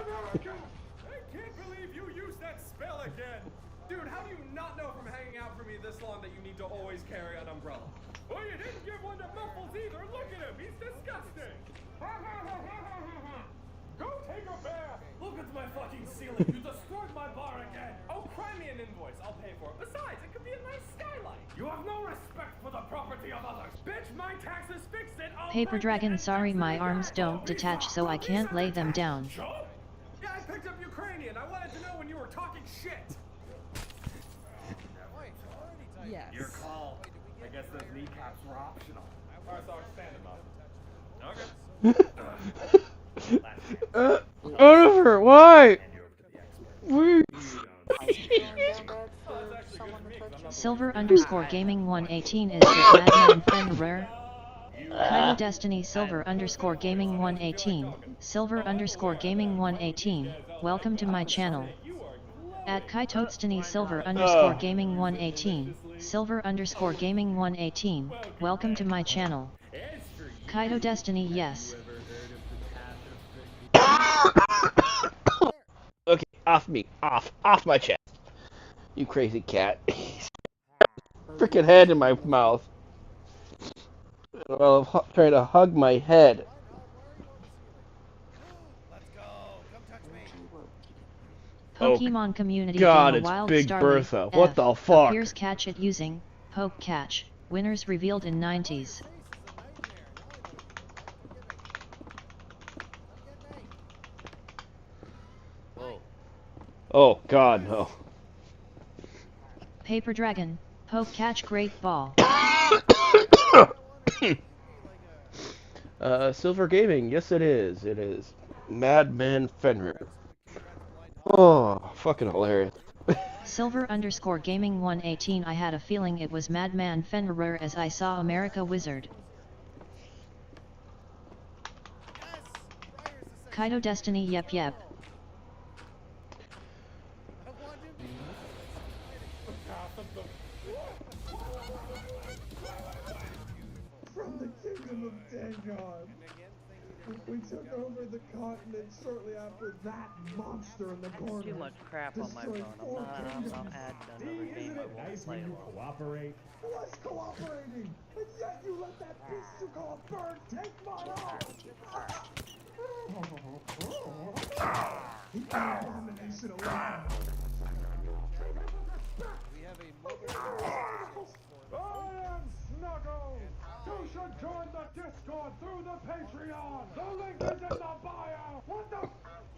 Speaker 22: America! I can't believe you used that spell again! Dude, how do you not know from hanging out for me this long that you need to always carry an umbrella? Well, you didn't give one to Muffles either! Look at him! He's disgusting! Go take a bath! Look at my fucking ceiling! You destroyed my bar again! Oh, cry me an invoice. I'll pay for it. Besides, it could be a nice skylight. You have no respect for the property of others! Bitch, my taxes fixed it!
Speaker 3: Paper Dragon, sorry my arms don't detach so I can't lay them down.
Speaker 22: Yeah, I picked up Ukrainian. I wanted to know when you were talking shit.
Speaker 19: Yes.
Speaker 22: Your call. I guess those kneecaps were optional. Alright, so I'll stand them up. Okay.
Speaker 2: Oliver, why? Wait.
Speaker 3: Silver underscore gaming 118 is your Madman friend rare. Kaito Destiny Silver underscore gaming 118, Silver underscore gaming 118, welcome to my channel. At Kaito Destiny Silver underscore gaming 118, Silver underscore gaming 118, welcome to my channel. Kaito Destiny, yes.
Speaker 2: Okay, off me, off my chest. You crazy cat. Freaking head in my mouth. While I'm trying to hug my head.
Speaker 3: Pokemon community
Speaker 2: God,
Speaker 3: game
Speaker 2: it's
Speaker 3: Wild
Speaker 2: Big
Speaker 3: Starly
Speaker 2: Bertha.
Speaker 3: F
Speaker 2: What the fuck?
Speaker 3: appears catch it using Poke Catch. Winners revealed in 90s.
Speaker 2: Oh God, no.
Speaker 3: Paper Dragon, Poke Catch Great Ball.
Speaker 2: Silver Gaming, yes it is. It is. Madman Fenrir. Oh, fucking hilarious.
Speaker 3: Silver underscore gaming 118 I had a feeling it was Madman Fenrir as I saw America Wizard. Kaito Destiny yep.
Speaker 6: From the kingdom of Dagon. We took over the continent shortly after that monster in the corner.
Speaker 15: Too much crap on my phone. I'm not adding another game I won't play alone.
Speaker 6: Cooperate? Was cooperating, and yet you let that beast you call a bird take my arm. The abomination alive.
Speaker 10: We have a mobile
Speaker 6: I am Snuggles! You should join the Discord through the Patreon! The link is in the bio! What the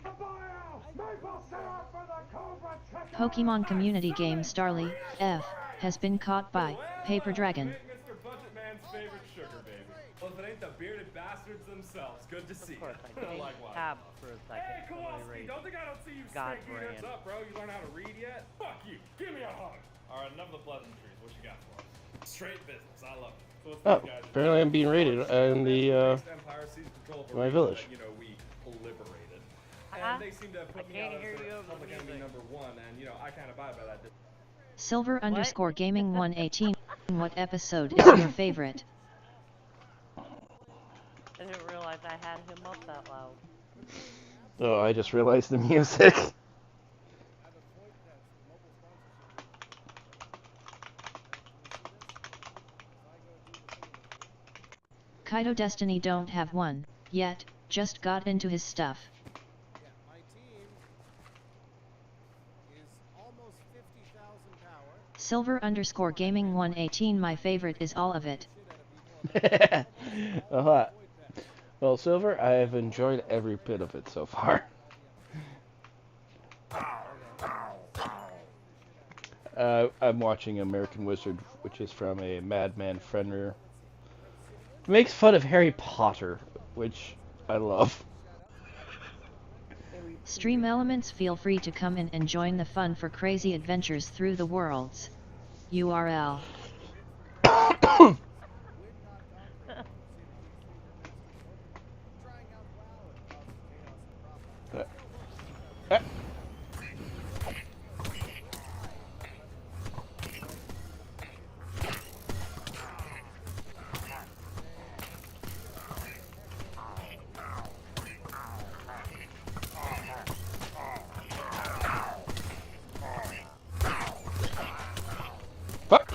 Speaker 6: the bio? Maple syrup for the Cobra chicken!
Speaker 3: Pokemon community game Starly F has been caught by Paper Dragon.
Speaker 22: Mr. Budget Man's favorite sugar baby. Well, if it ain't the bearded bastards themselves, good to see you. Likewise.
Speaker 15: For a second.
Speaker 22: Hey, Kowalski, don't think I don't see you spanking us up, bro. You learn how to read yet? Fuck you. Give me a hug. All right, enough of the pleasantries. What you got for us? Straight business. I love it. So what's
Speaker 2: Oh,
Speaker 22: these guys
Speaker 2: apparently I'm being raided in the
Speaker 22: Empire seized control of a
Speaker 2: my
Speaker 22: region
Speaker 2: village.
Speaker 22: that, you know, we liberated. And they seem to have put me out as their public enemy #1, and you know, I kind of abide by that.
Speaker 3: Silver underscore gaming 118. What episode is your favorite?
Speaker 15: I didn't realize I had him up that loud.
Speaker 2: Oh, I just realized the music.
Speaker 3: Kaito Destiny don't have one, yet, just got into his stuff.
Speaker 10: Yeah, my team is almost 50,000 power.
Speaker 3: Silver_gaming 118 my favorite is all of it.
Speaker 2: Well, Silver, I have enjoyed every bit of it so far. I'm watching American Wizard, which is from a Madman Fenrir. It makes fun of Harry Potter, which I love.
Speaker 3: Stream elements, feel free to come in and join the fun for crazy adventures through the worlds. URL.
Speaker 2: Fuck!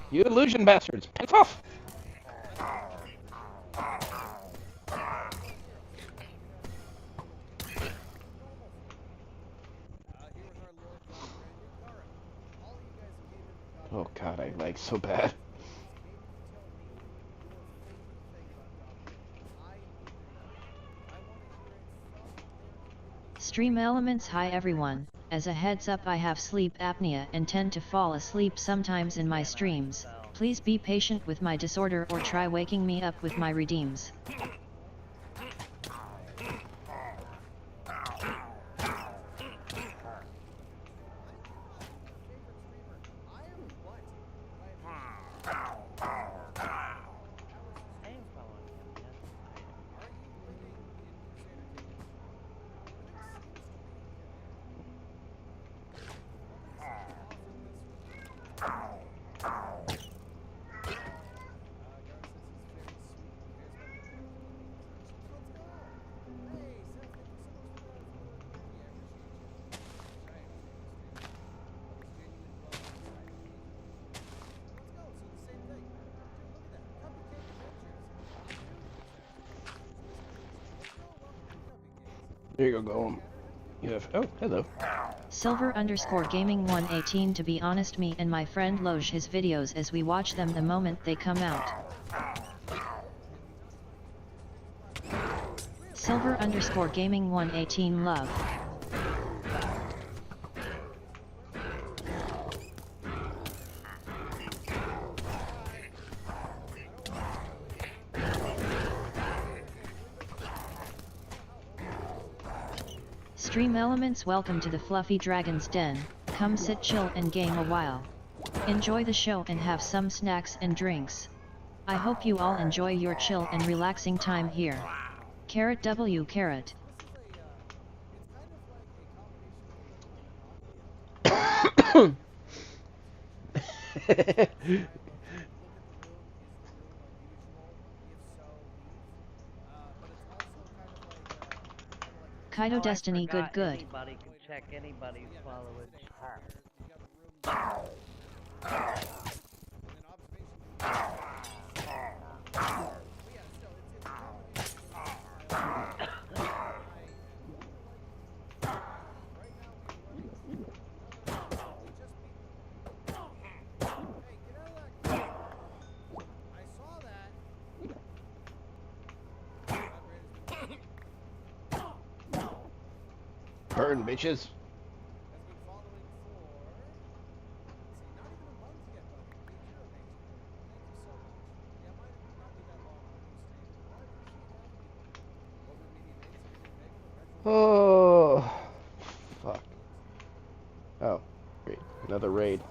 Speaker 2: You illusion bastards! Piss off! Oh god, I lag so bad.
Speaker 3: Stream elements, hi everyone. As a heads up, I have sleep apnea and tend to fall asleep sometimes in my streams. Please be patient with my disorder or try waking me up with my redeems.
Speaker 2: There you go. You have. Oh, hello.
Speaker 3: Silver_gaming 118 to be honest, me and my friend loge his videos as we watch them the moment they come out. Silver_gaming 118 love. Stream elements, welcome to the Fluffy Dragon's Den. Come sit, chill and game a while. Enjoy the show and have some snacks and drinks. I hope you all enjoy your chill and relaxing time here. Carrot W carrot. Kaito Destiny good.
Speaker 15: Anybody can check anybody's followers.
Speaker 2: Burn, bitches. Oh, fuck. Oh, great. Another raid.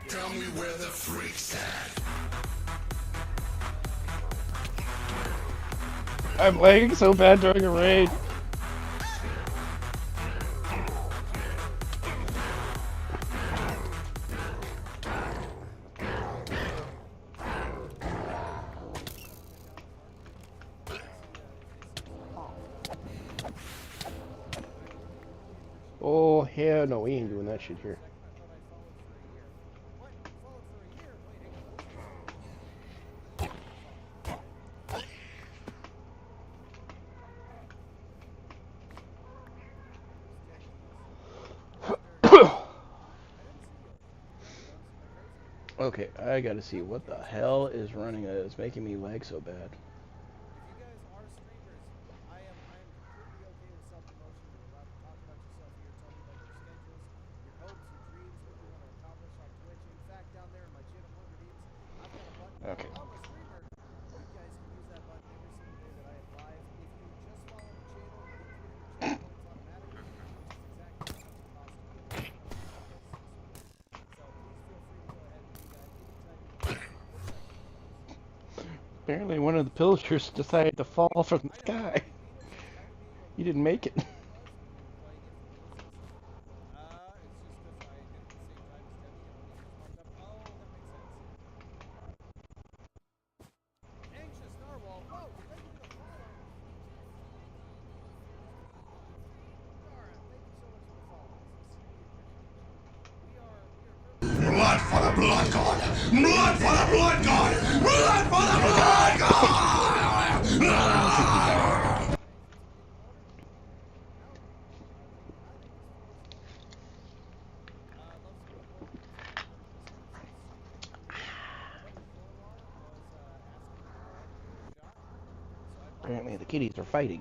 Speaker 20: Tell me where the freak's at.
Speaker 2: I'm lagging so bad during a raid. Hell no, we ain't doing that shit here. Okay, I gotta see what the hell is running that is making me lag so bad.
Speaker 10: If you guys are streamers, I am completely okay with self-promotion. You're allowed to talk about yourself here, tell me about your schedules, your hopes, your dreams, what you want to accomplish on Twitch. In fact, down there in my Jit of Hunger Games, I've got a button called I'm a Streamer. You guys can use that button every single day that I am live. If you just follow the channel, you get 300 channel points automatically, which is exactly how much it costs to be a member of the channel. So please feel free to go ahead and do that anytime you want.
Speaker 2: Apparently one of the pillagers decided to fall from the sky. He didn't make it.
Speaker 10: It's just because I did it at the same time as Debbie and only just popped up. Oh, that makes sense. Anxious Narwhal. Whoa, thank you for the follow. Dara, thank you so much for the follow. Sincerely appreciate you.
Speaker 6: Blood for the blood god! Blood for the blood god! Blood for the blood god!
Speaker 2: Apparently the kitties are fighting.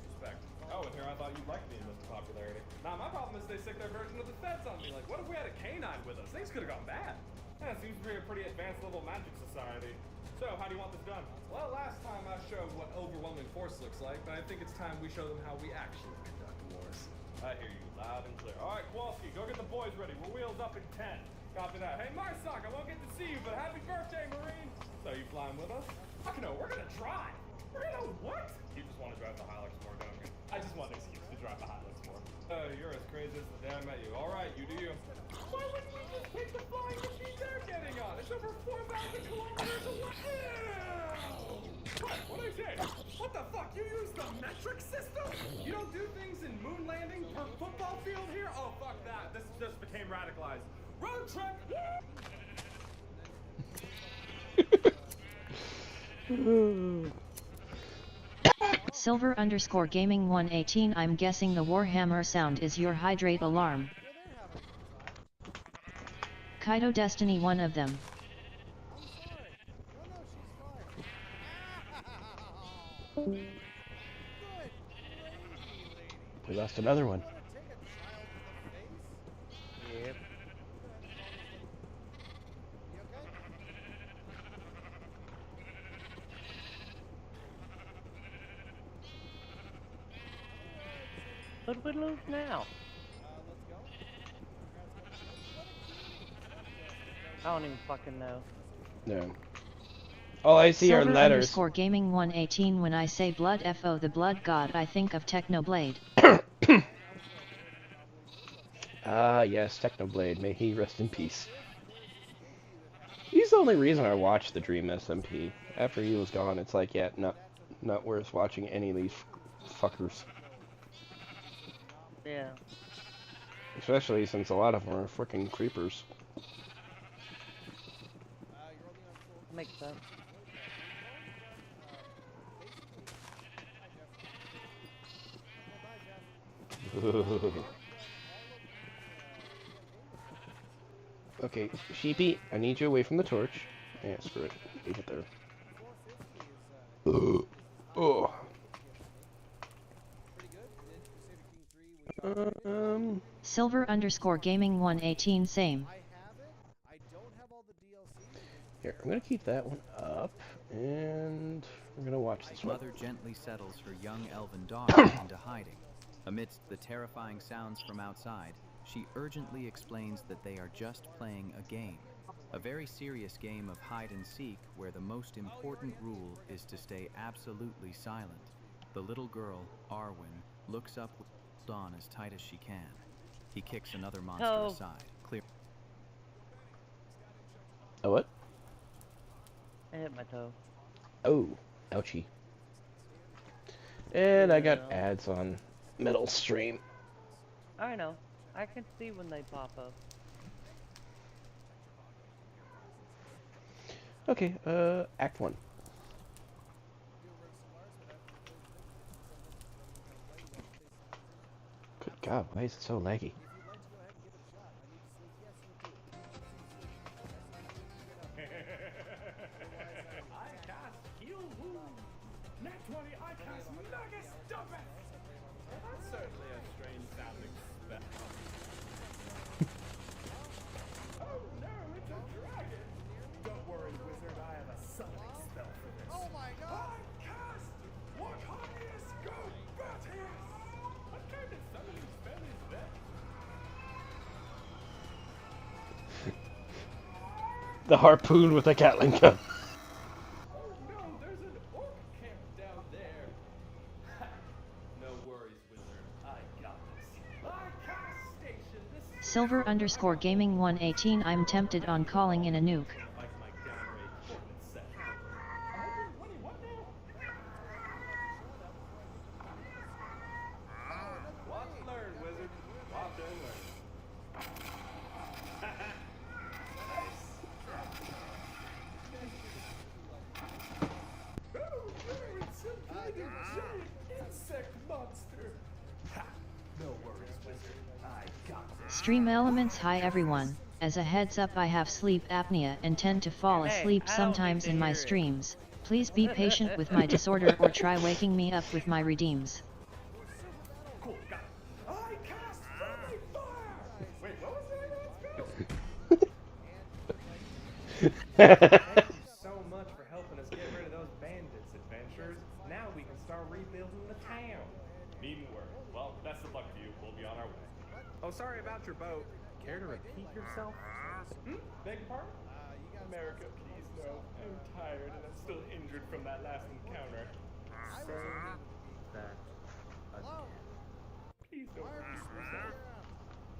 Speaker 22: Respect. Oh, and here I thought you'd like me in Mr. Popularity. Nah, my problem is they stick their version of the feds on me. Like, what if we had a canine with us? Things could have gone bad. Yeah, it seems to be a pretty advanced level magic society. So, how do you want this done? Well, last time I showed what overwhelming force looks like, but I think it's time we show them how we actually conduct wars. I hear you loud and clear. All right, Kowalski, go get the boys ready. We're wheels up in 10. Copy that. Hey, Marsoc, I won't get to see you, but happy birthday, Marine! So, you flying with us? Fuck no, we're gonna drive! We're gonna what? You just want to drive the Hilux more, don't you? I just want an excuse to drive the Hilux more. You're as crazy as the day I met you. All right, you do you. Why wouldn't we just take the flying machine they're getting on? It's over 4,000 kilometers away. What did I say? What the fuck? You use the metric system? You don't do things in moon landing per football field here? Oh, fuck that. This just became radicalized. Road trip!
Speaker 3: Silver_gaming 118. I'm guessing the Warhammer sound is your hydrate alarm. Kaito Destiny, one of them.
Speaker 2: We lost another one.
Speaker 12: Yep. What do we lose now? I don't even fucking know.
Speaker 2: No. All I see are letters.
Speaker 3: Silver_gaming 118. When I say blood FO the blood god, I think of Technoblade.
Speaker 2: Ah, yes, Technoblade. May he rest in peace. He's the only reason I watched the Dream SMP. After he was gone, it's like, yeah, not worth watching any of these fuckers.
Speaker 12: Yeah.
Speaker 2: Especially since a lot of them are freaking creepers.
Speaker 12: Makes sense.
Speaker 2: Okay, Sheepy, I need you away from the torch. Yeah, screw it. Leave it there. Oh.
Speaker 3: Silver_gaming 118. Same.
Speaker 2: Here, I'm gonna keep that one up, and we're gonna watch this one.
Speaker 4: Mother gently settles her young elven daughter into hiding. Amidst the terrifying sounds from outside, she urgently explains that they are just playing a game. A very serious game of hide and seek where the most important rule is to stay absolutely silent. The little girl, Arwen, looks up with on as tight as she can. He kicks another monster aside. Clear.
Speaker 2: Oh, what?
Speaker 12: I hit my toe.
Speaker 2: Oh, ouchie. And I got ads on middle stream.
Speaker 12: I know. I can see when they pop up.
Speaker 2: Okay, Act 1. Good God, why is it so laggy?
Speaker 23: I cast heal wound. Nat 20, I cast mega stupid. Well, that's certainly a strange sounding spell. Oh no, it's a dragon. Don't worry, wizard. I have a summoning spell for this.
Speaker 10: Oh my god!
Speaker 23: I cast Wakanius Go Batius. What kind of summoning spell is that?
Speaker 2: The harpoon with a Gatling gun.
Speaker 23: Oh no, there's an orc camp down there. No worries, wizard. I got this. I cast station. This
Speaker 3: Silver_gaming 118. I'm tempted on calling in a nuke.
Speaker 23: like my downgrade coordinate set. 120, what now? Watch and learn, wizard. Watch and learn. Nice. Oh no, it's some kind of giant insect monster. Ha! No worries, wizard. I got this.
Speaker 3: Stream Elements. Hi everyone. As a heads up, I have sleep apnea and tend to fall asleep sometimes in my streams. Please be patient with my disorder or try waking me up with my redeems.
Speaker 23: Cool, got it. I cast friendly fire! Wait, what was the name of that spell? Thank you so much for helping us get rid of those bandits, adventurers. Now we can start rebuilding the town. Needn't worry. Well, best of luck to you. We'll be on our way. Oh, sorry about your boat. Care to repeat yourself? Beg your pardon? America, please, no. I'm tired and I'm still injured from that last encounter. Say that again. Please don't repeat yourself.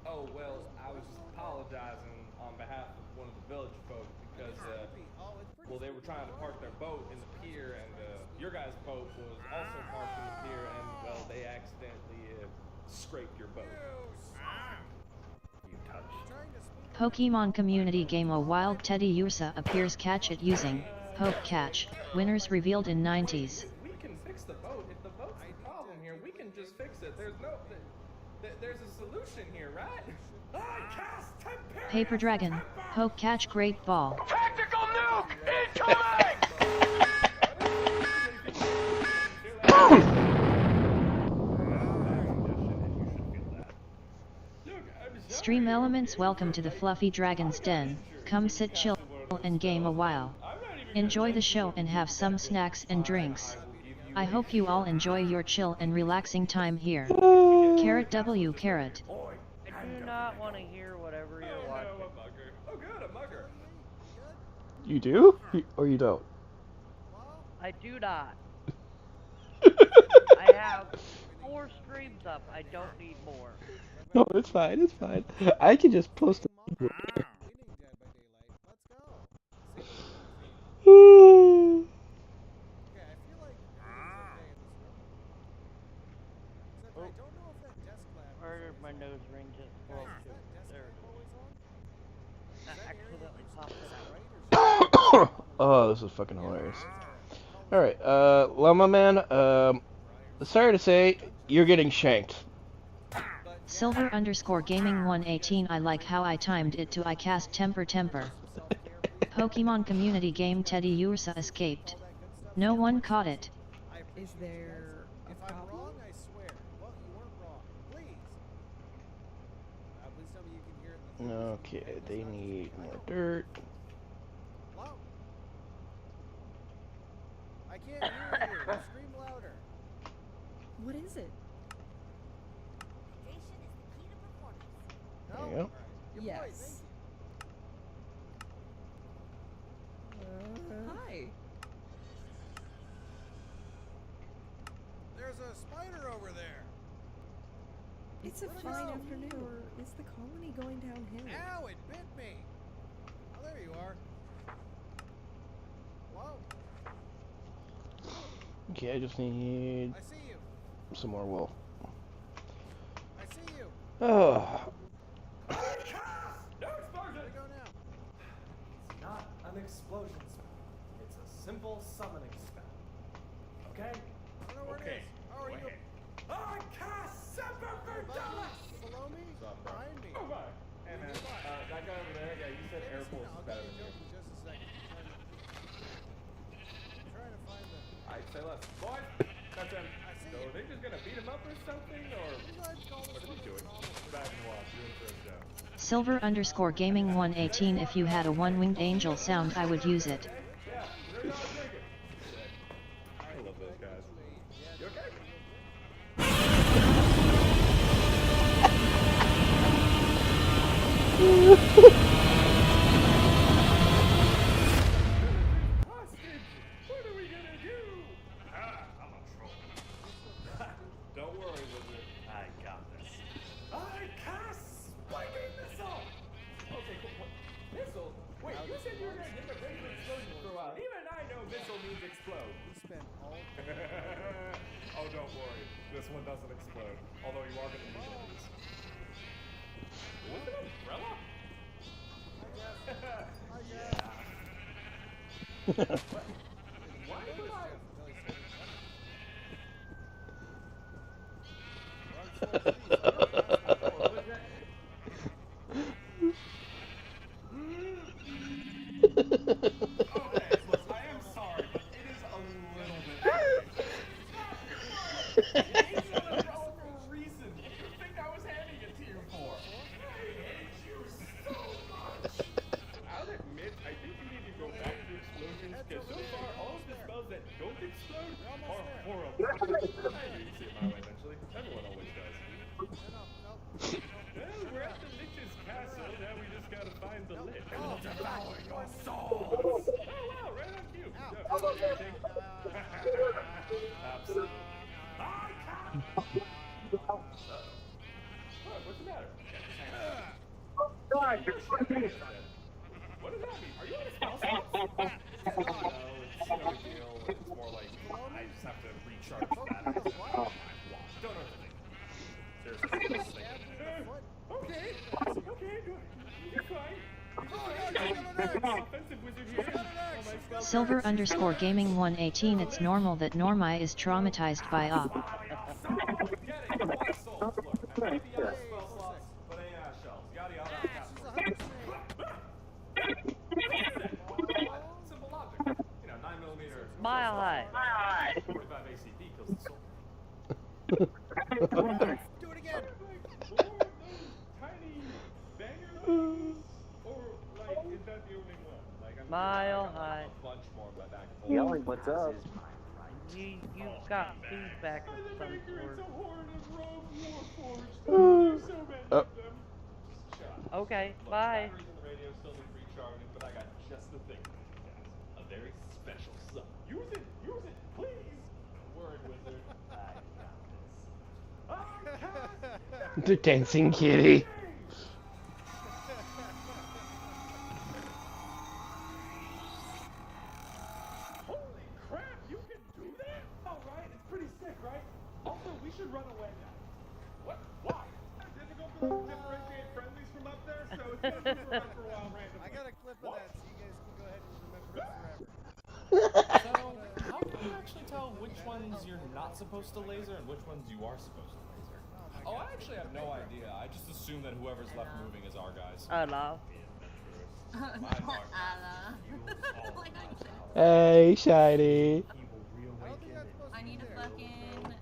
Speaker 23: Oh, well, I was just apologizing on behalf of one of the village folk because, well, they were trying to park their boat in the pier and, your guys' boat was also parked in the pier and, well, they accidentally, scraped your boat. You touched.
Speaker 3: Pokemon community game. A wild Teddy Ursa appears. Catch it using Poke Catch. Winners revealed in 90s.
Speaker 23: We can fix the boat. If the boat's the problem here, we can just fix it. There's no... there's a solution here, right? I cast Tempera!
Speaker 3: Paper Dragon. Poke Catch. Great Ball.
Speaker 23: Tactical nuke incoming!
Speaker 3: Stream Elements. Welcome to the Fluffy Dragon's Den. Come sit, chill, and game a while. Enjoy the show and have some snacks and drinks. I hope you all enjoy your chill and relaxing time here. Carrot W carrot.
Speaker 12: I do not want to hear whatever you're watching.
Speaker 23: Oh, a mugger. Oh, good, a mugger.
Speaker 2: You do? Or you don't?
Speaker 12: I do not. I have 4 streams up. I don't need more.
Speaker 2: No, it's fine, it's fine. I can just post it.
Speaker 12: Where did my nose ring just blow to? There it is. I accidentally popped it out.
Speaker 2: Oh, this is fucking hilarious. Alright, Llama Man, sorry to say, you're getting shanked.
Speaker 3: Silver_gaming 118. I like how I timed it to I cast Temper. Pokemon community game. Teddy Ursa escaped. No one caught it.
Speaker 10: Is there a problem? Wrong, I swear. Well, you weren't wrong. Please. Please tell me you can hear it in the
Speaker 2: Okay, they need more dirt.
Speaker 10: Hello? I can't hear you. Scream louder.
Speaker 7: What is it?
Speaker 2: There you go.
Speaker 7: Yes. Hi.
Speaker 10: There's a spider over there.
Speaker 7: It's a fine afternoon. Or is the colony going downhill?
Speaker 10: Ow, it bit me. Oh, there you are. Hello?
Speaker 2: Okay, I just need
Speaker 10: I see you.
Speaker 2: some more wool.
Speaker 10: I see you.
Speaker 2: Oh.
Speaker 22: No explosion!
Speaker 10: Where go now?
Speaker 22: It's not an explosion spell. It's a simple summoning spell. Okay?
Speaker 10: I don't know where it is. How are you?
Speaker 22: I cast Semper Fidelis!
Speaker 10: Below me?
Speaker 5: What's up, bro?
Speaker 10: Behind me?
Speaker 22: Oh my!
Speaker 5: Hey, man. That guy over there, yeah, you said Air Force is better than you.
Speaker 10: In just a second. I'm trying to find the...
Speaker 5: Alright, say less. Boys, that's him. So are they just gonna beat him up or something, or what are they doing? Back and watch. You're in for a show.
Speaker 3: Silver_gaming 118. If you had a one-winged angel sound, I would use it.
Speaker 5: Yeah, they're not drinking. I love those guys. You okay? Hostage! What are we gonna do?
Speaker 22: I'm a troll.
Speaker 5: Don't worry, wizard.
Speaker 22: I got this. I cast Spiking Missile!
Speaker 5: Okay, cool. Missile? Wait, you said you were gonna give a regular explosion for a while. Even I know missile means explode.
Speaker 10: We spent all...
Speaker 5: Oh, don't worry. This one doesn't explode. Although you are gonna need one of these. Was it an umbrella? Why would I? Okay, look, I am sorry, but it is a little bit. It's an umbrella for a reason. What do you think I was handing it to you for? I hate you so much. I'll admit, I think you need to go back to explosions, because so far all of the spells that don't explode are horrible. I knew you'd see it my way eventually. Everyone always does. Well, we're at the Lich's castle. Now we just gotta find the Lich. It will devour your souls. Oh wow, right on cue. Absolutely. What's the matter? What does that mean? Are you on a spell slot? No, it's no deal. It's more like I just have to recharge batteries. Don't overthink. Seriously. Okay. Okay, good. You're fine. Offensive wizard here.
Speaker 3: Silver_gaming 118. It's normal that Normai is traumatized by op.
Speaker 22: Mile high. 45 ACP kills the soul.
Speaker 10: Do it again.
Speaker 5: Tiny banger lines? Or, like, is that the only one? Like, I'm
Speaker 12: Mile high.
Speaker 5: a bunch more by back and
Speaker 16: Yelling, what's up?
Speaker 12: You've got feedback of some
Speaker 5: It's
Speaker 12: sort.
Speaker 5: a horde of rogue warforged. So many of them.
Speaker 12: Okay,
Speaker 5: Look,
Speaker 12: bye.
Speaker 5: batteries in the radio still need recharging, but I got just the thing for you guys. A very special song. Use it, please. Word wizard. I got this.
Speaker 2: The dancing kitty.
Speaker 5: Holy crap, you can do that? All right, it's pretty sick, right? Also, we should run away now. What? Why? Difficult to differentiate friendlies from up there, so it's gonna move around for a while randomly.
Speaker 10: I got a clip of that, so you guys can go ahead and remember it forever.
Speaker 8: So, how can you actually tell which ones you're not supposed to laser and which ones you are supposed to laser? Oh, I actually have no idea. I just assume that whoever's left moving is our guys.
Speaker 12: Hello.
Speaker 2: Hey, shiny.
Speaker 9: I need a fucking.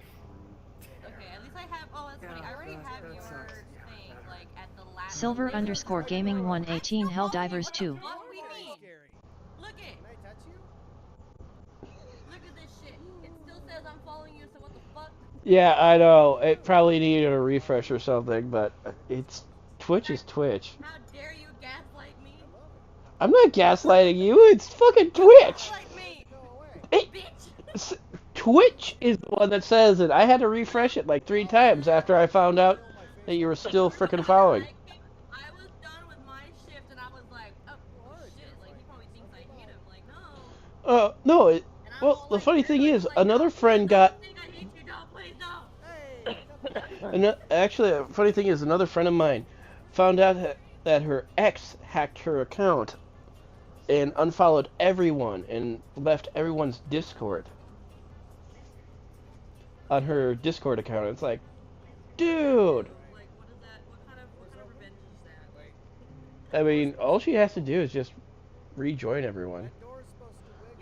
Speaker 9: Okay, at least I have. Oh, that's funny. I already have your thing, like at the last.
Speaker 3: Silver_gaming 118. Helldivers 2.
Speaker 9: What do we mean? Look it.
Speaker 10: Can I touch you?
Speaker 9: Look at this shit. It still says I'm following you. So what the fuck?
Speaker 2: Yeah, I know. It probably needed a refresh or something, but it's Twitch is Twitch.
Speaker 9: How dare you gaslight me?
Speaker 2: I'm not gaslighting you. It's fucking Twitch. Hey, Twitch is the one that says it. I had to refresh it like 3 times after I found out that you were still freaking following.
Speaker 9: I was done with my shift and I was like, oh shit, like he probably thinks I hate him. Like no.
Speaker 2: No. Well, the funny thing is, another friend got. And actually, a funny thing is, another friend of mine found out that her ex hacked her account and unfollowed everyone and left everyone's Discord on her Discord account. It's like, dude.
Speaker 9: Like, what is that? What kind of revenge is that?
Speaker 2: I mean, all she has to do is just rejoin everyone.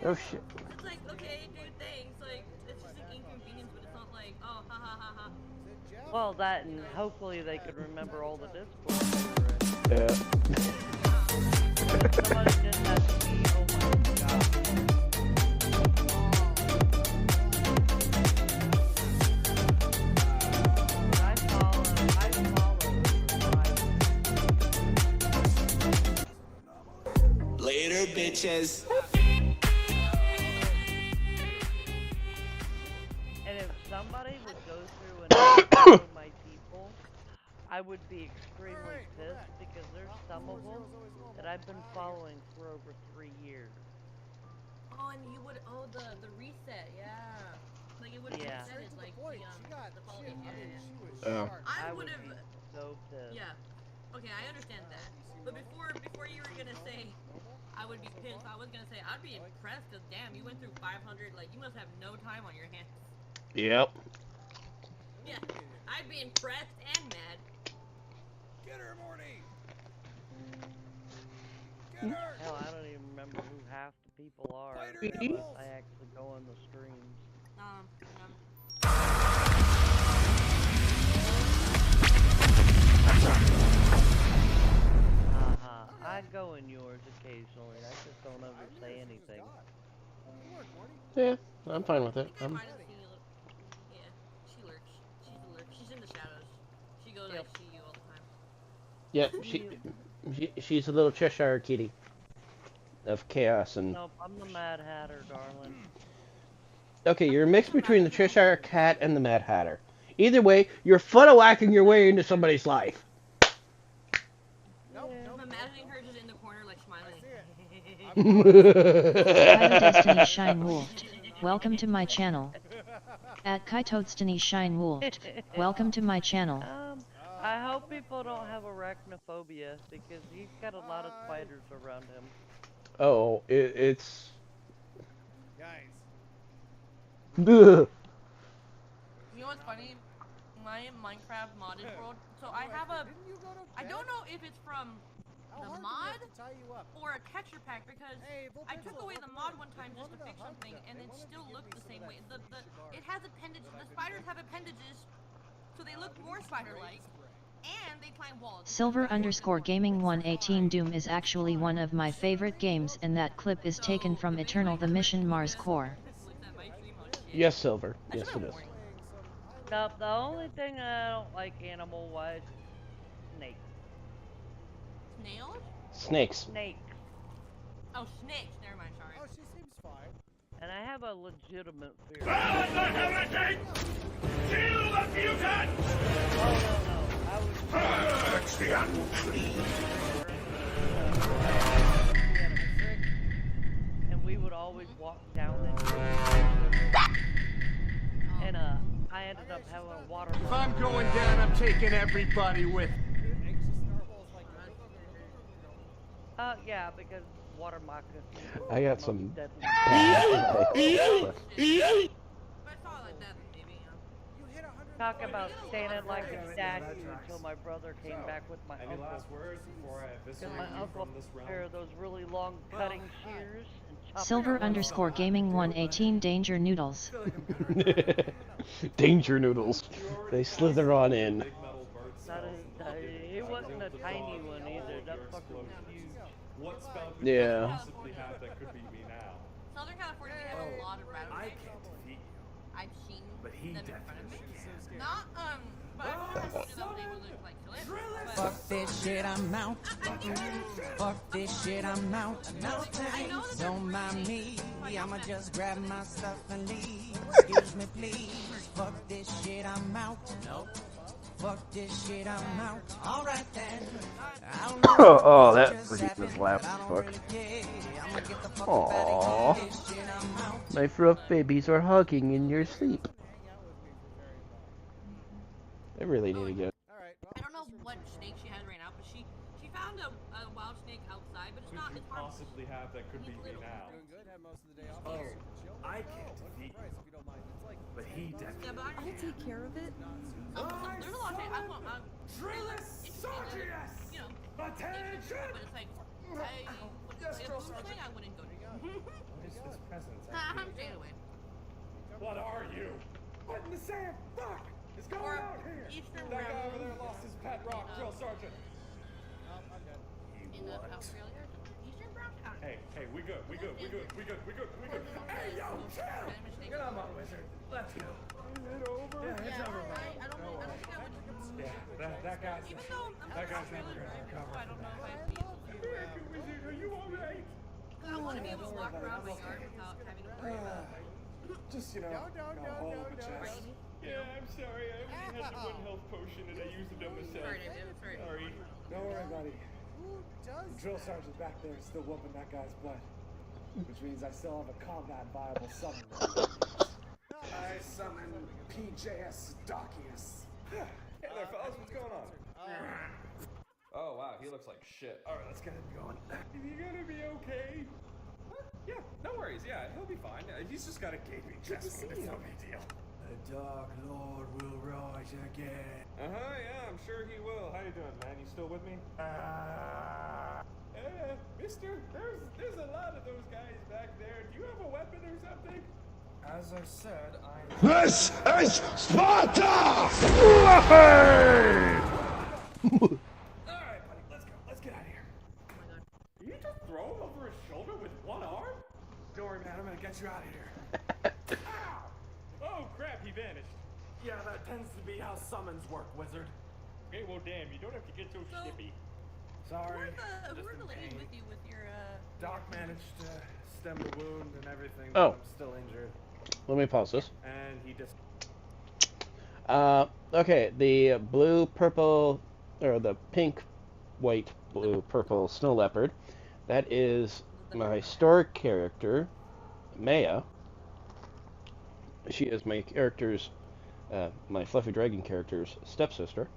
Speaker 2: Oh shit.
Speaker 9: It's like, okay, dude, thanks. Like, it's just an inconvenience, but it's not like, oh, ha ha ha ha.
Speaker 12: Well, that and hopefully they could remember all the Discord.
Speaker 2: Yeah.
Speaker 12: Somebody did that to me. Oh my god.
Speaker 1: Later, bitches.
Speaker 12: And if somebody would go through and follow my people, I would be extremely pissed because there's some of them that I've been following for over 3 years.
Speaker 9: Oh, and you would, the reset, yeah. Like, it would have reset it, like, the following,
Speaker 2: Oh.
Speaker 9: I would have,
Speaker 12: so pissed.
Speaker 9: yeah. Okay, I understand that. But before you were gonna say, I would be pissed, I was gonna say, I'd be impressed, because damn, you went through 500, like, you must have no time on your hands.
Speaker 2: Yep.
Speaker 9: Yeah, I'd be impressed and mad.
Speaker 10: Get her, Morty!
Speaker 12: Hell, I don't even remember who half the people are unless I actually go on the streams. I go in yours occasionally. I just don't ever say anything.
Speaker 2: Yeah, I'm fine with it.
Speaker 9: Yeah, she lurks. She's a lurk. She's in the shadows. She goes, I see you all the time.
Speaker 2: Yeah, she's a little Cheshire kitty of chaos and.
Speaker 12: Nope, I'm the Mad Hatter, darling.
Speaker 2: Okay, you're a mix between the Cheshire Cat and the Mad Hatter. Either way, you're funnel-whacking your way into somebody's life.
Speaker 9: I'm imagining her just in the corner, like smiling.
Speaker 3: Kaito Destiny Shine Wolf. Welcome to my channel. At Kaito Destiny Shine Wolf. Welcome to my channel.
Speaker 12: I hope people don't have arachnophobia because he's got a lot of spiders around him.
Speaker 2: Oh, it's.
Speaker 10: Guys.
Speaker 9: You know what's funny? My Minecraft modded world. So I have a. I don't know if it's from the mod or a texture pack because I took away the mod one time just to fix something and it still looked the same way. It has appendages. The spiders have appendages, so they look more spider-like. And they climb walls.
Speaker 3: Silver_Gaming 118 Doom is actually one of my favorite games, and that clip is taken from Eternal the Mission Mars Core.
Speaker 2: Yes, Silver. Yes, it is.
Speaker 12: The only thing I don't like animal-wise, snakes.
Speaker 9: Snails?
Speaker 2: Snakes.
Speaker 12: Snakes.
Speaker 9: Oh, snakes. Never mind, sorry.
Speaker 10: Oh, she seems fine.
Speaker 12: And I have a legitimate fear.
Speaker 1: Burn the heretic! Kill the mutant!
Speaker 12: Oh, no.
Speaker 1: Purge the unclean!
Speaker 12: And we would always walk down it. And I ended up having a water.
Speaker 1: If I'm going down, I'm taking everybody with.
Speaker 12: Yeah, because water moccasins.
Speaker 2: I got some.
Speaker 12: Talk about standing like a statue until my brother came back with my uncle.
Speaker 22: Last words before I eviscerate
Speaker 12: my uncle pair of those really long cutting shears and chop
Speaker 3: Silver_Gaming 118 Danger Noodles.
Speaker 2: Danger noodles. They slither on in.
Speaker 12: It wasn't a tiny one either. That fucker was huge.
Speaker 22: What spell could
Speaker 2: Yeah.
Speaker 22: possibly have that could beat me now?
Speaker 9: Southern California, we have a lot of rattlesnakes.
Speaker 22: I can't defeat you.
Speaker 9: I've seen
Speaker 22: But he
Speaker 9: them in front of me.
Speaker 22: definitely can.
Speaker 9: Not, but I've never seen them able to, like, kill it.
Speaker 14: Fuck this shit, I'm out. Fuck this shit, I'm out. Don't mind me, I'ma just grab my stuff and leave. Excuse me, please. Fuck this shit, I'm out. Nope. Fuck this shit, I'm out. Alright then.
Speaker 2: Oh, that freak was loud as fuck. Aww. My fluff babies are hugging in your sleep. I really need to get.
Speaker 10: Alright, well,
Speaker 9: I don't know what snake she has right now, but she found a wild snake outside, but it's
Speaker 5: Who
Speaker 9: not.
Speaker 5: could
Speaker 9: It's
Speaker 5: you
Speaker 9: harmless.
Speaker 5: possibly have that could beat me now?
Speaker 10: doing good, had most of the day off.
Speaker 5: Oh,
Speaker 10: Super chill.
Speaker 5: I
Speaker 10: Let's go.
Speaker 5: can't
Speaker 10: What's the
Speaker 5: defeat
Speaker 10: price, if you don't mind? It's like
Speaker 5: But he
Speaker 9: Yeah,
Speaker 5: definitely
Speaker 9: but
Speaker 7: I'll take care of it.
Speaker 9: there's a lot of things. I'm interested in, you know,
Speaker 5: Attention!
Speaker 9: but it's like,
Speaker 5: Yes,
Speaker 9: like a
Speaker 5: Drill
Speaker 9: blue
Speaker 5: Sergeant.
Speaker 9: thing, I wouldn't go to.
Speaker 5: What is this presence?
Speaker 9: I'm staying away.
Speaker 5: What are you? What in the sand? Fuck! Is going
Speaker 9: Or
Speaker 5: out here?
Speaker 9: Eastern
Speaker 5: That guy over
Speaker 9: Brown
Speaker 5: there lost his pet rock, Drill Sergeant.
Speaker 10: I'm dead.
Speaker 9: in Australia. Eastern Brown County.
Speaker 5: Hey, we good. We good. Hey, yo, chill! Get on my wizard. Let's go. Is it over? Yeah, it's over.
Speaker 9: I don't think I would.
Speaker 5: Yeah, that guy's.
Speaker 9: Even though I'm
Speaker 5: That
Speaker 9: from
Speaker 5: guy's never
Speaker 9: Australia,
Speaker 5: gonna recover.
Speaker 9: so I don't know if I'd be able to.
Speaker 5: American wizard, are you alright?
Speaker 9: I want to be able to walk around my yard without having to worry about
Speaker 5: Just, you know, a hole in the chest. Yeah, I'm sorry. I only had the one health potion and I used it on myself.
Speaker 9: Sorry, David. Sorry.
Speaker 5: Don't worry, buddy.
Speaker 10: Who does
Speaker 5: The drill sergeant back there is still whooping that guy's butt. Which means I still have a combat viable summon. I summon PJS Dockius. Hey there, fellas. What's going on?
Speaker 21: Oh wow, he looks like shit.
Speaker 5: Alright, let's get him going. Is he gonna be okay?
Speaker 21: Yeah, no worries. Yeah, he'll be fine. He's just got a gaping chest wound. It's no big deal.
Speaker 5: The Dark Lord will rise again.
Speaker 21: Yeah, I'm sure he will. How you doing, man? You still with me?
Speaker 5: Mister, there's a lot of those guys back there. Do you have a weapon or something? As I said,
Speaker 1: This is Sparta!
Speaker 5: Alright, buddy, let's go. Let's get out of here. Did you just throw him over his shoulder with one arm? Don't worry, man. I'm gonna get you out of here. Ow! Oh, crap, he vanished. Yeah, that tends to be how summons work, wizard. Okay, well, damn, you don't have to get so snippy. Sorry.
Speaker 9: Who are the ladies with you with your
Speaker 5: Doc managed to stem the wound and everything,
Speaker 2: Oh.
Speaker 5: but I'm still injured.
Speaker 2: Let me pause this.
Speaker 5: And he just...
Speaker 2: Okay, the blue, purple, or the pink, white, blue, purple snow leopard. That is my store character, Maya. She is my character's, my Fluffy Dragon character's stepsister.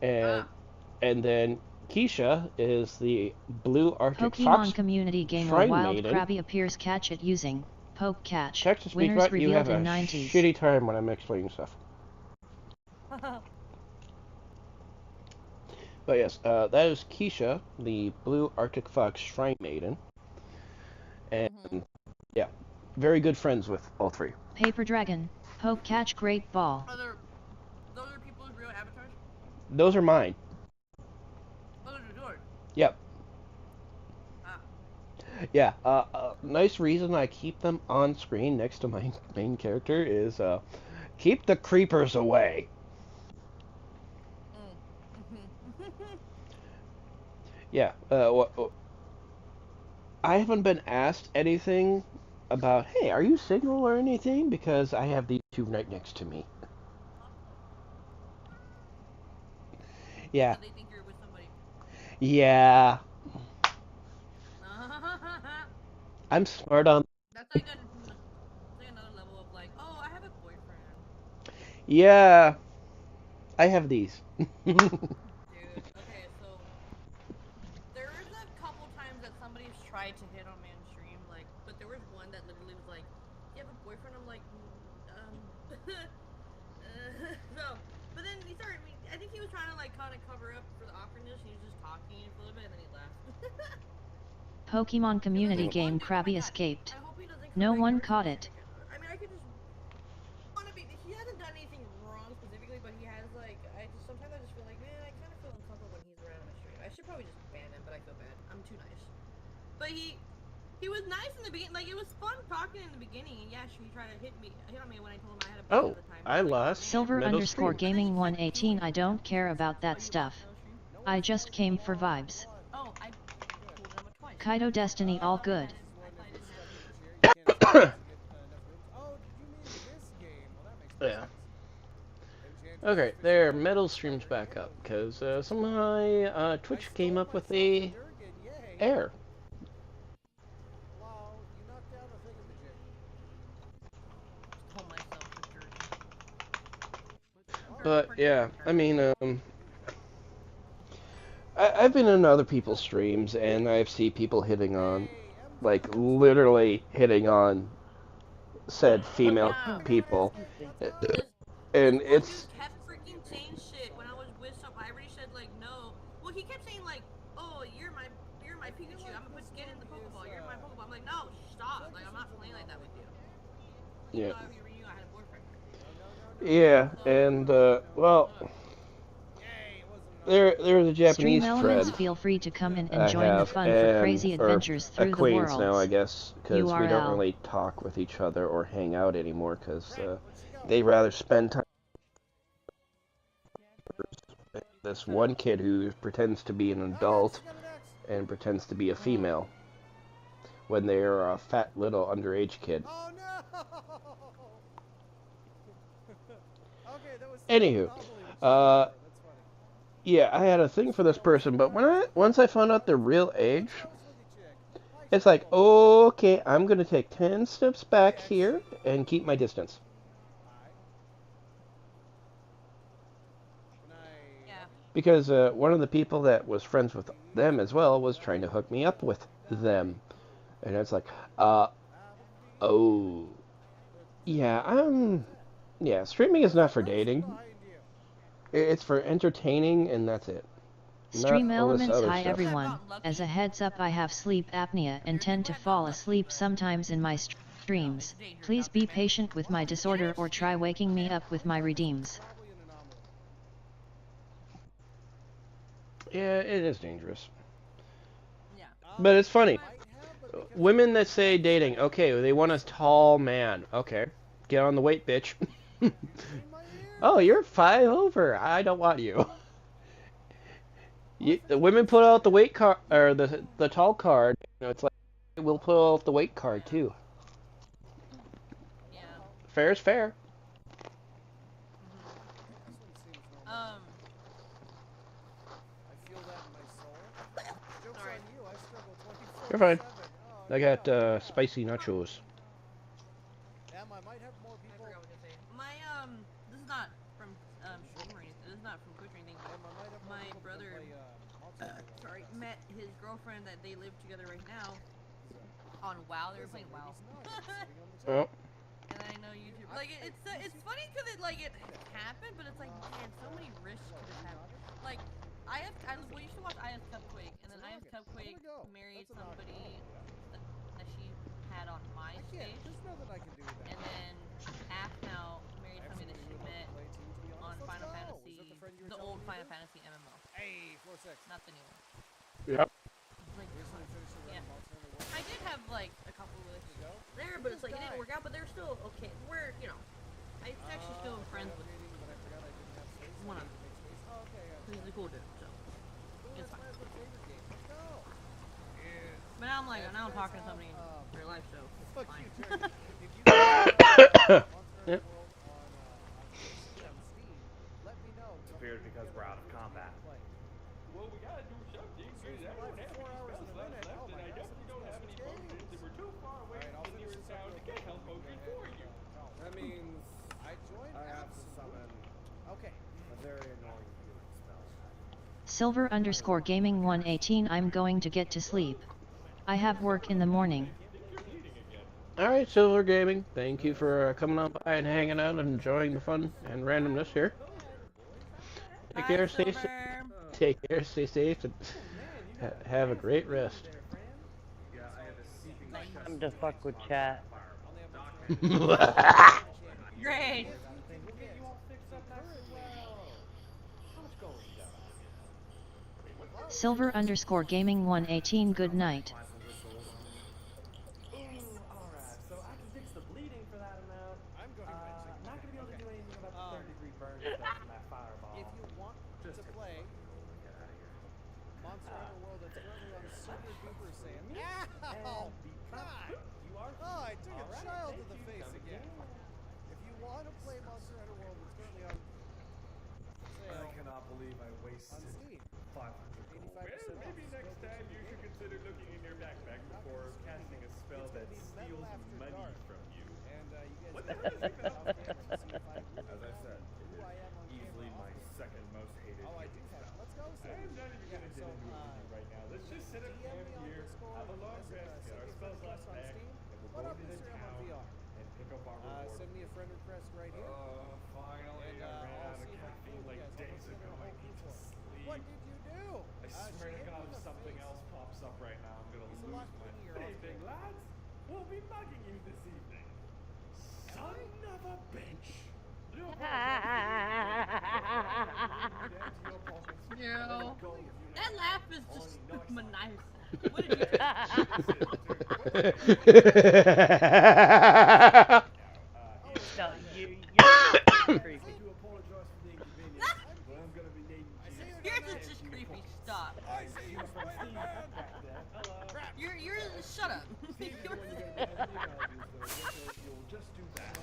Speaker 2: And then Keisha is the blue Arctic
Speaker 3: Pokemon
Speaker 2: Fox
Speaker 3: community gamer
Speaker 2: Shrine
Speaker 3: Wild
Speaker 2: Maiden.
Speaker 3: Krabby appears catch it using Poke Catch.
Speaker 2: Text to speak
Speaker 3: Winners
Speaker 2: right, you
Speaker 3: revealed
Speaker 2: have a
Speaker 3: in 90s.
Speaker 2: shitty time when I'm explaining stuff. But yes, that is Keisha, the blue Arctic Fox Shrine Maiden. And yeah, very good friends with all three.
Speaker 3: Paper Dragon, Poke Catch Great Ball.
Speaker 9: those are people's real avatars?
Speaker 2: Those are mine.
Speaker 9: Those are yours.
Speaker 2: Yep.
Speaker 9: Ah.
Speaker 2: Yeah, nice reason I keep them on screen next to my main character is keep the creepers away. Yeah, I haven't been asked anything about, hey, are you single or anything? Because I have these two right next to me. Yeah.
Speaker 9: So they think you're with somebody.
Speaker 2: Yeah. I'm smart on...
Speaker 9: That's like another level of like, oh, I have a boyfriend.
Speaker 2: Yeah. I have these.
Speaker 9: Dude, okay, so there was a couple times that somebody's tried to hit on me on stream, like, but there was one that literally was like, you have a boyfriend? I'm like, no. But then he started, I think he was trying to like kind of cover up for the awkwardness. He was just talking for a little bit and then he left.
Speaker 3: Pokemon community game Krabby escaped. No one caught it.
Speaker 9: I mean, I could just want to be. He hasn't done anything wrong specifically, but he has like. Sometimes I just feel like, man, I kind of feel uncomfortable when he's around my stream. I should probably just ban him, but I feel bad. I'm too nice. But he was nice in the beginning. Like it was fun talking in the beginning, and yeah, he tried to hit on me when I told him I had a boyfriend at the time.
Speaker 2: I lost.
Speaker 3: Silver underscore gaming 118. I don't care about that stuff. I just came for vibes.
Speaker 9: Oh, I told him twice.
Speaker 3: Kaito Destiny all good.
Speaker 2: Yeah. Okay, their metal streams back up because some of my Twitch came up with a error. But yeah, I mean, I've been in other people's streams and I've seen people hitting on, like literally hitting on said female
Speaker 9: Yeah.
Speaker 2: people,
Speaker 9: This
Speaker 2: and
Speaker 9: one dude
Speaker 2: it's
Speaker 9: kept freaking saying shit when I was with some. I already said like no. Well, he kept saying like, "Oh, you're my Pikachu. I'm gonna get in the Pokeball. You're my Pokeball." I'm like, no, stop. Like I'm not playing like that with you. Even
Speaker 2: yeah,
Speaker 9: though I already knew I had a boyfriend.
Speaker 2: yeah, and well, there's a
Speaker 3: Stream
Speaker 2: Japanese
Speaker 3: elements
Speaker 2: friend
Speaker 3: feel free to come in and
Speaker 2: I
Speaker 3: join the
Speaker 2: have,
Speaker 3: fun for
Speaker 2: and
Speaker 3: crazy
Speaker 2: or
Speaker 3: adventures through the
Speaker 2: acquaintance now, I
Speaker 3: worlds.
Speaker 2: guess, because we don't
Speaker 3: URL.
Speaker 2: really talk with each other or hang out anymore, because they rather spend time. This one kid who pretends to be an adult and pretends to be a female when they're a fat little underage kid.
Speaker 10: Oh no! Okay, that was
Speaker 2: Anywho, yeah, I had a thing for this person, but once I found out their real age, it's like, okay, I'm gonna take 10 steps back here and keep my distance. Because one of the people that was friends with them as well was trying to hook me up with them. And it's like, oh, yeah, yeah, streaming is not for dating. It's for entertaining, and that's it.
Speaker 3: Stream
Speaker 2: Not all this
Speaker 3: elements.
Speaker 2: other
Speaker 3: Hi
Speaker 2: stuff.
Speaker 3: everyone, as a heads up I have sleep apnea and tend to fall asleep sometimes in my streams. Please be patient with my disorder or try waking me up with my redeems.
Speaker 2: Yeah, it is dangerous.
Speaker 9: Yeah.
Speaker 2: But it's funny. Women that say dating, okay, they want a tall man. Okay, get on the weight, bitch. Oh, you're 5 over. I don't want you. The women put out the weight card or the tall card. You know, it's like we'll put out the weight card too.
Speaker 9: Yeah.
Speaker 2: Fair is fair.
Speaker 10: I feel that in my soul. Joke's on you, I struggle 24/7.
Speaker 2: You're fine. I got spicy nachos.
Speaker 10: Damn, I might have more people.
Speaker 9: My this is not from stream or anything. This is not from Twitch or anything. My brother, sorry, met his girlfriend that they live together right now on WoW. They were playing WoW.
Speaker 2: Oh.
Speaker 9: And I know YouTube. Like it's funny because it happened, but it's like man, so many risks could have happened. Like I used to watch IS Cupquake, and then IS Cupquake married somebody that she had on MySpace. And then Now married somebody that she met on Final Fantasy, the old Final Fantasy MMO.
Speaker 10: Hey, floor 6.
Speaker 9: Not the new one.
Speaker 2: Yep.
Speaker 9: Like, yeah. I did have like a couple relationships there, but it's like it didn't work out. But they're still okay. We're I'm actually still friends with one of them. He's a cool dude, so it's fine. But now I'm talking to somebody in real life, so it's fine.
Speaker 2: Yep.
Speaker 22: It's weird because we're out of combat.
Speaker 5: Well, we gotta do something, because I don't have any spell slots left, and I definitely don't have any potions, and we're too far away from the nearest town to get health potions for you.
Speaker 22: That means I have to summon a very annoying healing spell.
Speaker 3: Silver_gaming 118. I'm going to get to sleep. I have work in the morning.
Speaker 2: Alright, Silver Gaming. Thank you for coming on by and hanging out and enjoying the fun and randomness here. Take care, stay safe. Take care, stay safe, and have a great rest.
Speaker 12: Time to fuck with chat.
Speaker 9: Great.
Speaker 3: Silver_gaming 118. Good night.
Speaker 22: So I can fix the bleeding for that amount. I'm going not gonna be able to do anything about the third-degree burn stuff from that fireball.
Speaker 10: If you want to play Monster Hunter World, that's currently on Super Duper Saiyan. Ow! God! Oh, I took a child to the face again. If you want to play Monster Hunter World, it's currently on sale.
Speaker 22: I cannot believe I wasted 500 gold.
Speaker 5: Well, maybe next time you should consider looking in your backpack before casting a spell that steals money from you.
Speaker 22: As I said, easily
Speaker 10: Oh, I do have. Let's go.
Speaker 5: I'm not even gonna get into it with you right now. Let's just set up camp here, have a long rest, get our spells lost back, and we'll go into the town and pick up our reward.
Speaker 10: Send me a friend request right here.
Speaker 5: Finally,
Speaker 10: And,
Speaker 5: I ran
Speaker 10: I'll
Speaker 5: out of
Speaker 10: see if I can
Speaker 5: caffeine
Speaker 10: move
Speaker 5: like
Speaker 10: you guys.
Speaker 5: days ago. I need to sleep.
Speaker 10: What did you do?
Speaker 5: I swear to God, if something else pops up right now, I'm gonna lose my faith. Lads, we'll be mugging you this evening. Son of a bitch.
Speaker 9: No. That laugh is just maniacal. What did
Speaker 12: You're creepy.
Speaker 9: Yours is just creepy. Stop. You're shut up.
Speaker 5: You'll just do that.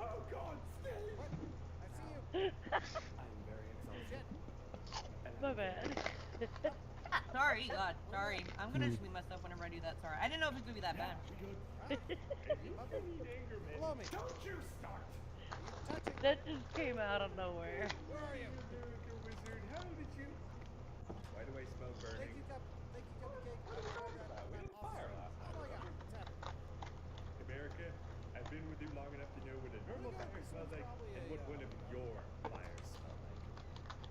Speaker 5: Oh God, Steve!
Speaker 10: I see you.
Speaker 5: I'm very exhausted.
Speaker 12: My bad.
Speaker 9: Sorry, God, sorry. I'm gonna just mute myself whenever I do that. Sorry, I didn't know if it was gonna be that bad.
Speaker 10: Follow me.
Speaker 5: Don't you start!
Speaker 12: That just came out of nowhere.
Speaker 10: Where are you?
Speaker 5: Wizard, how did you? Why do I smell burning?
Speaker 10: Thank you, Cupcake.
Speaker 5: We lit a fire last night.
Speaker 10: Oh, yeah. What's happening?
Speaker 5: America, I've been with you long enough to know what a normal fire smells like and what one of your fires smell like.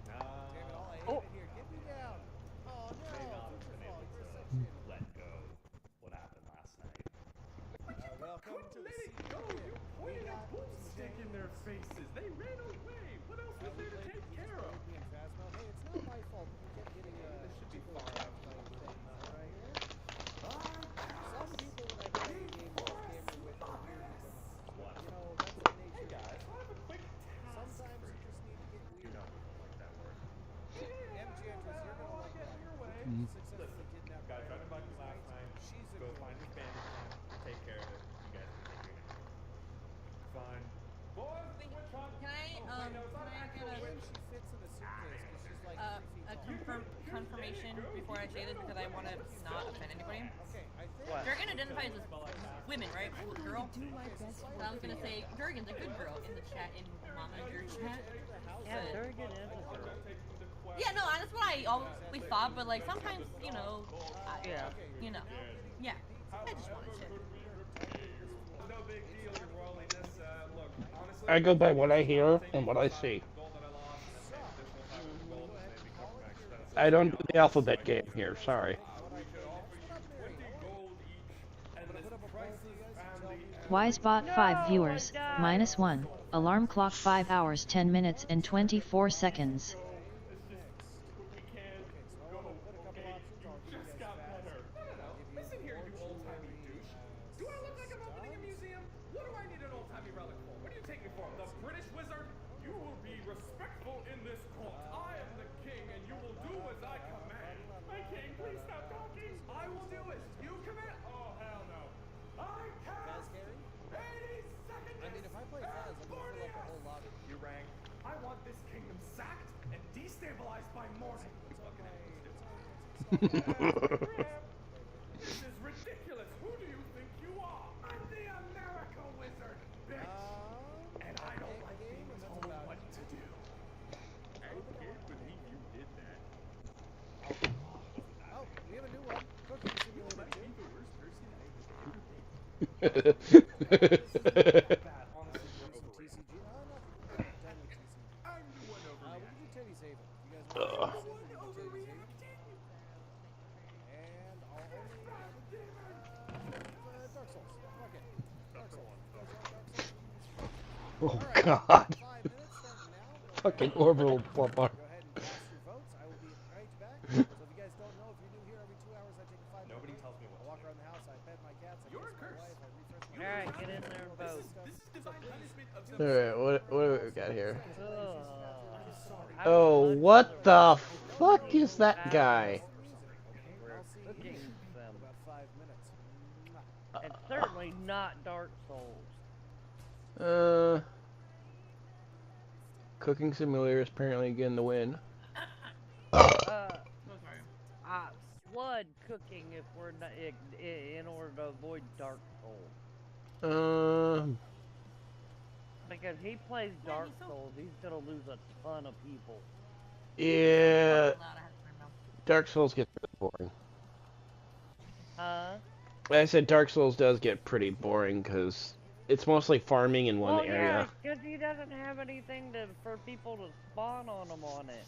Speaker 10: Damn it all, I hate it here. Get me down. Oh, no.
Speaker 5: May not have been able to let go what happened last night.
Speaker 10: Welcome to the
Speaker 5: Let it go! You pointed a boomstick in their faces. They ran away. What else was there to take care of?
Speaker 10: Hey, it's not my fault that you kept getting
Speaker 5: This should be far enough.
Speaker 10: alright? Some people when I play a game off camera with are weird with them.
Speaker 5: What?
Speaker 10: You know, that's the nature.
Speaker 5: Hey guys, I have a quick task.
Speaker 10: Sometimes you just need to get
Speaker 5: Do
Speaker 10: weird.
Speaker 5: not like that word.
Speaker 10: MG Andrews, you're gonna love that.
Speaker 2: Mhm.
Speaker 10: Successfully kidnapped
Speaker 5: Guys,
Speaker 10: by
Speaker 5: tried to bug me last night.
Speaker 10: She's a
Speaker 5: Go
Speaker 10: good
Speaker 5: find this bandit camp. Take care of it. You guys can take care of it. Fine. Boys, the witch hunt.
Speaker 9: Can I,
Speaker 5: Oh, wait, no, it's not
Speaker 9: can I
Speaker 5: actual
Speaker 9: get
Speaker 5: witch.
Speaker 10: She fits in a suitcase because she's like
Speaker 9: a confirmation before I say this because I want to not offend anybody?
Speaker 10: Okay, I think.
Speaker 12: What?
Speaker 9: Durgan identifies as women, right? Girl. I was gonna say Durgan's a good girl in the chat in Mama and your chat.
Speaker 12: Yeah, Durgan is a girl.
Speaker 9: Yeah, no, that's what I always thought, but like sometimes, you know, you know, yeah. I just wanted to.
Speaker 5: No big deal, Your Royalness. Look, honestly,
Speaker 2: I go by what I hear and what I see. I don't do the alphabet game here, sorry.
Speaker 3: Wisebot 5 viewers, -1. Alarm clock 5 hours 10 minutes and 24 seconds.
Speaker 5: Just got better. No. Listen here, you old-timey douche. Do I look like I'm opening a museum? What do I need an old-timey relic for? What do you take me for? The British wizard? You will be respectful in this court. I am the king, and you will do as I command. My king, please stop talking. I will do as you command. Oh, hell no. I cast 80 seconds.
Speaker 10: I mean, if I play Faz, I'm gonna fill up a whole lobby.
Speaker 5: You rang. I want this kingdom sacked and destabilized by morning. This is ridiculous. Who do you think you are? I'm the America wizard, bitch. And I don't like being told what to do. I can't believe you did that.
Speaker 10: Oh, we have a new one. Cooking Simulator 2.
Speaker 5: Might be the worst person I've ever been. Honestly, we're overrated.
Speaker 10: TCG. Oh, no, I'm done with TCG.
Speaker 5: I'm the one
Speaker 10: We
Speaker 5: overreacting.
Speaker 10: can do Teddy's Haven. You guys want to do Teddy's Haven? And I'll only Dark Souls. Fuck it. Dark Souls.
Speaker 2: Oh
Speaker 10: Alright,
Speaker 2: God.
Speaker 10: 5 minutes starting now.
Speaker 2: Fucking orbital bombard.
Speaker 10: Go ahead and cast your votes. I will be right back. So if you guys don't know, if you're new here, every 2 hours I take a 5-minute
Speaker 5: Nobody
Speaker 10: break.
Speaker 5: tells me what
Speaker 10: I
Speaker 5: to
Speaker 10: walk
Speaker 5: do.
Speaker 10: around the house, I pet my cats, I
Speaker 5: You're
Speaker 10: kiss
Speaker 5: a
Speaker 10: my
Speaker 5: curse.
Speaker 10: wife, I refresh my
Speaker 12: Alright, get in there and vote.
Speaker 5: This is divine punishment of the
Speaker 2: Alright, what do we got here?
Speaker 12: I
Speaker 2: Oh,
Speaker 12: would
Speaker 2: what
Speaker 12: much
Speaker 2: the
Speaker 12: rather
Speaker 2: fuck is that guy?
Speaker 12: We're cooking them.
Speaker 10: About 5 minutes.
Speaker 12: And certainly not Dark Souls.
Speaker 2: Cooking Simulator is apparently getting the win.
Speaker 12: Blood cooking if we're not in order to avoid Dark Souls.
Speaker 2: Um,
Speaker 12: Like Like, if he plays Dark Souls, he's gonna lose a ton of people.
Speaker 2: Yeah. Dark Souls gets pretty boring.
Speaker 12: Huh?
Speaker 2: I said Dark Souls does get pretty boring because it's mostly farming in one area.
Speaker 12: Yeah, because he doesn't have anything for people to spawn on him on it.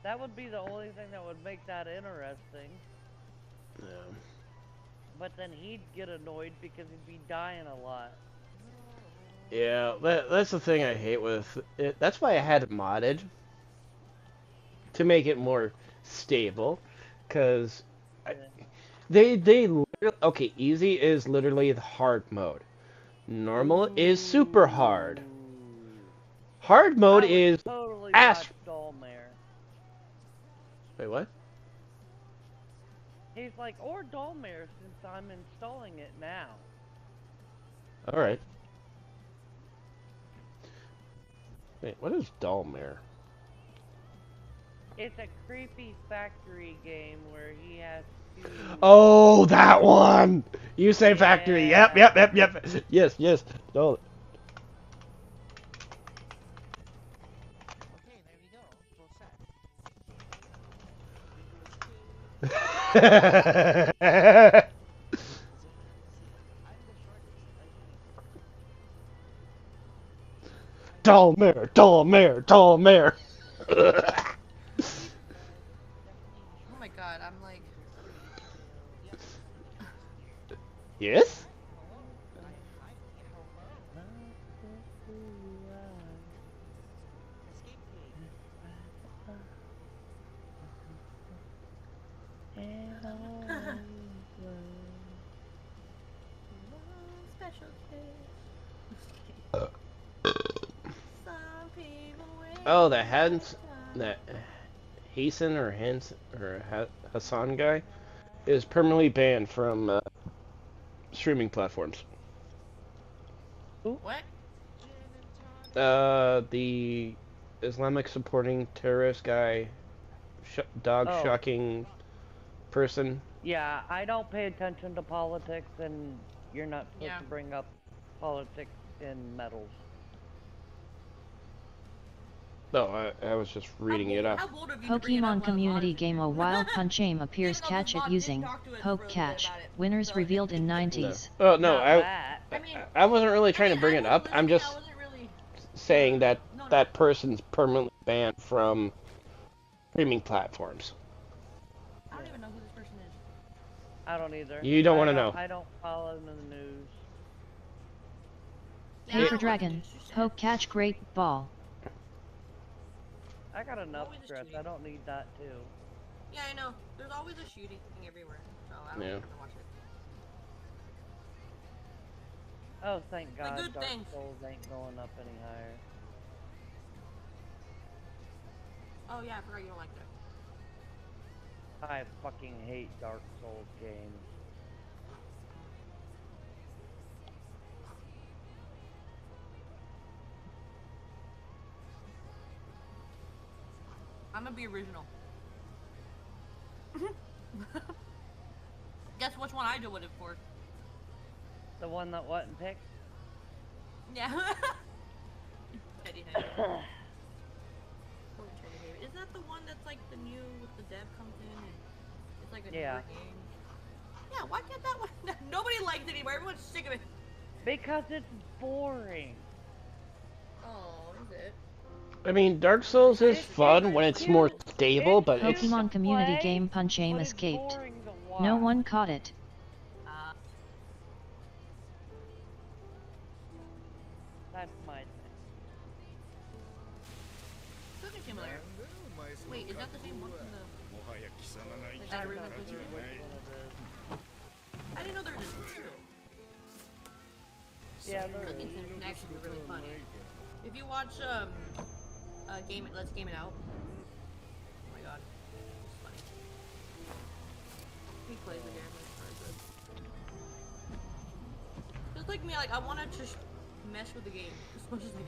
Speaker 12: That would be the only thing that would make that interesting.
Speaker 2: Yeah.
Speaker 12: But then he'd get annoyed because he'd be dying a lot.
Speaker 2: Yeah, that's the thing I hate with it. That's why I had it modded to make it more stable, because they literally, okay, easy is literally the hard mode. Normal is super hard. Hard mode is
Speaker 12: totally
Speaker 2: ass.
Speaker 12: Dolmare.
Speaker 2: Wait, what?
Speaker 12: He's like, or Dolmare since I'm installing it now.
Speaker 2: All right. Wait, what is Dullmare?
Speaker 12: It's a creepy factory game where he has to...
Speaker 2: Oh, that one! You say factory. Yep. Yes. No. Dullmare.
Speaker 9: Oh my god, I'm like...
Speaker 2: Yes?
Speaker 9: Special
Speaker 2: Oh, that Hasan or Hassan guy is permanently banned from streaming platforms.
Speaker 9: What?
Speaker 2: The Islamic supporting terrorist guy, shocking person.
Speaker 12: Yeah, I don't pay attention to politics, and you're not supposed to bring up politics in medals.
Speaker 2: No, I was just reading it up.
Speaker 3: Pokemon community game A Wild Punch Aim appears catch it using Poke Catch. Winners revealed in 90s.
Speaker 2: No. Oh, no, I wasn't really trying to bring it up. I'm just saying that that person's permanently banned from streaming platforms.
Speaker 9: I don't even know who this person is.
Speaker 12: I don't either.
Speaker 2: You don't want to know.
Speaker 12: I don't follow the news.
Speaker 3: Paper Dragon, Poke Catch Great Ball.
Speaker 12: I got enough stress. I don't need that too.
Speaker 9: Yeah, I know. There's always a shooting everywhere, so I don't have to watch it.
Speaker 12: Oh, thank God,
Speaker 9: good
Speaker 12: Dark
Speaker 9: things.
Speaker 12: Souls ain't going up any higher.
Speaker 9: Oh yeah, I forgot you don't like that.
Speaker 12: I fucking hate Dark Souls games.
Speaker 9: I'm gonna be original. Guess which one I do it for?
Speaker 12: The one that wasn't picked?
Speaker 9: Yeah. Teddy Head. Oh, Teddy Head. Isn't that the one that's like the new with the dev comes in and it's like a newer game? Yeah, why can't that one? Nobody likes it anymore. Everyone's sick of it.
Speaker 12: Because it's boring.
Speaker 9: Oh, is it?
Speaker 2: I mean, Dark Souls is fun when it's more stable, but
Speaker 3: Pokemon community game Punch Aim escaped. No one caught it.
Speaker 12: That's my thing.
Speaker 9: Cooking Simulator. Wait, is that the same one from the... I didn't know there was a two.
Speaker 12: Yeah, there
Speaker 9: Cooking Sim can actually be really funny. If you watch Let's Game It Out. Oh my god. It's funny. He plays the game, it's very good. Just like me, like I wanna just mess with the game as much as I can.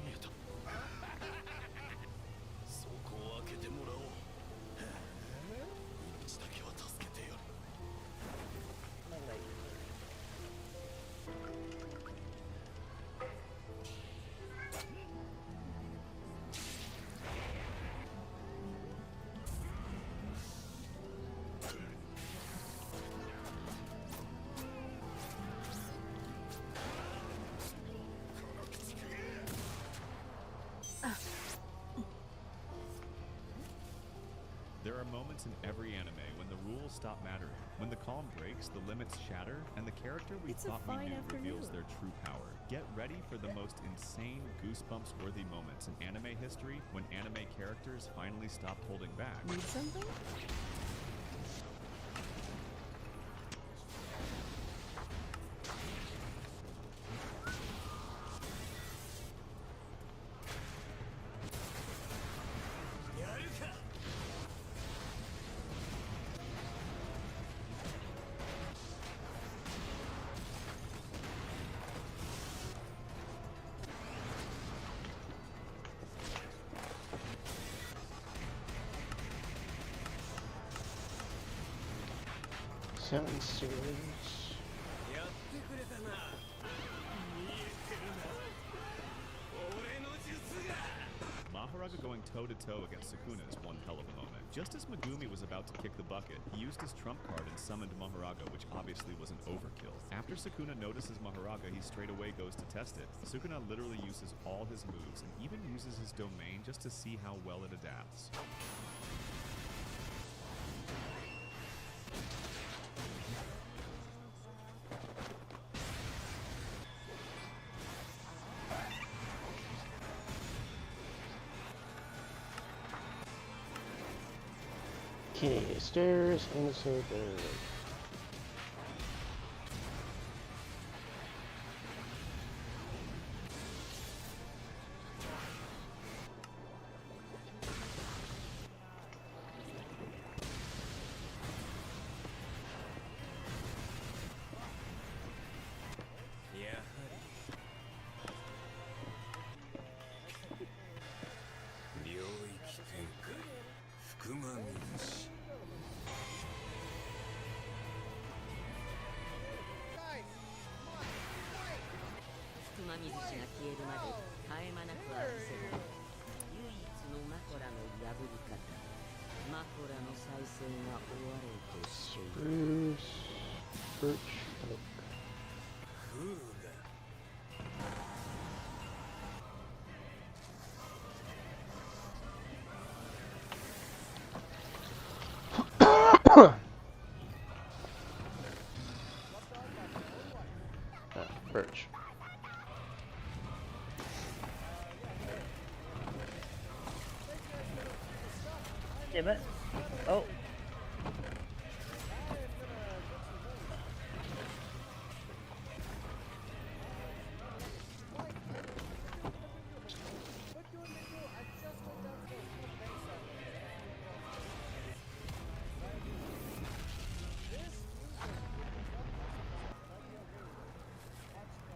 Speaker 11: moments in every anime when the rules stop mattering, when the calm breaks, the limits shatter, and the character we thought we knew reveals their true power. Get ready for the most insane, goosebumps-worthy moments in anime history when anime characters finally stop holding back.
Speaker 7: Need something?
Speaker 2: Sounds serious.
Speaker 11: Mahoraga going toe-to-toe against Sukuna is one hell of a moment. Just as Megumi was about to kick the bucket, he used his trump card and summoned Mahoraga, which obviously was an overkill. After Sukuna notices Mahoraga, he straight away goes to test it. Sukuna literally uses all his moves and even uses his domain just to see how well it adapts.
Speaker 2: Okay, stairs inside there. Spruce, birch oak. Birch.
Speaker 12: Damn it. Oh.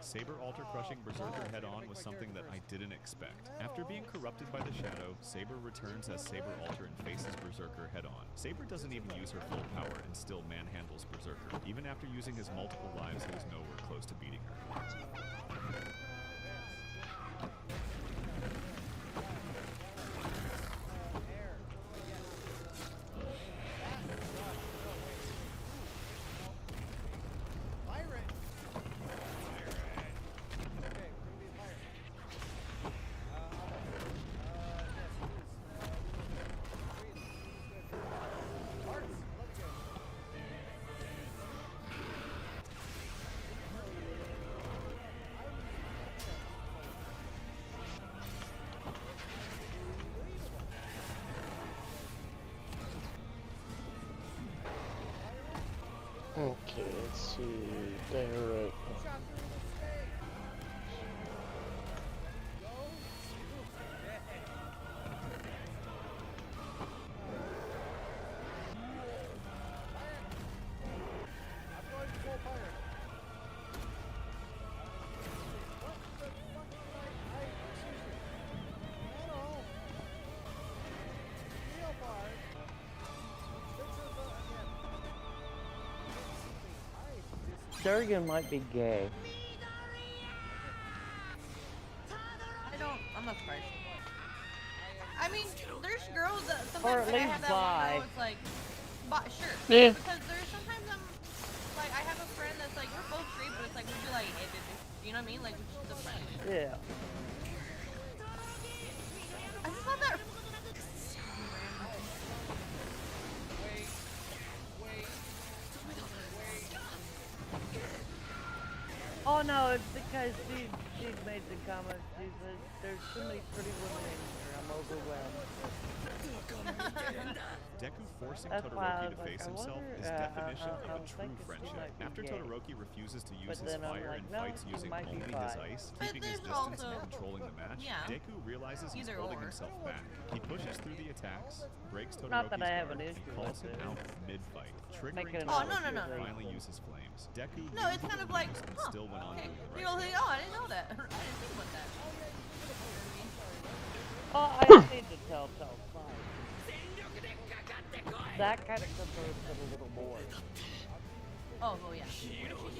Speaker 11: Saber Alter crushing Berserker head-on was something that I didn't expect. After being corrupted by the Shadow, Saber returns as Saber Alter and faces Berserker head-on. Saber doesn't even use her full power and still manhandles Berserker. Even after using his multiple lives, he was nowhere close to beating her.
Speaker 2: Okay, let's see. There, right.
Speaker 12: Durgan might be gay.
Speaker 9: I'm not surprised. I mean, there's girls that
Speaker 12: Or
Speaker 9: sometimes
Speaker 12: at
Speaker 9: like, I
Speaker 12: least
Speaker 9: have that
Speaker 12: bi.
Speaker 9: one girl, it's like, sure.
Speaker 2: Yeah.
Speaker 9: Because there's sometimes like, I have a friend that's like, we're both straight, but it's like, we'd be like, hey, baby. You know what I mean? Like, we're just a friend.
Speaker 12: Yeah.
Speaker 9: I just thought that.
Speaker 12: Well, no, it's because she made the comment. She said, "There's too many pretty women in here. I'm overwhelmed."
Speaker 11: Deku forcing
Speaker 12: That's why I
Speaker 11: Todoroki
Speaker 12: was
Speaker 11: to
Speaker 12: like,
Speaker 11: face
Speaker 12: I
Speaker 11: himself
Speaker 12: wonder,
Speaker 11: is definition
Speaker 12: I
Speaker 11: of a
Speaker 12: was
Speaker 11: true
Speaker 12: thinking she
Speaker 11: friendship.
Speaker 12: might be
Speaker 11: After
Speaker 12: gay.
Speaker 11: Todoroki refuses to use
Speaker 12: But
Speaker 11: his
Speaker 12: then I'm
Speaker 11: fire
Speaker 12: like,
Speaker 11: and
Speaker 12: no,
Speaker 11: fights
Speaker 12: he
Speaker 11: using
Speaker 12: might be
Speaker 11: only
Speaker 12: bi.
Speaker 11: his ice,
Speaker 9: But
Speaker 11: keeping his
Speaker 9: there's
Speaker 11: distance
Speaker 9: also-
Speaker 11: and controlling the match,
Speaker 9: yeah.
Speaker 11: Deku realizes he's
Speaker 9: Either
Speaker 11: holding
Speaker 9: or.
Speaker 11: himself back. He pushes through the attacks, breaks
Speaker 12: Not that I
Speaker 11: Todoroki's
Speaker 12: have
Speaker 11: guard,
Speaker 12: an
Speaker 11: and
Speaker 12: issue
Speaker 11: calls
Speaker 12: with
Speaker 11: him
Speaker 12: it.
Speaker 11: out mid-fight, triggering
Speaker 12: Making it
Speaker 9: Oh, no,
Speaker 11: Todoroki
Speaker 9: no, no,
Speaker 11: to
Speaker 9: no.
Speaker 11: finally use his flames. Deku
Speaker 9: No,
Speaker 11: knew
Speaker 9: it's
Speaker 11: he
Speaker 9: kind
Speaker 11: would
Speaker 9: of like,
Speaker 11: lose and
Speaker 9: huh,
Speaker 11: still went on
Speaker 9: okay.
Speaker 11: doing the
Speaker 9: You
Speaker 11: right
Speaker 9: know,
Speaker 11: thing.
Speaker 9: oh, I didn't know that. I didn't think about that.
Speaker 12: Oh, I need to tell signs. That kind of confirms it a little more.
Speaker 9: Oh, well, yeah. When she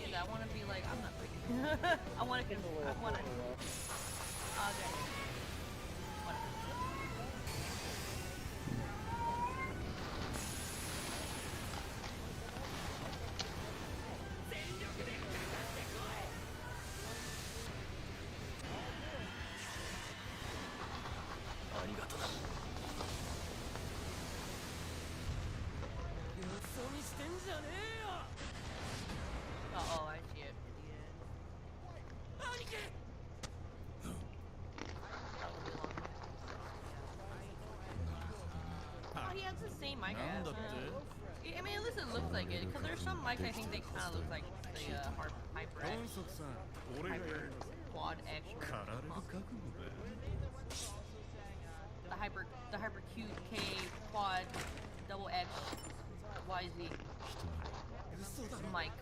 Speaker 9: did that, I want to be like, I'm not freaking. I want to. I want to. Okay. Whatever. Oh, I see it. Oh, he has the same mic I have. I mean, at least it looks like it, because there's some mics I think they kind of look like the HyperX. Hyper Quad X. The Hyper QK Quad Double X YZ mic.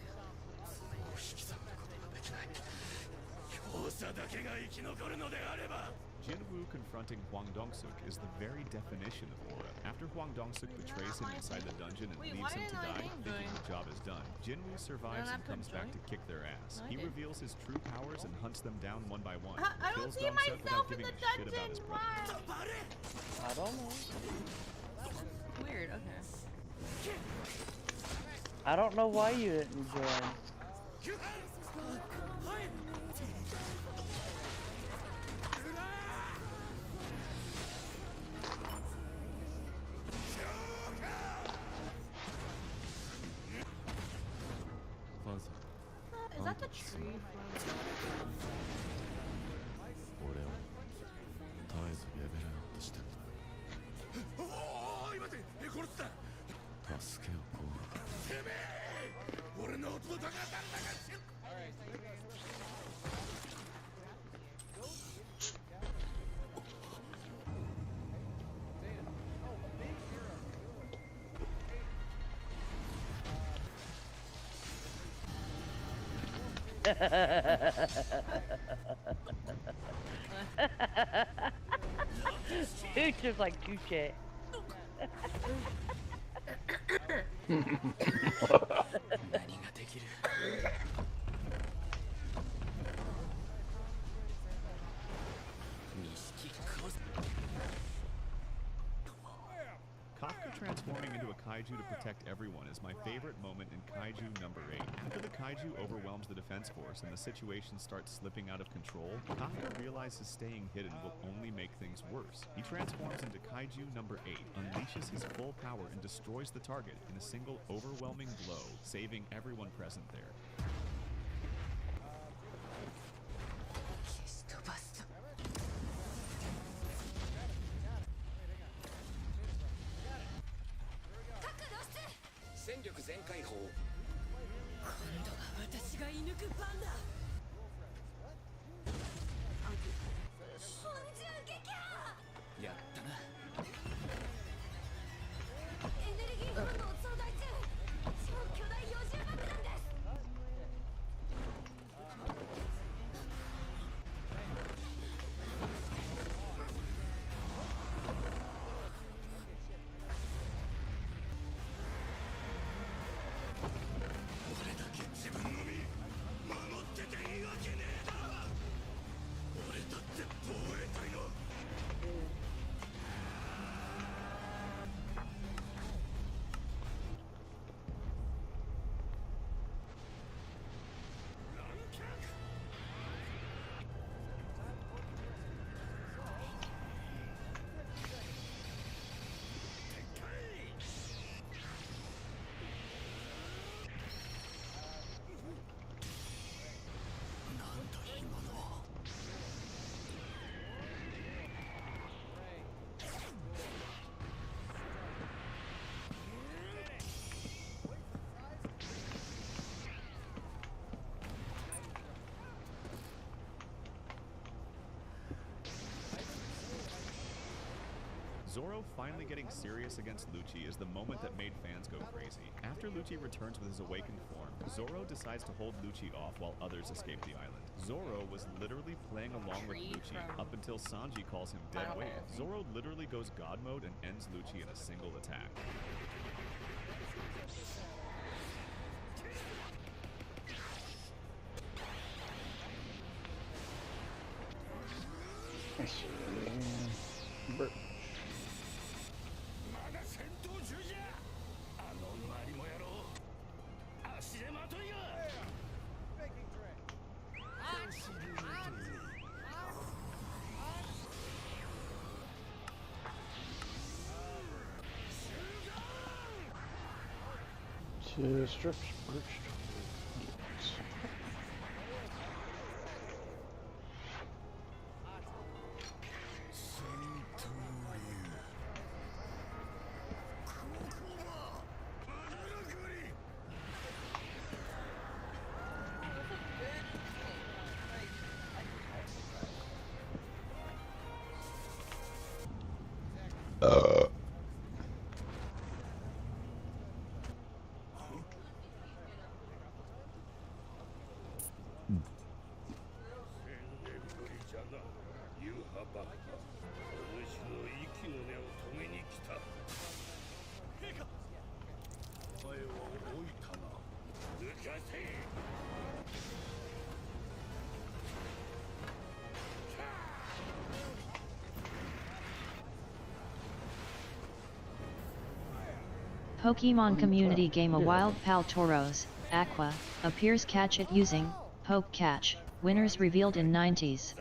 Speaker 11: Jinwoo confronting Huang Dongsuk is the very definition of aura. After Huang Dongsuk betrays him inside the dungeon and
Speaker 9: Wait,
Speaker 11: leaves
Speaker 9: why
Speaker 11: him to
Speaker 9: didn't I
Speaker 11: die,
Speaker 9: name
Speaker 11: thinking
Speaker 9: join?
Speaker 11: the job is done, Jinwoo survives
Speaker 9: Didn't I
Speaker 11: and
Speaker 9: put
Speaker 11: comes back
Speaker 9: join?
Speaker 11: to kick their ass.
Speaker 9: No, I
Speaker 11: He
Speaker 9: did.
Speaker 11: reveals his true powers and hunts them down one by one.
Speaker 9: I don't
Speaker 11: Kills
Speaker 9: see
Speaker 11: Dongsuk
Speaker 9: myself
Speaker 11: without
Speaker 9: in
Speaker 11: giving
Speaker 9: the
Speaker 11: a shit about his
Speaker 9: dungeon.
Speaker 11: brother.
Speaker 9: Why?
Speaker 12: I don't know.
Speaker 9: Weird. Okay.
Speaker 12: I don't know why you didn't join.
Speaker 9: Is that the tree from?
Speaker 13: 俺は絶えずレベルアップしてんだ。
Speaker 1: おーい待て殺すだ
Speaker 13: 助けをこう。
Speaker 1: てめえ俺の弟が誰だか知る
Speaker 12: Dude, just like touche.
Speaker 11: Kafka transforming into a kaiju to protect everyone is my favorite moment in Kaiju number 8. After the kaiju overwhelms the defense force and the situation starts slipping out of control, Kafka realizes staying hidden will only make things worse. He transforms into Kaiju number 8, unleashes his full power and destroys the target in a single overwhelming blow, saving everyone present there. Zoro finally getting serious against Lucci is the moment that made fans go crazy. After Lucci returns with his awakened form, Zoro decides to hold Lucci off while others escape the island. Zoro was literally playing along with Lucci up until Sanji calls him dead weight. Zoro literally goes God mode and ends Lucci in a single attack.
Speaker 2: Strips, birch.
Speaker 3: Pokemon community game A Wild Pal Tauros, Aqua, appears catch it using Poke Catch, winners revealed in 90s.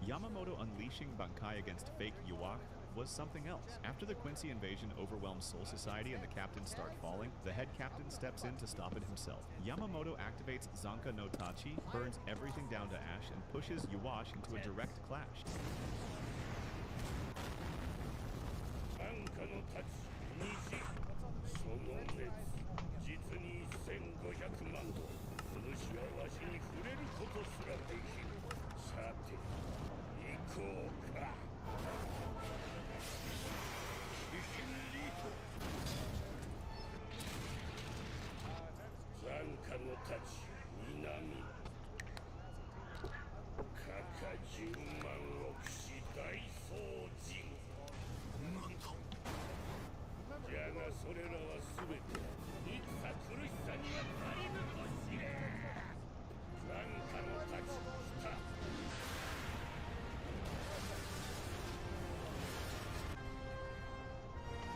Speaker 11: Yamamoto unleashing Bankai against fake Yuak was something else. After the Quincy invasion overwhelms Soul Society and the captains start falling, the head captain steps in to stop it himself. Yamamoto activates Zanka no Tachi, burns everything down to ash, and pushes Yuash into a direct clash.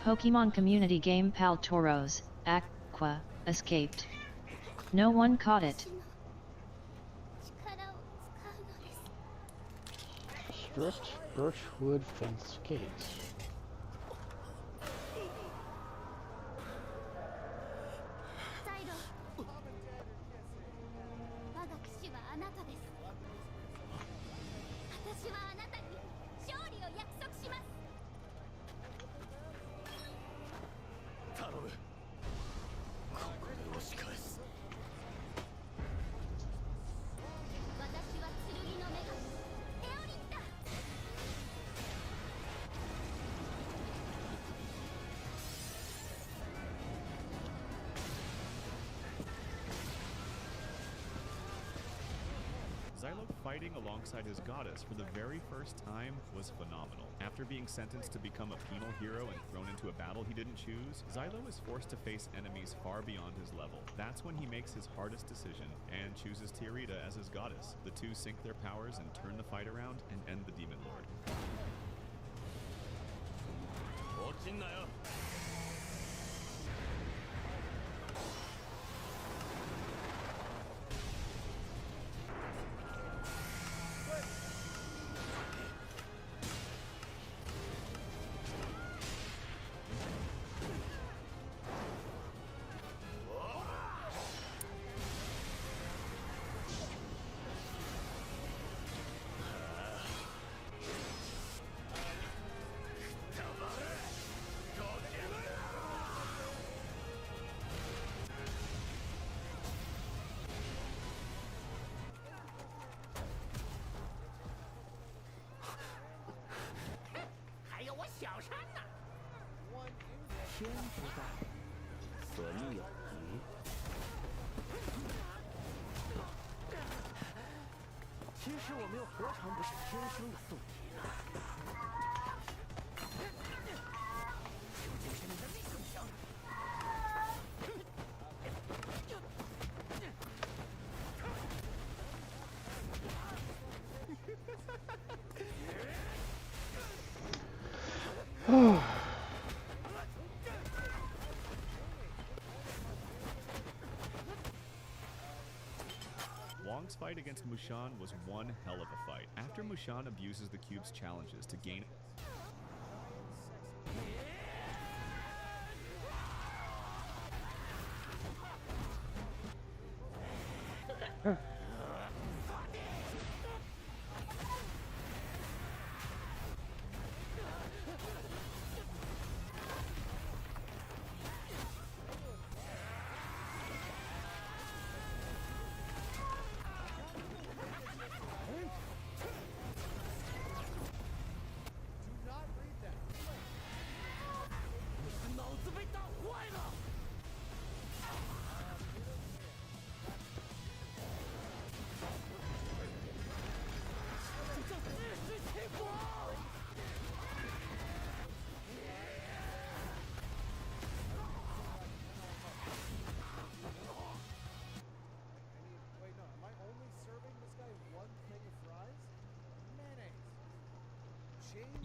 Speaker 3: Pokemon community game Pal Tauros, Aqua, escaped. No one caught it.
Speaker 2: Stripped birchwood fence gates.
Speaker 11: Psylocke fighting alongside his goddess for the very first time was phenomenal. After being sentenced to become a penal hero and thrown into a battle he didn't choose, Xylo is forced to face enemies far beyond his level. That's when he makes his hardest decision and chooses Tiarita as his goddess. The two sync their powers and turn the fight around and end the Demon Lord.
Speaker 16: 天不在，所以有敌。其实我们又何尝不是天生的宿敌呢？究竟是你的力更强？Wong's
Speaker 11: fight against Mushan was one hell of a fight. After Mushan abuses the cube's challenges to gain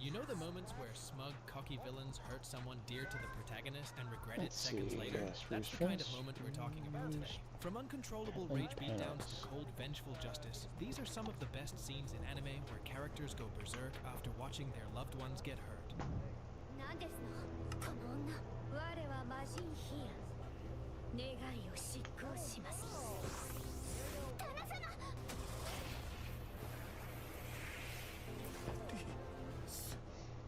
Speaker 17: You know the moments where smug, cocky villains hurt someone dear to the protagonist and regret it seconds later? That's the kind of moment we're talking about today. From uncontrollable rage beatdowns to cold, vengeful justice, these are some of the best scenes in anime where characters go berserk after watching their loved ones get hurt.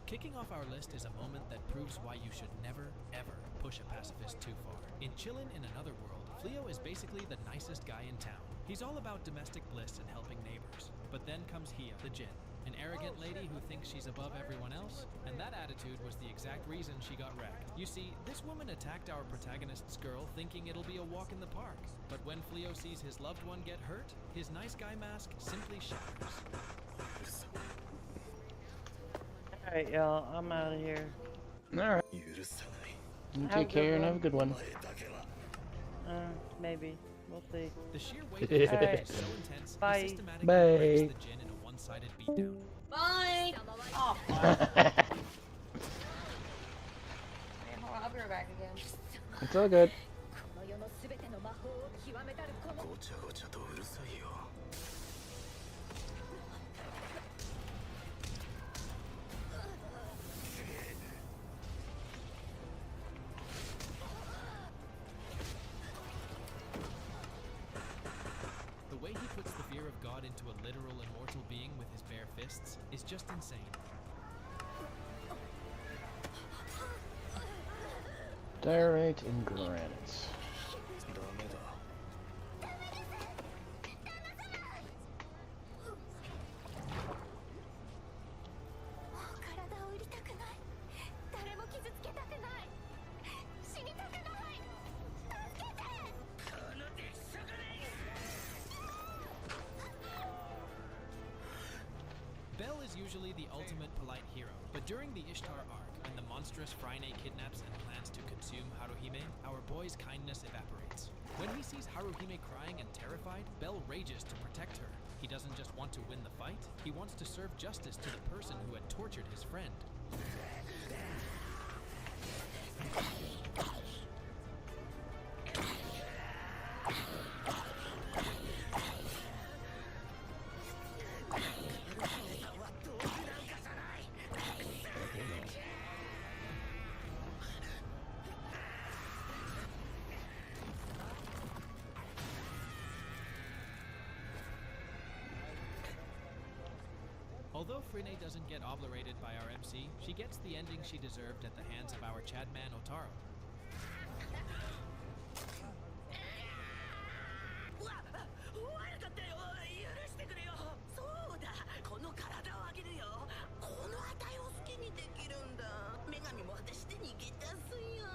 Speaker 17: Kicking off our list is a moment that proves why you should never, ever push a pacifist too far. In Chillin' in Another World, Fleo is basically the nicest guy in town. He's all about domestic bliss and helping neighbors. But then comes Hia, the Jinn, an arrogant lady who thinks she's above everyone else, and that attitude was the exact reason she got wrecked. You see, this woman attacked our protagonist's girl thinking it'll be a walk in the park. But when Fleo sees his loved one get hurt, his nice guy mask simply shatters.
Speaker 12: Alright, y'all, I'm out of here.
Speaker 2: Alright. You take care and have a good one.
Speaker 12: Maybe. We'll see.
Speaker 17: The sheer weight of the
Speaker 12: Alright.
Speaker 17: is so intense,
Speaker 12: Bye.
Speaker 17: he systematically
Speaker 2: Bye.
Speaker 17: breaks the Jinn in a one-sided beatdown.
Speaker 9: Bye! Oh, fuck. Okay, hold on, I'll be right back again.
Speaker 2: It's all good.
Speaker 16: ごちゃごちゃとうるさいよ。
Speaker 17: The way he puts the fear of God into a literal immortal being with his bare fists is just insane.
Speaker 2: Diorite and granites.
Speaker 17: Bell is usually the ultimate polite hero, but during the Ishtar arc, when the monstrous Phryne kidnaps and plans to consume Haruhime, our boy's kindness evaporates. When he sees Haruhime crying and terrified, Bell rages to protect her. He doesn't just want to win the fight, he wants to serve justice to the person who had tortured his friend. Although Phryne doesn't get obliterated by our MC, she gets the ending she deserved at the hands of our Chadman Otaro.
Speaker 18: 悪かったよ許してくれよそうだこの体をあげるよこの値を好きにできるんだ女神も果たして逃げ出すよ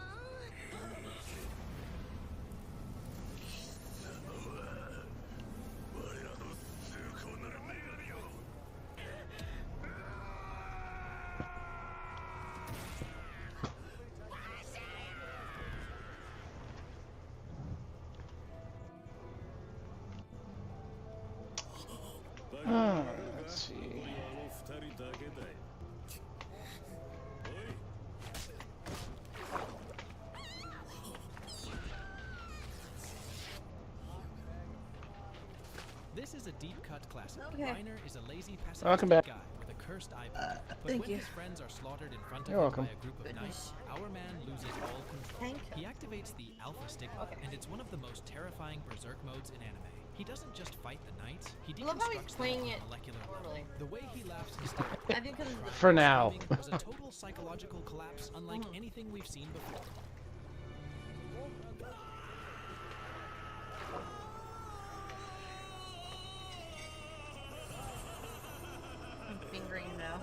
Speaker 17: is a deep-cut classic.
Speaker 7: Okay.
Speaker 17: Reiner is a lazy,
Speaker 2: Welcome
Speaker 17: pacifistic
Speaker 2: back.
Speaker 17: guy with a cursed eyeball. But
Speaker 7: thank
Speaker 17: when
Speaker 7: you.
Speaker 17: his friends are slaughtered in front of
Speaker 2: You're
Speaker 17: him
Speaker 2: welcome.
Speaker 17: by a group of knights, our man loses all control.
Speaker 7: Thank
Speaker 17: He activates the Alpha Stigma, and it's one of the most terrifying berserk modes in anime. He doesn't just fight the knights, he
Speaker 9: I love how he's
Speaker 17: deconstructs them
Speaker 9: playing
Speaker 17: on
Speaker 9: it
Speaker 17: a molecular
Speaker 9: normally.
Speaker 17: level. The way he laughs hysterically
Speaker 9: I think because
Speaker 2: For now.
Speaker 17: was a total psychological collapse unlike anything we've seen before.
Speaker 9: I'm fingering him now.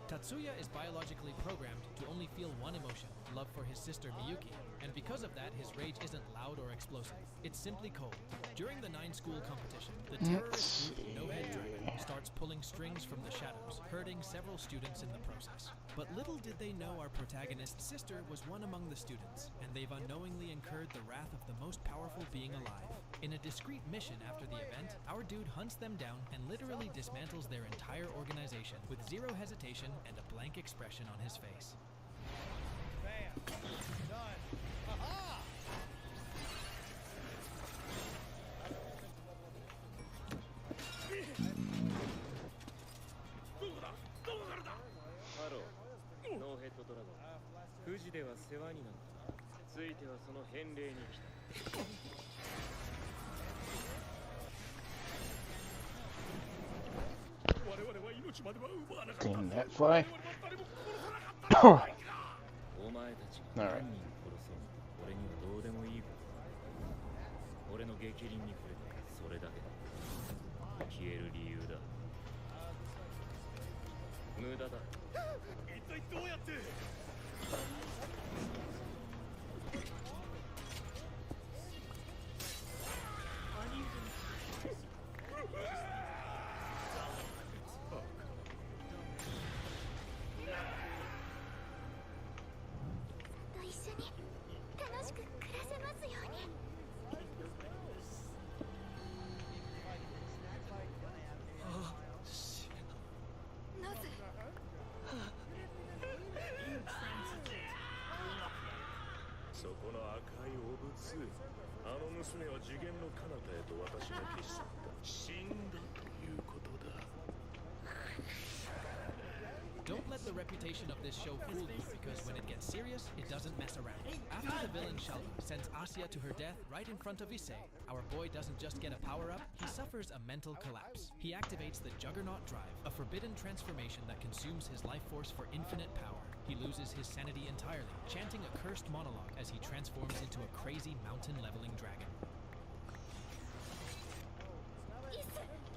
Speaker 17: Tatsuya is biologically programmed to only feel one emotion, love for his sister Miyuki, and because of that his rage isn't loud or explosive, it's simply cold. During the 9-school competition, the terrorist group No Head Dragon starts pulling strings from the shadows, hurting several students in the process. But little did they know our protagonist's sister was one among the students, and they've unknowingly incurred the wrath of the most powerful being alive. In a discreet mission after the event, our dude hunts them down and literally dismantles their entire organization with zero hesitation and a blank expression on his face.
Speaker 10: Bam. Done. Aha!
Speaker 2: Damn that fly. Alright.
Speaker 17: Don't let the reputation of this show fool you, because when it gets serious, it doesn't mess around. After the villain Shalva sends Asya to her death right in front of Issei, our boy doesn't just get a power-up, he suffers a mental collapse. He activates the Juggernaut Drive, a forbidden transformation that consumes his life force for infinite power. He loses his sanity entirely, chanting a cursed monologue as he transforms into a crazy mountain-leveling dragon.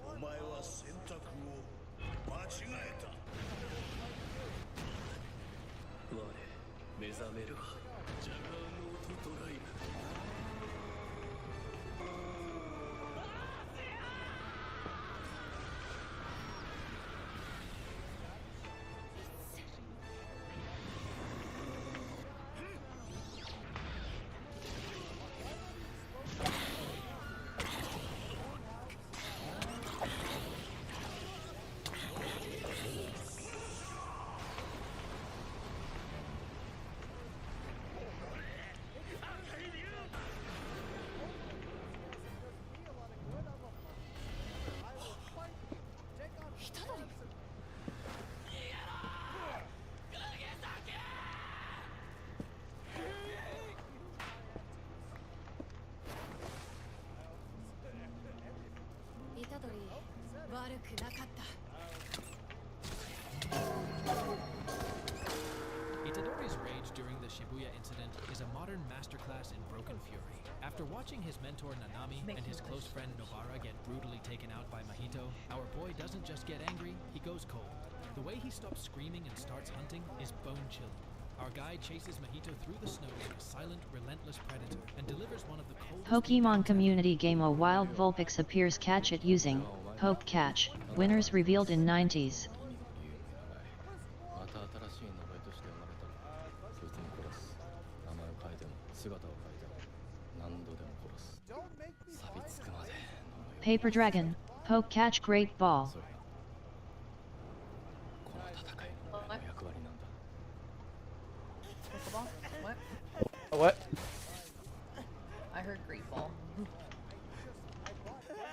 Speaker 1: お前は選択を間違えた。我目覚めるわ。ジャガーノートドライブ。
Speaker 17: Itadori's rage during the Shibuya incident is a modern masterclass in broken fury. After watching his mentor Nanami and his close friend Nobara get brutally taken out by Mahito, our boy doesn't just get angry, he goes cold. The way he stops screaming and starts hunting is bone-chilling. Our guy chases Mahito through the snow like a silent, relentless predator and delivers one of the coldest...
Speaker 3: Pokemon community game A Wild Vulpix appears. Catch it using Poke Catch. Winners revealed in 90s.
Speaker 13: また新しい名前として生まれたらそいつに殺す名前を変えても姿を変えても何度でも殺す錆びつくまで
Speaker 3: Paper Dragon. Poke Catch Great Ball.
Speaker 13: この戦いの俺の役割なんだ
Speaker 9: Pokeball? What?
Speaker 2: What?
Speaker 9: I heard Great Ball.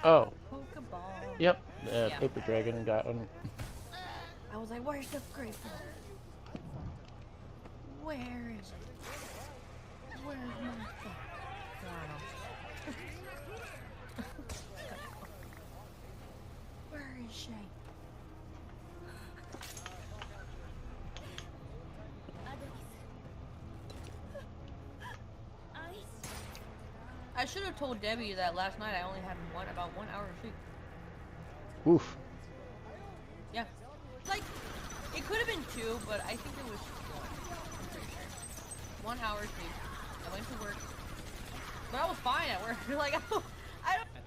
Speaker 2: Oh.
Speaker 9: Pokeball.
Speaker 2: Yep.
Speaker 9: Yeah.
Speaker 2: Paper Dragon got one.
Speaker 9: I was like, where's the Great Ball? Where is it? Where's my phone? Where is she? I should have told Debbie that last night I only had about 1 hour of sleep.
Speaker 2: Oof.
Speaker 9: Yeah. Like, it could have been 2, but I think it was 1. I'm pretty sure. 1 hour sleep. I went to work. But I was fine at work. Like,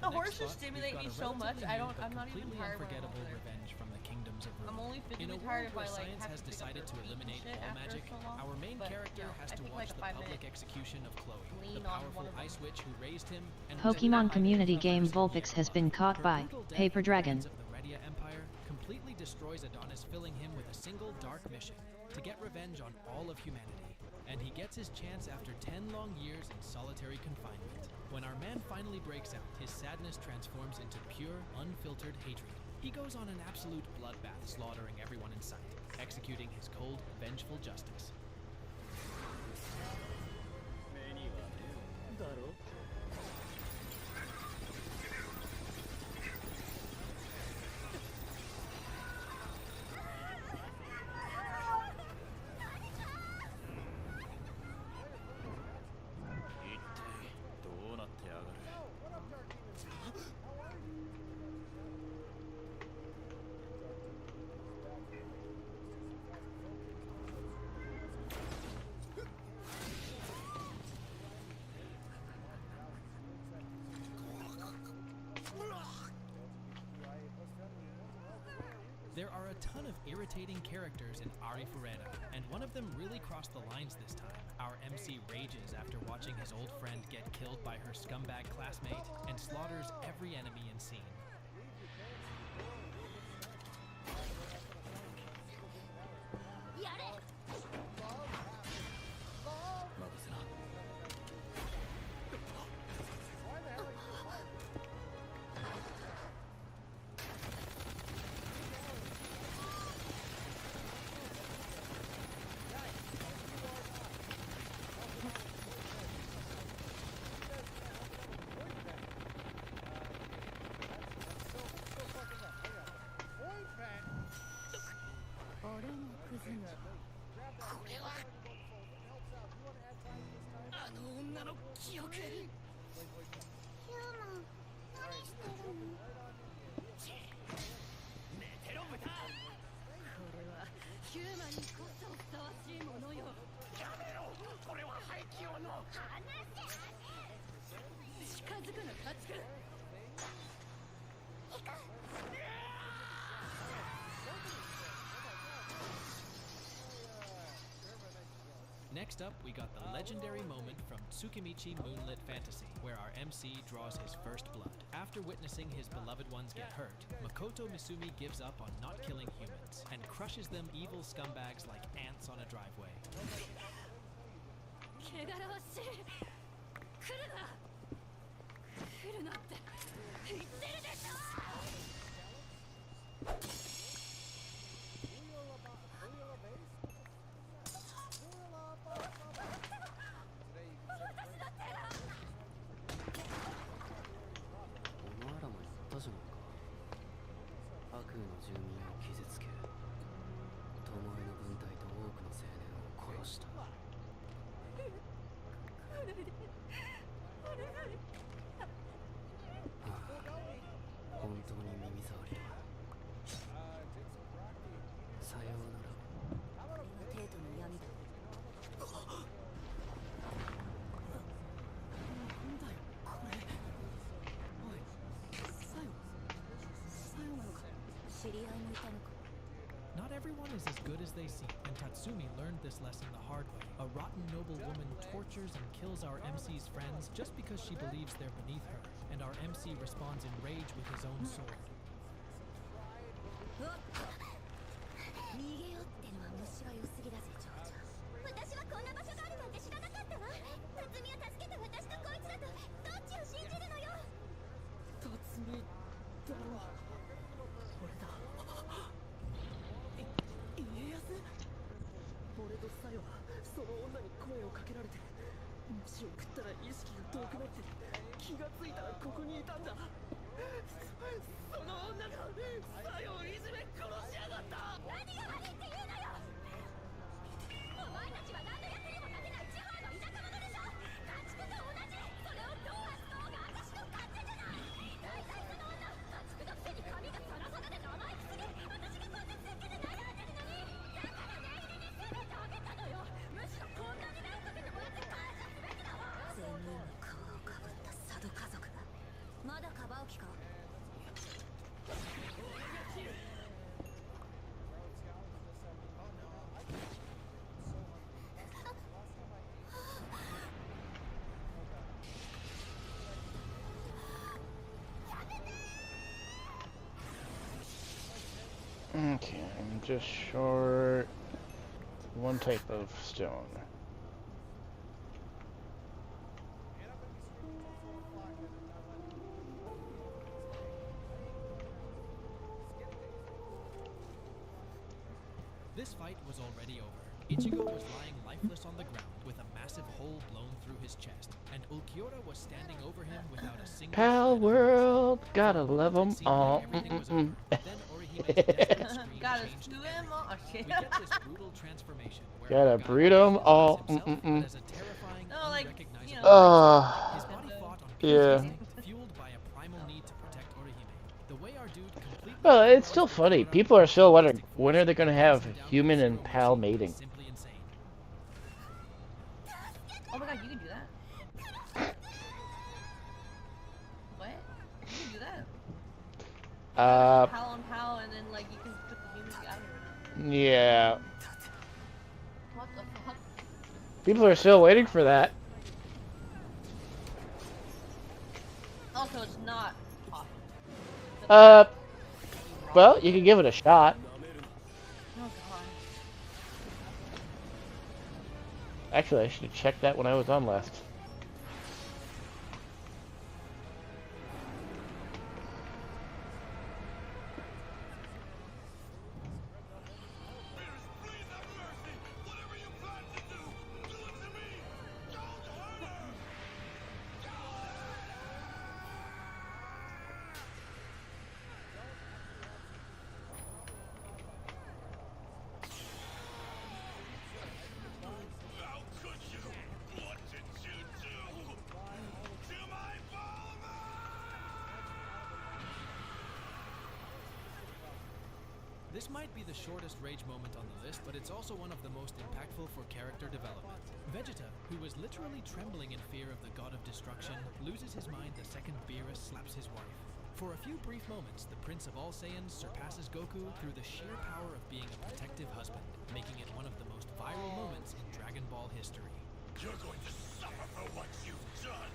Speaker 9: the horses stimulate me so much, I'm not even tired when I'm over there.
Speaker 17: Revenge from the kingdoms of
Speaker 9: I'm only
Speaker 17: in a
Speaker 9: physically
Speaker 17: world
Speaker 9: tired if
Speaker 17: where
Speaker 9: I like
Speaker 17: science
Speaker 9: have
Speaker 17: has
Speaker 9: to pick up
Speaker 17: decided to
Speaker 9: their
Speaker 17: eliminate
Speaker 9: shit
Speaker 17: all
Speaker 9: after
Speaker 17: magic,
Speaker 9: so long,
Speaker 17: our main
Speaker 9: but,
Speaker 17: character
Speaker 9: you know,
Speaker 17: has
Speaker 9: I
Speaker 17: to
Speaker 9: think
Speaker 17: watch
Speaker 9: like a
Speaker 17: the
Speaker 9: 5
Speaker 17: public
Speaker 9: minute
Speaker 17: execution of Chloe,
Speaker 9: lean
Speaker 17: the
Speaker 9: on one
Speaker 17: powerful
Speaker 9: of them.
Speaker 17: ice witch who raised him and
Speaker 3: Pokemon community game Vulpix has been caught by Paper Dragon.
Speaker 17: of the Redia Empire completely destroys Adonis, filling him with a single dark mission to get revenge on all of humanity. And he gets his chance after 10 long years in solitary confinement. When our man finally breaks out, his sadness transforms into pure, unfiltered hatred. He goes on an absolute bloodbath, slaughtering everyone in sight, executing his cold, vengeful justice. There are a ton of irritating characters in Arifureta, and one of them really crossed the lines this time. Our MC rages after watching his old friend get killed by her scumbag classmate and slaughters every enemy in scene. Next up, we got the legendary moment from Tsukimichi Moonlit Fantasy, where our MC draws his first blood. After witnessing his beloved ones get hurt, Makoto Misumi gives up on not killing humans, and crushes them evil scumbags like ants on a driveway.
Speaker 13: 本当に耳障りだ。さようなら。
Speaker 18: これがテートの闇だ。なんだよこれ。おい、さよなのか。知り合いもいたのか。
Speaker 17: Not everyone is as good as they seem, and Tatsumi learned this lesson the hard way. A rotten noble woman tortures and kills our MC's friends just because she believes they're beneath her, and our MC responds in rage with his own sword.
Speaker 18: 逃げようってのは虫が良すぎだぜ、ジョージョ。私はこんな場所があるなんて知らなかったわ。辰巳を助けた私とこいつだとどっちを信じるのよ。辰巳だろ。俺だ。家康？俺とサヨはその女に声をかけられて、飯を食ったら意識が遠くなって気がついたらここにいたんだ。その女がサヨをいじめ殺しやがった。何が悪いって言うのよ。お前たちは何の役にも立てない地方の田舎者でしょ。家畜と同じ。それをどう扱おうが私の勝手じゃない。大体その女家畜のくせに髪がサラサラで生意気すぎ。私がこんな設計で悩んでるのに。だから念入りに責めてあげたのよ。むしろこんなに目をかけてもらって感謝すべきだわ。全員の皮をかぶった佐渡家族がまだかばう気か。
Speaker 2: Okay, I'm just short one type of stone.
Speaker 17: This fight was already over. Ichigo was lying lifeless on the ground with a massive hole blown through his chest, and Ulquiorra was standing over him without a single
Speaker 2: Pal world, gotta love them all.
Speaker 9: Gotta sue him. Oh shit.
Speaker 2: Gotta breed them all.
Speaker 9: No, like, you know.
Speaker 2: Yeah. Well, it's still funny. People are still wondering when are they going to have human and pal mating.
Speaker 9: Oh my god, you can do that? What? You can do that? Pal on pal, and then like you can put the humans together.
Speaker 2: Yeah.
Speaker 9: What the fuck?
Speaker 2: People are still waiting for that.
Speaker 9: Also, it's not possible.
Speaker 2: Well, you can give it a shot.
Speaker 9: Oh god.
Speaker 2: Actually, I should have checked that when I was on last.
Speaker 17: This might be the shortest rage moment on the list, but it's also one of the most impactful for character development. Vegeta, who was literally trembling in fear of the god of destruction, loses his mind the second Beerus slaps his wife. For a few brief moments, the Prince of All Saiyans surpasses Goku through the sheer power of being a protective husband, making it one of the most viral moments in Dragon Ball history.
Speaker 1: You're going to suffer for what you've done.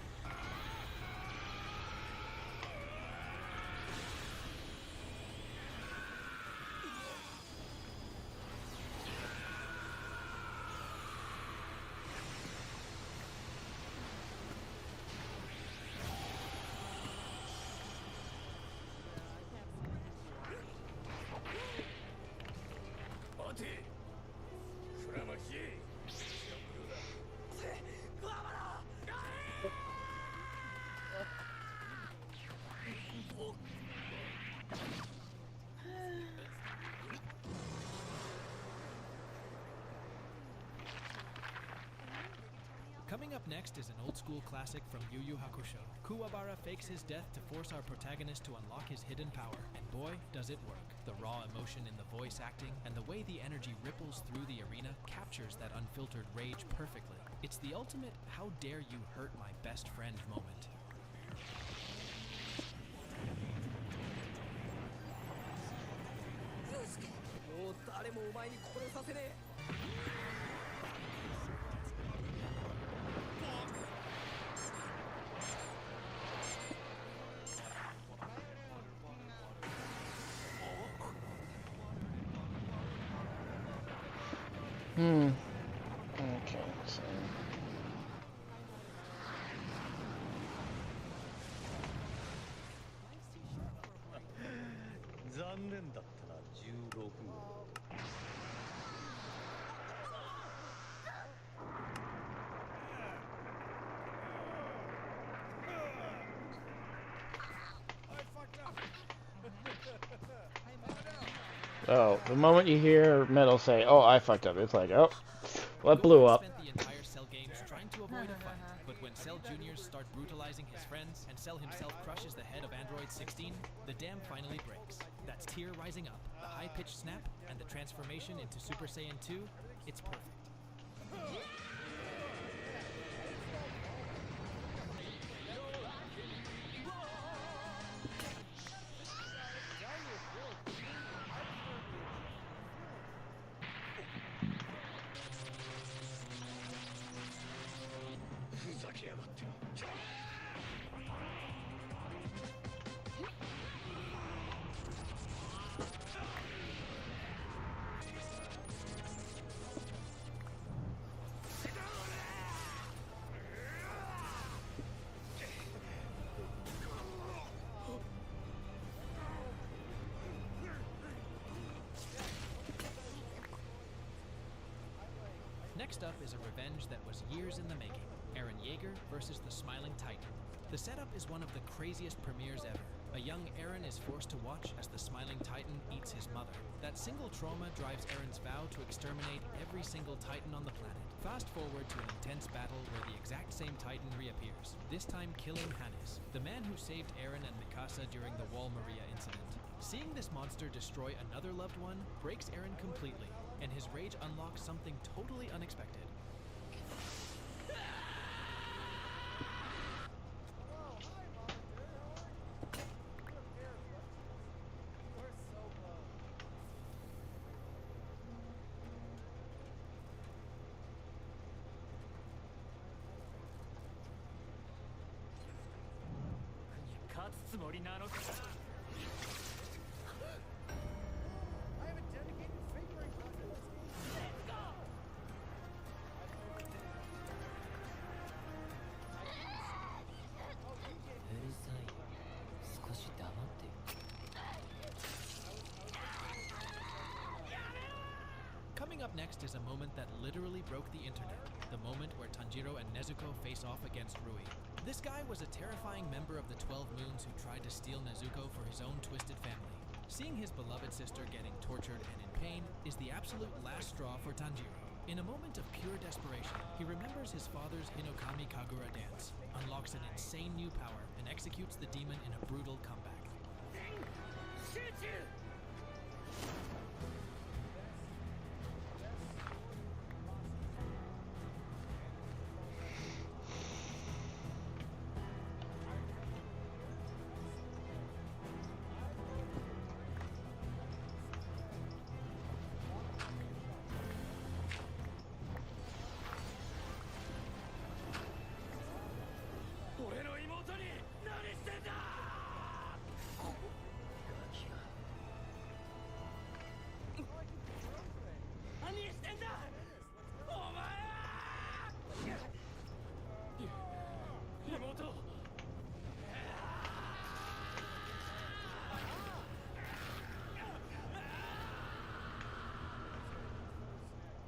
Speaker 17: Coming up next is an old-school classic from Yu Yu Hakusho. Kuwabara fakes his death to force our protagonist to unlock his hidden power, and boy, does it work. The raw emotion in the voice acting and the way the energy ripples through the arena captures that unfiltered rage perfectly. It's the ultimate "how dare you hurt my best friend" moment.
Speaker 2: Okay, so... Oh, the moment you hear Metal say, "Oh, I fucked up," it's like, oh, what blew up?
Speaker 17: Spent the entire Cell games trying to avoid a fight, but when Cell Juniors start brutalizing his friends and Cell himself crushes the head of Android 16, the dam finally breaks. That's tear rising up, the high-pitched snap, and the transformation into Super Saiyan 2. It's perfect. Next up is a revenge that was years in the making. Eren Yeager versus the Smiling Titan. The setup is one of the craziest premieres ever. A young Eren is forced to watch as the Smiling Titan eats his mother. That single trauma drives Eren's vow to exterminate every single Titan on the planet. Fast forward to an intense battle where the exact same Titan reappears, this time killing Hannes, the man who saved Eren and Mikasa during the Wall Maria incident. Seeing this monster destroy another loved one breaks Eren completely, and his rage unlocks something totally unexpected. Coming up next is a moment that literally broke the internet. The moment where Tanjiro and Nezuko face off against Rui. This guy was a terrifying member of the 12 Moons who tried to steal Nezuko for his own twisted family. Seeing his beloved sister getting tortured and in pain is the absolute last straw for Tanjiro. In a moment of pure desperation, he remembers his father's Hinokami Kagura dance, unlocks an insane new power, and executes the demon in a brutal comeback.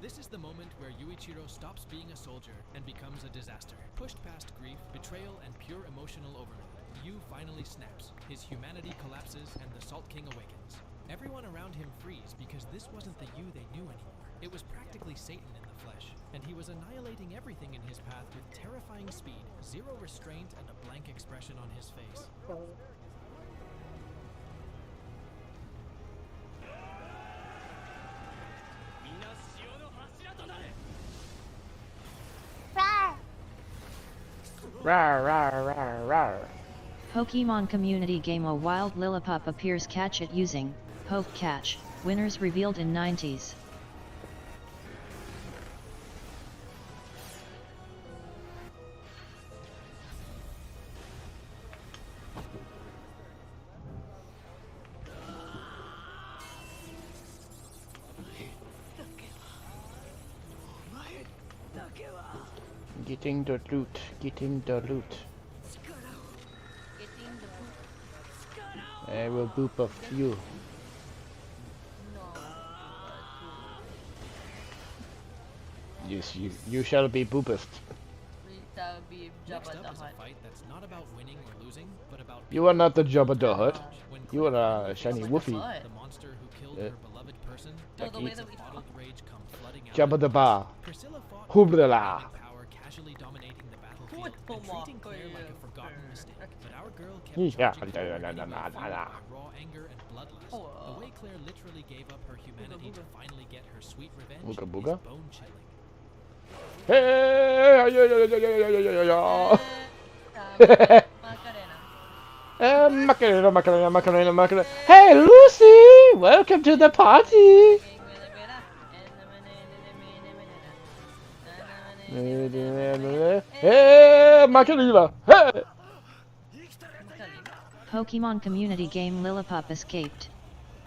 Speaker 17: This is the moment where Yuichiro stops being a soldier and becomes a disaster. Pushed past grief, betrayal, and pure emotional overload, Yu finally snaps. His humanity collapses and the Salt King awakens. Everyone around him frees because this wasn't the Yu they knew anymore. It was practically Satan in the flesh, and he was annihilating everything in his path with terrifying speed, zero restraint, and a blank expression on his face.
Speaker 2: Rawr, rawr, rawr, rawr.
Speaker 3: Pokemon community game A wild Lillipup appears. Catch it using Poke Catch. Winners revealed in 90s.
Speaker 2: Getting the loot, getting the loot. I will boop a few. Yes, you shall be boopeth.
Speaker 9: That would be
Speaker 17: Next
Speaker 9: Jabba
Speaker 17: up
Speaker 9: the
Speaker 17: is a
Speaker 9: Hutt.
Speaker 17: fight that's not about winning or losing, but about
Speaker 2: You are not the Jabba the Hutt. You are a shiny woofy.
Speaker 17: the monster who killed her beloved person.
Speaker 9: No, the way that we
Speaker 17: bottled rage come flooding out.
Speaker 2: Jabba the Ba.
Speaker 17: Priscilla fought
Speaker 2: Hubrala.
Speaker 17: power, casually dominating the battlefield
Speaker 9: What
Speaker 17: and
Speaker 9: the
Speaker 17: treating
Speaker 9: fuck?
Speaker 17: Claire like a forgotten mistake. But our girl kept
Speaker 2: Yeah.
Speaker 17: charging forward anyway, fueled by raw anger and bloodlust. The way Claire literally gave up her humanity to finally get her sweet revenge
Speaker 2: Booga
Speaker 17: is
Speaker 2: booga.
Speaker 17: bone-chilling.
Speaker 2: Hey! Macarena, Macarena, Macarena, Macarena. Hey, Lucy! Welcome to the party! Hey, Macarena! Hey!
Speaker 3: Pokemon community game Lillipup escaped.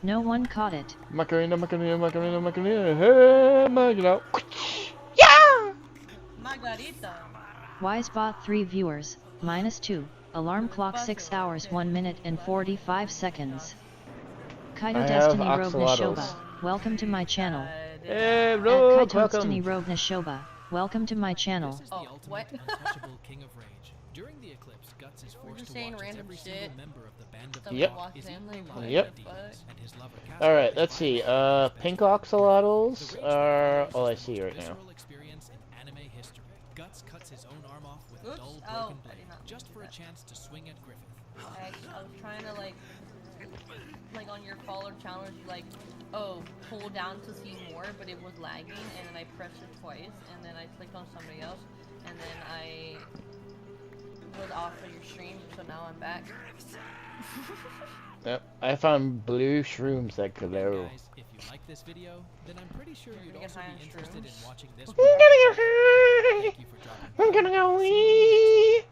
Speaker 3: No one caught it.
Speaker 2: Macarena, Macarena, Macarena, Macarena. Hey, Macarena. Yeah!
Speaker 9: Margarita.
Speaker 3: Wisebot 3 viewers, -2. Alarm clock 6 hours 1 minute and 45 seconds. Kaito
Speaker 2: I
Speaker 3: Destiny
Speaker 2: have
Speaker 3: Rogue
Speaker 2: axolotls.
Speaker 3: Nashoba, welcome to my channel.
Speaker 2: Hey,
Speaker 3: Kaito
Speaker 2: Rogue,
Speaker 3: Destiny
Speaker 2: welcome.
Speaker 3: Rogue Nashoba, welcome to my channel.
Speaker 17: This is the ultimate untouchable king of rage. During the eclipse, Guts is forced to
Speaker 9: saying
Speaker 17: watch as
Speaker 9: random
Speaker 17: every
Speaker 9: shit.
Speaker 17: single member of the band of
Speaker 9: Stuff
Speaker 2: Yep.
Speaker 9: I watch
Speaker 17: is
Speaker 9: and,
Speaker 17: eaten
Speaker 9: like,
Speaker 17: alive
Speaker 2: Yep.
Speaker 17: by demons, and his lover Casper
Speaker 2: Alright,
Speaker 17: is
Speaker 2: let's see.
Speaker 17: finally
Speaker 2: Pink axolotls are all I see right now.
Speaker 17: visceral experience in anime history. Guts cuts his own arm off with a
Speaker 9: Oops.
Speaker 17: dull
Speaker 9: Oh,
Speaker 17: broken
Speaker 9: I
Speaker 17: blade,
Speaker 9: did not
Speaker 17: just
Speaker 9: do
Speaker 17: for a
Speaker 9: that.
Speaker 17: chance to swing at Griffith.
Speaker 9: I was trying to like on your follower challenge, you like, oh, pull down to see more, but it was lagging, and then I pressed it twice, and then I clicked on somebody else, and then I was off of your stream, so now I'm back.
Speaker 2: Yep, I found blue shrooms that glow.
Speaker 17: Guys, if you like this video, then I'm pretty sure you'd
Speaker 9: get
Speaker 17: also
Speaker 9: high
Speaker 17: be
Speaker 9: on
Speaker 17: interested in
Speaker 9: shrooms.
Speaker 17: watching this
Speaker 2: I'm
Speaker 17: video.
Speaker 2: gonna go high.
Speaker 17: Thank you for dropping
Speaker 2: I'm gonna go wee.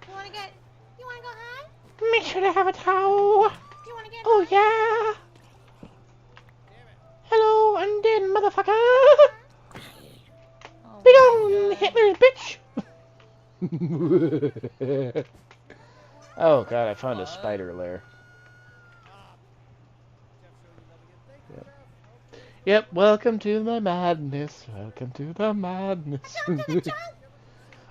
Speaker 9: You wanna go high?
Speaker 2: Make sure to have a towel.
Speaker 9: You wanna get
Speaker 2: Oh yeah. Hello, undead motherfucker.
Speaker 9: Oh,
Speaker 2: Big on Hitler, bitch. Oh god, I found a spider lair. Yep, welcome to the madness. Welcome to the madness. Welcome to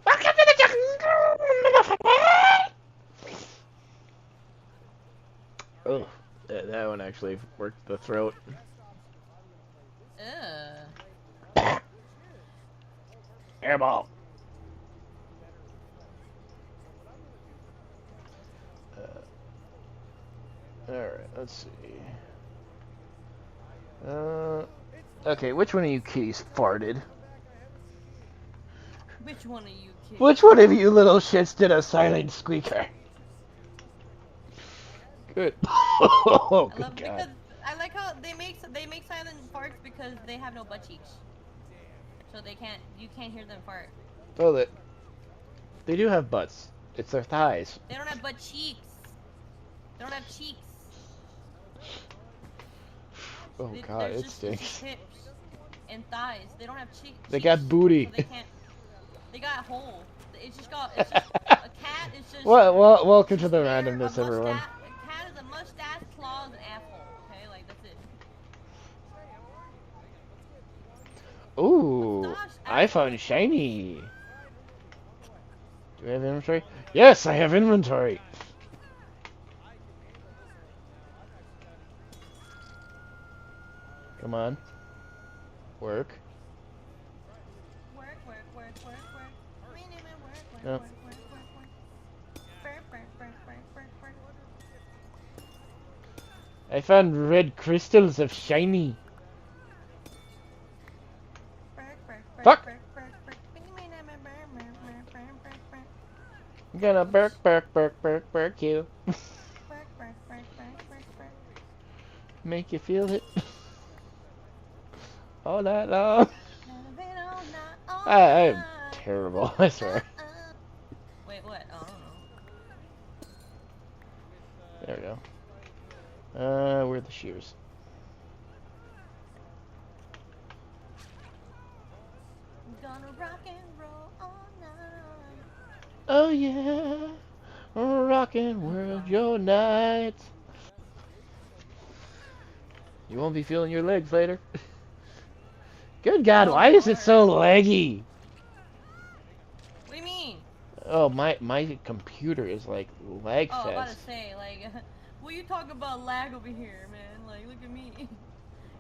Speaker 2: the jungle, motherfucker. Oh, that one actually worked the throat. Airball. Alright, let's see. Okay, which one of you kitties farted?
Speaker 9: Which one of you kids?
Speaker 2: Which one of you little shits did a silent squeaker? Good. Oh, good God.
Speaker 9: I like how they make silent farts because they have no butt cheeks, so you can't hear them fart.
Speaker 2: Oh, they do have butts. It's their thighs.
Speaker 9: They don't have butt cheeks. They don't have cheeks.
Speaker 2: Oh God,
Speaker 9: They're
Speaker 2: it
Speaker 9: just
Speaker 2: stinks.
Speaker 9: hips and thighs. They don't have cheeks.
Speaker 2: They got booty.
Speaker 9: So they can't. They got holes. It's just a cat is just.
Speaker 2: Welcome to the randomness,
Speaker 9: a
Speaker 2: everyone.
Speaker 9: A cat is a mustache, claws, and asshole. Okay, like that's it.
Speaker 2: Ooh, I found shiny. Do I have inventory? Yes, I have inventory. Come on. Work.
Speaker 9: work, work, work. Minimum work, work,
Speaker 2: Yep.
Speaker 9: work, work, work, work. Work, work, work, work, work, work.
Speaker 2: I found red crystals of shiny.
Speaker 9: Work, work, work,
Speaker 2: Fuck!
Speaker 9: work, work, work. Minimum work, work, work, work, work, work.
Speaker 2: I'm gonna burk you.
Speaker 9: Work, work, work, work, work, work.
Speaker 2: Make you feel it. All night long.
Speaker 9: Have it all night, all
Speaker 2: I am
Speaker 9: night.
Speaker 2: terrible, I swear.
Speaker 9: Wait, what? Oh, I don't know.
Speaker 2: There we go. Where are the shears?
Speaker 9: I'm gonna rock and roll all night.
Speaker 2: Oh yeah, rockin' world, your night. You won't be feeling your legs later. Good God,
Speaker 9: Oh,
Speaker 2: why is it so laggy?
Speaker 9: What do you mean?
Speaker 2: Oh, my computer is like lag
Speaker 9: Oh, I'm about to
Speaker 2: fest.
Speaker 9: say, like, what you talking about lag over here, man? Like, look at me.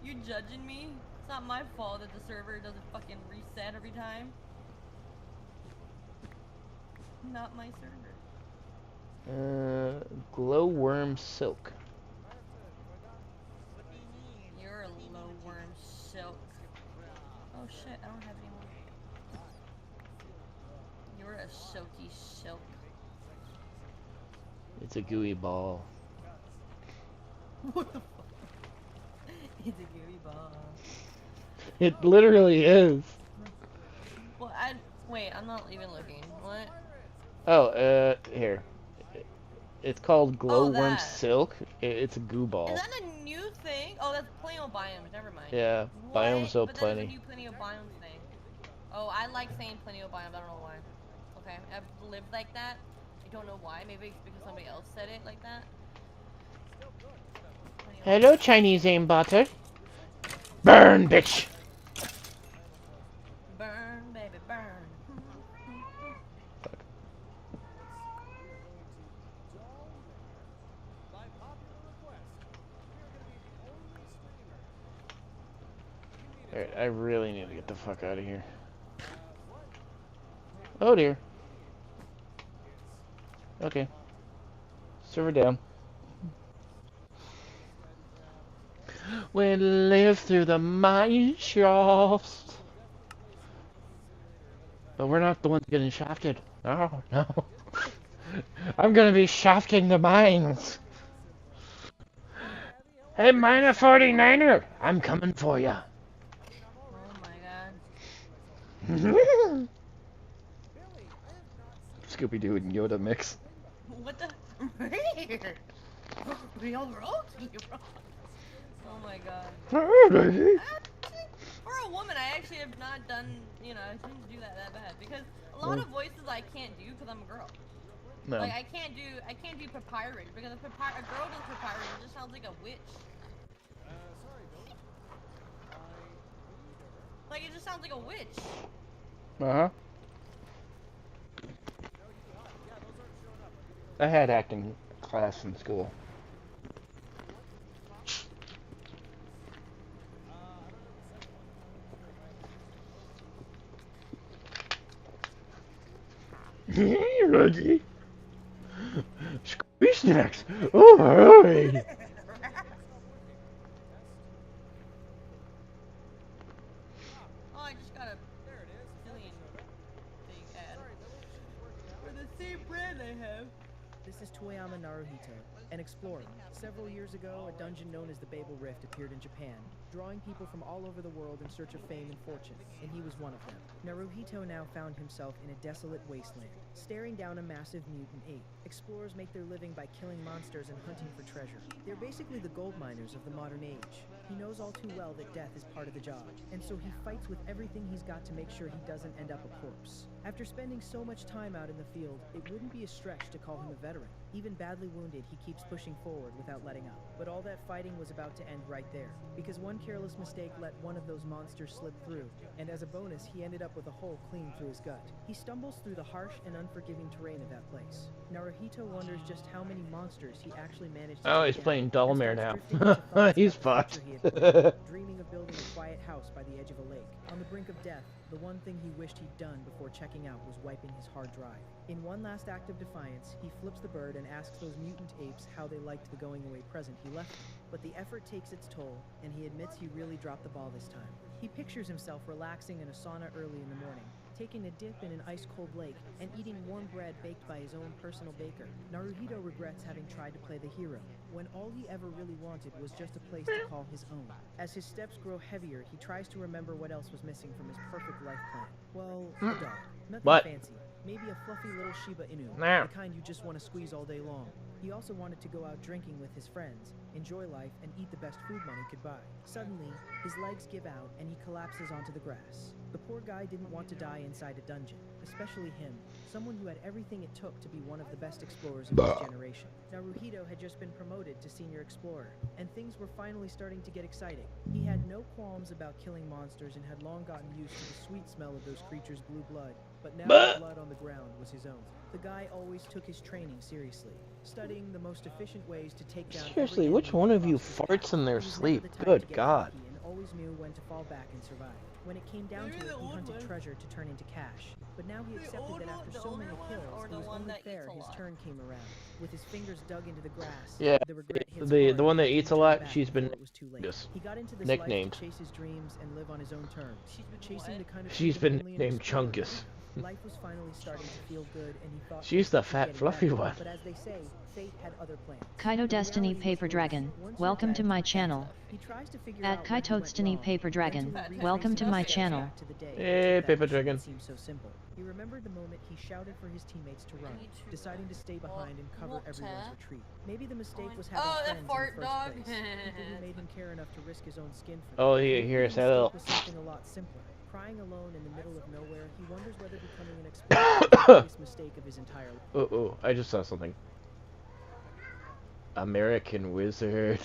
Speaker 9: You judging me? It's not my fault that the server doesn't fucking reset every time. Not my server.
Speaker 2: Glowworm silk.
Speaker 9: You're a low worm silk. Oh shit, I don't have any more. You're a silky silk.
Speaker 2: It's a gooey ball.
Speaker 9: What the fuck? It's a gooey ball.
Speaker 2: It literally is.
Speaker 9: Well, wait, I'm not even looking. What?
Speaker 2: Oh, here. It's called glowworm
Speaker 9: that.
Speaker 2: silk. It's a goo ball.
Speaker 9: Is that a new thing? Oh, that's Plano Biomes. Never mind.
Speaker 2: Yeah,
Speaker 9: What?
Speaker 2: biomes so
Speaker 9: But there's a
Speaker 2: plenty.
Speaker 9: new Plano Biomes thing. Oh, I like saying Plano Biomes. I don't know why. Okay, I've lived like that. I don't know why. Maybe it's because somebody else said it like that.
Speaker 2: Hello, Chinese aimbotter. Burn, bitch.
Speaker 9: Burn, baby, burn.
Speaker 2: Alright, I really need to get the fuck out of here. Oh dear. Okay. Server down. We live through the mine shafts. But we're not the ones getting shafted. No, no. I'm gonna be shafting the mines. Hey, Miner 49er, I'm coming for ya.
Speaker 9: Oh my god.
Speaker 2: Scooby-Doo and Yoda mix.
Speaker 9: What the? Here. Real royalty, bro. Oh my god. For a woman, I actually have not done, you know, I shouldn't do that bad because a lot of voices I can't do because I'm a girl.
Speaker 2: No.
Speaker 9: Like I can't do papyrus because if a girl does papyrus, it just sounds like a witch. Like it just sounds like a witch.
Speaker 2: Uh-huh. I had acting class in school. Reggie. Squeeze snacks. Oh, hurry.
Speaker 9: Oh, I just got a billion thing ad for the same brand I have.
Speaker 15: This is Toyama Naruhito, an explorer. Several years ago, a dungeon known as the Babel Rift appeared in Japan, drawing people from all over the world in search of fame and fortune, and he was one of them. Naruhito now found himself in a desolate wasteland, staring down a massive mutant ape. Explorers make their living by killing monsters and hunting for treasure. They're basically the gold miners of the modern age. He knows all too well that death is part of the job, and so he fights with everything he's got to make sure he doesn't end up a corpse. After spending so much time out in the field, it wouldn't be a stretch to call him a veteran. Even badly wounded, he keeps pushing forward without letting up. But all that fighting was about to end right there, because one careless mistake let one of those monsters slip through, and as a bonus, he ended up with a hole clean through his gut. He stumbles through the harsh and unforgiving terrain of that place. Naruhito wonders just how many monsters he actually managed to
Speaker 2: Oh,
Speaker 15: take
Speaker 2: he's
Speaker 15: down,
Speaker 2: playing
Speaker 15: and
Speaker 2: Dullmare
Speaker 15: starts
Speaker 2: now.
Speaker 15: drifting into thoughts
Speaker 2: He's
Speaker 15: about the
Speaker 2: fucked.
Speaker 15: future he had planned, dreaming of building a quiet house by the edge of a lake. On the brink of death, The one thing he wished he'd done before checking out was wiping his hard drive. In one last act of defiance, he flips the bird and asks those mutant apes how they liked the going-away present he left them. But the effort takes its toll, and he admits he really dropped the ball this time. He pictures himself relaxing in a sauna early in the morning, taking a dip in an ice-cold lake, and eating warm bread baked by his own personal baker. Naruhito regrets having tried to play the hero, when all he ever really wanted was just a place to call his own. As his steps grow heavier, he tries to remember what else was missing from his perfect life plan. Well, a dog. Nothing
Speaker 2: What?
Speaker 15: fancy. Maybe a fluffy little Shiba Inu,
Speaker 2: Nah.
Speaker 15: the kind you just want to squeeze all day long. He also wanted to go out drinking with his friends, enjoy life, and eat the best food money could buy. Suddenly, his legs give out and he collapses onto the grass. The poor guy didn't want to die inside a dungeon, especially him, someone who had everything it took to be one of the best explorers of his generation. Naruhito had just been promoted to senior explorer, and things were finally starting to get exciting. He had no qualms about killing monsters and had long gotten used to the sweet smell of those creatures' blue blood, but now the blood on the ground was his own. The guy always took his training seriously, studying the most efficient ways to take down
Speaker 2: Seriously,
Speaker 15: every
Speaker 2: which
Speaker 15: enemy
Speaker 2: one
Speaker 15: he
Speaker 2: of you
Speaker 15: crossed his path.
Speaker 2: farts in their
Speaker 15: He was never
Speaker 2: sleep?
Speaker 15: the type
Speaker 2: Good
Speaker 15: to get
Speaker 2: God.
Speaker 15: cocky and always knew when to fall back and survive. When it came down to it, he hunted treasure to turn into cash. But now he accepted that after so many kills, it was only fair his turn came around. With his fingers dug into the grass,
Speaker 2: Yeah,
Speaker 15: the regret hits
Speaker 2: the
Speaker 15: hard
Speaker 2: one that
Speaker 15: and he
Speaker 2: eats a
Speaker 15: turned
Speaker 2: lot,
Speaker 15: back
Speaker 2: she's been
Speaker 15: before it was too late.
Speaker 2: just
Speaker 15: He got into this
Speaker 2: nicknamed.
Speaker 15: life to chase his dreams and live on his own terms. Chasing the kind of
Speaker 2: She's
Speaker 15: freedom
Speaker 2: been
Speaker 15: only an
Speaker 2: named
Speaker 15: explorer
Speaker 2: Chungus.
Speaker 15: can. Life was finally starting to feel good, and he thought
Speaker 2: She's
Speaker 15: things
Speaker 2: the
Speaker 15: were
Speaker 2: fat,
Speaker 15: getting
Speaker 2: fluffy
Speaker 15: better.
Speaker 2: one.
Speaker 15: But as they say, fate had other plans.
Speaker 3: Kaito Destiny Paper Dragon, welcome to my channel.
Speaker 15: He tries to figure
Speaker 3: At
Speaker 15: out what he
Speaker 3: Kaito
Speaker 15: went
Speaker 3: Destiny
Speaker 15: wrong,
Speaker 3: Paper Dragon,
Speaker 15: mentally
Speaker 3: welcome to
Speaker 15: retracing
Speaker 3: my
Speaker 15: his steps
Speaker 3: channel.
Speaker 15: back to the day
Speaker 2: Hey,
Speaker 15: he took that
Speaker 2: Paper
Speaker 15: mission
Speaker 2: Dragon.
Speaker 15: that seemed so simple. He remembered the moment he shouted for his teammates to run, deciding to stay behind and cover everyone's retreat. Maybe the mistake was having
Speaker 9: Oh, that
Speaker 15: friends
Speaker 9: fart
Speaker 15: in the
Speaker 9: dog.
Speaker 15: first place, people who made him care enough to risk his own skin for
Speaker 2: Oh,
Speaker 15: them.
Speaker 2: here,
Speaker 15: Maybe
Speaker 2: here's
Speaker 15: the
Speaker 2: that little.
Speaker 15: mistake was something a lot simpler. Crying alone in the middle of nowhere, he wonders whether becoming an explorer was the biggest mistake of his entire life.
Speaker 2: Oh, I just saw something. American Wizard.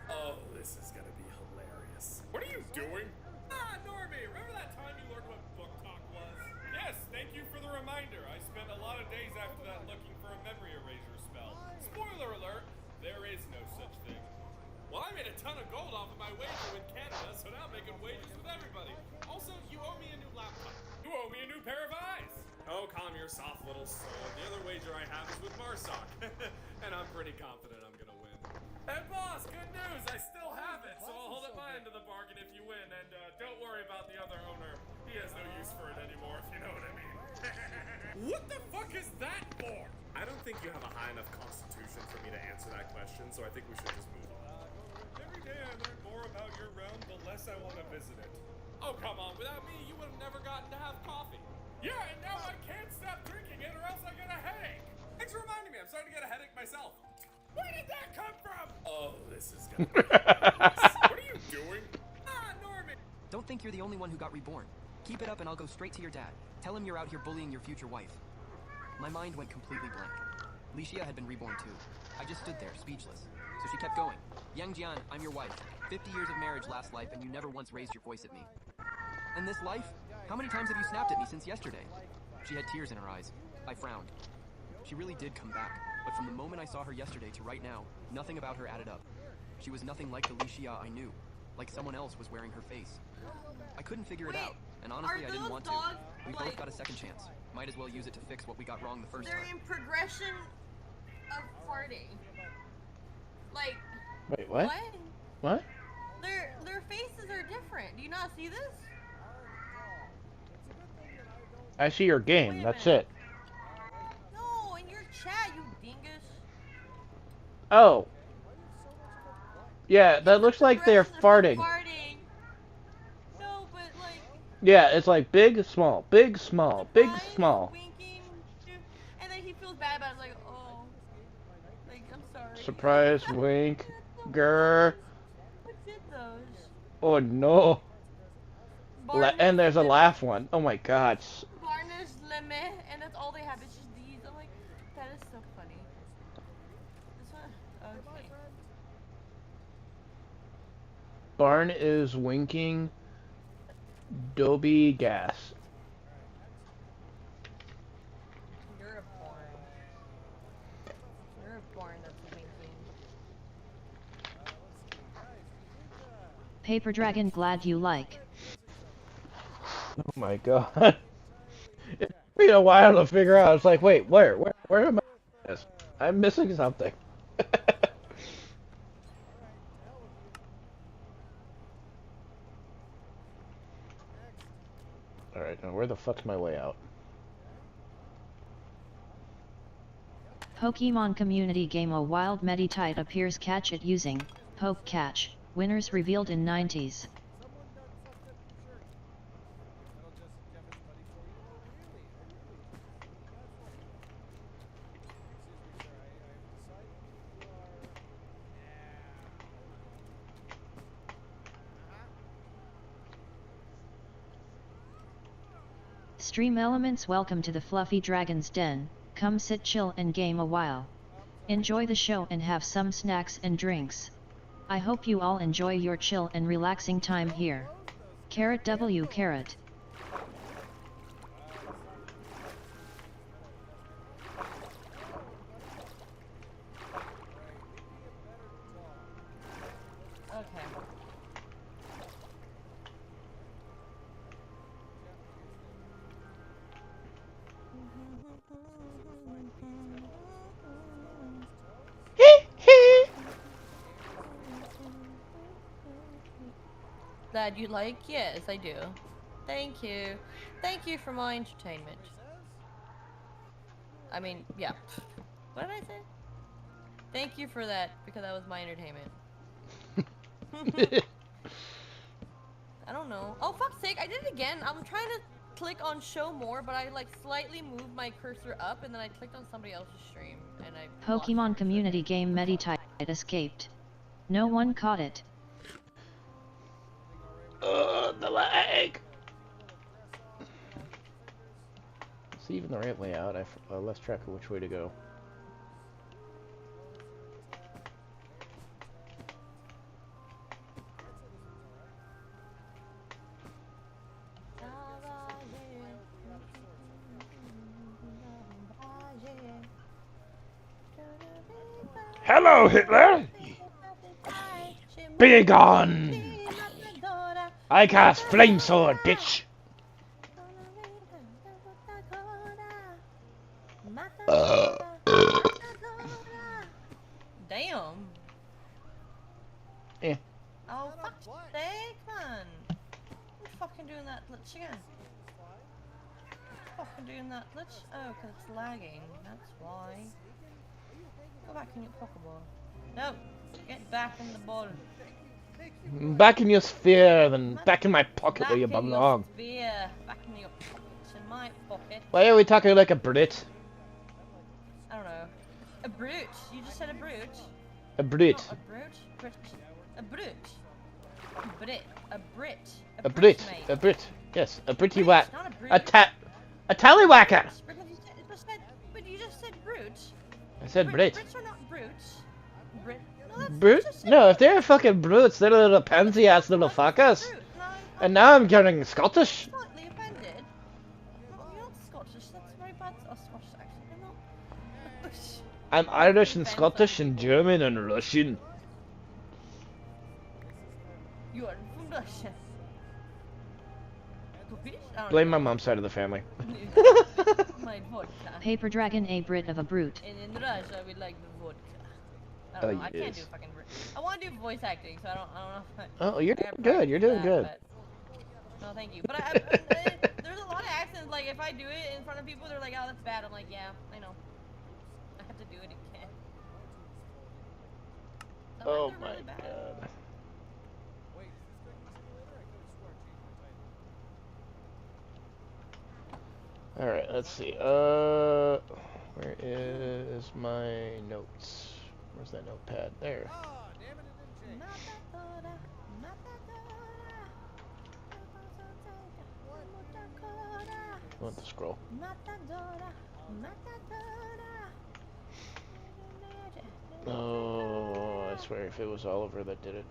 Speaker 21: Oh, this is gonna be hilarious. What are you doing? Ah, Normie, remember that time you learned what book talk was? Yes, thank you for the reminder. I spent a lot of days after that looking for a memory eraser spell. Spoiler alert, there is no such thing. Well, I made a ton of gold off of my wager with Canada, so now I'm making wagers with everybody. Also, you owe me a new laptop. You owe me a new pair of eyes. Oh, calm your soft little soul. The other wager I have is with Marsoc, and I'm pretty confident I'm gonna win. Hey, boss, good news. I still have it, so I'll hold up my end of the bargain if you win, and don't worry about the other owner. He has no use for it anymore, if you know what I mean. What the fuck is that for? I don't think you have a high enough constitution for me to answer that question, so I think we should just move on. Every day I learn more about your realm, the less I want to visit it. Oh, come on. Without me, you would have never gotten to have coffee. Yeah, and now I can't stop drinking it or else I get a headache. Thanks for reminding me. I'm starting to get a headache myself. Where did that come from? Oh, this is gonna be hilarious. What are you doing? Ah, Norman!
Speaker 6: Don't think you're the only one who got reborn. Keep it up and I'll go straight to your dad. Tell him you're out here bullying your future wife. My mind went completely blank. Licia had been reborn too. I just stood there, speechless. So she kept going. Yang Jian, I'm your wife. 50 years of marriage last life and you never once raised your voice at me. And this life? How many times have you snapped at me since yesterday? She had tears in her eyes. I frowned. She really did come back, but from the moment I saw her yesterday to right now, nothing about her added up. She was nothing like the Licia I knew, like someone else was wearing her face. I couldn't figure it out, and honestly I didn't want to. We both got a second chance. Might as well use it to fix what we got wrong the first
Speaker 9: They're
Speaker 6: time.
Speaker 9: in progression of farting. Like.
Speaker 2: Wait, what? What?
Speaker 9: Their faces are different. Do you not see this?
Speaker 2: I see your game. That's it.
Speaker 9: No, in your chat, you dingus.
Speaker 2: Oh. Yeah, that looks like they're farting.
Speaker 9: No, but like.
Speaker 2: Yeah, it's like big, small, big, small, big, small.
Speaker 9: Winking, and then he feels bad about it, like, oh, like I'm sorry.
Speaker 2: Surprise, wink, grr.
Speaker 9: What did those?
Speaker 2: Oh no. And there's a laugh one. Oh my god.
Speaker 9: Varnish limit, and that's all they have. It's just these. I'm like, that is so funny. This one, okay.
Speaker 2: Barn is winking. Dobby gas.
Speaker 9: You're a porn. You're a porn that's winking.
Speaker 3: Paper Dragon, glad you like.
Speaker 2: Oh my god. It took me a while to figure out. It's like, wait, where am I? Yes, I'm missing something. Alright, now where the fuck's my way out?
Speaker 3: Pokemon community game A Wild Meditite appears, catch it using Poke Catch. Winners revealed in 90s. Stream Elements, welcome to the Fluffy Dragon's Den. Come sit, chill and game a while. Enjoy the show and have some snacks and drinks. I hope you all enjoy your chill and relaxing time here. Carrot W carrot.
Speaker 9: Okay. That you like? Yes, I do. Thank you. Thank you for my entertainment. I mean, yeah. What did I say? Thank you for that, because that was my entertainment. I don't know. Oh, fuck's sake, I did it again. I'm trying to click on show more, but I like slightly moved my cursor up and then I clicked on somebody else's stream and I
Speaker 3: Pokemon community game Meditite escaped. No one caught it.
Speaker 2: The lag! Is it even the right way out? I lost track of which way to go. Hello, Hitler! Be gone! I cast flame sword, bitch!
Speaker 9: Damn.
Speaker 2: Yeah.
Speaker 9: Oh, fuck's sake, man. Who's fucking doing that glitch again? Fucking doing that glitch? Oh, because it's lagging. That's why. Go back in your Pokeball. No! Get back in the ball.
Speaker 2: Back in your sphere, then back in my pocket where you
Speaker 9: Back in your
Speaker 2: belong.
Speaker 9: sphere. Back in your pocket. In my pocket.
Speaker 2: Why are we talking like a Brit?
Speaker 9: I don't know. A brute. You just said a brute.
Speaker 2: A Brit.
Speaker 9: Not a brute. Brit. A brute. A Brit. A Brit.
Speaker 2: A Brit.
Speaker 9: mate.
Speaker 2: A Brit. Yes, a Britty
Speaker 9: Brit,
Speaker 2: whack.
Speaker 9: not a brute.
Speaker 2: A tallywhacker!
Speaker 9: But you just said brute.
Speaker 2: I said Brit.
Speaker 9: Brits are not brutes. Brit. No, that's
Speaker 2: Brute? No, if they're fucking brutes, they're little pansy ass little fuckers. And now I'm getting Scottish.
Speaker 9: slightly offended. No, you're not Scottish. That's very bad. Oh, Scottish accent. You're not.
Speaker 2: I'm Irish and Scottish and German and Russian.
Speaker 9: You are from Russia.
Speaker 2: Blame my mom's side of the family.
Speaker 9: My vodka.
Speaker 3: Paper Dragon, a Brit of a brute.
Speaker 9: And in Russia, we like the vodka. I don't know. I can't do
Speaker 2: yes.
Speaker 9: fucking. I want to do voice acting, so I don't know. If
Speaker 2: Oh, you're
Speaker 9: I have
Speaker 2: doing good. You're doing
Speaker 9: practice
Speaker 2: good.
Speaker 9: that, but- No, thank you. But there's a lot of accents. Like if I do it in front of people, they're like, "Oh, that's bad." I'm like, "Yeah, I know. I have to do it again."
Speaker 2: Oh my god. Alright, let's see. Where is my notes? Where's that notepad? There. I want the scroll. Oh, I swear if it was Oliver that did it.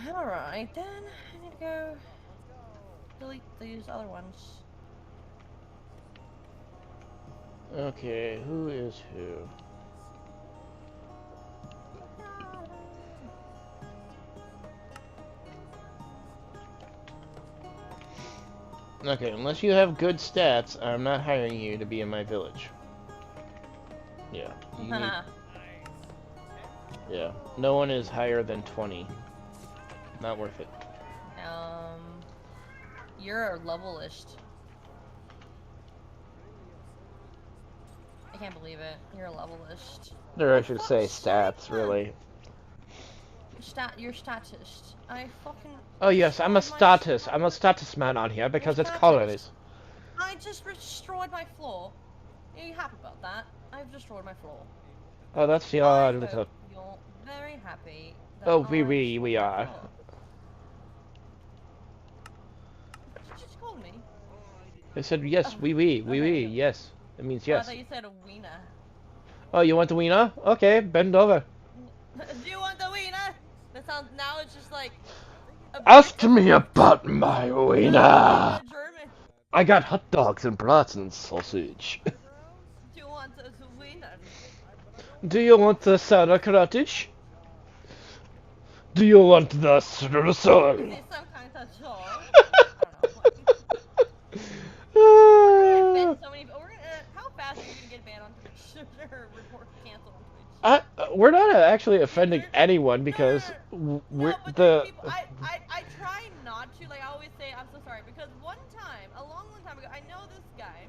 Speaker 9: Alright then, I need to go delete these other ones.
Speaker 2: Okay, who is who? Okay, unless you have good stats, I'm not hiring you to be in my village. Yeah. You need... Yeah. No one is higher than 20. Not worth it.
Speaker 9: You're a levelist. I can't believe it. You're a levelist.
Speaker 2: Or I should say stats, really.
Speaker 9: You're statist. I fucking...
Speaker 2: Oh yes, I'm a status. I'm a status man on here because it's colonies.
Speaker 9: I just destroyed my floor. Are you happy about that? I've destroyed my floor.
Speaker 2: Oh, that's your little...
Speaker 9: You're very happy that
Speaker 2: Oh, we are.
Speaker 9: Did you just call me?
Speaker 2: I said yes, we, yes. It means yes.
Speaker 9: I thought you said a wiener.
Speaker 2: Oh, you want the wiener? Okay, bend over.
Speaker 9: Do you want the wiener? That sounds, now it's just like...
Speaker 2: Ask me about my wiener! I got hot dogs and brats and sausage.
Speaker 9: Do you want the wiener?
Speaker 2: Do you want the sauerkraut? Do you want the streusel?
Speaker 9: Is this some kind of joke? We're gonna offend so many. How fast are you gonna get banned on Twitch or report canceled on Twitch?
Speaker 2: We're not actually offending anyone because we're the.
Speaker 9: I try not to. Like I always say, I'm so sorry because one time, a long time ago, I know this guy.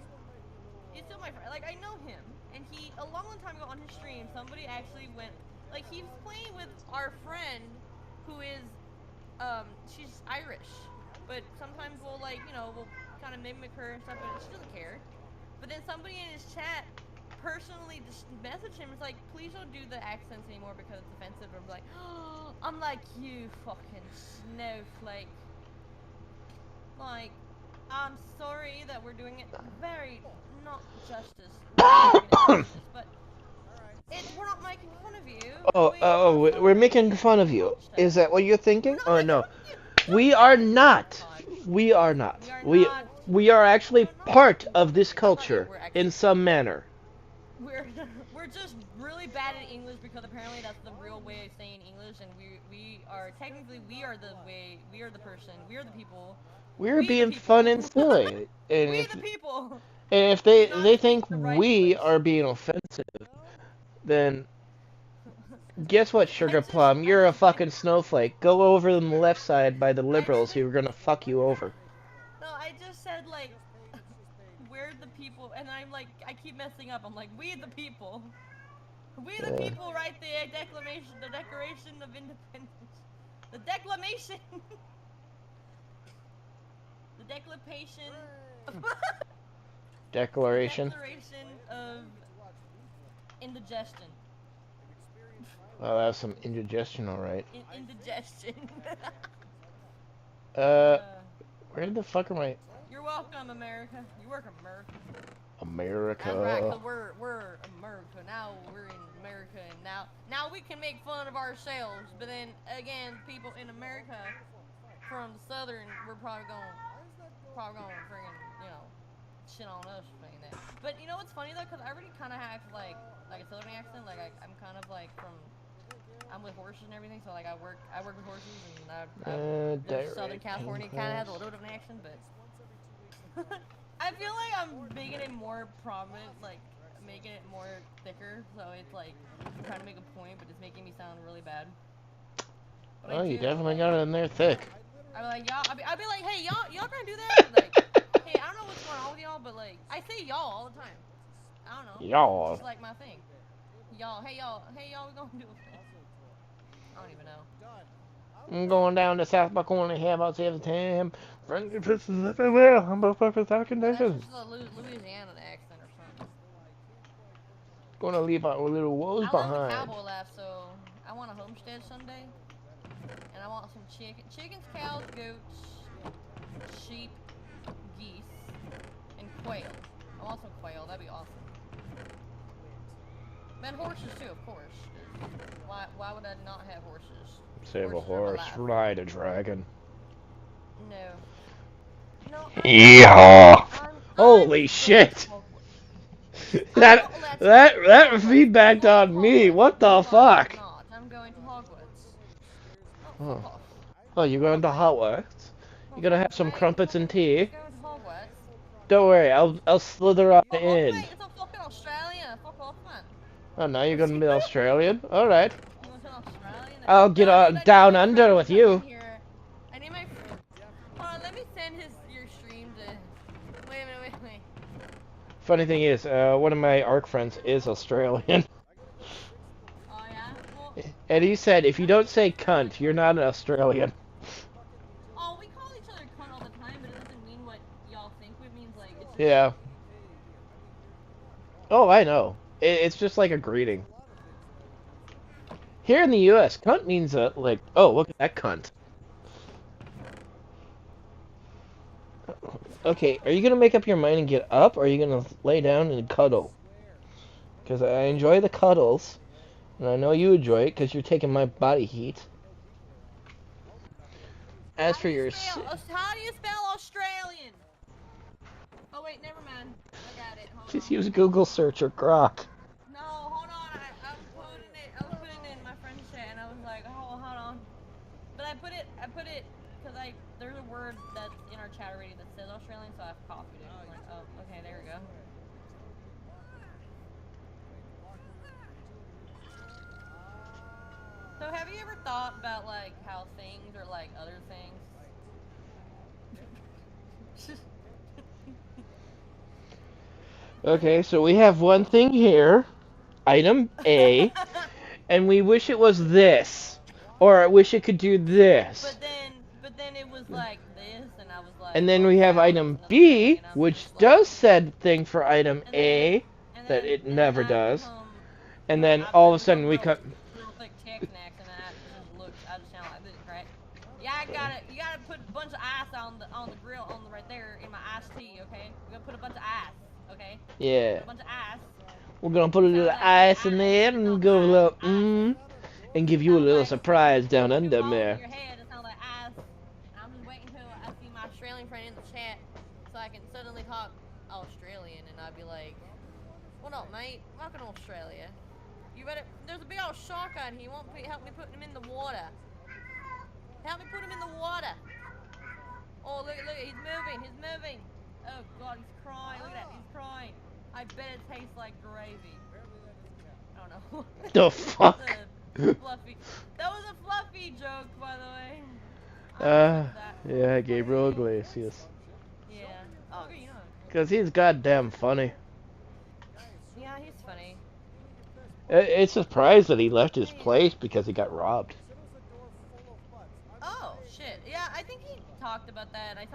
Speaker 9: He's still my friend. Like I know him, and he a long time ago on his stream, somebody actually went. Like he was playing with our friend, who is, she's Irish, but sometimes we'll like, you know, we'll kind of mimic her and stuff, but she doesn't care. But then somebody in his chat personally just messaged him. It's like, please don't do the accents anymore because it's offensive. I'm like, oh, I'm like, you fucking snowflake. Like, I'm sorry that we're doing it very not justice, but we're not making fun of you.
Speaker 2: We're making fun of you. Is that what you're thinking? Oh no, we are not. We are not. We are actually part of this culture in some manner.
Speaker 9: We're just really bad at English because apparently that's the real way of saying English, and we are technically we are the people.
Speaker 2: We're being fun and silly. And
Speaker 9: we the people.
Speaker 2: And if they think we are being offensive, then guess what, Sugar Plum? You're a fucking snowflake. Go over on the left side by the liberals who are gonna fuck you over.
Speaker 9: No, I just said like we're the people, and I'm like I keep messing up. I'm like we the people. We the people write the declaration, the Declaration of Independence, the declamation, the declaration.
Speaker 2: Declaration.
Speaker 9: Declaration of indigestion.
Speaker 2: Oh, that's some indigestion, all right.
Speaker 9: Indigestion.
Speaker 2: Where the fuck am I?
Speaker 9: You're welcome, America. You work America.
Speaker 2: America.
Speaker 9: That's right, 'cause we're America now. We're in America, and now we can make fun of ourselves. But then again, people in America from the southern, we're probably going friggin', you know, shit on us for saying that. But you know what's funny though, 'cause I already kind of have like a southern accent. Like I'm kind of like I'm with horses and everything, so like I work with horses, and Southern California kind of has a little bit of an accent, but I feel like I'm making it more prominent, like making it more thicker, so it's like I'm trying to make a point, but it's making me sound really bad. But
Speaker 2: oh, you definitely got it in there thick.
Speaker 9: I'd be like, y'all, I'd be like, hey, y'all gonna do that? Like, hey, I don't know what's going on with y'all, but like, I say y'all all the time. I don't know.
Speaker 2: Y'all.
Speaker 9: It's like my thing. Y'all, hey y'all, we gonna do it. I don't even know.
Speaker 2: I'm going down to South Buckhorn here about 7 time. Friendly pisses everywhere. I'm both fucking talking dishes.
Speaker 9: That's just a Louisiana accent or something.
Speaker 2: Gonna leave our little woes behind.
Speaker 9: I love the cowboy life, so I want a homestead someday. And I want some chickens, cows, goats, sheep, geese. quail. I want some quail. That'd be awesome. And horses too, of course. Why would I not have horses?
Speaker 2: Save a
Speaker 9: Horses are my
Speaker 2: horse,
Speaker 9: life.
Speaker 2: ride a dragon.
Speaker 9: No. No.
Speaker 2: Yeehaw! Holy shit! that feedbacked on me. What the fuck?
Speaker 9: I'm going to Hogwarts.
Speaker 2: Oh. Oh, you're going to Hogwarts? You're gonna have some crumpets and tea? Don't worry, I'll slither on the end.
Speaker 9: It's a fucking Australia. Fuck off, man.
Speaker 2: Oh, now you're gonna be Australian? Alright.
Speaker 9: You want to Australian?
Speaker 2: I'll get down under with you.
Speaker 9: I need my. Hold on, let me send your stream to. Wait.
Speaker 2: Funny thing is, one of my ARC friends is Australian.
Speaker 9: Oh yeah. Well,
Speaker 2: And he said, if you don't say cunt, you're not an Australian.
Speaker 9: oh, we call each other cunt all the time, but it doesn't mean what y'all think it means. Like it's.
Speaker 2: Yeah. Oh, I know. It's just like a greeting. Here in the U.S., cunt means like, oh, look at that cunt. Okay, are you gonna make up your mind and get up, or are you gonna lay down and cuddle? Because I enjoy the cuddles, and I know you enjoy it because you're taking my body heat. As for your...
Speaker 9: How do you spell Australian? Oh wait, never mind. I got it. Hold
Speaker 2: Just
Speaker 9: on.
Speaker 2: use Google search or Grok.
Speaker 9: No, hold on. I was putting it in my friend's chat, and I was like, oh, hold on. But I put it, because there's a word that's in our chat already that says Australian, so I've copied it. I'm like, oh, okay, there we go. So have you ever thought about, like, how things are like other things?
Speaker 2: Okay, so we have one thing here, item A, and we wish it was this, or I wish it could do this.
Speaker 9: But then it was like this, and I was like.
Speaker 2: And then we have item B, which does said thing for item A, that it never does. And then all of a sudden we cut.
Speaker 9: Real thick Tex-Mex, and I just sound like this, right? Yeah, you gotta put a bunch of ice on the grill, right there in my iced tea, okay? We're gonna put a bunch of ice, okay?
Speaker 2: Yeah.
Speaker 9: Put a bunch of ice.
Speaker 2: We're gonna put a little ice in there and go a little and give you a little surprise down under there.
Speaker 9: Your head, it sounds like ice. I'm just waiting until I see my Australian friend in the chat, so I can suddenly talk Australian, and I'd be like, "What up, mate? Welcome to Australia. You better. There's a big old shark on here. You won't help me put him in the water. Help me put him in the water. Oh, look, he's moving. Oh God, he's crying. Look at that, he's crying. I bet it tastes like gravy. I don't know.
Speaker 2: The fuck?
Speaker 9: Fluffy. That was a fluffy joke, by the way.
Speaker 2: Yeah, Gabriel Iglesias.
Speaker 9: Yeah. Oh, you know.
Speaker 2: Cause he's goddamn funny.
Speaker 9: Yeah, he's funny.
Speaker 2: It's a surprise that he left his place because he got robbed.
Speaker 9: Oh shit! Yeah, I think he talked about that. I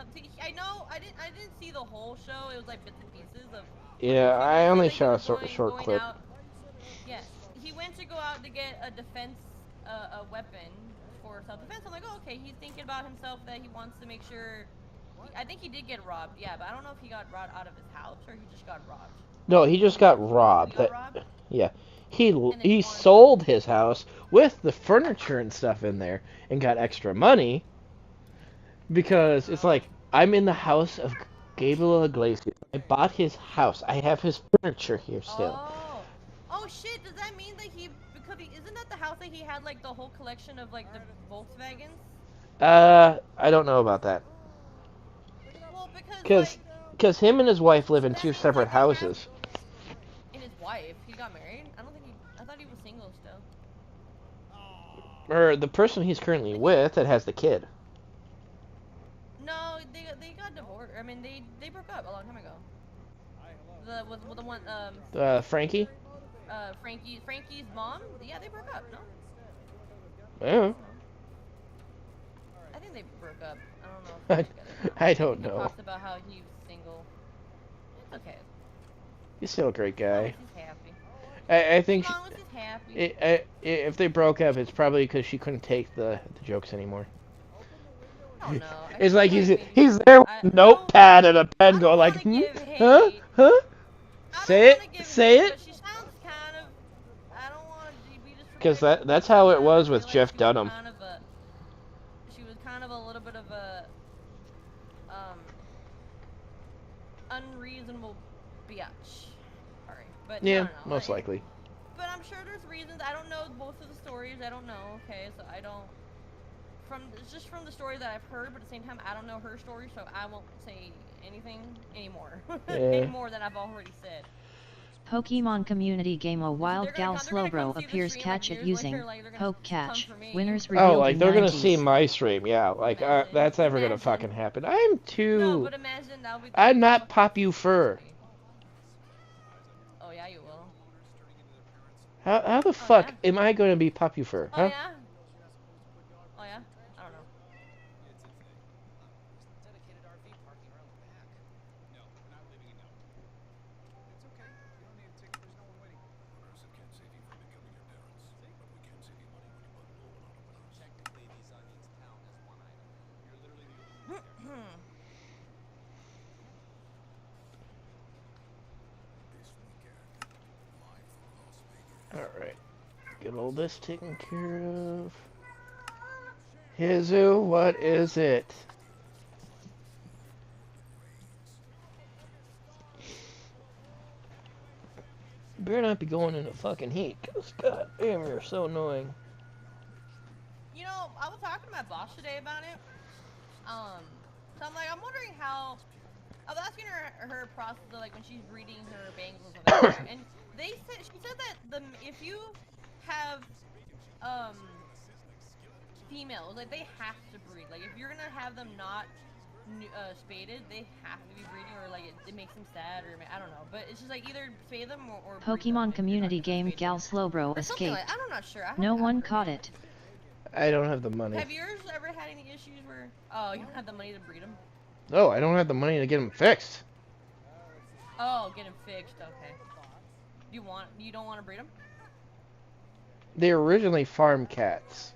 Speaker 9: know. I didn't see the whole show. It was like bits and pieces of.
Speaker 2: Yeah, I only saw a short clip.
Speaker 9: Yes, he went to go out to get a defense, a weapon for self-defense. I'm like, oh, okay. He's thinking about himself that he wants to make sure. I think he did get robbed. Yeah, but I don't know if he got robbed out of his house or he just got robbed.
Speaker 2: No, he just got robbed. Yeah. He sold his house with the furniture and stuff in there and got extra money because it's like, I'm in the house of Gabriel Iglesias. I bought his house. I have his furniture here still.
Speaker 9: Oh shit, does that mean that isn't that the house that he had like the whole collection of like the Volkswagens?
Speaker 2: I don't know about that.
Speaker 9: Well, because
Speaker 2: him and his wife live in two separate houses.
Speaker 9: And his wife, he got married? I thought he was single still.
Speaker 2: Or the person he's currently with that has the kid.
Speaker 9: No, they got divorced. I mean, they broke up a long time ago. The one
Speaker 2: Frankie?
Speaker 9: Frankie's mom? Yeah, they broke up, no?
Speaker 2: Yeah.
Speaker 9: I think they broke up. I don't know if they're together.
Speaker 2: I don't know.
Speaker 9: He talks about how he was single. It's okay.
Speaker 2: He's still a great guy.
Speaker 9: He's happy.
Speaker 2: I think
Speaker 9: as long as he's happy.
Speaker 2: If they broke up, it's probably because she couldn't take the jokes anymore.
Speaker 9: don't know. I
Speaker 2: It's
Speaker 9: feel
Speaker 2: like
Speaker 9: like
Speaker 2: he's there with
Speaker 9: I
Speaker 2: a notepad and a pen going like, huh? Huh? Say it, say
Speaker 9: but
Speaker 2: it.
Speaker 9: she sounds kind of. I don't want to be disrespectful.
Speaker 2: Because that's
Speaker 9: but
Speaker 2: how it
Speaker 9: sometimes
Speaker 2: was
Speaker 9: I
Speaker 2: with
Speaker 9: feel like
Speaker 2: Jeff
Speaker 9: she was
Speaker 2: Dunham.
Speaker 9: kind of a. She was kind of a little bit of a. Unreasonable bitch. Sorry, but
Speaker 2: Yeah,
Speaker 9: I don't know.
Speaker 2: most likely.
Speaker 9: But I'm sure there's reasons. I don't know both of the stories. I don't know. Okay, so I don't. It's just from the story that I've heard, but at the same time, I don't know her story, so I won't say anything anymore. Any more than I've already said.
Speaker 3: Pokemon community game A Wild Gal Slowbro appears catch it using Poke Catch. Winners
Speaker 2: Oh,
Speaker 3: revealed
Speaker 2: like
Speaker 3: in
Speaker 2: they're
Speaker 3: 90s.
Speaker 2: gonna see my stream, yeah. Like that's never gonna fucking happen. I'm too.
Speaker 9: No, but imagine I'll be.
Speaker 2: I'm not Pop-U-Fur.
Speaker 9: Oh yeah, you will.
Speaker 2: How the fuck am I gonna be Pop-U-Fur?
Speaker 9: Oh
Speaker 2: Huh?
Speaker 9: yeah. Oh yeah. I don't know.
Speaker 10: Dedicated RV parking around the back. No, we're not leaving it now. It's okay. You don't need a ticket. There's no one waiting.
Speaker 1: Owners can't save you from becoming your parents, but we can save you money when you put no one on a bus.
Speaker 6: Technically, these onions count as one item. You're literally the only one there.
Speaker 2: Alright. Get all this taken care of. Hizu, what is it? You better not be going in the fucking heat, because god damn, you're so annoying.
Speaker 9: You know, I was talking to my boss today about it. So I'm wondering how. I was asking her process of like when she's breeding her Bengals and stuff like that, and she said that if you have females, like they have to breed. Like if you're gonna have them not spaded, they have to be breeding, or like it makes them sad, or I don't know. But it's just like either spade them or
Speaker 3: Pokemon community game Gal Slowbro escaped.
Speaker 9: Like, I'm not sure.
Speaker 3: No one caught it.
Speaker 2: I don't have the money.
Speaker 9: Have yours ever had any issues where you don't have the money to breed them?
Speaker 2: No, I don't have the money to get them fixed.
Speaker 9: Oh, get them fixed. Okay. You don't want to breed them?
Speaker 2: They were originally farm cats,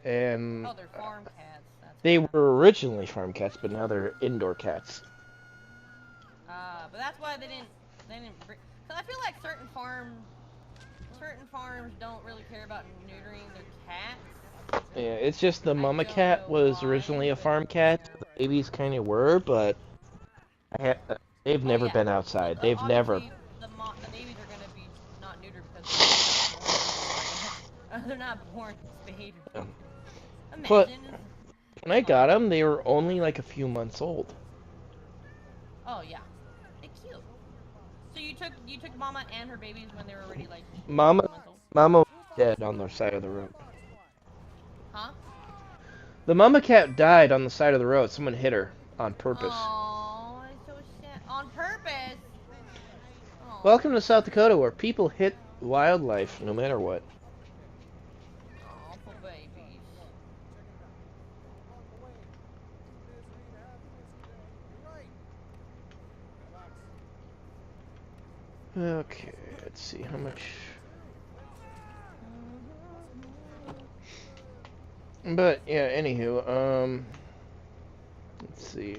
Speaker 2: and
Speaker 9: oh, they're farm cats.
Speaker 2: They were originally farm cats, but now they're indoor cats.
Speaker 9: But that's why they didn't breed. Cause I feel like certain farms don't really care about neutering their cats.
Speaker 2: Yeah, it's just the mama cat was originally a farm cat. The babies kind of were, but they've never been outside. They've never.
Speaker 9: The babies are gonna be not neutered because they're not born spayed.
Speaker 2: But when I got them, they were only like a few months old.
Speaker 9: Oh yeah, they're cute. So you took Mama and her babies when they were already like.
Speaker 2: Mama was dead on the side of the road.
Speaker 9: Huh?
Speaker 2: The mama cat died on the side of the road. Someone hit her on purpose.
Speaker 9: Oh, it's so sad. On purpose. Aww.
Speaker 2: Welcome to South Dakota, where people hit wildlife no matter what.
Speaker 9: Awful babies.
Speaker 2: Okay, let's see how much. But yeah, anywho, let's see.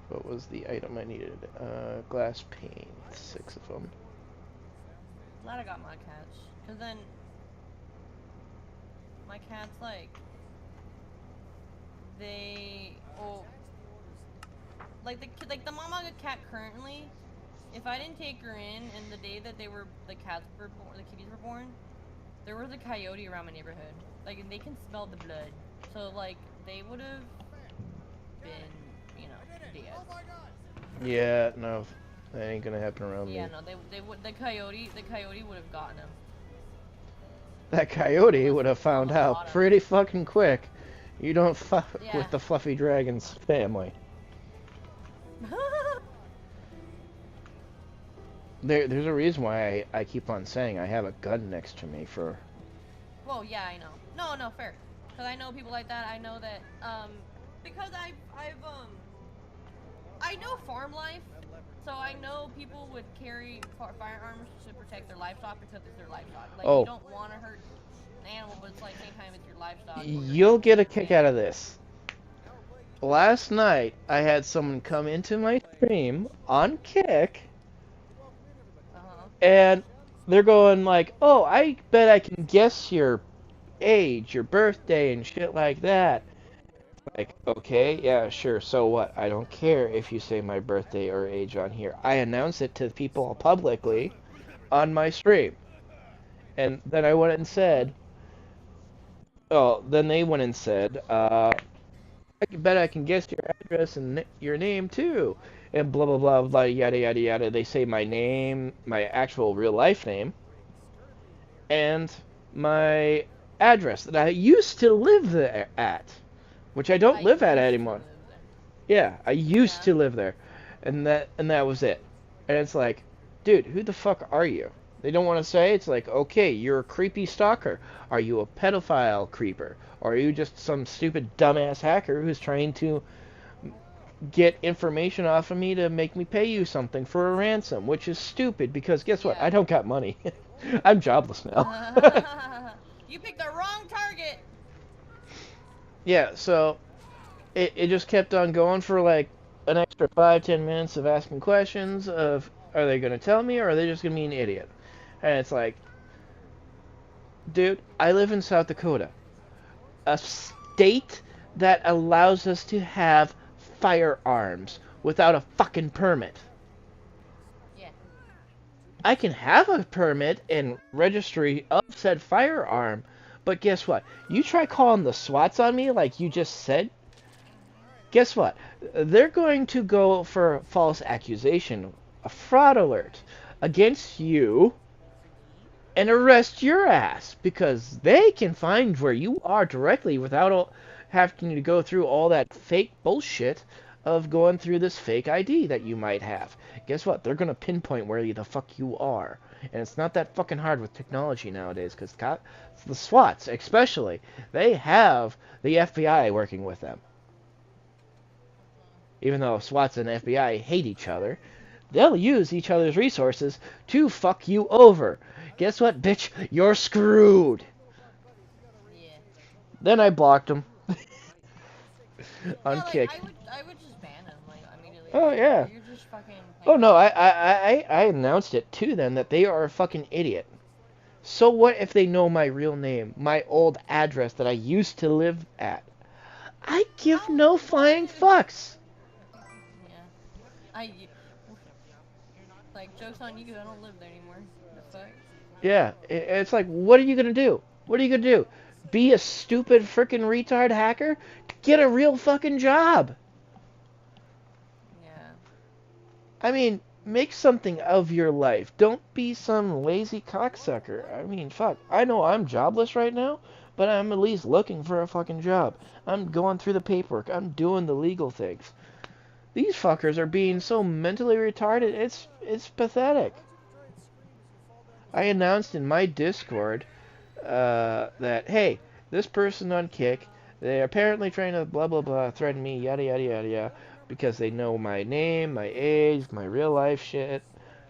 Speaker 2: What was the item I needed? Glass paint, 6 of them.
Speaker 9: Glad I got my cats, cause then my cats like the mama cat currently. If I didn't take her in, and the day that the kitties were born, there was a coyote around my neighborhood. Like, and they can smell the blood, so like they would have been, dead.
Speaker 2: Yeah, no, that ain't gonna happen around me.
Speaker 9: Yeah, no, they would. The coyote would have gotten them.
Speaker 2: That coyote would have found out pretty fucking quick. You don't fuck with the Fluffy Dragons family. There's a reason why I keep on saying I have a gun next to me for.
Speaker 9: Well, yeah, I know. No, fair. Because I know people like that. I know that, because I know farm life, so I know people would carry firearms to protect their livestock because it's their livestock. Like, you don't want to hurt an animal, but it's like, same time it's your livestock.
Speaker 2: You'll get a kick out of this. last night I had someone come into my stream on Kick, and they're going like, "Oh, I bet I can guess your age, your birthday, and shit like that." Like, okay, yeah, sure. So what? I don't care if you say my birthday or age on here. I announce it to people publicly on my stream. And then I went and said, oh, then they went and said, I bet I can guess your address and your name too. And blah, blah, blah, blah, yada, yada, yada. They say my name, my actual real life name, and my address that I used to live there at, which I don't live at anymore. Yeah, I used to live there, and that was it. And it's like, dude, who the fuck are you? They don't want to say. It's like, okay, you're a creepy stalker. Are you a pedophile creeper? Or are you just some stupid dumbass hacker who's trying to get information off of me to make me pay you something for a ransom? Which is stupid because guess what? I don't got money. I'm jobless now.
Speaker 9: You picked the wrong target.
Speaker 2: Yeah, so it just kept on going for like an extra 5-10 minutes of asking questions of are they going to tell me or are they just going to be an idiot? And it's like, dude, I live in South Dakota, a state that allows us to have firearms without a fucking permit.
Speaker 9: Yeah.
Speaker 2: I can have a permit and registry of said firearm, but guess what? You try calling the SWATs on me like you just said, guess what? They're going to go for false accusation, a fraud alert against you, and arrest your ass because they can find where you are directly without having to go through all that fake bullshit of going through this fake ID that you might have. Guess what? They're going to pinpoint where the fuck you are. And it's not that fucking hard with technology nowadays because the SWATs, especially, they have the FBI working with them. Even though SWATs and FBI hate each other, they'll use each other's resources to fuck you over. Guess what, bitch? You're screwed.
Speaker 9: Yeah.
Speaker 2: Then I blocked him. On Kick.
Speaker 9: I would just ban him like immediately.
Speaker 2: Oh yeah.
Speaker 9: You're just fucking.
Speaker 2: Oh no, I announced it to them that they are a fucking idiot. So what if they know my real name, my old address that I used to live at? I give no flying fucks.
Speaker 9: Yeah. Like, joke's on you, I don't live there anymore. The fuck?
Speaker 2: Yeah, it's like, what are you gonna do? What are you gonna do? Be a stupid frickin' retard hacker? Get a real fucking job.
Speaker 9: Yeah.
Speaker 2: I mean, make something of your life. Don't be some lazy cocksucker. I mean, fuck. I know I'm jobless right now, but I'm at least looking for a fucking job. I'm going through the paperwork. I'm doing the legal things. These fuckers are being so mentally retarded, it's pathetic. I announced in my Discord that, hey, this person on Kick, they're apparently trying to blah blah blah, threaten me, yada yada yada yada, because they know my name, my age, my real life shit.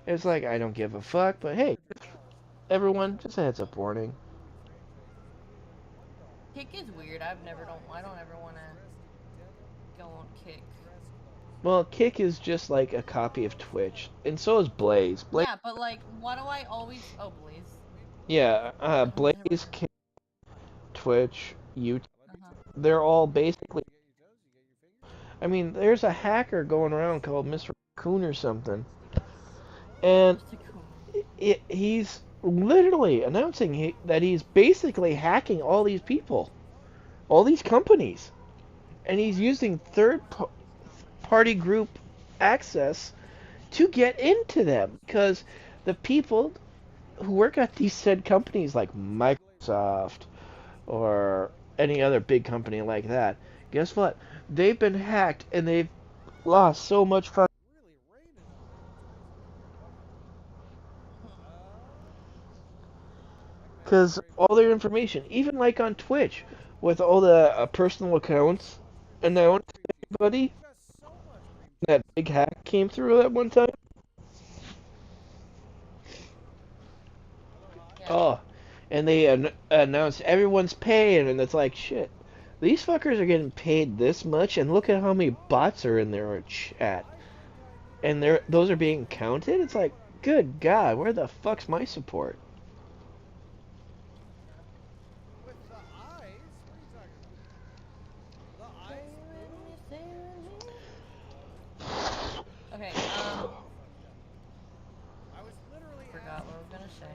Speaker 2: It's like, I don't give a fuck, but hey, everyone, just a heads up warning.
Speaker 9: Kick is weird. I don't ever want to go on Kick.
Speaker 2: Well, Kick is just like a copy of Twitch, and so is Blaze.
Speaker 9: Yeah, but like, why do I always... Oh, Blaze.
Speaker 2: Yeah, Blaze, Kick, Twitch, YouTube, they're all basically... I mean, there's a hacker going around called Mr. Raccoon or something, and he's literally announcing that he's basically hacking all these people, all these companies, and he's using third-party group access to get into them, because the people who work at these said companies like Microsoft or any other big company like that, guess what? They've been hacked and they've lost so much fucking... Because all their information, even like on Twitch, with all the personal accounts announced to everybody, that big hack came through at one time. Oh, and they announced everyone's paying, and it's like, shit, These fuckers are getting paid this much, and look at how many bots are in their chat. And those are being counted? It's like, good God, where the fuck's my support?
Speaker 10: With the eyes? What are you talking about? The eyes blue?
Speaker 9: Okay,
Speaker 10: I was literally
Speaker 9: forgot what I was gonna say.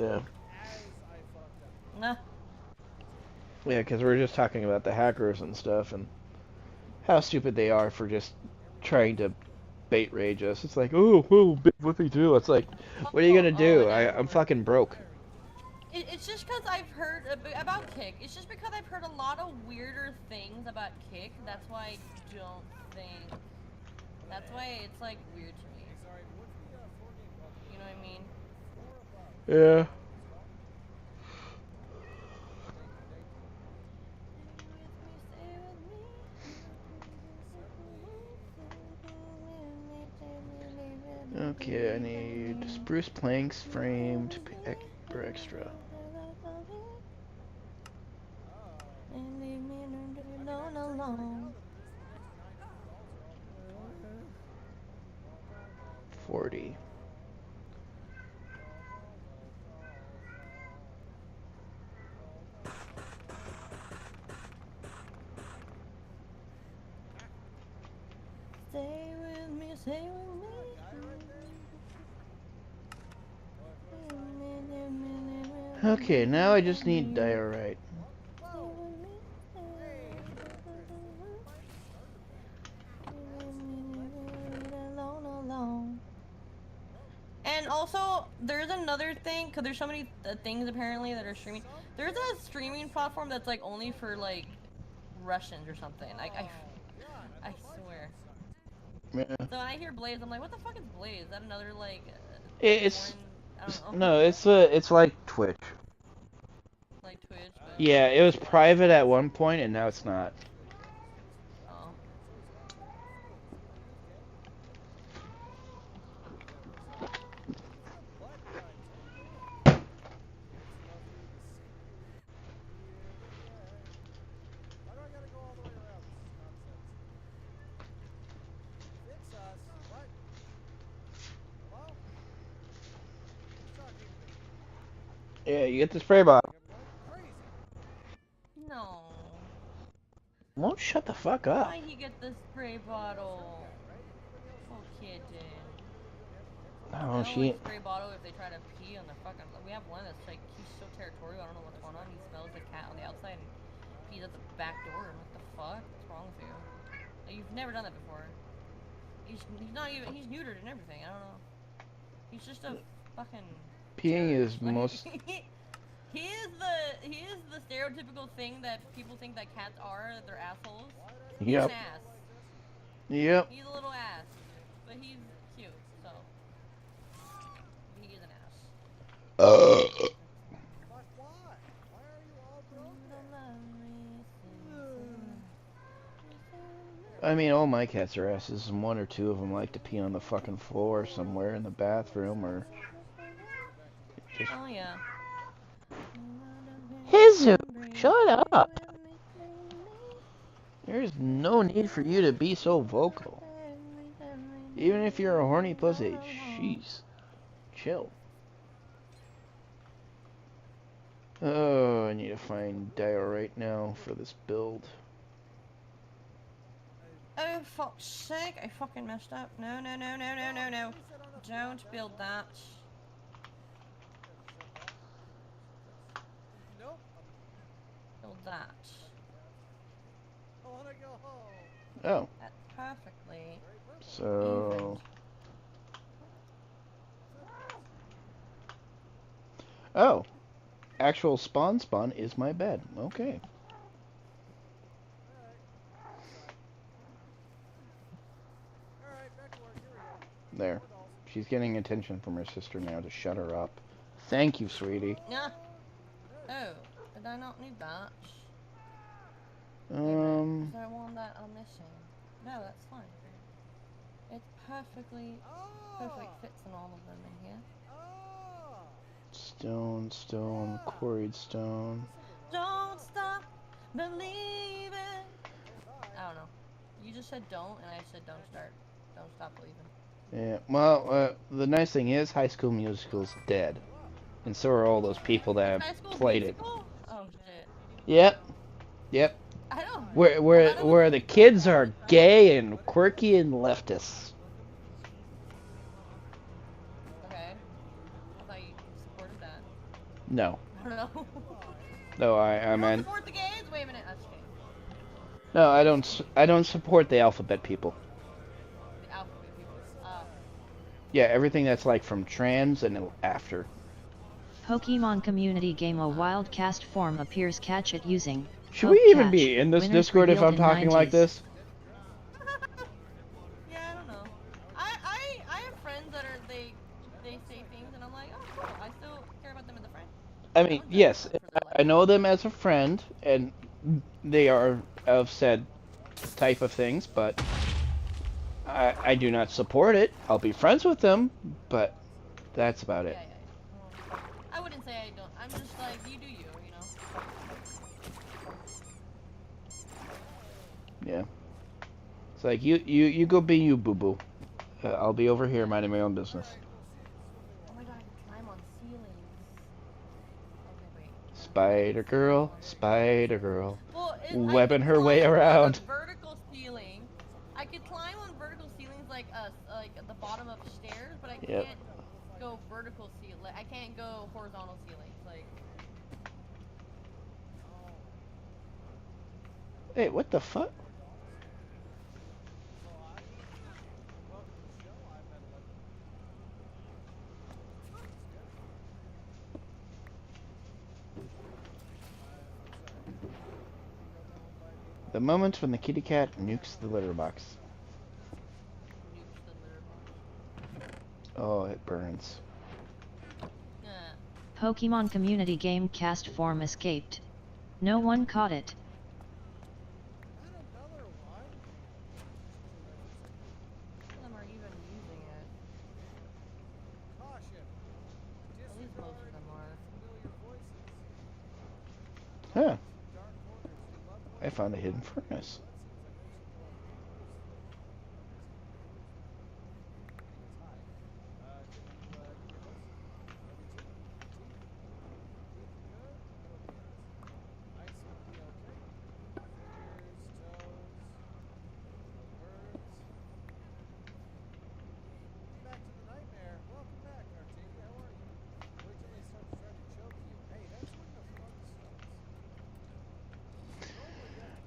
Speaker 2: Yeah.
Speaker 10: as I fucked up.
Speaker 9: Nah.
Speaker 2: Yeah, because we're just talking about the hackers and stuff, and how stupid they are for just trying to bait rage us. It's like, oh, whoa, big whoopie do. It's like, what are you gonna do? I'm fucking broke.
Speaker 9: It's just because I've heard about Kick. It's just because I've heard a lot of weirder things about Kick. That's why I don't think. That's why it's like weird to me. You know what I mean?
Speaker 2: Yeah. Okay, I need spruce planks framed for extra.
Speaker 9: Alone.
Speaker 2: 40.
Speaker 9: Stay with me, stay with me.
Speaker 2: Okay, now I just need diorite.
Speaker 9: And also, there's another thing, because there's so many things apparently that are streaming. There's a streaming platform that's like only for like Russians or something. Like I swear.
Speaker 2: Yeah.
Speaker 9: So when I hear Blaze, I'm like, what the fuck is Blaze? Is that another like?
Speaker 2: It's
Speaker 9: I don't know.
Speaker 2: no, it's like Twitch.
Speaker 9: Like Twitch. But
Speaker 2: Yeah, it was private at one point, and now it's not.
Speaker 9: Oh.
Speaker 10: Why do I gotta go all the way around? This is nonsense. Fix us. What? Hello? Who's talking to me?
Speaker 2: Yeah, you get the spray bottle.
Speaker 10: I'm going crazy.
Speaker 9: No.
Speaker 2: Won't shut the fuck up.
Speaker 9: Why'd he get the spray bottle? Poor kid, dude.
Speaker 2: Oh,
Speaker 9: I don't like spray bottle if they try to pee on the fucking. We have one that's like he's so territorial. I don't know what's going on. He smells the cat on the outside and pees at the back door. And what the fuck? What's wrong with you? Like, you've never done that before. He's not even. He's neutered and everything. I don't know. He's just a fucking.
Speaker 2: Peeing is most.
Speaker 9: He is the stereotypical thing that people think that cats are. That they're assholes. He's
Speaker 2: Yep.
Speaker 9: an ass.
Speaker 2: Yep.
Speaker 9: He's a little ass, but he's cute. So he is an ass.
Speaker 10: But why? Why are you all broken?
Speaker 2: I mean, all my cats are asses, and one or two of them like to pee on the fucking floor somewhere in the bathroom or. Just...
Speaker 9: Oh yeah.
Speaker 2: Jesus, shut up! There's no need for you to be so vocal. Even if you're a horny pussy, jeez. Chill. Oh, I need to find diorite now for this build.
Speaker 9: Oh, fuck's sake, I fucking messed up. No. Don't build that.
Speaker 10: Nope.
Speaker 9: Build that.
Speaker 10: I wanna go home.
Speaker 2: Oh.
Speaker 9: That's perfectly.
Speaker 2: So. Oh. Actual spawn is my bed. Okay. There. She's getting attention from her sister now to shut her up. Thank you, sweetie.
Speaker 9: Yeah. Oh, did I not need that? Is there one that I'm missing? No, that's fine. It's perfect fits in all of them in here.
Speaker 2: Stone, quarried stone.
Speaker 9: Don't stop Believe it. I don't know. You just said don't, and I said don't start. Don't stop believing.
Speaker 2: Yeah. Well, the nice thing is, High School Musical's dead, and so are all those people that have
Speaker 9: High School
Speaker 2: played it.
Speaker 9: Musical? Oh shit.
Speaker 2: Yep. Yep.
Speaker 9: I don't.
Speaker 2: Where the kids are gay and quirky and leftists.
Speaker 9: Okay. I thought you supported that.
Speaker 2: No.
Speaker 9: I don't know.
Speaker 2: No, I
Speaker 9: You don't
Speaker 2: mean.
Speaker 9: support the gays? Wait a minute. That's changed.
Speaker 2: No, I don't. I don't support the alphabet people.
Speaker 9: The alphabet people.
Speaker 2: Yeah, everything that's like from trans and after.
Speaker 3: Pokemon community game a wild cast form appears catch it using.
Speaker 2: Should we even be in this Discord if I'm talking like this?
Speaker 9: Yeah, I don't know. I have friends that are they say things and I'm like, oh cool. I still care about them as a friend.
Speaker 2: I mean, yes, I know them as a friend, and they are of said type of things, but I do not support it. I'll be friends with them, but that's about it.
Speaker 9: Yeah. I wouldn't say I don't. I'm just like, you do you, you know?
Speaker 2: Yeah. It's like, you go be you, boo-boo. I'll be over here minding my own business.
Speaker 9: Oh my god, I can climb on ceilings. Okay, wait.
Speaker 2: Spider Girl,
Speaker 9: Well,
Speaker 2: webbing her way around.
Speaker 9: Vertical ceiling. I could climb on vertical ceilings like at the bottom of stairs, but I can't go vertical ceiling. Like, I can't go horizontal ceilings. Like.
Speaker 2: Hey, what the fuck? The moment when the kitty cat nukes the litter box. Oh, it burns.
Speaker 3: Pokemon community game cast form escaped. No one caught it.
Speaker 9: None of them are even using it. At least most of them are.
Speaker 2: Huh. I found a hidden furnace.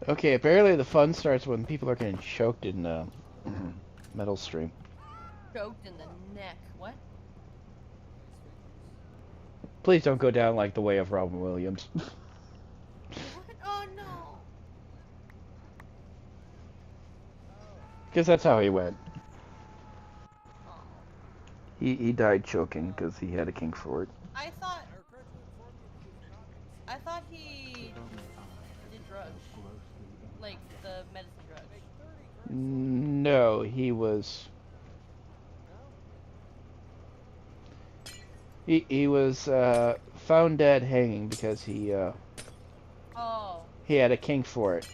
Speaker 2: Okay, apparently the fun starts when people are getting choked in Metal Stream.
Speaker 9: Choked in the neck. What?
Speaker 2: Please don't go down like the way of Robin Williams.
Speaker 9: What? Oh no.
Speaker 2: Because that's how he went. He died choking because he had a kink for it.
Speaker 9: I thought he did drugs. Like the medicine drugs.
Speaker 2: No, he was... He was found dead hanging because he he had a kink for it.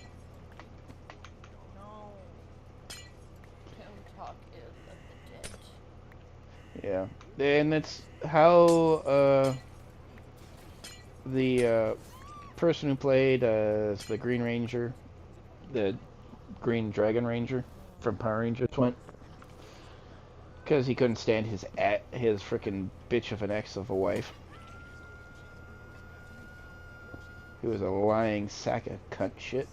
Speaker 9: No. Don't talk ill of the dead.
Speaker 2: Yeah, and it's how the person who played as the Green Ranger, the Green Dragon Ranger from Power Rangers went, because he couldn't stand his frickin' bitch of an ex of a wife. He was a lying sack of cunt shit.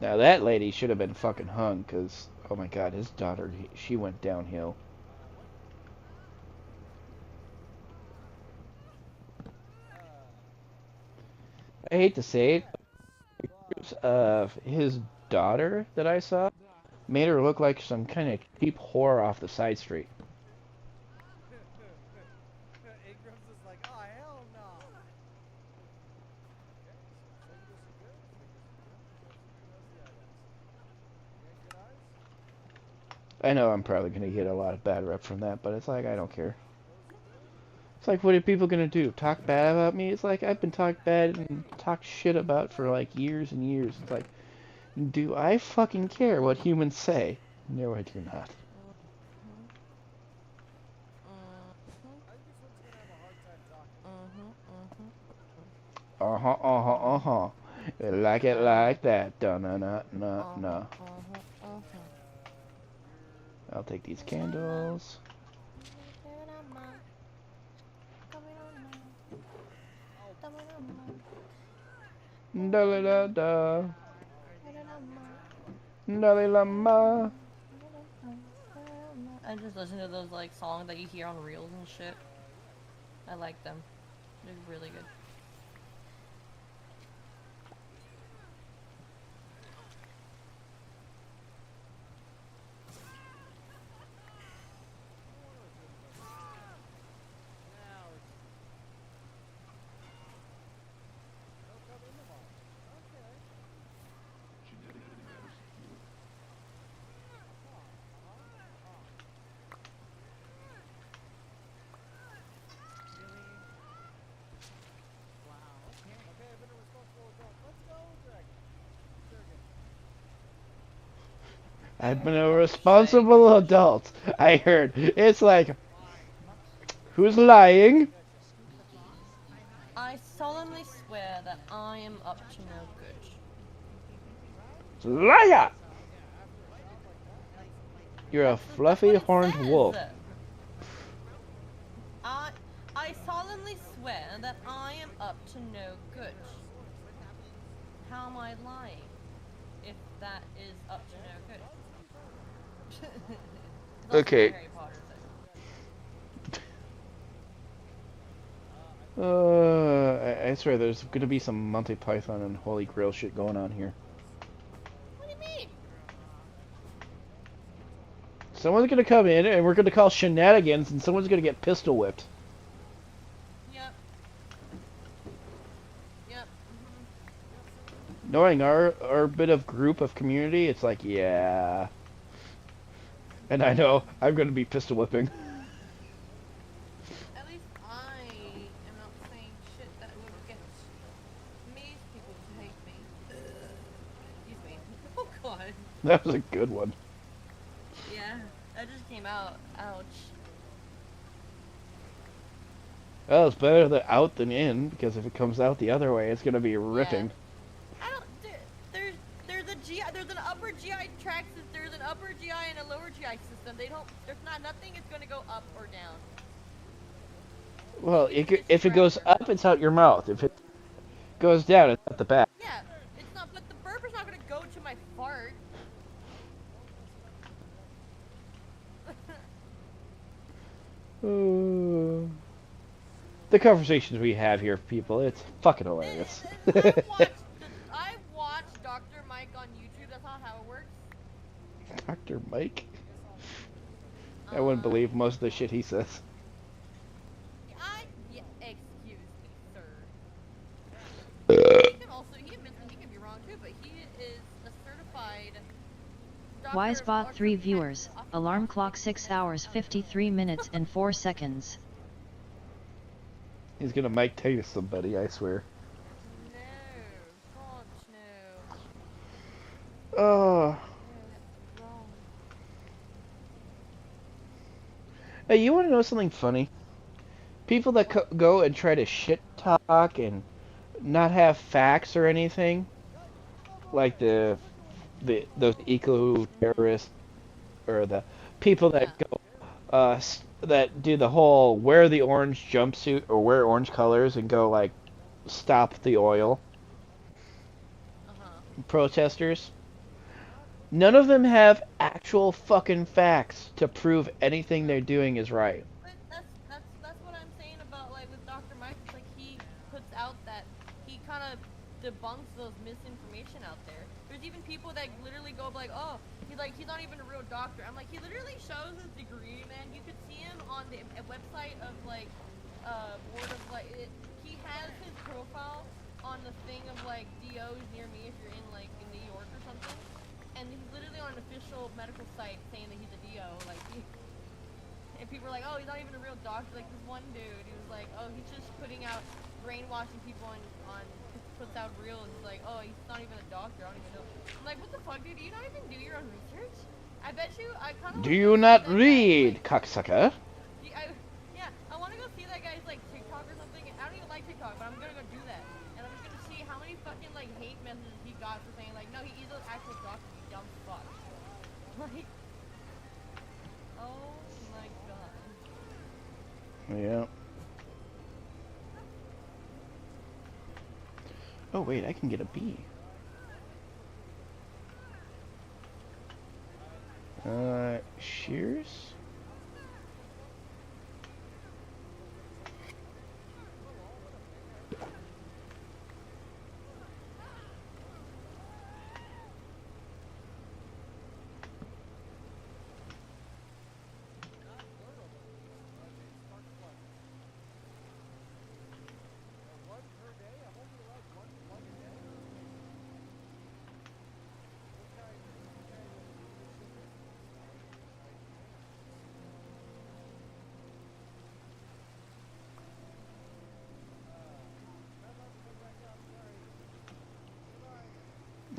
Speaker 2: Now that lady should have been fucking hung, because, oh my god, his daughter, she went downhill. I hate to say it, pictures of his daughter that I saw made her look like some kind of cheap whore off the side street. I know I'm probably going to get a lot of bad rep from that, but it's like, I don't care. It's like, what are people gonna do? Talk bad about me? It's like, I've been talked bad and talked shit about for like years and years. It's like, do I fucking care what humans say? No, I do not. Uh-huh. Like it like that. Dun-na-na-na-na. I'll take these candles. Da-la-da-da. Da-la-la-ma.
Speaker 9: I just listen to those like songs that you hear on reels and shit. I like them. They're really good.
Speaker 2: I've been a responsible adult. I heard. It's like, who's lying?
Speaker 9: I solemnly swear that I am up to no good.
Speaker 2: Liar! You're a fluffy horned wolf.
Speaker 9: I solemnly swear that I am up to no good. How am I lying? If that is up to no good.
Speaker 2: Okay. I swear there's gonna be some Monty Python and Holy Grail shit going on here.
Speaker 9: What do you mean?
Speaker 2: Someone's gonna come in and we're gonna call shenanigans and someone's gonna get pistol whipped.
Speaker 9: Yep.
Speaker 2: Knowing our bit of group of community, it's like, yeah. And I know I'm gonna be pistol whipping.
Speaker 9: At least I am not saying shit that would get me people to hate me. Excuse me. Oh god.
Speaker 2: That was a good one.
Speaker 9: Yeah, that just came out. Ouch.
Speaker 2: Well, it's better the out than in, because if it comes out the other way, it's gonna be ripping.
Speaker 9: I don't. There's a GI. There's an upper GI tract. There's an upper GI and a lower GI system. They don't. There's not. Nothing is going to go up or down.
Speaker 2: Well, if it goes up, it's out your mouth. If it goes down, it's out the back.
Speaker 9: Yeah, it's not. But the burp is not going to go to my fart.
Speaker 2: The conversations we have here, people, it's fucking hilarious.
Speaker 9: I watched Dr. Mike on YouTube. That's not how it works.
Speaker 2: Dr. Mike? I wouldn't believe most of the shit he says.
Speaker 9: Yeah, excuse me, sir. He can be wrong too, but he is a certified
Speaker 3: Wisebot 3 viewers. Alarm clock 6 hours 53 minutes and 4 seconds.
Speaker 2: He's gonna Mike Tyson somebody, I swear. Oh. Hey, you want to know something funny? People that go and try to shit talk and not have facts or anything, like those eco terrorists or the people that go that do the whole wear the orange jumpsuit or wear orange colors and go like stop the oil. Protesters. None of them have actual fucking facts to prove anything they're doing is right.
Speaker 9: But that's what I'm saying about like with Dr. Mike. It's like he puts out that he kind of debunks those misinformation out there. There's even people that literally go like, oh, he's not even a real doctor. I'm like, he literally shows his degree, man. You could see him on the website of like board of like he has his profile on the thing of like DOs near me if you're in like in New York or something. And he's literally on an official medical site saying that he's a DO. Like, and people were like, oh, he's not even a real doctor. Like this one dude, he was like, oh, he's just putting out, brainwashing people on puts out reels. He's like, oh, he's not even a doctor. I don't even know. I'm like, what the fuck, dude? Do you not even do your own research? I bet you. I kind of.
Speaker 2: Do you not read, cocksucker?
Speaker 9: Yeah, I want to go see that guy's like TikTok or something. I don't even like TikTok, but I'm gonna go do that, and I'm just gonna see how many fucking like hate messages he got for saying like, no, he's an actual doctor. You dumb fuck. Like, oh my god.
Speaker 2: Yeah. Oh wait, I can get a B. Shears?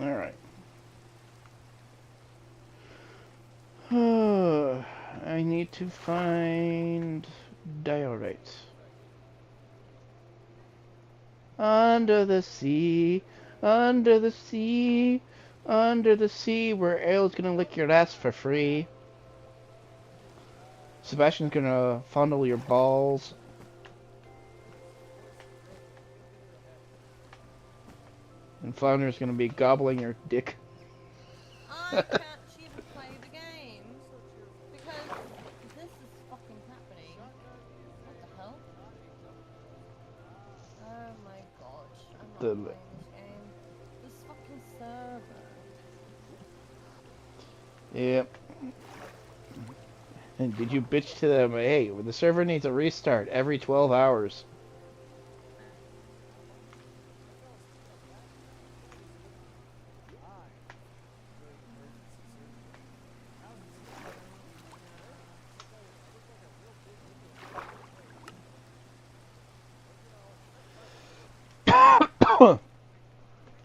Speaker 2: Alright. I need to find diorite. Under the sea, under the sea, under the sea, where Ail's gonna lick your ass for free. Sebastian's gonna fondle your balls. And Flounder's gonna be gobbling your dick.
Speaker 9: I can't even play the game because this is fucking happening. What the hell? Oh my gosh, I'm not playing this game. This fucking server.
Speaker 2: Yep. And did you bitch to them? Hey, the server needs a restart every 12 hours.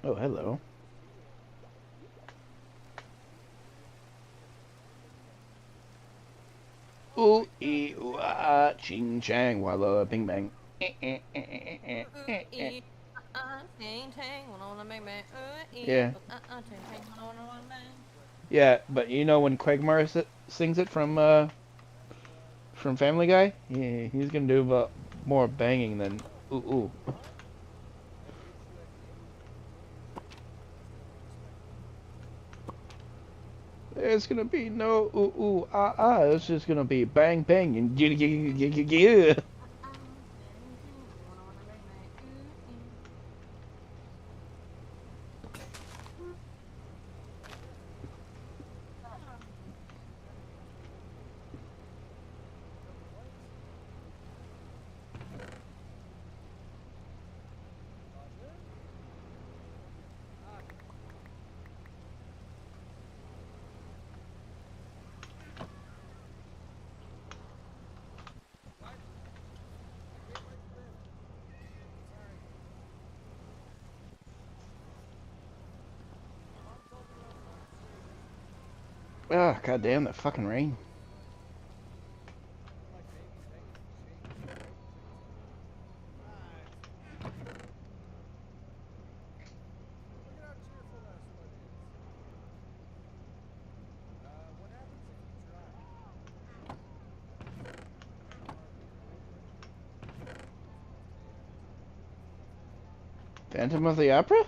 Speaker 2: Oh, hello. Ooh, ee, ooh, ah, ching, chang, walla, bing, bang. Yeah. Yeah, but you know when Quagmire sings it from Family Guy? Yeah, he's gonna do more banging than ooh, ooh. There's gonna be no ooh ooh ah ah. It's just gonna be bang bang and yeah. Ah, goddamn that fucking rain. Phantom of the Opera?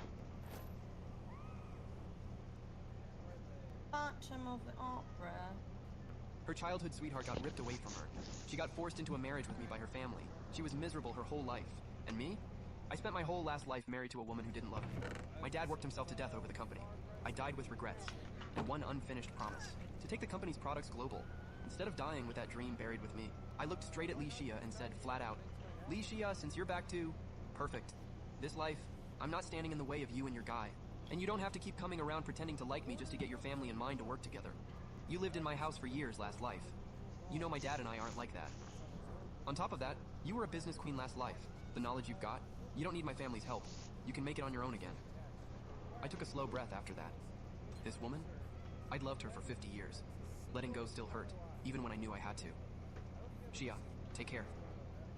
Speaker 9: Phantom of the Opera.
Speaker 6: Her childhood sweetheart got ripped away from her. She got forced into a marriage with me by her family. She was miserable her whole life. And me? I spent my whole last life married to a woman who didn't love me. My dad worked himself to death over the company. I died with regrets. And one unfinished promise. To take the company's products global. Instead of dying with that dream buried with me, I looked straight at Li Xia and said flat out, Li Xia, since you're back to... perfect. This life, I'm not standing in the way of you and your guy. And you don't have to keep coming around pretending to like me just to get your family and mine to work together. You lived in my house for years last life. You know my dad and I aren't like that. On top of that, you were a business queen last life. The knowledge you've got, you don't need my family's help. You can make it on your own again. I took a slow breath after that. This woman? I'd loved her for 50 years. Letting go still hurt, even when I knew I had to. Shia, take care.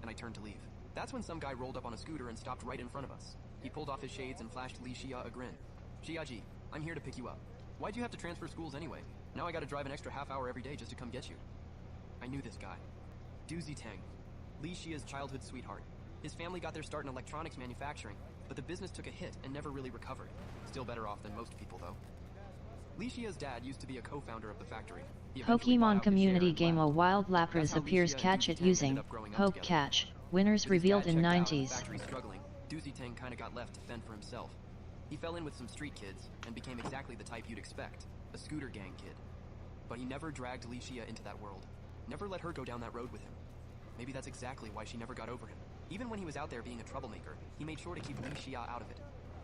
Speaker 6: And I turned to leave. That's when some guy rolled up on a scooter and stopped right in front of us. He pulled off his shades and flashed Li Shia a grin. Shia-ji, I'm here to pick you up. Why'd you have to transfer schools anyway? Now I gotta drive an extra half hour every day just to come get you. I knew this guy. Du Zitang. Li Shia's childhood sweetheart. His family got their start in electronics manufacturing, but the business took a hit and never really recovered. Still better off than most people, though. Li Shia's dad used to be a co-founder of the factory. He eventually bought
Speaker 3: Pokemon
Speaker 6: out his
Speaker 3: community
Speaker 6: share and
Speaker 3: game
Speaker 6: left.
Speaker 3: A Wild
Speaker 6: That's
Speaker 3: Lapras
Speaker 6: how Li
Speaker 3: appears
Speaker 6: Shia and
Speaker 3: catch
Speaker 6: Du
Speaker 3: it
Speaker 6: Zitang
Speaker 3: using
Speaker 6: ended up growing up
Speaker 3: Poke
Speaker 6: together.
Speaker 3: Catch. Winners
Speaker 6: With his
Speaker 3: revealed
Speaker 6: dad
Speaker 3: in
Speaker 6: checked out and the
Speaker 3: 90s.
Speaker 6: factory struggling, Du Zitang kinda got left to fend for himself. He fell in with some street kids and became exactly the type you'd expect, a scooter gang kid. But he never dragged Li Shia into that world. Never let her go down that road with him. Maybe that's exactly why she never got over him. Even when he was out there being a troublemaker, he made sure to keep Li Shia out of it.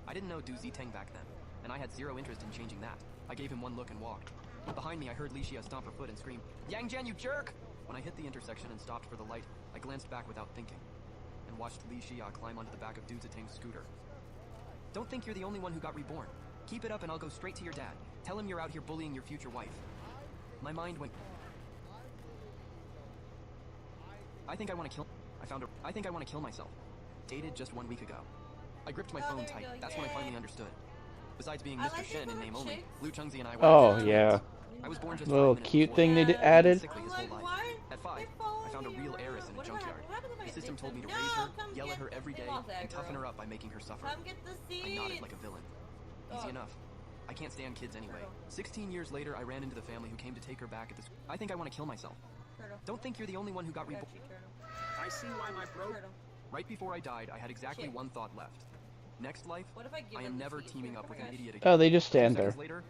Speaker 6: I didn't know Du Zitang back then, and I had zero interest in changing that. I gave him one look and walked. Behind me, I heard Li Shia stomp her foot and scream, "Yang Jian, you jerk!" When I hit the intersection and stopped for the light, I glanced back without thinking, and watched Li Shia climb onto the back of Du Zitang's scooter. Don't think you're the only one who got reborn. Keep it up and I'll go straight to your dad. Tell him you're out here bullying your future wife. My mind went... I think I want to kill myself. Dated just 1 week ago. I gripped my phone tight. That's when I finally understood. Besides being Mr. Shen in name only, Liu Chengzi and I were
Speaker 2: Oh,
Speaker 6: twins.
Speaker 2: yeah.
Speaker 6: I was born just
Speaker 2: Little
Speaker 6: 5 minutes
Speaker 2: cute
Speaker 6: before
Speaker 2: thing they
Speaker 6: that.
Speaker 2: did- added.
Speaker 6: He'd been sickly his whole life. At 5, I found a real heiress in a junkyard. The system told me to raise her, yell at her every day, and toughen her up by making her suffer.
Speaker 9: Come get the
Speaker 6: I nodded
Speaker 9: seeds.
Speaker 6: like a villain. Easy enough. I can't stand kids anyway. 16 years later, I ran into the family who came to take her back at this. I think I want to kill myself. Don't think you're the only one who got reborn.
Speaker 4: I see why my bro.
Speaker 6: Right before I died, I had exactly one thought left. Next life,
Speaker 9: What if I give
Speaker 6: I
Speaker 9: them
Speaker 6: am
Speaker 9: the
Speaker 6: never
Speaker 9: seeds?
Speaker 6: teaming up with an idiot again.
Speaker 2: Oh, they just
Speaker 6: 2
Speaker 2: stand there.
Speaker 6: seconds later,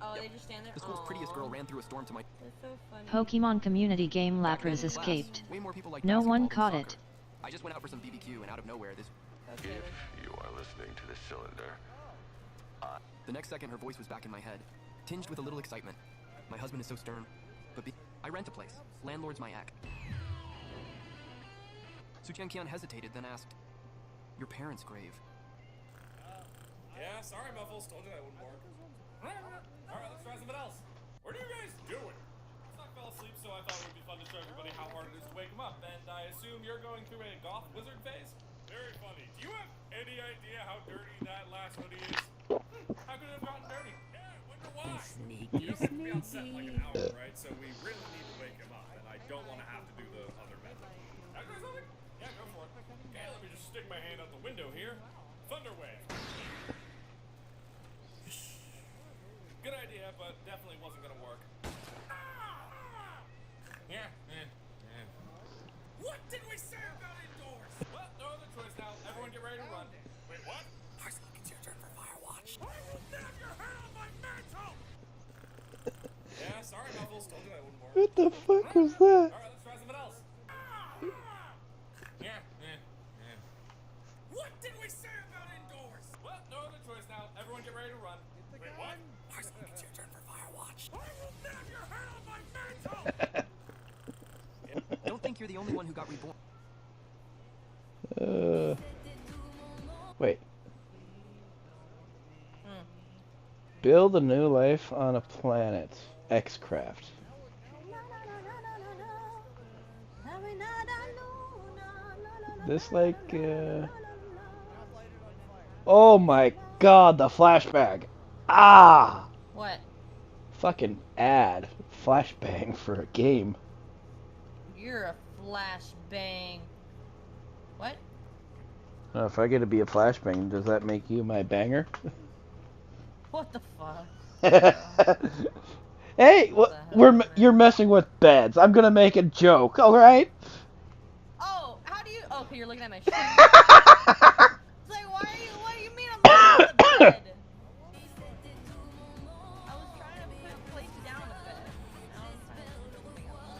Speaker 9: Oh, they just stand there?
Speaker 6: the school's prettiest girl ran through a storm to my...
Speaker 9: That's so funny.
Speaker 3: Pokemon community game
Speaker 6: Back then
Speaker 3: Lapras
Speaker 6: in class,
Speaker 3: escaped.
Speaker 6: way more people liked
Speaker 3: No
Speaker 6: basketball
Speaker 3: one
Speaker 6: than
Speaker 3: caught
Speaker 6: soccer.
Speaker 3: it.
Speaker 6: I just went out for some BBQ and out of nowhere, this...
Speaker 19: If you are listening to the cylinder,
Speaker 6: The next second, her voice was back in my head, tinged with a little excitement. My husband is so stern, but I rent a place. Landlord's my act. Su Jianqian hesitated, then asked, "Your parents' grave."
Speaker 21: Yeah, sorry, Muffles. Told you that wouldn't work. Alright, let's try something else. What are you guys doing? I fell asleep, so I thought it would be fun to show everybody how hard it is to wake them up. And I assume you're going through a goth wizard phase? Very funny. Do you have any idea how dirty that last hoodie is? How could it have gotten dirty? Yeah, I wonder why. You don't have to be on set in like an hour, right? So we really need to wake him up, and I don't want to have to do the other method. Can I try something? Yeah, go for it. Okay, let me just stick my hand out the window here. Thunder wave. Good idea, but definitely wasn't gonna work. Yeah. What did we say about indoors? Well, no other choice now. Everyone get ready to run. Wait, what? Arsenal, it's your turn for Firewatch. I will nab your head on my mantle! Yeah, sorry, Muffles. Told you that wouldn't work.
Speaker 2: What the fuck was that?
Speaker 21: Alright, let's try something else. Yeah. What did we say about indoors? Well, no other choice now. Everyone get ready to run. Wait, what? Arsenal, it's your turn for Firewatch. I will nab your head on my mantle!
Speaker 6: Don't think you're the only one who got reborn.
Speaker 2: Wait. Build a new life on a planet. X-Craft. This like, Oh my god, the flashbang. Ah!
Speaker 9: What?
Speaker 2: Fucking ad. Flashbang for a game.
Speaker 9: You're a flashbang. What?
Speaker 2: If I get to be a flashbang, does that make you my banger?
Speaker 9: What the fuck?
Speaker 2: Hey, you're messing with beds. I'm gonna make a joke, alright?
Speaker 9: Oh, how do you... Oh, okay, you're looking at my shirt. It's like, what do you mean I'm messing with the bed? I was trying to place down a bed. Now I'm trying to do something else.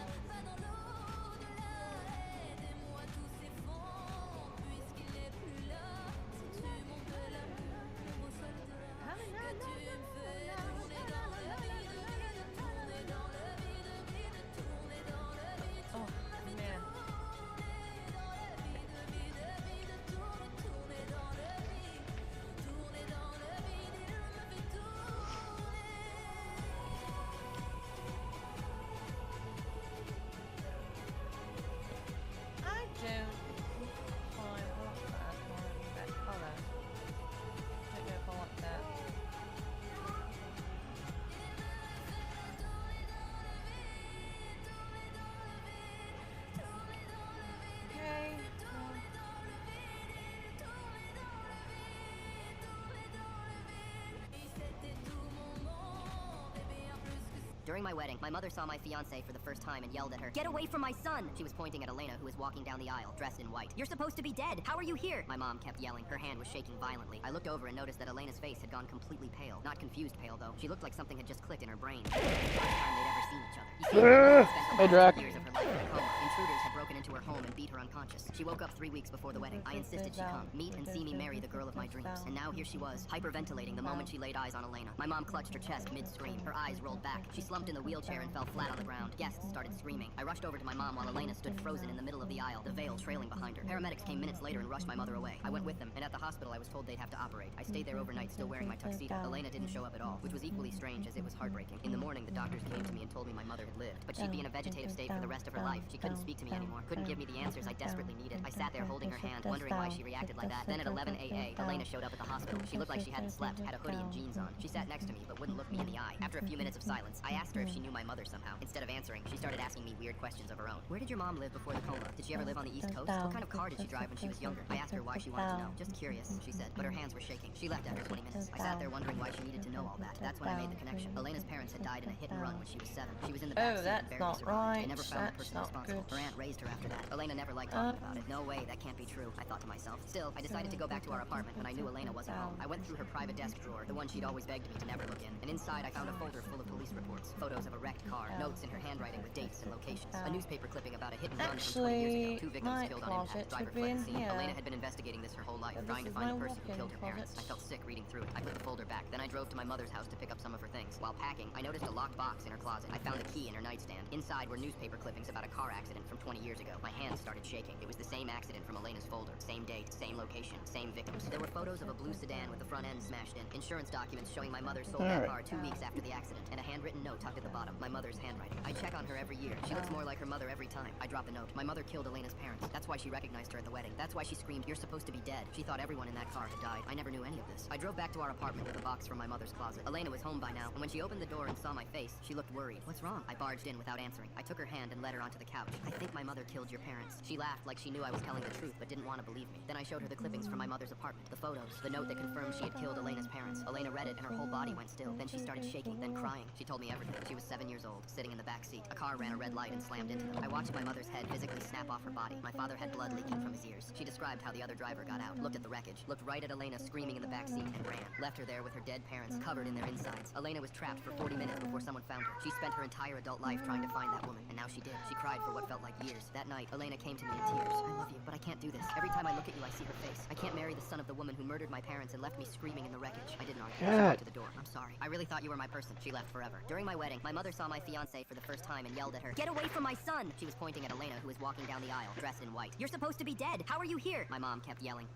Speaker 8: During my wedding, my mother saw my fiance for the first time and yelled at her, "Get away from my son!" She was pointing at Elena, who was walking down the aisle, dressed in white. "You're supposed to be dead! How are you here?" My mom kept yelling. Her hand was shaking violently. I looked over and noticed that Elena's face had gone completely pale. Not confused pale, though. She looked like something had just clicked in her brain. It was the first time they'd ever seen each other. You see, Elena spent the last 2 years of her life in a coma. Intruders had broken into her home and beat her unconscious. She woke up 3 weeks before the wedding. I insisted she come, meet and see me marry the girl of my dreams. And now here she was, hyperventilating the moment she laid eyes on Elena. My mom clutched her chest mid-scream. Her eyes rolled back. She slumped in the wheelchair and fell flat on the ground. Guests started screaming. I rushed over to my mom while Elena stood frozen in the middle of the aisle, the veil trailing behind her. Paramedics came minutes later and rushed my mother away. I went with them, and at the hospital I was told they'd have to operate. I stayed there overnight still wearing my tuxedo. Elena didn't show up at all, which was equally strange as it was heartbreaking. In the morning, the doctors came to me and told me my mother had lived, but she'd be in a vegetative state for the rest of her life. She couldn't speak to me anymore, couldn't give me the answers I desperately needed. I sat there holding her hand, wondering why she reacted like that. Then at 11 a.m., Elena showed up at the hospital. She looked like she hadn't slept, had a hoodie and jeans on. She sat next to me, but wouldn't look me in the eye. After a few minutes of silence, I asked her if she knew my mother somehow. Instead of answering, she started asking me weird questions of her own. Where did your mom live before the coma? Did she ever live on the East Coast? What kind of car did she drive when she was younger? I asked her why she wanted to know. Just curious, she said, but her hands were shaking. She left after 20 minutes. I sat there wondering why she needed to know all that. That's when I made the connection. Elena's parents had died in a hit and run when she was 7. She was in the back seat and barely survived. They never found the person responsible. Her aunt raised her after that. Elena never liked talking about it. No way, that can't be true, I thought to myself. Still, I decided to go back to our apartment when I knew Elena wasn't home. I went through her private desk drawer, the one she'd always begged me to never look in, and inside I found a folder full of police reports, photos of a wrecked car, notes in her handwriting with dates and locations, a newspaper clipping about a hit and run from 20 years ago. 2 victims killed on impact, driver fled the scene. Elena had been investigating this her whole life, trying to find the person who killed her parents. I felt sick reading through it. I put the folder back, then I drove to my mother's house to pick up some of her things. While packing, I noticed a locked box in her closet. I found the key in her nightstand. Inside were newspaper clippings about a car accident from 20 years ago. My hands started shaking. It was the same accident from Elena's folder. Same date, same location, same victims. There were photos of a blue sedan with the front end smashed in, insurance documents showing my mother sold that car 2 weeks after the accident, and a handwritten note tucked at the bottom, my mother's handwriting. I check on her every year. She looks more like her mother every time. I drop the note. My mother killed Elena's parents. That's why she recognized her at the wedding. That's why she screamed, "You're supposed to be dead." She thought everyone in that car had died. I never knew any of this. I drove back to our apartment with a box from my mother's closet. Elena was home by now, and when she opened the door and saw my face, she looked worried. "What's wrong?" I barged in without answering. I took her hand and led her onto the couch. "I think my mother killed your parents." She laughed like she knew I was telling the truth, but didn't want to believe me. Then I showed her the clippings from my mother's apartment, the photos, the note that confirmed she had killed Elena's parents. Elena read it and her whole body went still. Then she started shaking, then crying. She told me everything. She was 7 years old, sitting in the back seat. A car ran a red light and slammed into them. I watched my mother's head physically snap off her body. My father had blood leaking from his ears. She described how the other driver got out, looked at the wreckage, looked right at Elena screaming in the back seat, and ran. Left her there with her dead parents covered in their insides. Elena was trapped for 40 minutes before someone found her. She spent her entire adult life trying to find that woman, and now she did. She cried for what felt like years. That night, Elena came to me in tears. "I love you, but I can't do this. Every time I look at you, I see her face. I can't marry the son of the woman who murdered my parents and left me screaming in the wreckage." I didn't argue. She went to the door. "I'm sorry. I really thought you were my person." She left forever. During my wedding, my mother saw my fiance for the first time and yelled at her, "Get away from my son!" She was pointing at Elena, who was walking down the aisle, dressed in white. "You're supposed to be dead. How are you here?" My mom kept yelling.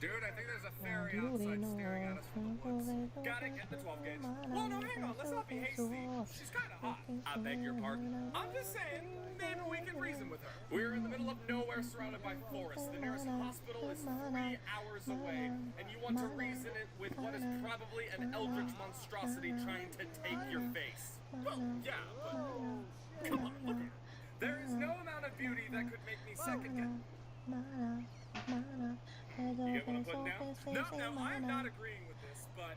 Speaker 21: Dude, I think there's a fairy outside staring at us from the woods. Got it, get the 12 gauge. Well, no, hang on, let's not be hasty. She's kinda hot. I beg your pardon. I'm just saying, maybe we can reason with her. We're in the middle of nowhere surrounded by forests. The nearest hospital is 3 hours away, and you want to reason it with what is probably an eldritch monstrosity trying to take your face. Well, yeah, but come on, look at her. There is no amount of beauty that could make me second guess. You get what I'm putting down? No, I'm not agreeing with this, but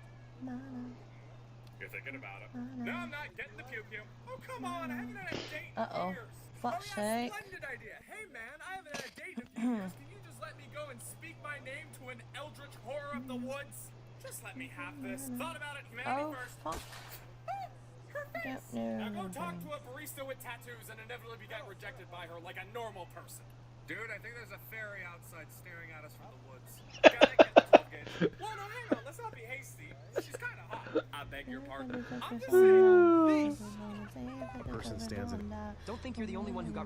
Speaker 21: you're thinking about it. No, I'm not getting the pew-pew. Oh, come on, I haven't had a date in years.
Speaker 20: Fuck's
Speaker 21: sake. Splendid idea. Hey, man, I haven't had a date in a few years. Can you just let me go and speak my name to an eldritch horror of the woods? Just let me have this. Thought about it, humanity first.
Speaker 20: Fuck.
Speaker 21: Her face. Now go talk to a barista with tattoos and inevitably get rejected by her like a normal person. Dude, I think there's a fairy outside staring at us from the woods. Gotta get the 12 gauge. Well, no, hang on, let's not be hasty. She's kinda hot. I beg your pardon. I'm just saying, please.
Speaker 23: A person stands in.
Speaker 6: Don't think you're the only one who got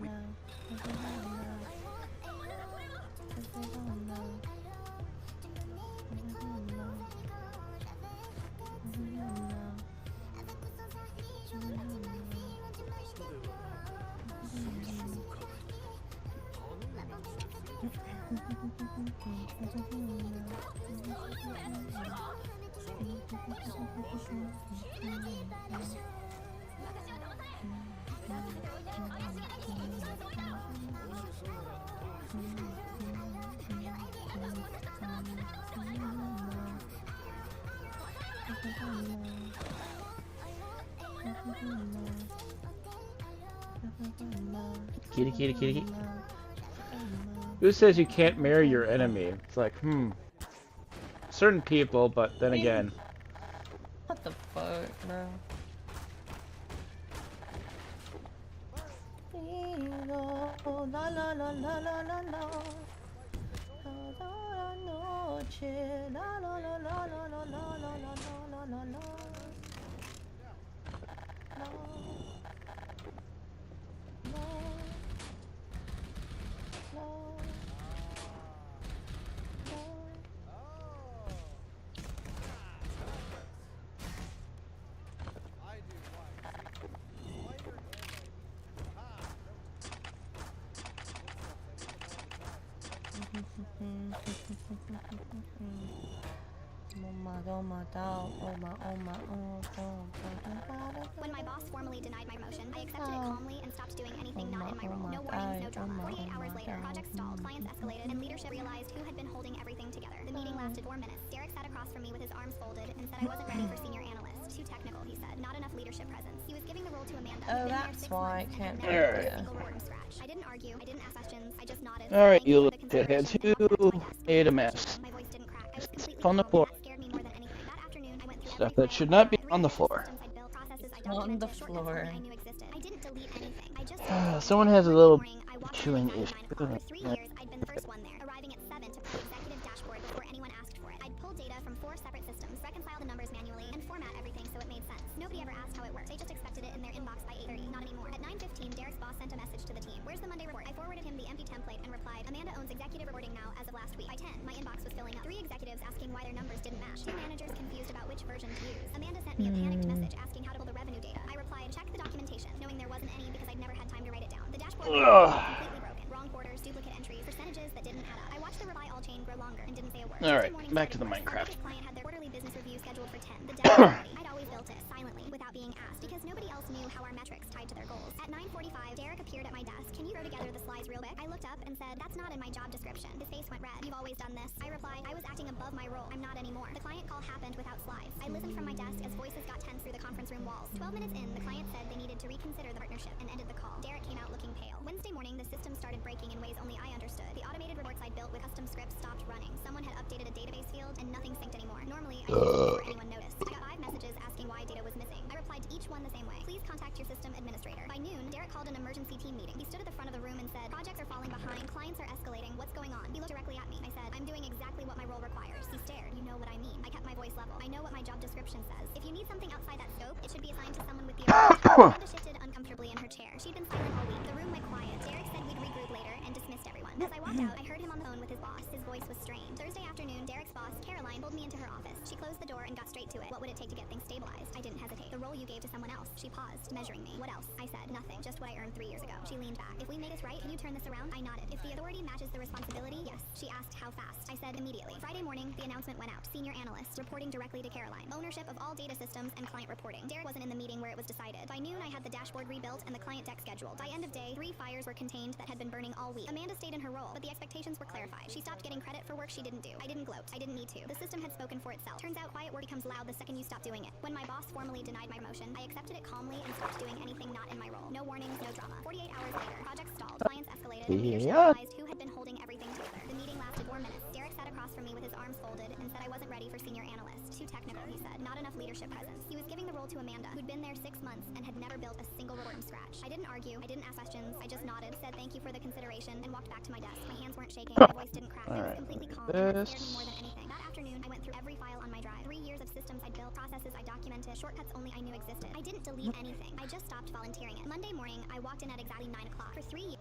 Speaker 2: Kitty, kitty, kitty.
Speaker 14: Who says you can't marry your enemy? It's like, certain people, but then again.
Speaker 20: What the fuck, bro? La la la la la la la. Toda la noche. La la la la la la la la la la la.
Speaker 22: When my boss formally denied my promotion, I accepted it calmly and stopped doing anything not in my role. No warnings, no drama. 48 hours later, projects stalled, clients escalated, and leadership realized who had been holding everything together. The meeting lasted 4 minutes. Derek sat across from me with his arms folded and said I wasn't ready for senior analyst. Too technical, he said. Not enough leadership presence. He was giving the role to Amanda.
Speaker 20: Oh, that's why I can't do
Speaker 22: it. I didn't argue. I didn't ask questions. I just nodded.
Speaker 2: Alright, you little shitheads. Who made a mess? It's on the floor. Stuff that should not be on the floor.
Speaker 20: On the floor.
Speaker 2: Someone has a little chewing issue.
Speaker 22: Arriving at 7 to put the executive dashboard before anyone asked for it. I'd pull data from 4 separate systems, reconcile the numbers manually, and format everything so it made sense. Nobody ever asked how it worked. They just expected it in their inbox by 8:30. Not anymore. At 9:15, Derek's boss sent a message to the team. Where's the Monday report? I forwarded him the empty template and replied, Amanda owns executive reporting now as of last week. By 10, my inbox was filling up. 3 executives asking why their numbers didn't match. 2 managers confused about which version to use. Amanda sent me a panicked message asking how to pull the revenue data. I replied, check the documentation, knowing there wasn't any because I'd never had time to write it down. The dashboard was completely broken. Wrong quarters, duplicate entries, percentages that didn't add up. I watched the reply all chain grow longer and didn't say a word.
Speaker 2: Alright, back to the Minecraft.
Speaker 22: Client had their quarterly business review scheduled for 10. The deadline I'd always built it silently without being asked because nobody else knew how our metrics tied to their goals. At 9:45, Derek appeared at my desk. Can you throw together the slides real quick? I looked up and said, that's not in my job description. His face went red. You've always done this. I replied, I was acting above my role. I'm not anymore. The client call happened without slides. I listened from my desk as voices got tense through the conference room walls. 12 minutes in, the client said they needed to reconsider the partnership and ended the call. Derek came out looking pale. Wednesday morning, the system started breaking in ways only I understood. The automated reports I'd built with custom scripts stopped running. Someone had updated a database field and nothing synced anymore. Normally, I did it before anyone noticed. I got 5 messages asking why data was missing. I replied to each one the same way. Please contact your system administrator. By noon, Derek called an emergency team meeting. He stood at the front of the room and said, projects are falling behind, clients are escalating, what's going on? He looked directly at me. I said, I'm doing exactly what my role requires. He stared. You know what I mean. I kept my voice level. I know what my job description says. If you need something outside that scope, it should be assigned to someone with the Amanda shifted uncomfortably in her chair. She'd been silent all week. The room went quiet. Derek said we'd regroup later and dismissed everyone. As I walked out, I heard him on the phone with his boss. His voice was strained. Thursday afternoon, Derek's boss, Caroline, pulled me into her office. She closed the door and got straight to it. What would it take to get things stabilized? I didn't hesitate. The role you gave to someone else. She paused, measuring me. What else? I said, nothing. Just what I earned 3 years ago. She leaned back. If we make this right, can you turn this around? I nodded. If the authority matches the responsibility, yes. She asked how fast. I said immediately. Friday morning, the announcement went out. Senior analyst, reporting directly to Caroline. Ownership of all data systems and client reporting. Derek wasn't in the meeting where it was decided. By noon, I had the dashboard rebuilt and the client deck scheduled. By end of day, 3 fires were contained that had been burning all week. Amanda stayed in her role, but the expectations were clarified. She stopped getting credit for work she didn't do. I didn't gloat. I didn't need to. The system had spoken for itself. Turns out quiet work becomes loud the second you stop doing it. When my boss formally denied my promotion, I accepted it calmly and stopped doing anything not in my role. No warnings, no drama. 48 hours later, projects stalled, clients escalated, and leadership realized who had been holding everything together. The meeting lasted 4 minutes. Derek sat across from me with his arms folded and said I wasn't ready for senior analyst. Too technical, he said. Not enough leadership presence. He was giving the role to Amanda, who'd been there 6 months and had never built a single report from scratch. I didn't argue. I didn't ask questions. I just nodded, said thank you for the consideration, and walked back to my desk. My hands weren't shaking. My voice didn't crack. I was completely calm, and that scared me more than anything. That afternoon, I went through every file on my drive. 3 years of systems I'd built, processes I documented, shortcuts only I knew existed. I didn't delete anything. I just stopped volunteering it. Monday morning, I walked in at exactly 9 o'clock. For 3 years.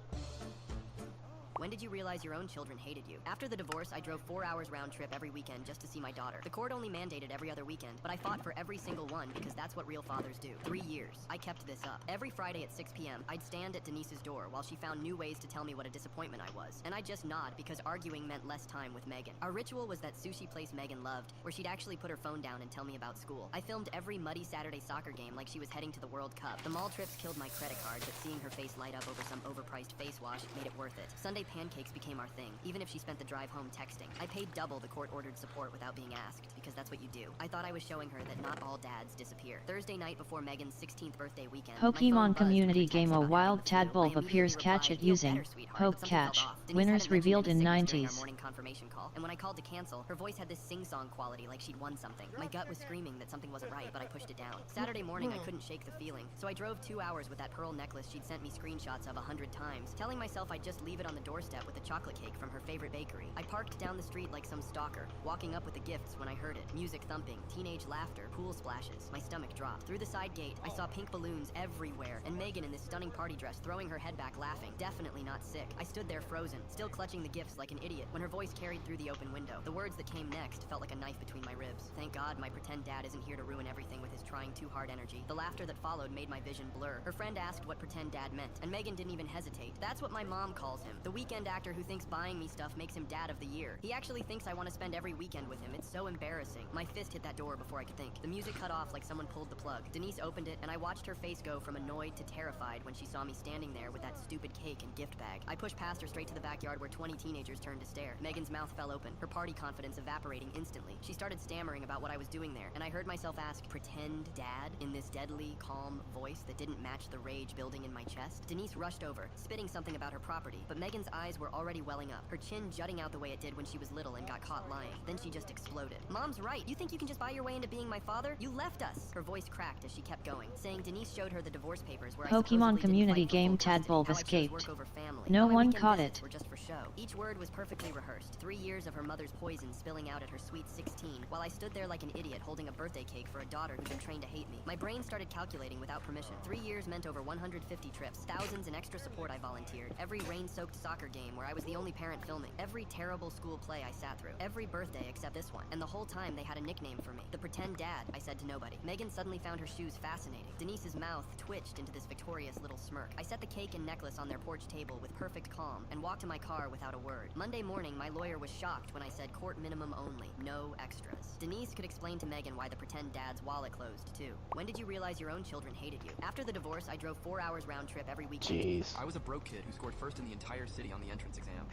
Speaker 8: When did you realize your own children hated you? After the divorce, I drove 4 hours round trip every weekend just to see my daughter. The court only mandated every other weekend, but I fought for every single one because that's what real fathers do. 3 years. I kept this up. Every Friday at 6 p.m., I'd stand at Denise's door while she found new ways to tell me what a disappointment I was. And I'd just nod because arguing meant less time with Megan. Our ritual was that sushi place Megan loved, where she'd actually put her phone down and tell me about school. I filmed every muddy Saturday soccer game like she was heading to the World Cup. The mall trips killed my credit card, but seeing her face light up over some overpriced face wash made it worth it. Sunday pancakes became our thing, even if she spent the drive home texting. I paid double the court-ordered support without being asked, because that's what you do. I thought I was showing her that not all dads disappear. Thursday night before Megan's 16th birthday weekend, my phone
Speaker 3: Pokemon
Speaker 8: buzzed
Speaker 3: community
Speaker 8: with a text
Speaker 3: game a
Speaker 8: about having
Speaker 3: wild
Speaker 8: the flu. I
Speaker 3: tadpole appears
Speaker 8: immediately
Speaker 3: catch
Speaker 8: replied,
Speaker 3: it
Speaker 8: "Feel
Speaker 3: using
Speaker 8: better, sweetheart,"
Speaker 3: Poke
Speaker 8: but something felt
Speaker 3: Catch.
Speaker 8: off. Denise
Speaker 3: Winners
Speaker 8: hadn't mentioned
Speaker 3: revealed
Speaker 8: any
Speaker 3: in
Speaker 8: sickness during our
Speaker 3: 90s.
Speaker 8: morning confirmation call, and when I called to cancel, her voice had this sing-song quality like she'd won something. My gut was screaming that something wasn't right, but I pushed it down. Saturday morning, I couldn't shake the feeling, so I drove 2 hours with that pearl necklace she'd sent me screenshots of 100 times, telling myself I'd just leave it on the doorstep with a chocolate cake from her favorite bakery. I parked down the street like some stalker, walking up with the gifts when I heard it. Music thumping, teenage laughter, pool splashes. My stomach dropped. Through the side gate, I saw pink balloons everywhere, and Megan in this stunning party dress throwing her head back laughing, definitely not sick. I stood there frozen, still clutching the gifts like an idiot, when her voice carried through the open window. The words that came next felt like a knife between my ribs. Thank God my pretend dad isn't here to ruin everything with his trying too hard energy. The laughter that followed made my vision blur. Her friend asked what pretend dad meant, and Megan didn't even hesitate. That's what my mom calls him. The weekend actor who thinks buying me stuff makes him dad of the year. He actually thinks I want to spend every weekend with him. It's so embarrassing. My fist hit that door before I could think. The music cut off like someone pulled the plug. Denise opened it, and I watched her face go from annoyed to terrified when she saw me standing there with that stupid cake and gift bag. I pushed past her straight to the backyard where 20 teenagers turned to stare. Megan's mouth fell open, her party confidence evaporating instantly. She started stammering about what I was doing there, and I heard myself ask, "Pretend dad?" in this deadly, calm voice that didn't match the rage building in my chest. Denise rushed over, spitting something about her property, but Megan's eyes were already welling up, her chin jutting out the way it did when she was little and got caught lying. Then she just exploded. "Mom's right. You think you can just buy your way into being my father? You left us." Her voice cracked as she kept going, saying Denise showed her the divorce papers where I
Speaker 3: Pokemon
Speaker 8: supposedly
Speaker 3: community
Speaker 8: didn't fight for
Speaker 3: game
Speaker 8: full custody,
Speaker 3: Tadpole
Speaker 8: how I chose
Speaker 3: escaped.
Speaker 8: work over family,
Speaker 3: No
Speaker 8: how my
Speaker 3: one
Speaker 8: weekend
Speaker 3: caught
Speaker 8: visits
Speaker 3: it.
Speaker 8: were just for show. Each word was perfectly rehearsed. 3 years of her mother's poison spilling out at her sweet 16, while I stood there like an idiot holding a birthday cake for a daughter who'd been trained to hate me. My brain started calculating without permission. 3 years meant over 150 trips, thousands in extra support I volunteered, every rain-soaked soccer game where I was the only parent filming, every terrible school play I sat through, every birthday except this one, and the whole time they had a nickname for me. The pretend dad, I said to nobody. Megan suddenly found her shoes fascinating. Denise's mouth twitched into this victorious little smirk. I set the cake and necklace on their porch table with perfect calm and walked to my car without a word. Monday morning, my lawyer was shocked when I said court minimum only, no extras. Denise could explain to Megan why the pretend dad's wallet closed, too. When did you realize your own children hated you? After the divorce, I drove 4 hours round trip every weekend.
Speaker 2: Jeez.
Speaker 6: I was a broke kid who scored first in the entire city on the entrance exam.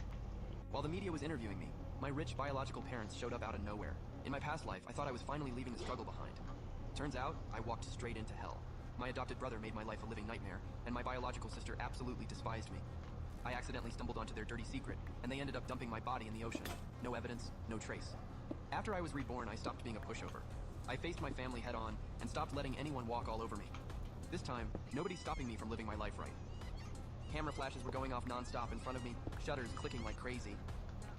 Speaker 6: While the media was interviewing me, my rich biological parents showed up out of nowhere. In my past life, I thought I was finally leaving the struggle behind. Turns out, I walked straight into hell. My adopted brother made my life a living nightmare, and my biological sister absolutely despised me. I accidentally stumbled onto their dirty secret, and they ended up dumping my body in the ocean. No evidence, no trace. After I was reborn, I stopped being a pushover. I faced my family head on, and stopped letting anyone walk all over me. This time, nobody's stopping me from living my life right. Camera flashes were going off non-stop in front of me, shutters clicking like crazy.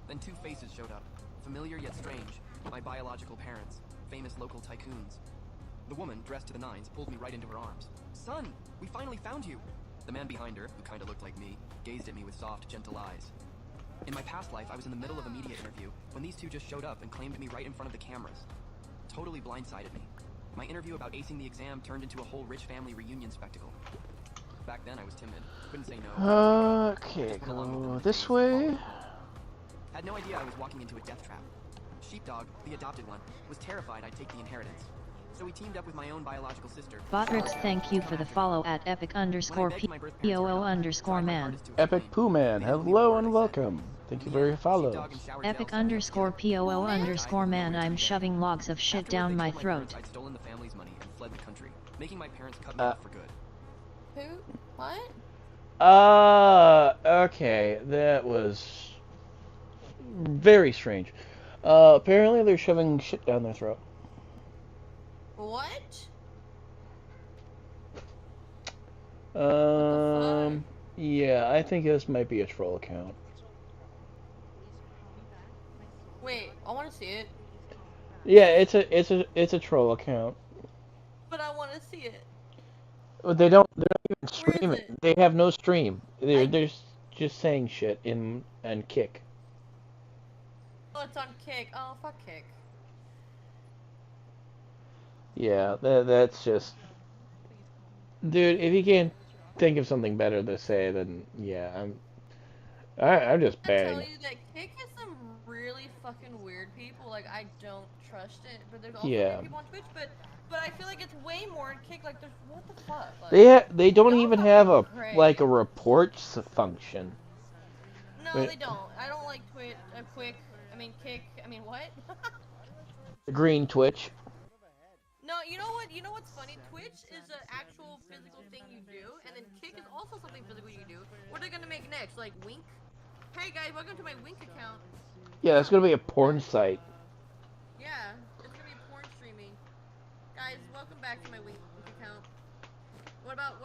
Speaker 6: Then 2 faces showed up, familiar yet strange, my biological parents, famous local tycoons. The woman, dressed to the nines, pulled me right into her arms. "Son, we finally found you!" The man behind her, who kinda looked like me, gazed at me with soft, gentle eyes. In my past life, I was in the middle of a media interview when these 2 just showed up and claimed me right in front of the cameras. Totally blindsided me. My interview about acing the exam turned into a whole rich family reunion spectacle. Back then I was timid, couldn't say no.
Speaker 2: Okay, go this way.
Speaker 6: Had no idea I was walking into a death trap. Sheepdog, the adopted one, was terrified I'd take the inheritance. So we teamed up with my own biological sister.
Speaker 3: Botrix, thank you for the follow at epic_POO_man.
Speaker 14: Epic Poo Man, hello and welcome. Thank you for your follows.
Speaker 3: Epic_POO_man. I'm shoving logs of shit down my throat.
Speaker 6: I'd stolen the family's money and fled the country, making my parents cut me off for good.
Speaker 9: Who? What?
Speaker 2: Okay, that was very strange. Apparently they're shoving shit down their throat.
Speaker 9: What?
Speaker 2: Yeah, I think this might be a troll account.
Speaker 9: Wait, I want to see it.
Speaker 2: Yeah, it's a troll account.
Speaker 9: But I want to see it.
Speaker 2: They're not even streaming. They have no stream. They're just saying shit and Kick.
Speaker 9: Oh, it's on Kick. Oh, fuck Kick.
Speaker 2: Yeah, that's just... Dude, if you can't think of something better to say, then yeah, I'm just
Speaker 9: I
Speaker 2: banning.
Speaker 9: tell you that Kick has some really fucking weird people. Like, I don't trust it. But there's also
Speaker 2: Yeah.
Speaker 9: weird people on Twitch. But I feel like it's way more in Kick. Like, there's what the fuck. Like,
Speaker 2: They don't even have a
Speaker 9: cray.
Speaker 2: like a reports function.
Speaker 9: No, No,
Speaker 2: Wait.
Speaker 9: they don't. I don't like kick. I mean, what?
Speaker 2: The green Twitch.
Speaker 9: No, you know what? You know what's funny? Twitch is an actual physical thing you do, and then kick is also something physical you do. What are they gonna make next? Like wink? Hey guys, welcome to my wink account.
Speaker 2: Yeah, that's gonna be a porn site.
Speaker 9: Yeah, it's gonna be porn streaming. Guys, welcome back to my wink account. What about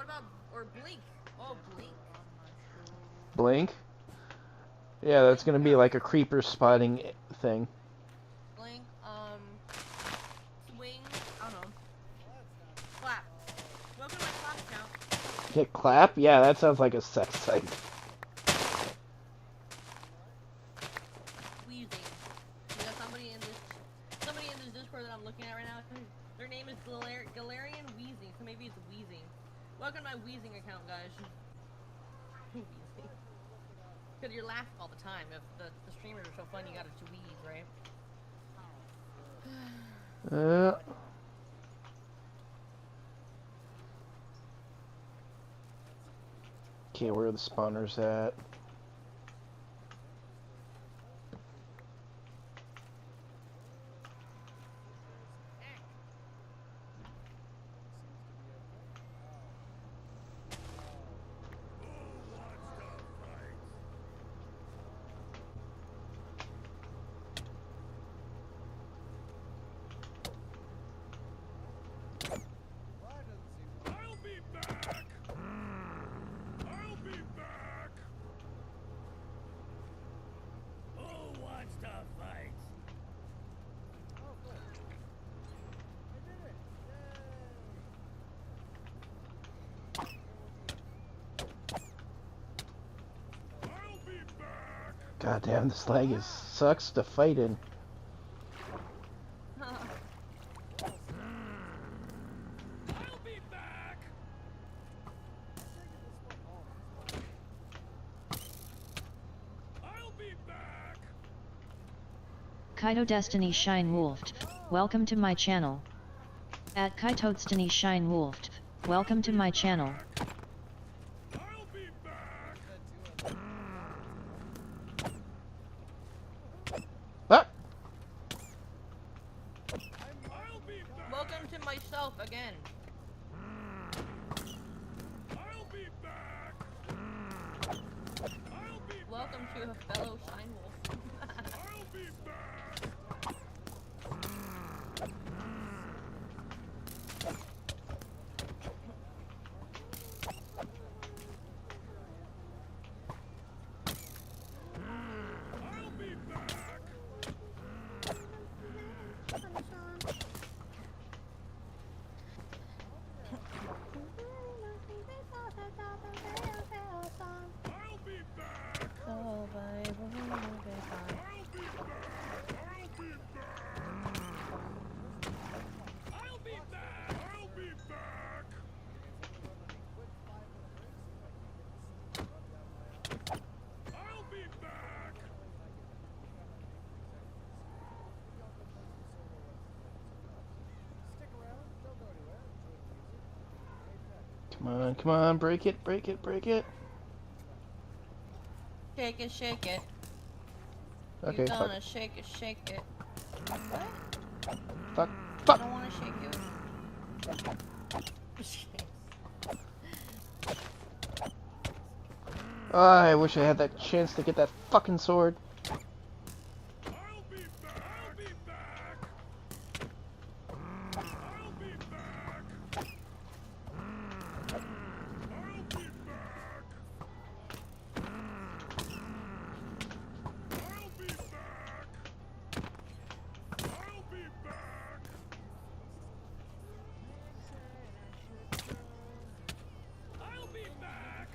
Speaker 9: or blink? Oh, blink.
Speaker 2: Blink. Yeah, that's gonna be like a creeper spotting thing.
Speaker 9: Blink. Swing. I don't know. Clap. Welcome to my clap account.
Speaker 2: Hit clap? Yeah, that sounds like a sex site.
Speaker 9: Wheezing. We got somebody in this Discord that I'm looking at right now. Their name is Galarian Wheezing, so maybe it's wheezing. Welcome to my wheezing account, guys. Wheezing. Because you're laughing all the time. If the streamers are so fun, you gotta wheeze, right?
Speaker 2: Okay, where are the spawners at?
Speaker 1: I'll be back. I'll be back. Who wants to fight?
Speaker 10: Oh, good. I did it! Yay!
Speaker 1: I'll be back.
Speaker 2: God damn, this lag sucks to fight in.
Speaker 1: I'll be back. I'll be back.
Speaker 3: Kaito Destiny Shine Wolfed, welcome to my channel. At Kaito Destiny Shine Wolfed, welcome to my channel.
Speaker 1: I'll be back.
Speaker 2: Ah!
Speaker 1: I'll be back.
Speaker 9: Welcome to myself again.
Speaker 1: I'll be back. I'll be
Speaker 9: Welcome to a fellow Shine Wolf.
Speaker 1: I'll be back. I'll be back. I'll be back. I'll be back. I'll be back. I'll be back. I'll be back. I'll be back.
Speaker 10: Stick around, don't go anywhere. Enjoy the music.
Speaker 2: Come on, come on, break it, break it, break it.
Speaker 9: Shake it, shake it.
Speaker 2: Okay,
Speaker 9: You're
Speaker 2: fuck.
Speaker 9: gonna shake it, shake it. What?
Speaker 2: Fuck,
Speaker 9: I
Speaker 2: fuck.
Speaker 9: don't wanna shake it.
Speaker 2: I wish I had that chance to get that fucking sword.
Speaker 1: I'll be back. I'll be back. I'll be back. I'll be back. I'll be back. I'll be back. I'll be back.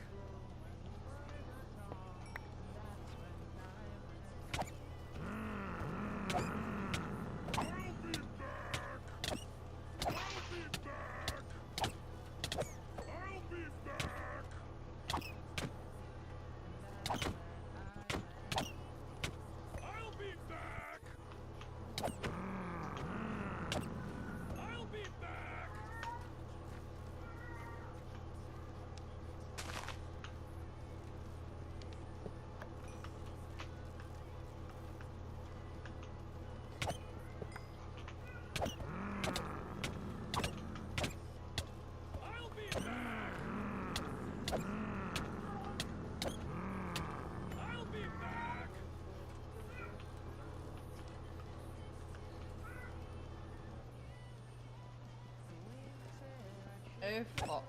Speaker 9: Oh fuck.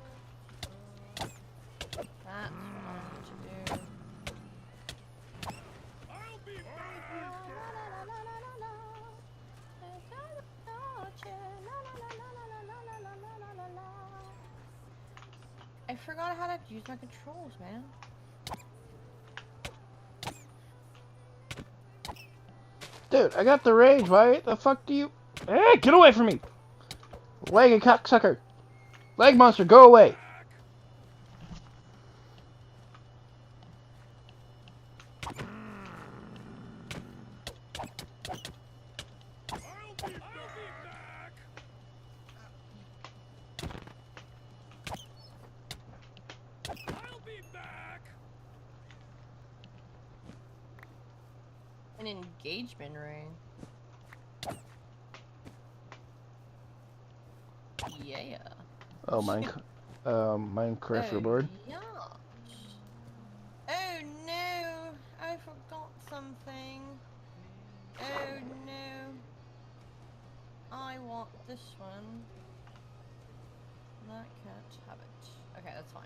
Speaker 9: That's what I need to do. I forgot how to use my controls, man.
Speaker 2: Dude, I got the rage. Why the fuck do you... Hey, get away from me! Leg and cocksucker! Leg monster, go away!
Speaker 9: An engagement ring. Yeah.
Speaker 2: Oh, Minecraft reward.
Speaker 9: Yeah. Oh no! I forgot something. Oh no! I want this one. I can't have it. Okay, that's fine.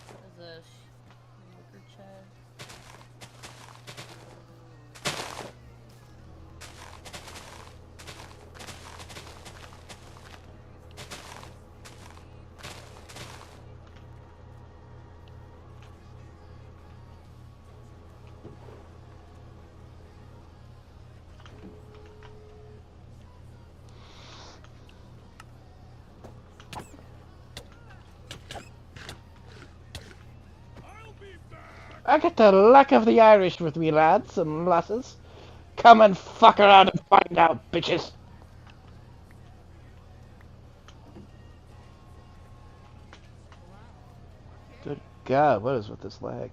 Speaker 9: What is this? Liquor chest.
Speaker 2: I get the luck of the Irish with me, lads and lasses. Come and fuck around and find out, bitches. Good God, what is with this lag?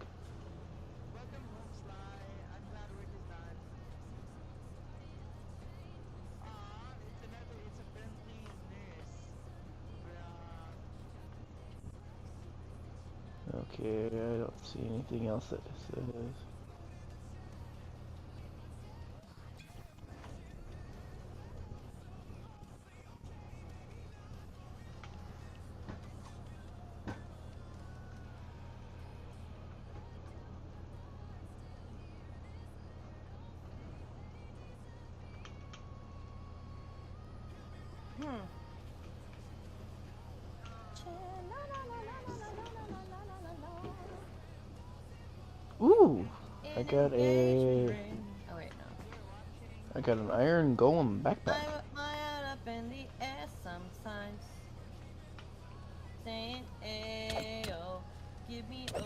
Speaker 2: Okay, I don't see anything else that says. Ooh, I got a.
Speaker 9: Oh wait, no.
Speaker 2: I got an iron golem backpack.
Speaker 9: I whip my head up in the air sometimes, saying, "Ayo, give me oh."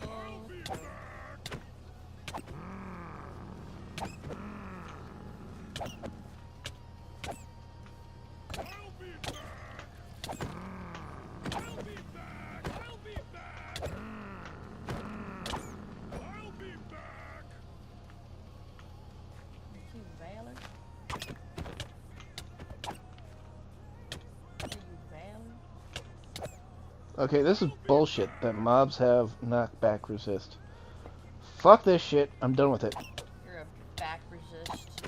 Speaker 2: Okay, this is bullshit that mobs have knockback resist. Fuck this shit. I'm done with it.
Speaker 9: You're a back resist.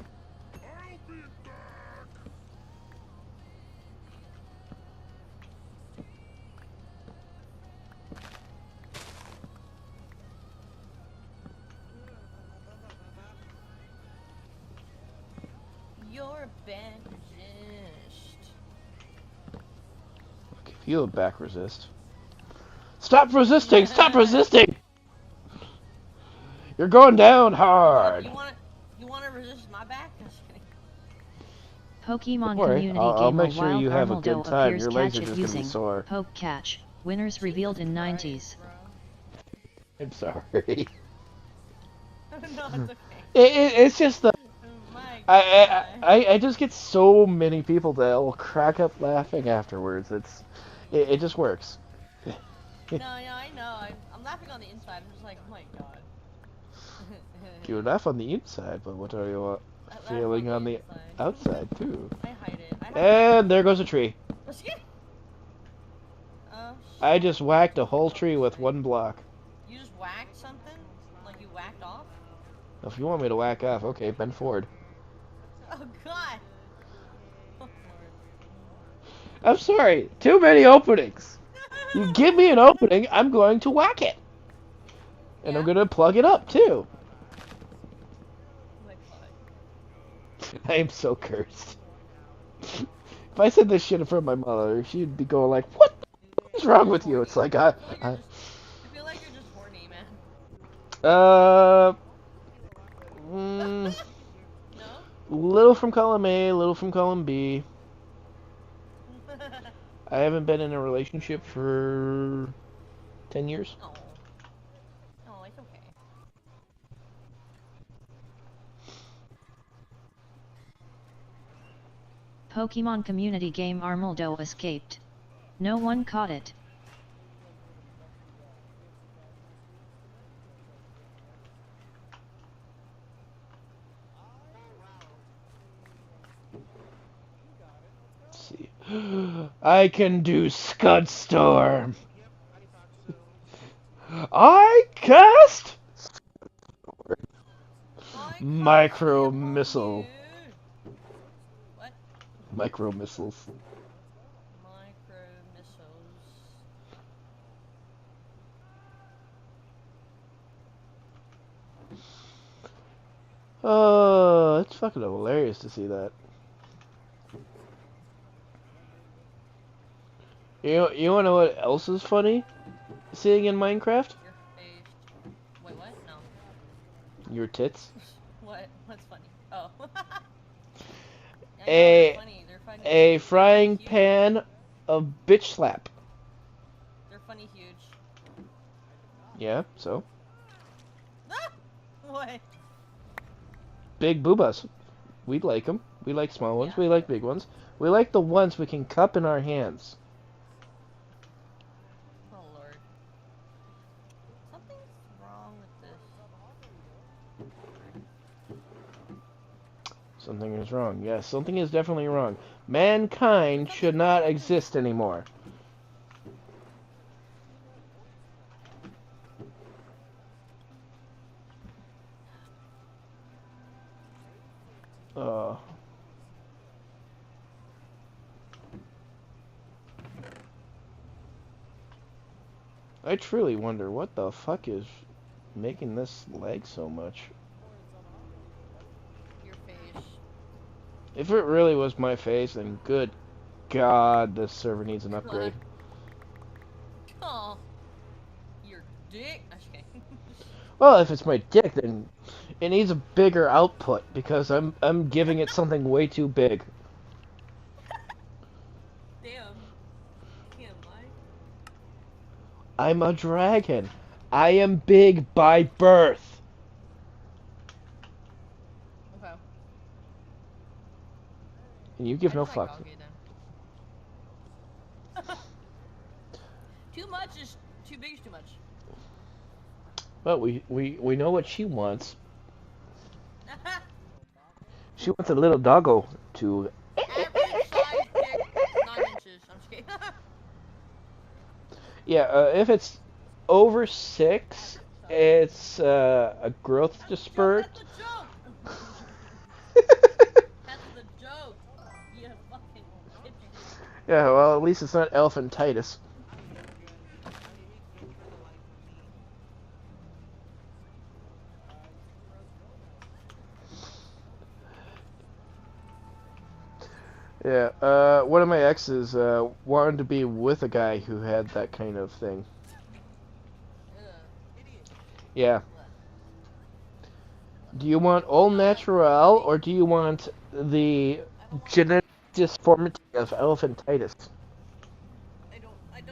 Speaker 9: You're a back resist.
Speaker 2: I'll give you a back resist. Stop resisting! Stop resisting! You're going down hard.
Speaker 9: You wanna resist my back? Just kidding.
Speaker 3: Pokemon
Speaker 2: Don't worry,
Speaker 3: Community
Speaker 2: I'll
Speaker 3: Game
Speaker 2: make
Speaker 3: a
Speaker 2: sure
Speaker 3: wild
Speaker 2: you have a
Speaker 3: Armaldo
Speaker 2: good time.
Speaker 3: appears
Speaker 2: Your legs are
Speaker 3: catch it
Speaker 2: just gonna be
Speaker 3: using
Speaker 2: sore.
Speaker 3: Poke Catch. Winners revealed in 90s.
Speaker 2: I'm sorry.
Speaker 9: No, it's okay.
Speaker 2: It's just the I just get so many people that will crack up laughing afterwards. It just works.
Speaker 9: No, yeah, I know. I'm laughing on the inside. I'm just like, oh my god.
Speaker 2: You laugh on the inside, but what are you feeling on the outside too?
Speaker 9: I hide it.
Speaker 2: And there goes a tree.
Speaker 9: Oh,
Speaker 2: I just whacked a whole tree with one block.
Speaker 9: you just whacked something? Like you whacked off?
Speaker 2: If you want me to whack off, okay, bend forward.
Speaker 9: Oh god!
Speaker 2: I'm sorry, too many openings. You give me an opening, I'm going to whack it. And I'm going to plug it up, too.
Speaker 9: Oh my god.
Speaker 2: I am so cursed. If I said this shit in front of my mother, she'd be going like, what is wrong with you? It's like,
Speaker 9: I feel like you're just horny, man.
Speaker 2: Little from column A, little from column B. I haven't been in a relationship for 10 years.
Speaker 9: Oh. Oh, it's okay.
Speaker 3: Pokemon community game Armaldo escaped. No one caught it.
Speaker 2: Let's see. I can do Scud Storm. I cast Micro Missile.
Speaker 9: What?
Speaker 2: Micro Missiles.
Speaker 9: Micro missiles.
Speaker 2: Oh, it's fucking hilarious to see that. You wanna know what else is funny? Seeing in Minecraft?
Speaker 9: Your face. Wait, what? No.
Speaker 2: Your tits.
Speaker 9: What? What's funny? Oh. They're funny.
Speaker 2: A frying pan of bitch slap.
Speaker 9: They're funny huge.
Speaker 2: Yeah, so?
Speaker 9: What?
Speaker 2: Big boobas. We like them. We like small ones. We like big ones. We like the ones we can cup in our hands.
Speaker 9: Oh lord. Something's wrong with this.
Speaker 2: Something is wrong. Yes, something is definitely wrong. Mankind should not exist anymore. I truly wonder what the fuck is making this lag so much.
Speaker 9: Your face.
Speaker 2: If it really was my face, then good God, this server needs an upgrade.
Speaker 9: Oh. Your dick. Okay.
Speaker 2: Well, if it's my dick, then it needs a bigger output because I'm giving it something way too big.
Speaker 9: Damn. Damn, Mike.
Speaker 2: I'm a dragon. I am big by birth.
Speaker 9: Okay.
Speaker 2: And you give no fucks.
Speaker 9: Too much is too big is too much.
Speaker 2: Well, we know what she wants. She wants a little doggo to.
Speaker 9: Average size dick, 9 inches. I'm just kidding.
Speaker 2: Yeah, if it's over 6, it's a growth spurt.
Speaker 9: That's the joke. You fucking bitch.
Speaker 2: Yeah, well, at least it's not elephantitis. Yeah, one of my exes wanted to be with a guy who had that kind of thing. Yeah. Do you want all natural, or do you want the genetic deformity of elephantitis?
Speaker 9: I don't even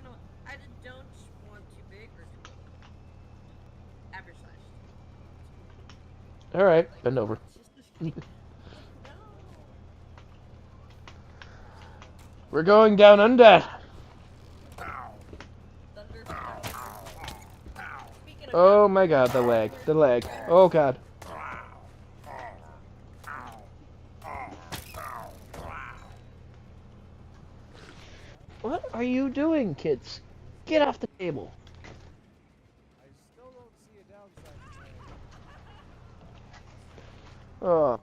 Speaker 9: know. I don't want too big or too average size.
Speaker 2: Alright, bend over. We're going down under. Oh my god, the leg. The leg. Oh god. What are you doing, kids? Get off the table.
Speaker 10: I still don't see a downside to
Speaker 2: Oh.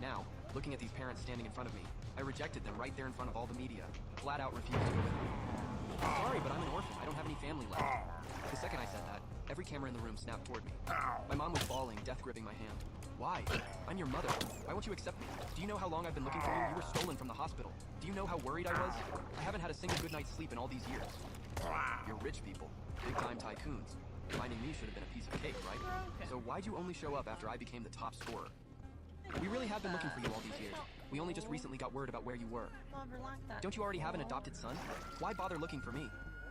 Speaker 6: Now, looking at these parents standing in front of me, I rejected them right there in front of all the media. Flat out refused to go with them. Sorry, but I'm an orphan. I don't have any family left. The second I said that, every camera in the room snapped toward me. My mom was bawling, death gripping my hand. Why? I'm your mother. Why won't you accept me? Do you know how long I've been looking for you? You were stolen from the hospital. Do you know how worried I was? I haven't had a single good night's sleep in all these years. You're rich people. Big-time tycoons. Finding me should have been a piece of cake, right? So why'd you only show up after I became the top scorer? We really have been looking for you all these years. We only just recently got word about where you were. Don't you already have an adopted son? Why bother looking for me?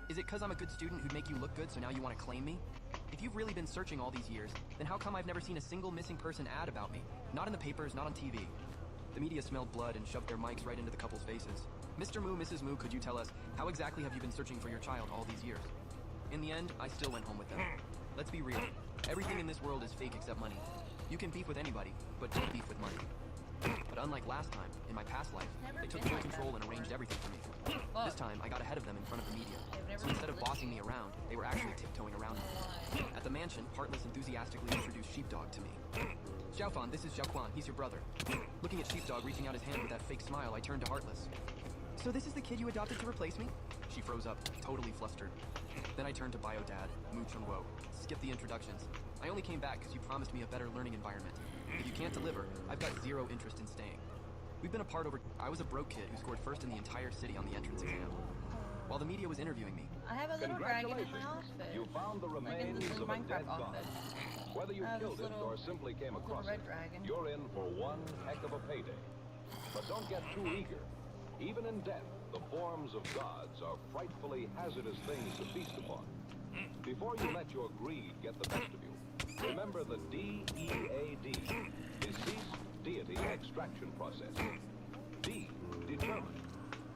Speaker 6: Is it because I'm a good student who'd make you look good, so now you want to claim me? If you've really been searching all these years, then how come I've never seen a single missing person ad about me? Not in the papers, not on TV. The media smelled blood and shoved their mics right into the couple's faces. Mr. Moo, Mrs. Moo, could you tell us, how exactly have you been searching for your child all these years? In the end, I still went home with them. Let's be real. Everything in this world is fake except money. You can beef with anybody, but don't beef with money. But unlike last time, in my past life, they took full control and arranged everything for me. This time, I got ahead of them in front of the media. So instead of bossing me around, they were actually tiptoeing around me. At the mansion, Heartless enthusiastically introduced Sheepdog to me. Xiaofan, this is Xiaoquan, he's your brother. Looking at Sheepdog reaching out his hand with that fake smile, I turned to Heartless. So this is the kid you adopted to replace me? She froze up, totally flustered. Then I turned to Bio Dad, Mu Chungwo. Skip the introductions. I only came back because you promised me a better learning environment. If you can't deliver, I've got zero interest in staying. We've been apart over... I was a broke kid who scored first in the entire city on the entrance exam. While the media was interviewing me...
Speaker 9: I have a little dragon in my outfit.
Speaker 5: You found the remains
Speaker 9: like
Speaker 5: of a dead god. Whether you killed it or simply came across it, you're in for one heck of a payday. But don't get too eager. Even in death, the forms of gods are frightfully hazardous things to feast upon. Before you let your greed get the best of you, remember the DEAD, Deceased Deity Extraction Process. D, determine.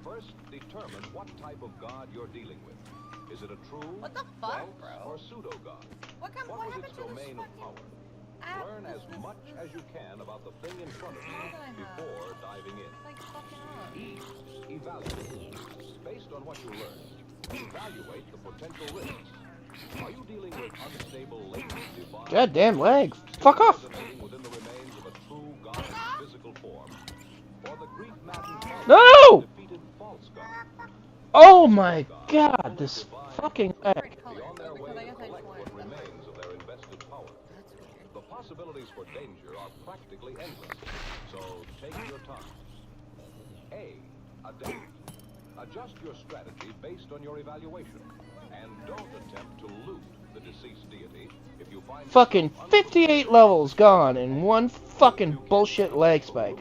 Speaker 5: First, determine what type of god you're dealing with. Is it a true, false, or pseudo-god? What was its domain of power? Learn as much as you can about the thing in front of you before diving in. E, evaluate. Based on what you learned, evaluate the potential risks. Are you dealing with unstable, latent, divine...
Speaker 2: Goddamn leg. Fuck off.
Speaker 5: ...within the remains of a true god's physical form? Or the grief-maddened...
Speaker 2: No!
Speaker 5: ...defeated false god?
Speaker 2: Oh my god, this fucking leg.
Speaker 5: Beyond their way to collect what remains of their invested power. The possibilities for danger are practically endless, so take your time. A, adapt. Adjust your strategy based on your evaluation, and don't attempt to loot the deceased deity if you find...
Speaker 2: Fucking 58 levels gone in one fucking bullshit leg spike.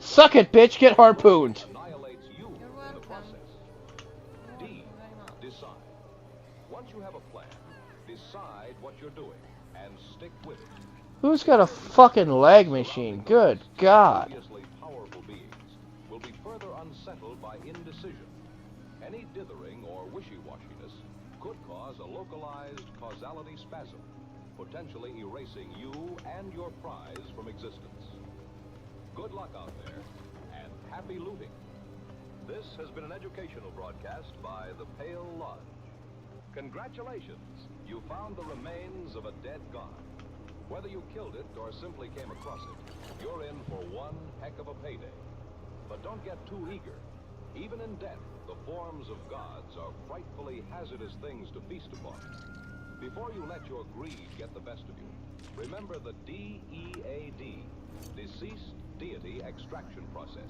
Speaker 2: Suck it, bitch, get harpooned.
Speaker 5: ...annihilates you in the process. D, decide. Once you have a plan, decide what you're doing, and stick with it.
Speaker 2: Who's got a fucking leg machine? Good God.
Speaker 5: Previously powerful beings will be further unsettled by indecision. Any dithering or wishy-washiness could cause a localized causality spasm, potentially erasing you and your prize from existence. Good luck out there, and happy looting. This has been an educational broadcast by the Pale Lodge. Congratulations, you found the remains of a dead god. Whether you killed it or simply came across it, you're in for one heck of a payday. But don't get too eager. Even in death, the forms of gods are frightfully hazardous things to feast upon. Before you let your greed get the best of you, remember the DEAD, Deceased Deity Extraction Process.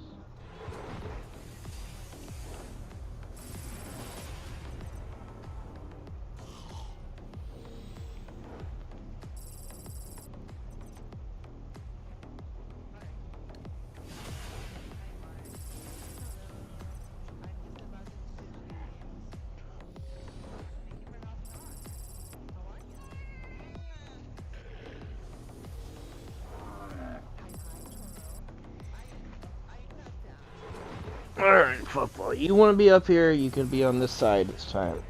Speaker 2: Alright, football. You want to be up here, you can be on this side this time.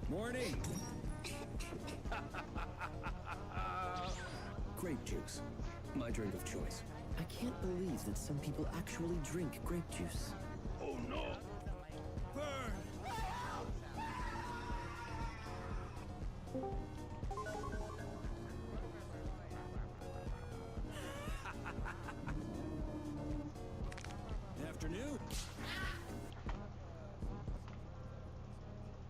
Speaker 11: Morning. Grape juice. My drink of choice. I can't believe that some people actually drink grape juice.
Speaker 1: Oh no! Burn!
Speaker 11: Afternoon.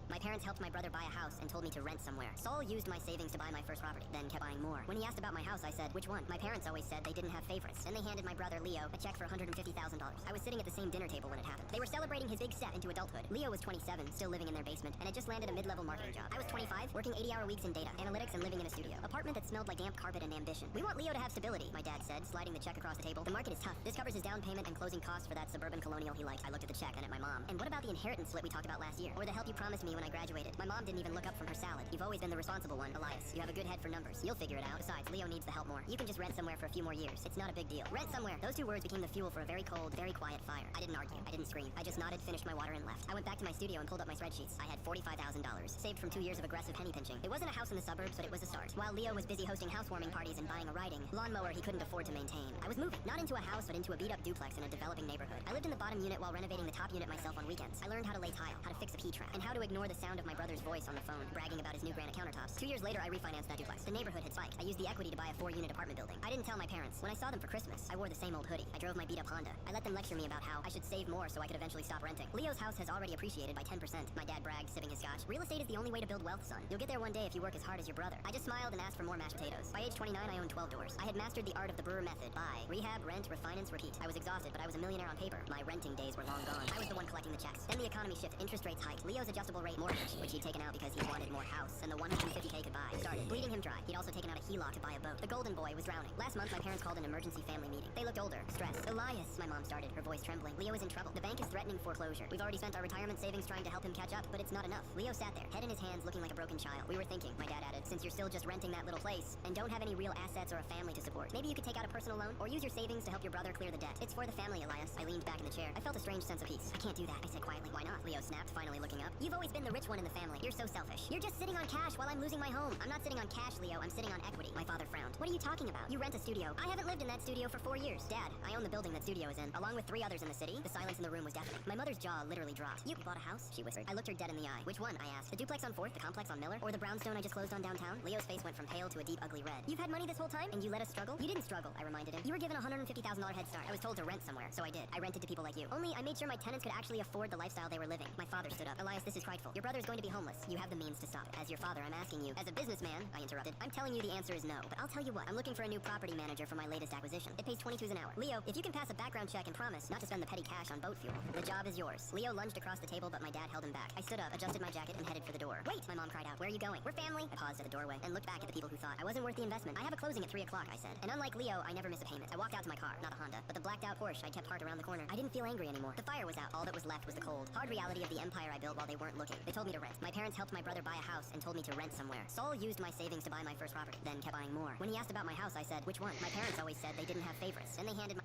Speaker 8: My parents helped my brother buy a house and told me to rent somewhere. Saul used my savings to buy my first property, then kept buying more. When he asked about my house, I said, which one? My parents always said they didn't have favorites. Then they handed my brother, Leo, a check for $150,000. I was sitting at the same dinner table when it happened. They were celebrating his big step into adulthood. Leo was 27, still living in their basement, and had just landed a mid-level marketing job. I was 25, working 80-hour weeks in data, analytics, and living in a studio. Apartment that smelled like damp carpet and ambition. We want Leo to have stability, my dad said, sliding the check across the table. The market is tough. This covers his down payment and closing costs for that suburban colonial he liked. I looked at the check and at my mom. And what about the inheritance split we talked about last year? Or the help you promised me when I graduated? My mom didn't even look up from her salad. You've always been the responsible one, Elias. You have a good head for numbers. You'll figure it out. Besides, Leo needs the help more. You can just rent somewhere for a few more years. It's not a big deal. Rent somewhere. Those two words became the fuel for a very cold, very quiet fire. I didn't argue. I didn't scream. I just nodded, finished my water, and left. I went back to my studio and pulled up my spreadsheets. I had $45,000, saved from 2 years of aggressive penny pinching. It wasn't a house in the suburbs, but it was a start. While Leo was busy hosting housewarming parties and buying a riding lawnmower he couldn't afford to maintain, I was moving. Not into a house, but into a beat-up duplex in a developing neighborhood. I lived in the bottom unit while renovating the top unit myself on weekends. I learned how to lay tile, how to fix a P-trap, and how to ignore the sound of my brother's voice on the phone, bragging about his new granite countertops. 2 years later, I refinanced that duplex. The neighborhood had spiked. I used the equity to buy a 4-unit apartment building. I didn't tell my parents. When I saw them for Christmas, I wore the same old hoodie. I drove my beat-up Honda. I let them lecture me about how I should save more so I could eventually stop renting. Leo's house has already appreciated by 10%. My dad bragged, sipping his scotch. Real estate is the only way to build wealth, son. You'll get there one day if you work as hard as your brother. I just smiled and asked for more mashed potatoes. By age 29, I owned 12 doors. I had mastered the art of the brewer method. Buy, rehab, rent, refinance, repeat. I was exhausted, but I was a millionaire on paper. My renting days were long gone. I was the one collecting the checks. Then the economy shifted. Interest rates hiked. Leo's adjustable rate mortgage, which he'd taken out because he wanted more house, and the $150K could buy, started bleeding him dry. He'd also taken out a HELOC to buy a boat. The golden boy was drowning. Last month, my parents called an emergency family meeting. They looked older, stressed. Elias, my mom started, her voice trembling. Leo is in trouble. The bank is threatening foreclosure. We've already spent our retirement savings trying to help him catch up, but it's not enough. Leo sat there, head in his hands, looking like a broken child. We were thinking, my dad added, since you're still just renting that little place and don't have any real assets or a family to support, maybe you could take out a personal loan or use your savings to help your brother clear the debt. It's for the family, Elias. I leaned back in the chair. I felt a strange sense of peace. I can't do that, I said quietly. Why not? Leo snapped, finally looking up. You've always been the rich one in the family. You're so selfish. You're just sitting on cash while I'm losing my home. I'm not sitting on cash, Leo. I'm sitting on equity. My father frowned. What are you talking about? You rent a studio. I haven't lived in that studio for 4 years. Dad, I own the building that studio is in, along with 3 others in the city. The silence in the room was deafening. My mother's jaw literally dropped. You bought a house? She whispered. I looked her dead in the eye. Which one? I asked. The duplex on 4th, the complex on Miller, or the brownstone I just closed on downtown? Leo's face went from pale to a deep, ugly red. You've had money this whole time, and you let us struggle? You didn't struggle, I reminded him. You were given a $150,000 head start. I was told to rent somewhere, so I did. I rented to people like you. Only I made sure my tenants could actually afford the lifestyle they were living. My father stood up. Elias, this is frightful. Your brother is going to be homeless. You have the means to stop it. As your father, I'm asking you. As a businessman, I interrupted. I'm telling you the answer is no. But I'll tell you what. I'm looking for a new property manager for my latest acquisition. It pays $22 an hour. Leo, if you can pass a background check and promise not to spend the petty cash on boat fuel, the job is yours. Leo lunged across the table, but my dad held him back. I stood up, adjusted my jacket, and headed for the door. Wait, my mom cried out. Where are you going? We're family. I paused at the doorway and looked back at the people who thought I wasn't worth the investment. I have a closing at 3 o'clock, I said. And unlike Leo, I never miss a payment. I walked out to my car, not a Honda, but the blacked out Porsche I kept parked around the corner. I didn't feel angry anymore. The fire was out. All that was left was the cold, hard reality of the empire I built while they weren't looking. They told me to rent. My parents helped my brother buy a house and told me to rent somewhere. Saul used my savings to buy my first property, then kept buying more. When he asked about my house, I said, which one? My parents always said they didn't have favorites. Then they handed my...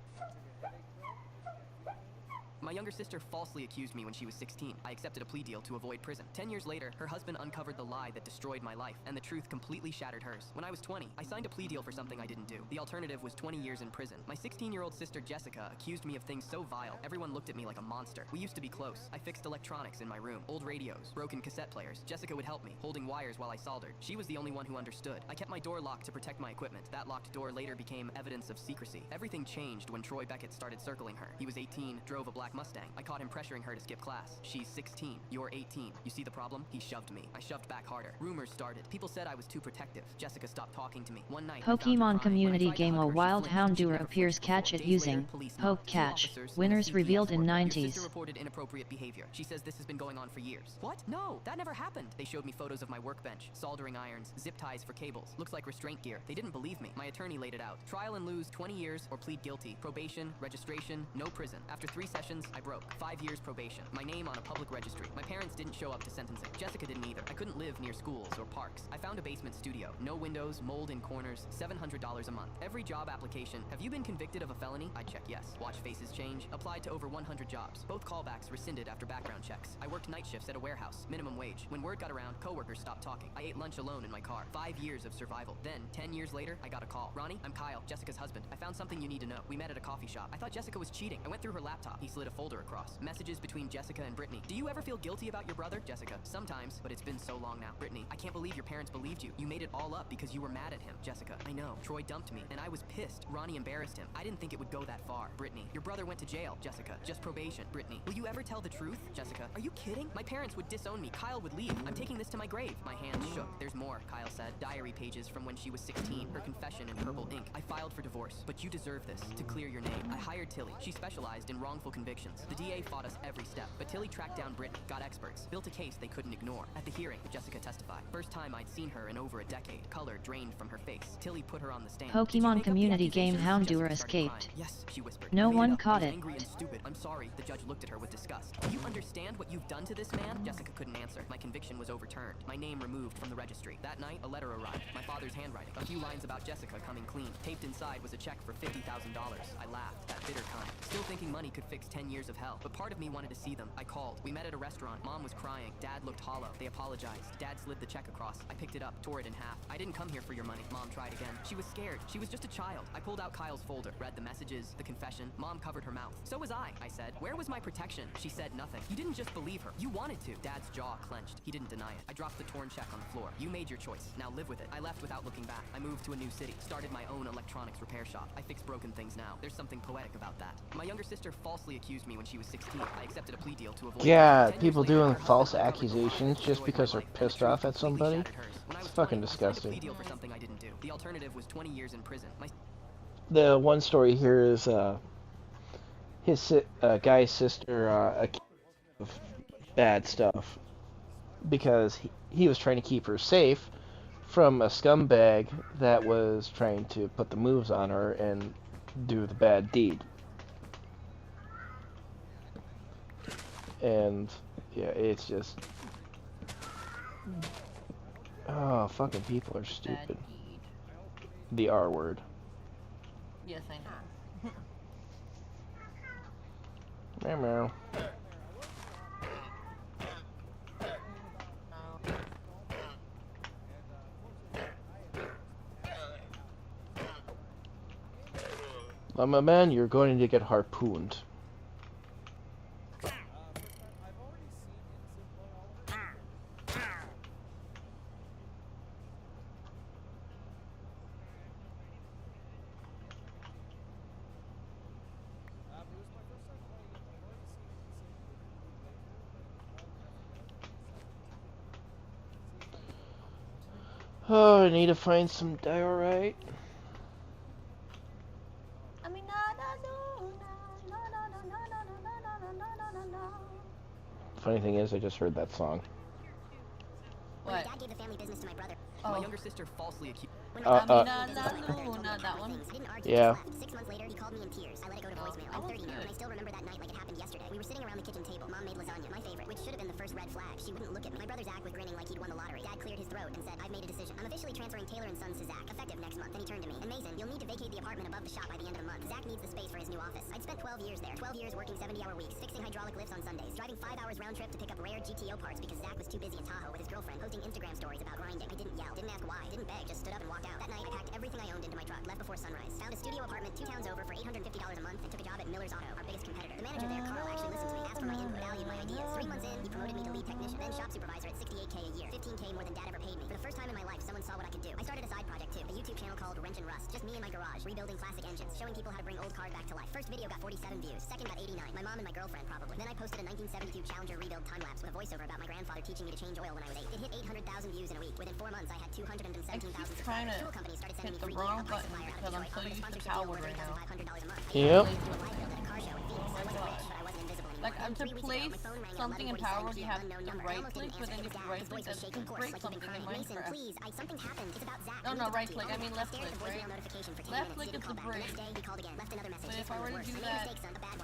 Speaker 6: My younger sister falsely accused me when she was 16. I accepted a plea deal to avoid prison. 10 years later, her husband uncovered the lie that destroyed my life, and the truth completely shattered hers. When I was 20, I signed a plea deal for something I didn't do. The alternative was 20 years in prison. My 16-year-old sister Jessica accused me of things so vile, everyone looked at me like a monster. We used to be close. I fixed electronics in my room, old radios, broken cassette players. Jessica would help me, holding wires while I soldered. She was the only one who understood. I kept my door locked to protect my equipment. That locked door later became evidence of secrecy. Everything changed when Troy Beckett started circling her. He was 18, drove a black Mustang. I caught him pressuring her to skip class. She's 16. You're 18. You see the problem? He shoved me. I shoved back harder. Rumors started. People said I was too protective. Jessica stopped talking to me. One night,
Speaker 3: Pokemon community game A wild houndour appears catch it using Poke Catch. Winners revealed in
Speaker 6: Your sister
Speaker 3: 90s.
Speaker 6: reported inappropriate behavior. She says this has been going on for years. What? No, that never happened. They showed me photos of my workbench, soldering irons, zip ties for cables. Looks like restraint gear. They didn't believe me. My attorney laid it out. Trial and lose 20 years or plead guilty. Probation, registration, no prison. After 3 sessions, I broke. 5 years probation. My name on a public registry. My parents didn't show up to sentencing. Jessica didn't either. I couldn't live near schools or parks. I found a basement studio. No windows, mold in corners, $700 a month. Every job application. Have you been convicted of a felony? I check yes. Watch faces change. Applied to over 100 jobs. Both callbacks rescinded after background checks. I worked night shifts at a warehouse. Minimum wage. When word got around, coworkers stopped talking. I ate lunch alone in my car. 5 years of survival. Then, 10 years later, I got a call. Ronnie, I'm Kyle, Jessica's husband. I found something you need to know. We met at a coffee shop. I thought Jessica was cheating. I went through her laptop. He slid a folder across. Messages between Jessica and Brittany. Do you ever feel guilty about your brother? Jessica, sometimes, but it's been so long now. Brittany, I can't believe your parents believed you. You made it all up because you were mad at him. Jessica, I know. Troy dumped me, and I was pissed. Ronnie embarrassed him. I didn't think it would go that far. Brittany, your brother went to jail. Jessica, just probation. Brittany, will you ever tell the truth? Jessica, are you kidding? My parents would disown me. Kyle would leave. I'm taking this to my grave. My hands shook. There's more, Kyle said. Diary pages from when she was 16. Her confession in purple ink. I filed for divorce, but you deserve this. To clear your name, I hired Tilly. She specialized in wrongful convictions. The DA fought us every step, but Tilly tracked down Brittany, got experts, built a case they couldn't ignore. At the hearing, Jessica testified. First time I'd seen her in over a decade. Color drained from her face. Tilly put her on the stand.
Speaker 3: Pokemon community game Houndour escaped.
Speaker 6: Yes, she whispered.
Speaker 3: No
Speaker 6: I made
Speaker 3: one
Speaker 6: up.
Speaker 3: caught
Speaker 6: I was
Speaker 3: it.
Speaker 6: Angry and stupid. I'm sorry. The judge looked at her with disgust. Do you understand what you've done to this man? Jessica couldn't answer. My conviction was overturned. My name removed from the registry. That night, a letter arrived. My father's handwriting. A few lines about Jessica coming clean. Taped inside was a check for $50,000. I laughed. That bitter kind. Still thinking money could fix 10 years of hell. But part of me wanted to see them. I called. We met at a restaurant. Mom was crying. Dad looked hollow. They apologized. Dad slid the check across. I picked it up, tore it in half. I didn't come here for your money. Mom tried again. She was scared. She was just a child. I pulled out Kyle's folder, read the messages, the confession. Mom covered her mouth. So was I said. Where was my protection? She said nothing. You didn't just believe her. You wanted to. Dad's jaw clenched. He didn't deny it. I dropped the torn check on the floor. You made your choice. Now live with it. I left without looking back. I moved to a new city. Started my own electronics repair shop. I fix broken things now. There's something poetic about that. My younger sister falsely accused me when she was 16. I accepted a plea deal to avoid.
Speaker 2: Yeah, people doing false accusations just because they're pissed off at somebody. It's fucking disgusting.
Speaker 6: Plea deal for something I didn't do. The alternative was 20 years in prison.
Speaker 2: The one story here is his guy's sister accused of bad stuff because he was trying to keep her safe from a scumbag that was trying to put the moves on her and do the bad deed. And yeah, it's just, oh, fucking people are stupid. The R word.
Speaker 9: Yes, I know.
Speaker 2: Meow meow. My man, you're going to get harpooned. Oh, I need to find some diorite. Funny thing is, I just heard that song.
Speaker 8: What? Dad gave the family business to my brother.
Speaker 6: My younger sister falsely accused.
Speaker 9: That one.
Speaker 2: Yeah.
Speaker 8: 6 months later, he called me in tears. I let it go to voicemail. I'm 30 now, and I still remember that night like it happened yesterday. We were sitting around the kitchen table. Mom made lasagna, my favorite, which should have been the first red flag. She wouldn't look at me. My brother Zach was grinning like he'd won the lottery. Dad cleared his throat and said, "I've made a decision. I'm officially transferring Taylor and Sons to Zach, effective next month." Then he turned to me. "And Mason, you'll need to vacate the apartment above the shop by the end of the month. Zach needs the space for his new office." I'd spent 12 years there. 12 years working 70-hour weeks, fixing hydraulic lifts on Sundays, driving 5 hours round trip to pick up rare GTO parts because Zach was too busy in Tahoe with his girlfriend, posting Instagram stories about grinding. I didn't yell, didn't ask why, didn't beg, just stood up and walked out. That night, I packed everything I owned into my truck, left before sunrise, found a studio apartment 2 towns over for $850 a month, and took a job at Miller's Auto, our biggest competitor. The manager there, Carl, actually listened to me, asked for my input, valued my ideas. 3 months in, he promoted me to lead technician, then shop supervisor at $68K a year, $15K more than Dad ever paid me. For the first time in my life, someone saw what I could do. I started a side project too, a YouTube channel called Wrench and Rust, just me in my garage, rebuilding classic engines, showing people how to bring old cars back to life. First video got 47 views, second got 89. My mom and my girlfriend, probably. Then I posted a 1972 Challenger rebuild time-lapse with a voiceover about my grandfather teaching me to change oil when I was 8. It hit 800,000 views in a week. Within 4 months, I had 217,000 subscribers. Tool companies started sending me free gear. A parts supplier out of Detroit offered a sponsorship deal worth $8,500 a month.
Speaker 2: Yep.
Speaker 9: Like, to place something in Power World, you have to right-click, but then if you right-click, that's to break something in Minecraft. No, right-click, I mean left-click, right? Left-click is the break. But if I were to do that...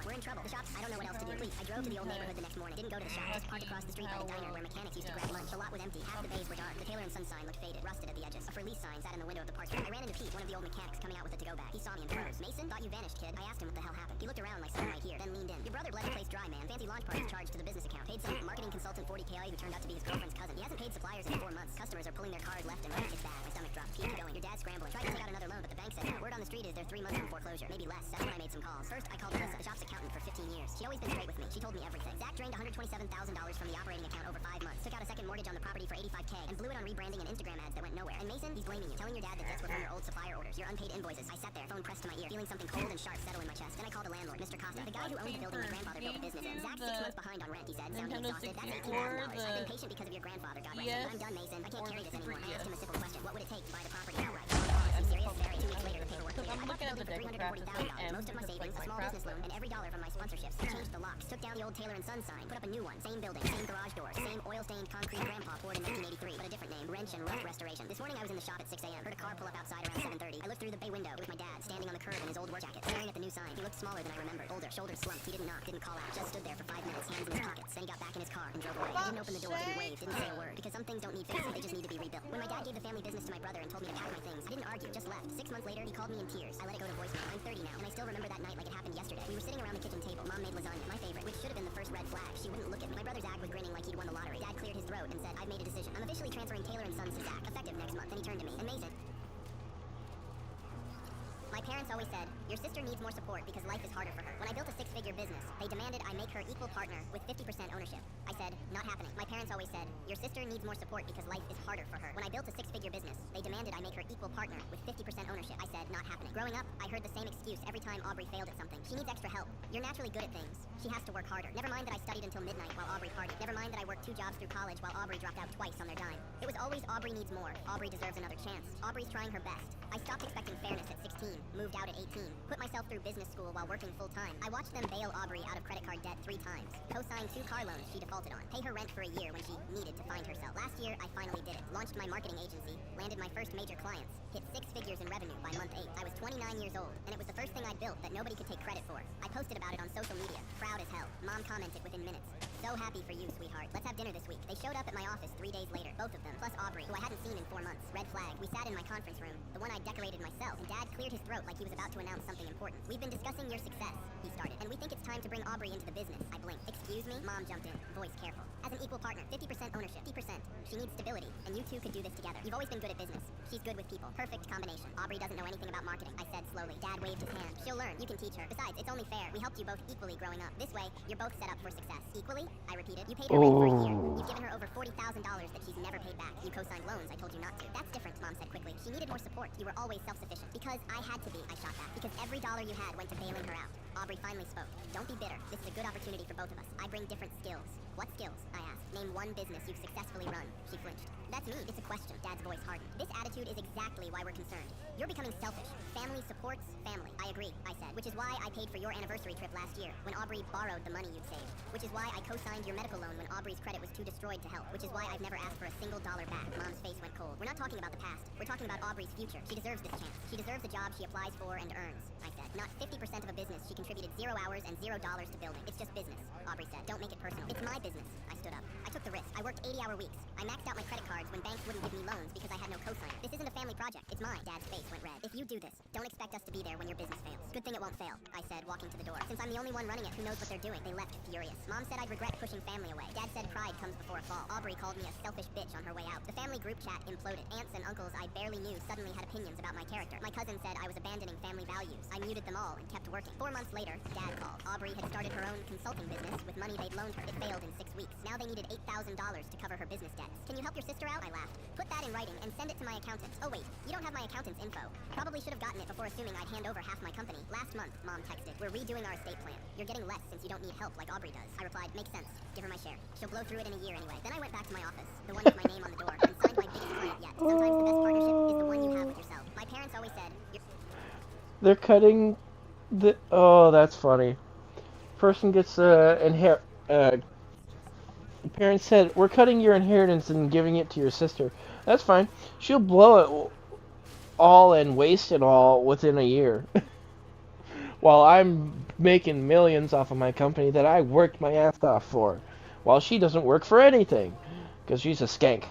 Speaker 8: We're in trouble. The shops, I don't know what else to do. Please, I drove to the old neighborhood the next morning. Didn't go to the shop. Just parked across the street by the diner where mechanics used to grab lunch. The lot was empty. Half the bays were dark. The Taylor & Son sign looked faded, rusted at the edges. A for lease sign sat in the window of the parts room. I ran into Pete, one of the old mechanics, coming out with a to-go bag. He saw me and froze. Mason? Thought you vanished, kid. I asked him what the hell happened. He looked around like someone right here, then leaned in. Your brother bled the place dry, man. Fancy launch parties charged to the business account. Paid some marketing consultant 40K who turned out to be his girlfriend's cousin. He hasn't paid suppliers in 4 months. Customers are pulling their card left and right. It's bad. My stomach dropped. Keep going. Your dad's scrambling. Tried to take out another loan, but the bank said no. Word on the street is they're 3 months from foreclosure. Maybe less. That's when I made some calls. First, I called Melissa, the shop's accountant for 15 years. She'd always been straight with me. She told me everything. Zach drained $127,000 from the operating account over 5 months. Took out a second mortgage on the property for $85K and blew it on rebranding and Instagram ads that went nowhere. And Mason, he's blaming you. Telling your dad that debts were from your old supplier orders. Your unpaid invoices. I sat there, phone pressed to my ear, feeling something cold and sharp settle in my chest. Then I called a landlord, Mr. Costa, the guy who owned the building my grandfather built a business in. Zach's 6 months behind on rent, he said. Sounding exhausted. That's $18,000. I've been patient because of your grandfather got rent. I'm done, Mason. I can't carry this anymore. I asked him a simple question. What would it take to buy the property outright? Are you serious? Very. 2 weeks later, the paperwork cleared. I bought the building for $340,000. Most of my savings, a small business loan, and every dollar from my sponsorships. I changed the locks, took down the old Taylor & Son sign, put up a new one. Same building, same garage door, same oil-stained concrete grandpa poured in 1983, but a different name, Wrench and Rough Restoration. This morning I was in the shop at 6 a.m. Heard a car pull up outside around 7:30. I looked through the bay window with my dad standing on the curb in his old work jacket, staring at the new sign. He looked smaller than I remembered. Older, shoulders slumped. He didn't knock, didn't call out. Just stood there for 5 minutes, hands in his pockets. Then he got back in his car and drove away. He didn't open the door, didn't wave, didn't say a word. Because some things don't need fixing, they just need to be rebuilt. When my dad gave the family business to my brother and told me to pack my things, I didn't argue, just left. 6 months later, he called me in tears. I let it go to voicemail. I'm 30 now, and I still remember that night like it happened yesterday. We were sitting around the kitchen table. Mom made lasagna, my favorite, which should have been the first red flag. She wouldn't look at me. My brother Zach was grinning like he'd won the lottery. Dad cleared his throat and said, I've made a decision. I'm officially transferring Taylor & Sons to Zach, effective next month. Then he turned to me. And Mason. My parents always said, your sister needs more support because life is harder for her. When I built a 6-figure business, they demanded I make her equal partner with 50% ownership. I said, not happening. My parents always said, your sister needs more support because life is harder for her. When I built a 6-figure business, they demanded I make her equal partner with 50% ownership. I said, not happening. Growing up, I heard the same excuse every time Aubrey failed at something. She needs extra help. You're naturally good at things. She has to work harder. Never mind that I studied until midnight while Aubrey partied. Never mind that I worked 2 jobs through college while Aubrey dropped out twice on their dime. It was always Aubrey needs more. Aubrey deserves another chance. Aubrey's trying her best. I stopped expecting fairness at 16, moved out at 18, put myself through business school while working full-time. I watched them bail Aubrey out of credit card debt 3 times, co-signed 2 car loans she defaulted on, pay her rent for a year when she needed to find herself. Last year, I finally did it. Launched my marketing agency, landed my first major clients, hit 6 figures in revenue by month 8. I was 29 years old, and it was the first thing I'd built that nobody could take credit for. I posted about it on social media, proud as hell. Mom commented within minutes. So happy for you, sweetheart. Let's have dinner this week. They showed up at my office 3 days later, both of them, plus Aubrey, who I hadn't seen in 4 months. Red flag. We sat in my conference room, the one I decorated myself, and Dad cleared his throat like he was about to announce something important. We've been discussing your success, he started, and we think it's time to bring Aubrey into the business. I blinked. Excuse me? Mom jumped in, voice careful. As an equal partner, 50% ownership, 50%. She needs stability, and you two could do this together. You've always been good at business. She's good with people. Perfect combination. Aubrey doesn't know anything about marketing, I said slowly. Dad waved his hand. She'll learn. You can teach her. Besides, it's only fair. We helped you both equally growing up. This way, you're both set up for success. Equally? I repeated. You paid her rent for a year. You've given her over $40,000 that she's never paid back. You co-signed loans I told you not to. That's different, Mom said quickly. She needed more support. You were always self-sufficient. Because I had to be, I shot back. Because every dollar you had went to bailing her out. Aubrey finally spoke. Don't be bitter. This is a good opportunity for both of us. I bring different skills. What skills? I asked. Name one business you've successfully run. She flinched. That's me. It's a question. Dad's voice hardened. This attitude is exactly why we're concerned. You're becoming selfish. Family supports family. I agree, I said. Which is why I paid for your anniversary trip last year, when Aubrey borrowed the money you'd saved. Which is why I co-signed your medical loan when Aubrey's credit was too destroyed to help. Which is why I've never asked for a single dollar back. Mom's face went cold. We're not talking about the past. We're talking about Aubrey's future. She deserves this chance. She deserves a job she applies for and earns, I said. Not 50% of a business she contributed 0 hours and $0 to building. It's just business, Aubrey said. Don't make it personal. It's my business. I stood up. I took the risk. I worked 80-hour weeks. I maxed out my credit cards when banks wouldn't give me loans because I had no cosigner. This isn't a family project. It's mine. Dad's face went red. If you do this, don't expect us to be there when your business fails. Good thing it won't fail, I said, walking to the door. Since I'm the only one running it who knows what they're doing, they left furious. Mom said I'd regret pushing family away. Dad said pride comes before a fall. Aubrey called me a selfish bitch on her way out. The family group chat imploded. Aunts and uncles I barely knew suddenly had opinions about my character. My cousin said I was abandoning family values. I muted them all and kept working. 4 months later, Dad called. Aubrey had started her own consulting business with money they'd loaned her. It failed in
Speaker 22: 6 weeks. Now they needed $8,000 to cover her business debts. Can you help your sister out? I laughed. Put that in writing and send it to my accountant. Oh wait, you don't have my accountant's info. Probably should have gotten it before assuming I'd hand over half my company. Last month, Mom texted. We're redoing our estate plan. You're getting less since you don't need help like Aubrey does. I replied, makes sense. Give her my share. She'll blow through it in a year anyway. Then I went back to my office, the one with my name on the door, and signed my biggest client yet. Sometimes the best partnership is the one you have with yourself. My parents always said,
Speaker 2: They're cutting the... Oh, that's funny. Person gets parents said, we're cutting your inheritance and giving it to your sister. That's fine. She'll blow it all and waste it all within a year. While I'm making millions off of my company that I worked my ass off for. While she doesn't work for anything. Because she's a skank.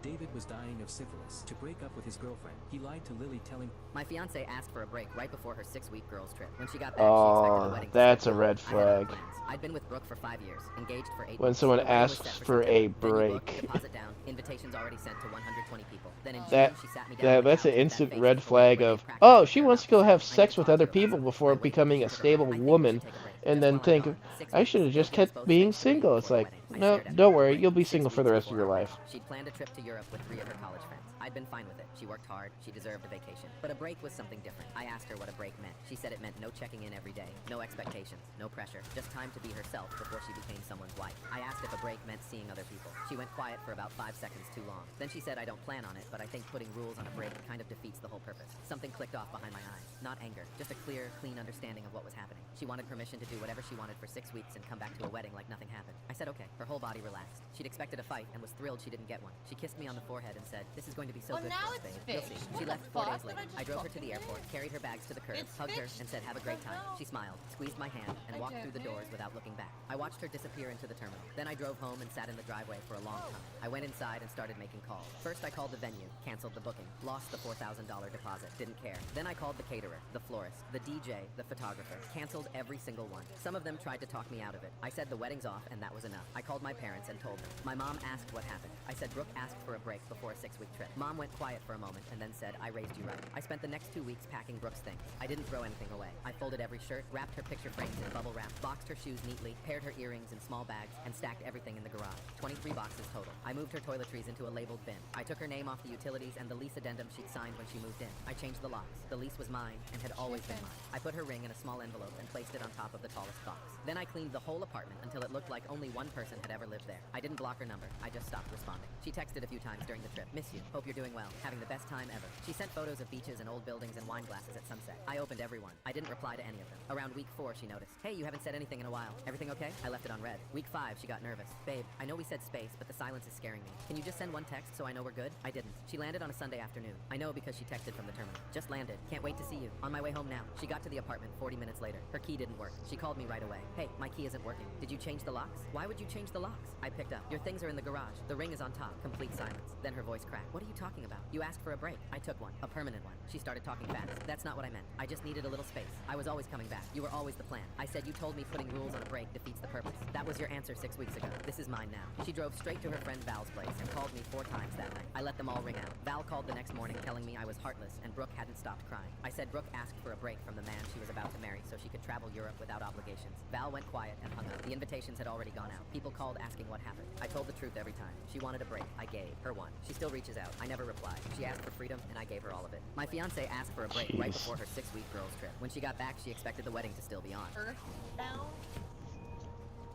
Speaker 11: David was dying of syphilis. To break up with his girlfriend, he lied to Lily, telling...
Speaker 8: My fiance asked for a break right before her 6-week girls trip. When she got back, she expected a wedding.
Speaker 2: That's a red flag.
Speaker 8: I'd been with Brooke for 5 years, engaged for 8
Speaker 2: When
Speaker 8: months.
Speaker 2: someone
Speaker 8: The wedding was
Speaker 2: asks
Speaker 8: set
Speaker 2: for a break.
Speaker 8: Book, deposit down, invitations already sent to 120 people. Then in June, she sat me down on the
Speaker 2: That's an
Speaker 8: couch with
Speaker 2: instant
Speaker 8: that
Speaker 2: red
Speaker 8: face
Speaker 2: flag
Speaker 8: full
Speaker 2: of, oh, she wants to go have sex with other people before becoming a stable woman, and then think, I should have just kept being single. It's like, no, don't worry, you'll be single for the rest of your life.
Speaker 8: She'd planned a trip to Europe with 3 of her college friends. I'd been fine with it. She worked hard. She deserved a vacation. But a break was something different. I asked her what a break meant. She said it meant no checking in every day, no expectations, no pressure, just time to be herself before she became someone's wife. I asked if a break meant seeing other people. She went quiet for about 5 seconds too long. Then she said, I don't plan on it, but I think putting rules on a break kind of defeats the whole purpose. Something clicked off behind my eyes. Not anger, just a clear, clean understanding of what was happening. She wanted permission to do whatever she wanted for 6 weeks and come back to a wedding like nothing happened. I said okay. Her whole body relaxed. She'd expected a fight and was thrilled she didn't get one. She kissed me on the forehead and said, this is going to be so good for us, babe. You'll see. She left 4 days later. I drove her to the airport, carried her bags to the curb, hugged her, and said have a great time. She smiled, squeezed my hand, and walked through the doors without looking back. I watched her disappear into the terminal. Then I drove home and sat in the driveway for a long time. I went inside and started making calls. First I called the venue, canceled the booking, lost the $4,000 deposit, didn't care. Then I called the caterer, the florist, the DJ, the photographer, canceled every single one. Some of them tried to talk me out of it. I said the wedding's off and that was enough. I called my parents and told them. My mom asked what happened. I said Brooke asked for a break before a 6-week trip. Mom went quiet for a moment and then said, I raised you right. I spent the next 2 weeks packing Brooke's things. I didn't throw anything away. I folded every shirt, wrapped her picture frames in bubble wrap, boxed her shoes neatly, paired her earrings in small bags, and stacked everything in the garage. 23 boxes total. I moved her toiletries into a labeled bin. I took her name off the utilities and the lease addendum she'd signed when she moved in. I changed the locks. The lease was mine and had always been mine. I put her ring in a small envelope and placed it on top of the tallest box. Then I cleaned the whole apartment until it looked like only one person had ever lived there. I didn't block her number. I just stopped responding. She texted a few times during the trip. Miss you. Hope you're doing well. Having the best time ever. She sent photos of beaches and old buildings and wine glasses at sunset. I opened every one. I didn't reply to any of them. Around week 4, she noticed. Hey, you haven't said anything in a while. Everything okay? I left it on red. Week 5, she got nervous. Babe, I know we said space, but the silence is scaring me. Can you just send one text so I know we're good? I didn't. She landed on a Sunday afternoon. I know because she texted from the terminal. Just landed. Can't wait to see you. On my way home now. She got to the apartment 40 minutes later. Her key didn't work. She called me right away. Hey, my key isn't working. Did you change the locks? Why would you change the locks? I picked up. Your things are in the garage. The ring is on top. Complete silence. Then her voice cracked. What are you talking about? You asked for a break. I took one. A permanent one. She started talking fast. That's not what I meant. I just needed a little space. I was always coming back. You were always the plan. I said you told me putting rules on a break defeats the purpose. That was your answer 6 weeks ago. This is mine now. She drove straight to her friend Val's place and called me 4 times that night. I let them all ring out. Val called the next morning telling me I was heartless and Brooke hadn't stopped crying. I said Brooke asked for a break from the man she was about to marry so she could travel Europe without obligations. Val went quiet and hung up. The invitations had already gone out. People called asking what happened. I told the truth every time. She wanted a break. I gave her one. She still reaches out. I never replied. She asked for freedom and I gave her all of it. My fiance asked for a break right before her 6-week girls trip. When she got back, she expected the wedding to still be on.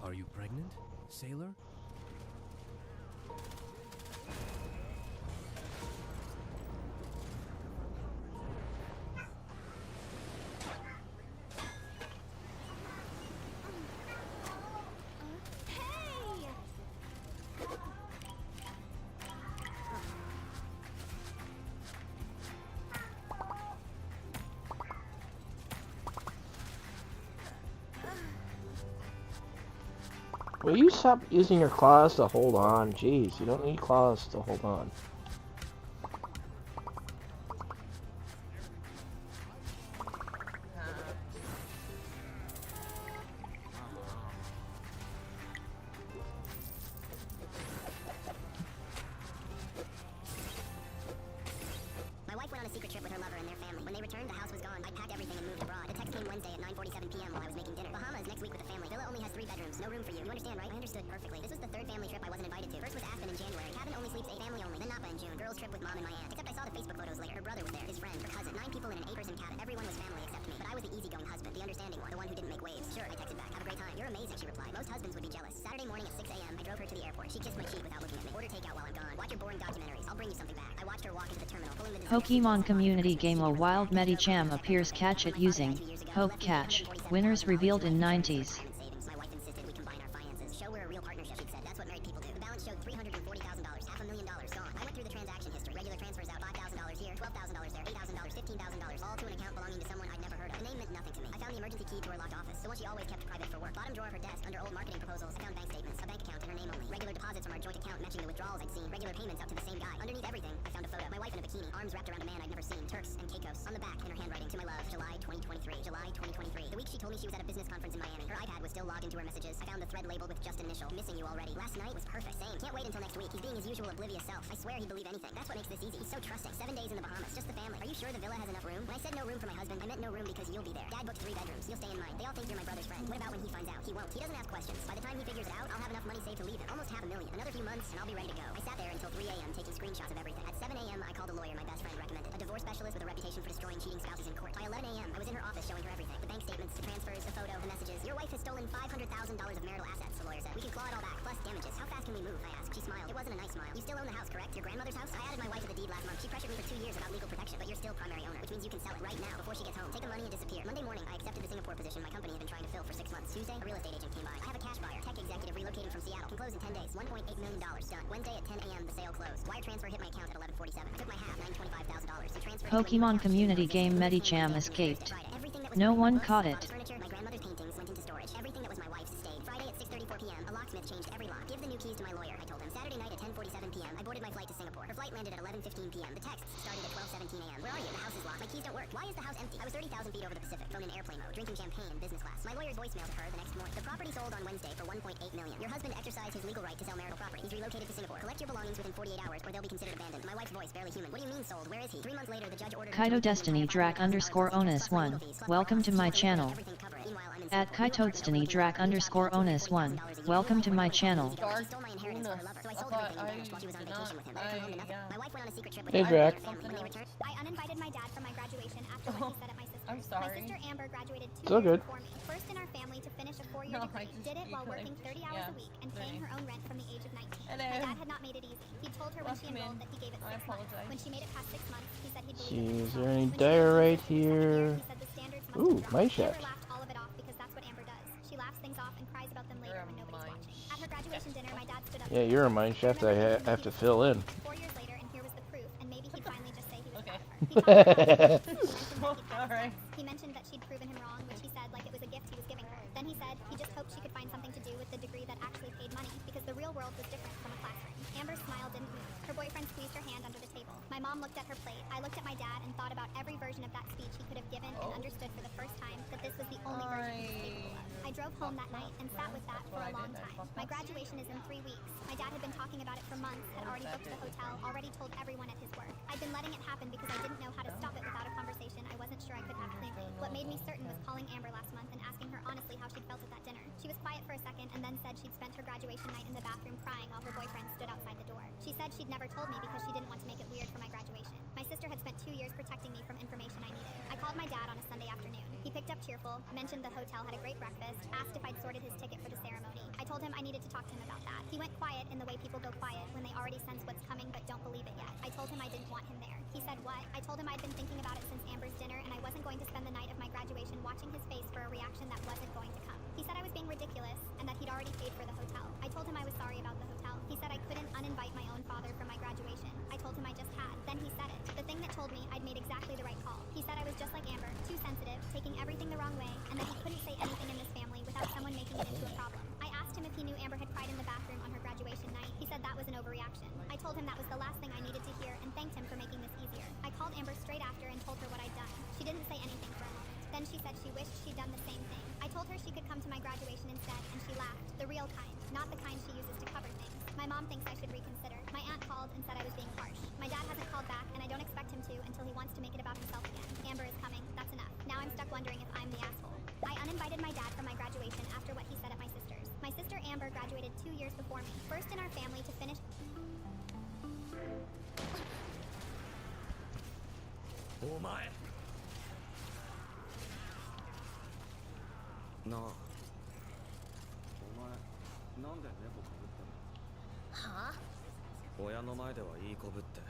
Speaker 11: Are you pregnant, sailor?
Speaker 2: Will you stop using your claws to hold on? Jeez, you don't need claws to hold on.
Speaker 22: My wife went on a secret trip with her lover and their family. When they returned, the house was gone. I packed everything and moved abroad. The text came Wednesday at 9:45.
Speaker 8: 10:47 p.m. while I was making dinner. Bahamas next week with the family. Villa only has 3 bedrooms. No room for you. You understand, right? I understood perfectly. This was the 3rd family trip I wasn't invited to. First was Aspen in January. Cabin only sleeps 8, family only. Then Napa in June. Girls trip with mom and my aunt. Except I saw the Facebook photos later. Her brother was there. His friend. Her cousin. 9 people in an 8-person cabin. Everyone was family except me. But I was the easygoing husband. The understanding one. The one who didn't make waves. Sure, I texted back. Have a great time. You're amazing, she replied. Most husbands would be jealous. Saturday morning at 6 a.m. I drove her to the airport. She kissed my cheek without looking at me. Order takeout while I'm gone. Watch your boring documentaries. I'll bring you something back. I watched her walk into the terminal. Pulling the
Speaker 3: Pokemon community game A Wild Medicham appears catch it using Hope Catch. Winners revealed in 90s.
Speaker 8: My wife insisted we combine our finances. Show we're a real partnership, she'd said. That's what married people do. The balance showed $340,000, $500,000 gone. I went through the transaction history. Regular transfers out, $5,000 here, $12,000 there, $8,000, $15,000, all to an account belonging to someone I'd never heard of. The name meant nothing to me. I found the emergency key to her locked office, the one she always kept private for work. Bottom drawer of her desk, under old marketing proposals. I found bank statements, a bank account in her name only. Regular deposits from our joint account matching the withdrawals I'd seen. Regular payments out to the same guy. Underneath everything, I found a photo. My wife in a bikini, arms wrapped around a man I'd never seen. Turks and Caicos. On the back, in her handwriting, to my love, July 2023. July 2023. The week she told me she was at a business conference in Miami. Her iPad was still logged into her messages. I found the thread labeled with just an initial. Missing you already. Last night was perfect. Same. Can't wait until next week. He's being his usual oblivious self. I swear he'd believe anything. That's what makes this easy. He's so trusting. 7 days in the Bahamas. Just the family. Are you sure the villa has enough room? When I said no room for my husband, I meant no room because you'll be there. Dad booked 3 bedrooms. You'll stay in mine. They all think you're my brother's friend. What about when he finds out? He won't. He doesn't ask questions. By the time he figures it out, I'll have enough money saved to leave him. Almost $500,000. Another few months and I'll be ready to go. I sat there until 3 a.m. taking screenshots of everything. At 7 a.m. I called a lawyer my best friend recommended. A divorce specialist with a reputation for destroying cheating spouses in court. By 11 a.m. I was in her office showing her everything. The bank statements, the transfers, the photo, the messages. Your wife has stolen $500,000 of marital assets, the lawyer said. We can claw it all back, plus damages. How fast can we move? I asked. She smiled. It wasn't a nice smile. You still own the house, correct? Your grandmother's house? I added my wife to the deed last month. She pressured me for 2 years about legal protection, but you're still primary owner, which means you can sell it right now before she gets home. Take the money and disappear. Monday morning, I accepted the Singapore position my company had been trying to fill for 6 months. Tuesday, a real estate agent came by. I have a cash buyer, tech executive relocating from Seattle. Can close in 10 days. $1.8 million done. Wednesday at 10 a.m. the sale closed. Wire transfer hit my account at 11:47. I took my half, $925,000. The transfer
Speaker 3: Pokemon community game Medicham escaped. No one caught it.
Speaker 8: My grandmother's paintings went into storage. Everything that was my wife's stayed. Friday at 6:34 p.m. a locksmith changed every lock. Give the new keys to my lawyer, I told him. Saturday night at 10:47 p.m. I boarded my flight to Singapore. Her flight landed at 11:15 p.m. The texts started at 12:17 a.m. Where are you? The house is locked. My keys don't work. Why is the house empty? I was 30,000 feet over the Pacific, phone in airplane mode, drinking champagne in business class. My lawyer's voicemail to her the next morning. The property sold on Wednesday for $1.8 million. Your husband exercised his legal right to sell marital property. He's relocated to Singapore. Collect your belongings within 48 hours or they'll be considered abandoned. My wife's voice barely human. What do you mean sold? Where is he? 3 months later, the judge ordered
Speaker 3: Kaito Destiny Drac underscore onus 1. Welcome to my channel. At Kaito Destiny Drac underscore onus 1. Welcome to my channel.
Speaker 2: Hey, Drac.
Speaker 22: I uninvited my dad from my graduation after what he said at my sister's.
Speaker 9: I'm sorry.
Speaker 22: My sister Amber graduated 2
Speaker 2: It's all
Speaker 22: years
Speaker 2: good.
Speaker 22: before me. First in our family to finish a 4-year degree. Did it while working 30 hours a week and paying her own rent from the age of 19.
Speaker 9: Hello.
Speaker 22: My dad had not made it easy. He told her when she
Speaker 9: Welcome
Speaker 22: enrolled
Speaker 9: in.
Speaker 22: that he gave it 6 months. When she made it past 6 months, he said he'd believe
Speaker 2: See,
Speaker 22: it
Speaker 2: is
Speaker 22: himself.
Speaker 2: there any
Speaker 22: When she
Speaker 2: dare
Speaker 22: enrolled
Speaker 2: right
Speaker 22: in the second year,
Speaker 2: here?
Speaker 22: he said the standards must
Speaker 2: Ooh,
Speaker 22: be dropped.
Speaker 2: mine shaft.
Speaker 22: Amber laughed all of it off because that's what Amber does. She laughs things off and cries about them later when nobody's watching. At her graduation dinner, my dad stood up.
Speaker 2: Yeah, you're a mine shaft I have to fill in.
Speaker 22: 4 years later, and here was the proof, and maybe he'd finally just say he was
Speaker 9: Okay.
Speaker 22: Alright. He mentioned that she'd proven him wrong, which he said like it was a gift he was giving her. Then he said he just hoped she could find something to do with the degree that actually paid money, because the real world was different from a classroom. Amber's smile didn't move. Her boyfriend squeezed her hand under the table. My mom looked at her plate. I looked at my dad and thought about every version of that speech he could have given and understood for the first time that this was the only version he was capable of. I drove home that night and sat with that for a long time. My graduation is in 3 weeks. My dad had been talking about it for months, had already booked the hotel, already told everyone at his work. I'd been letting it happen because I didn't know how to stop it without a conversation I wasn't sure I could have cleanly. What made me certain was calling Amber last month and asking her honestly how she'd felt at that dinner. She was quiet for a second and then said she'd spent her graduation night in the bathroom crying while her boyfriend stood outside the door. She said she'd never told me because she didn't want to make it weird for my graduation. My sister had spent 2 years protecting me from information I needed. I called my dad on a Sunday afternoon. He picked up cheerful, mentioned the hotel had a great breakfast, asked if I'd sorted his ticket for the ceremony. I told him I needed to talk to him about that. He went quiet in the way people go quiet when they already sense what's coming but don't believe it yet. I told him I didn't want him there. He said what? I told him I'd been thinking about it since Amber's dinner and I wasn't going to spend the night of my graduation watching his face for a reaction that wasn't going to come. He said I was being ridiculous and that he'd already paid for the hotel. I told him I was sorry about the hotel. He said I couldn't uninvite my own father for my graduation. I told him I just had. Then he said it. The thing that told me I'd made exactly the right call. He said I was just like Amber, too sensitive, taking everything the wrong way, and that he couldn't say anything in this family without someone making it into a problem. I asked him if he knew Amber had cried in the bathroom on her graduation night. He said that was an overreaction. I told him that was the last thing I needed to hear and thanked him for making this easier. I called Amber straight after and told her what I'd done. She didn't say anything for a moment. Then she said she wished she'd done the same thing. I told her she could come to my graduation instead, and she laughed. The real kind, not the kind she uses to cover things. My mom thinks I should reconsider. My aunt called and said I was being harsh. My dad hasn't called back, and I don't expect him to until he wants to make it about himself again. Amber is coming. That's enough. Now I'm stuck wondering if I'm the asshole. I Amber graduated 2 years before me. First in our family to finish.
Speaker 11: お前なあお前なんで猫かぶってんの
Speaker 8: はあ
Speaker 11: 親の前ではいい子ぶって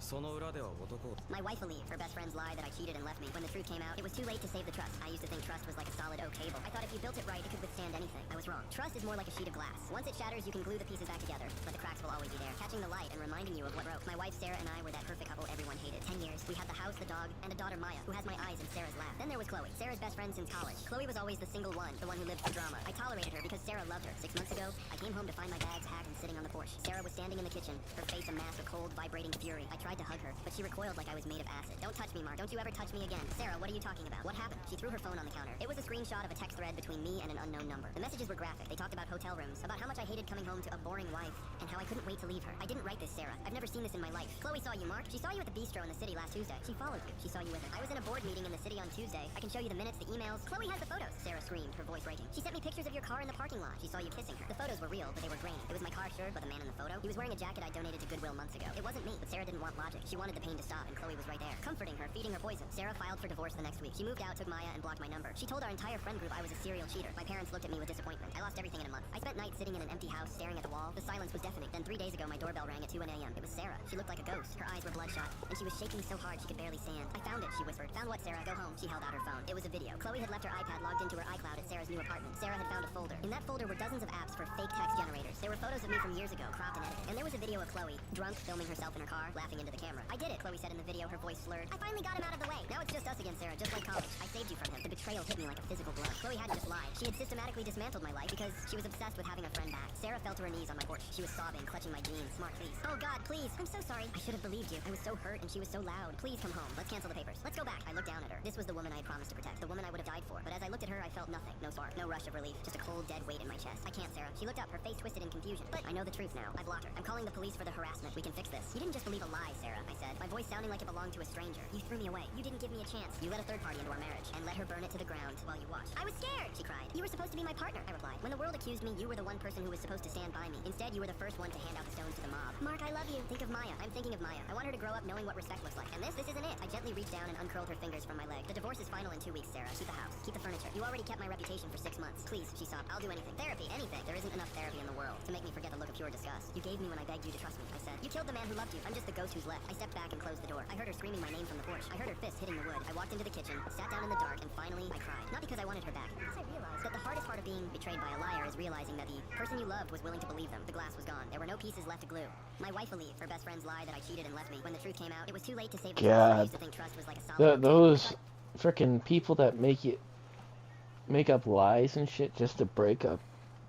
Speaker 11: その裏では男を
Speaker 8: My wife believed her best friend's lie that I cheated and left me. When the truth came out, it was too late to save the trust. I used to think trust was like a solid oak table. I thought if you built it right, it could withstand anything. I was wrong. Trust is more like a sheet of glass. Once it shatters, you can glue the pieces back together, but the cracks will always be there, catching the light and reminding you of what broke. My wife Sarah and I were that perfect couple everyone hated. 10 years. We had the house, the dog, and a daughter Maya, who has my eyes in Sarah's lap. Then there was Chloe, Sarah's best friend since college. Chloe was always the single one, the one who lived for drama. I tolerated her because Sarah loved her. 6 months ago, I came home to find my bags packed and sitting on the porch. Sarah was standing in the kitchen, her face a mask of cold, vibrating fury. I tried to hug her, but she recoiled like I was made of acid. Don't touch me, Mark. Don't you ever touch me again. Sarah, what are you talking about? What happened? She threw her phone on the counter. It was a screenshot of a text thread between me and an unknown number. The messages were graphic. They talked about hotel rooms, about how much I hated coming home to a boring wife, and how I couldn't wait to leave her. I didn't write this, Sarah. I've never seen this in my life. Chloe saw you, Mark. She saw you at the bistro in the city last Tuesday. She followed you. She saw you with her. I was in a board meeting in the city on Tuesday. I can show you the minutes, the emails. Chloe has the photos. Sarah screamed, her voice breaking. She sent me pictures of your car in the parking lot. She saw you kissing her. The photos were real, but they were grainy. It was my car, sure, but the man in the photo, he was wearing a jacket I donated to Goodwill months ago. It wasn't me, but Sarah didn't want logic. She wanted the pain to stop, and Chloe was right there, comforting her, feeding her poison. Sarah filed for divorce the next week. She moved out, took Maya, and blocked my number. She told our entire friend group I was a serial cheater. My parents looked at me with disappointment. I lost everything in a month. I spent nights sitting in an empty house, staring at the wall. The silence was deafening. Then 3 days ago, my doorbell rang at 2 a.m. It was Sarah. She looked like a ghost. Her eyes were bloodshot, and she was shaking so hard she could barely stand. I found it, she whispered. Found what, Sarah? Go home. She held out her phone. It was a video. Chloe had left her iPad logged into her iCloud at Sarah's new apartment. Sarah had found a folder. In that folder were dozens of apps for fake text generators. There were photos of me from years ago, cropped and edited. And there was a video of Chloe, drunk, filming herself in her car, laughing into the camera. I did it, Chloe said in the video, her voice slurred. I finally got him out of the way. Now it's just us again, Sarah, just like college. I saved you from him. The betrayal hit me like a physical blow. Chloe hadn't just lied. She had systematically dismantled my life because she was obsessed with having a friend back. Sarah fell to her knees on my porch. She was sobbing, clutching my jeans. Mark, please. Oh God, please. I'm so sorry. I should have believed you. I was so hurt and she was so loud. Please come home. Let's cancel the papers. Let's go back. I looked down at her. This was the woman I had promised to protect. The woman I would have died for. But as I looked at her, I felt nothing. No spark. No rush of relief. Just a cold, dead weight in my chest. I can't, Sarah. She looked up, her face twisted in confusion. But I know the truth now. I blocked her. I'm calling the police for the harassment. We can fix this. You didn't just believe a lie, Sarah, I said, my voice sounding like it belonged to a stranger. You threw me away. You didn't give me a chance. You let a third party into our marriage and let her burn it to the ground while you watched. I was scared, she cried. You were supposed to be my partner, I replied. When the world accused me, you were the one person who was supposed to stand by me. Instead, you were the first one to hand out the stones to the mob. Mark, I love you. Think of Maya. I'm thinking of Maya. I want her to grow up knowing what respect looks like. And this isn't it. I gently reached down and uncurled her fingers from my leg. The divorce is final in 2 weeks, Sarah. Keep the house. Keep the furniture. You already kept my reputation for 6 months. Please, she sobbed. I'll do anything. Therapy, anything. There isn't enough therapy in the world to make me forget the look of pure disgust you gave me when I begged you to trust me. I said, you killed the man who loved you. I'm just the ghost who's left. I stepped back and closed the door. I heard her screaming my name from the porch. I heard her fist hitting the wood. I walked into the kitchen, sat down in the dark, and finally, I cried. Not because I wanted her back. Because I realized that the hardest part of being betrayed by a liar is realizing that the person you loved was willing to believe them. The glass was gone. There were no pieces left to glue. My wife believed her best friend's lie that I cheated and left me. When the truth came out, it was too late to save the trust. I used to think trust was like a solid
Speaker 2: Those frickin' people that make up lies and shit just to break up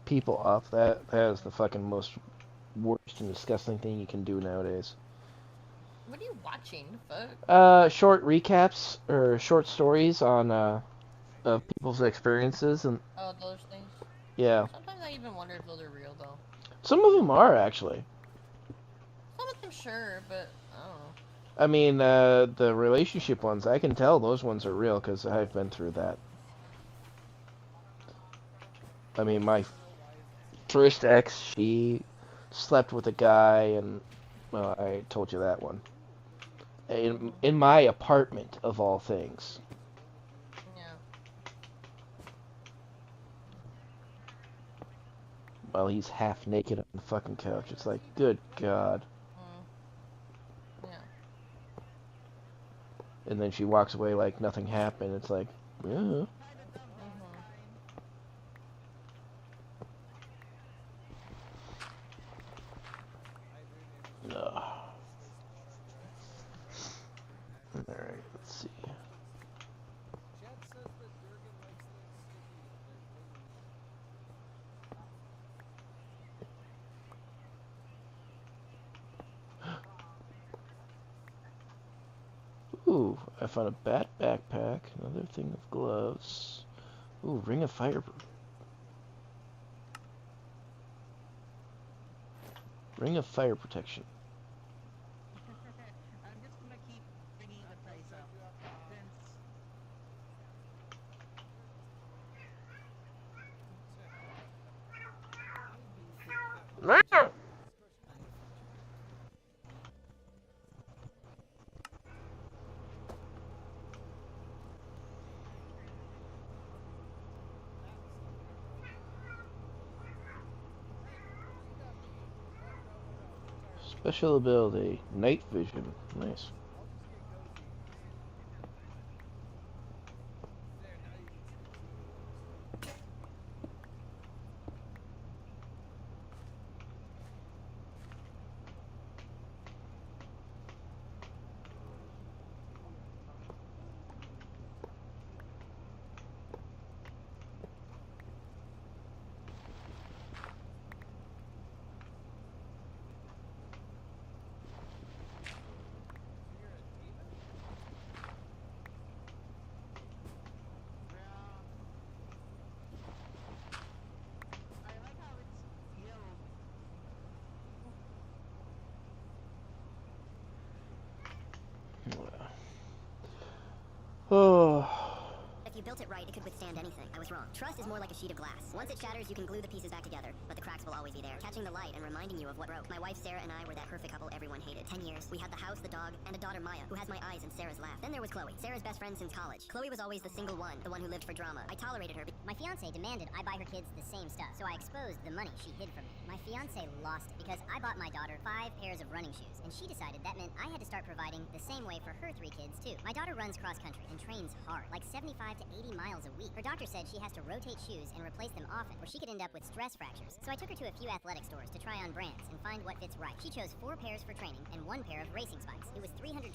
Speaker 2: people up, that is the fucking most worst and disgusting thing you can do nowadays.
Speaker 9: What are you watching? Fuck.
Speaker 2: Short recaps or short stories on of people's experiences and.
Speaker 9: Oh, those things.
Speaker 2: Yeah.
Speaker 9: Sometimes I even wonder if those are real though.
Speaker 2: Some of them are actually.
Speaker 9: Some of them sure, but I don't know.
Speaker 2: I mean, the relationship ones, I can tell those ones are real because I've been through that. I mean, my first ex, she slept with a guy, and well, I told you that one. In my apartment, of all things.
Speaker 9: Yeah.
Speaker 2: While he's half naked on the fucking couch, it's like, good God.
Speaker 9: Yeah.
Speaker 2: And then she walks away like nothing happened. It's like, yeah. Alright, let's see. Ooh, I found a bat backpack, another thing of gloves. Ooh, ring of fire. Ring of fire protection.
Speaker 20: I'm just gonna keep bringing the price up since
Speaker 2: Special ability, night vision. Nice. Oh.
Speaker 8: If you built it right, it could withstand anything. I was wrong. Trust is more like a sheet of glass. Once it shatters, you can glue the pieces back together, but the cracks will always be there, catching the light and reminding you of what broke. My wife Sarah and I were that perfect couple everyone hated. 10 years. We had the house, the dog, and a daughter Maya, who has my eyes and Sarah's laugh. Then there was Chloe, Sarah's best friend since college. Chloe was always the single one, the one who lived for drama. I tolerated her. My fiance demanded I buy her kids the same stuff, so I exposed the money she hid from me. My fiance lost it because I bought my daughter 5 pairs of running shoes, and she decided that meant I had to start providing the same way for her 3 kids too. My daughter runs cross country and trains hard, like 75 to 80 miles a week. Her doctor said she has to rotate shoes and replace them often, or she could end up with stress fractures. So I took her to a few athletic stores to try on brands and find what fits right. She chose 4 pairs for training and 1 pair of racing spikes. It was $320.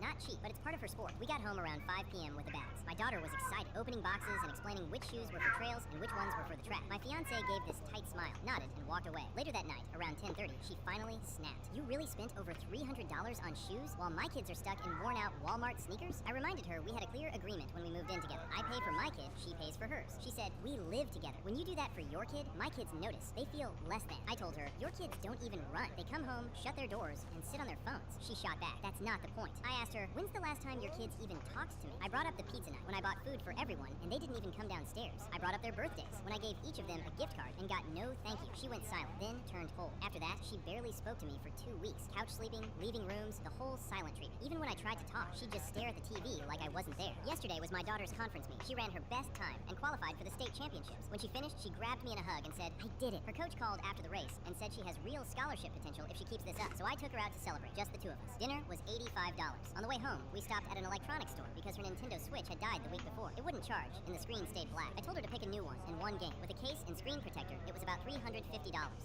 Speaker 8: Not cheap, but it's part of her sport. We got home around 5 p.m. with the bags. My daughter was excited, opening boxes and explaining which shoes were for trails and which ones were for the track. My fiance gave this tight smile, nodded, and walked away. Later that night, around 10:30, she finally snapped. You really spent over $300 on shoes while my kids are stuck in worn-out Walmart sneakers? I reminded her we had a clear agreement when we moved in together. I pay for my kid, she pays for hers. She said, we live together. When you do that for your kid, my kids notice. They feel less than. I told her, your kids don't even run. They come home, shut their doors, and sit on their phones. She shot back. That's not the point. I asked her, when's the last time your kids even talked to me? I brought up the pizza night when I bought food for everyone, and they didn't even come downstairs. I brought up their birthdays when I gave each of them a gift card and got no thank you. She went silent, then turned cold. After that, she barely spoke to me for 2 weeks. Couch sleeping, leaving rooms, the whole silent treatment. Even when I tried to talk, she'd just stare at the TV like I wasn't there. Yesterday was my daughter's conference meet. She ran her best time and qualified for the state championships. When she finished, she grabbed me in a hug and said, I did it. Her coach called after the race and said she has real scholarship potential if she keeps this up. So I took her out to celebrate, just the 2 of us. Dinner was $85. On the way home, we stopped at an electronics store because her Nintendo Switch had died the week before. It wouldn't charge, and the screen stayed black. I told her to pick a new one and 1 game. With a case and screen protector, it was about $350.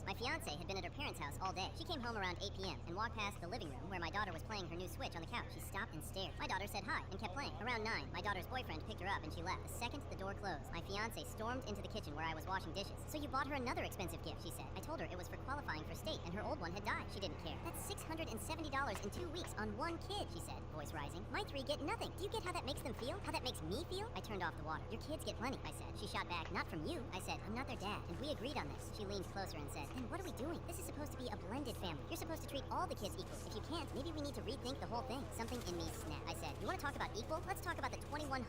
Speaker 8: My fiance had been at her parents' house all day. She came home around 8 p.m. and walked past the living room where my daughter was playing her new Switch on the couch. She stopped and stared. My daughter said hi and kept playing. Around 9, my daughter's boyfriend picked her up and she left. The second the door closed, my fiance stormed into the kitchen where I was washing dishes. So you bought her another expensive gift, she said. I told her it was for qualifying for state and her old one had died. She didn't care. That's $670 in 2 weeks on 1 kid, she said, voice rising. My 3 get nothing. Do you get how that makes them feel? How that makes me feel? I turned off the water. Your kids get plenty, I said. She shot back, not from you. I said, I'm not their dad. And we agreed on this. She leaned closer and said, then what are we doing? This is supposed to be a blended family. You're supposed to treat all the kids equal. If you can't, maybe we need to rethink the whole thing. Something in me snapped. I said, you want to talk about equal? Let's talk about the $2,100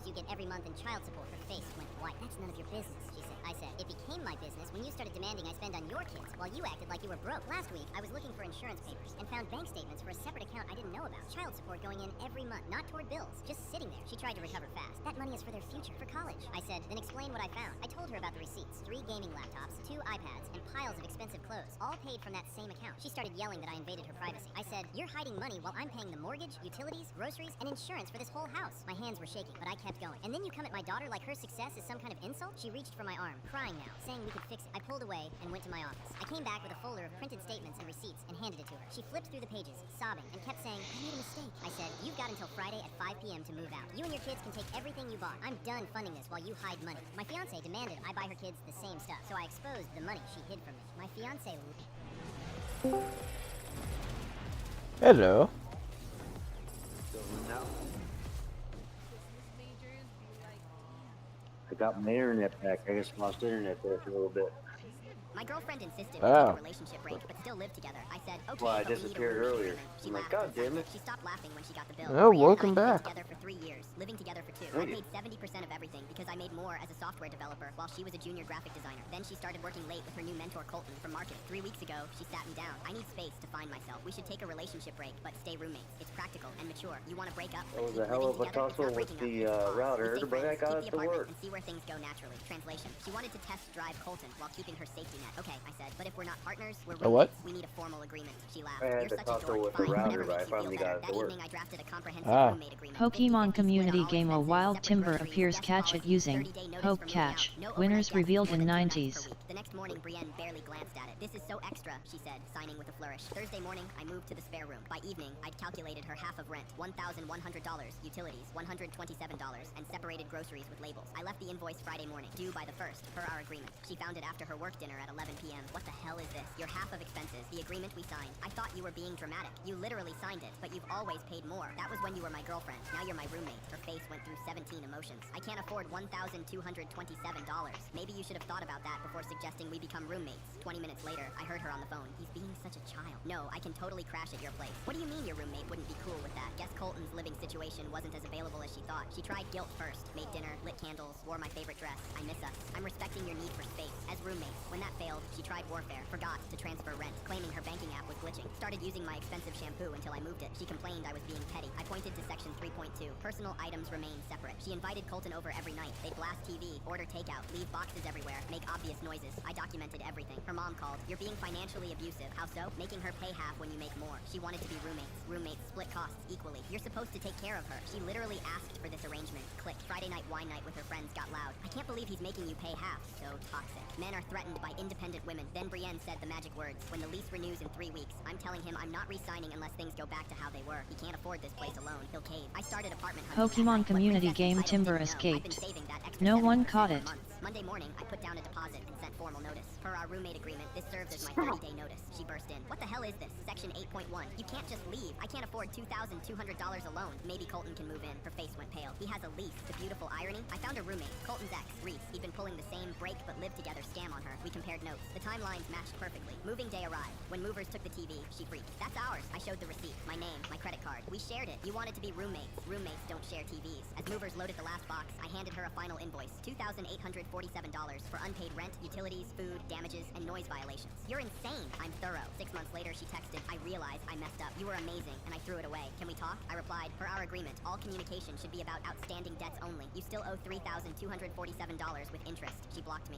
Speaker 8: you get every month in child support. Her face went white. That's none of your business, she said. I said, it became my business when you started demanding I spend on your kids while you acted like you were broke. Last week, I was looking for insurance papers and found bank statements for a separate account I didn't know about. Child support going in every month, not toward bills, just sitting there. She tried to recover fast. That money is for their future, for college. I said, then explain what I found. I told her about the receipts, 3 gaming laptops, 2 iPads, and piles of expensive clothes, all paid from that same account. She started yelling that I invaded her privacy. I said, you're hiding money while I'm paying the mortgage, utilities, groceries, and insurance for this whole house. My hands were shaking, but I kept going. And then you come at my daughter like her success is some kind of insult? She reached for my arm, crying now, saying we could fix it. I pulled away and went to my office. I came back with a folder of printed statements and receipts and handed it to her. She flipped through the pages, sobbing, and kept saying, I made a mistake. I said, you've got until Friday at 5 p.m. to move out. You and your kids can take everything you bought. I'm done funding this while you hide money. My fiance demanded I buy her kids the same stuff, so I exposed the money she hid from me. My fiance...
Speaker 2: Hello.
Speaker 7: I got my internet back. I just lost internet there for a little bit.
Speaker 8: My girlfriend insisted we
Speaker 2: Wow.
Speaker 8: take a relationship break, but still live together. I said, okay,
Speaker 7: Well, I
Speaker 8: but we need a
Speaker 7: disappeared
Speaker 8: roommate
Speaker 7: earlier.
Speaker 8: agreement. She
Speaker 7: I'm like,
Speaker 8: laughed
Speaker 7: God
Speaker 8: and signed
Speaker 7: damn
Speaker 8: it.
Speaker 7: it.
Speaker 8: She stopped laughing when she got the bill.
Speaker 2: Oh,
Speaker 8: Brienne
Speaker 2: welcome
Speaker 8: and I have
Speaker 2: back.
Speaker 8: been together for 3 years, living together for 2. I
Speaker 7: Thank you.
Speaker 8: paid 70% of everything because I made more as a software developer while she was a junior graphic designer. Then she started working late with her new mentor Colton from marketing. 3 weeks ago, she sat me down. I need space to find myself. We should take a relationship break, but stay roommates. It's practical and mature. You want to break up,
Speaker 7: That
Speaker 8: but
Speaker 7: was
Speaker 8: keep
Speaker 7: a hell
Speaker 8: living
Speaker 7: of a
Speaker 8: together. It's
Speaker 7: tussle
Speaker 8: not
Speaker 7: with
Speaker 8: breaking up,
Speaker 7: the
Speaker 8: it's a pause.
Speaker 7: router,
Speaker 8: We stay
Speaker 7: but I
Speaker 8: friends,
Speaker 7: got
Speaker 8: keep
Speaker 7: it
Speaker 8: the
Speaker 7: to
Speaker 8: apartment
Speaker 7: work.
Speaker 8: and see where things go naturally. Translation. She wanted to test drive Colton while keeping her safety net. Okay, I said, but if we're not partners, we're
Speaker 2: A what?
Speaker 8: roommates. We need a formal agreement. She laughed.
Speaker 7: I had
Speaker 8: You're
Speaker 7: to
Speaker 8: such a
Speaker 7: tussle
Speaker 8: dork.
Speaker 7: with the
Speaker 8: Fine,
Speaker 7: router,
Speaker 8: whatever
Speaker 7: but I
Speaker 8: makes you feel
Speaker 7: finally
Speaker 8: better.
Speaker 7: got it
Speaker 8: That
Speaker 7: to work.
Speaker 8: evening, I drafted a comprehensive
Speaker 2: Ah.
Speaker 8: roommate agreement.
Speaker 3: Pokemon
Speaker 8: 50-50
Speaker 3: Community
Speaker 8: split on all
Speaker 3: Game A
Speaker 8: expenses,
Speaker 3: Wild
Speaker 8: separate
Speaker 3: Timber
Speaker 8: groceries,
Speaker 3: appears
Speaker 8: guest
Speaker 3: catch it
Speaker 8: policy,
Speaker 3: using
Speaker 8: 30-day notice
Speaker 3: Poke
Speaker 8: for moving
Speaker 3: Catch.
Speaker 8: out, no
Speaker 3: Winners
Speaker 8: overnight
Speaker 3: revealed
Speaker 8: guests,
Speaker 3: in
Speaker 8: more than 2 nights
Speaker 3: 90s.
Speaker 8: per week. The next morning, Brienne barely glanced at it. This is so extra, she said, signing with a flourish. Thursday morning, I moved to the spare room. By evening, I'd calculated her half of rent, $1,100, utilities, $127, and separated groceries with labels. I left the invoice Friday morning, due by the 1st, per our agreement. She found it after her work dinner at 11 p.m. What the hell is this? Your half of expenses, the agreement we signed. I thought you were being dramatic. You literally signed it, but you've always paid more. That was when you were my girlfriend. Now you're my roommate. Her face went through 17 emotions. I can't afford $1,227. Maybe you should have thought about that before suggesting we become roommates. 20 minutes later, I heard her on the phone. He's being such a child. No, I can totally crash at your place. What do you mean your roommate wouldn't be cool with that? Guess Colton's living situation wasn't as available as she thought. She tried guilt first, made dinner, lit candles, wore my favorite dress. I miss us. I'm respecting your need for space. As roommates, when that failed, she tried warfare, forgot to transfer rent, claiming her banking app was glitching. Started using my expensive shampoo until I moved it. She complained I was being petty. I pointed to section 3.2. Personal items remain separate. She invited Colton over every night. They'd blast TV, order takeout, leave boxes everywhere, make obvious noises. I documented everything. Her mom called. You're being financially abusive. How so? Making her pay half when you make more. She wanted to be roommates. Roommates split costs equally. You're supposed to take care of her. She literally asked for this arrangement. Click. Friday night wine night with her friends got loud. I can't believe he's making you pay half. So toxic. Men are threatened by independent women. Then Brienne said the magic words. When the lease renews in 3 weeks, I'm telling him I'm not re-signing unless things go back to how they were. He can't afford this place alone. He'll cave. I started apartment hunting.
Speaker 3: Pokemon Community Game Timber escaped. No one caught it.
Speaker 8: Monday morning, I put down a deposit and sent formal notice. Per our roommate agreement, this served as my 30-day notice. She burst in. What the hell is this? Section 8.1. You can't just leave. I can't afford $2,200 alone. Maybe Colton can move in. Her face went pale. He has a lease. The beautiful irony? I found a roommate, Colton's ex, Reese. He'd been pulling the same break but live together scam on her. We compared notes. The timelines matched perfectly. Moving day arrived. When movers took the TV, she freaked. That's ours. I showed the receipt, my name, my credit card. We shared it. You wanted to be roommates. Roommates don't share TVs. As movers loaded the last box, I handed her a final invoice. $2,847 for unpaid rent, utilities, food, damages, and noise violations. You're insane. I'm thorough. 6 months later, she texted, I realized I messed up. You were amazing, and I threw it away. Can we talk? I replied, per our agreement, all communication should be about outstanding debts only. You still owe $3,247 with interest. She blocked me.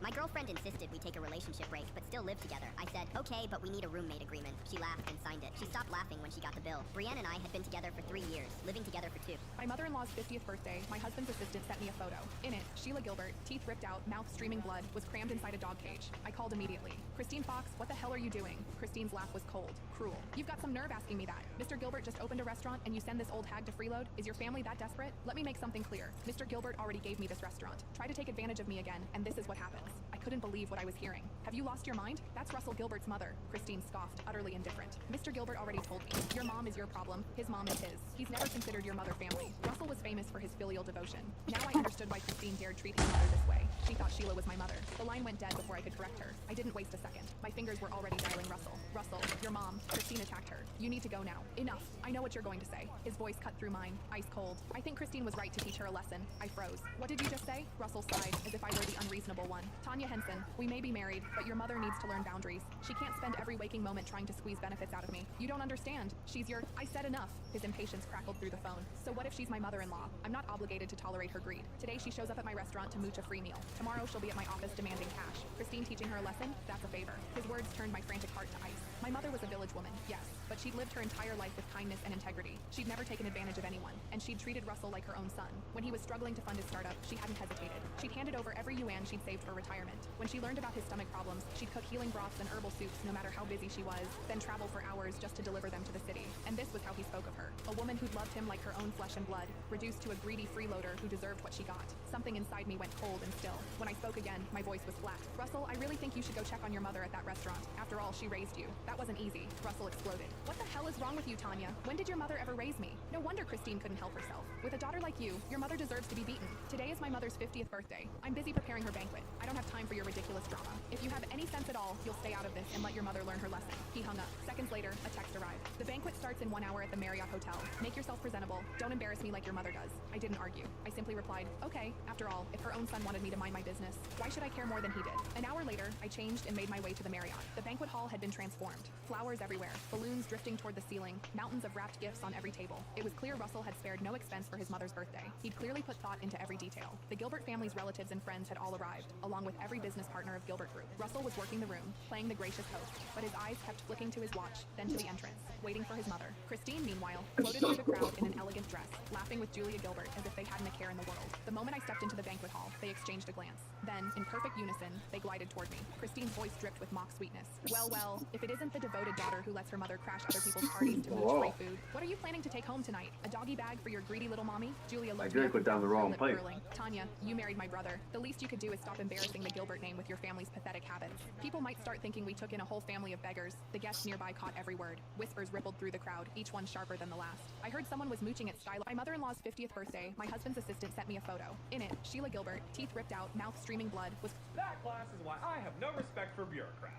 Speaker 8: My girlfriend insisted we take a relationship break, but still live together. I said, okay, but we need a roommate agreement. She laughed and signed it. She stopped laughing when she got the bill. Brienne and I had been together for 3 years, living together for 2.
Speaker 12: My mother-in-law's 50th birthday, my husband's assistant sent me a photo. In it, Sheila Gilbert, teeth ripped out, mouth streaming blood, was crammed inside a dog cage. I called immediately. Christine Fox, what the hell are you doing? Christine's laugh was cold, cruel. You've got some nerve asking me that. Mr. Gilbert just opened a restaurant and you send this old hag to freeload? Is your family that desperate? Let me make something clear. Mr. Gilbert already gave me this restaurant. Try to take advantage of me again, and this is what happens. I couldn't believe what I was hearing. Have you lost your mind? That's Russell Gilbert's mother. Christine scoffed, utterly indifferent. Mr. Gilbert already told me. Your mom is your problem. His mom is his. He's never considered your mother family. Russell was famous for his filial devotion. Now I understood why Christine dared treat his mother this way. She thought Sheila was my mother. The line went dead before I could correct her. I didn't waste a second. My fingers were already dialing Russell. Russell, your mom. Christine attacked her. You need to go now. Enough. I know what you're going to say. His voice cut through mine, ice cold. I think Christine was right to teach her a lesson. I froze. What did you just say? Russell sighed, as if I were the unreasonable one. Tanya Henson, we may be married, but your mother needs to learn boundaries. She can't spend every waking moment trying to squeeze benefits out of me. You don't understand. She's your... I said enough. His impatience crackled through the phone. So what if she's my mother-in-law? I'm not obligated to tolerate her greed. Today she shows up at my restaurant to mooch a free meal. Tomorrow she'll be at my office demanding cash. Christine teaching her a lesson? That's a favor. His words turned my frantic heart to ice. My mother was a village woman, yes, but she'd lived her entire life with kindness and integrity. She'd never taken advantage of anyone, and she'd treated Russell like her own son. When he was struggling to fund his startup, she hadn't hesitated. She'd handed over every yuan she'd saved for retirement. When she learned about his stomach problems, she'd cook healing broths and herbal soups no matter how busy she was, then travel for hours just to deliver them to the city. And this was how he spoke of her. A woman who'd loved him like her own flesh and blood, reduced to a greedy freeloader who deserved what she got. Something inside me went cold and still. When I spoke again, my voice was flat. Russell, I really think you should go check on your mother at that restaurant. After all, she raised you. That wasn't easy. Russell exploded. What the hell is wrong with you, Tanya? When did your mother ever raise me? No wonder Christine couldn't help herself. With a daughter like you, your mother deserves to be beaten. Today is my mother's 50th birthday. I'm busy preparing her banquet. I don't have time for your ridiculous drama. If you have any sense at all, you'll stay out of this and let your mother learn her lesson. He hung up. Seconds later, a text arrived. The banquet starts in 1 hour at the Marriott Hotel. Make yourself presentable. Don't embarrass me like your mother does. I didn't argue. I simply replied, okay. After all, if her own son wanted me to mind my business, why should I care more than he did? An hour later, I changed and made my way to the Marriott. The banquet hall had been transformed. Flowers everywhere, balloons drifting toward the ceiling, mountains of wrapped gifts on every table. It was clear Russell had spared no expense for his mother's birthday. He'd clearly put thought into every detail. The Gilbert family's relatives and friends had all arrived, along with every business partner of Gilbert Group. Russell was working the room, playing the gracious host, but his eyes kept flicking to his watch, then to the entrance, waiting for his mother. Christine, meanwhile, floated through the crowd in an elegant dress, laughing with Julia Gilbert as if they hadn't a care in the world. The moment I stepped into the banquet hall, they exchanged a glance. Then, in perfect unison, they glided toward me. Christine's voice dripped with mock sweetness. Well, if it isn't the devoted daughter who lets her mother crash other people's parties to mooch free food, what are you planning to take home tonight? A doggy bag for your greedy little mommy? Julia looked
Speaker 7: did go down the wrong place.
Speaker 12: Tanya, you married my brother. The least you could do is stop embarrassing the Gilbert name with your family's pathetic habits. People might start thinking we took in a whole family of beggars. The guests nearby caught every word. Whispers rippled through the crowd, each one sharper than the last. I heard someone was mooching at Stylo. My mother-in-law's 50th birthday, my husband's assistant sent me a photo. In it, Sheila Gilbert, teeth ripped out, mouth streaming blood, was...
Speaker 13: That class is why I have no respect for bureaucrats.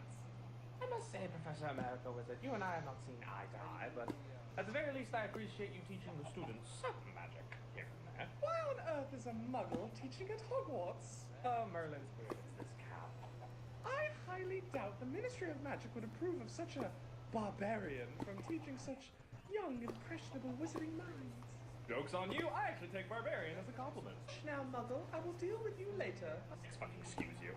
Speaker 13: I must say, Professor America Wizard, you and I have not seen eye to eye, but at the very least I appreciate you teaching the students some magic here and there. Why on earth is a muggle teaching at Hogwarts? Oh, Merlin's weird, it's this cow. I highly doubt the Ministry of Magic would approve of such a barbarian from teaching such young, impressionable wizarding minds. Joke's on you, I actually take barbarian as a compliment. Now, Muggle, I will deal with you later. Excuse you.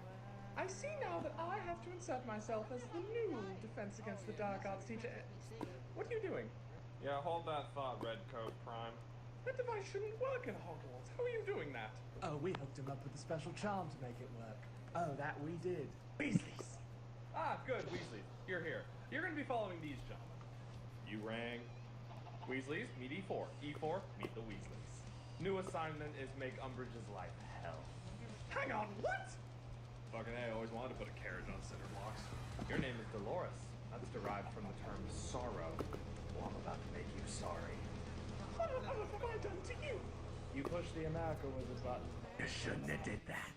Speaker 13: I see now that I have to insert myself as the new Defense Against the Dark Arts teacher. What are you doing? Yeah, hold that thought, Redcoat Prime. That device shouldn't work in Hogwarts. How are you doing that?
Speaker 16: Oh, we hooked him up with a special charm to make it work. Oh, that we did. Weasleys.
Speaker 13: Ah, good, Weasleys. You're here. You're going to be following these gentlemen. You rang. Weasleys, meet E4. E4, meet the Weasleys. New assignment is make Umbridge's life hell. Hang on, what? Fucking A, I always wanted to put a carriage on cinder blocks. Your name is Dolores. That's derived from the term sorrow. Well, I'm about to make you sorry. What on earth have I done to you? You pushed the America Wizard button. You shouldn't have did that.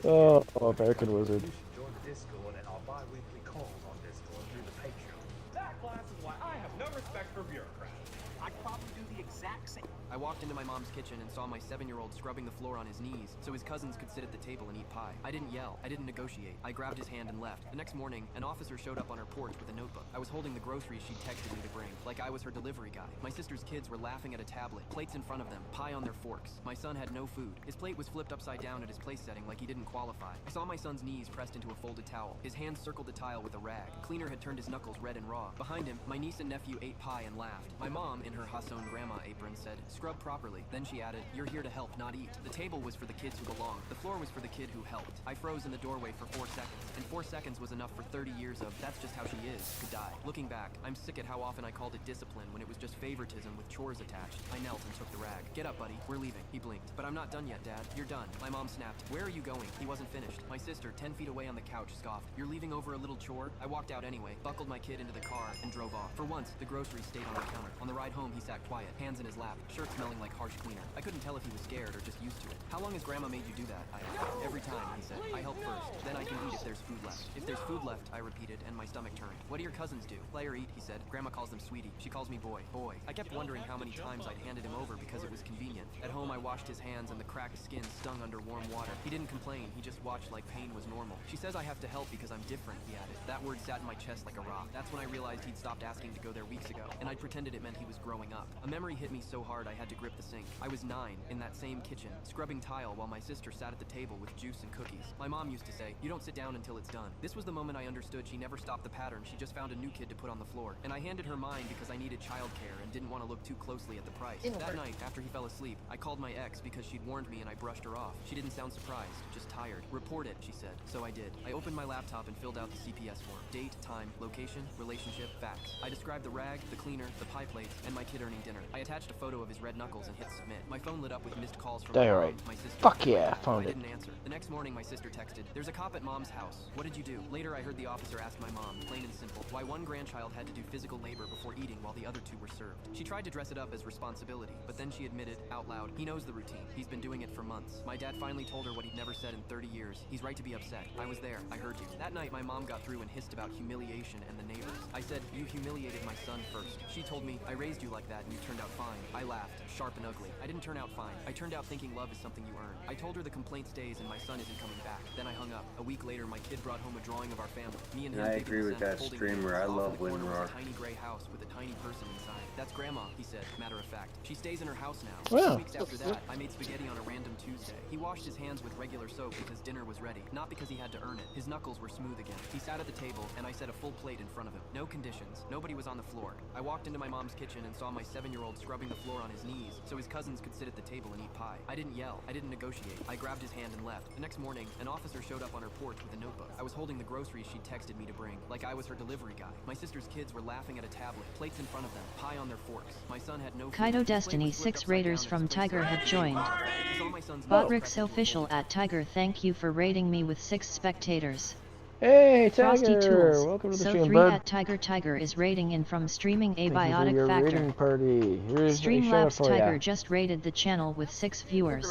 Speaker 14: Oh, American Wizard.
Speaker 16: Join the Discord and our bi-weekly calls on Discord through the Patreon.
Speaker 13: That class is why I have no respect for bureaucrats.
Speaker 6: I'd probably do the exact same. I walked into my mom's kitchen and saw my 7-year-old scrubbing the floor on his knees so his cousins could sit at the table and eat pie. I didn't yell. I didn't negotiate. I grabbed his hand and left. The next morning, an officer showed up on her porch with a notebook. I was holding the groceries she'd texted me to bring, like I was her delivery guy. My sister's kids were laughing at a tablet, plates in front of them, pie on their forks. My son had no food. His plate was flipped upside down at his place setting like he didn't qualify. I saw my son's knees pressed into a folded towel. His hands circled the tile with a rag. Cleaner had turned his knuckles red and raw. Behind him, my niece and nephew ate pie and laughed. My mom, in her Hasson grandma apron, said, "Scrub properly." Then she added, "You're here to help, not eat." The table was for the kids who belonged. The floor was for the kid who helped. I froze in the doorway for 4 seconds, and 4 seconds was enough for 30 years of "that's just how she is" to die. Looking back, I'm sick at how often I called it discipline when it was just favoritism with chores attached. I knelt and took the rag. "Get up, buddy. We're leaving." He blinked. "But I'm not done yet, Dad." "You're done." My mom snapped. "Where are you going?" He wasn't finished. My sister, 10 feet away on the couch, scoffed. "You're leaving over a little chore?" I walked out anyway, buckled my kid into the car, and drove off. For once, the groceries stayed on the counter. On the ride home, he sat quiet, hands in his lap, shirt smelling like harsh cleaner. I couldn't tell if he was scared or just used to it. "How long has Grandma made you do that?" I asked. "Every time," he said. "I help first, then I can eat if there's food left." "If there's food left," I repeated, and my stomach turned. "What do your cousins do?" "Play or eat," he said. "Grandma calls them sweetie. She calls me boy." Boy. I kept wondering how many times I'd handed him over because it was convenient. At home, I washed his hands and the cracked skin stung under warm water. He didn't complain, he just watched like pain was normal. "She says I have to help because I'm different," he added. That word sat in my chest like a rock. That's when I realized he'd stopped asking to go there weeks ago, and I'd pretended it meant he was growing up. A memory hit me so hard I had to grip the sink. I was 9, in that same kitchen, scrubbing tile while my sister sat at the table with juice and cookies. My mom used to say, "You don't sit down until it's done." This was the moment I understood she never stopped the pattern, she just found a new kid to put on the floor. And I handed her mine because I needed childcare and didn't want to look too closely at the price. That night, after he fell asleep, I called my ex because she'd warned me and I brushed her off. She didn't sound surprised, just tired. "Report it," she said. So I did. I opened my laptop and filled out the CPS form. Date, time, location, relationship, facts. I described the rag, the cleaner, the pie plates, and my kid earning dinner. I attached a photo of his red knuckles and hit submit. My phone lit up with missed calls from
Speaker 2: Diorite.
Speaker 6: my sister.
Speaker 2: Fuck yeah, found
Speaker 6: I
Speaker 2: it.
Speaker 6: didn't answer. The next morning, my sister texted, "There's a cop at Mom's house. What did you do?" Later, I heard the officer ask my mom, plain and simple, why one grandchild had to do physical labor before eating while the other two were served. She tried to dress it up as responsibility, but then she admitted, out loud, he knows the routine. He's been doing it for months. My dad finally told her what he'd never said in 30 years. He's right to be upset. I was there. I heard you. That night, my mom got through and hissed about humiliation and the neighbors. I said, "You humiliated my son first." She told me, "I raised you like that and you turned out fine." I laughed, sharp and ugly. I didn't turn out fine. I turned out thinking love is something you earn. I told her the complaint stays and my son isn't coming back. Then I hung up. A week later, my kid brought home a drawing of our family. Me and him
Speaker 7: I
Speaker 6: big in
Speaker 7: agree
Speaker 6: the
Speaker 7: with
Speaker 6: center,
Speaker 7: that
Speaker 6: holding
Speaker 7: streamer.
Speaker 6: hands.
Speaker 7: I
Speaker 6: Off
Speaker 7: love
Speaker 6: in the corner was
Speaker 7: Winrock.
Speaker 6: a tiny gray house with a tiny person inside. "That's Grandma," he said, matter of fact. "She stays in her house now."
Speaker 2: Wow.
Speaker 6: 2 weeks after that, I made spaghetti on a random Tuesday. He washed his hands with regular soap because dinner was ready, not because he had to earn it. His knuckles were smooth again. He sat at the table, and I set a full plate in front of him. No conditions. Nobody was on the floor. I walked into my mom's kitchen and saw my 7-year-old scrubbing the floor on his knees so his cousins could sit at the table and eat pie. I didn't yell. I didn't negotiate. I grabbed his hand and left. The next morning, an officer showed up on her porch with a notebook. I was holding the groceries she'd texted me to bring, like I was her delivery guy. My sister's kids were laughing at a tablet, plates in front of them, pie on their forks. My son had no food.
Speaker 3: Kaito
Speaker 6: His plate
Speaker 3: Destiny
Speaker 6: was flipped
Speaker 3: 6
Speaker 6: upside
Speaker 3: Raiders
Speaker 6: down
Speaker 3: from
Speaker 6: and his face
Speaker 3: Tiger
Speaker 6: was
Speaker 3: have
Speaker 6: red.
Speaker 3: joined.
Speaker 6: I saw my son's
Speaker 3: Botrix official at Tiger, thank you for raiding me with 6 spectators.
Speaker 2: Hey,
Speaker 3: Frosty
Speaker 2: Tiger!
Speaker 3: Tools.
Speaker 2: Welcome to the
Speaker 3: So
Speaker 2: stream,
Speaker 3: 3
Speaker 2: bud.
Speaker 3: at Tiger is raiding in from streaming
Speaker 2: Thank you for
Speaker 3: Abiotic
Speaker 2: your
Speaker 3: Factor.
Speaker 2: raiding party. Here's a shout out
Speaker 3: Streamlabs
Speaker 2: for
Speaker 3: Tiger
Speaker 2: ya.
Speaker 3: just raided the channel with 6 viewers.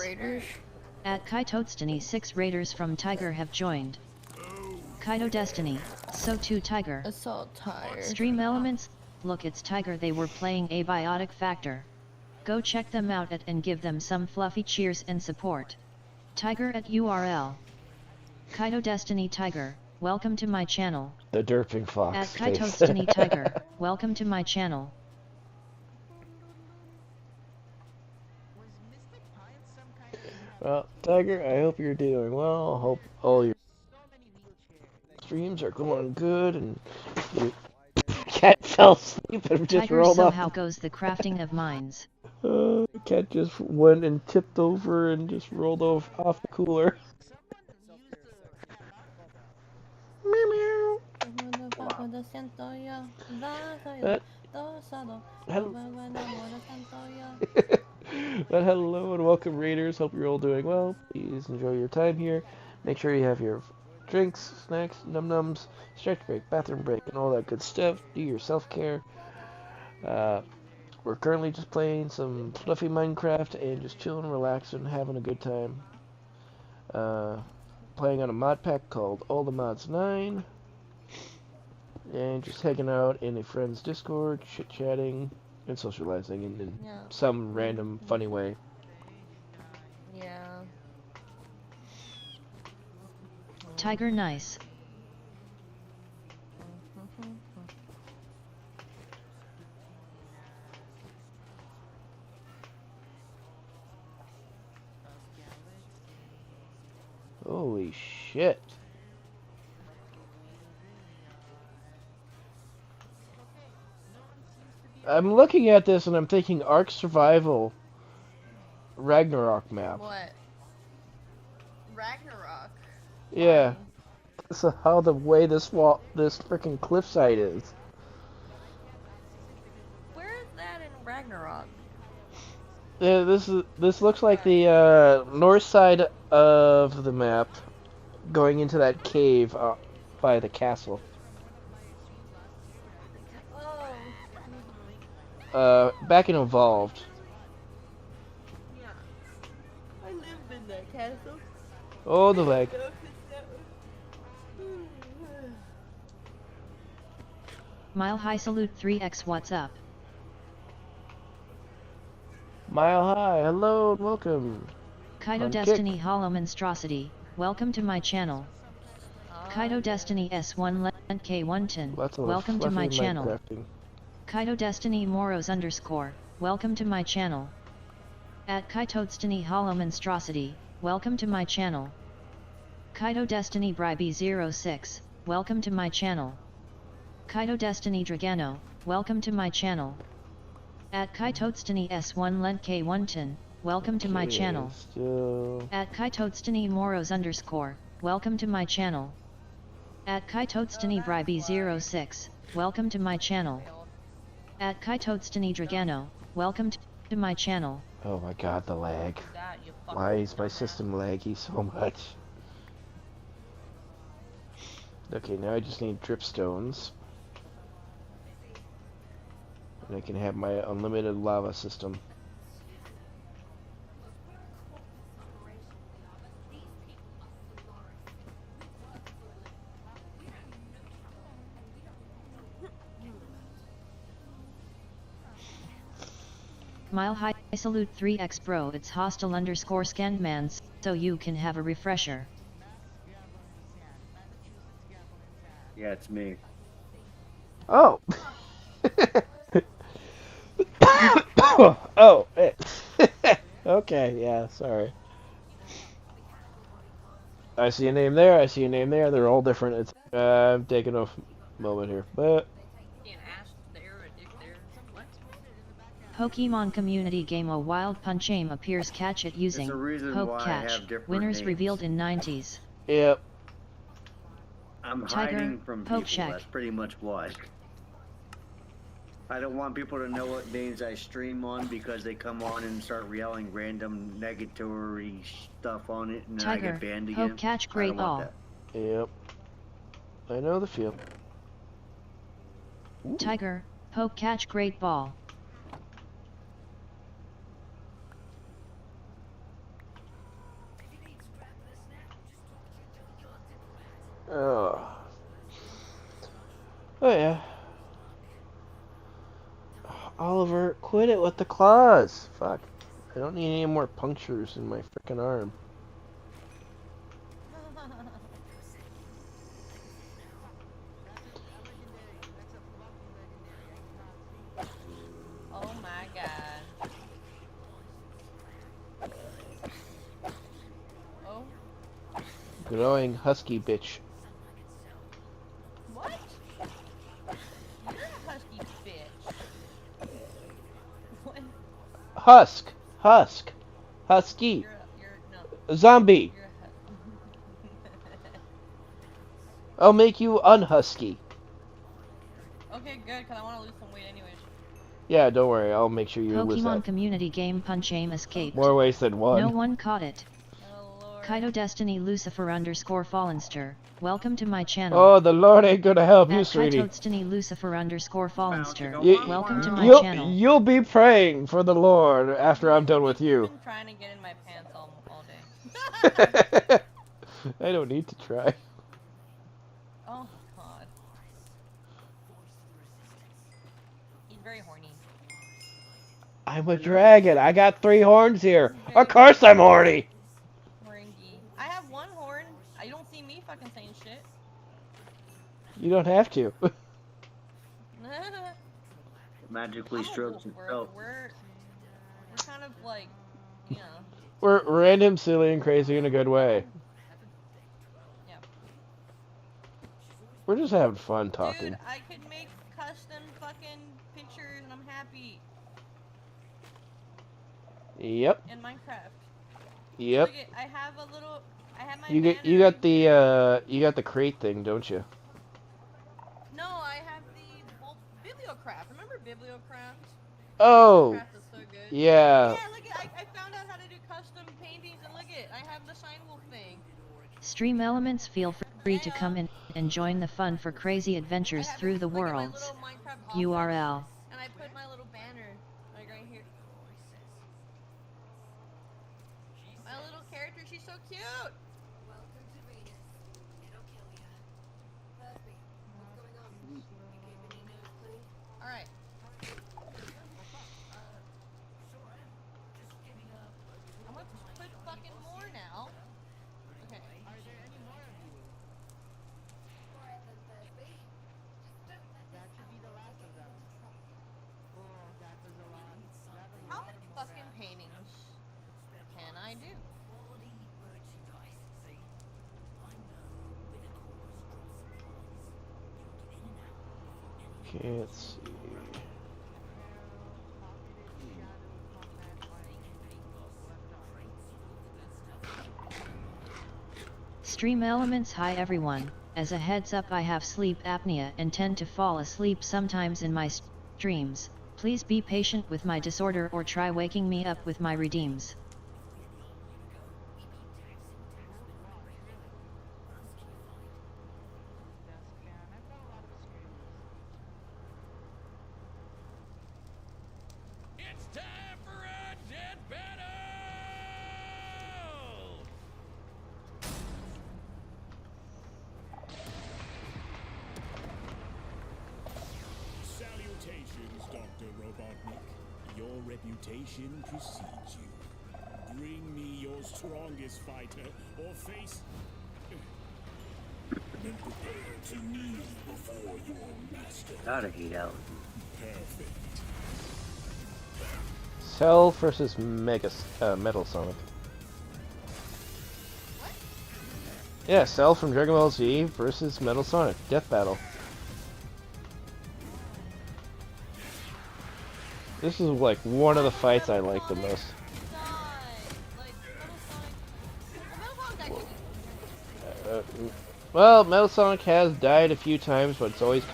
Speaker 3: At Kaitotstany 6 raiders from Tiger have joined. Kaito Destiny, so too Tiger.
Speaker 9: So tired.
Speaker 3: Stream Elements, look it's Tiger, they were playing Abiotic Factor. Go check them out at and give them some fluffy cheers and support. Tiger at URL. Kaito Destiny Tiger, welcome to my channel.
Speaker 2: The derping fox.
Speaker 3: At
Speaker 2: face.
Speaker 3: Kaitotstany Tiger, welcome to my channel.
Speaker 2: Well, Tiger, I hope you're doing well. Hope all your streams are going good and your cat fell asleep and just
Speaker 3: Tiger,
Speaker 2: rolled
Speaker 3: so
Speaker 2: off.
Speaker 3: how goes the crafting of mines?
Speaker 2: The cat just went and tipped over and just rolled off the cooler. Meow meow. But hello and welcome, Raiders. Hope you're all doing well. Please enjoy your time here. Make sure you have your drinks, snacks, num-nums, stretch break, bathroom break, and all that good stuff. Do your self-care. We're currently just playing some fluffy Minecraft and just chilling, relaxing, having a good time. Playing on a mod pack called All the Mods 9. And just hanging out in a friend's Discord, chit-chatting, and socializing in some random funny way.
Speaker 9: Yeah.
Speaker 3: Tiger nice.
Speaker 2: Holy shit. I'm looking at this and I'm thinking Ark Survival Ragnarok map.
Speaker 9: What? Ragnarok?
Speaker 2: Yeah. That's how the way this freaking cliffside is.
Speaker 9: Where is that in Ragnarok?
Speaker 2: Yeah, this looks like the north side of the map, going into that cave by the castle. Back in Evolved.
Speaker 9: Yeah. I lived in that castle.
Speaker 2: Oh, the leg.
Speaker 3: Mile High Salute 3x, what's up?
Speaker 2: Mile High, hello and welcome.
Speaker 3: Kaito
Speaker 2: On
Speaker 3: Destiny
Speaker 2: kick.
Speaker 3: Hollow Monstrosity, welcome to my channel. Kaito Destiny S1 Lent K110,
Speaker 2: Lots of
Speaker 3: welcome to my
Speaker 2: fluffy
Speaker 3: channel.
Speaker 2: Minecrafting.
Speaker 3: Kaito Destiny Moros _, welcome to my channel. At Kaito Destiny Hollow Monstrosity, welcome to my channel. Kaito Destiny Bribe06, welcome to my channel. Kaito Destiny Dragano, welcome to my channel. At Kaito Destiny S1 Lent K110, welcome to my channel.
Speaker 2: Still...
Speaker 3: At Kaito Destiny Moros _, welcome to my channel. At Kaito Destiny Bribe06, welcome to my channel. At Kaito Destiny Dragano, welcome to... to my channel.
Speaker 2: Oh my god, the lag.
Speaker 9: That, you fucking
Speaker 2: Why is my
Speaker 9: dumbass.
Speaker 2: system laggy so much? Okay, now I just need dripstones. And I can have my unlimited lava system.
Speaker 3: Mile High Salute 3x Bro, it's hostile _ scanned man, so you can have a refresher.
Speaker 7: Yeah, it's me.
Speaker 2: Oh! Oh! Okay, yeah, sorry. I see a name there, I see a name there, they're all different. It's I'm taking a moment here, but...
Speaker 3: Pokemon Community Game a Wild Punchame appears catch it using
Speaker 7: There's a reason
Speaker 3: Poke
Speaker 7: why I
Speaker 3: Catch.
Speaker 7: have different
Speaker 3: Winners
Speaker 7: names.
Speaker 3: revealed in 90s.
Speaker 2: Yep.
Speaker 7: I'm
Speaker 3: Tiger,
Speaker 7: hiding from
Speaker 3: Poke
Speaker 7: people,
Speaker 3: Shack.
Speaker 7: that's pretty much why. I don't want people to know what names I stream on because they come on and start yelling random negatory stuff on it and then I
Speaker 3: Tiger,
Speaker 7: get banned again.
Speaker 3: Poke Catch
Speaker 7: I
Speaker 3: Great
Speaker 7: don't want
Speaker 3: Ball.
Speaker 7: that.
Speaker 2: Yep. I know the feel.
Speaker 3: Tiger, Poke Catch Great Ball.
Speaker 2: Oh. Oh yeah. Oliver, quit it with the claws. Fuck. I don't need any more punctures in my frickin' arm.
Speaker 9: Oh my god. Oh.
Speaker 2: Glowing husky bitch.
Speaker 9: What? You're a husky bitch. What?
Speaker 2: Husk. Husky.
Speaker 9: No.
Speaker 2: Zombie. I'll make you unhusky.
Speaker 9: Okay, good, because I want to lose some weight anyways.
Speaker 2: Yeah, don't worry. I'll make sure you lose
Speaker 3: Pokemon
Speaker 2: that.
Speaker 3: Community Game Punchame escaped.
Speaker 2: More ways than one.
Speaker 3: No one caught it. Kaito Destiny Lucifer _ Fallenster. Welcome to my channel.
Speaker 2: Oh, the Lord ain't gonna help you,
Speaker 3: At
Speaker 2: sweetie.
Speaker 3: Kaito Destiny Lucifer _ Fallenster.
Speaker 2: You-
Speaker 3: Welcome to my
Speaker 2: you'll,
Speaker 3: channel.
Speaker 2: You'll be praying for the Lord after I'm done with you.
Speaker 9: I've been trying to get in my pants all day.
Speaker 2: I don't need to try.
Speaker 9: Oh, God. He's very horny.
Speaker 2: I'm a dragon. I got 3 horns here. Of course I'm horny.
Speaker 9: Moringy. I have 1 horn. You don't see me fucking saying shit.
Speaker 2: You don't have to.
Speaker 7: Magically strokes himself.
Speaker 9: We're kind of like, you know.
Speaker 2: We're random, silly, and crazy in a good way.
Speaker 9: Yeah.
Speaker 2: We're just having fun talking.
Speaker 9: Dude, I could make custom fucking pictures and I'm happy.
Speaker 2: Yep.
Speaker 9: In Minecraft.
Speaker 2: Yep.
Speaker 9: Look at, I have a little, I have my
Speaker 2: You got the crate thing, don't you?
Speaker 9: No, I have the Bibliocraft. Remember Bibliocraft?
Speaker 2: Oh.
Speaker 9: Bibliocraft is so good.
Speaker 2: Yeah.
Speaker 9: Yeah, look at, I found out how to do custom paintings and look at, I have the Shine Wolf thing.
Speaker 3: Stream Elements, feel free to come in and join the fun for crazy adventures through the worlds. URL.
Speaker 9: And I put my little banner, like right here. My little character, she's so cute. Alright. I'm gonna put fucking more now. Okay. How many fucking paintings can I do?
Speaker 2: Okay, let's see.
Speaker 3: Stream Elements, hi everyone. As a heads up, I have sleep apnea and tend to fall asleep sometimes in my streams. Please be patient with my disorder or try waking me up with my redeems.
Speaker 1: It's time for a dead battle!
Speaker 15: Salutations, Dr. Robotnik. Your reputation precedes you. Bring me your strongest fighter, or face... and prepare to kneel before your master.
Speaker 7: Gotta hate Alan.
Speaker 15: Perfect.
Speaker 2: Cell versus Metal Sonic. Yeah, Cell from Dragon Ball Z versus Metal Sonic. Death battle. This is like one of the fights I like the most. Well, Metal Sonic has died a few times, but it's always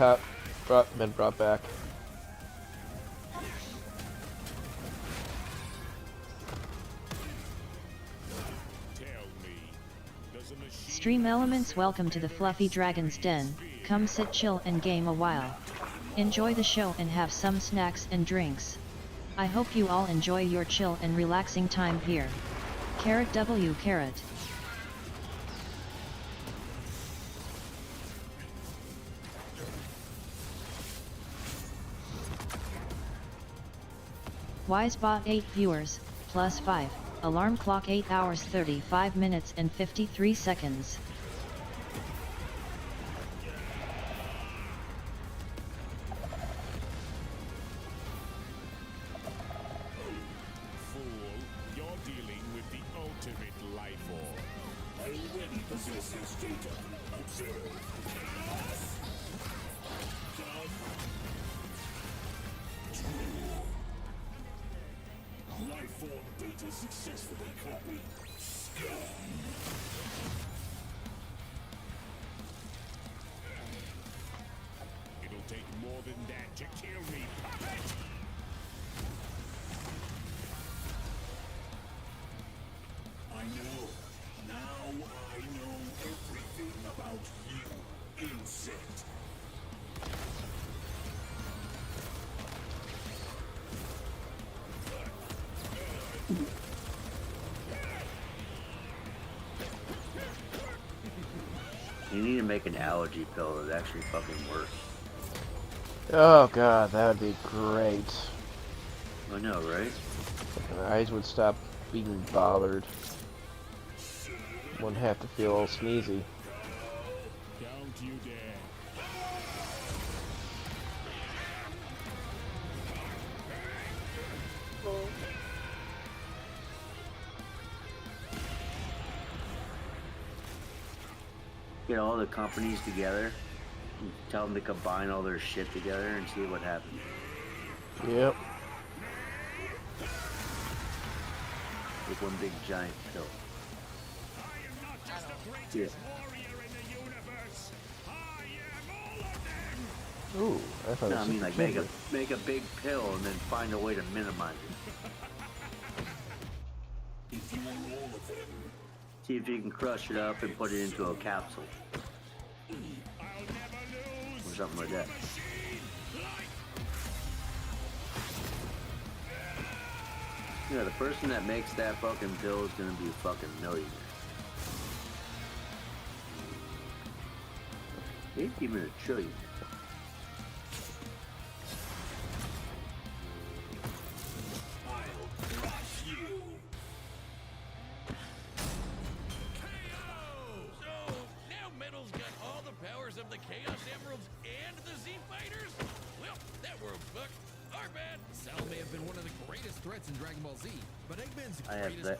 Speaker 2: been brought back.
Speaker 3: Stream Elements, welcome to the Fluffy Dragon's Den. Come sit, chill and game a while. Enjoy the show and have some snacks and drinks. I hope you all enjoy your chill and relaxing time here. Carrot W carrot. Wisebot 8 viewers, plus 5. Alarm clock 8 hours 35 minutes and 53 seconds.
Speaker 15: Fool, you're dealing with the ultimate life form. I already possess this data. Observe. Life form data successfully copied. It'll take more than that to kill me, puppet! I know. Now I know everything about you, insect.
Speaker 7: You need to make an allergy pill that actually fucking works.
Speaker 2: Oh god, that would be great.
Speaker 7: I know, right?
Speaker 2: My eyes would stop being bothered. Wouldn't have to feel all sneezy.
Speaker 15: Don't you dare.
Speaker 7: Get all the companies together and tell them to combine all their shit together and see what happens.
Speaker 2: Yep.
Speaker 7: Like one big giant pill. Yeah.
Speaker 2: Ooh, I thought
Speaker 7: No,
Speaker 2: it
Speaker 7: I
Speaker 2: was
Speaker 7: mean
Speaker 2: just
Speaker 7: like
Speaker 2: a
Speaker 7: make a big pill and then find a way to minimize it.
Speaker 15: If you want all of them,
Speaker 7: See if you can crush it up and put it into a capsule. Or something like that. Yeah, the person that makes that fucking pill is gonna be a fucking millionaire. Maybe even a trillion.
Speaker 1: So, now Metal's got all the powers of the Chaos Emeralds and the Z Fighters? Well, that world's fucked. Our bad.
Speaker 17: Cell may have been one of the greatest threats in Dragon Ball Z, but Eggman's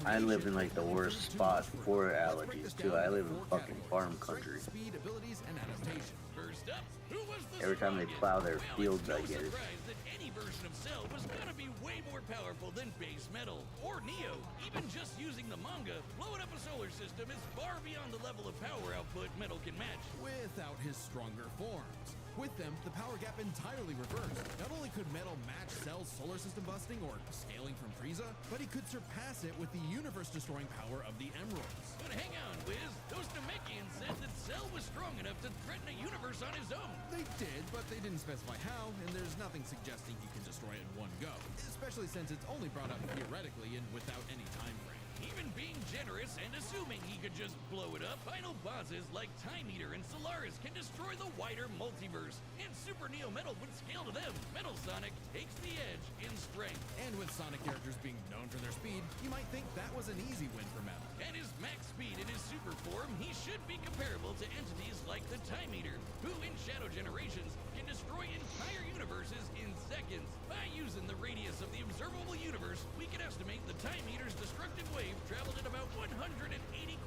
Speaker 7: I live in like the worst spot for allergies too. I live in fucking farm country.
Speaker 17: speed, abilities, and adaptation.
Speaker 1: First up, who was the
Speaker 7: Every time they plow their fields, I get it.
Speaker 1: surprised that any version of Cell was gonna be way more powerful than base Metal or Neo? Even just using the manga, blowing up a solar system is far beyond the level of power output Metal can match.
Speaker 17: Without his stronger forms. With them, the power gap entirely reversed. Not only could Metal match Cell's solar system busting or scaling from Frieza, but he could surpass it with the universe-destroying power of the Emeralds.
Speaker 1: But hang on, Wiz. Those Namekians said that Cell was strong enough to threaten a universe on his own.
Speaker 17: They did, but they didn't specify how, and there's nothing suggesting he can destroy it in one go. Especially since it's only brought up theoretically and without any time frame.
Speaker 1: Even being generous and assuming he could just blow it up, final bosses like Time Eater and Solaris can destroy the wider multiverse, and Super Neo Metal would scale to them. Metal Sonic takes the edge in strength.
Speaker 17: And with Sonic characters being known for their speed, you might think that was an easy win for Metal.
Speaker 1: At his max speed in his super form, he should be comparable to entities like the Time Eater, who in Shadow Generations can destroy entire universes in seconds. By using the radius of the observable universe, we can estimate the Time Eater's destructive wave traveled at about 180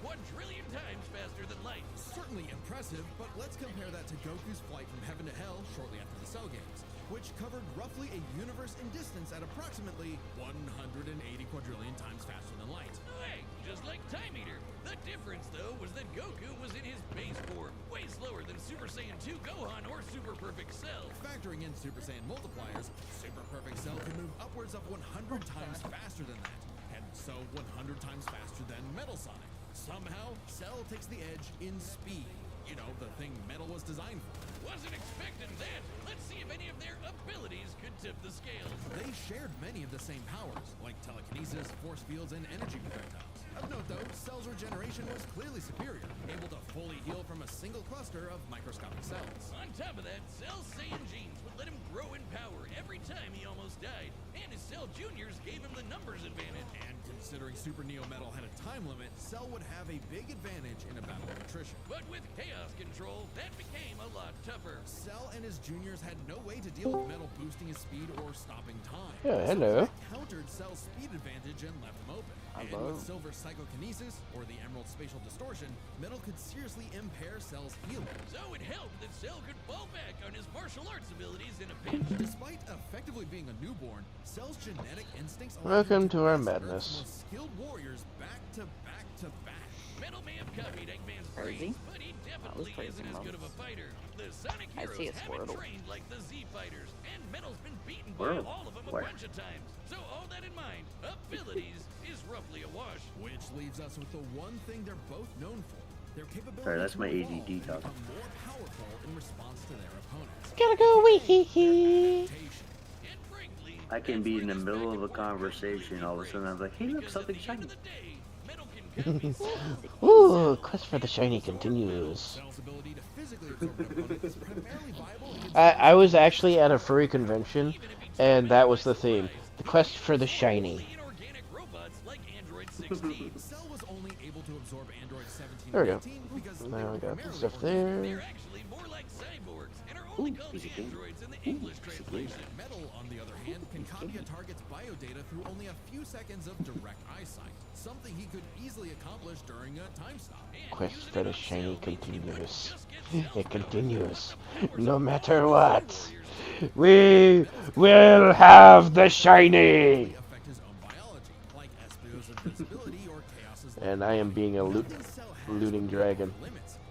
Speaker 1: quadrillion times faster than light.
Speaker 17: Certainly impressive, but let's compare that to Goku's flight from heaven to hell shortly after the Cell Games, which covered roughly a universe in distance at approximately 180 quadrillion times faster than light.
Speaker 1: Hey, just like Time Eater. The difference, though, was that Goku was in his base form, way slower than Super Saiyan 2 Gohan or Super Perfect Cell.
Speaker 17: Factoring in Super Saiyan multipliers, Super Perfect Cell can move upwards of 100 times faster than that, and so 100 times faster than Metal Sonic. Somehow, Cell takes the edge in speed. You know, the thing Metal was designed for.
Speaker 1: Wasn't expecting that. Let's see if any of their abilities could tip the scales.
Speaker 17: They shared many of the same powers, like telekinesis, force fields, and energy projectiles. Of note, though, Cell's regeneration was clearly superior, able to fully heal from a single cluster of microscopic cells.
Speaker 1: On top of that, Cell's Saiyan genes would let him grow in power every time he almost died, and his Cell Juniors gave him the numbers advantage.
Speaker 17: And considering Super Neo Metal had a time limit, Cell would have a big advantage in a battle of attrition.
Speaker 1: But with Chaos Control, that became a lot tougher.
Speaker 17: Cell and his juniors had no way to deal with Metal boosting his speed or stopping time.
Speaker 2: Yeah, hello.
Speaker 17: So that countered Cell's speed advantage and left him open. And with Silver's psychokinesis, or the Emerald spatial distortion, Metal could seriously impair Cell's healing.
Speaker 1: So it helped that Cell could fall back on his martial arts abilities in a pinch.
Speaker 17: Despite effectively being a newborn, Cell's genetic instincts
Speaker 2: Welcome to our madness.
Speaker 17: most skilled warriors back to back to back.
Speaker 1: Metal may have copied Eggman's brains, but he definitely isn't as good of a fighter. The Sonic heroes haven't trained like the Z fighters, and Metal's been beaten by all of them a bunch of times. So all that in mind, abilities is roughly a wash.
Speaker 17: Which leaves us with the one thing they're both known for. Their capability
Speaker 7: Sorry, that's
Speaker 17: to
Speaker 7: my
Speaker 17: evolve
Speaker 7: ADD
Speaker 17: and
Speaker 7: talking.
Speaker 17: become more powerful in response to their opponents.
Speaker 2: Gotta go wee hee hee.
Speaker 7: I can be in the middle of a conversation, all of a sudden I'm like, hey look, something shiny.
Speaker 2: Ooh, quest for the shiny continues. I was actually at a furry convention, and that was the theme. The quest for the shiny. There we go. Now we got the stuff there.
Speaker 1: Only called androids in the English translation.
Speaker 17: Metal, on the other hand, can copy a target's biodata through only a few seconds of direct eyesight, something he could easily accomplish during a time stop.
Speaker 2: Quest for the shiny continues. It continues. No matter what. We will have the shiny! And I am being a looting dragon.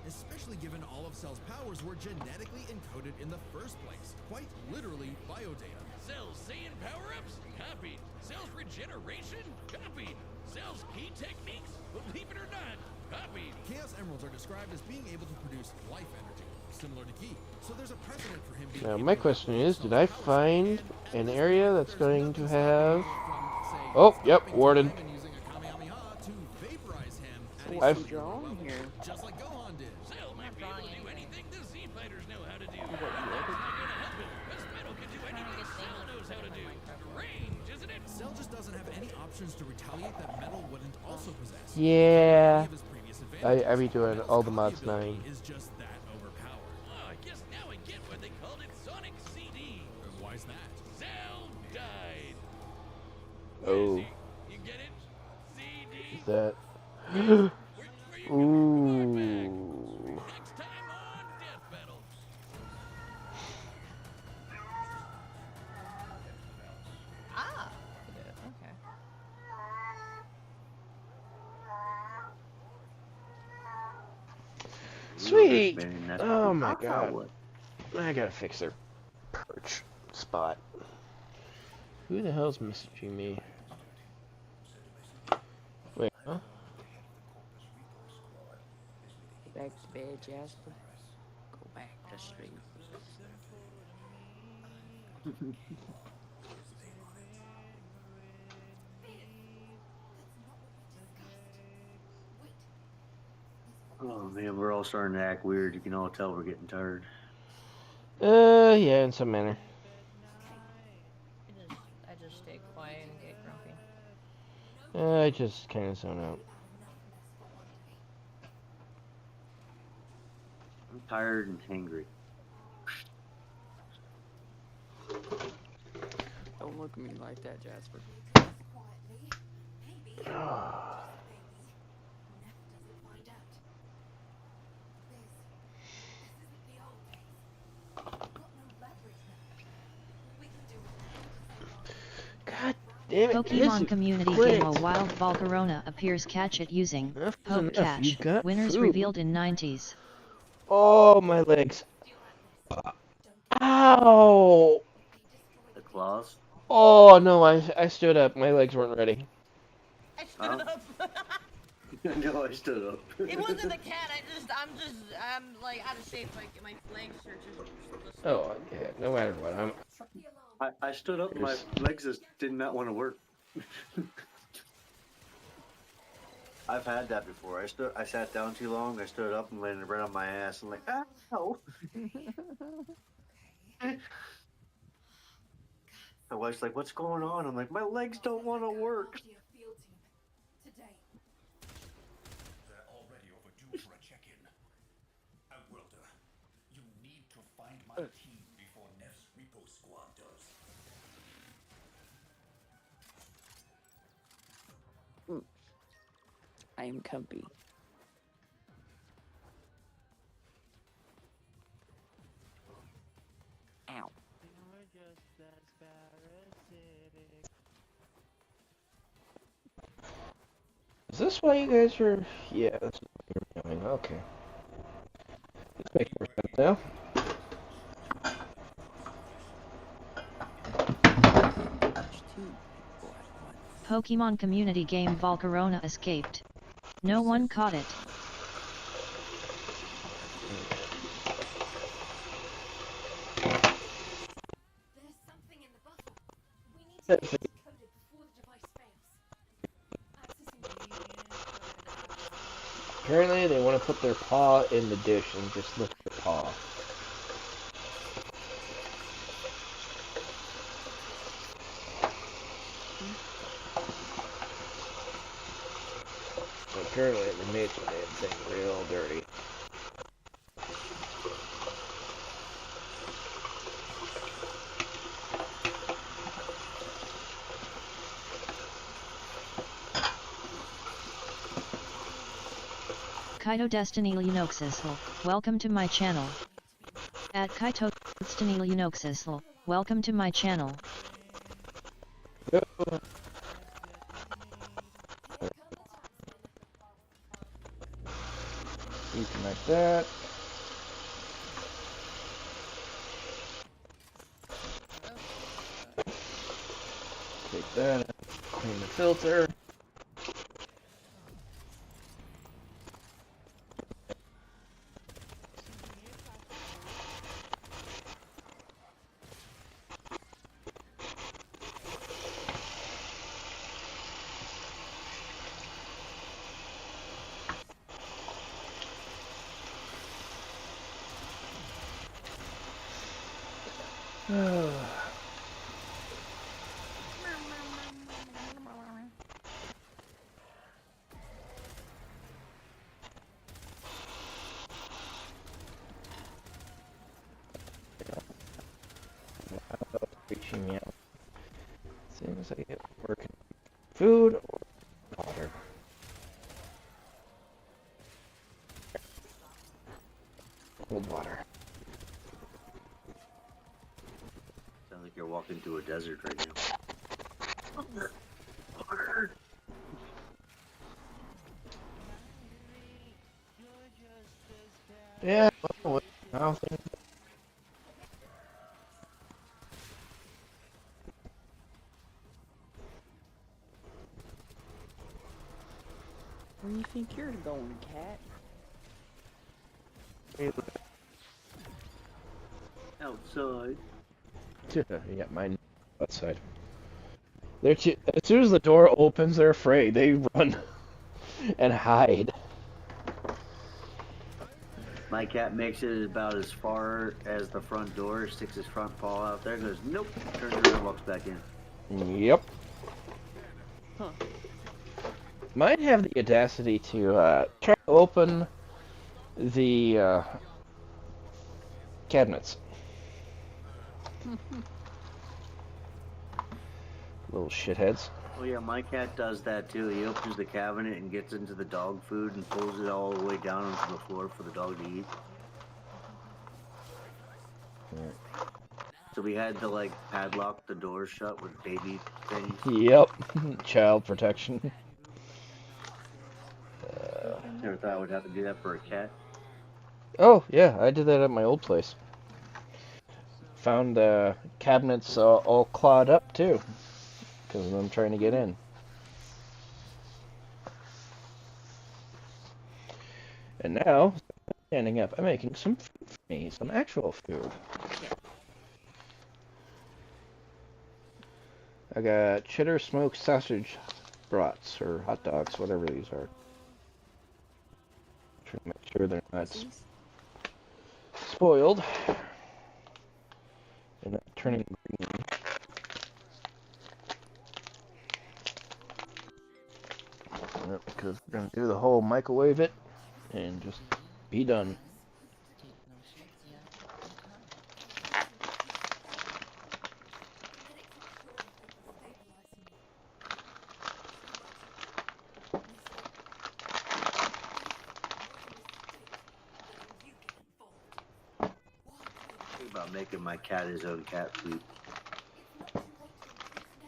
Speaker 17: Especially given all of Cell's powers were genetically encoded in the first place. Quite literally biodata.
Speaker 1: Cell's Saiyan power-ups? Copied. Cell's regeneration? Copied. Cell's key techniques? Believe it or not, copied.
Speaker 17: Chaos Emeralds are described as being able to produce life energy, similar to Ki. So there's a precedent for him being
Speaker 2: Now my question is, did I find an area that's going to have... Oh, yep, Warden. I've...
Speaker 17: Just like Gohan did.
Speaker 1: Cell might be able to do anything the Z fighters know how to do. That's not gonna help him, because Metal can do anything Cell knows how to do. Strange, isn't it?
Speaker 17: Cell just doesn't have any options to retaliate that Metal wouldn't also possess.
Speaker 2: Yeah. I be doing all the mods 9.
Speaker 17: Is just that overpowered.
Speaker 1: Oh, I guess now I get why they called it Sonic CD.
Speaker 17: Why's that?
Speaker 1: Cell died.
Speaker 2: Oh.
Speaker 1: You get it? CD?
Speaker 2: Is that... Ooh.
Speaker 1: Next time on Death Battle.
Speaker 9: Ah, okay.
Speaker 2: Sweet! Oh my god. I gotta fix their perch spot. Who the hell's messaging me? Wait, huh?
Speaker 4: Go back to bed, Jasper. Go back to sleep.
Speaker 7: Oh man, we're all starting to act weird. You can all tell we're getting tired.
Speaker 2: Yeah, in some manner.
Speaker 9: I just stay quiet and get grumpy.
Speaker 2: I just kind of zone out.
Speaker 7: I'm tired and hangry.
Speaker 4: Don't look at me like that, Jasper.
Speaker 2: God damn it.
Speaker 3: Pokemon Community Game A Wild Volcarona appears catch it using Poke Catch. Winners
Speaker 2: food.
Speaker 3: revealed in 90s.
Speaker 2: Oh, my legs. Ow!
Speaker 7: The claws?
Speaker 2: Oh, no, I stood up. My legs weren't ready.
Speaker 9: I stood up.
Speaker 7: No, I stood up.
Speaker 9: It wasn't the cat. I'm like out of shape. Like my legs are just.
Speaker 2: Oh, yeah, no matter what.
Speaker 7: I stood up. My legs just did not want to work. I've had that before. I sat down too long. I stood up and landed right on my ass. I'm like, ow. My wife's like, what's going on? I'm like, my legs don't want to work.
Speaker 18: They're already overdue for a check-in. Outworlder, you need to find my team before Neff's Repo Squad does.
Speaker 4: I am comfy. Ow.
Speaker 2: Is this why you guys are... Yeah, that's what you're doing. Okay. This makes more sense now.
Speaker 3: Pokemon Community Game Volcarona escaped. No one caught it.
Speaker 2: Apparently they want to put their paw in the dish and just lick their paw. Apparently it made the damn thing real dirty.
Speaker 3: Kaito Destiny Lunoxisl, welcome to my channel. At Kaito Destiny Lunoxisl, welcome to my channel.
Speaker 2: Reconnect that. Take that, clean the filter. Reaching me out. As soon as I get working. Food or water. Cold water.
Speaker 7: Sounds like you're walking through a desert right now. Water.
Speaker 2: Yeah, well, nothing.
Speaker 4: Where do you think you're going, cat?
Speaker 7: Outside.
Speaker 2: You got mine outside. They're as soon as the door opens, they're afraid. They run and hide.
Speaker 7: My cat makes it about as far as the front door, sticks his front paw out there, goes, nope, turns around, walks back in.
Speaker 2: Yep.
Speaker 4: Huh.
Speaker 2: Might have the audacity to try to open the cabinets. Little shitheads.
Speaker 7: Oh yeah, my cat does that too. He opens the cabinet and gets into the dog food and pulls it all the way down onto the floor for the dog to eat.
Speaker 2: Yeah.
Speaker 7: So we had to like padlock the door shut with baby things.
Speaker 2: Yep. Child protection.
Speaker 7: Never thought I would have to do that for a cat.
Speaker 2: Oh, yeah, I did that at my old place. Found cabinets all clawed up, too, because I'm trying to get in. And now, standing up, I'm making some food for me, some actual food. I got cheddar smoked sausage brats, or hot dogs, whatever these are. Trying to make sure they're not spoiled and not turning green. Because we're going to do the whole microwave it and just be done.
Speaker 7: About making my cat his own cat food.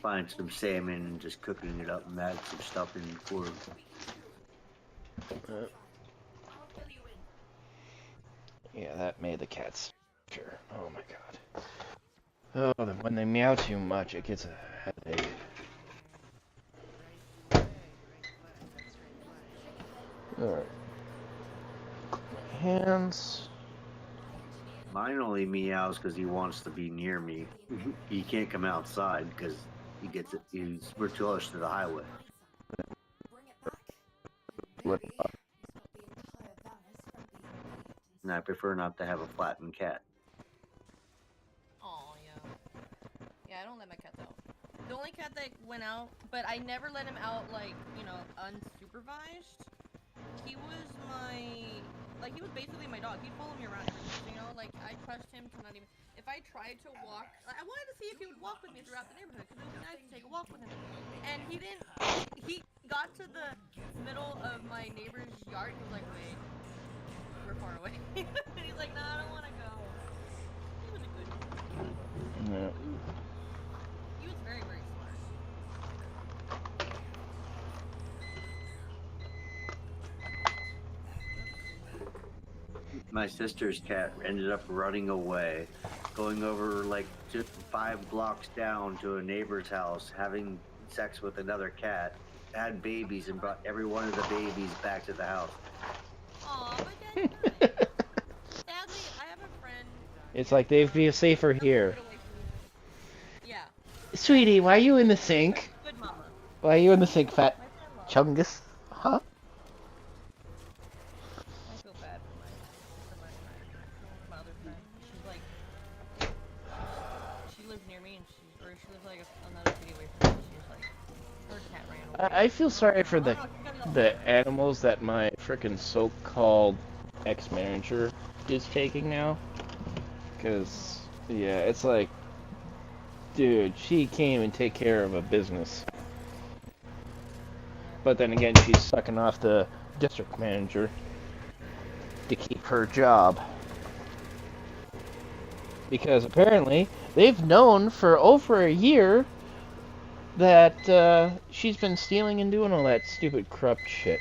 Speaker 7: Find some salmon and just cooking it up and add some stuff in for him.
Speaker 2: Yeah, that made the cats sure. Oh my god. Oh, when they meow too much, it gets a headache. Alright. My hands.
Speaker 7: Mine only meows because he wants to be near me. He can't come outside because he gets it. We're close to the highway. And I prefer not to have a flattened cat.
Speaker 9: Oh yeah. Yeah, I don't let my cats out. The only cat that went out, but I never let him out like, you know, unsupervised. He was he was basically my dog. He'd follow me around, you know, like I trust him to not even. If I tried to walk, I wanted to see if he would walk with me throughout the neighborhood because it would be nice to take a walk with him. And he didn't. He got to the middle of my neighbor's yard. He was like, "Wait, we're far away." And he's like, "No, I don't want to go." He was a good one.
Speaker 2: Yeah.
Speaker 9: He was very, very smart.
Speaker 7: My sister's cat ended up running away, going over like just 5 blocks down to a neighbor's house, having sex with another cat, had babies, and brought every one of the babies back to the house.
Speaker 9: Aw, but that's nice. Sadly, I have a friend.
Speaker 2: It's like they'd be safer here.
Speaker 9: Yeah.
Speaker 2: Sweetie, why are you in the sink?
Speaker 9: Good mama.
Speaker 2: Why are you in the sink, fat chungus? Huh?
Speaker 9: I feel bad for my other friend. She's like, she lives near me, and she lives like another city away from me. She's like, her cat ran away.
Speaker 2: I feel sorry for the animals that my frickin' so-called ex-manager is taking now. Cause yeah, it's like, dude, she can't even take care of a business. But then again, she's sucking off the district manager to keep her job. Because apparently, they've known for over a year that she's been stealing and doing all that stupid corrupt shit.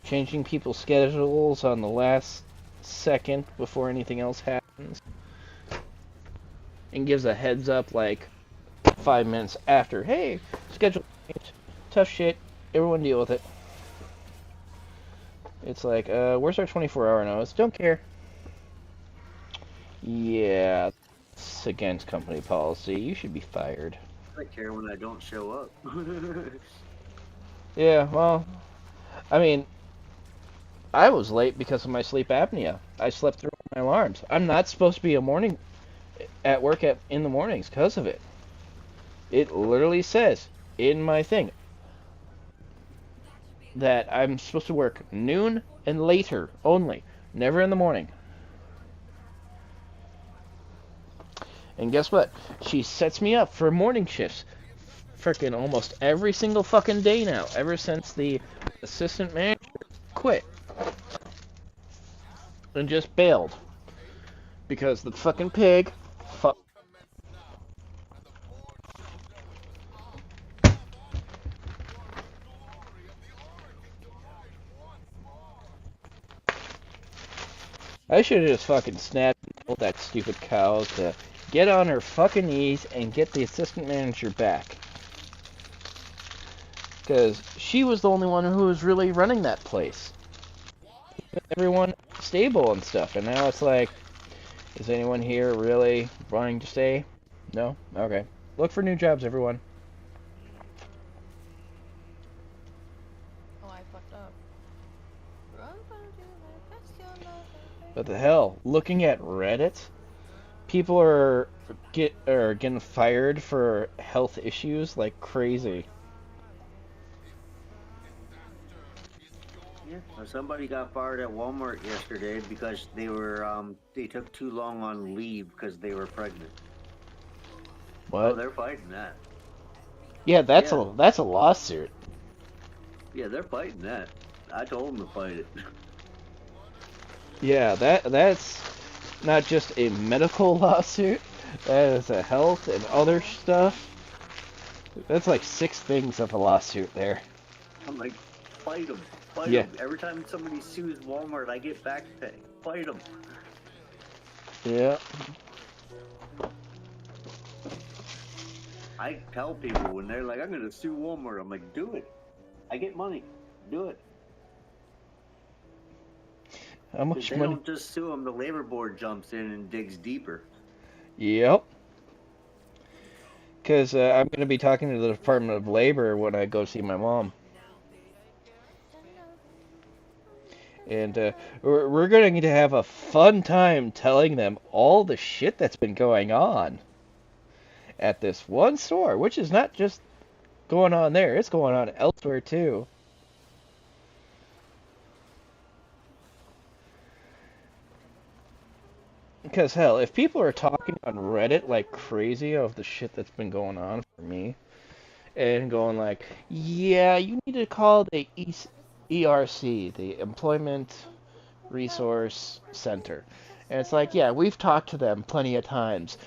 Speaker 2: Changing people's schedules on the last second before anything else happens. And gives a heads up like 5 minutes after. Hey, schedule change. tough shit. Everyone deal with it. It's like, where's our 24-hour notice? Don't care. Yeah, it's against company policy. You should be fired.
Speaker 7: I care when I don't show up.
Speaker 2: Yeah, well, I mean, I was late because of my sleep apnea. I slept through my alarms. I'm not supposed to be at work in the mornings because of it. It literally says in my thing that I'm supposed to work noon and later only, never in the morning. And guess what? She sets me up for morning shifts frickin' almost every single fucking day now, ever since the assistant manager quit and just bailed. Because the fucking pig fuck. I should have just fucking snapped and told that stupid cow to get on her fucking knees and get the assistant manager back. Because she was the only one who was really running that place. Everyone stable and stuff, and now it's like, is anyone here really wanting to stay? No? Okay. Look for new jobs, everyone.
Speaker 9: Oh, I fucked up.
Speaker 2: What the hell? Looking at Reddit, people are getting fired for health issues like crazy.
Speaker 7: Yeah, somebody got fired at Walmart yesterday because they took too long on leave because they were pregnant.
Speaker 2: What?
Speaker 7: Oh, they're fighting that.
Speaker 2: Yeah, that's a lawsuit.
Speaker 7: Yeah, they're fighting that. I told them to fight it.
Speaker 2: Yeah, that's not just a medical lawsuit. That is a health and other stuff. That's like 6 things of a lawsuit there.
Speaker 7: I'm like, fight them. Fight
Speaker 2: Yeah.
Speaker 7: them. Every time somebody sues Walmart, I get back pay. Fight them.
Speaker 2: Yeah.
Speaker 7: I tell people when they're like, I'm going to sue Walmart, I'm like, do it. I get money. Do it.
Speaker 2: How much
Speaker 7: they
Speaker 2: money?
Speaker 7: don't just sue them, the labor board jumps in and digs deeper.
Speaker 2: Yep. Because I'm going to be talking to the Department of Labor when I go see my mom. And we're going to have a fun time telling them all the shit that's been going on at this one store, which is not just going on there, it's going on elsewhere too. Because hell, if people are talking on Reddit like crazy of the shit that's been going on for me, and going like, yeah, you need to call the ERC, the Employment Resource Center. And it's like, yeah, we've talked to them plenty of times.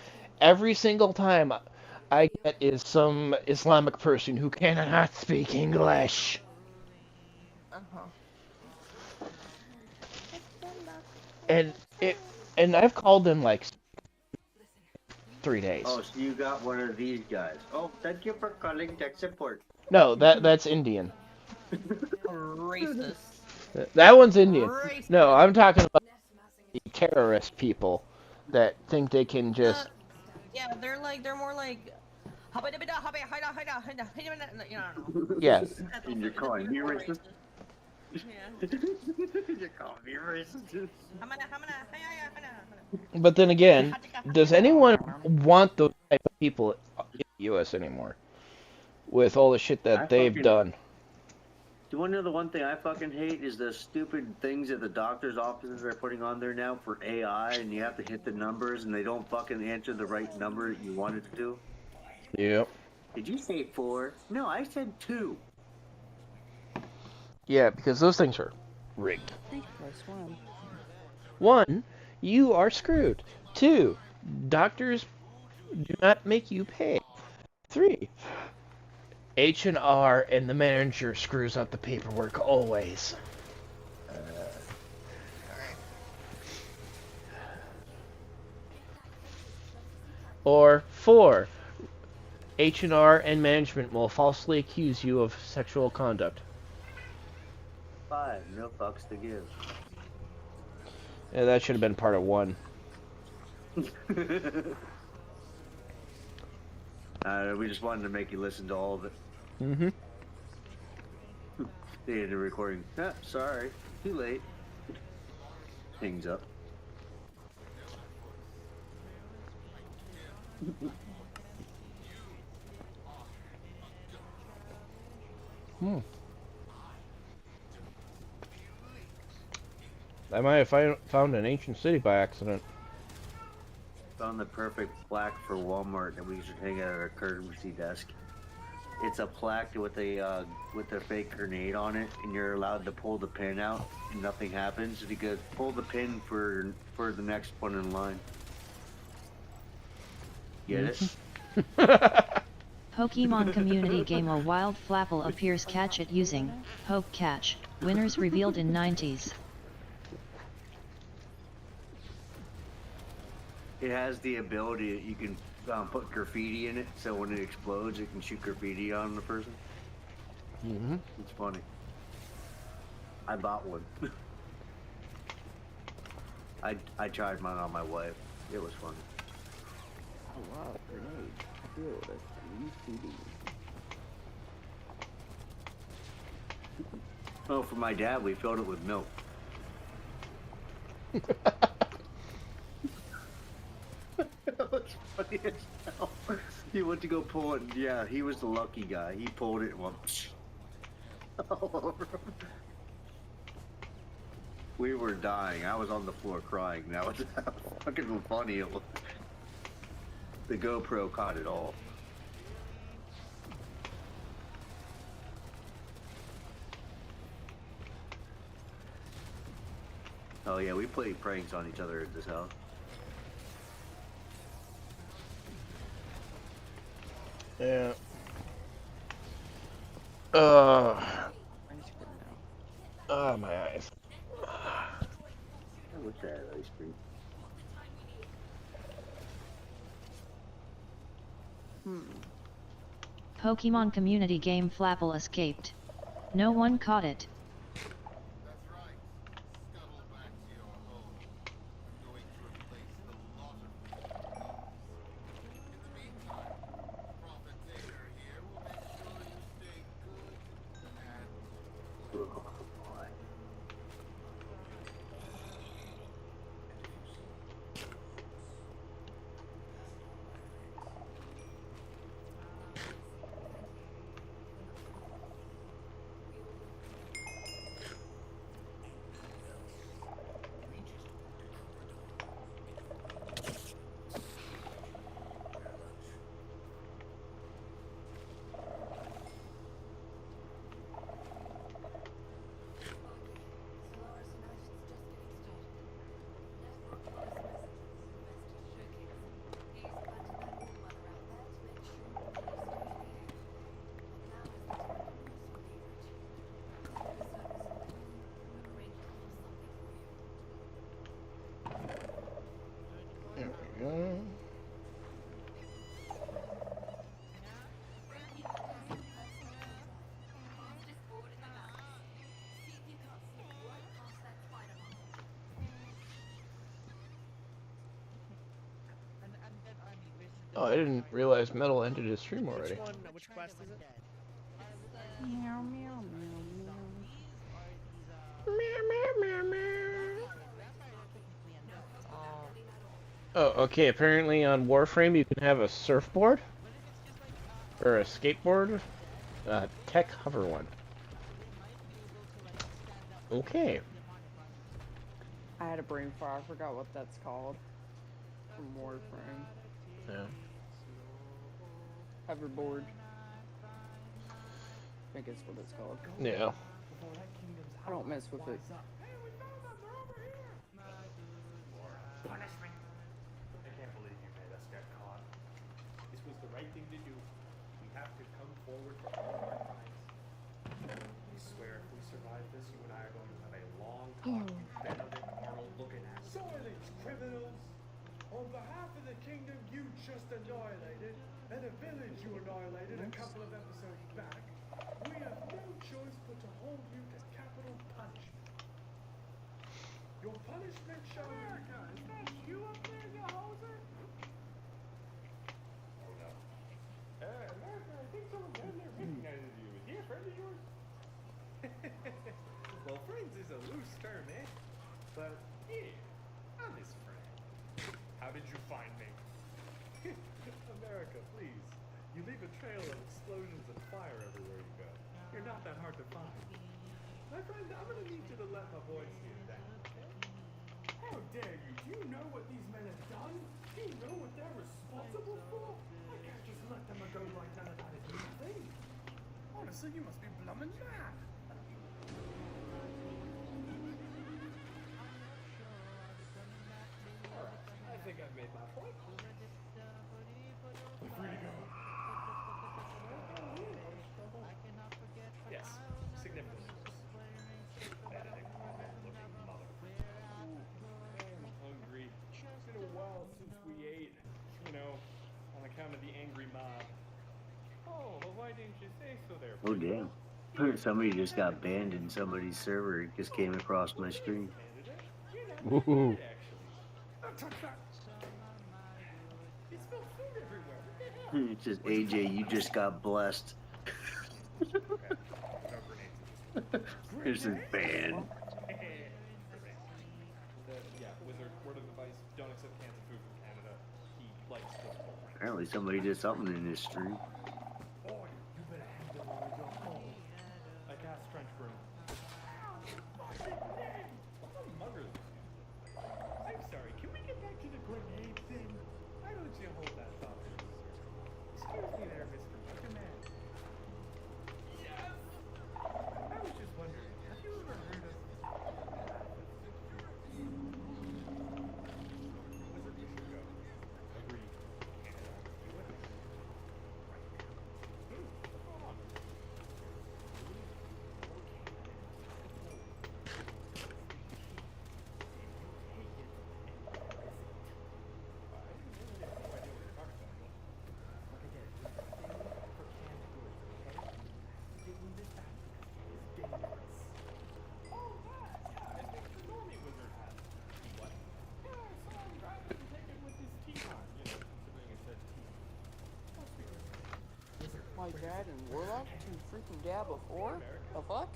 Speaker 2: Every single time I get is some Islamic person who cannot speak English. And I've called them like 3 days.
Speaker 7: Oh, so you got one of these guys. Oh, thank you for calling tech support.
Speaker 2: No, that's Indian.
Speaker 9: Racist.
Speaker 2: That one's Indian. No, I'm talking about the terrorist people that think they can just...
Speaker 9: Yeah, they're more like...
Speaker 2: Yeah.
Speaker 7: And you're calling me racist? You're calling me racist?
Speaker 2: But then again, does anyone want those type of people in the U.S. anymore? With all the shit that they've done.
Speaker 7: Do you want to know the one thing I fucking hate is the stupid things that the doctor's offices are putting on there now for AI, and you have to hit the numbers, and they don't fucking answer the right number you want it to do?
Speaker 2: Yep.
Speaker 7: Did you say 4? No, I said 2.
Speaker 2: Yeah, because those things are rigged. 1, you are screwed. 2, doctors do not make you pay. 3, H&R and the manager screws up the paperwork always. Or 4, H&R and management will falsely accuse you of sexual conduct.
Speaker 7: 5. No fucks to give.
Speaker 2: Yeah, that should have been part of 1.
Speaker 7: We just wanted to make you listen to all of it.
Speaker 2: Mm-hmm.
Speaker 7: They ended the recording. Ah, sorry. Too late. Hangs up.
Speaker 2: I might have found an ancient city by accident.
Speaker 7: Found the perfect plaque for Walmart that we should hang out at our courtesy desk. It's a plaque with a fake grenade on it, and you're allowed to pull the pin out, and nothing happens. And he goes, pull the pin for the next one in line. Get it?
Speaker 3: Pokemon community game A wild Flapple appears. Catch it using Poke Catch. Winners revealed in 90s.
Speaker 7: It has the ability that you can put graffiti in it, so when it explodes, it can shoot graffiti on the person.
Speaker 2: Mm-hmm.
Speaker 7: It's funny. I bought one. I tried mine on my wife. It was funny.
Speaker 4: Oh wow, grenade. Build a 3CD.
Speaker 7: Oh, for my dad, we filled it with milk. That was funny as hell. He went to go pull it, and yeah, he was the lucky guy. He pulled it and went all over him. We were dying. I was on the floor crying. That was how fucking funny it was. The GoPro caught it all. Oh yeah, we played pranks on each other at this house.
Speaker 2: Yeah. My eyes.
Speaker 7: What's that ice cream?
Speaker 3: Pokemon community game Flapple escaped. No one caught it.
Speaker 2: There we go. Oh, I didn't realize Metal ended his stream already.
Speaker 10: Which quest is it?
Speaker 4: Meow, meow, meow, meow.
Speaker 2: Oh, okay. Apparently on Warframe you can have a surfboard or a skateboard, tech hover one. Okay.
Speaker 4: I had a brain fire. I forgot what that's called. From Warframe.
Speaker 2: Yeah.
Speaker 4: Hoverboard. I think it's what it's called.
Speaker 2: Yeah.
Speaker 4: I don't mess with it.
Speaker 13: Punishment. I can't believe you made us get caught. This was the right thing to do. We have to come forward for all of our crimes. We swear if we survive this, you and I are going to have a long talk. You Benedict Arnold looking at silence, criminals.
Speaker 10: On behalf of the kingdom you just annihilated, and a village you annihilated a couple of episodes back, we have no choice but to hold you to capital punishment. Your punishment shall be...
Speaker 13: America, is that you up there, you hoser? Oh no. America, I think someone down there recognizes you. Is he a friend of yours?
Speaker 10: Well, friends is a loose term, eh? But yeah, I'm his friend.
Speaker 13: How did you find me?
Speaker 10: America, please. You leave a trail of explosions and fire everywhere you go. You're not that hard to find. My friend, I'm gonna need you to let my voice hear down, okay?
Speaker 13: How dare you? Do you know what these men have done? Do you know what they're responsible for? I can't just let them go like none of that is nothing.
Speaker 10: Honestly, you must be blummin' mad.
Speaker 13: Alright, I think I've made my point. You're free to go.
Speaker 10: Yes, significantly worse.
Speaker 13: Pathetic, looking mother. I'm hungry. It's been a while since we ate. You know, on account of the angry mob. Oh, well why didn't you say so there?
Speaker 7: Oh damn. Somebody just got banned in somebody's server. It just came across my screen.
Speaker 2: Woohoo.
Speaker 13: Don't touch that. He spilled food everywhere. What the hell?
Speaker 7: It says, AJ, you just got blessed.
Speaker 13: Okay. No grenades.
Speaker 7: This is banned.
Speaker 13: Yeah, wizard, word of advice, don't accept cans of food from Canada. He likes this whole thing.
Speaker 7: Apparently somebody did something in this stream.
Speaker 13: Boy, you better handle all your home. I cast trench broom. I'm sorry, can we get back to the grenade thing? Why don't you hold that thought for just a second? Excuse me there, Mr. Buckerman. Yes! I was just wondering, have you ever heard of... Wizard, we should go. Agreed. Canada, you with me? Right. What's going on?
Speaker 4: My dad and Warlock to freaking dab before? The fuck?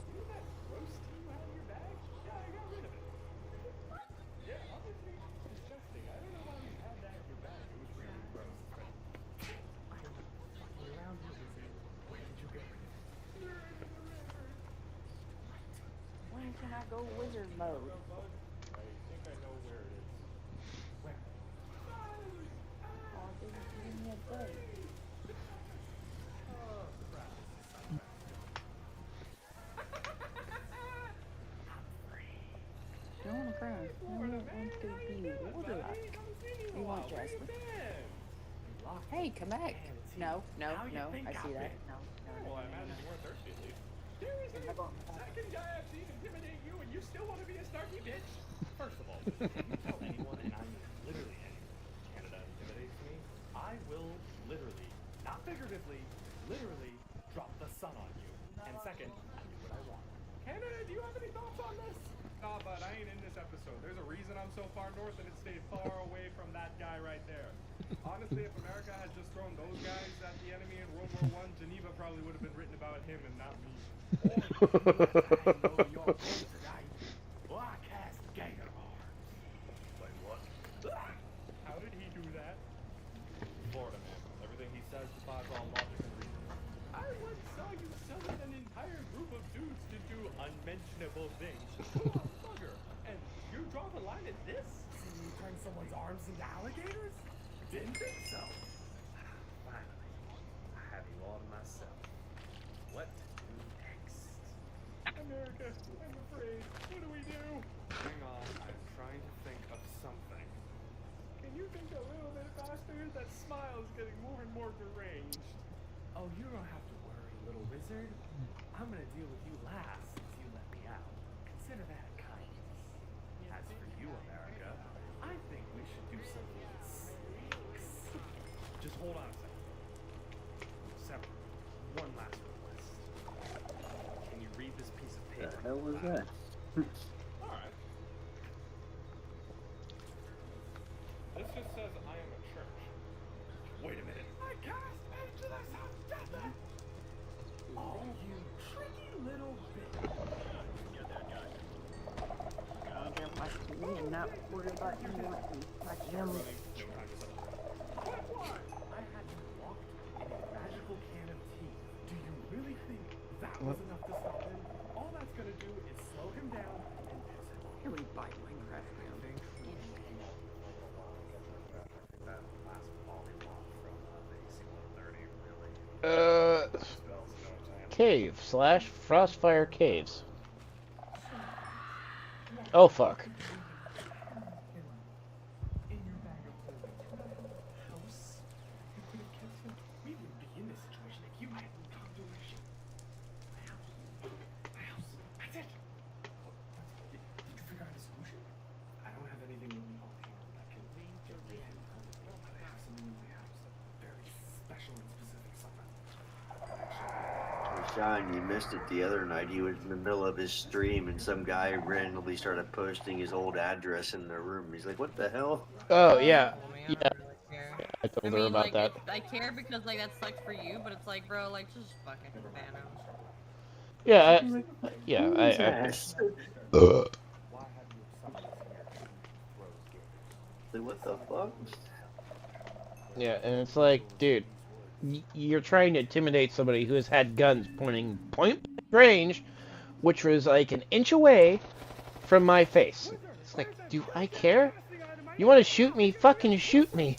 Speaker 4: When can I go wizard mode?
Speaker 13: I think I know where it is. Where?
Speaker 4: Oh, they just give me a date.
Speaker 13: Oh, crap.
Speaker 4: Don't want to cry. I want to be Warlock. You want Jasper? Hey, come back. No, no, no. I see that. No,
Speaker 13: Well, I imagine you weren't thirsty at least. There isn't a second guy I've seen intimidate you, and you still want to be a snarky bitch? First of all, if you tell anyone, and I mean literally anyone, Canada intimidates me, I will literally, not figuratively, literally drop the sun on you. And second, I do what I want. Canada, do you have any thoughts on this? Nah, but I ain't in this episode. There's a reason I'm so far north and it stayed far away from that guy right there. Honestly, if America had just thrown those guys at the enemy in World War I, Geneva probably would have been written about him and not me. Well, I cast Gator arms. Wait, what? How did he do that? Florida man. Everything he says defies all logic and reason. I once saw you summon an entire group of dudes to do unmentionable things. Oh, bugger. And you draw the line at this? You turn someone's arms into alligators? Didn't think so. Finally, I have you all to myself. What to do next? America, I'm afraid. What do we do? Hang on, I'm trying to think of something. Can you think a little bit faster? That smile is getting more and more deranged. Oh, you don't have to worry, little wizard. I'm gonna deal with you last since you let me out. Consider that kindness. As for you, America, I think we should do something Just hold on a second. Seven. One last request. Can you read this piece of paper?
Speaker 7: The hell was that?
Speaker 13: Alright. This just says I am a church. Wait a minute. I cast into this house together. Oh, you tricky little bitch.
Speaker 4: I'll get my TV and not worry about you wanting my gym.
Speaker 13: I had him locked in a magical can of tea. Do you really think that was enough to stop him? All that's gonna do is slow him down and piss him off.
Speaker 4: Here we bite Minecraft grounding.
Speaker 13: That last volleyball from the AC-130 really spells, you know what I'm saying?
Speaker 14: Cave/Frostfire Caves. Oh fuck.
Speaker 13: In your bag of holding house, you could have kept him. We wouldn't be in this situation if you hadn't come to our ship. My house. My house. That's it. Did you figure out a solution? I don't have anything really offhand that can get rid of him. But I have something in my house. A very special and specific something.
Speaker 7: Sean, you missed it the other night. He was in the middle of his stream and some guy randomly started posting his old address in the room. He's like, what the hell?
Speaker 14: Oh yeah.
Speaker 9: I don't really care.
Speaker 14: I told
Speaker 9: I
Speaker 14: her
Speaker 9: mean,
Speaker 14: about
Speaker 9: like,
Speaker 14: that.
Speaker 9: I care because, like, that sucks for you, but it's like, bro, like, just fucking ban him.
Speaker 14: Yeah,
Speaker 7: Like, what the fuck?
Speaker 14: Yeah, and it's like, dude, you're trying to intimidate somebody who has had guns pointing point range, which was like an inch away from my face. It's like, do I care? You want to shoot me? Fucking shoot me.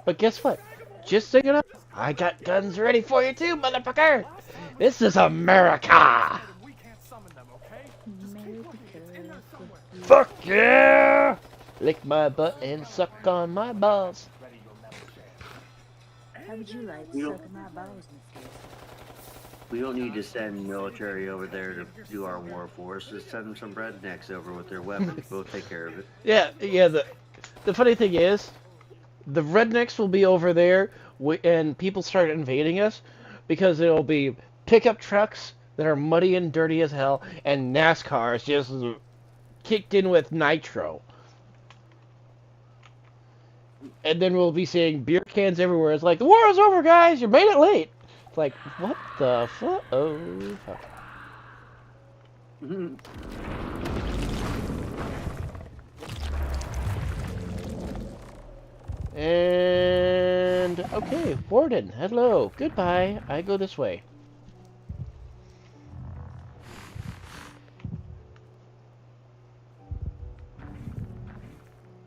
Speaker 14: But guess what? Just so you know, I got guns ready for you too, motherfucker. This is America. Fuck yeah! Lick my butt and suck on my balls.
Speaker 4: How would you like
Speaker 7: You don't-
Speaker 4: sucking my balls, Miss Casey?
Speaker 7: We don't need to send military over there to do our war for us. Just send them some rednecks over with their weapons. We'll take care of it.
Speaker 14: Yeah. The funny thing is, the rednecks will be over there, and people start invading us, because it'll be pickup trucks that are muddy and dirty as hell, and NASCARs just kicked in with nitro. And then we'll be seeing beer cans everywhere. It's like, the war is over, guys. You made it late. It's like, what the fuck? Oh, fuck. And, okay, Warden, hello, goodbye. I go this way.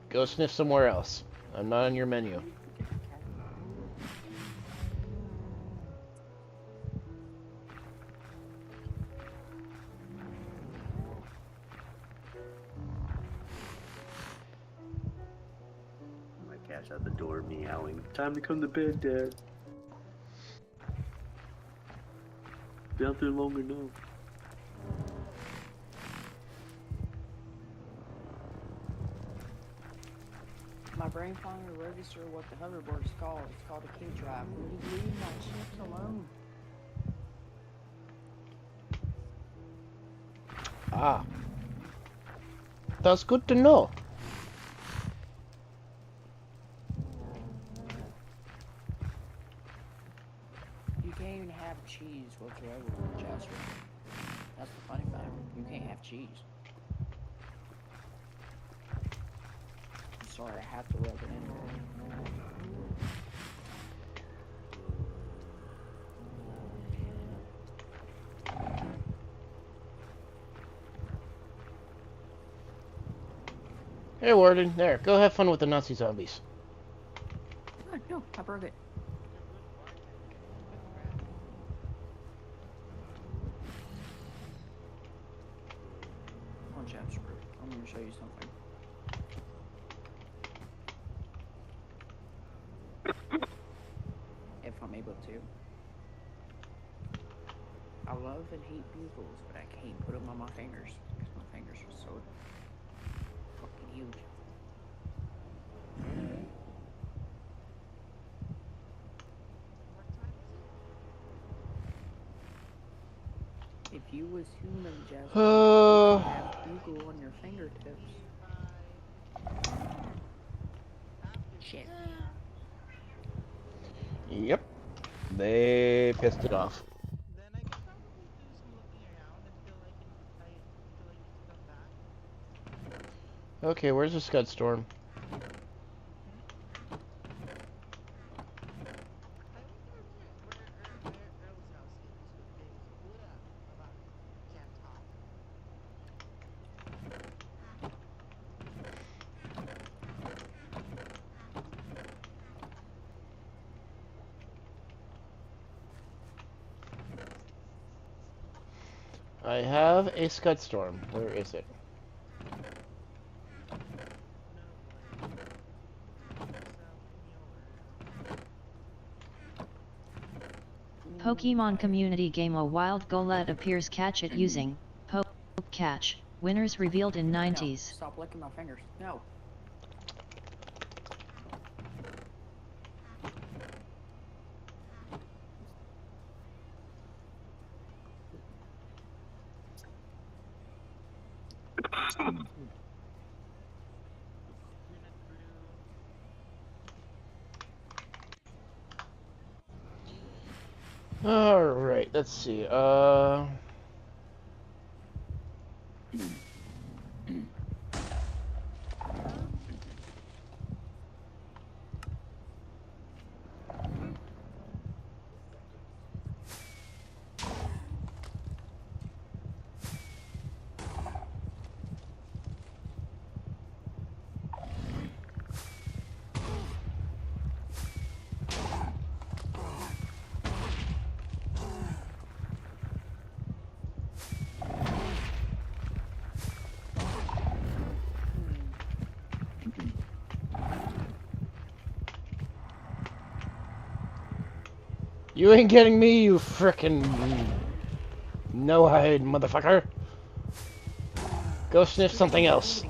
Speaker 14: Go sniff somewhere else. I'm not on your menu.
Speaker 7: My cat's at the door meowing. Time to come to bed, Dad. Been out there long enough.
Speaker 4: My brain finally registered what the hoverboard is called. It's called a kid drive. Will you leave my chips alone?
Speaker 14: Ah. That's good to know.
Speaker 4: You can't even have cheese whatsoever with Jasper. That's the funny fact. You can't have cheese. I'm sorry, I have to rub it in there.
Speaker 14: Hey, Warden, there, go have fun with the Nazi zombies.
Speaker 4: Oh, no, I broke it. Come on, Jasper. I'm going to show you something. If I'm able to. I love and hate bugles, but I can't put them on my fingers because my fingers are so fucking huge. If you was human, Jasmine, you could have Google on your fingertips. Shit.
Speaker 14: Yep. They pissed it off. Okay, where's the Scud Storm? I have a Scud Storm. Where is it?
Speaker 3: Pokemon community game A wild Golett appears catch it using catch. Winners revealed in 90s.
Speaker 4: No, stop licking my fingers. No.
Speaker 14: Alright, let's see. You ain't getting me, you frickin' no-hide motherfucker. Go sniff something else.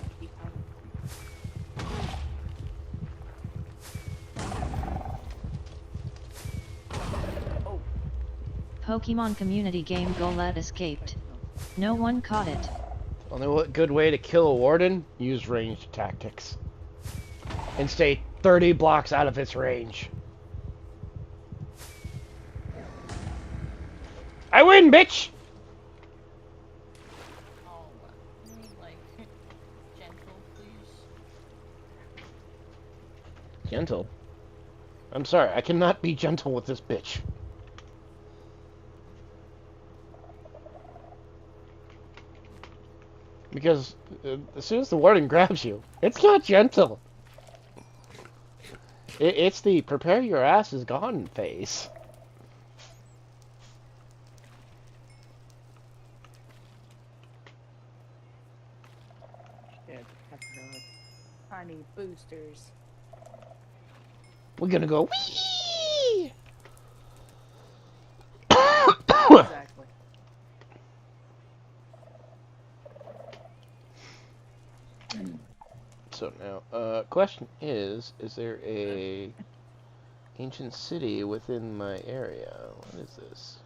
Speaker 3: Pokemon community game Golett escaped. No one caught it.
Speaker 14: Only what good way to kill a warden? Use ranged tactics. And stay 30 blocks out of its range. I win, bitch!
Speaker 9: Oh, I need, like, gentle, please.
Speaker 14: Gentle? I'm sorry, I cannot be gentle with this bitch. Because as soon as the warden grabs you, it's not gentle. It's the prepare your ass is gone phase.
Speaker 4: Shit, I forgot. I need boosters.
Speaker 14: We're gonna go wee.
Speaker 4: Exactly.
Speaker 14: So now, question is there a ancient city within my area? What is this?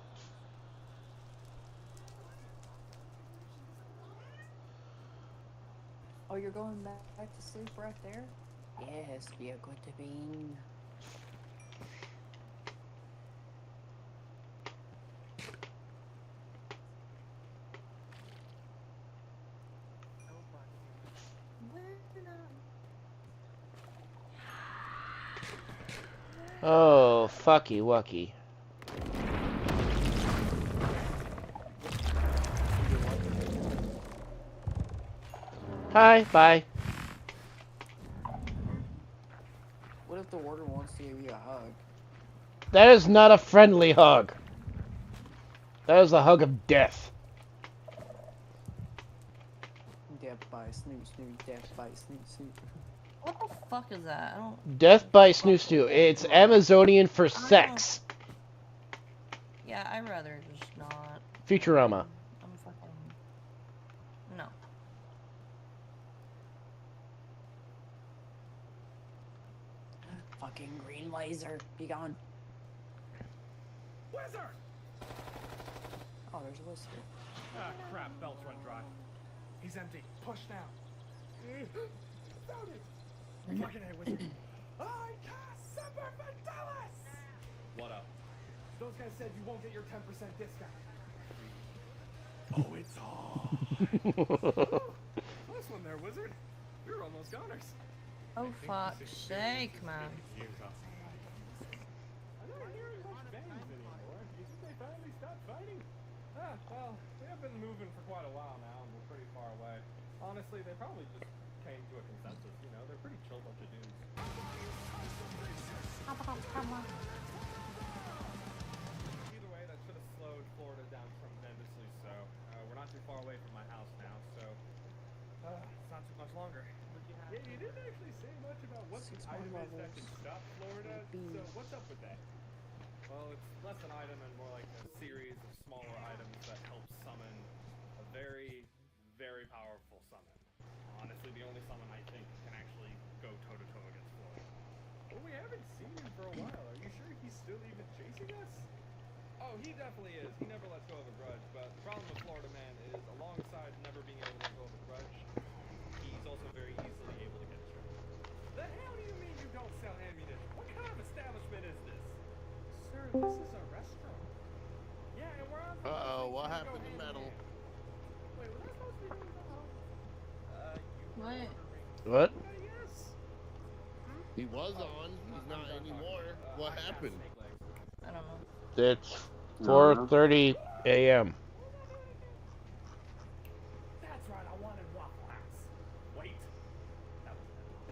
Speaker 4: Oh, you're going back to sleep right there? Yes, be a good bean.
Speaker 14: Oh, fucky wucky. Hi, bye.
Speaker 4: What if the warden wants to give you a hug?
Speaker 14: That is not a friendly hug. That is a hug of death.
Speaker 4: Death by snoo snoo, death by snoo snoo.
Speaker 9: What the fuck is that? I don't...
Speaker 14: Death by snoo. It's Amazonian for sex.
Speaker 9: Yeah, I'd rather just not.
Speaker 14: Futurama.
Speaker 9: I'm fucking... No.
Speaker 4: Fucking green laser, be gone.
Speaker 18: Wizard!
Speaker 4: Oh, there's Where's Whisker?
Speaker 13: Ah, crap. Belt's run dry. He's empty. Push now. Found it! Fucking A, Wizard. I cast Semper Fidelis! What up? Those guys said you won't get your 10% discount. Oh, it's on. Nice one there, Wizard. You're almost goners.
Speaker 9: Oh, fuck's sake, man.
Speaker 13: I'm not hearing much bangs anymore. Do you think they finally stopped fighting? Ah, well, they have been moving for quite a while now, and we're pretty far away. Honestly, they probably just came to a consensus, you know? They're pretty chill bunch of dudes. Either way, that should have slowed Florida down tremendously, so we're not too far away from my house now, so it's not too much longer. Yeah, you didn't actually say much about what the item is that can stop Florida, so what's up with that? Well, it's less an item and more like a series of smaller items that help summon a very, very powerful summon. Honestly, the only summon I think can actually go toe-to-toe against Florida. Well, we haven't seen him for a while. Are you sure he's still even chasing us? Oh, he definitely is. He never lets go of a grudge, but the problem with Florida Man is alongside never being able to let go of a grudge, he's also very easily able to get distracted. The hell do you mean you don't sell ammunition? What kind of establishment is this? Sir, this is a restaurant. Yeah, and we're on...
Speaker 14: Uh-oh, what happened to Metal?
Speaker 13: Wait, was I supposed to be doing that?
Speaker 9: What?
Speaker 14: What?
Speaker 13: Yes.
Speaker 14: He was on. He's not anymore. What happened?
Speaker 9: I don't know.
Speaker 14: It's 4:30 a.m.
Speaker 13: That's right, I wanted Waffle House. Wait.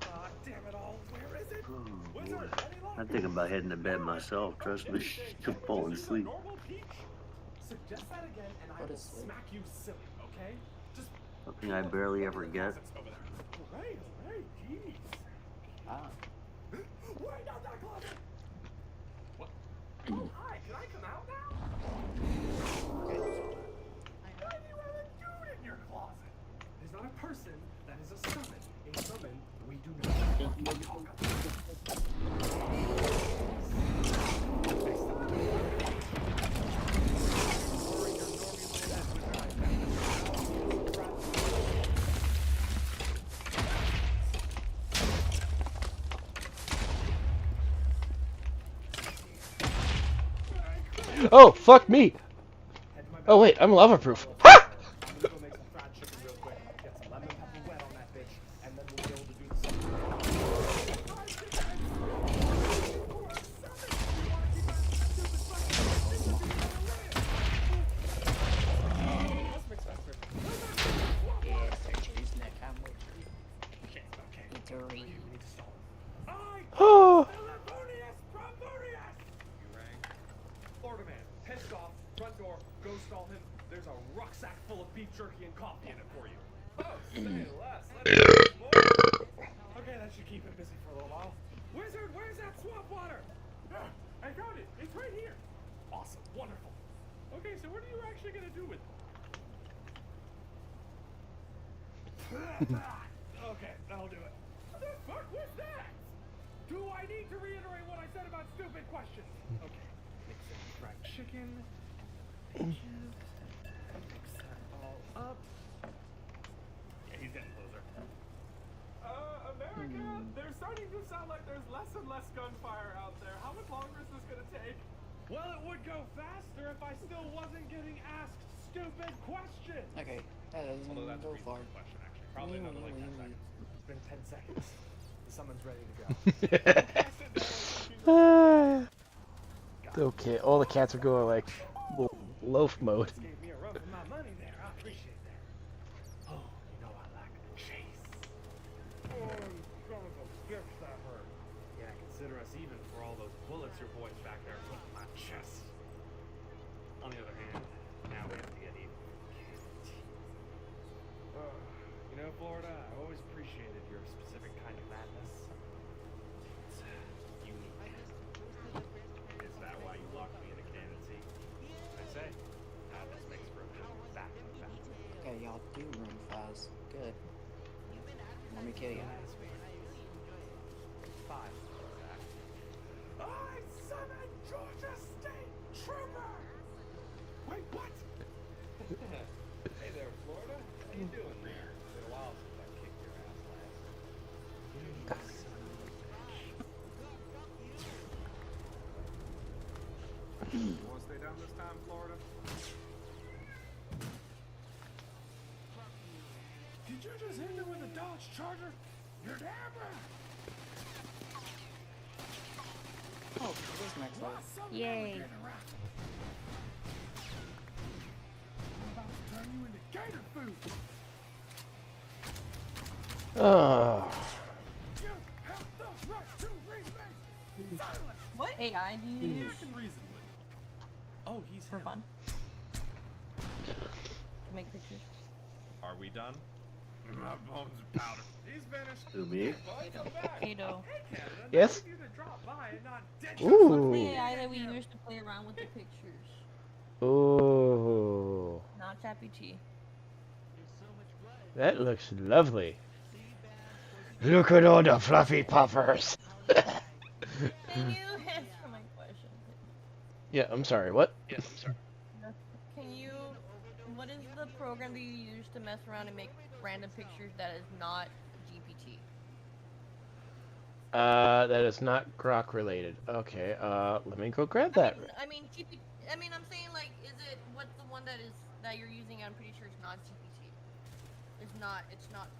Speaker 13: Ah, damn it all. Where is it? Wizard, any luck?
Speaker 7: I'm thinking about heading to bed myself. Trust me, I'm falling asleep.
Speaker 13: Normal peach? Suggest that again and I will smack you silly, okay? Just
Speaker 7: Something I barely ever get.
Speaker 13: Right, jeez.
Speaker 4: Ah.
Speaker 13: Wait, not that closet! What? Oh, hi, can I come out now? Why do you have a dude in your closet? It is not a person, that is a summon. A summon we do not talk
Speaker 2: Oh, fuck me! Oh wait, I'm lava proof.
Speaker 13: Oh! Florida Man, pissed off, front door, go stall him. There's a rucksack full of beef jerky and coffee in it for you. Oh, say less. Okay, that should keep him busy for a little while. Wizard, where's that swamp water? I found it. It's right here. Awesome. Wonderful. Okay, so what are you actually going to do with it? Okay, that'll do it. What the fuck was that? Do I need to reiterate what I said about stupid questions? Okay, mix in fried chicken, peaches, mix that all up. Yeah, he's getting closer. America, there's starting to sound like there's less and less gunfire out there. How much longer is this gonna take? Well, it would go faster if I still wasn't getting asked stupid questions.
Speaker 4: Okay, that doesn't
Speaker 13: Although that's
Speaker 4: go
Speaker 13: a
Speaker 4: far.
Speaker 13: reasonable question, actually. Probably another like 10 seconds. It's been 10 seconds. The summon's ready to go.
Speaker 2: Okay, all the cats are going like loaf mode.
Speaker 13: Gave me a run for my money there. I appreciate that. Oh, you know I like the chase. Oh, son of a bitch, that hurt. Yeah, consider us even for all those bullets your boys back there put in my chest. On the other hand, now we have to get even. You know, Florida, I always appreciated your specific kind of madness. It's unique. Is that why you locked me in a cannon seat? I say, madness makes for a good back and back.
Speaker 4: Okay, y'all do run fast. Good. Let me kill you.
Speaker 13: 5. I summon Georgia State Trooper! Wait, what?
Speaker 15: just hit me with a Dodge Charger? You're damn right.
Speaker 4: Oh, this next level. Yay.
Speaker 15: I'm about to turn you into gator food.
Speaker 2: Oh.
Speaker 15: You have the right to remain silent.
Speaker 9: What AI do you use?
Speaker 13: Oh, he's
Speaker 9: for fun? To make pictures.
Speaker 13: Are we done? My bones are powder. He's finished.
Speaker 7: Who, me?
Speaker 9: Kaito.
Speaker 2: Yes?
Speaker 9: What's
Speaker 2: Ooh.
Speaker 9: the AI that we use to play around with the pictures?
Speaker 2: Ooh.
Speaker 9: Not ChatGPT.
Speaker 2: That looks lovely. Look at all the fluffy puffers.
Speaker 9: Can you answer my question?
Speaker 2: Yeah, I'm sorry, what?
Speaker 9: Can you... What is the program that you use to mess around and make random pictures that is not GPT?
Speaker 2: That is not Grok related. Okay, let me go grab that.
Speaker 9: I mean, I'm saying, like, what's the one that you're using? I'm pretty sure it's not GPT. It's not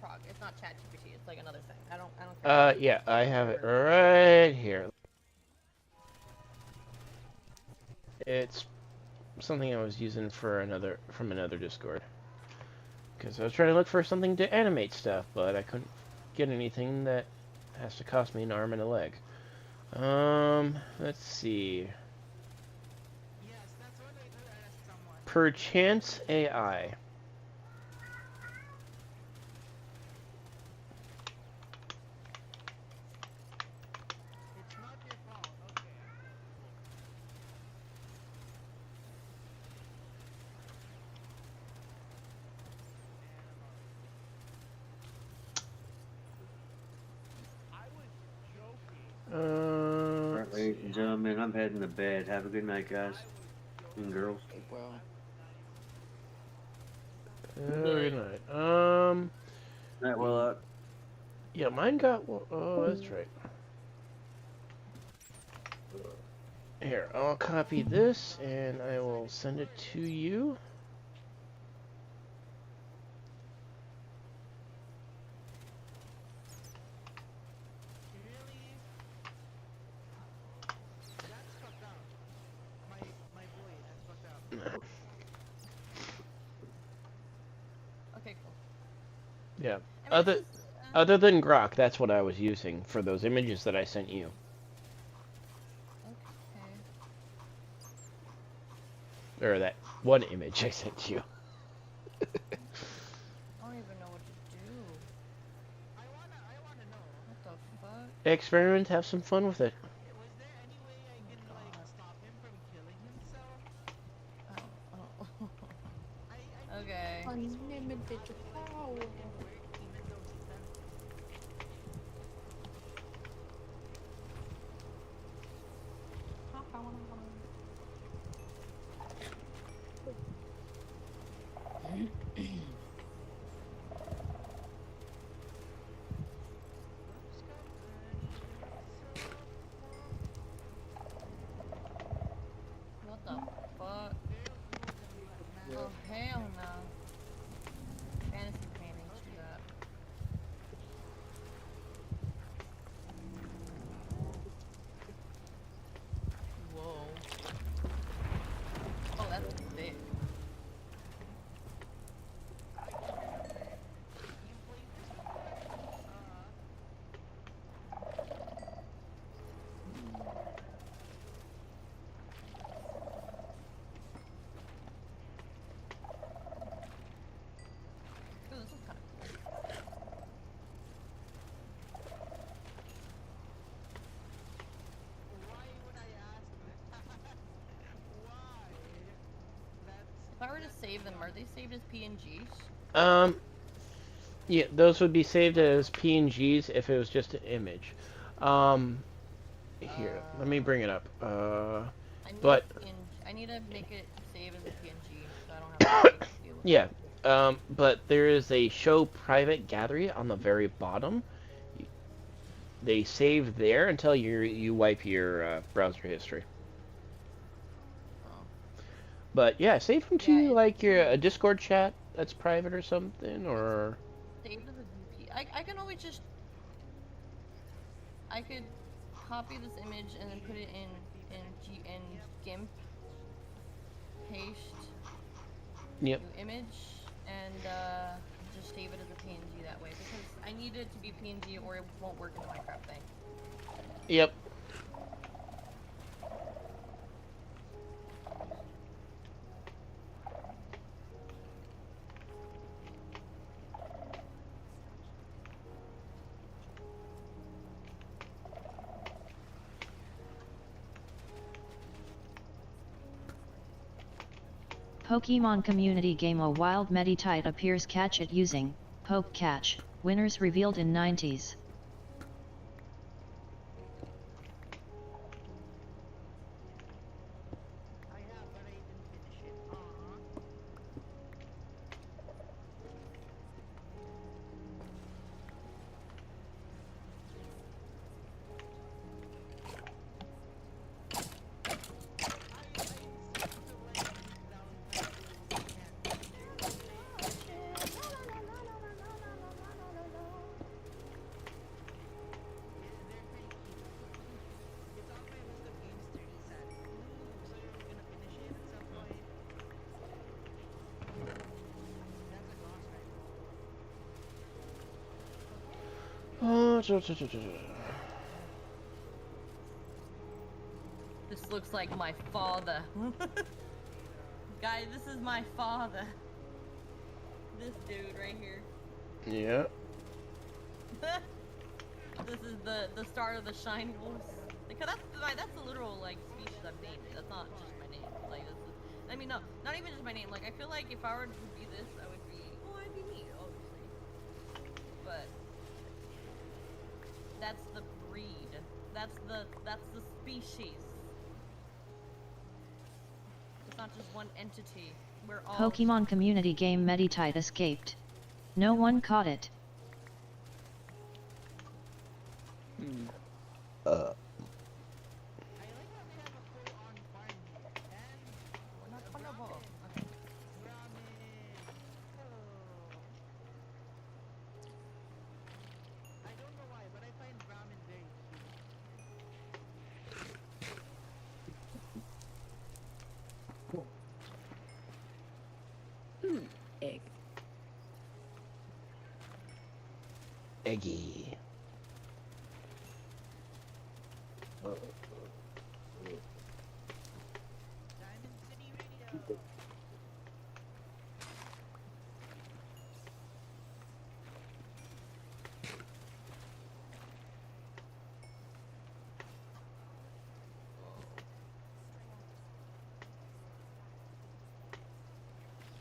Speaker 9: Grok. It's not ChatGPT. It's like another thing. I don't care.
Speaker 2: Yeah, I have it right here. It's something I was using from another Discord. Because I was trying to look for something to animate stuff, but I couldn't get anything that has to cost me an arm and a leg. Let's see. Perchance AI.
Speaker 7: Alright, ladies and gentlemen, I'm heading to bed. Have a good night, guys and girls.
Speaker 4: Well.
Speaker 2: Good night.
Speaker 7: Night, well,
Speaker 2: yeah, mine got. Oh, that's right. Here, I'll copy this and I will send it to you.
Speaker 9: Okay, cool.
Speaker 2: Yeah. Other than Grok, that's what I was using for those images that I sent you. Or that one image I sent you.
Speaker 9: I don't even know what to do. I wanna know. What the fuck?
Speaker 2: Experiment, have some fun with it.
Speaker 9: Okay.
Speaker 4: Unlimited power.
Speaker 9: What the fuck? Oh, hell no. Fantasy painting, do that. Whoa. Oh, that's big. Ooh, this is kind of cool. If I were to save them, are they saved as PNGs?
Speaker 2: Yeah, those would be saved as PNGs if it was just an image. Here, let me bring it up. But
Speaker 9: I need to make it save as a PNG, so I don't have to deal with
Speaker 2: yeah, but there is a show private gallery on the very bottom. They save there until you wipe your browser history. But yeah, save them to like your a Discord chat that's private or something, or
Speaker 9: save as a VP. I can always just. I could copy this image and then put it in GIMP. Paste.
Speaker 2: Yep.
Speaker 9: New image and just save it as a PNG that way because I need it to be PNG or it won't work in the Minecraft thing.
Speaker 2: Yep.
Speaker 3: Pokemon community game A wild Meditite appears catch it using Poke Catch, winners revealed in 90s.
Speaker 9: This looks like my father. Guys, this is my father. This dude right here.
Speaker 2: Yeah.
Speaker 9: This is the start of the shiny wolves. Because that's the literal like species I've named. That's not just my name. Like this is, I mean no, not even just my name. Like I feel like if I were to be this, I would be I'd be me, obviously. But that's the breed. That's the species. It's not just one entity. We're all
Speaker 3: Pokemon community game Meditite escaped. No one caught it.
Speaker 4: Egg.
Speaker 2: Eggy.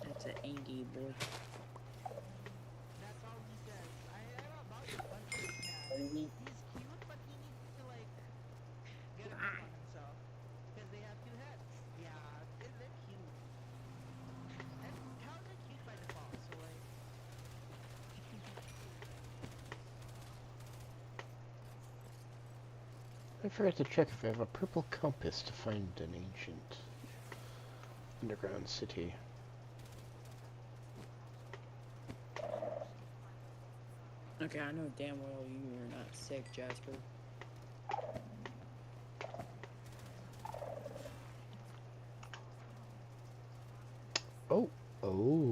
Speaker 4: That's an Angie boy.
Speaker 2: I forgot to check if I have a purple compass to find an ancient underground city.
Speaker 4: Okay, I know damn well you are not sick, Jasper.
Speaker 2: Oh. Oh.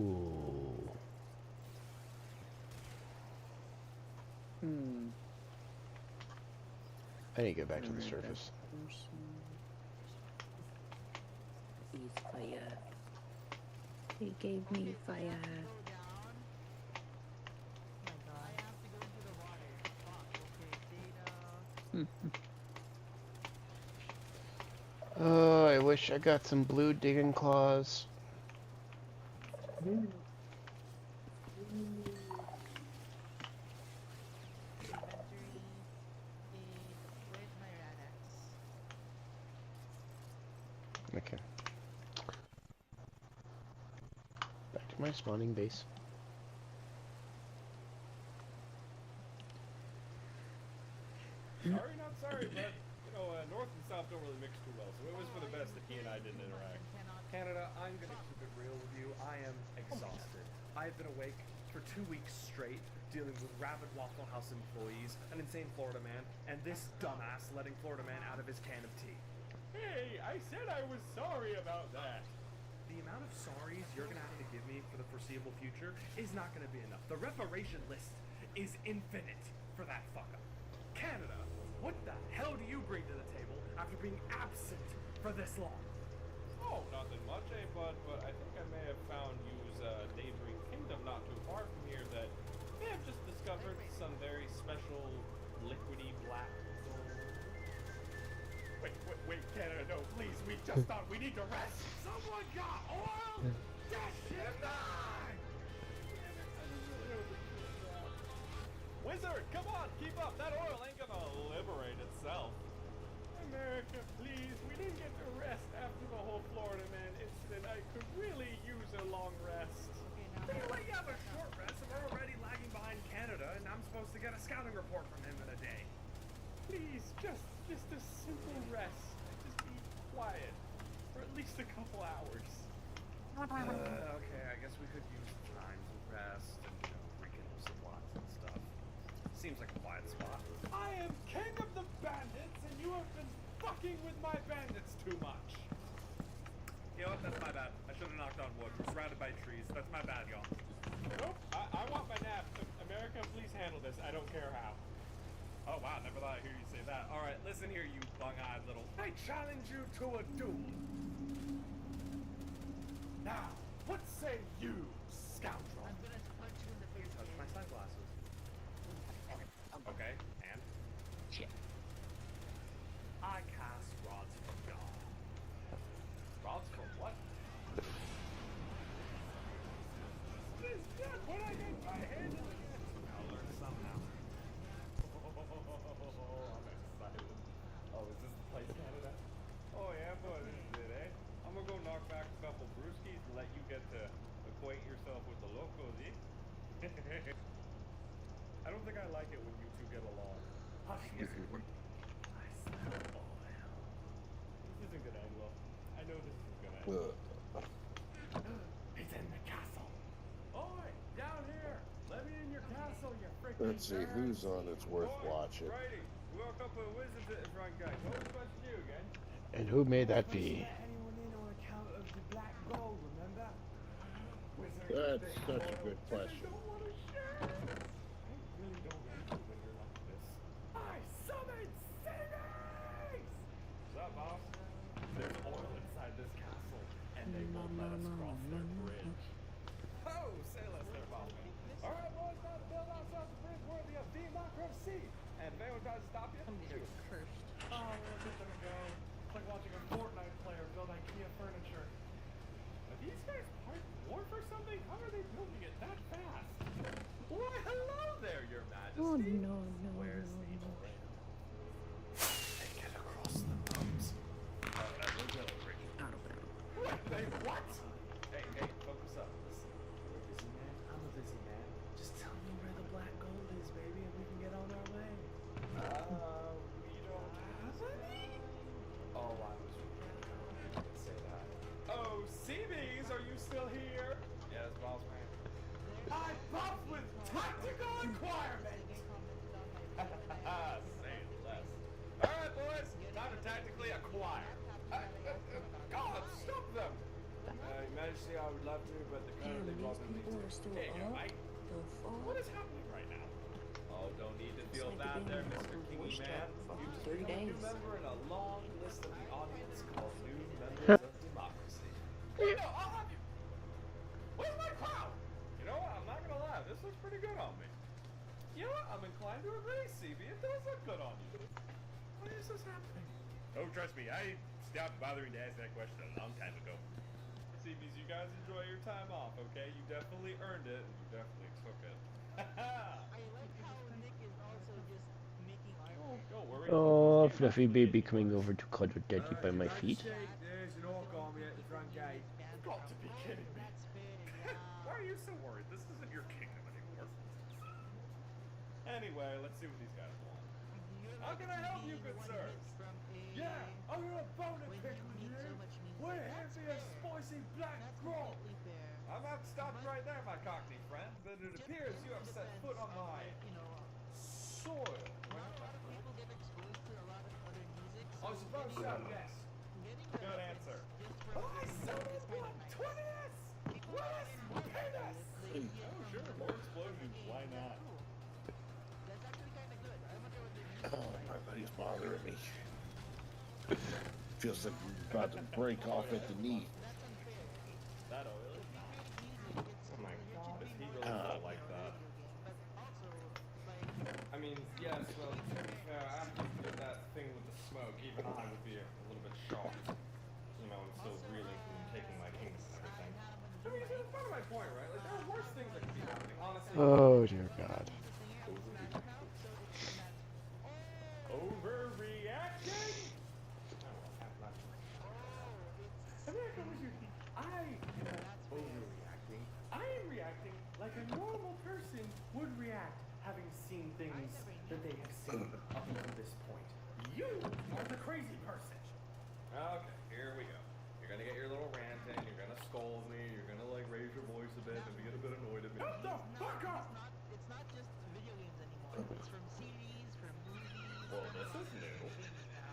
Speaker 2: I need to go back to the surface.
Speaker 4: He's fire. He gave me fire.
Speaker 2: Oh, I wish I got some blue digging claws. Okay. Back to my spawning base.
Speaker 19: Sorry, not sorry, but, you know, North and South don't really mix too well, so it was for the best that he and I didn't interact.
Speaker 10: Canada, I'm gonna keep it real with you. I am exhausted. I've been awake for 2 weeks straight, dealing with rabid Waffle House employees, an insane Florida man, and this dumbass letting Florida man out of his can of tea.
Speaker 19: Hey, I said I was sorry about that.
Speaker 10: The amount of sorries you're gonna have to give me for the foreseeable future is not gonna be enough. The reparation list is infinite for that fuck up. Canada, what the hell do you bring to the table after being absent for this long?
Speaker 19: Oh, nothing much, eh, bud, but I think I may have found you's neighboring kingdom not too far from here that may have just discovered some very special liquidy black gold. Wait, Canada, no, please, we just thought we need to rest.
Speaker 10: Someone got oil? That shit mine!
Speaker 19: Wizard, come on, keep up. That oil ain't gonna liberate itself. America, please. We didn't get to rest after the whole Florida man incident. I could really use a long rest.
Speaker 10: Anyway, you have a short rest, and we're already lagging behind Canada, and I'm supposed to get a scouting report from him in a day.
Speaker 19: Please, just a simple rest. Just be quiet for at least a couple hours.
Speaker 10: Okay, I guess we could use the time to rest and, rekindle some plots and stuff. Seems like a quiet spot.
Speaker 19: I am king of the bandits, and you have been fucking with my bandits too much.
Speaker 10: You know what? That's my bad. I should have knocked on wood. We're surrounded by trees. That's my bad, y'all.
Speaker 19: Nope, I want my nap. America, please handle this. I don't care how.
Speaker 10: Oh, wow. Never thought I'd hear you say that. All right, listen here, you bung-eyed little... I challenge you to a duel. Now, what say you, scoundrel?
Speaker 9: I'm gonna punch you in the face.
Speaker 10: Touch my sunglasses. Okay, and?
Speaker 9: Shit.
Speaker 10: I cast rods from God.
Speaker 19: Rods from what? This gun, what I get my hand in the
Speaker 10: I'll learn somehow.
Speaker 19: I'm excited. Oh, is this the place, Canada? Oh yeah, but this is it, eh? I'm gonna go knock back a couple brewskis and let you get to acquaint yourself with the locals, eh?
Speaker 10: I don't think I like it when you two get along. Hush, wizard. I smell oil.
Speaker 19: This isn't gonna end well. I know this isn't gonna end well.
Speaker 10: It's in the castle. Oi, down here. Let me in your castle, you freaking
Speaker 5: Let's see who's on it's worth watching.
Speaker 19: Righty, we woke up with wizards at the front gate. What was supposed to do again?
Speaker 14: And who may that be?
Speaker 10: Anyone in on account of the black gold, remember?
Speaker 5: That's such a good question.
Speaker 10: I summoned savings!
Speaker 19: What's up, boss?
Speaker 10: There's oil inside this castle, and they won't let us cross their bridge.
Speaker 19: Oh, say less there, boss. All right, boys, time to build ourselves a bridge worthy of democracy. And if anyone tries to stop you, shoot.
Speaker 9: Cursed.
Speaker 10: Oh, look at them go. It's like watching a Fortnite player build IKEA furniture.
Speaker 19: Are these guys part dwarf or something? How are they building it that fast? Why, hello there, your majesty.
Speaker 20: Oh no.
Speaker 10: Where's the oil? Take it across the moat.
Speaker 19: What? They what? Hey, focus up. Listen.
Speaker 10: You're a busy man. I'm a busy man. Just tell me where the black gold is, baby, and we can get on our way.
Speaker 19: We don't have any?
Speaker 10: Oh, I was going to say that.
Speaker 19: Oh, CBs, are you still here? Yes, boss man. I buff with tactical acquirement! Say less. Alright, boys, time to tactically acquire. God, stop them! Your Majesty, I would love to, but they're currently robbing me too. Hey, you're right. What is happening right now? Oh, don't need to feel bad there, Mr. Kingy Man. You just become a new member in a long list of the audience called New Members of Democracy. You know, I'll have you. Where's my crown? You know what? I'm not gonna lie. This looks pretty good on me. You know what? I'm inclined to agree, CB. It does look good on you. Why is this happening?
Speaker 10: Oh, trust me, I stopped bothering to ask that question a long time ago.
Speaker 19: CBs, you guys enjoy your time off, okay? You definitely earned it, and you definitely took it.
Speaker 9: I like how Nick is also just making
Speaker 19: Don't worry.
Speaker 14: Oh, fluffy baby coming over to cuddle daddy by my feet.
Speaker 10: There's an orc army at the front gate.
Speaker 19: You've got to be kidding me. Why are you so worried? This isn't your kingdom anymore. Anyway, let's see what these guys want. How can I help you, good sirs?
Speaker 10: Yeah, I'm gonna bone a pick with you. We're here for your spicy black grog.
Speaker 19: I'm about to stop right there, my cockney friend, but it set foot on my soil. Do I have that correct? I suppose so, yes. Good answer. Oh, I sold it blood! 20s! Yes! Penis!
Speaker 15: Oh, sure, more explosions. Why not?
Speaker 5: Oh, my body's bothering me. Feels like we're about to break off at the knee.
Speaker 19: That oil? Oh my god, is he really built like that? I mean, yes, well, to be fair, after that thing with the smoke, even I would be a little bit shocked. You know, and still reeling from taking my kingdom and everything. I mean, that's part of my point, right? Like, there are worse things that could be happening, honestly.
Speaker 2: Oh dear God.
Speaker 19: Overreacting? America, I am not overreacting. I am reacting like a normal person would react, having seen things that they have seen up until this point. You are the crazy person. Okay, here we go. You're gonna get your little rant in, you're gonna scold me, you're gonna like raise your voice a bit, maybe get a bit annoyed at me. Shut the fuck up!
Speaker 21: It's not just video games anymore. It's from series, from movies.
Speaker 19: Well, this is new.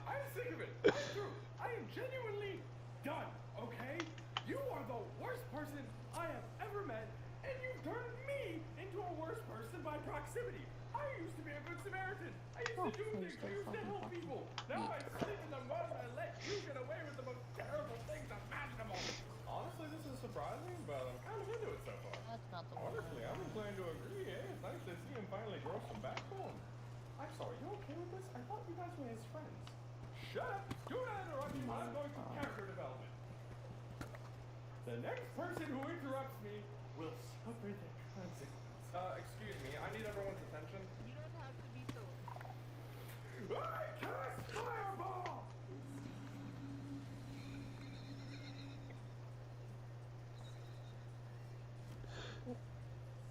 Speaker 19: I'm sick of it. I'm through. I am genuinely done, okay? You are the worst person I have ever met, and you've turned me into a worse person by proximity. I used to be a good Samaritan. I used to do things. I used to help people. Now I sleep in the mud and I let you get away with the most terrible things imaginable. Honestly, this is surprising, but I'm kind of into it so far.
Speaker 21: That's not the
Speaker 19: Honestly, I'm inclined to agree. Hey, it's nice to see him finally grow some backbone. I'm sorry, you okay with this? I thought you guys were his friends. Shut up! Do not interrupt me when I'm going through character development. The next person who interrupts me will suffer the consequences. Excuse me, I need everyone's attention.
Speaker 21: You don't have to be so.
Speaker 19: I cast fireball!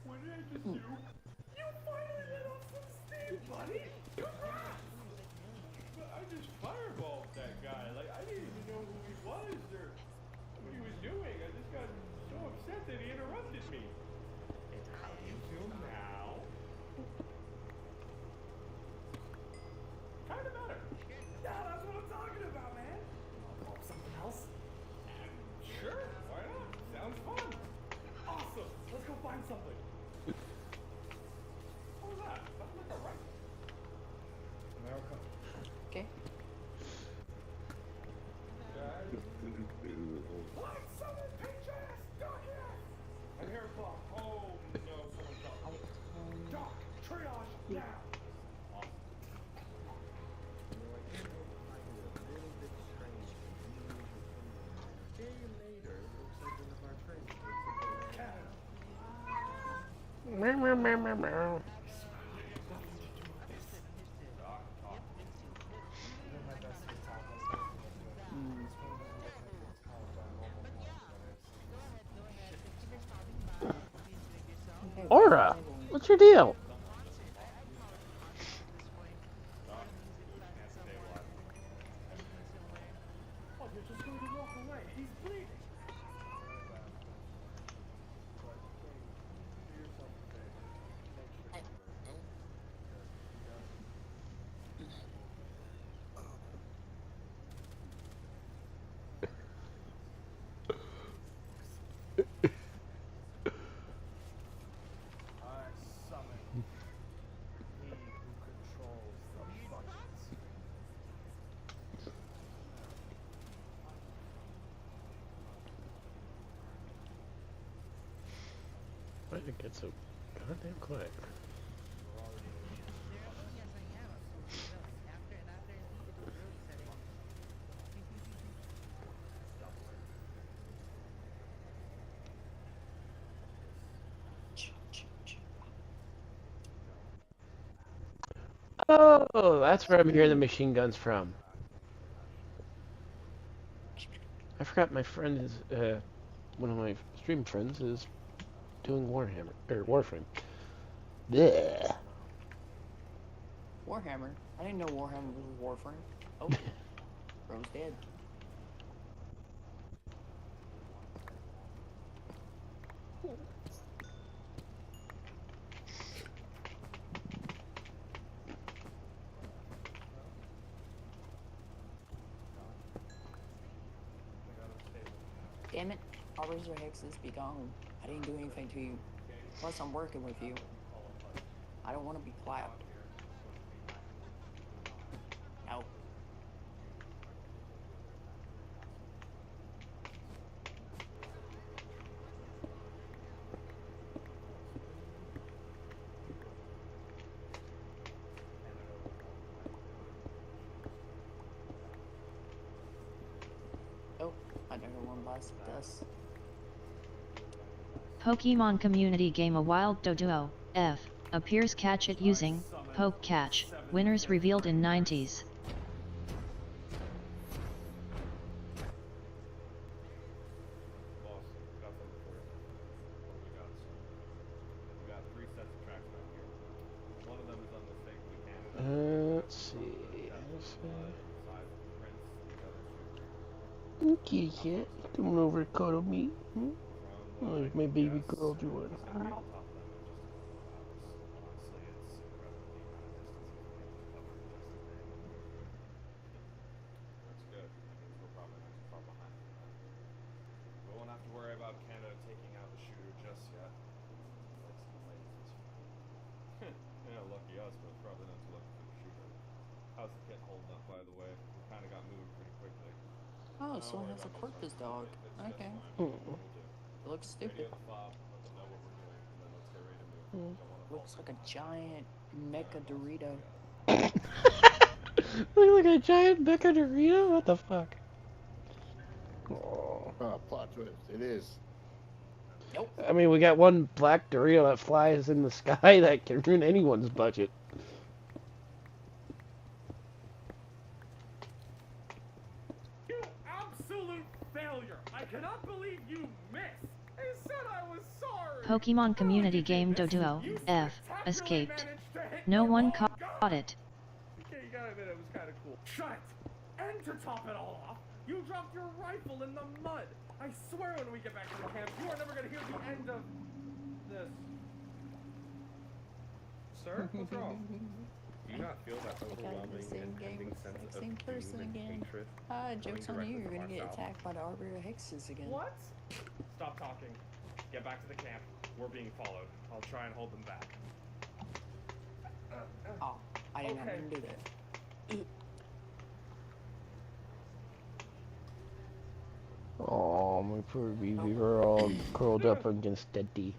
Speaker 19: What did I just do? You finally let off some steam, buddy! Congrats! But I just fireballed that guy. Like, I didn't even know who he was or what he was doing. I just got so upset that he interrupted me. And how do you feel now? Kinda better. Yeah, that's what I'm talking about, man. Oh, something else? Sure, why not? Sounds fun. Awesome. Let's go find something. What was that? That's like a right. America.
Speaker 4: Okay.
Speaker 19: Like someone pinch ass! Doc, yes! I'm here o'clock. Oh no, someone's talking. Doc, triage now!
Speaker 2: Meow, meow, meow, meow, meow. Aura, what's your deal?
Speaker 19: Oh, you're just going to walk away. He's bleeding. I summon he who controls the buckets.
Speaker 2: Why did it get so goddamn quiet? Oh, that's where I'm hearing the machine guns from. I forgot my friend is, one of my stream friends is doing Warhammer, or Warframe. Blech.
Speaker 4: Warhammer? I didn't know Warhammer was a Warframe. Oh. Bro's dead. Arbors or hexes, be gone. I didn't do anything to you. Plus, I'm working with you. I don't want to be clapped. No. Oh, another one bites the dust.
Speaker 3: Pokemon community game A Wild Doduo, F, appears catch it using, Poke Catch, winners revealed in 90s.
Speaker 19: Boss, got something for you. We got 3 sets of tracks back here. One of them is unmistakably Canada.
Speaker 2: Let's see. Kitty cat, coming over to cuddle me. Oh, my baby girl doing.
Speaker 19: That's good. That means we're probably not too far behind. We won't have to worry about Canada taking out the shooter just yet. Yeah, lucky us, but probably not too lucky for the shooter. How's the kit holding up, by the way? We kind of got moved pretty quickly.
Speaker 4: Oh, someone has a corpus dog. Okay. It looks stupid. Looks like a giant mecha Dorito.
Speaker 2: Look like a giant mecha Dorito? What the fuck?
Speaker 5: Oh, plot twist. It is.
Speaker 4: Nope.
Speaker 2: I mean, we got one black Dorito that flies in the sky that can ruin anyone's budget.
Speaker 19: You absolute failure! I cannot believe you missed! I said I was sorry!
Speaker 3: Pokemon community game Doduo, F, escaped. No one caught it.
Speaker 19: Okay, you gotta admit it was kind of cool. Shut it! And to top it all off, you dropped your rifle in the mud! I swear when we get back to the camp, you are never gonna hear the end of this. Sir, what's wrong? Do you not feel that overwhelming impending sense of doom and hatred?
Speaker 4: Joke's on you, you're gonna get attacked by the Arbor of Hexes again.
Speaker 19: What? Stop talking. Get back to the camp. We're being followed. I'll try and hold them back.
Speaker 4: Oh, I didn't have to do that.
Speaker 2: Oh, my poor baby girl curled up against Daddy.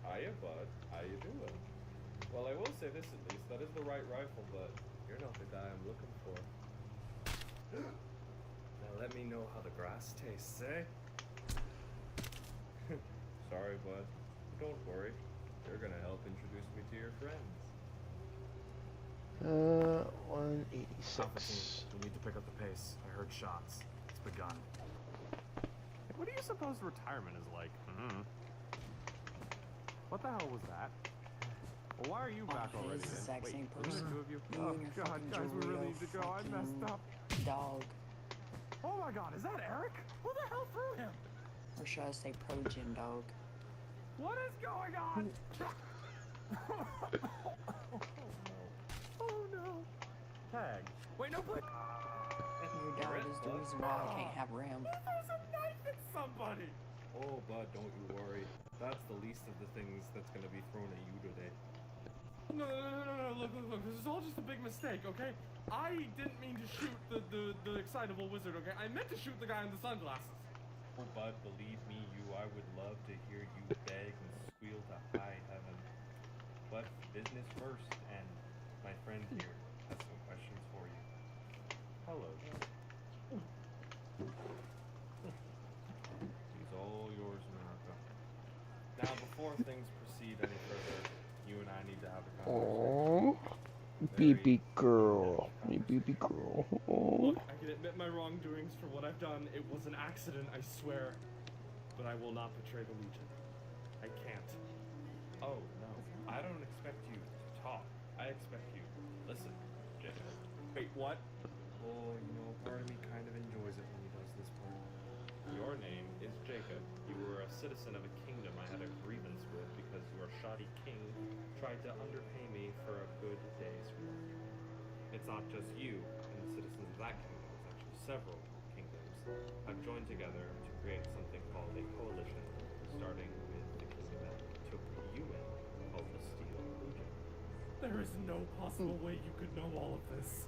Speaker 19: Hiya, bud. How you doing? Well, I will say this at least. That is the right rifle, but you're not the guy I'm looking for. Now let me know how the grass tastes, eh? Sorry, bud. Don't worry. You're gonna help introduce me to your friends.
Speaker 2: 186.
Speaker 11: We need to pick up the pace. I heard shots. It's begun.
Speaker 22: What do you suppose retirement is like? What the hell was that? Well, why are you back already?
Speaker 4: It's the exact
Speaker 22: Wait,
Speaker 4: same
Speaker 22: was it
Speaker 4: person.
Speaker 22: two of you?
Speaker 4: You
Speaker 22: Oh
Speaker 4: and your
Speaker 22: god,
Speaker 4: fucking
Speaker 22: guys, we really
Speaker 4: Dorito
Speaker 22: need to go. I messed up.
Speaker 4: Dog.
Speaker 22: Oh my god, is that Eric? Who the hell threw him?
Speaker 4: Or should I say Pro-Gym Dog?
Speaker 22: What is going on? Oh no. Tag. Wait, no, but.
Speaker 4: Your dog is the reason why I can't have Ram.
Speaker 19: There's a knife in somebody! Oh, bud, don't you worry. That's the least of the things that's gonna be thrown at you today. No, look, this is all just a big mistake, okay? I didn't mean to shoot the excitable wizard, okay? I meant to shoot the guy in the sunglasses. Oh, bud, believe me, I would love to hear you beg and squeal to high heaven. But business first, and my friend here has some questions for you. Hello. He's all yours, America. Now, before things proceed any further, you and I need to have a conversation.
Speaker 2: Oh, baby girl. My baby girl. Oh.
Speaker 19: Look, I can admit my wrongdoings for what I've done. It was an accident, I swear. But I will not betray the Legion. I can't. Oh, no. I don't expect you to talk. I expect you to listen, Jacob. Wait, what? Oh, part of me kind of enjoys it when he does this part. Your name is Jacob. You were a citizen of a kingdom I had a grievance with because your shoddy king tried to underpay me for a good day's work. It's not just you and the citizens of that kingdom. It's actually several kingdoms
Speaker 13: have joined together to create something called a coalition, starting with the kingdom that took you in, called the Steel Legion.
Speaker 19: There is no possible way you could know all of this.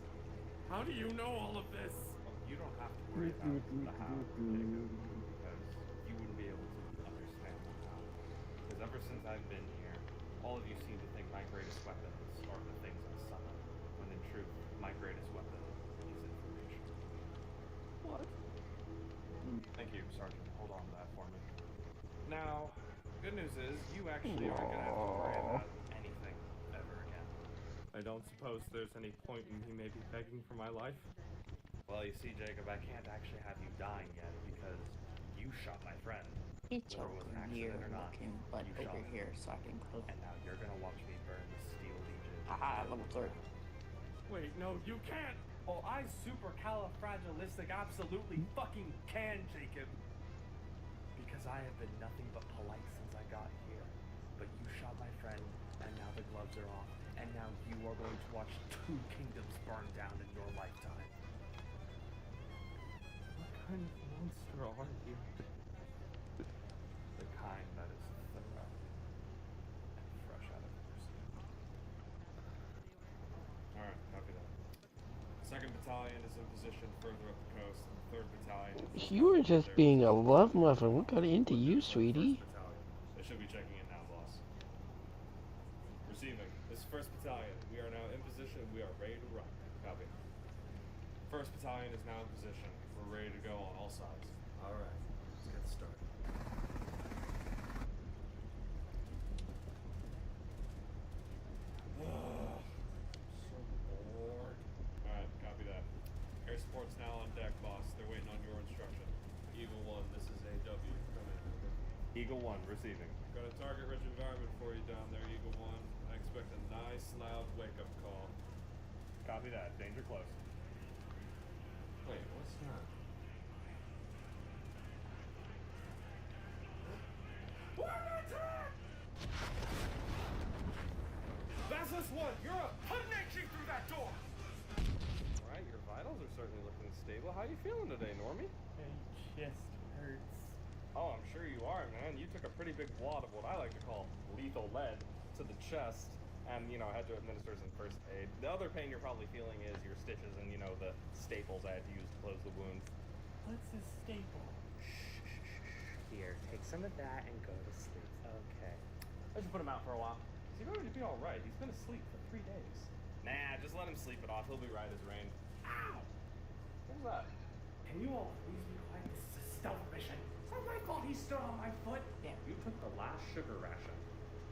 Speaker 19: How do you know all of this?
Speaker 13: Well, you don't have to worry about the how, Jacob, because you wouldn't be able to understand the how. Because ever since I've been here, all of you seem to think my greatest weapons are the things I summon, when in truth, my greatest weapon is information.
Speaker 19: What?
Speaker 13: Thank you, Sergeant. Hold on to that for me. Now, good news is, you actually aren't going to have to worry about anything ever again.
Speaker 19: I don't suppose there's any point in me maybe begging for my life?
Speaker 13: Well, you see, Jacob, I can't actually have you dying yet because you shot my friend.
Speaker 4: It's
Speaker 13: Whether it was an
Speaker 4: here
Speaker 13: accident or not,
Speaker 4: looking, but
Speaker 13: you
Speaker 4: over
Speaker 13: shot him.
Speaker 4: here so I can go.
Speaker 13: And now you're gonna watch me burn the Steel Legion.
Speaker 4: Haha, level 3.
Speaker 19: Wait, no, you can't!
Speaker 13: Oh, I supercalifragilistic absolutely fucking can, Jacob! Because I have been nothing but polite since I got here. But you shot my friend, and now the gloves are off, and now you are going to watch 2 kingdoms burn down in your lifetime.
Speaker 19: What kind of monster are you?
Speaker 13: The kind that is thorough and fresh out of your skin.
Speaker 19: Alright, copy that. 2nd Battalion is in position further up the coast, and the 3rd Battalion is...
Speaker 2: You were just being a love muffin. What got into you, sweetie?
Speaker 19: They should be checking in now, boss. Receiving. This is 1st Battalion. We are now in position. We are ready to rock. Copy. 1st Battalion is now in position. We're ready to go on all sides.
Speaker 11: Alright, let's get started.
Speaker 19: So bored. Alright, copy that. Air support's now on deck, boss. They're waiting on your instruction. Eagle 1, this is AW. Come in.
Speaker 13: Eagle 1, receiving.
Speaker 19: Got a target-rich environment for you down there, Eagle 1. I expect a nice, loud wake-up call.
Speaker 13: Copy that. Danger close.
Speaker 19: Wait, what's that?
Speaker 13: Basilisk 1, you're up! Punching through that door! Alright, your vitals are certainly looking stable. How you feeling today, Normie?
Speaker 19: My chest hurts.
Speaker 13: Oh, I'm sure you are, man. You took a pretty big wad of what I like to call lethal lead to the chest and, you know, had to administer some first aid. The other pain you're probably feeling is your stitches and, you know, the staples I had to use to close the wounds.
Speaker 19: What's a staple?
Speaker 13: Here, take some of that and go to sleep. Okay. I should put him out for a while. He's going to be alright. He's been asleep for 3 days. Nah, just let him sleep it off. He'll be right as rain. Ow! What was that?
Speaker 19: Can you all please be quiet? This is a stealth mission. It's not my fault he stood on my foot.
Speaker 13: Damn, you took the last sugar ration.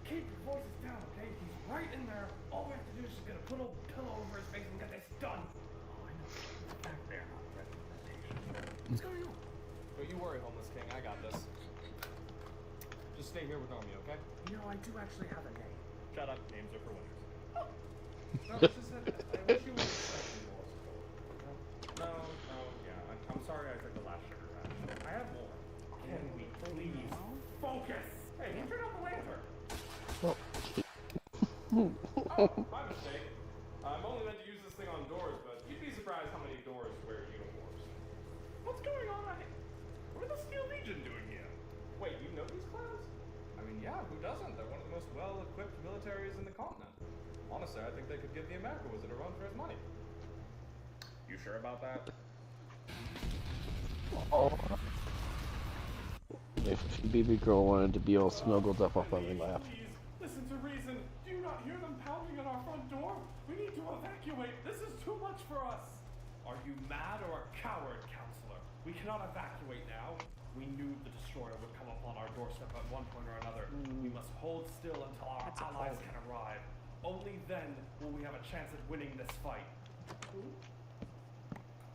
Speaker 19: Keep your voices down, okay? He's right in there. All we have to do is just get a little pillow over his face and get this done.
Speaker 13: Oh, I know. Back there, not representation. Let's go, you. Don't you worry, homeless king. I got this. Just stay here with Normie, okay?
Speaker 19: You know, I do actually have a name.
Speaker 13: Shut up. Names are for winners. Oh. No, it's just that I wish you would expect more support. No, yeah. I'm sorry I took the last sugar ration. I have more.
Speaker 19: Can we please focus? Hey, turn on the lantern.
Speaker 13: Oh, my mistake. I'm only meant to use this thing on doors, but you'd be surprised how many doors wear uniforms. What's going on right here? What are the Steel Legion doing here? Wait, you know these clowns? I mean, yeah, who doesn't? They're one of the most well-equipped militaries in the continent. Honestly, I think they could give the America Wizard a run for his money. You sure about that?
Speaker 2: Oh. If baby girl wanted to be all snuggled up on my lap.
Speaker 19: Please, listen to reason. Do you not hear them pounding on our front door? We need to evacuate. This is too much for us. Are you mad or a coward, counselor? We cannot evacuate now. We knew the destroyer would come upon our doorstep at one point or another. We must hold still until our allies can arrive. Only then will we have a chance at winning this fight.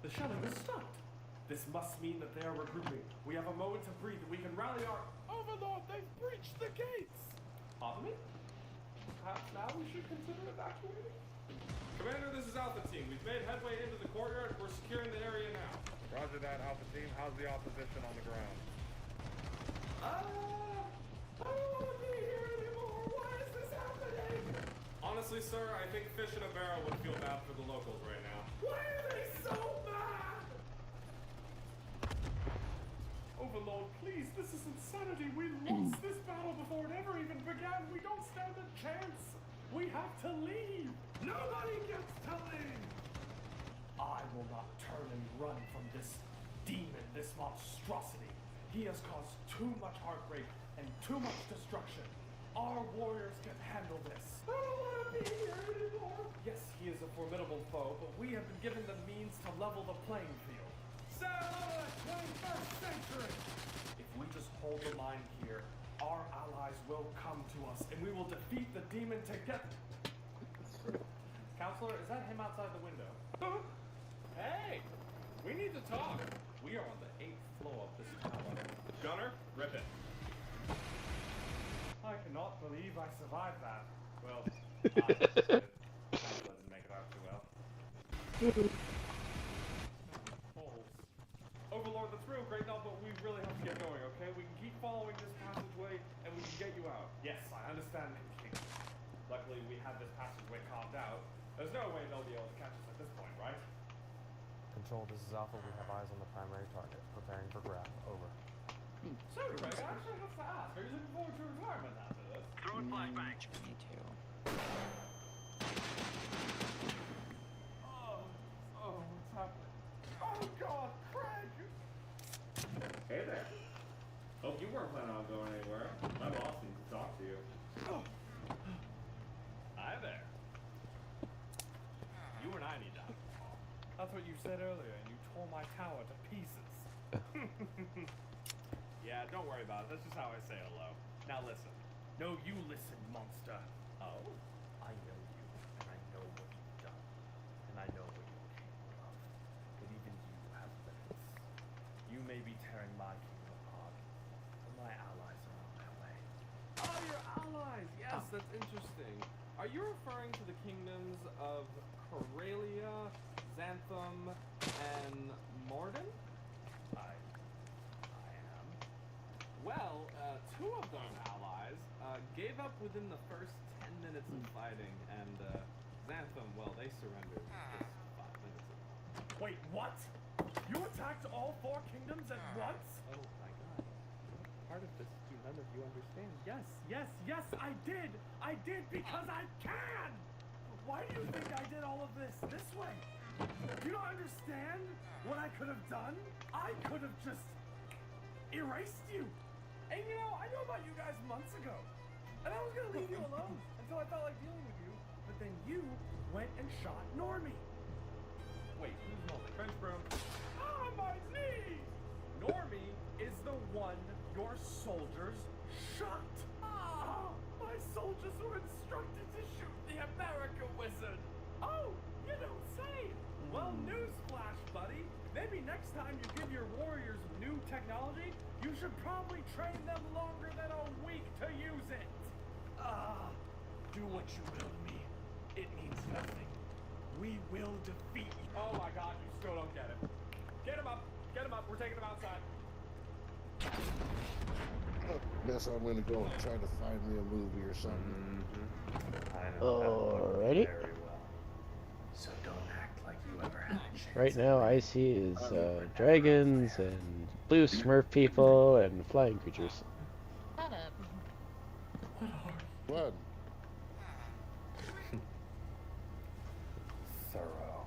Speaker 19: The shelling is stopped. This must mean that they are regrouping. We have a moment to breathe and we can rally our... Overlord, they've breached the gates! Pardon me? Perhaps now we should consider evacuating? Commander, this is Alpha Team. We've made headway into the courtyard. We're securing the area now.
Speaker 13: Roger that, Alpha Team. How's the opposition on the ground?
Speaker 19: I don't want to be here anymore. Why is this happening? Honestly, sir, I think fish in a barrel would feel bad for the locals right now. Why are they so bad?
Speaker 22: Overlord, please, this is insanity. We lost this battle before it ever even began. We don't stand a chance. We have to leave. Nobody gets to leave. I will not turn and run from this demon, this monstrosity. He has caused too much heartbreak and too much destruction. Our warriors can handle this. I don't want to be here anymore. Yes, he is a formidable foe, but we have been given the means to level the playing field. Sailor 21st century! If we just hold the line here, our allies will come to us, and we will defeat the demon together. Counselor, is that him outside the window? Hey! We need to talk. We are on the 8th floor of this tower. Gunner, rip it. I cannot believe I survived that. Well, I did. Angela didn't make it out too well. Holes. Overlord, that's real great now, but we really have to get going, okay? We can keep following this passageway, and we can get you out. Yes, I understand completely. Luckily, we have this passageway carved out. There's no way they'll be able to catch us at this point, right?
Speaker 8: Control, this is Alpha. We have eyes on the primary target. Preparing for grab. Over.
Speaker 22: So, Greg, I actually have to ask, are you looking forward to retirement after this?
Speaker 4: Throwing flashbang. Me too.
Speaker 22: Oh, what's happening? Oh, God, Craig!
Speaker 19: Hey there. Hope you weren't planning on going anywhere. My boss needs to talk to you. Hi there.
Speaker 22: You and I need to have a talk. That's what you said earlier, and you tore my tower to pieces. Yeah, don't worry about it. That's just how I say hello. Now listen. No, you listen, monster.
Speaker 8: Oh? I know you, and I know what you've done. And I know what you're capable of. But even you have limits. You may be tearing my kingdom apart, but my allies are on their way.
Speaker 22: Oh, your allies! Yes, that's interesting. Are you referring to the kingdoms of Corelia, Xantham, and Morden? I am. Well, two of those allies gave up within the first 10 minutes of fighting, and Xantham, well, they surrendered just 5 minutes ago. Wait, what? You attacked all 4 kingdoms at once? Oh my god. Part of this do none of you understand. Yes, I did! I did because I can! Why do you think I did all of this way? You don't understand what I could have done? I could have just erased you! And you know, I knew about you guys months ago. And I was gonna leave you alone until I felt like dealing with you. But then you went and shot Normie. Wait, who's Normie? French broom. Ah, my knees! Normie is the one your soldiers shot. Ah, my soldiers were instructed to shoot the America Wizard. Oh, you don't say. Well, newsflash, buddy. Maybe next time you give your warriors new technology, you should probably train them longer than a week to use it. Do what you will to me. It means nothing. We will defeat you. Oh my god, you still don't get it. Get him up. Get him up. We're taking him outside.
Speaker 5: Guess I'm gonna go and try to find me a movie or something.
Speaker 8: I know
Speaker 2: Alrighty.
Speaker 8: very well. So don't act like you ever had a chance.
Speaker 2: Right now, I see is dragons and blue Smurf people and flying creatures.
Speaker 4: Shut up.
Speaker 5: What?
Speaker 8: Thorough.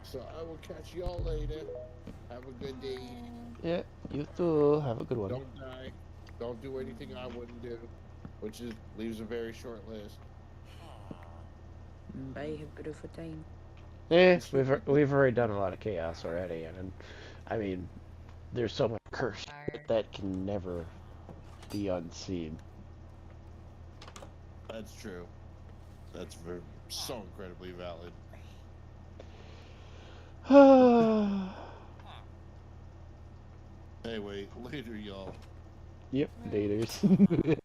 Speaker 5: So I will catch y'all later. Have a good day.
Speaker 2: Yeah, you too. Have a good one.
Speaker 5: Don't die. Don't do anything I wouldn't do, which is leaves a very short list.
Speaker 4: Bye, have a beautiful time.
Speaker 2: Yeah, we've already done a lot of chaos already, and I mean, there's so much curse that can never be unseen.
Speaker 5: That's true. That's so incredibly valid. Anyway, later, y'all.
Speaker 2: Yep, daters.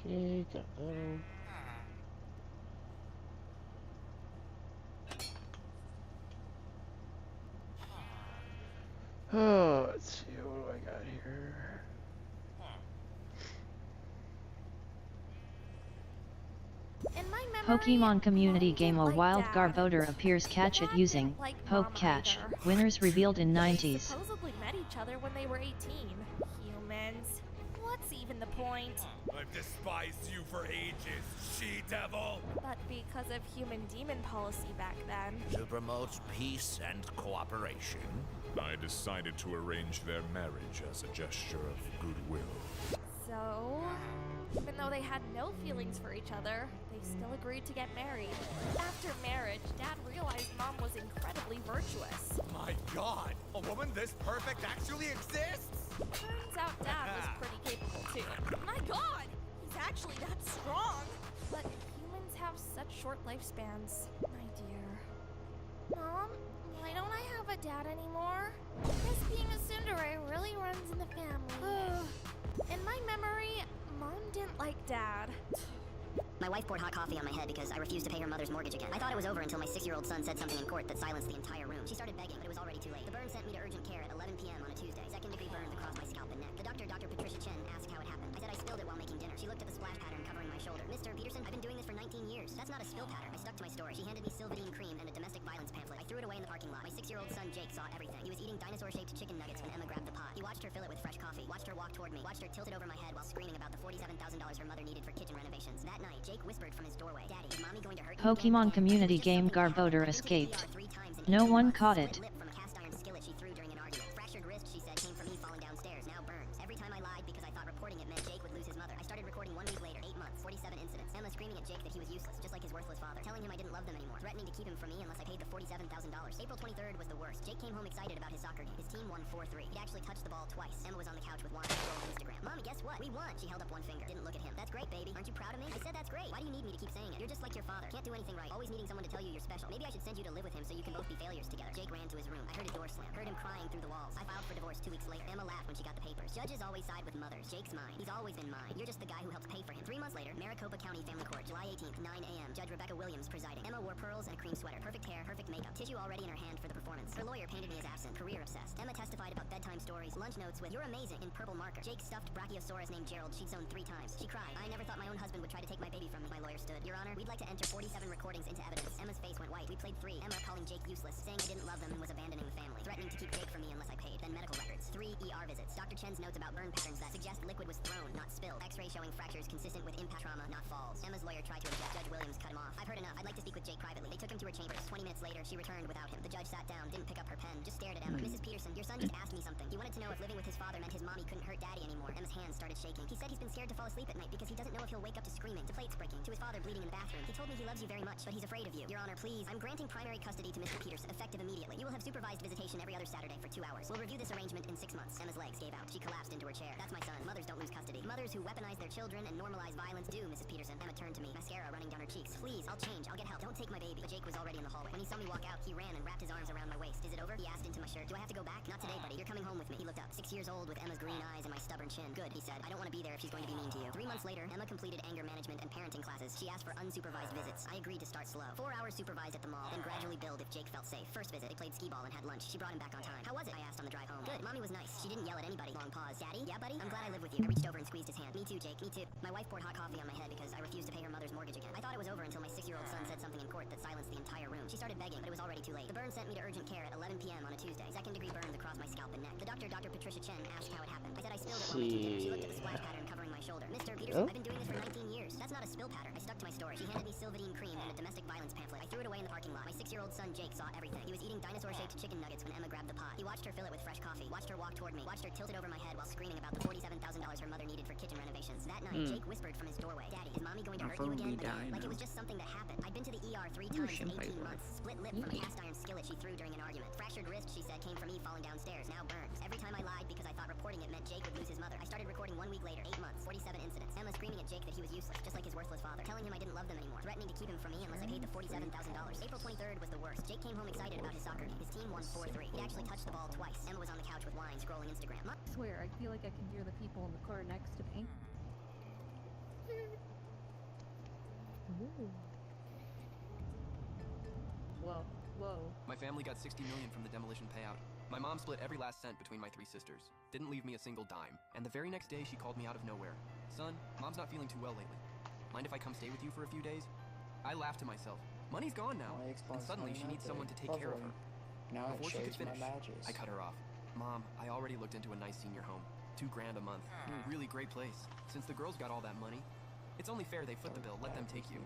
Speaker 2: Okay, got that one. Oh, let's see, what do I got here?
Speaker 12: In my memory,
Speaker 3: Pokemon community
Speaker 12: Mom
Speaker 3: game
Speaker 12: didn't
Speaker 3: A
Speaker 12: like
Speaker 3: Wild
Speaker 12: Dad.
Speaker 3: Garbodor appears catch it
Speaker 12: Dad
Speaker 3: using
Speaker 12: didn't like
Speaker 3: Poke
Speaker 12: Mom
Speaker 3: Catch.
Speaker 12: either.
Speaker 3: Winners revealed in
Speaker 12: They
Speaker 3: 90s.
Speaker 12: supposedly met each other when they were 18. Humans. What's even the point?
Speaker 16: I've despised you for ages, she-devil!
Speaker 12: But because of human demon policy back then.
Speaker 18: To promote peace and cooperation.
Speaker 11: I decided to arrange their marriage as a gesture of goodwill.
Speaker 12: So, even though they had no feelings for each other, they still agreed to get married. After marriage, Dad realized Mom was incredibly virtuous.
Speaker 16: My god! A woman this perfect actually exists?!
Speaker 12: Turns out Dad was pretty capable too. My god! He's actually that strong! But humans have such short lifespans, my dear. Mom, why don't I have a dad anymore? Guess being a tsundere really runs in the family. In my memory, Mom didn't like Dad.
Speaker 23: My wife poured hot coffee on my head because I refused to pay her mother's mortgage again. I thought it was over until my 6-year-old son said something in court that silenced the entire room. She started begging, but it was already too late. The burn sent me to urgent care at 11 p.m. on a Tuesday. Second-degree burns across my scalp and neck. The doctor, Dr. Patricia Chen, asked how it happened. I said I spilled it while making dinner. She looked at the splash pattern covering my shoulder. Mr. Peterson, I've been doing this for 19 years. That's not a spill pattern. I stuck to my story. She handed me Sylvadine cream and a domestic violence pamphlet. I threw it away in the parking lot. My 6-year-old son, Jake, saw everything. He was eating dinosaur-shaped chicken nuggets when Emma grabbed the pot. He watched her fill it with fresh coffee, watched her walk toward me, watched her tilt it over my head while screaming about the $47,000 her mother needed for kitchen renovations. That night, Jake whispered from his doorway, "Daddy, is mommy going to hurt you
Speaker 3: Pokemon
Speaker 23: again?"
Speaker 3: community game Garbodor escaped. No one caught it.
Speaker 23: Split lip from a cast iron skillet she threw during an argument. Fractured wrist, she said, came from me falling downstairs. Now burns. Every time I lied because I thought reporting it meant Jake would lose his mother. I started recording 1 week later, 8 months, 47 incidents. Emma screaming at Jake that he was useless, just like his worthless father. Telling him I didn't love them anymore. Threatening to keep him from me unless I paid the $47,000. April 23rd was the worst. Jake came home excited about his soccer game. His team won 4-3. He'd actually touched the ball twice. Emma was on the couch with wine, scrolling Instagram. Mommy, guess what? We won. She held up one finger. Didn't look at him. That's great, baby. Aren't you proud of me? I said that's great. Why do you need me to keep saying it? You're just like your father. Can't do anything right. Always needing someone to tell you you're special. Maybe I should send you to live with him so you can both be failures together. Jake ran to his room. I heard a door slam. Heard him crying through the walls. I filed for divorce 2 weeks later. Emma laughed when she got the papers. Judges always side with mothers. Jake's mine. He's always been mine. You're just the guy who helped pay for him. 3 months later, Maricopa County Family Court, July 18th, 9 a.m. Judge Rebecca Williams presiding. Emma wore pearls and a cream sweater. Perfect hair, perfect makeup. Tissue already in her hand for the performance. Her lawyer painted me as absent, career obsessed. Emma testified about bedtime stories, lunch notes with "You're amazing" in purple marker. Jake stuffed Brachiosaurus named Gerald she'd sewn 3 times. She cried. I never thought my own husband would try to take my baby from me. My lawyer stood. Your Honor, we'd like to enter 47 recordings into evidence. Emma's face went white. We played 3. Emma calling Jake useless, saying I didn't love them and was abandoning the family. Threatening to keep Jake from me unless I paid. Then medical records. 3 ER visits. Dr. Chen's notes about burn patterns that suggest liquid was thrown, not spilled. X-ray showing fractures consistent with impact trauma, not falls. Emma's lawyer tried to object. Judge Williams cut him off. I've heard enough. I'd like to speak with Jake privately. They took him to her chambers. 20 minutes later, she returned without him. The judge sat down, didn't pick up her pen, just stared at Emma. Mrs. Peterson, your son just asked me something. He wanted to know if living with his father meant his mommy couldn't hurt Daddy anymore. Emma's hands started shaking. He said he's been scared to fall asleep at night because he doesn't know if he'll wake up to screaming, to plates breaking, to his father bleeding in the bathroom. He told me he loves you very much, but he's afraid of you. Your Honor, please. I'm granting primary custody to Mr. Peterson, effective immediately. You will have supervised visitation every other Saturday for 2 hours. We'll review this arrangement in 6 months. Emma's legs gave out. She collapsed into her chair. That's my son. Mothers don't lose custody. Mothers who weaponize their children and normalize violence do, Mrs. Peterson. Emma turned to me, mascara running down her cheeks. Please, I'll change. I'll get help. Don't take my baby. But Jake was already in the hallway. When he saw me walk out, he ran and wrapped his arms around my waist. Is it over? He asked into my shirt. Do I have to go back? Not today, buddy. You're coming home with me. He looked up. 6 years old with Emma's green eyes and my stubborn chin. Good, he said. I don't want to be there if she's going to be mean to you. 3 months later, Emma completed anger management and parenting classes. She asked for unsupervised visits. I agreed to start slow. 4 hours supervised at the mall, then gradually build if Jake felt safe. First visit, they played skee ball and had lunch. She brought him back on time. How was it? I asked on the drive home. Good. Mommy was nice. She didn't yell at anybody. Long pause. Daddy? Yeah, buddy? I'm glad I live with you. I reached over and squeezed his hand. Me too, Jake. Me too. My wife poured hot coffee on my head because I refused to pay her mother's mortgage again. I thought it was over until my 6-year-old son said something in court that silenced the entire room. She started begging, but it was already too late. The burn sent me to urgent care at 11 p.m. on a Tuesday. Second-degree burns across my scalp and neck. The doctor, Dr. Patricia Chen, asked how it happened. I said I spilled it while making dinner. She looked at the splash pattern covering my shoulder. Mr. Peterson, I've been doing this for 19 years. That's not a spill pattern. I stuck to my story. She handed me Sylvadine cream and a domestic violence pamphlet. I threw it away in the parking lot. My 6-year-old son, Jake, saw everything. He was eating dinosaur-shaped chicken nuggets when Emma grabbed the pot. He watched her fill it with fresh coffee, watched her walk toward me, watched her tilt it over my head while screaming about the $47,000 her mother needed for kitchen renovations. That night, Jake whispered from his doorway, Daddy, is mommy going to hurt you again? Like it was just something that happened. I'd been to the ER 3 times in 18 months. Split lip from a cast iron skillet she threw during an argument. Fractured wrist, she said, came from me falling downstairs. Now burns. Every time I lied because I thought reporting it meant Jake would lose his mother. I started recording 1 week later, 8 months, 47 incidents. Emma screaming at Jake that he was useless, just like his worthless father. Telling him I didn't love them anymore. Threatening to keep him from me unless I paid the $47,000. April 23rd was the worst. Jake came home excited about his soccer game. His team won 4-3. He'd actually touched the ball twice. Emma was on the couch with wine, scrolling Instagram.
Speaker 4: I swear, I feel like I can hear the people in the car next to me. Whoa, whoa.
Speaker 1: My family got $60 million from the demolition payout. My mom split every last cent between my 3 sisters. Didn't leave me a single dime. And the very next day, she called me out of nowhere. Son, Mom's not feeling too well lately. Mind if I come stay with you for a few days? I laughed to myself. Money's gone now. And suddenly, she needs someone to take care of her.
Speaker 6: Now
Speaker 1: Before she could finish,
Speaker 6: badges.
Speaker 1: I cut her off. Mom, I already looked into a nice senior home. $2 grand a month. Really great place. Since the girls got all that money, it's only fair they foot the bill. Let them take you.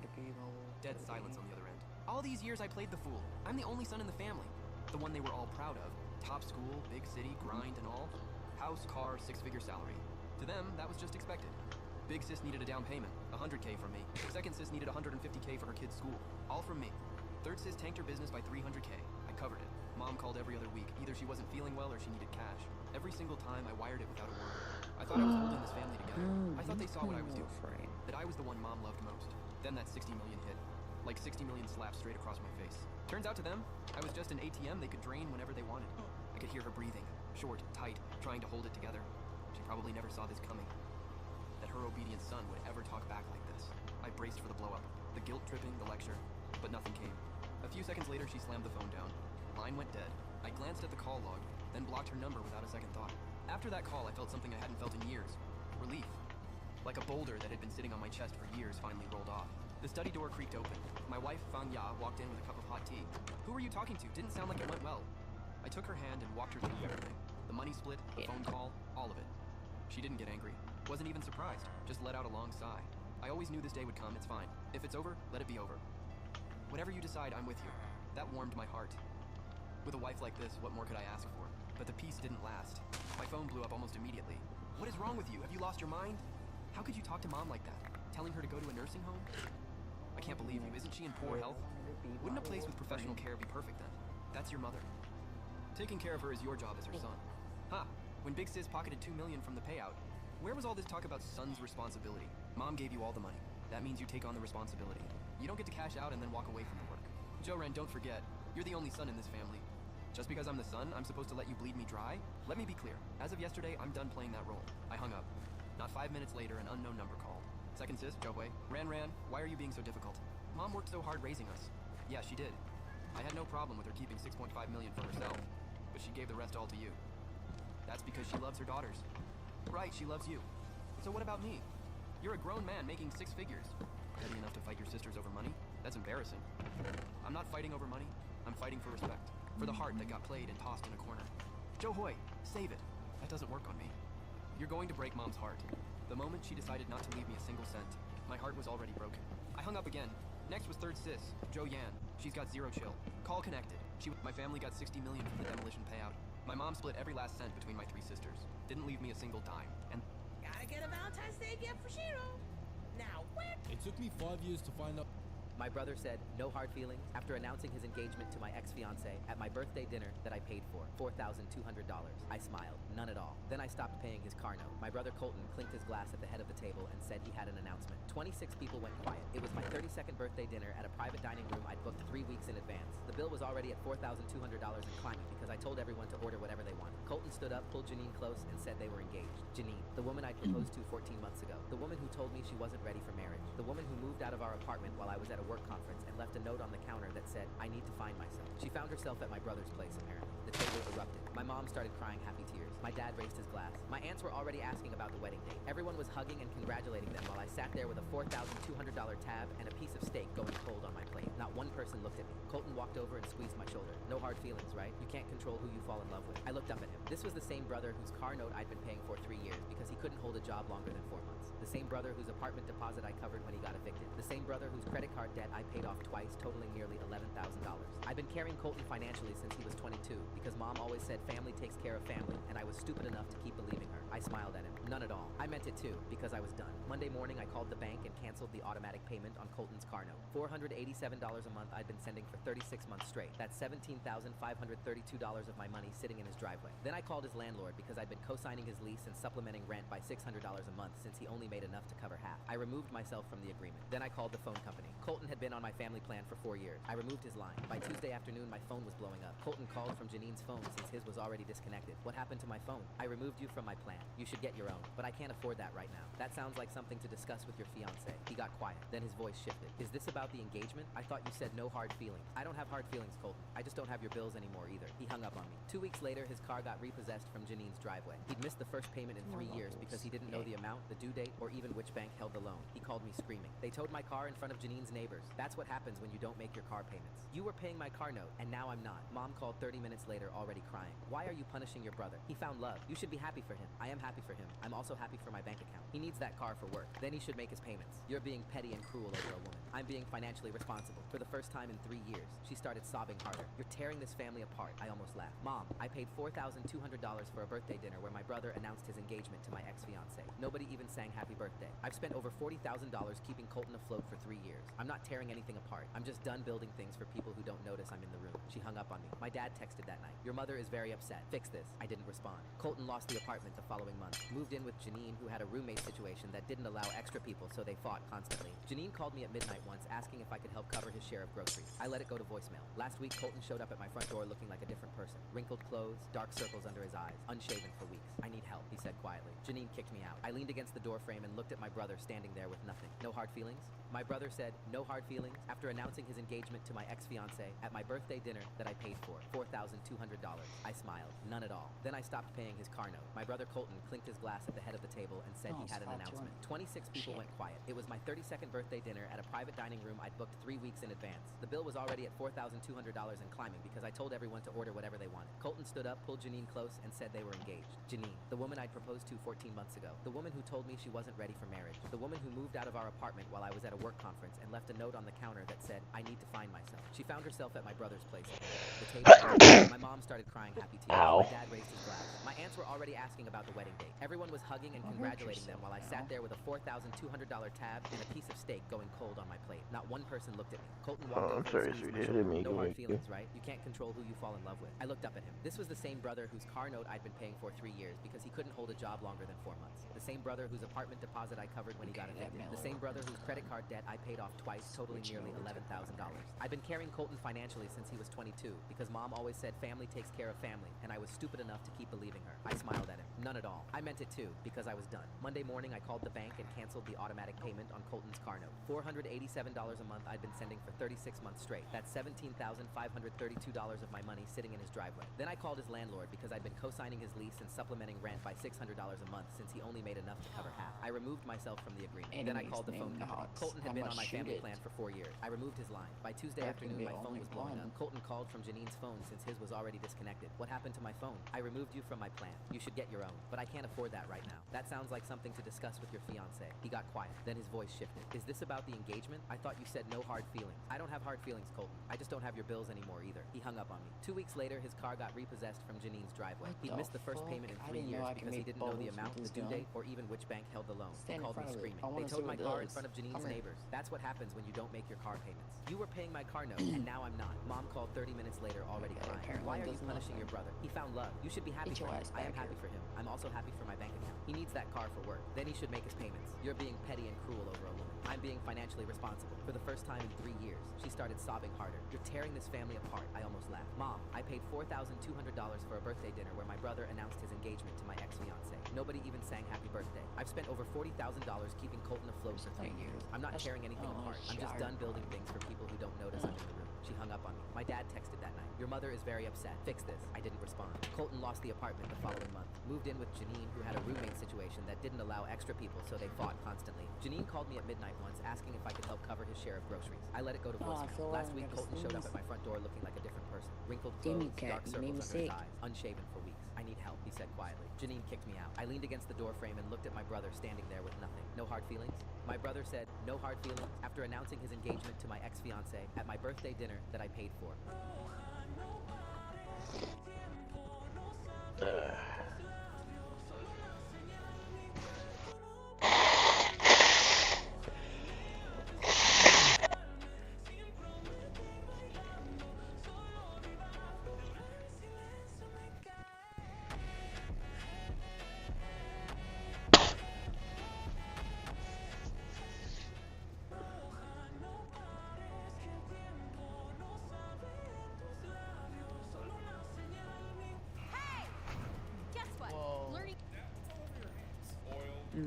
Speaker 1: Dead silence on the other end. All these years I played the fool. I'm the only son in the family. The one they were all proud of. Top school, big city, grind and all. House, car, 6-figure salary. To them, that was just expected. Big sis needed a down payment, $100K from me. Second sis needed $150K for her kid's school. All from me. Third sis tanked her business by $300K. I covered it. Mom called every other week. Either she wasn't feeling well or she needed cash. Every single time I wired it without a word. I thought I was holding this family together. I thought they saw what I was doing. That I was the one Mom loved most. Then that 60 million hit. Like 60 million slaps straight across my face. Turns out to them, I was just an ATM they could drain whenever they wanted. I could hear her breathing. Short, tight, trying to hold it together. She probably never saw this coming. That her obedient son would ever talk back like this. I braced for the blow-up. The guilt tripping, the lecture. But nothing came. A few seconds later, she slammed the phone down. Line went dead. I glanced at the call log, then blocked her number without a second thought. After that call, I felt something I hadn't felt in years. Relief. Like a boulder that had been sitting on my chest for years finally rolled off. The study door creaked open. My wife, Fang Ya, walked in with a cup of hot tea. Who were you talking to? Didn't sound like it went well. I took her hand and walked her through everything. The money split, the phone call, all of it. She didn't get angry. Wasn't even surprised. Just let out a long sigh. I always knew this day would come. It's fine. If it's over, let it be over. Whatever you decide, I'm with you. That warmed my heart. With a wife like this, what more could I ask for? But the peace didn't last. My phone blew up almost immediately. What is wrong with you? Have you lost your mind? How could you talk to Mom like that? Telling her to go to a nursing home? I can't believe you. Isn't she in poor health? Wouldn't a place with professional care be perfect then? That's your mother. Taking care of her is your job as her son. Ha! When Big Sis pocketed $2 million from the payout, where was all this talk about son's responsibility? Mom gave you all the money. That means you take on the responsibility. You don't get to cash out and then walk away from the work. Joe Ren, don't forget, you're the only son in this family. Just because I'm the son, I'm supposed to let you bleed me dry? Let me be clear. As of yesterday, I'm done playing that role. I hung up. Not 5 minutes later, an unknown number called. Second sis, Joe Hui. Ran, why are you being so difficult? Mom worked so hard raising us. Yeah, she did. I had no problem with her keeping 6.5 million for herself, but she gave the rest all to you. That's because she loves her daughters. Right, she loves you. So what about me? You're a grown man making 6 figures. Petty enough to fight your sisters over money? That's embarrassing. I'm not fighting over money. I'm fighting for respect. For the heart that got played and tossed in a corner. Joe Hui, save it. That doesn't work on me. You're going to break Mom's heart. The moment she decided not to leave me a single cent, my heart was already broken. I hung up again. Next was third sis, Joe Yan. She's got zero chill. Call connected. My family got 60 million from the demolition payout. My mom split every last cent between my 3 sisters. Didn't leave me a single dime. And
Speaker 9: Gotta get a Valentine's Day gift for Shiro. Now, where?
Speaker 15: It took me 5 years to find out.
Speaker 17: My brother said, no hard feelings, after announcing his engagement to my ex-fiancée at my birthday dinner that I paid for, $4,200. I smiled, none at all. Then I stopped paying his car note. My brother Colton clinked his glass at the head of the table and said he had an announcement. 26 people went quiet. It was my 32nd birthday dinner at a private dining room I'd booked 3 weeks in advance. The bill was already at $4,200 and climbing because I told everyone to order whatever they wanted. Colton stood up, pulled Janine close, and said they were engaged. Janine, the woman I proposed to 14 months ago. The woman who told me she wasn't ready for marriage. The woman who moved out of our apartment while I was at a work conference and left a note on the counter that said, I need to find myself. She found herself at my brother's place, apparently. The table erupted. My mom started crying happy tears. My dad raised his glass. My aunts were already asking about the wedding date. Everyone was hugging and congratulating them while I sat there with a $4,200 tab and a piece of steak going cold on my plate. Not one person looked at me. Colton walked over and squeezed my shoulder. No hard feelings, right? You can't control who you fall in love with. I looked up at him. This was the same brother whose car note I'd been paying for 3 years because he couldn't hold a job longer than 4 months. The same brother whose apartment deposit I covered when he got evicted. The same brother whose credit card debt I paid off twice, totaling nearly $11,000. I've been carrying Colton financially since he was 22 because Mom always said family takes care of family, and I was stupid enough to keep believing her. I smiled at him. None at all. I meant it too, because I was done. Monday morning, I called the bank and canceled the automatic payment on Colton's car note. $487 a month I'd been sending for 36 months straight. That's $17,532 of my money sitting in his driveway. Then I called his landlord because I'd been co-signing his lease and supplementing rent by $600 a month since he only made enough to cover half. I removed myself from the agreement. Then I called the phone company. Colton had been on my family plan for 4 years. I removed his line. By Tuesday afternoon, my phone was blowing up. Colton called from Janine's phone since his was already disconnected. What happened to my phone? I removed you from my plan. plan. You should get your own, but I can't afford that right now. That sounds like something to discuss with your fiancé. He got quiet, then his voice shifted. Is this about the engagement? I thought you said no hard feelings. I don't have hard feelings, Colton. I just don't have your bills anymore either. He hung up on me. 2 weeks later, his car got repossessed from Janine's driveway. He'd missed the first payment in 3 years because he didn't know the amount, the due date, or even which bank held the loan. He called me screaming. They towed my car in front of Janine's neighbors. That's what happens when you don't make your car payments. You were paying my car note, and now I'm not. Mom called 30 minutes later already crying. Why are you punishing your brother? He found love. You should be happy for him. I am happy for him. I'm also happy for my bank account. He needs that car for work. Then he should make his payments. You're being petty and cruel over a woman. I'm being financially responsible. For the first time in 3 years, she started sobbing harder. You're tearing this family apart. I almost laughed. Mom, I paid $4,200 for a birthday dinner where my brother announced his engagement to my ex-fiancée. Nobody even sang happy birthday. I've spent over $40,000 keeping Colton afloat for 3 years. I'm not tearing anything apart. I'm just done building things for people who don't notice I'm in the room. She hung up on me. My dad texted that night. Your mother is very upset. Fix this. I didn't respond. Colton lost the apartment the following month. Moved in with Janine, who had a roommate situation that didn't allow extra people, so they fought constantly. Janine called me at midnight once, asking if I could help cover his share of groceries. I let it go to voicemail. Last week, Colton showed up at my front door looking like a different person. Wrinkled clothes, dark circles under his eyes, unshaven for weeks. I need help, he said quietly. Janine kicked me out. I leaned against the door frame and looked at my brother standing there with nothing. No hard feelings? My brother said, no hard feelings, after announcing his engagement to my ex-fiancée at my birthday dinner that I paid for, $4,200. I smiled. None at all. Then I stopped paying his car note. My brother Colton clinked his glass at the head of the table and said he had an announcement. 26 people went quiet. It was my 32nd birthday dinner at a private dining room I'd booked 3 weeks in advance. The bill was already at $4,200 and climbing because I told everyone to order whatever they wanted. Colton stood up, pulled Janine close, and said they were engaged. Janine, the woman I'd proposed to 14 months ago. The woman who told me she wasn't ready for marriage. The woman who moved out of our apartment while I was at a work conference and left a note on the counter that said, I need to find myself. She found herself at my brother's place. The table. My mom started crying happy tears.
Speaker 2: Ow.
Speaker 17: My dad raised his glass. My aunts were already asking about the wedding date. Everyone was hugging and congratulating them while I sat there with a $4,200 tab and a piece of steak going cold on my plate. Not one person looked at me. Colton walked over
Speaker 2: I'm sorry,
Speaker 17: and squeezed my
Speaker 2: sweetie. I
Speaker 17: shoulder.
Speaker 2: didn't mean
Speaker 17: No
Speaker 2: to
Speaker 17: hard
Speaker 2: make you.
Speaker 17: feelings, right? You can't control who you fall in love with. I looked up at him. This was the same brother whose car note I'd been paying for 3 years because he couldn't hold a job longer than 4 months. The same brother whose apartment deposit I covered when he got evicted. The same brother whose credit card debt I paid off twice, totaling nearly $11,000. I've been carrying Colton financially since he was 22 because mom always said family takes care of family, and I was stupid enough to keep believing her. I smiled at him. None at all. I meant it too, because I was done. Monday morning, I called the bank and canceled the automatic payment on Colton's car note. $487 a month I'd been sending for 36 months straight. That's $17,532 of my money sitting in his driveway. Then I called his landlord because I'd been co-signing his lease and supplementing rent by $600 a month since he only made enough to cover half. I removed myself from the agreement. Then I called the phone company. Colton had been on my family plan for 4 years. I removed his line. By Tuesday afternoon, my phone was blowing up. Colton called from Janine's phone since his was already disconnected. What happened to my phone? I removed you from my plan. You should get your own, but I can't afford that right now. That sounds like something to discuss with your fiancé. He got quiet. Then his voice shifted. Is this about the engagement? I thought you said no hard feelings. I don't have hard feelings, Colton. I just don't have your bills anymore either. He hung up on me. 2 weeks later, his car got repossessed from Janine's driveway. He'd missed the first payment in 3 years because he didn't know the amount, the due date, or even which bank held the loan. He called me screaming. They towed my car in front of Janine's neighbors. That's what happens when you don't make your car payments. You were paying my car note, and now I'm not. Mom called 30 minutes later already crying. Why are you punishing your brother? He found love. You should be happy for him. I am happy for him. I'm also happy for my bank account. He needs that car for work. Then he should make his payments. You're being petty and cruel over a woman. I'm being financially responsible. For the first time in 3 years, she started sobbing harder. You're tearing this family apart. I almost laughed. Mom, I paid $4,200 for a birthday dinner where my brother announced his engagement to my ex-fiancée. Nobody even sang happy birthday. I've spent over $40,000 keeping Colton afloat for 3 years. I'm not tearing anything apart. I'm just done building things for people who don't notice I'm in the room. She hung up on me. My dad texted that night. Your mother is very upset. Fix this. I didn't respond. Colton lost the apartment the following month. Moved in with Janine, who had a roommate situation that didn't allow extra people, so they fought constantly. Janine called me at midnight once, asking if I could help cover his share of groceries. I let it go to voicemail. Last week, Colton showed up at my front door looking like a different person. Wrinkled clothes, dark circles under his eyes, unshaven for weeks. I need help, he said quietly. Janine kicked me out. I leaned against the door frame and looked at my brother standing there with nothing. No hard feelings? My brother said, no hard feelings, after announcing his engagement to my ex-fiancée at my birthday dinner that I paid for.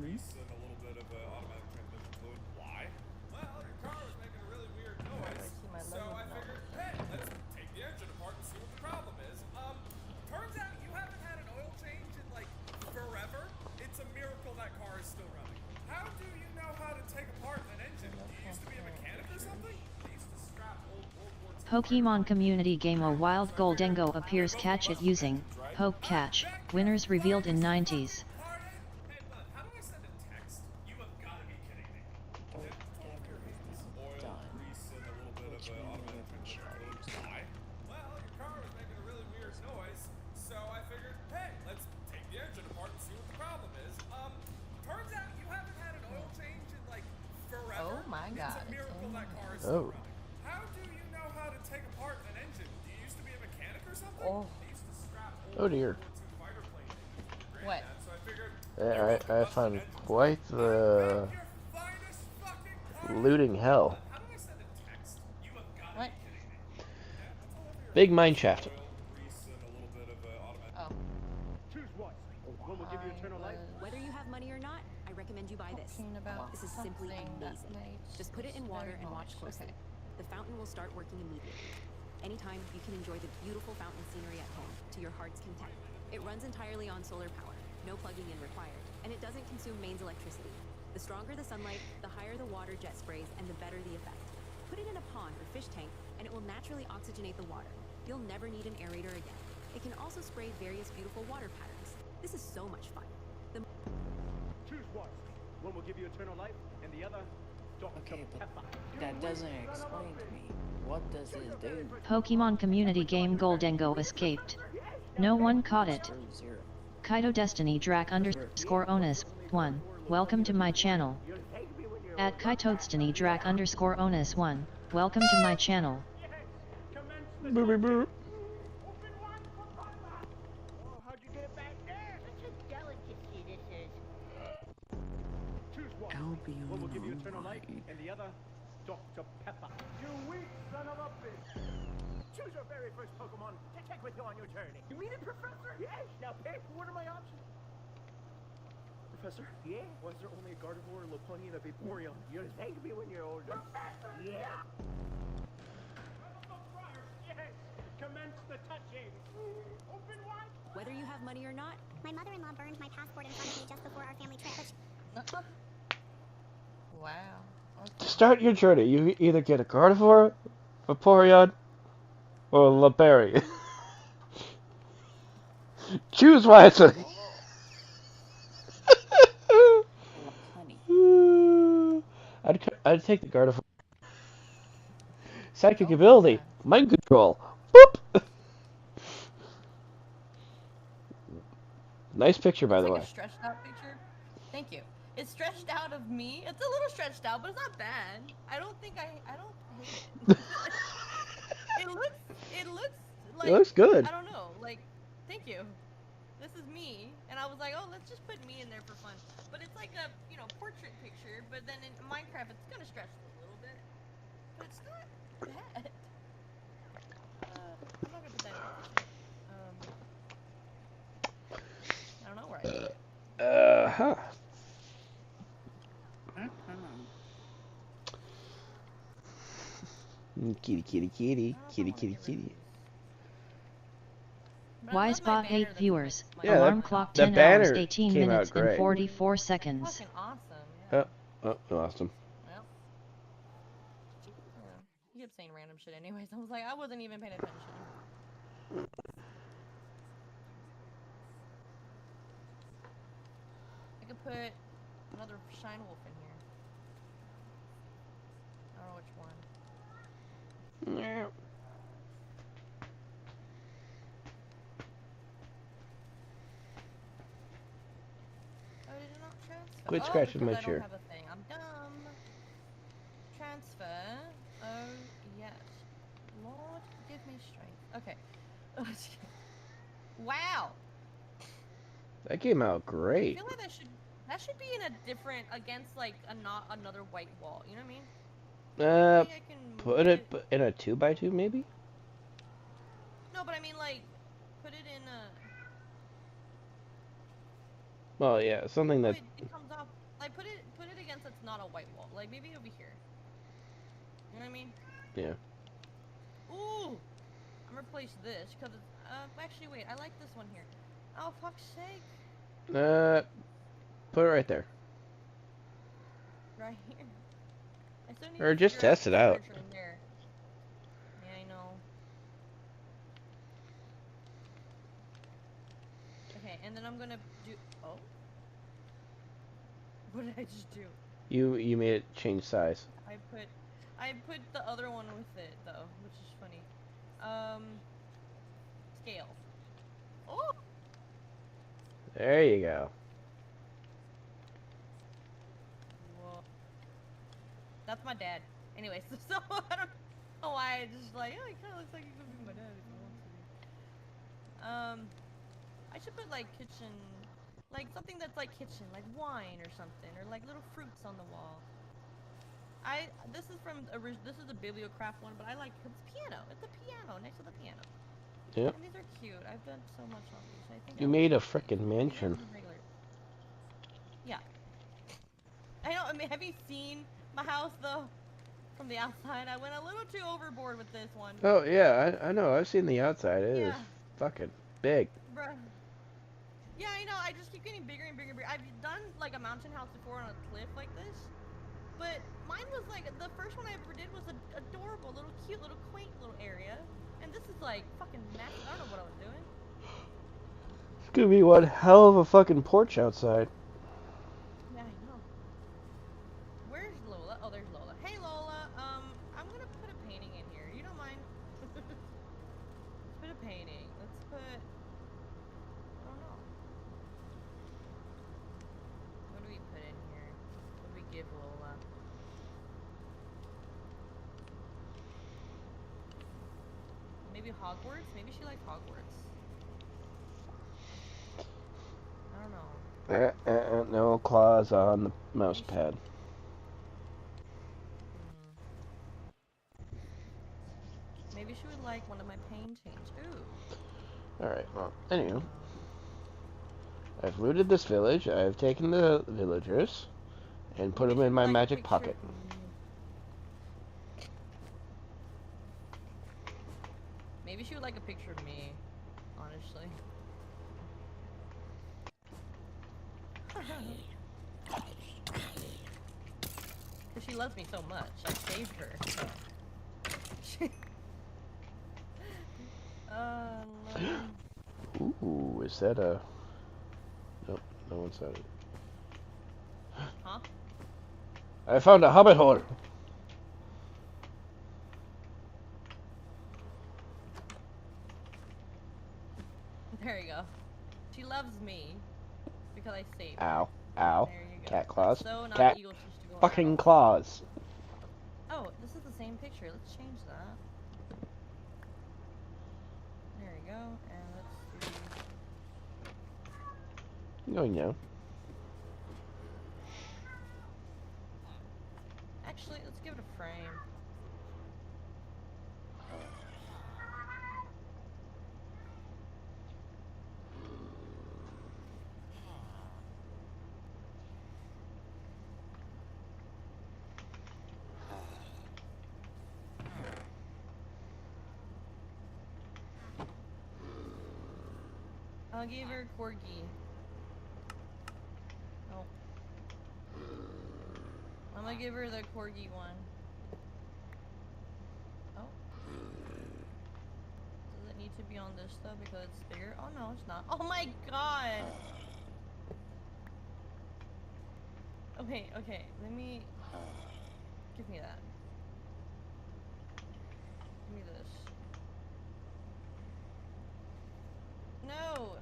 Speaker 19: grease and a little bit of automatic transmission fluid. Why? Well, your car was making a really weird noise, so I figured, hey, let's take the engine apart and see what the problem is. Turns out you haven't had an oil change in like forever. It's a miracle that car is still running. How do you know how to take apart an engine? Do you used to be a mechanic or something? They used to scrap old World War II.
Speaker 3: Pokemon community game A Wild Goldengo appears. Catch it using Poke Catch. Winners revealed in 90s.
Speaker 19: Hey, bud, how do I send a text? You have got to be kidding me. Oil, grease, and a little bit of automatic transmission fluid. Why? Well, your car was making a really weird noise, so I figured, hey, let's take the engine apart and see what the problem is. Turns out you haven't had an oil change in like forever.
Speaker 9: Oh my god.
Speaker 19: It's a miracle that car is still running. How do you know how to take apart an engine? Do you used to be a mechanic or something?
Speaker 9: Oh.
Speaker 19: They used to scrap
Speaker 14: Oh dear.
Speaker 19: fighter plane engines with your
Speaker 9: What?
Speaker 19: granddad, so I figured
Speaker 14: I found quite the looting hell.
Speaker 9: What?
Speaker 2: Big mine shaft.
Speaker 9: Oh.
Speaker 6: Choose one. One will give you eternal life.
Speaker 7: Whether you have money or not, I recommend you buy this. This is simply amazing. Just put it in water and watch closely. The fountain will start working immediately. Anytime, you can enjoy the beautiful fountain scenery at home to your heart's content. It runs entirely on solar power, no plugging in required, and it doesn't consume mains electricity. The stronger the sunlight, the higher the water jet sprays, and the better the effect. Put it in a pond or fish tank, and it will naturally oxygenate the water. You'll never need an aerator again. It can also spray various beautiful water patterns. This is so much fun.
Speaker 6: Choose one. One will give you eternal life, and the other, Dr. Pepper.
Speaker 4: That doesn't explain to me. What does this do?
Speaker 3: Pokemon community game Goldengo escaped. No one caught it. Kaito Destiny Drac _ Onus 1. Welcome to my channel. At Kaito Destiny Drac _ Onus 1. Welcome to my channel.
Speaker 2: Boop, boop.
Speaker 6: One will give you eternal life, and the other, Dr. Pepper. You weak son of a bitch! Choose your very first Pokemon to take with you on your journey. You mean it, Professor? Yes. Now pick. What are my options? Professor? Yeah? Was there only a Gardevoir, a Lopunny, and a Vaporeon? You'll thank me when you're older. Professor! Yeah. Yes. Commence the touching. Open wide.
Speaker 7: Whether you have money or not,
Speaker 23: My mother-in-law burned my passport in front of me just before our family trip.
Speaker 9: Wow.
Speaker 2: To start your journey, you either get a Gardevoir, Vaporeon, or a Laperi. Choose wisely. I'd take the Gardevoir. Psychic ability, mind control. Boop. Nice picture, by the way.
Speaker 9: Like a stretched out picture. Thank you. It's stretched out of me. It's a little stretched out, but it's not bad. I don't think I don't hate it. it looks like
Speaker 2: It looks good.
Speaker 9: I don't know. Like, thank you. This is me, and I was like, oh, let's just put me in there for fun. But it's like a portrait picture. But then in Minecraft, it's gonna stretch a little bit, but it's not bad. I'm not gonna put that in the picture. I don't know where I did it.
Speaker 2: Huh. Kitty, kitty, kitty, kitty, kitty, kitty.
Speaker 3: Wisebot 8 viewers.
Speaker 2: Yeah,
Speaker 3: Alarm clock
Speaker 2: the
Speaker 3: 10
Speaker 2: banner
Speaker 3: hours 18
Speaker 2: came out
Speaker 3: minutes and
Speaker 2: great.
Speaker 3: 44 seconds.
Speaker 9: Fucking awesome.
Speaker 2: Oh, lost him.
Speaker 9: Well, he kept saying random shit anyways. I was like, I wasn't even paying attention. I could put another Shine Wolf in here. I don't know which one.
Speaker 2: Yeah.
Speaker 9: Oh, did it not transfer?
Speaker 2: Quit
Speaker 9: Oh,
Speaker 2: scratching
Speaker 9: because
Speaker 2: my
Speaker 9: I
Speaker 2: chair.
Speaker 9: don't have a thing. I'm dumb. Transfer. Oh, yes. Lord, give me strength. Okay. Wow.
Speaker 2: That came out
Speaker 9: I
Speaker 2: great.
Speaker 9: feel like that should be in a different against like not another white wall. You know what I mean? Maybe I can
Speaker 2: Put it in a 2x2 maybe?
Speaker 9: No, but I mean like put it in a.
Speaker 2: Well, yeah, something that.
Speaker 9: It comes off. Like put it against it's not a white wall. Like maybe over here. You know what I mean?
Speaker 2: Yeah.
Speaker 9: Ooh! I'm gonna replace this because it's. Actually, wait. I like this one here. Oh fuck's sake!
Speaker 2: Put it right there.
Speaker 9: Right here. I still need
Speaker 2: Or
Speaker 9: to
Speaker 2: just
Speaker 9: figure
Speaker 2: test it out.
Speaker 9: furniture in there. Yeah, I know. Okay, and then I'm gonna do. Oh. What did I just do?
Speaker 2: You made it change size.
Speaker 9: I put the other one with it though, which is funny. Scale. Oh.
Speaker 2: There you go.
Speaker 9: Whoa. That's my dad. Anyways, so I don't know why I just like, oh, he kind of looks like he could be my dad if he wants to be. I should put like kitchen, like something that's like kitchen, like wine or something, or like little fruits on the wall. This is a Bibliocraft one, but I like it's piano. It's a piano next to the piano.
Speaker 2: Yep.
Speaker 9: And these are cute. I've done so much on these. I think
Speaker 2: You made a frickin' mansion.
Speaker 9: Yeah. I know. I mean, have you seen my house though? From the outside, I went a little too overboard with this one.
Speaker 2: Oh yeah, I know. I've seen the outside. It is
Speaker 9: Yeah.
Speaker 2: fucking big.
Speaker 9: Bruh. Yeah, I know. I just keep getting bigger and bigger and bigger. I've done like a mountain house before on a cliff like this, but mine was like the first one I ever did was adorable, little cute, little quaint little area, and this is like fucking massive. I don't know what I was doing.
Speaker 2: It's gonna be one hell of a fucking porch outside.
Speaker 9: Yeah, I know. Where's Lola? Oh, there's Lola. Hey, Lola. I'm gonna put a painting in here. You don't mind? Let's put a painting. Let's put. I don't know. What do we put in here? What do we give Lola? Maybe Hogwarts? Maybe she likes Hogwarts. I don't know.
Speaker 2: No claws on the mouse pad.
Speaker 9: Maybe she would like one of my paintings. Ooh.
Speaker 2: Alright, well, anyway. I've looted this village, I've taken the villagers, and put them in my magic pocket.
Speaker 9: Maybe she would like a picture of me, honestly. Because she loves me so much. I saved her.
Speaker 2: Ooh, is that a... Nope, no one said it.
Speaker 9: Huh?
Speaker 2: I found a hobbit hole!
Speaker 9: There you go. She loves me because I saved her.
Speaker 2: Ow, ow.
Speaker 9: There you go.
Speaker 2: Cat claws.
Speaker 9: So not
Speaker 2: Cat
Speaker 9: eagle fish to go
Speaker 2: fucking
Speaker 9: around.
Speaker 2: claws.
Speaker 9: Oh, this is the same picture. Let's change that. There we go. And let's do...
Speaker 2: Going now.
Speaker 9: Actually, let's give it a frame. I'll give her corgi. Oh. I'm gonna give her the corgi one. Oh. Does it need to be on this though because it's bigger? Oh no, it's not. Oh my god! Okay, okay, let me... Give me that. Give me this. No!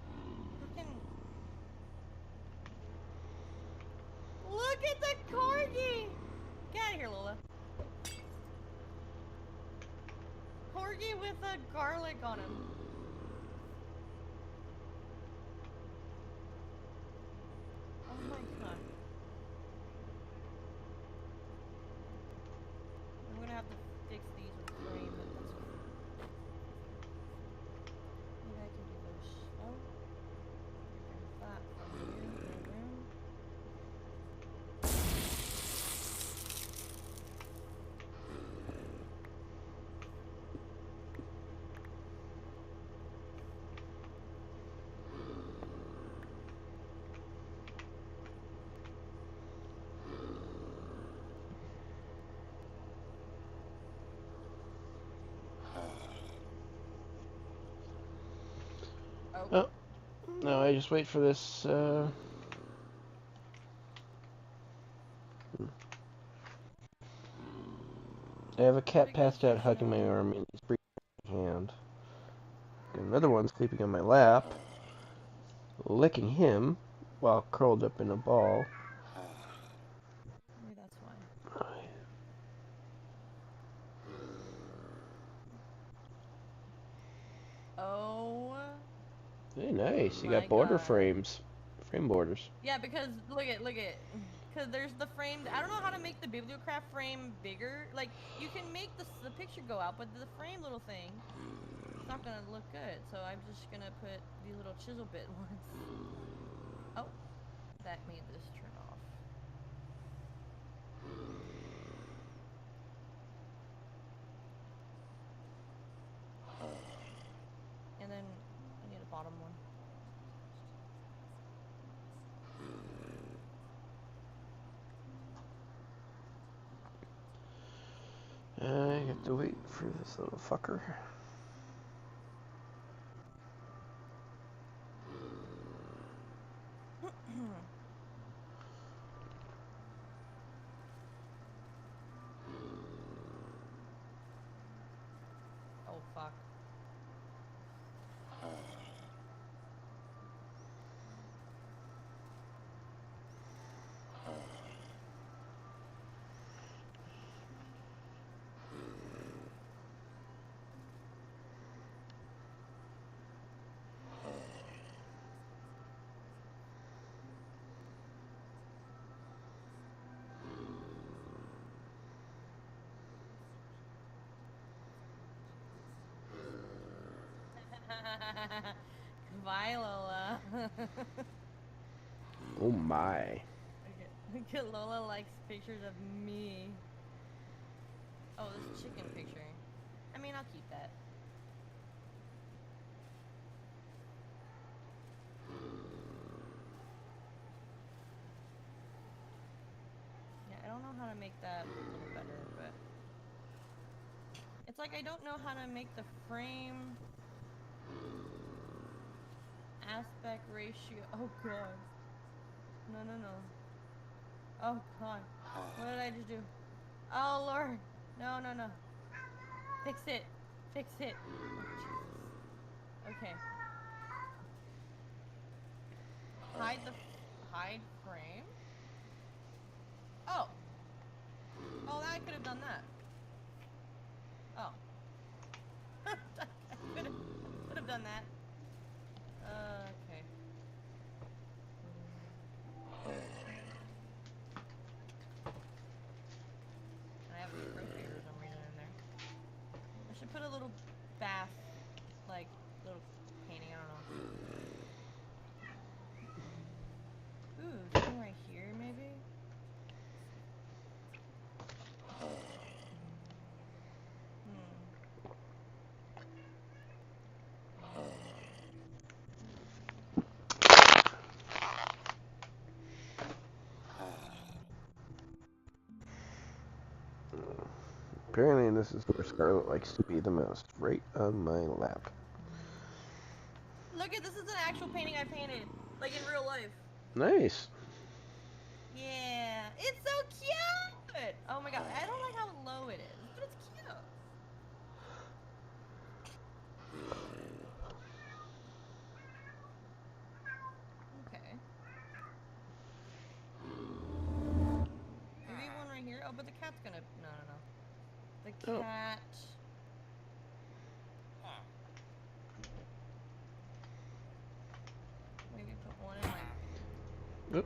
Speaker 9: Freaking... Look at the corgi! Get out of here, Lola. Corgi with a garlic on him. Oh my god. I'm gonna have to fix these with frame, but that's fine. Maybe I can do this. Oh. Get rid of that from you.
Speaker 2: Oh. No, I just wait for this, I have a cat passed out hugging my arm and he's breathing in my hand. Got another one sleeping on my lap, licking him while curled up in a ball.
Speaker 9: Maybe that's why. Oh.
Speaker 2: Hey, nice. You got border frames. Frame borders.
Speaker 9: Yeah, because look at. Because there's the frame. I don't know how to make the bibliocraft frame bigger. Like, you can make the picture go out, but the frame little thing, it's not gonna look good. So I'm just gonna put these little chisel bit ones. Oh, that made this turn off. And then I need a bottom one.
Speaker 2: I have to wait for this little fucker.
Speaker 9: Oh, fuck. Goodbye, Lola.
Speaker 2: Oh my.
Speaker 9: Look at Lola likes pictures of me. Oh, this chicken picture. I mean, I'll keep that. Yeah, I don't know how to make that a little better, but it's like I don't know how to make the frame aspect ratio. Oh god. No. Oh god. What did I just do? Oh lord. No. Fix it. Oh, Jesus. Okay. Hide frame. Oh. Oh, I could have done that. Oh. I could have done that. Okay. I have a crochet for some reason in there. I should put a little bath, like, little painting, I don't know. Ooh, something right here, maybe?
Speaker 2: Apparently this is where Scarlet likes to be the most, right on my lap.
Speaker 9: Look at this is an actual painting I painted, like in real life.
Speaker 2: Nice.
Speaker 9: Yeah, it's so cute. Oh my god, I don't like how low it is, but it's cute. Okay. Maybe one right here. Oh, but the cat's gonna. No. The cat. Maybe put one in my room.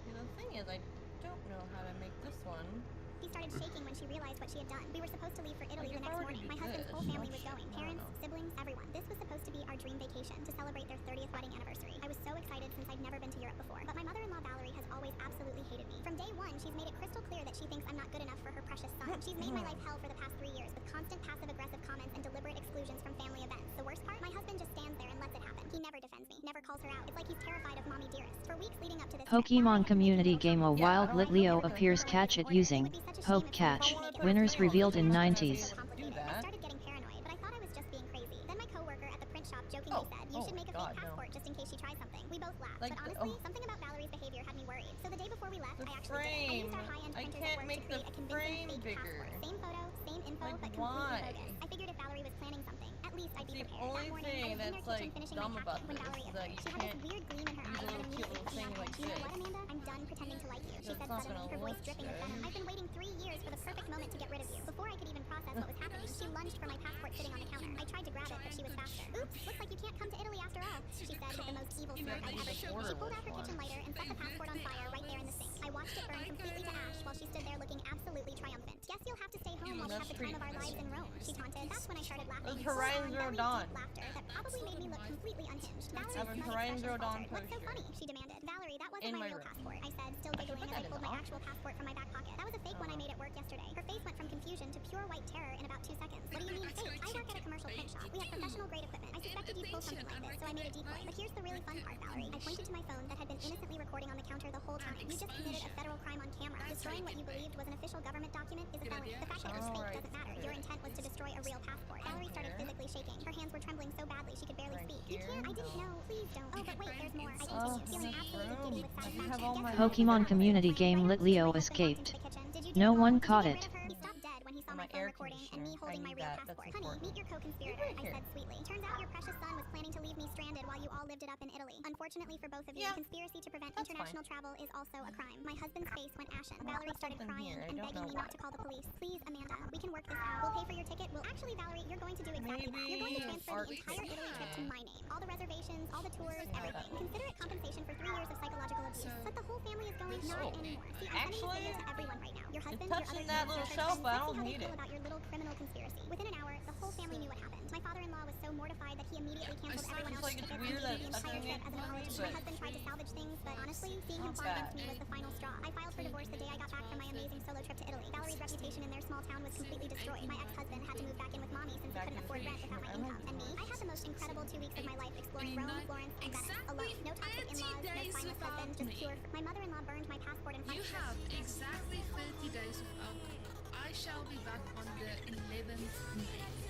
Speaker 9: Yeah, the thing is, I don't know how to make this one.
Speaker 23: She started shaking when she realized what she had done. We were supposed to leave for Italy the next morning. My husband's whole family was going. Parents, siblings, everyone. This was supposed to be our dream vacation to celebrate their 30th wedding anniversary. I was so excited since I'd never been to Europe before. But my mother-in-law Valerie has always absolutely hated me. From day one, she's made it crystal clear that she thinks I'm not good enough for her precious son. She's made my life hell for the past 3 years with constant passive-aggressive comments and deliberate exclusions from family events. The worst part? My husband just stands there and lets it happen. He never defends me, never never calls her out. It's like he's terrified of mommy dearest. For weeks leading up to this
Speaker 3: Pokemon community game A Wild Lit Leo appears catch it using Hope Catch. Winners revealed in 90s.
Speaker 23: I started getting paranoid, but I thought I was just being crazy. Then my coworker at the print shop jokingly said, you should make a fake passport just in case she tries something. We both laughed, but honestly, something about Valerie's behavior had me worried. So the day before we left, I actually did it. I used our high-end printers at work to create a convincing fake passport. Same photo, same info, but completely bogus. I figured if Valerie was planning something, at least I'd be prepared. That morning, I was in their kitchen finishing my packet when Valerie appeared. She had this weird gleam in her eyes and immediately put me on edge. You know what, Amanda? I'm done pretending to like you, she said suddenly, her voice dripping with venom. I've been waiting 3 years for the perfect moment to get rid of you. Before I could even process what was happening, she lunged for my passport sitting on the counter. I tried to grab it, but she was faster. Oops, looks like you can't come to Italy after all, she said with the most evil smirk I'd ever seen. She pulled out her kitchen lighter and set the passport on fire right there in the sink. I watched it burn completely to ash while she stood there looking absolutely triumphant. Guess you'll have to stay home while we have the time of our lives in Rome, she taunted. That's when I started laughing.
Speaker 9: Horizon Zero Dawn.
Speaker 23: Laughter that probably made me look completely unhinged. Valerie's
Speaker 9: I have a
Speaker 23: smug
Speaker 9: Horizon
Speaker 23: expression
Speaker 9: Zero Dawn
Speaker 23: faltered. What's so
Speaker 9: poster.
Speaker 23: funny? She demanded. Valerie, that wasn't
Speaker 9: In
Speaker 23: my
Speaker 9: my
Speaker 23: real
Speaker 9: room.
Speaker 23: passport, I said, still giggling as I pulled my actual passport from my back pocket. That was a fake one I made at work yesterday. Her face went from confusion to pure white terror in about 2 seconds. What do you mean fake? I work at a commercial print shop. We have professional grade equipment. I suspected you'd pull something like this, so I made a decoy. But here's the really fun part, Valerie. I pointed to my phone that had been innocently recording on the counter the whole time. You just committed a federal crime on camera. Destroying what you believed was an official government document is a felony. The fact that it was fake doesn't matter. Your intent was to destroy a real passport. Valerie started physically shaking. Her hands were trembling so badly she could barely speak. You can't. I didn't know. Please don't. Oh, but wait, there's more. I continued, feeling absolutely giddy with satisfaction.
Speaker 3: Pokemon community game Lit Leo escaped. No one caught it.
Speaker 23: He stopped dead when he saw my phone recording and me holding my real passport. Honey, meet your co-conspirator, I said sweetly. Turns out your precious son was planning to leave me stranded while you all lived it up in Italy. Unfortunately for both of you, conspiracy to prevent international travel is also a crime. My husband's face went ashen. Valerie started crying and begging me not to call the police. Please, Amanda, we can work this out. We'll pay for your ticket. Well, actually, Valerie, you're going to do exactly that. You're going to transfer the entire Italy trip to my name. All the reservations, all the tours, everything. Consider it compensation for 3 years of psychological abuse. But the whole family is going not anymore. See, I'm sending this to everyone right now. Your husband, your other
Speaker 9: touching that little
Speaker 23: sisters,
Speaker 9: shelf,
Speaker 23: and
Speaker 9: but I
Speaker 23: let's
Speaker 9: don't
Speaker 23: see how they
Speaker 9: hate
Speaker 23: feel
Speaker 9: it.
Speaker 23: about your little criminal conspiracy. Within an hour, the whole family knew what happened. My father-in-law was so mortified that he immediately canceled everyone else's tickets and
Speaker 9: weird
Speaker 23: paid the
Speaker 9: that
Speaker 23: entire
Speaker 9: touching
Speaker 23: trip
Speaker 9: it
Speaker 23: as an
Speaker 9: for me,
Speaker 23: apology.
Speaker 9: but
Speaker 23: My husband tried to salvage things, but honestly, seeing him
Speaker 9: not
Speaker 23: fall against
Speaker 9: bad.
Speaker 23: me was the final straw. I filed for divorce the day I got back from my amazing solo trip to Italy. Valerie's reputation in their small town was completely destroyed. My ex-husband had to move back in with mommy since he couldn't afford rent without my income. And me, I had the most incredible 2 weeks of my life exploring Rome, Florence, and Venice alone. No toxic in-laws, no spineless husbands, just pure. My mother-in-law burned my passport and
Speaker 10: You have exactly 30 days of alcohol. I shall be back on the 11th night.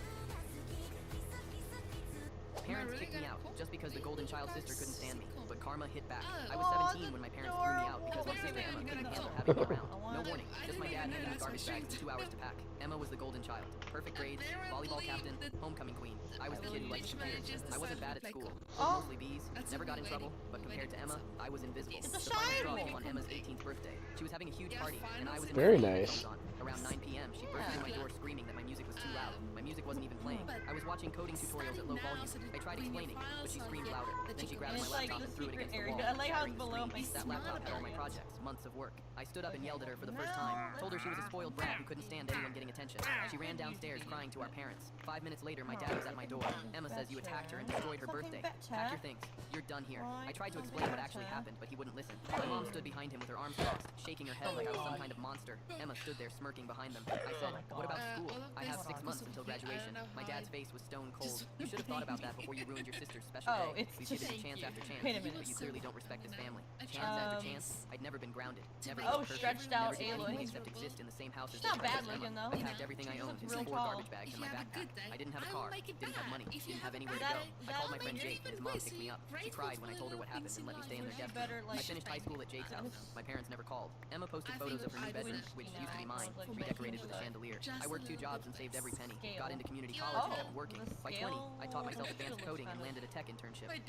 Speaker 1: Parents kicked me out just because the golden child sister couldn't stand me, but karma hit back.
Speaker 10: Oh.
Speaker 1: I was 17 when my parents threw me out because my sister Emma couldn't handle having me around. No warning, just my dad handing me garbage bags in 2 hours to pack. Emma was the golden child, perfect grades, volleyball captain, homecoming queen. I was the kid who liked computers. I wasn't bad at school, mostly B's, never got in trouble, but compared to Emma, I was invisible. The final straw came on Emma's 18th birthday. She was having a huge party, and I was in
Speaker 2: Very
Speaker 1: my
Speaker 2: nice.
Speaker 1: on. Around 9 p.m., she burst through my door screaming that my music was too loud. My music wasn't even playing. I was watching coding tutorials at low volume. I tried explaining, but she screamed louder. Then she grabbed my laptop and threw it against the wall.
Speaker 9: I like how it's
Speaker 1: shattering the
Speaker 9: below
Speaker 1: screen.
Speaker 9: my
Speaker 1: That laptop had all my projects, months of work. I stood up and yelled at her for the first time. Told her she was a spoiled brat who couldn't stand anyone getting attention. She ran downstairs crying to our parents. 5 minutes later, my dad was at my door. Emma says you attacked her and destroyed her birthday. Pack your things. You're done here. I tried to explain what actually happened, but he wouldn't listen. My mom stood behind him with her arms crossed, shaking her head like I was some kind of monster. Emma stood there smirking behind them. I said, what about school? I have 6 months until graduation. My dad's face was stone cold. You should have thought about that before you ruined your sister's special day. We've given you chance after chance, but you clearly don't respect this family. Chance after chance, I'd never been grounded. Never been perfect.
Speaker 9: Stretched out
Speaker 1: Never did
Speaker 9: Aloy.
Speaker 1: anything except exist in the same house as
Speaker 9: She's not
Speaker 1: this
Speaker 9: bad
Speaker 1: precious
Speaker 9: looking,
Speaker 1: Emma.
Speaker 9: though.
Speaker 1: I packed everything I owned into
Speaker 9: Real
Speaker 1: 4
Speaker 9: tall.
Speaker 1: garbage bags in my backpack. I didn't have a car, didn't have money, didn't have anywhere to go. I called my friend Jake, and his mom picked me up. She cried when I told her what happened and let me stay in their guest room. I finished high school at Jake's house. My parents never called. Emma posted photos of her new bedroom, which used to be mine, redecorated with a chandelier. I worked 2 jobs and saved every penny. Got into community college and kept working. By 20, I taught myself advanced coding and landed a tech internship. By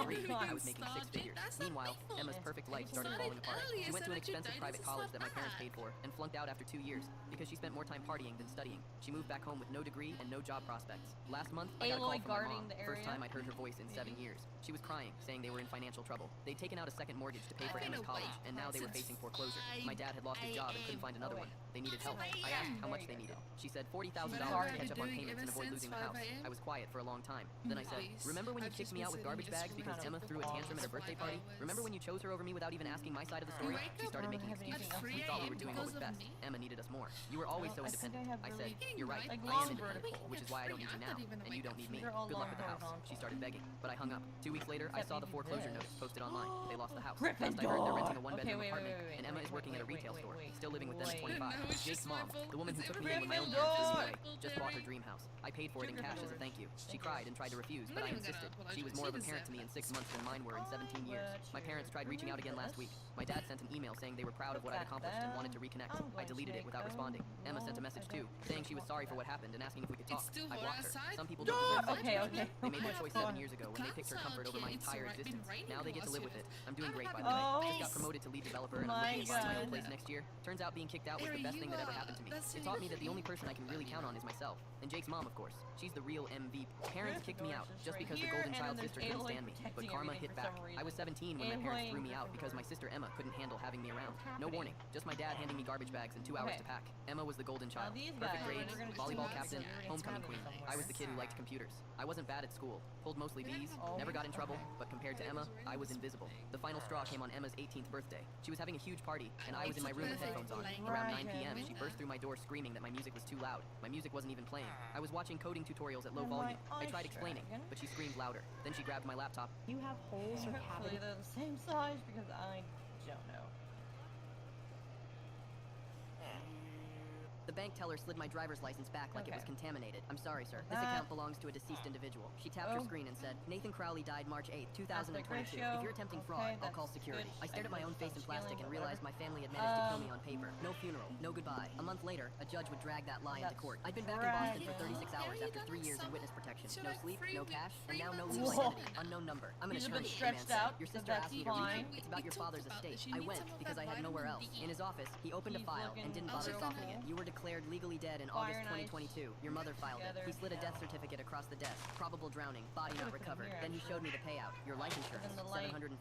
Speaker 1: 23, I was making 6 figures. Meanwhile, Emma's perfect life started falling apart. She went to an expensive private college that my parents paid for and flunked out after 2 years because she spent more time partying than studying. She moved back home with no degree and no job prospects. Last month, I got a call
Speaker 9: Aloy
Speaker 1: from my
Speaker 9: guarding
Speaker 1: mom.
Speaker 9: the
Speaker 1: First
Speaker 9: area.
Speaker 1: time I'd heard her voice in 7 years. She was crying, saying they were in financial trouble. They'd taken out a second mortgage to pay for Emma's college, and now they were facing foreclosure. My dad had lost his job and couldn't find another one. They needed help. I asked how much they needed. She said $40,000 to catch up on payments and avoid losing the house. I was quiet for a long time. Then I said, remember when you kicked me out with garbage bags because Emma threw a tantrum at her birthday party? Remember when you chose her over me without even asking my side of the story? She started making excuses. We thought we were doing what was best. Emma needed us more. You were always so independent. I said, you're right. I am independent, which is why I don't need you now, and you don't need me. Good luck with the house. She started begging, but I hung up. 2 weeks later, I saw the foreclosure notice posted online. They lost the house. Last I heard, they're renting a one-bedroom apartment, and Emma is working at a retail store, still living with them at 25. Jake's mom, the woman who took me in when my own parents threw me away, just bought her dream house. I paid for it in cash as a thank you. She cried and tried to refuse, but I insisted. She was more of a parent to me in 6 months than mine were in 17 years. My parents tried reaching out again last week. My dad sent an email saying they were proud of what I'd accomplished and wanted to reconnect. I deleted it without responding. Emma sent a message too, saying she was sorry for what happened and asking if we could talk. I blocked her. Some people don't deserve such. They made their choice 7 years ago when they picked her comfort over my entire existence. Now they get to live with it. I'm doing great, by the way. Just got promoted to lead developer and I'm looking to buy my own place next year. Turns out being kicked out was the best thing that ever happened to me. It taught me that the only person I can really count on is myself. And Jake's mom, of course. She's the real MVP. Parents kicked me out just because the golden child sister couldn't stand me. But karma hit back. I was 17 when my parents threw me out because my sister Emma couldn't handle having me around. No warning. Just my dad handing me garbage bags and 2 hours to pack. Emma was the golden child. Perfect grades, volleyball captain, homecoming queen. I was the kid who liked computers. I wasn't bad at school. Pulled mostly B's. Never got in trouble. But compared to Emma, I was invisible. The final straw came on Emma's 18th birthday. She was having a huge party, and I was in my room with headphones on. Around 9 p.m., she burst through my door screaming that my music was too loud. My music wasn't even playing. I was watching coding tutorials at low volume. I tried explaining, but she screamed louder. Then she grabbed my laptop.
Speaker 9: You have holes or cavities? They're the same size because I don't know.
Speaker 13: The bank teller slid my driver's license back like it was contaminated. I'm sorry, sir. This account belongs to a deceased individual. She tapped her screen and said, Nathan Crowley died March 8, 2022. If you're attempting fraud, I'll call security. I stared at my own face in plastic and realized my family had managed to kill me on paper. No funeral, no goodbye. A month later, a judge would drag that lie into court. I'd been back in Boston for 36 hours after 3 years in witness protection. No sleep, no cash, and now no legal identity. Unknown number. I'm an attorney, the man said. Your sister asked me to reach you. It's about your father's estate. I went because I had nowhere else. In his office, he opened a file and didn't bother softening it. You were declared legally dead in August 2022. Your mother filed it. He slid a death certificate across the desk. Probable drowning. Body not recovered. Then he showed me the payout. Your life insurance. $750,000.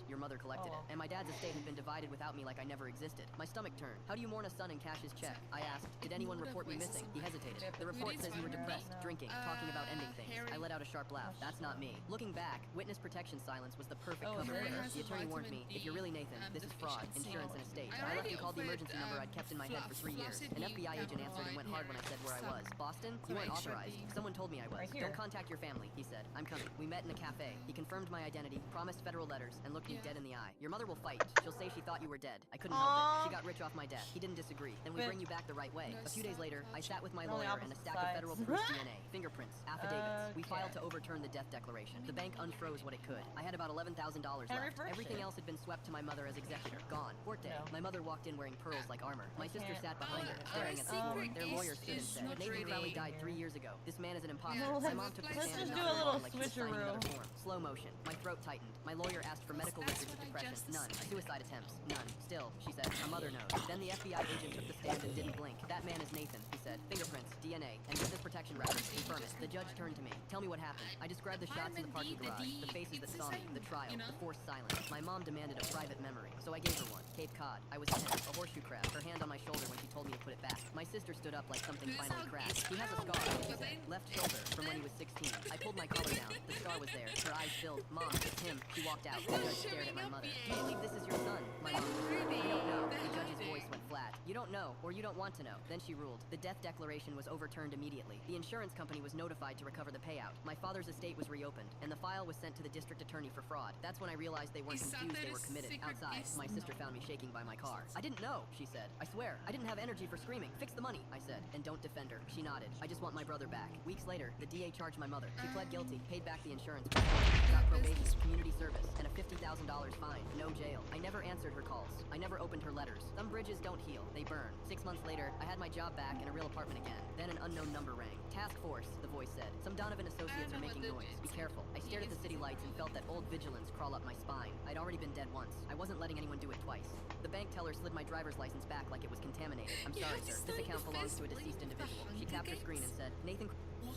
Speaker 13: Your mother collected it. And my dad's estate had been divided without me like I never existed. My stomach turned. How do you mourn a son and cash his check? I asked. Did anyone report me missing? He hesitated. The report says you were depressed, drinking, talking about ending things. I let out a sharp laugh. That's not me. Looking back, witness protection silence was the perfect cover for her. The attorney warned me, if you're really Nathan, this is fraud, insurance and estate. I left and called the emergency number I'd kept in my head for 3 years. An FBI agent answered and went hard when I said where I was. Boston? You weren't authorized. Someone told me I was. Don't contact your family, he said. I'm coming. We met in a cafe. He confirmed my identity, promised federal letters, and looked me dead in the eye. Your mother will fight. She'll say she thought you were dead. I couldn't help it. She got rich off my death. He didn't disagree. Then we bring you back the right way. A few days later, I sat with my lawyer and a stack of federal proof DNA, fingerprints, affidavits. We filed to overturn the death declaration. The bank unfroze what it could. I had about $11,000 left. Everything else had been swept to my mother as executor. Gone. Court day. My mother walked in wearing pearls like armor. My sister sat behind her, staring at the floor. Their lawyer stood and said, Nathan Crowley died 3 years ago. This man is an imposter. My mom took the stand and knocked her on like she was signing another form. Slow motion. My throat tightened. My lawyer asked for medical records of depression. None. Suicide attempts. None. Still, she said, a mother knows. Then the FBI agent took the stand and didn't blink. That man is Nathan, he said. Fingerprints, DNA, and witness protection records. Confirm it. The judge turned to me. Tell me what happened. I described the shots in the parking garage, the faces that saw me, the trial, the forced silence. My mom demanded a private memory, so I gave her one. Cape Cod. I was 10, a horseshoe crab, her hand on my shoulder when she told me to put it back. My sister stood up like something finally cracked. He has a scar, she said. Left shoulder, from when he was 16. I pulled my collar down. The scar was there. Her eyes filled. Mom, it's him. She walked out. The judge stared at my mother. Do you believe this is your son? My mom whispered. I don't know. The judge's voice went flat. You don't know, or you don't want to know. Then she ruled. The death declaration was overturned immediately. The insurance company was notified to recover the payout. My father's estate was reopened, and the file was sent to the district attorney for fraud. That's when I realized they weren't confused, they were committed. Outside, my sister found me shaking by my car. I didn't know, she said. I swear, I didn't have energy for screaming. Fix the money, I said. And don't defend her. She nodded. I just want my brother back. Weeks later, the DA charged my mother. She pled guilty, paid back the insurance, got probation, community service, and a $50,000 fine. No jail. I never answered her calls. I never opened her letters. Some bridges don't heal, they burn. 6 months later, I had my job back in a real apartment again. Then an unknown number rang. Task Force, the voice said. Some Donovan associates are making noise. Be careful. I stared at the city lights and felt that old vigilance crawl up my spine. I'd already been dead once. I wasn't letting anyone do it twice. The bank teller slid my driver's license back like it was contaminated. I'm sorry, sir. This account belongs to a deceased individual. She tapped her screen and said, Nathan...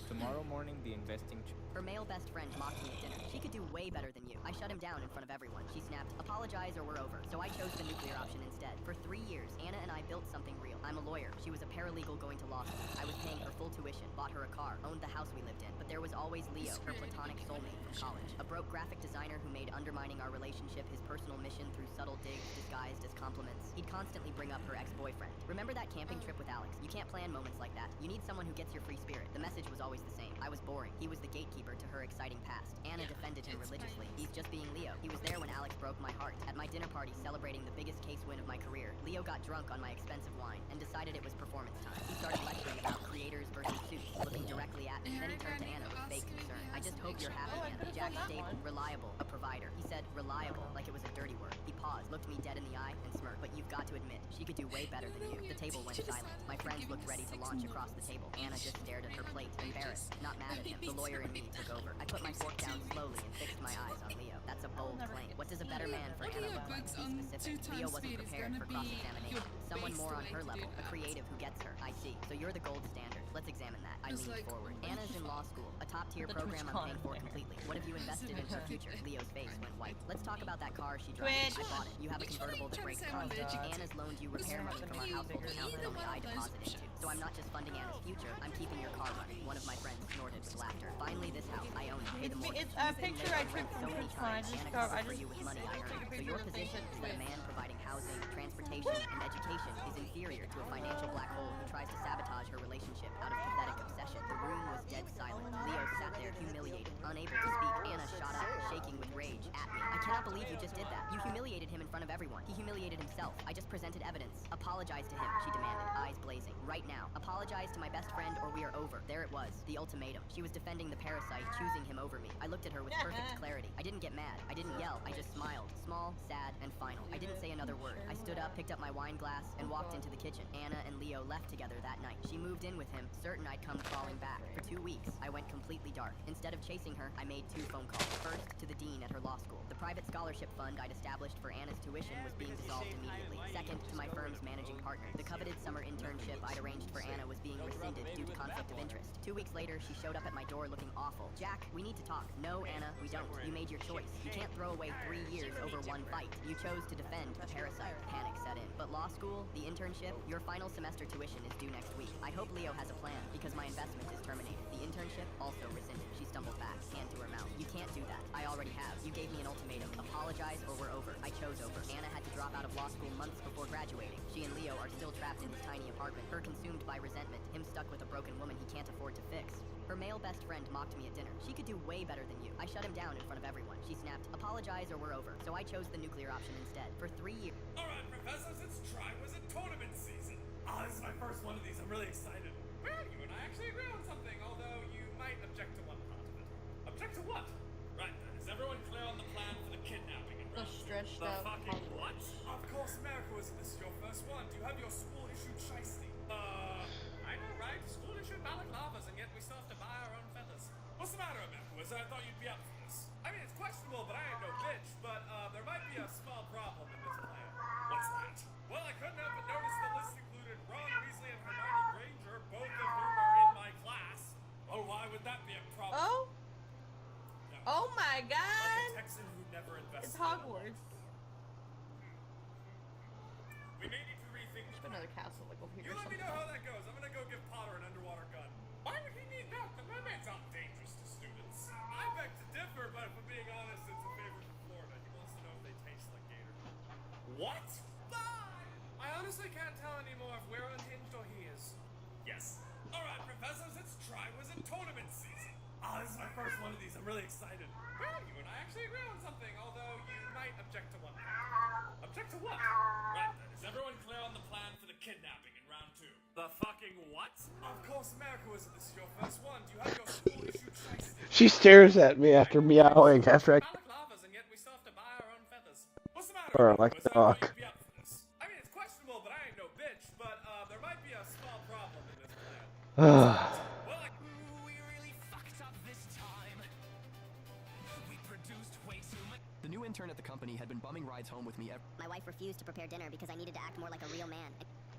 Speaker 20: Tomorrow morning, the investing.
Speaker 13: Her male best friend mocked me at dinner. She could do way better than you. I shut him down in front of everyone. She snapped, apologize or we're over. So I chose the nuclear option instead. For 3 years, Anna and I built something real. I'm a lawyer. She was a paralegal going to law school. I was paying her full tuition, bought her a car, owned the house we lived in. But there was always Leo, her platonic soulmate from college. A broke graphic designer who made undermining our relationship his personal mission through subtle digs disguised as compliments. He'd constantly bring up her ex-boyfriend. Remember that camping trip with Alex? You can't plan moments like that. You need someone who gets your free spirit. The message was always the same. I was boring. He was the gatekeeper to her exciting past. Anna defended him religiously. He's just being Leo. He was there when Alex broke my heart. At my dinner party celebrating the biggest case win of my career, Leo got drunk on my expensive wine and decided it was performance time. He started lecturing about creators versus suits, looking directly at me. Then he turned to Anna with fake concern. I just hope you're happy, Anna. Jack stable, reliable, a provider. He said reliable like it was a dirty word. He paused, looked me dead in the eye, and smirked. But you've got to admit, she could do way better than you. The table went silent. My friends looked ready to launch across the table. Anna just stared at her plate, embarrassed, not mad at him. The lawyer in me took over. I put my fork down slowly and fixed my eyes on Leo. That's a bold claim. What does a better man for Anna look like? Be specific. Leo wasn't prepared for cross-examination. Someone more on her level, a creative who gets her. I see. So you're the gold standard. Let's examine that. I leaned forward. Anna's in law school, a top-tier program I'm paying for completely. What have you invested in her future? Leo's face went white. Let's talk about that car she drives. I bought it. You have a convertible that breaks cars. Anna's loaned you repair money from our household account that only I deposit into. So I'm not just funding Anna's future, I'm keeping your car running. One of my friends snorted with laughter. Finally, this house, I own it. Pay the mortgage.
Speaker 9: It's a picture I took from
Speaker 13: so many times. Anna comes for you with money I earned. So your position is that a man providing housing, transportation, and education is inferior to a financial black hole who tries to sabotage her relationship out of pathetic obsession. The room was dead silent. Leo sat there humiliated, unable to speak. Anna shot up, shaking with rage, at me. I cannot believe you just did that. You humiliated him in front of everyone. He humiliated himself. I just presented evidence. Apologize to him, she demanded, eyes blazing. Right now. Apologize to my best friend or we are over. There it was, the ultimatum. She was defending the parasite, choosing him over me. I looked at her with perfect clarity. I didn't get mad. I didn't yell. I just smiled. Small, sad, and final. I didn't say another word. I stood up, picked up my wine glass, and walked into the kitchen. Anna and Leo left together that night. She moved in with him, certain I'd come crawling back. For 2 weeks, I went completely dark. Instead of chasing her, I made 2 phone calls. First, to the dean at her law school. The private scholarship fund I'd established for Anna's tuition was being dissolved immediately. Second, to my firm's managing partner. The coveted summer internship I'd arranged for Anna was being rescinded due to conflict of interest. 2 weeks later, she showed up at my door looking awful. Jack, we need to talk. No, Anna, we don't. You made your choice. You can't throw away 3 years over one fight. You chose to defend the parasite. Panic set in. But law school, the internship, your final semester tuition is due next week. I hope Leo has a plan, because my investment is terminated. The internship also rescinded. She stumbled back, hand to her mouth. You can't do that. I already have. You gave me an ultimatum. Apologize or we're over. I chose over. Anna had to drop out of law school months before graduating. She and Leo are still trapped in his tiny apartment. Her consumed by resentment. Him stuck with a broken woman he can't afford to fix. Her male best friend mocked me at dinner. She could do way better than you. I shut him down in front of everyone. She snapped, apologize or we're over. So I chose the nuclear option instead. For 3 years.
Speaker 19: Alright, professors, it's Triwizard Tournament season. Oh, this is my first one of these. I'm really excited. Well, you and I actually agree on something, although you might object to one part of it. Object to what? Right then, is everyone clear on the plan for the kidnapping and
Speaker 9: The stretched out
Speaker 19: fucking what? Of course, America wasn't this your first one. Do you have your school-issued shiesty? I know, right? School-issued balaclavas, and yet we still have to buy our own feathers. What's the matter, America? I thought you'd be up for this. I mean, it's questionable, but I ain't no bitch. But, there might be a small problem in this plan. What's that? Well, I couldn't help but notice the list included Ron Weasley and Hermione Granger, both of whom are in my class. Oh, why would that be a problem?
Speaker 9: Oh?
Speaker 19: No.
Speaker 9: Oh my god!
Speaker 19: Like a Texan who never invested.
Speaker 9: It's Hogwarts.
Speaker 19: We may need to rethink.
Speaker 9: There's another castle like over here.
Speaker 19: You let me know how that goes. I'm gonna go give Potter an underwater gun. Why would he need that? The mermaids aren't dangerous to students. I beg to differ, but if I'm being honest, it's a favor from Florida. He wants to know if they taste like gator. What? I honestly can't tell anymore if we're unhinged or he is. Yes. Alright, professors, it's Triwizard Tournament season. Ah, this is my first one of these. I'm really excited. Well, you and I actually agree on something, although you might object to one part. Object to what? Right then, is everyone clear on the plan for the kidnapping in round 2? The fucking what? Of course, America wasn't this your first one. Do you have your school-issued shiesty?
Speaker 2: She stares at me after meowing after I...
Speaker 19: Balaclavas, and yet we still have to buy our own feathers. What's the matter?
Speaker 2: Or like the dog.
Speaker 19: I mean, it's questionable, but I ain't no bitch. But there might be a small problem in this plan.
Speaker 1: We really fucked up this time. We produced way too much. The new intern at the company had been bumming rides home with me
Speaker 23: My wife refused to prepare dinner because I needed to act more like a real man.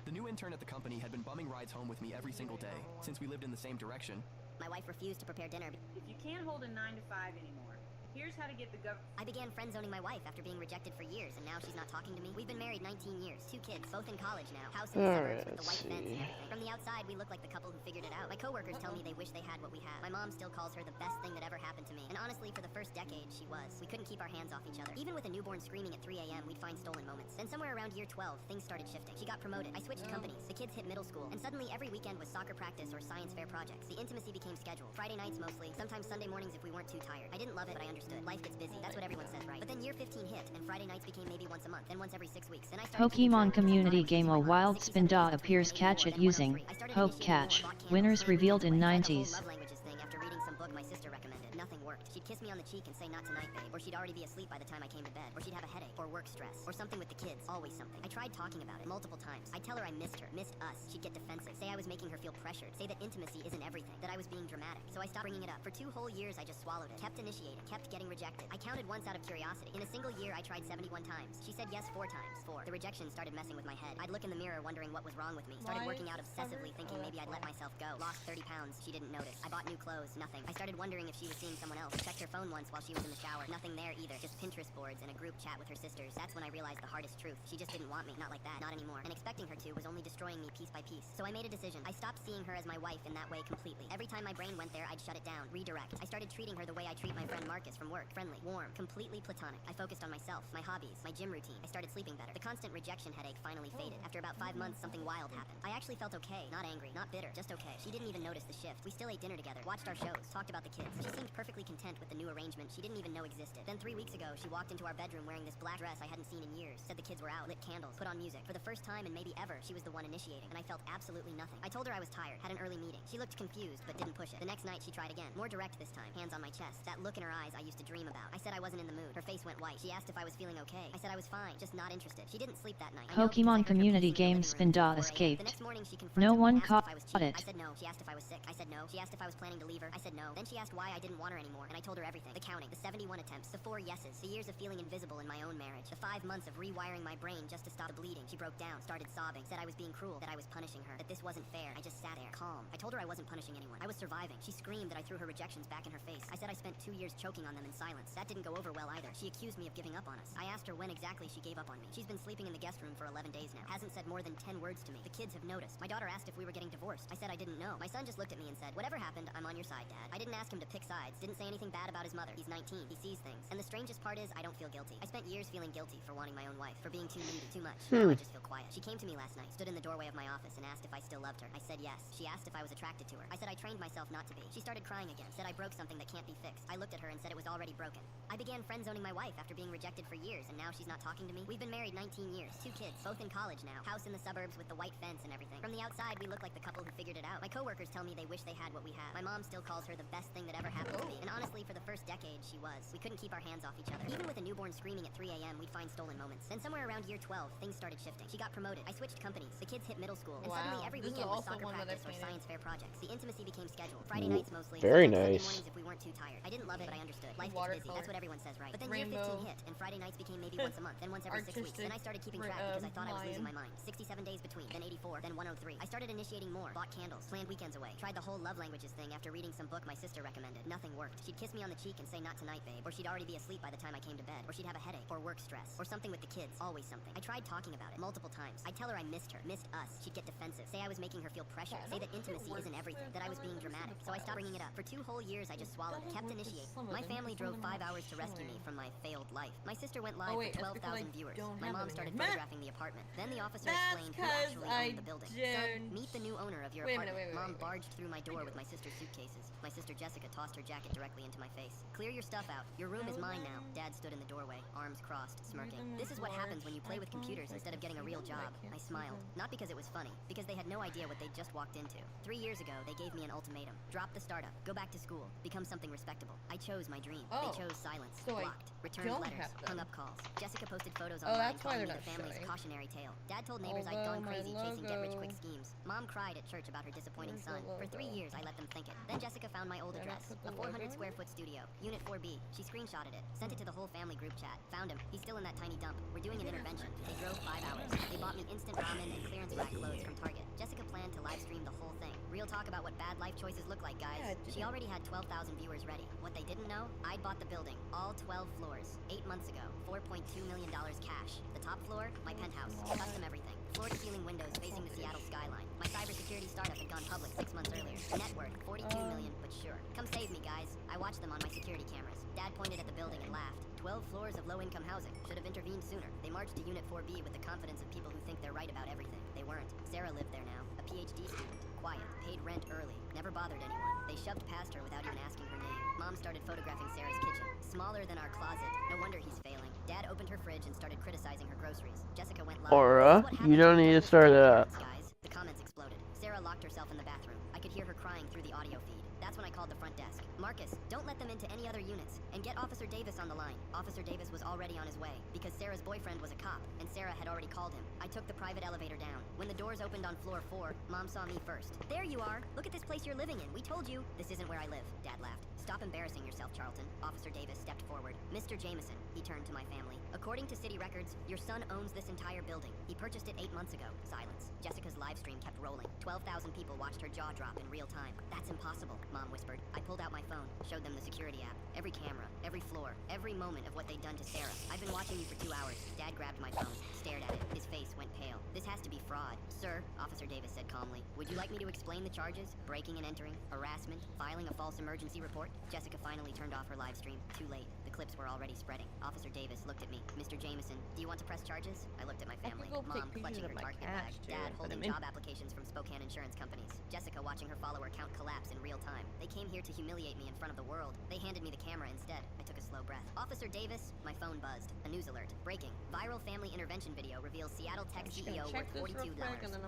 Speaker 1: The new intern at the company had been bumming rides home with me every single day. Since we lived in the same direction,
Speaker 23: My wife refused to prepare dinner.
Speaker 8: If you can't hold a 9 to 5 anymore, here's how to get the
Speaker 23: I began friend-zoning my wife after being rejected for years, and now she's not talking to me. We've been married 19 years, 2 kids, both in college now. House in the suburbs with the white fence and everything. From the outside, we look like the couple who figured it out. My coworkers tell me they wish they had what we have. My mom still calls her the best thing that ever happened to me. And honestly, for the first decade, she was. We couldn't keep our hands off each other. Even with a newborn screaming at 3 a.m., we'd find stolen moments. Then somewhere around year 12, things started shifting. She got promoted. I switched companies. The kids hit middle school. And suddenly, every weekend was soccer practice or science fair projects. The intimacy became scheduled. Friday nights mostly. Sometimes Sunday mornings if we weren't too tired. I didn't love it, but I understood. Life gets busy. That's what everyone says, right? But then year 15 hit, and Friday nights became maybe once a month, then once every 6 weeks. Then I started
Speaker 3: Pokemon community game a wild spin da appears catch it using Hope Catch. Winners revealed in 90s.
Speaker 23: Love languages thing after reading some book my sister recommended. Nothing worked. She'd kiss me on the cheek and say not tonight, babe, or she'd already be asleep by the time I came to bed, or she'd have a headache, or work stress, or something with the kids, always something. I tried talking about it multiple times. I'd tell her I missed her, missed us. She'd get defensive, say I was making her feel pressured, say that intimacy isn't everything, that I was being dramatic. So I stopped bringing it up. For 2 whole years I just swallowed it, kept initiating, kept getting rejected. I counted once out of curiosity. In a single year I tried 71 times. She said yes 4 times. 4. The rejection started messing with my head. I'd look in the mirror wondering what was wrong with me. Started working out obsessively thinking maybe I'd let myself go. Lost 30 pounds. She didn't notice. I bought new clothes. Nothing. I started wondering if she was seeing someone else. Checked her phone once while she was in the shower. Nothing there either. Just Pinterest boards and a group chat with her sisters. That's when I realized the hardest truth. She just didn't want me. Not like that. Not anymore. And expecting her to was only destroying me piece by piece. So I made a decision. I stopped seeing her as my wife in that way completely. Every time my brain went there, I'd shut it down. Redirect. I started treating her the way I treat my friend Marcus from work. Friendly, warm, completely platonic. I focused on myself, my hobbies, my gym routine. I started sleeping better. The constant rejection headache finally faded. After about 5 months, something wild happened. I actually felt okay. Not angry. Not bitter. Just okay. She didn't even notice the shift. We still ate dinner together. Watched our shows. Talked about the kids. She seemed perfectly content with the new arrangement she didn't even know existed. Then 3 weeks ago, she walked into our bedroom wearing this black dress I hadn't seen in years. Said the kids were out, lit candles, put on music. For the first time and maybe ever, she was the one initiating, and I felt absolutely nothing. I told her I was tired, had an early meeting. She looked confused, but didn't push it. The next night, she tried again. More direct this time. Hands on my chest. That look in her eyes I used to dream about. I said I wasn't in the mood. Her face went white. She asked if I was feeling okay. I said I was fine, just not interested. She didn't sleep that night.
Speaker 3: Pokemon community game spin da escaped.
Speaker 23: The next morning, she
Speaker 3: No one
Speaker 23: asked
Speaker 3: caught
Speaker 23: if I was cheating.
Speaker 3: it.
Speaker 23: I said no. She asked if I was sick. I said no. She asked if I was planning to leave her. I said no. Then she asked why I didn't want her anymore, and I told her everything. The counting, the 71 attempts, the 4 yeses, the years of feeling invisible in my own marriage, the 5 months of rewiring my brain just to stop the bleeding. She broke down, started sobbing, said I was being cruel, that I was punishing her, that this wasn't fair. I just sat there, calm. I told her I wasn't punishing anyone. I was surviving. She screamed that I threw her rejections back in her face. I said I spent 2 years choking on them in silence. That didn't go over well either. She accused me of giving up on us. I asked her when exactly she gave up on me. She's been sleeping in the guest room for 11 days now. Hasn't said more than 10 words to me. The kids have noticed. My daughter asked if we were getting divorced. I said I didn't know. My son just looked at me and said, whatever happened, I'm on your side, Dad. I didn't ask him to pick sides. Didn't say anything bad about his mother. He's 19. He sees things. And the strangest part is, I don't feel guilty. I spent years feeling guilty for wanting my own wife, for being too needy, too much. Now I just feel quiet. She came to me last night, stood in the doorway of my office, and asked if I still loved her. I said yes. She asked if I was attracted to her. I said I trained myself not to be. She started crying again, said I broke something that can't be fixed. I looked at her and said it was already broken. I began friend-zoning my wife after being rejected for years, and now she's not talking to me. We've been married 19 years, 2 kids, both in college now. House in the suburbs with the white fence and everything. From the outside, we look like the couple who figured it out. My coworkers tell me they wish they had what we have. My mom still calls her the best thing that ever happened to me, and honestly, for the first decade, she was. We couldn't keep our hands off each other. Even with a newborn screaming at 3 a.m., we'd find stolen moments. Then somewhere around year 12, things started shifting. She got promoted. I switched companies. The kids hit middle school, and suddenly every weekend was soccer practice or science fair projects. The intimacy became scheduled. Friday nights mostly.
Speaker 2: Very
Speaker 23: Sunday
Speaker 2: nice.
Speaker 23: mornings if we weren't too tired. I didn't love it, but I understood. Life gets busy. That's what everyone says, right? But then year 15 hit, and Friday nights became maybe once a month, then once every 6 weeks. Then I started keeping track because I thought I was losing my mind. 67 days between, then 84, then 103. I started initiating more. Bought candles, planned weekends away. Tried the whole love languages thing after reading some book my sister recommended. Nothing worked. She'd kiss me on the cheek and say not tonight, babe, or she'd already be asleep by the time I came to bed, or she'd have a headache, or work stress, or something with the kids. Always something. I tried talking about it multiple times. I'd tell her I missed her, missed us. She'd get defensive, say I was making her feel pressured, say that intimacy isn't everything, that I was being dramatic. So I stopped bringing it up. For 2 whole years, I just swallowed it, kept initiating. My family drove 5 hours to rescue me from my failed life. My sister went live for 12,000 viewers. My mom started photographing the apartment. Then the officer explained who actually owned the building. Son, meet the new owner of your apartment. Mom barged through my door with my sister's suitcases. My sister Jessica tossed her jacket directly into my face. Clear your stuff out. Your room is mine now. Dad stood in the doorway, arms crossed, smirking. This is what happens when you play with computers instead of getting a real job. I smiled. Not because it was funny, because they had no idea what they'd just walked into. 3 years ago, they gave me an ultimatum. Drop the startup. Go back to school. Become something respectable. I chose my dream. They chose silence. Blocked. Returned letters. Hung up calls. Jessica posted photos online calling me the family's cautionary tale. Dad told neighbors I'd gone crazy chasing get-rich-quick schemes. Mom cried at church about her disappointing son. For 3 years, I let them think it. Then Jessica found my old address. A 400-square-foot studio. Unit 4B. She screenshotted it. Sent it to the whole family group chat. Found him. He's still in that tiny dump. We're doing an intervention. They drove 5 hours. They bought me instant ramen and clearance rack clothes from Target. Jessica planned planned to live stream the whole thing. Real talk about what bad life choices look like, guys.
Speaker 4: Yeah,
Speaker 23: She already had 12,000 viewers ready. What they didn't know, I'd bought the building, all 12 floors, 8 months ago. $4.2 million cash. The top floor, my penthouse. Custom everything. Floor-to-ceiling windows facing the Seattle skyline. My cybersecurity startup had gone public 6 months earlier. Net worth, 42 million, but sure. Come save me, guys. I watched them on my security cameras. Dad pointed at the building and laughed. 12 floors of low-income housing. Should have intervened sooner. They marched to Unit 4B with the confidence of people who think they're right about everything. They weren't. Sarah lived there now. A PhD student. Quiet. Paid rent early. Never bothered anyone. They shoved past her without even asking her name. Mom started photographing Sarah's kitchen. Smaller than our closet. No wonder he's failing. Dad opened her fridge and started criticizing her groceries. Jessica went live.
Speaker 2: Aura, you don't need to start it up.
Speaker 23: Guys, the comments exploded. Sarah locked herself in the bathroom. I could hear her crying through the audio feed. That's when I called the front desk. Marcus, don't let them into any other units. And get Officer Davis on the line. Officer Davis was already on his way, because Sarah's boyfriend was a cop, and Sarah had already called him. I took the private elevator down. When the doors opened on floor 4, Mom saw me first. There you are. Look at this place you're living in. We told you. This isn't where I live. Dad laughed. Stop embarrassing yourself, Charlton. Officer Davis stepped forward. Mr. Jameson, he turned to my family. According to city records, your son owns this entire building. He purchased it 8 months ago. Silence. Jessica's live stream kept rolling. 12,000 people watched her jaw drop in real time. That's impossible, Mom whispered. I pulled out my phone, showed them the security app. Every camera, every floor, every moment of what they'd done to Sarah. I've been watching you for 2 hours. Dad grabbed my phone, stared at it. His face went pale. This has to be fraud. Sir, Officer Davis said calmly, would you like me to explain the charges? Breaking and entering, harassment, filing a false emergency report? Jessica finally turned off her live stream. Too late. The clips were already spreading. Officer Davis looked at me. Mr. Jameson, do you want to press charges? I looked at my family. Mom clutching her target bag. Dad holding job applications from Spokane insurance companies. Jessica watching her follower count collapse in real time. They came here to humiliate me in front of the world. They handed me the camera instead. I took a slow breath. Officer Davis, my phone buzzed. A news alert. Breaking. Viral family intervention video reveals Seattle Tech CEO worth $42.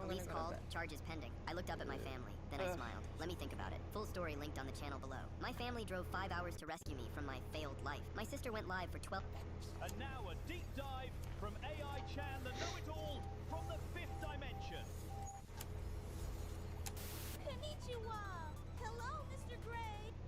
Speaker 23: Police called. Charges pending. I looked up at my family. Then I smiled. Let me think about it. Full story linked on the channel below. My family drove 5 hours to rescue me from my failed life. My sister went live for 12.
Speaker 5: And now a deep dive from AI Chan, the know-it-all from the 5th dimension.
Speaker 12: Konnichiwa! Hello, Mr. Gray!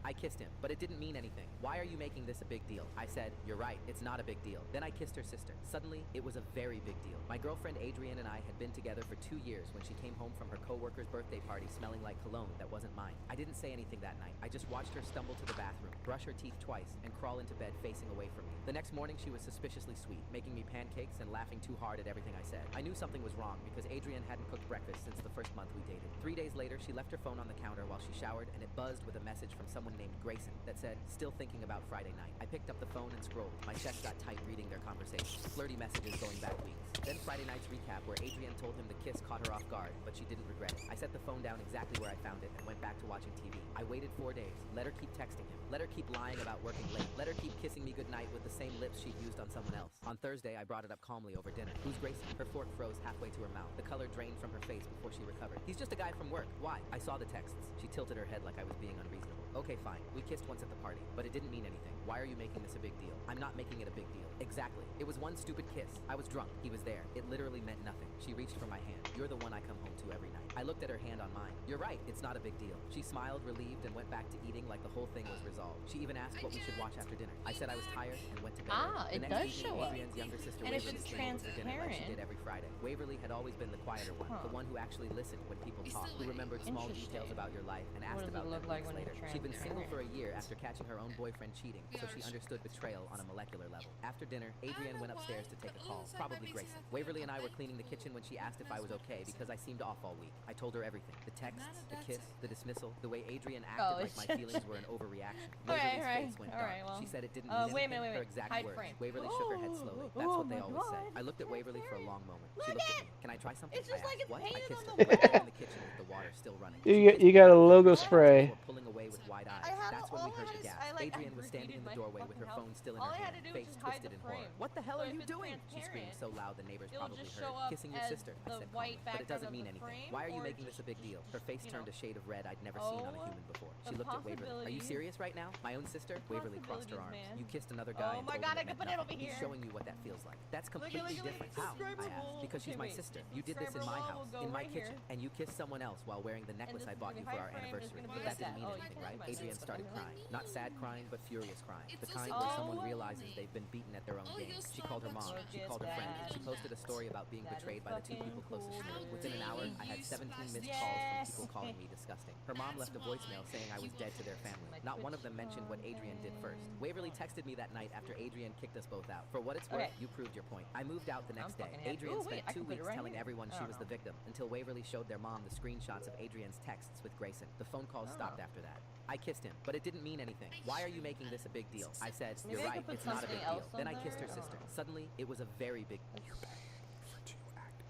Speaker 17: I kissed him, but it didn't mean anything. Why are you making this a big deal? I said, you're right, it's not a big deal. Then I kissed her sister. Suddenly, it was a very big deal. My girlfriend Adrienne and I had been together for 2 years when she came home from her co-worker's birthday party smelling like cologne that wasn't mine. I didn't say anything that night. I just watched her stumble to the bathroom, brush her teeth twice, and crawl into bed facing away from me. The next morning, she was suspiciously sweet, making me pancakes and laughing too hard at everything I said. I knew something was wrong because Adrienne hadn't cooked breakfast since the first month we dated. 3 days later, she left her phone on the counter while she showered, and it buzzed with a message from someone named Grayson that said, still thinking about Friday night. I picked up the phone and scrolled. My chest got tight reading their conversation. Flirty messages going back weeks. Then Friday night's recap where Adrienne told him the kiss caught her off guard, but she didn't regret it. I set the phone down exactly where I found it and went back to watching TV. I waited 4 days. Let her keep texting him. Let her keep lying about working late. Let her keep kissing me goodnight with the same lips she'd used on someone else. On Thursday, I brought it up calmly over dinner. Who's Grayson? Her fork froze halfway to her mouth. The color drained from her face before she recovered. He's just a guy from work. Why? I saw the texts. She tilted her head like I was being unreasonable. Okay, fine. We kissed once at the party, but it didn't mean anything. Why are you making this a big deal? I'm not making it a big deal. Exactly. It was one stupid kiss. I was drunk. He was there. It literally meant nothing. She reached for my hand. You're the one I come home to every night. I looked at her hand on mine. You're right. It's not a big deal. She smiled, relieved, and went back to eating like the whole thing was resolved. She even asked what we should watch after dinner. I said I was tired and went to bed.
Speaker 9: It does show up.
Speaker 17: Adrienne's younger sister
Speaker 9: And if
Speaker 17: Waverly
Speaker 9: it's
Speaker 17: came over for dinner like she
Speaker 9: transparent.
Speaker 17: did every Friday. Waverly had always been the quieter one, the one who actually listened when people talked, who remembered small details about your life and asked
Speaker 9: What does it
Speaker 17: about
Speaker 9: look
Speaker 17: them
Speaker 9: like
Speaker 17: weeks
Speaker 9: when
Speaker 17: later.
Speaker 9: it's
Speaker 17: She'd been single for a
Speaker 9: transparent?
Speaker 17: year after catching her own boyfriend cheating, so she understood betrayal on a molecular level. After dinner, Adrienne went upstairs to take a call, probably Grayson. Waverly and I were cleaning the kitchen when she asked if I was okay because I seemed off all week. I told her everything. The texts, the kiss, the dismissal, the way Adrienne acted like my feelings were an overreaction. Waverly's face went dark. She said it didn't mean
Speaker 9: wait a
Speaker 17: anything.
Speaker 9: minute,
Speaker 17: Her exact
Speaker 9: hide
Speaker 17: words.
Speaker 9: frame.
Speaker 17: Waverly shook her head slowly. That's what they always say. I looked at Waverly for a long moment. She looked at me. Can I try something?
Speaker 9: It's just
Speaker 17: I
Speaker 9: like
Speaker 17: asked.
Speaker 9: it's
Speaker 17: What? I
Speaker 9: painted
Speaker 17: kissed
Speaker 9: on
Speaker 17: her.
Speaker 9: the
Speaker 17: Right in the kitchen with the water still running.
Speaker 2: You got a logo spray.
Speaker 17: Before pulling away with wide eyes. That's when we heard the gasp. Adrienne was standing in the doorway with her phone still in her hand, face twisted in horror. What the hell are you doing? She screamed so loud the neighbors probably heard. Kissing your sister, I said calmly. But it doesn't mean anything. Why are you making this a big deal? Her face turned a shade of red I'd never seen on a human before. She looked at Waverly. Are you serious right now? My own sister? Waverly crossed her arms. You kissed another guy and told him it meant nothing. He's showing you what that feels like. That's completely different. How? I asked. Because Because she's my sister. You did this in my house, in my kitchen, and you kissed someone else while wearing the necklace I bought you for our anniversary. But that didn't mean anything, right? Adrienne started crying. Not sad crying, but furious crying. The kind where someone realizes they've been beaten at their own game. She called her mom. She called her friend. She posted a story about being betrayed by the two people closest to me. Within an hour, I had 17 missed calls from people calling me disgusting. Her mom left a voicemail saying I was dead to their family. Not one of them mentioned what Adrienne did first. Waverly texted me that night after Adrienne kicked us both out. For what it's worth, you proved your point. I moved out the next day. Adrienne spent 2 weeks telling everyone she was the victim, until Waverly showed their mom the screenshots of Adrienne's texts with Grayson. The phone calls stopped after that. I kissed him, but it didn't mean anything. Why are you making this a big deal? I said, you're right, it's not a big deal. Then I kissed her sister. Suddenly, it was a very big deal.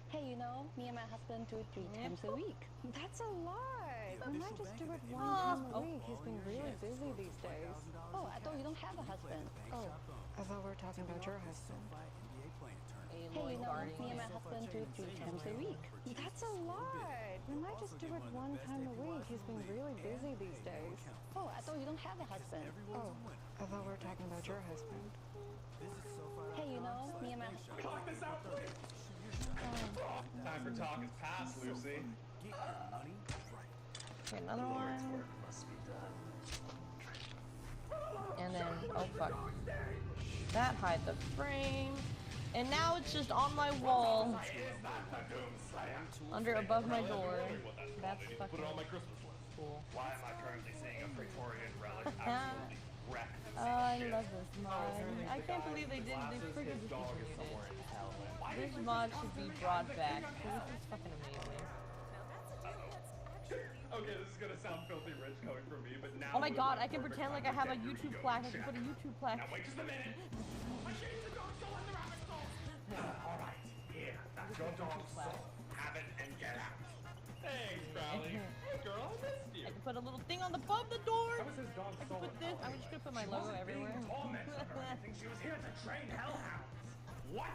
Speaker 18: Hey, you know, me and my husband do it 3 times a week. That's a lot. We might just do it 1 time a week. He's been really busy these days. Oh, I thought you don't have a husband. Oh, I thought we were talking about your husband. Hey, you know, me and my husband do it 3 times a week. That's a lot. We might just do it 1 time a week. He's been really busy these days. Oh, I thought you don't have a husband. Oh, I thought we were talking about your husband. Hey, you know, me and my husband.
Speaker 21: Talk this out, please. Time for talk is past, Lucy.
Speaker 9: Okay, another one. And then, oh fuck. That hide the frame. And now it's just on my wall. Above my door. That's fucking cool.
Speaker 21: Why am I currently seeing a Victorian relic absolutely wrecked?
Speaker 9: Oh, I love this mod. I can't believe they didn't freaking discontinued it. This mod should be brought back. This is fucking amazing.
Speaker 21: Okay, this is gonna sound filthy rich coming from me, but now.
Speaker 9: Oh my god, I can pretend like I have a YouTube plaque. I can put a YouTube plaque.
Speaker 21: Now wait just a minute. I changed the dog soul and the rabbit soul. All right, here, that's your dog's soul. Have it and get out. Thanks, Crowley. Hey, girl, I missed you.
Speaker 9: I can put a little thing on the above the door.
Speaker 21: That was his dog's soul.
Speaker 9: Put this. I'm just gonna put my logo everywhere.
Speaker 21: I think she was here to train hellhounds. What?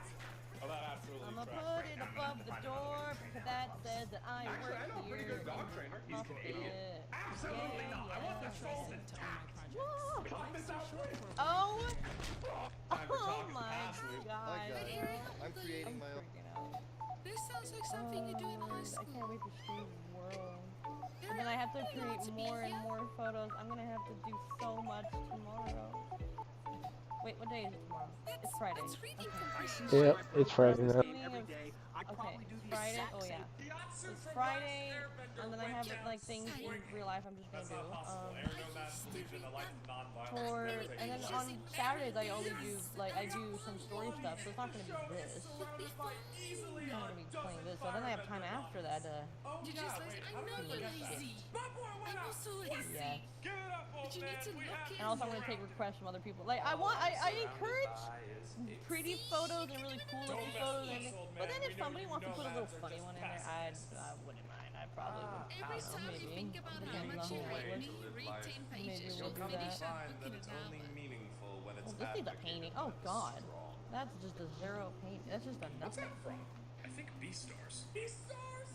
Speaker 21: Oh, that absolutely.
Speaker 9: I'm gonna put it above the door because that says that I work
Speaker 21: I know a pretty good dog trainer. He's Canadian. Absolutely not. I want the soul intact. Talk this out, please.
Speaker 9: Oh.
Speaker 21: Time for talk is
Speaker 9: my
Speaker 21: past, Luke.
Speaker 9: god.
Speaker 22: I'm creating my own.
Speaker 10: This sounds like something you do in high school.
Speaker 9: I can't wait to see the world. And then I have to create more and more photos. I'm gonna have to do so much tomorrow. Wait, what day is it tomorrow? It's Friday.
Speaker 2: Yeah, it's Friday now.
Speaker 9: Okay, Friday. Oh yeah, it's Friday, and then I have like things in real life I'm just gonna do. And then on Saturdays I only do I do some story stuff, so it's not gonna be this. I'm not gonna be playing this. So then I have time after that to.
Speaker 10: You're just lazy. I know you're lazy. I'm also lazy.
Speaker 9: Yeah.
Speaker 10: But you need to look in.
Speaker 9: And also I'm gonna take requests from other people. Like I encourage pretty photos and really cool looking photos, but then if somebody wants to put a little funny one in there, I wouldn't mind. I probably would.
Speaker 10: Every time you think about how much you hate me, read 10 pages. You'll finish up looking at that one.
Speaker 9: Well, this needs a painting. Oh god, that's just a zero paint. That's just a
Speaker 21: What's
Speaker 9: nothing.
Speaker 21: that from? I think B-stars. B-stars?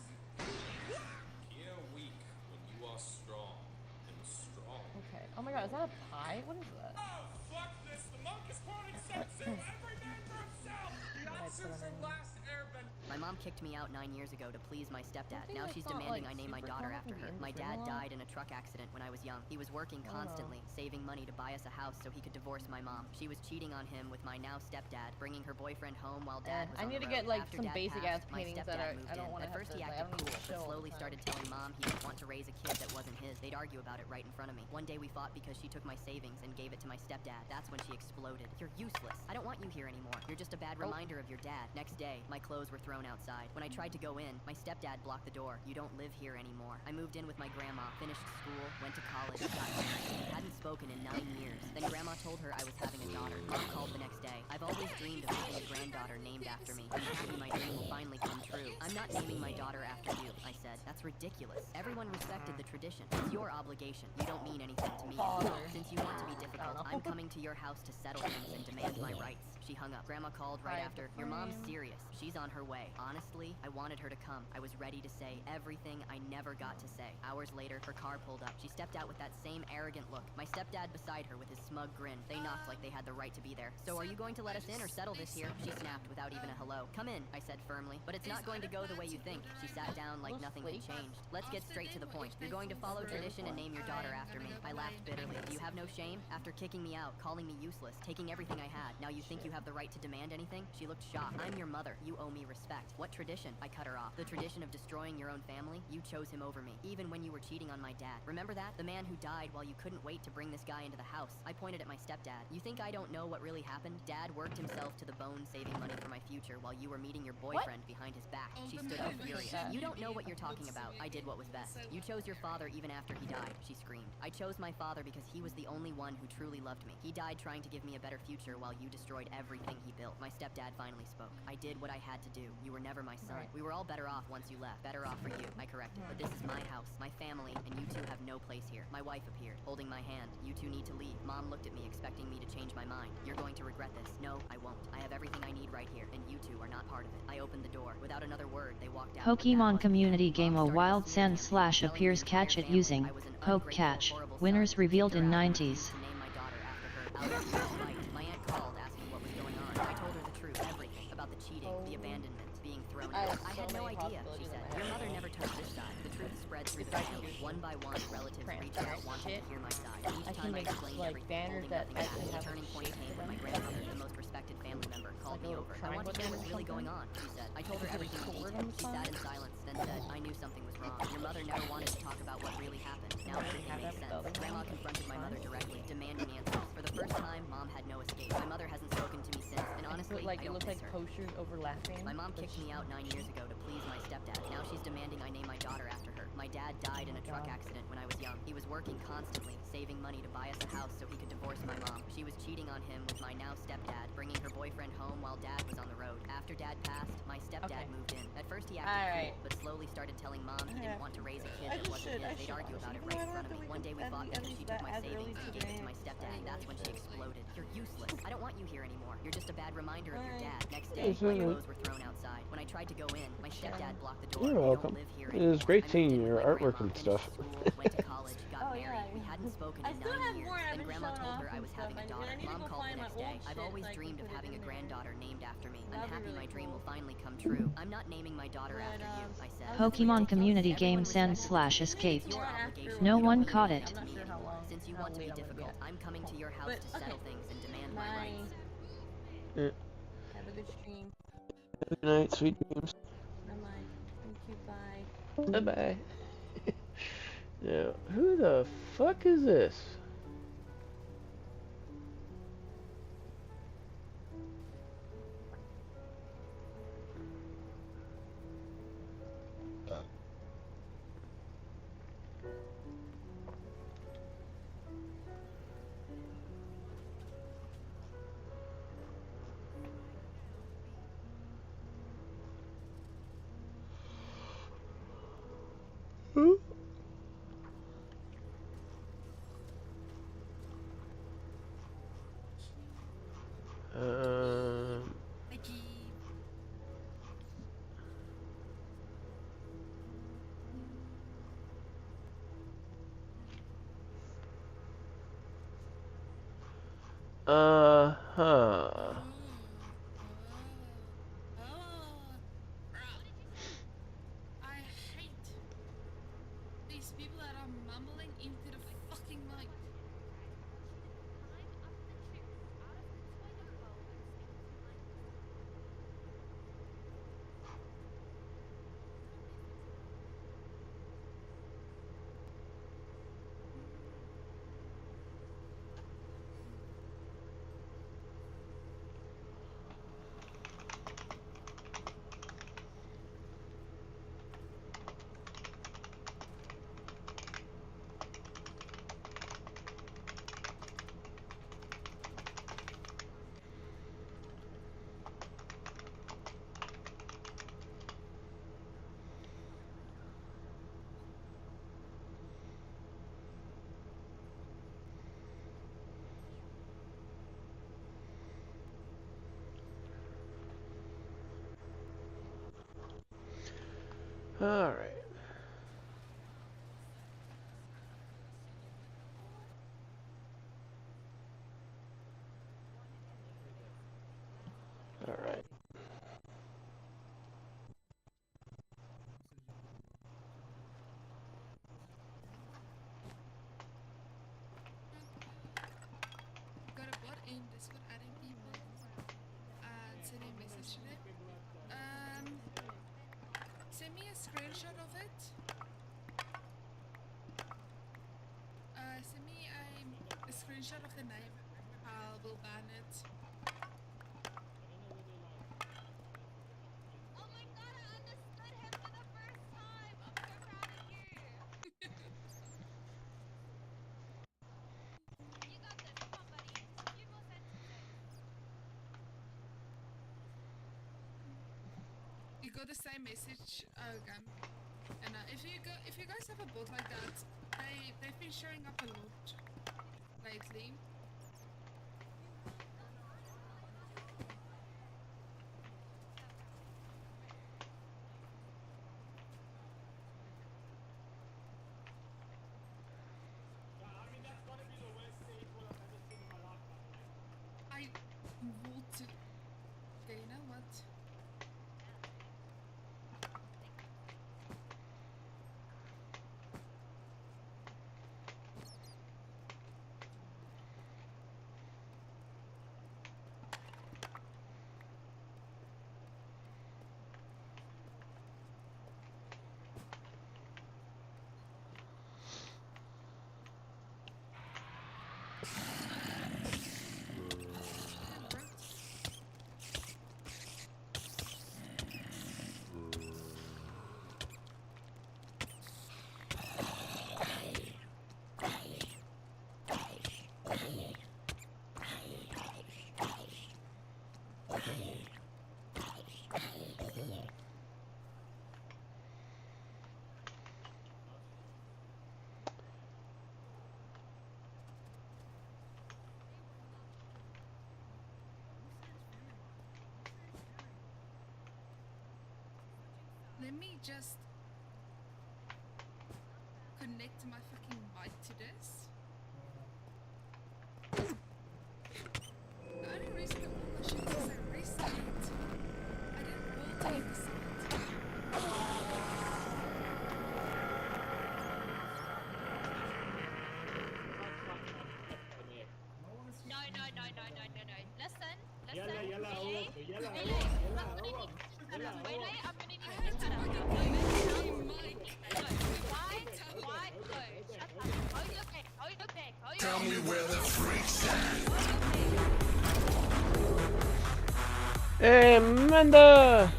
Speaker 11: Kia weak when you are strong and strong.
Speaker 9: Okay. Oh my god, is that a pie? What is that?
Speaker 21: Oh, fuck this. The monk is quoting Sensu. Every man for himself. The answers are last airbender.
Speaker 13: My mom kicked me out 9 years ago to please my stepdad. Now she's demanding I name my daughter after her. My dad died in a truck accident when I was young. He was working constantly, saving money to buy us a house so he could divorce my mom. She was cheating on him with my now stepdad, bringing her boyfriend home while dad was
Speaker 9: I
Speaker 13: on
Speaker 9: need
Speaker 13: the
Speaker 9: to get
Speaker 13: road.
Speaker 9: like
Speaker 13: After
Speaker 9: some
Speaker 13: Dad
Speaker 9: basic
Speaker 13: passed,
Speaker 9: ass
Speaker 13: my
Speaker 9: paintings
Speaker 13: stepdad
Speaker 9: that
Speaker 13: moved
Speaker 9: I don't
Speaker 13: in.
Speaker 9: want to
Speaker 13: At
Speaker 9: have
Speaker 13: first
Speaker 9: to.
Speaker 13: he
Speaker 9: Like, I
Speaker 13: acted
Speaker 9: don't need
Speaker 13: cool,
Speaker 9: to show.
Speaker 13: but slowly started telling mom he didn't want to raise a kid that wasn't his. They'd argue about it right in front of me. One day we fought because she took my savings and gave it to my stepdad. That's when she exploded. You're useless. I don't want you here anymore. You're just a bad reminder of your dad. Next day, my clothes were thrown outside. When I tried to go in, my stepdad blocked the door. You don't live here anymore. I moved in with my grandma, finished school, went to college, got married. Hadn't spoken in 9 years. Then grandma told her I was having a daughter. Mom called the next day. I've always dreamed of having a granddaughter named after me. I'm happy my dream will finally come true. I'm not naming my daughter after you, I said. said. That's ridiculous. Everyone respected the tradition. It's your obligation. You don't mean anything to me
Speaker 9: Father.
Speaker 13: anymore. Since you want to be difficult, I'm coming to your house to settle things and demand my rights. She hung up. Grandma called right after. Your mom's serious. She's on her way. Honestly, I wanted her to come. I was ready to say everything I never got to say. Hours later, her car pulled up. She stepped out with that same arrogant look. My stepdad beside her with his smug grin. They knocked like they had the right to be there. So are you going to let us in or settle this here? She snapped without even a hello. Come in, I said firmly. But it's not going to go the way you think. She sat down like nothing had changed. Let's get straight to the point. You're going to follow tradition and name your daughter after me. I laughed bitterly. Do you have no shame? After kicking me out, calling me useless, taking everything I had, now you think you have the right to demand anything? She looked shocked. I'm your mother. You owe me respect. What tradition? I cut her off. The tradition of destroying your own family? You chose him over me, even when you were cheating on my dad. Remember that? The man who died while you couldn't wait to bring this guy into the house. I pointed at my stepdad. You think I don't know what really happened? Dad worked himself to the bone saving money for my future while you were meeting your boyfriend behind his back. She stood up furious. You don't know what you're talking about. I did what was best. You chose your father even after he died, she screamed. I chose my father because he was the only one who truly loved me. He died trying to give me a better future while you destroyed everything he built. My stepdad finally spoke. I did what I had to do. You were never my son. We were all better off once you left. Better off for you, I corrected. But this is my house, my family, and you two have no place here. My wife appeared, holding my hand. You two need to leave. Mom looked at me, expecting me to change my mind. You're going to regret this. No, I won't. I have everything I need right here, and you two are not part of it. I opened the door. Without another word, they walked out.
Speaker 3: Pokemon community game a wild sand slash appears catch it using poke catch. Winners revealed in 90s.
Speaker 13: My aunt called asking what was going on. I told her the truth, everything about the cheating, the abandonment, being thrown out. I had no idea, she said. Your mother never touched this side. The truth spread through the family. One by one, relatives reached out wanting to hear my side. Each time I explained everything, holding nothing back. The turning point came when my grandmother, the most respected family member, called me over. I want to hear what's really going on, she said. I told her everything in detail. She sat in silence, then said, I knew something was wrong. Your mother never wanted to talk about what really happened. Now everything makes sense. Grandma confronted my mother directly, demanding answers. For the first time, Mom had no escape. My mother hasn't spoken to me since, and honestly, I don't miss her.
Speaker 9: Posters overlapping.
Speaker 13: My mom kicked me out 9 years ago to please my stepdad. Now she's demanding I name my daughter after her. My dad died in a truck accident when I was young. He was working constantly, saving money to buy us a house so he could divorce my mom. She was cheating on him with my now stepdad, bringing her boyfriend home while dad was on the road. After dad passed, my stepdad moved in. At first he acted cool, but slowly started telling mom he didn't want to raise a kid that wasn't his. They'd argue about it right in front of me. One day we fought because she took my savings and gave it to my stepdad. That's when she exploded. You're useless. I don't want you here anymore. You're just a bad reminder of your dad. Next day, my clothes were thrown outside. When I tried to go in, my stepdad blocked the door.
Speaker 2: You're welcome. It is great seeing your artwork and stuff.
Speaker 13: Went to college, got married. We hadn't spoken in 9 years. Then Grandma told her I was having a daughter. Mom called the next day. I've always dreamed of having a granddaughter named after me. I'm happy my dream will finally come true. I'm not naming my daughter after you, I said.
Speaker 3: Pokemon community game sand slash escaped. No one caught it.
Speaker 13: Since you want to be difficult, I'm coming to your house to settle things and demand my rights.
Speaker 9: Have a good stream.
Speaker 2: Good night, sweet dreams.
Speaker 9: Bye-bye. Thank you, bye.
Speaker 2: Bye-bye. Now, who the fuck is this? Who? Huh.
Speaker 12: I hate these people that are mumbling into the fucking mic.
Speaker 2: All right. All right.
Speaker 15: Got a bot in Discord adding people and sending a message to them. Send me a screenshot of it. Send me a screenshot of the name. I will ban it. Oh my god, I understood him for the first time. I'm so proud of you. You got this. Come on, buddy. Just a few more sentences. You got the same message. Okay. And if you guys have a bot like that, they've been showing up a lot lately. I want to. Okay, you know what? Let me just connect my fucking mic to this. The only reason that all the shit is I restarted. I didn't roll to the side. No. Listen. Really, I'm gonna need this better. Why? No. Shut up. Hold your back.
Speaker 11: Tell me where the freaks at.
Speaker 2: Hey, Amanda!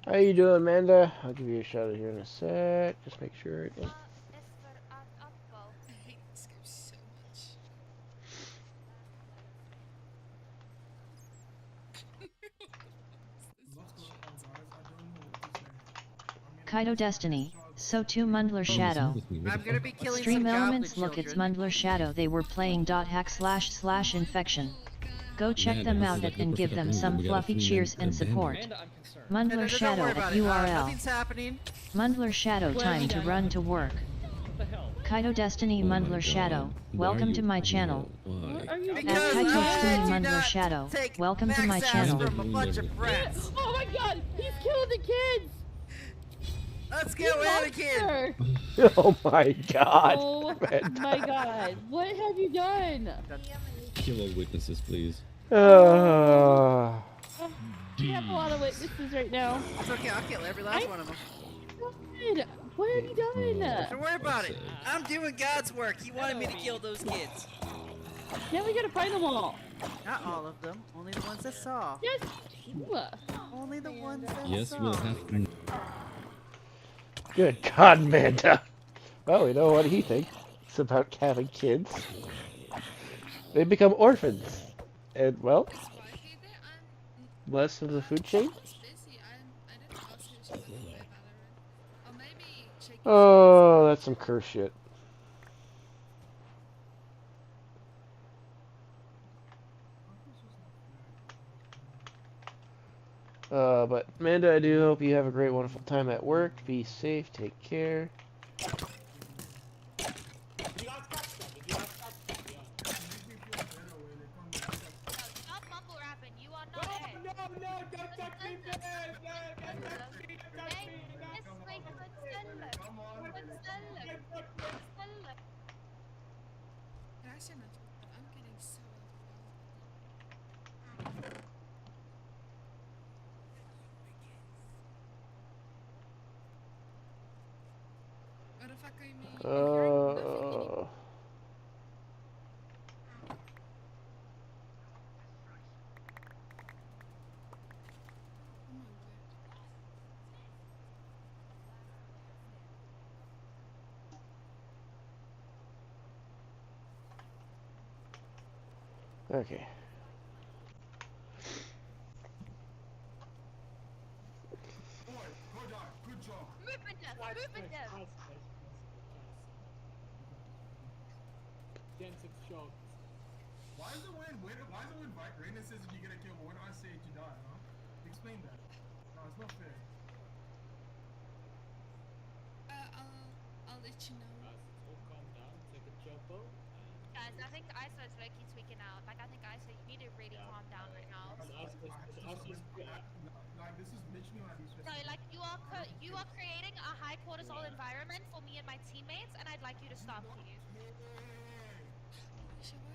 Speaker 2: How you doing, Amanda? I'll give you a shout out here in a sec. Just make sure. Yeah.
Speaker 15: I hate this game so much.
Speaker 3: Kaito Destiny, so too Mundler Shadow.
Speaker 16: I'm gonna be killing
Speaker 3: Stream
Speaker 16: some
Speaker 3: Elements
Speaker 16: goblin
Speaker 3: look, it's
Speaker 16: children.
Speaker 3: Mundler Shadow. They were playing .hack//infection. Go check them out and give them some fluffy cheers and support. Mundler Shadow at URL.
Speaker 16: Nothing's happening.
Speaker 3: Mundler Shadow, time to run to work. Kaito Destiny Mundler Shadow, welcome to my channel. At Kaito Destiny Mundler Shadow, welcome to my channel.
Speaker 16: From a bunch of brats.
Speaker 9: Oh my god, he's killing the kids!
Speaker 16: Let's go, Anakin!
Speaker 2: Oh my god.
Speaker 9: Oh my god, what have you done?
Speaker 22: Kill all witnesses, please.
Speaker 9: We have a lot of witnesses right now.
Speaker 16: It's okay, I'll kill every last one of them.
Speaker 9: God, what have you done?
Speaker 16: Don't worry about it. I'm doing God's work. He wanted me to kill those kids.
Speaker 9: Now we gotta find them all.
Speaker 16: Not all of them. Only the ones that saw.
Speaker 9: Yes,
Speaker 16: Only the ones that
Speaker 22: Yes,
Speaker 16: saw.
Speaker 22: we'll have to.
Speaker 2: Good God, Manda. Well, we know what he thinks about having kids. They become orphans. And, well,
Speaker 15: Is wifey there?
Speaker 2: less of the food chain?
Speaker 15: Mom is busy. I didn't ask her if she wanted to play Valorant. Or maybe Shaky
Speaker 2: Oh, that's some curse shit. But Amanda, I do hope you have a great, wonderful time at work. Be safe, take care.
Speaker 12: Stop mumble rapping. You are not it.
Speaker 21: No, don't touch me, please! Don't touch me, don't touch me!
Speaker 12: Yes, wait,
Speaker 21: Come on,
Speaker 15: Crashing at all. I'm getting so overwhelmed. What the fuck are you mean? You're hearing nothing anymore. Oh my word.
Speaker 2: Okay.
Speaker 21: Good job.
Speaker 12: Movement death, movement death.
Speaker 21: Gen 6 shocked. Why is it when Raina says if you get a kill, but when I say it, you die, huh? Explain that. No, it's not fair.
Speaker 15: I'll let you know.
Speaker 21: All calm down, take a chopo.
Speaker 12: Guys, I think ISO is low-key tweaking out. Like, I think ISO, you need to really calm down right now.
Speaker 21: Like, this is literally when I do stress.
Speaker 12: No, like, you are creating a high cortisol environment for me and my teammates, and I'd like you to stop, please.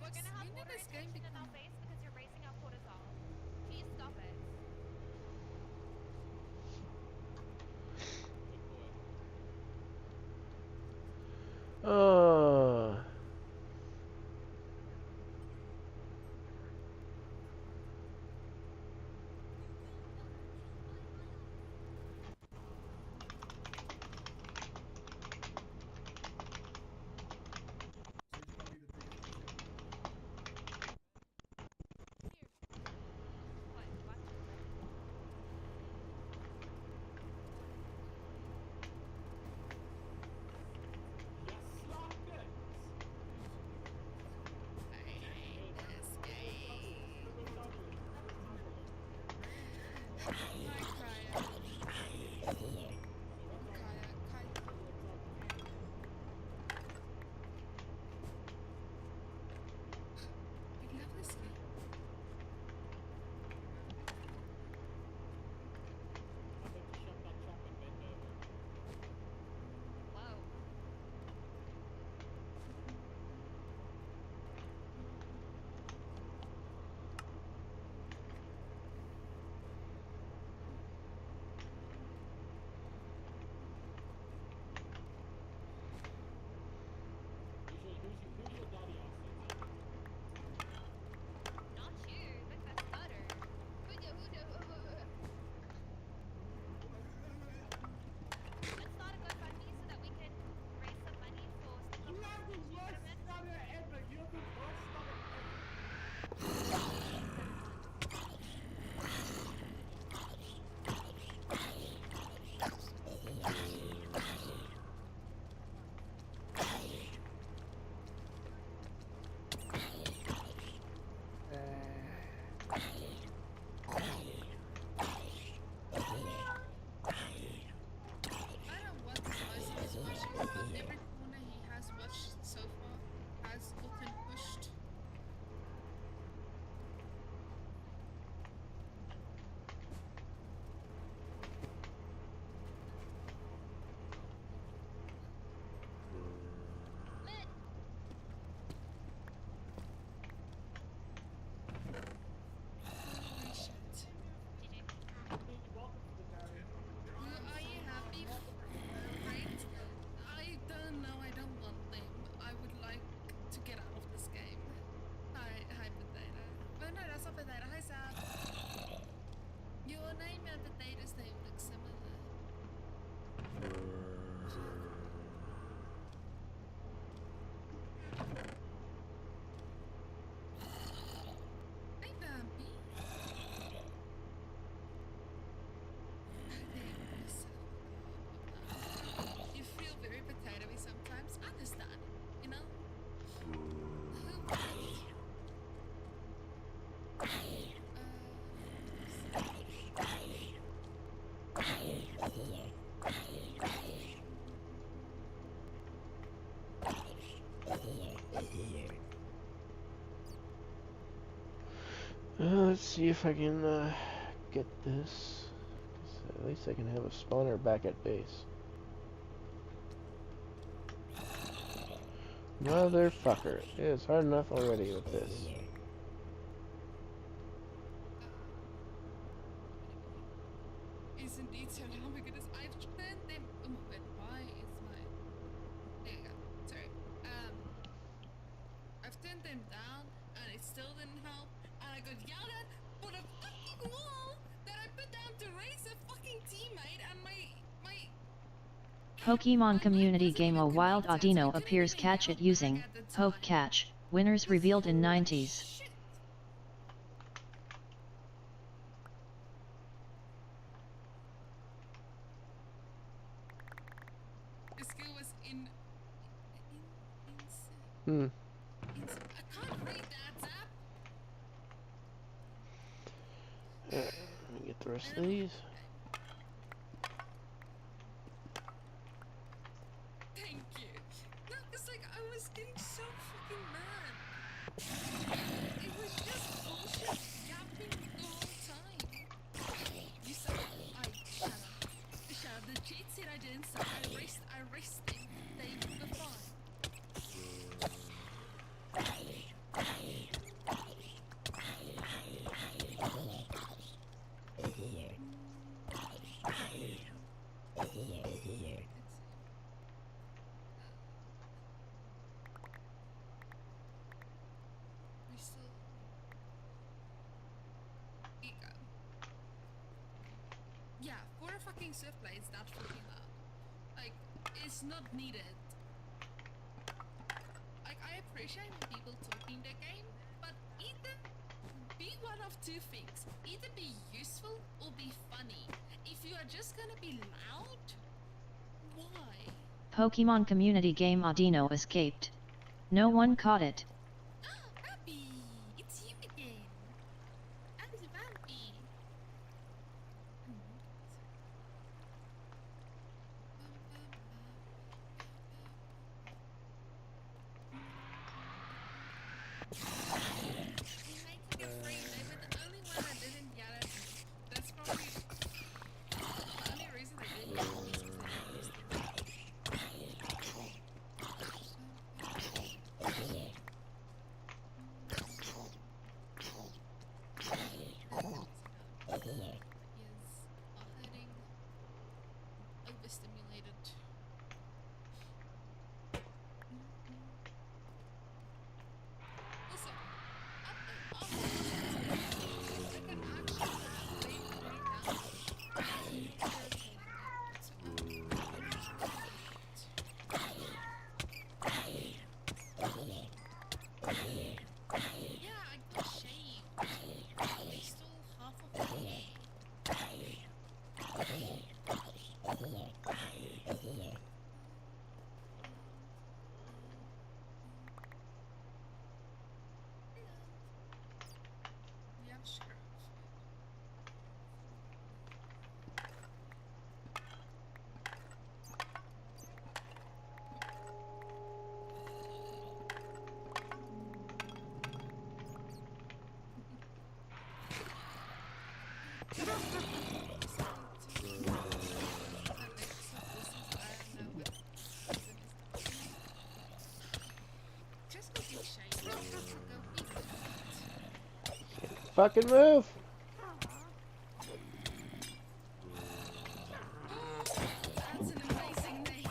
Speaker 12: We're gonna have water retention in our face because you're raising our cortisol. Please stop it.
Speaker 2: Oh.
Speaker 21: Slap
Speaker 2: Let's see if I can get this. At least I can have a spawner back at base. Motherfucker. It's hard enough already with this.
Speaker 15: Is indeed so now because I've turned them. Oh, but why is my. There you go. Sorry. I've turned them down and it still didn't help. And I got yelled at for the fucking wall that I put down to raise a fucking teammate and my.
Speaker 3: Pokemon community game A Wild Audino appears catch it using Poke Catch. Winners revealed in 90s.
Speaker 15: The skill was in I can't read that, Zap.
Speaker 2: Let me get the rest of these.
Speaker 15: Thank you. No, it's like I was getting so fucking mad. It was just bullshit yapping the whole time. You said shut up. Shut up. The cheat said I didn't say I raced them. They were fine. Yeah, for a fucking swift play, it's not fucking loud. Like, it's not needed. Like, I appreciate when people talking the game, but either be one of two things. Either be useful or be funny. If you are just gonna be loud, why?
Speaker 3: Pokemon community game Audino escaped. No one caught it.
Speaker 15: Abby, it's you again. Abby, Vampy. Overstimulated. Also, yeah, I got shaved. I stole half of my hair. Yeah, sure. Just go be shaved. Go be
Speaker 2: Fucking move!
Speaker 15: That's an amazing name.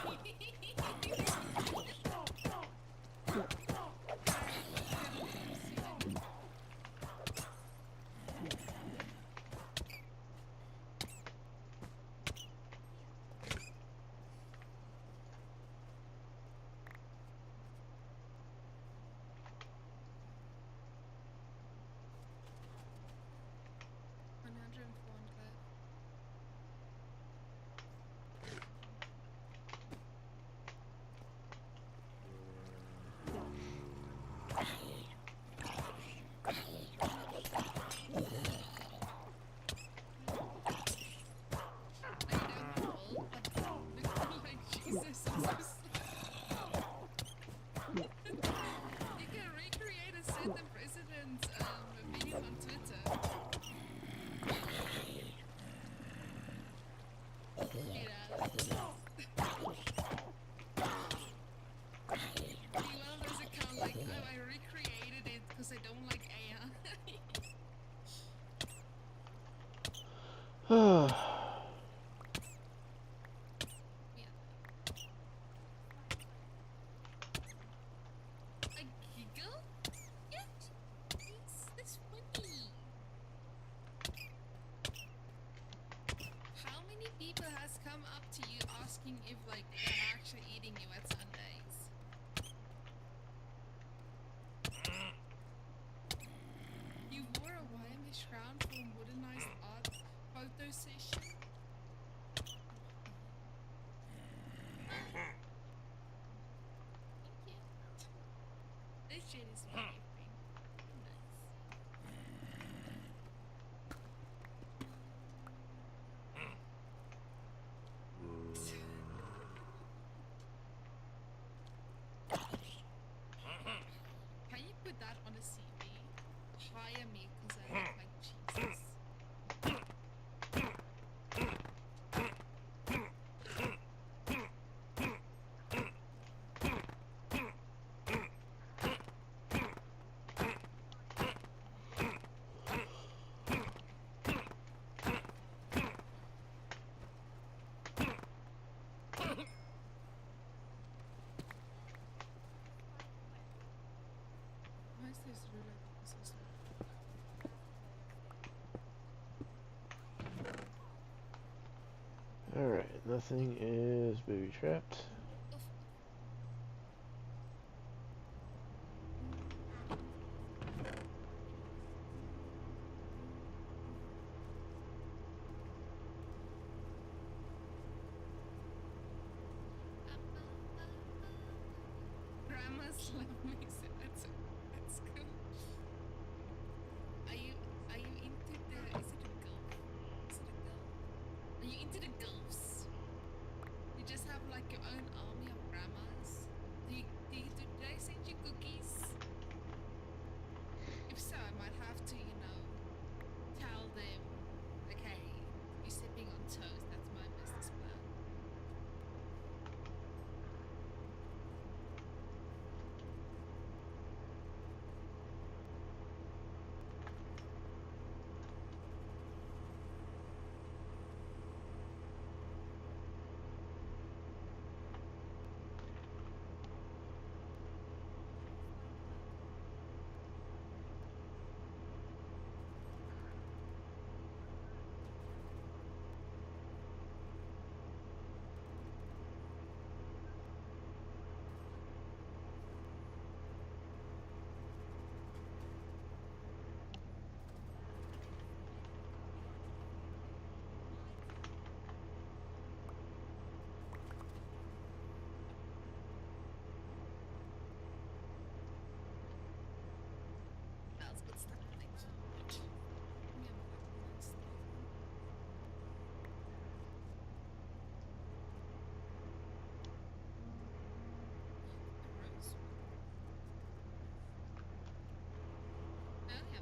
Speaker 15: Jesus, I'm so you can recreate a certain president's video on Twitter. to you asking if like they're actually eating you at Sundays. You wore a YMH crown for a modernized art photo session. Thank you. This shit is very Can you put that on a CV? Hire me because I look like Jesus. Why is this roulette so slow?
Speaker 2: Alright, nothing is booby trapped.
Speaker 15: Grandma's love makes it. That's cool. Are you into the? Is it a gulf? Is it a gulf? Are you into the gulfs? You just have like your own army of grandmas. Do they send you cookies? If so, I might have to, tell them, like, hey, you're sipping on toast. That's my business plan. That's good stuff. Thank you.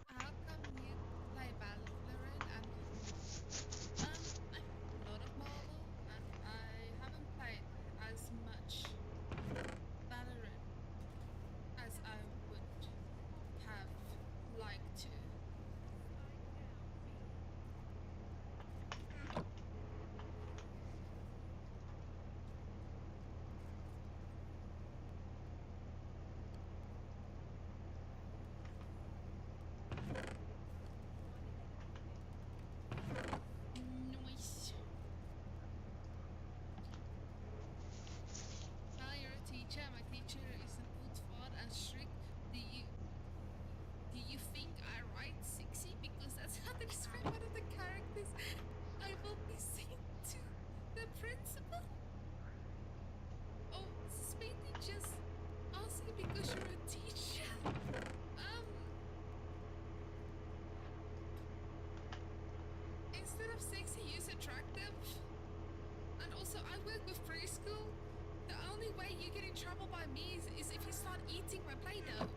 Speaker 15: How come you play Valorant and not Marvel? I play a lot of Marvel, and I haven't played as much Valorant as I would have liked to. Nice. You're a teacher. My teacher is an old fart and strict. Do you think I write sexy? Because that's how they describe one of the characters. I will be sent to the principal. Oh, Smithy just asking because you're a teacher. Instead of sexy, use attractive. And also, I work with preschool. The only way you get in trouble by me is if you start eating my Play-Doh.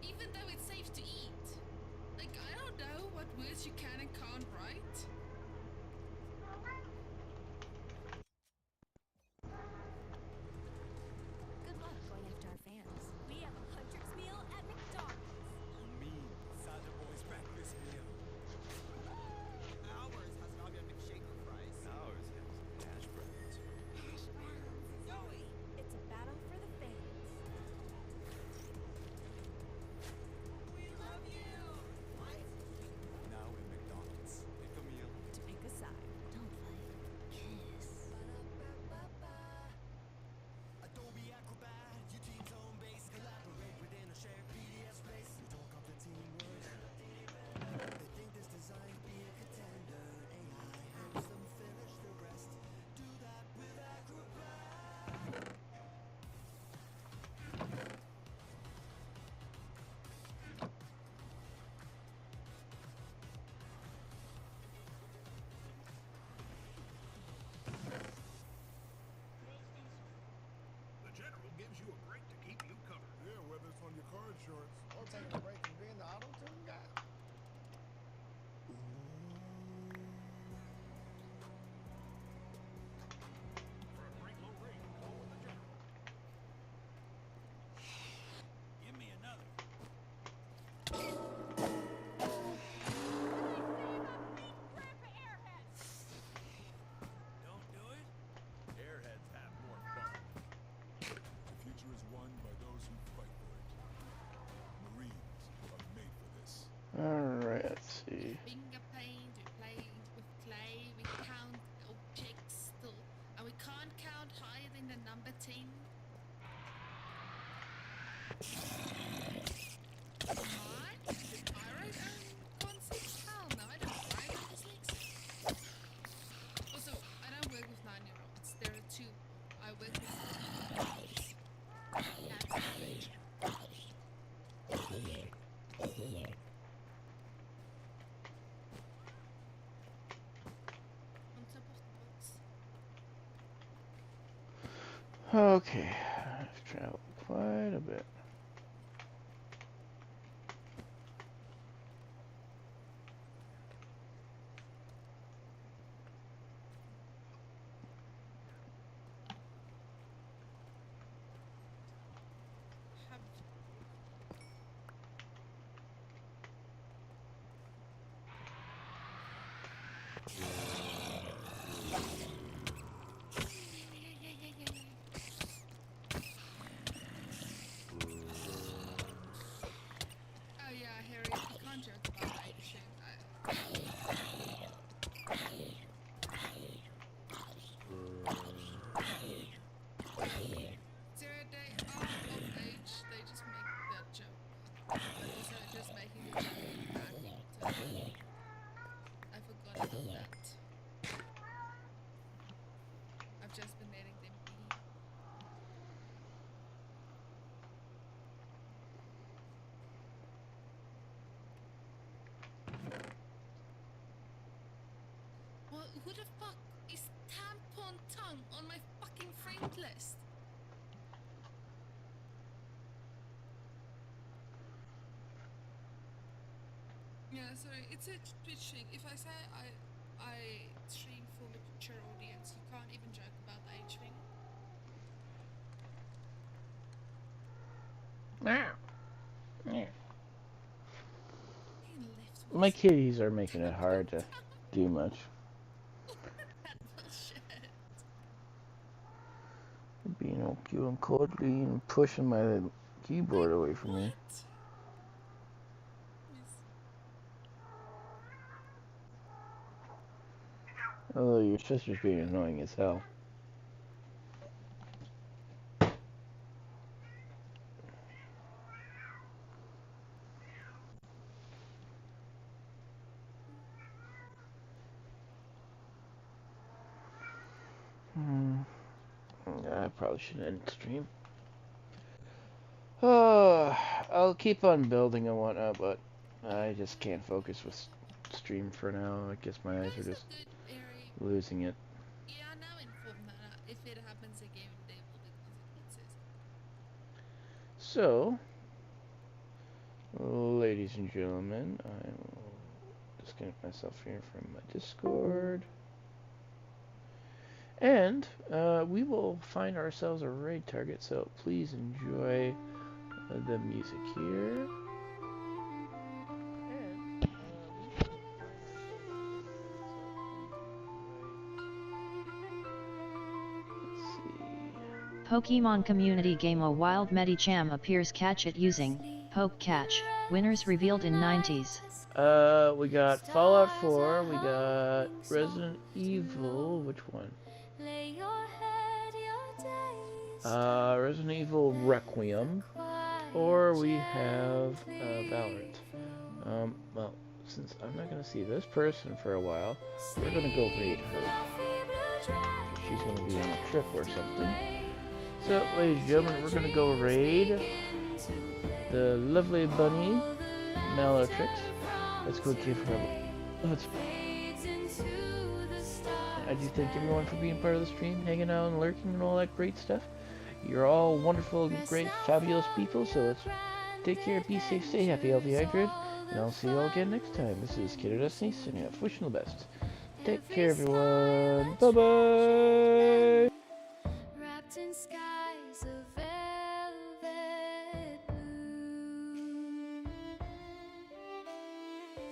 Speaker 15: Even though it's safe to eat. Like, I don't know what words you can and can't write.
Speaker 12: Good luck going after our fans. We have a Hunter's meal at McDonald's.
Speaker 6: You mean Soldier Boy's breakfast meal? Ours has an onion McShaker fries.
Speaker 7: Ours has hash browns.
Speaker 6: car insurance. I'll take a break from being the auto tune guy.
Speaker 5: For a great low rate, call with a job. Give me another. Don't do it. Airheads have more fun.
Speaker 11: The future is won by those who fight for it. Marines are made for this.
Speaker 2: Alright, let's see.
Speaker 15: Finger paint, we play with clay, we count objects still, and we can't count higher than the number 10. Mine? Did I write concepts? Hell no, I don't write on dyslexia. Also, I don't work with 9-year-olds. There are two. I work with 9-year-olds. That's the thing. On top of the books.
Speaker 2: Okay, I've traveled quite a bit.
Speaker 15: Oh yeah, Harry, you can't joke about the age thing. So they are of age, they just make that joke. So just making the joke back. I forgot about that. I've just been letting them be. Well, who the fuck is tampon tongue on my fucking friend list? Yeah, sorry, it's a Twitch thing. If I say I stream for mature audience, you can't even joke about the age thing.
Speaker 2: My kitties are making it hard to do much.
Speaker 15: That bullshit.
Speaker 2: Being all cute and cuddly and pushing my keyboard away from me. Although your sister's being annoying as hell. I probably shouldn't end the stream. I'll keep on building and whatnot, but I just can't focus with stream for now. I guess my eyes are just losing it.
Speaker 15: Yeah, now informed that if it happens again, there will be consequences.
Speaker 2: So, ladies and gentlemen, I will disconnect myself here from my Discord. And we will find ourselves a raid target, so please enjoy the music here.
Speaker 3: Pokemon community game A Wild Medicham appears. Catch it using Poke Catch. Winners revealed in 90s.
Speaker 2: We got Fallout 4, we got Resident Evil, which one? Resident Evil Requiem, or we have Valorant. Well, since I'm not going to see this person for a while, we're going to go raid her. She's going to be on a trip or something. So, ladies and gentlemen, we're going to go raid the lovely bunny, Malatrix. Let's go give her a... I do thank everyone for being part of the stream, hanging out and lurking and all that great stuff. You're all wonderful, great, fabulous people, so let's take care, be safe, stay happy, healthy, hydrated, and I'll see you all again next time. This is Kaito Destiny, signing off, wishing you the best. Take care, everyone. Bye-bye.
Speaker 12: Wrapped in skies of velvet blue.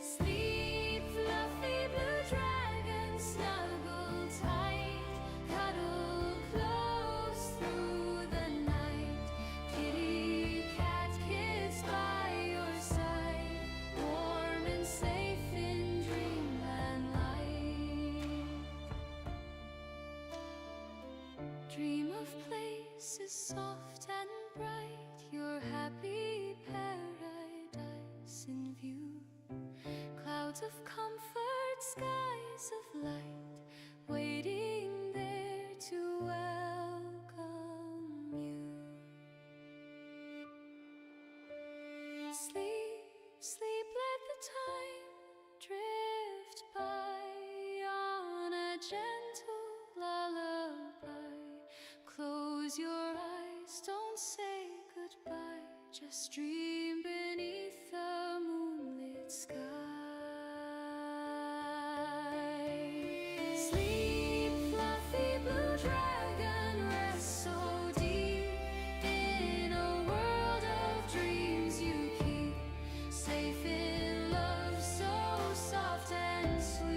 Speaker 12: Sleep, fluffy blue dragon, snuggle tight, cuddle close through the night. Kitty cat kids by your side, warm and safe in dreamland light. Dream of places soft and bright, your happy paradise in view. Clouds of comfort, skies of light, waiting there to welcome you. Sleep, sleep, let the time drift by on a gentle lullaby. Close your eyes, don't say goodbye, just dream beneath the moonlit sky. Sleep, fluffy blue dragon, rest so deep in a world of dreams you keep, safe in love so soft and sweet.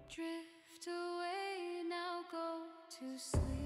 Speaker 12: Drift away now, go to sleep.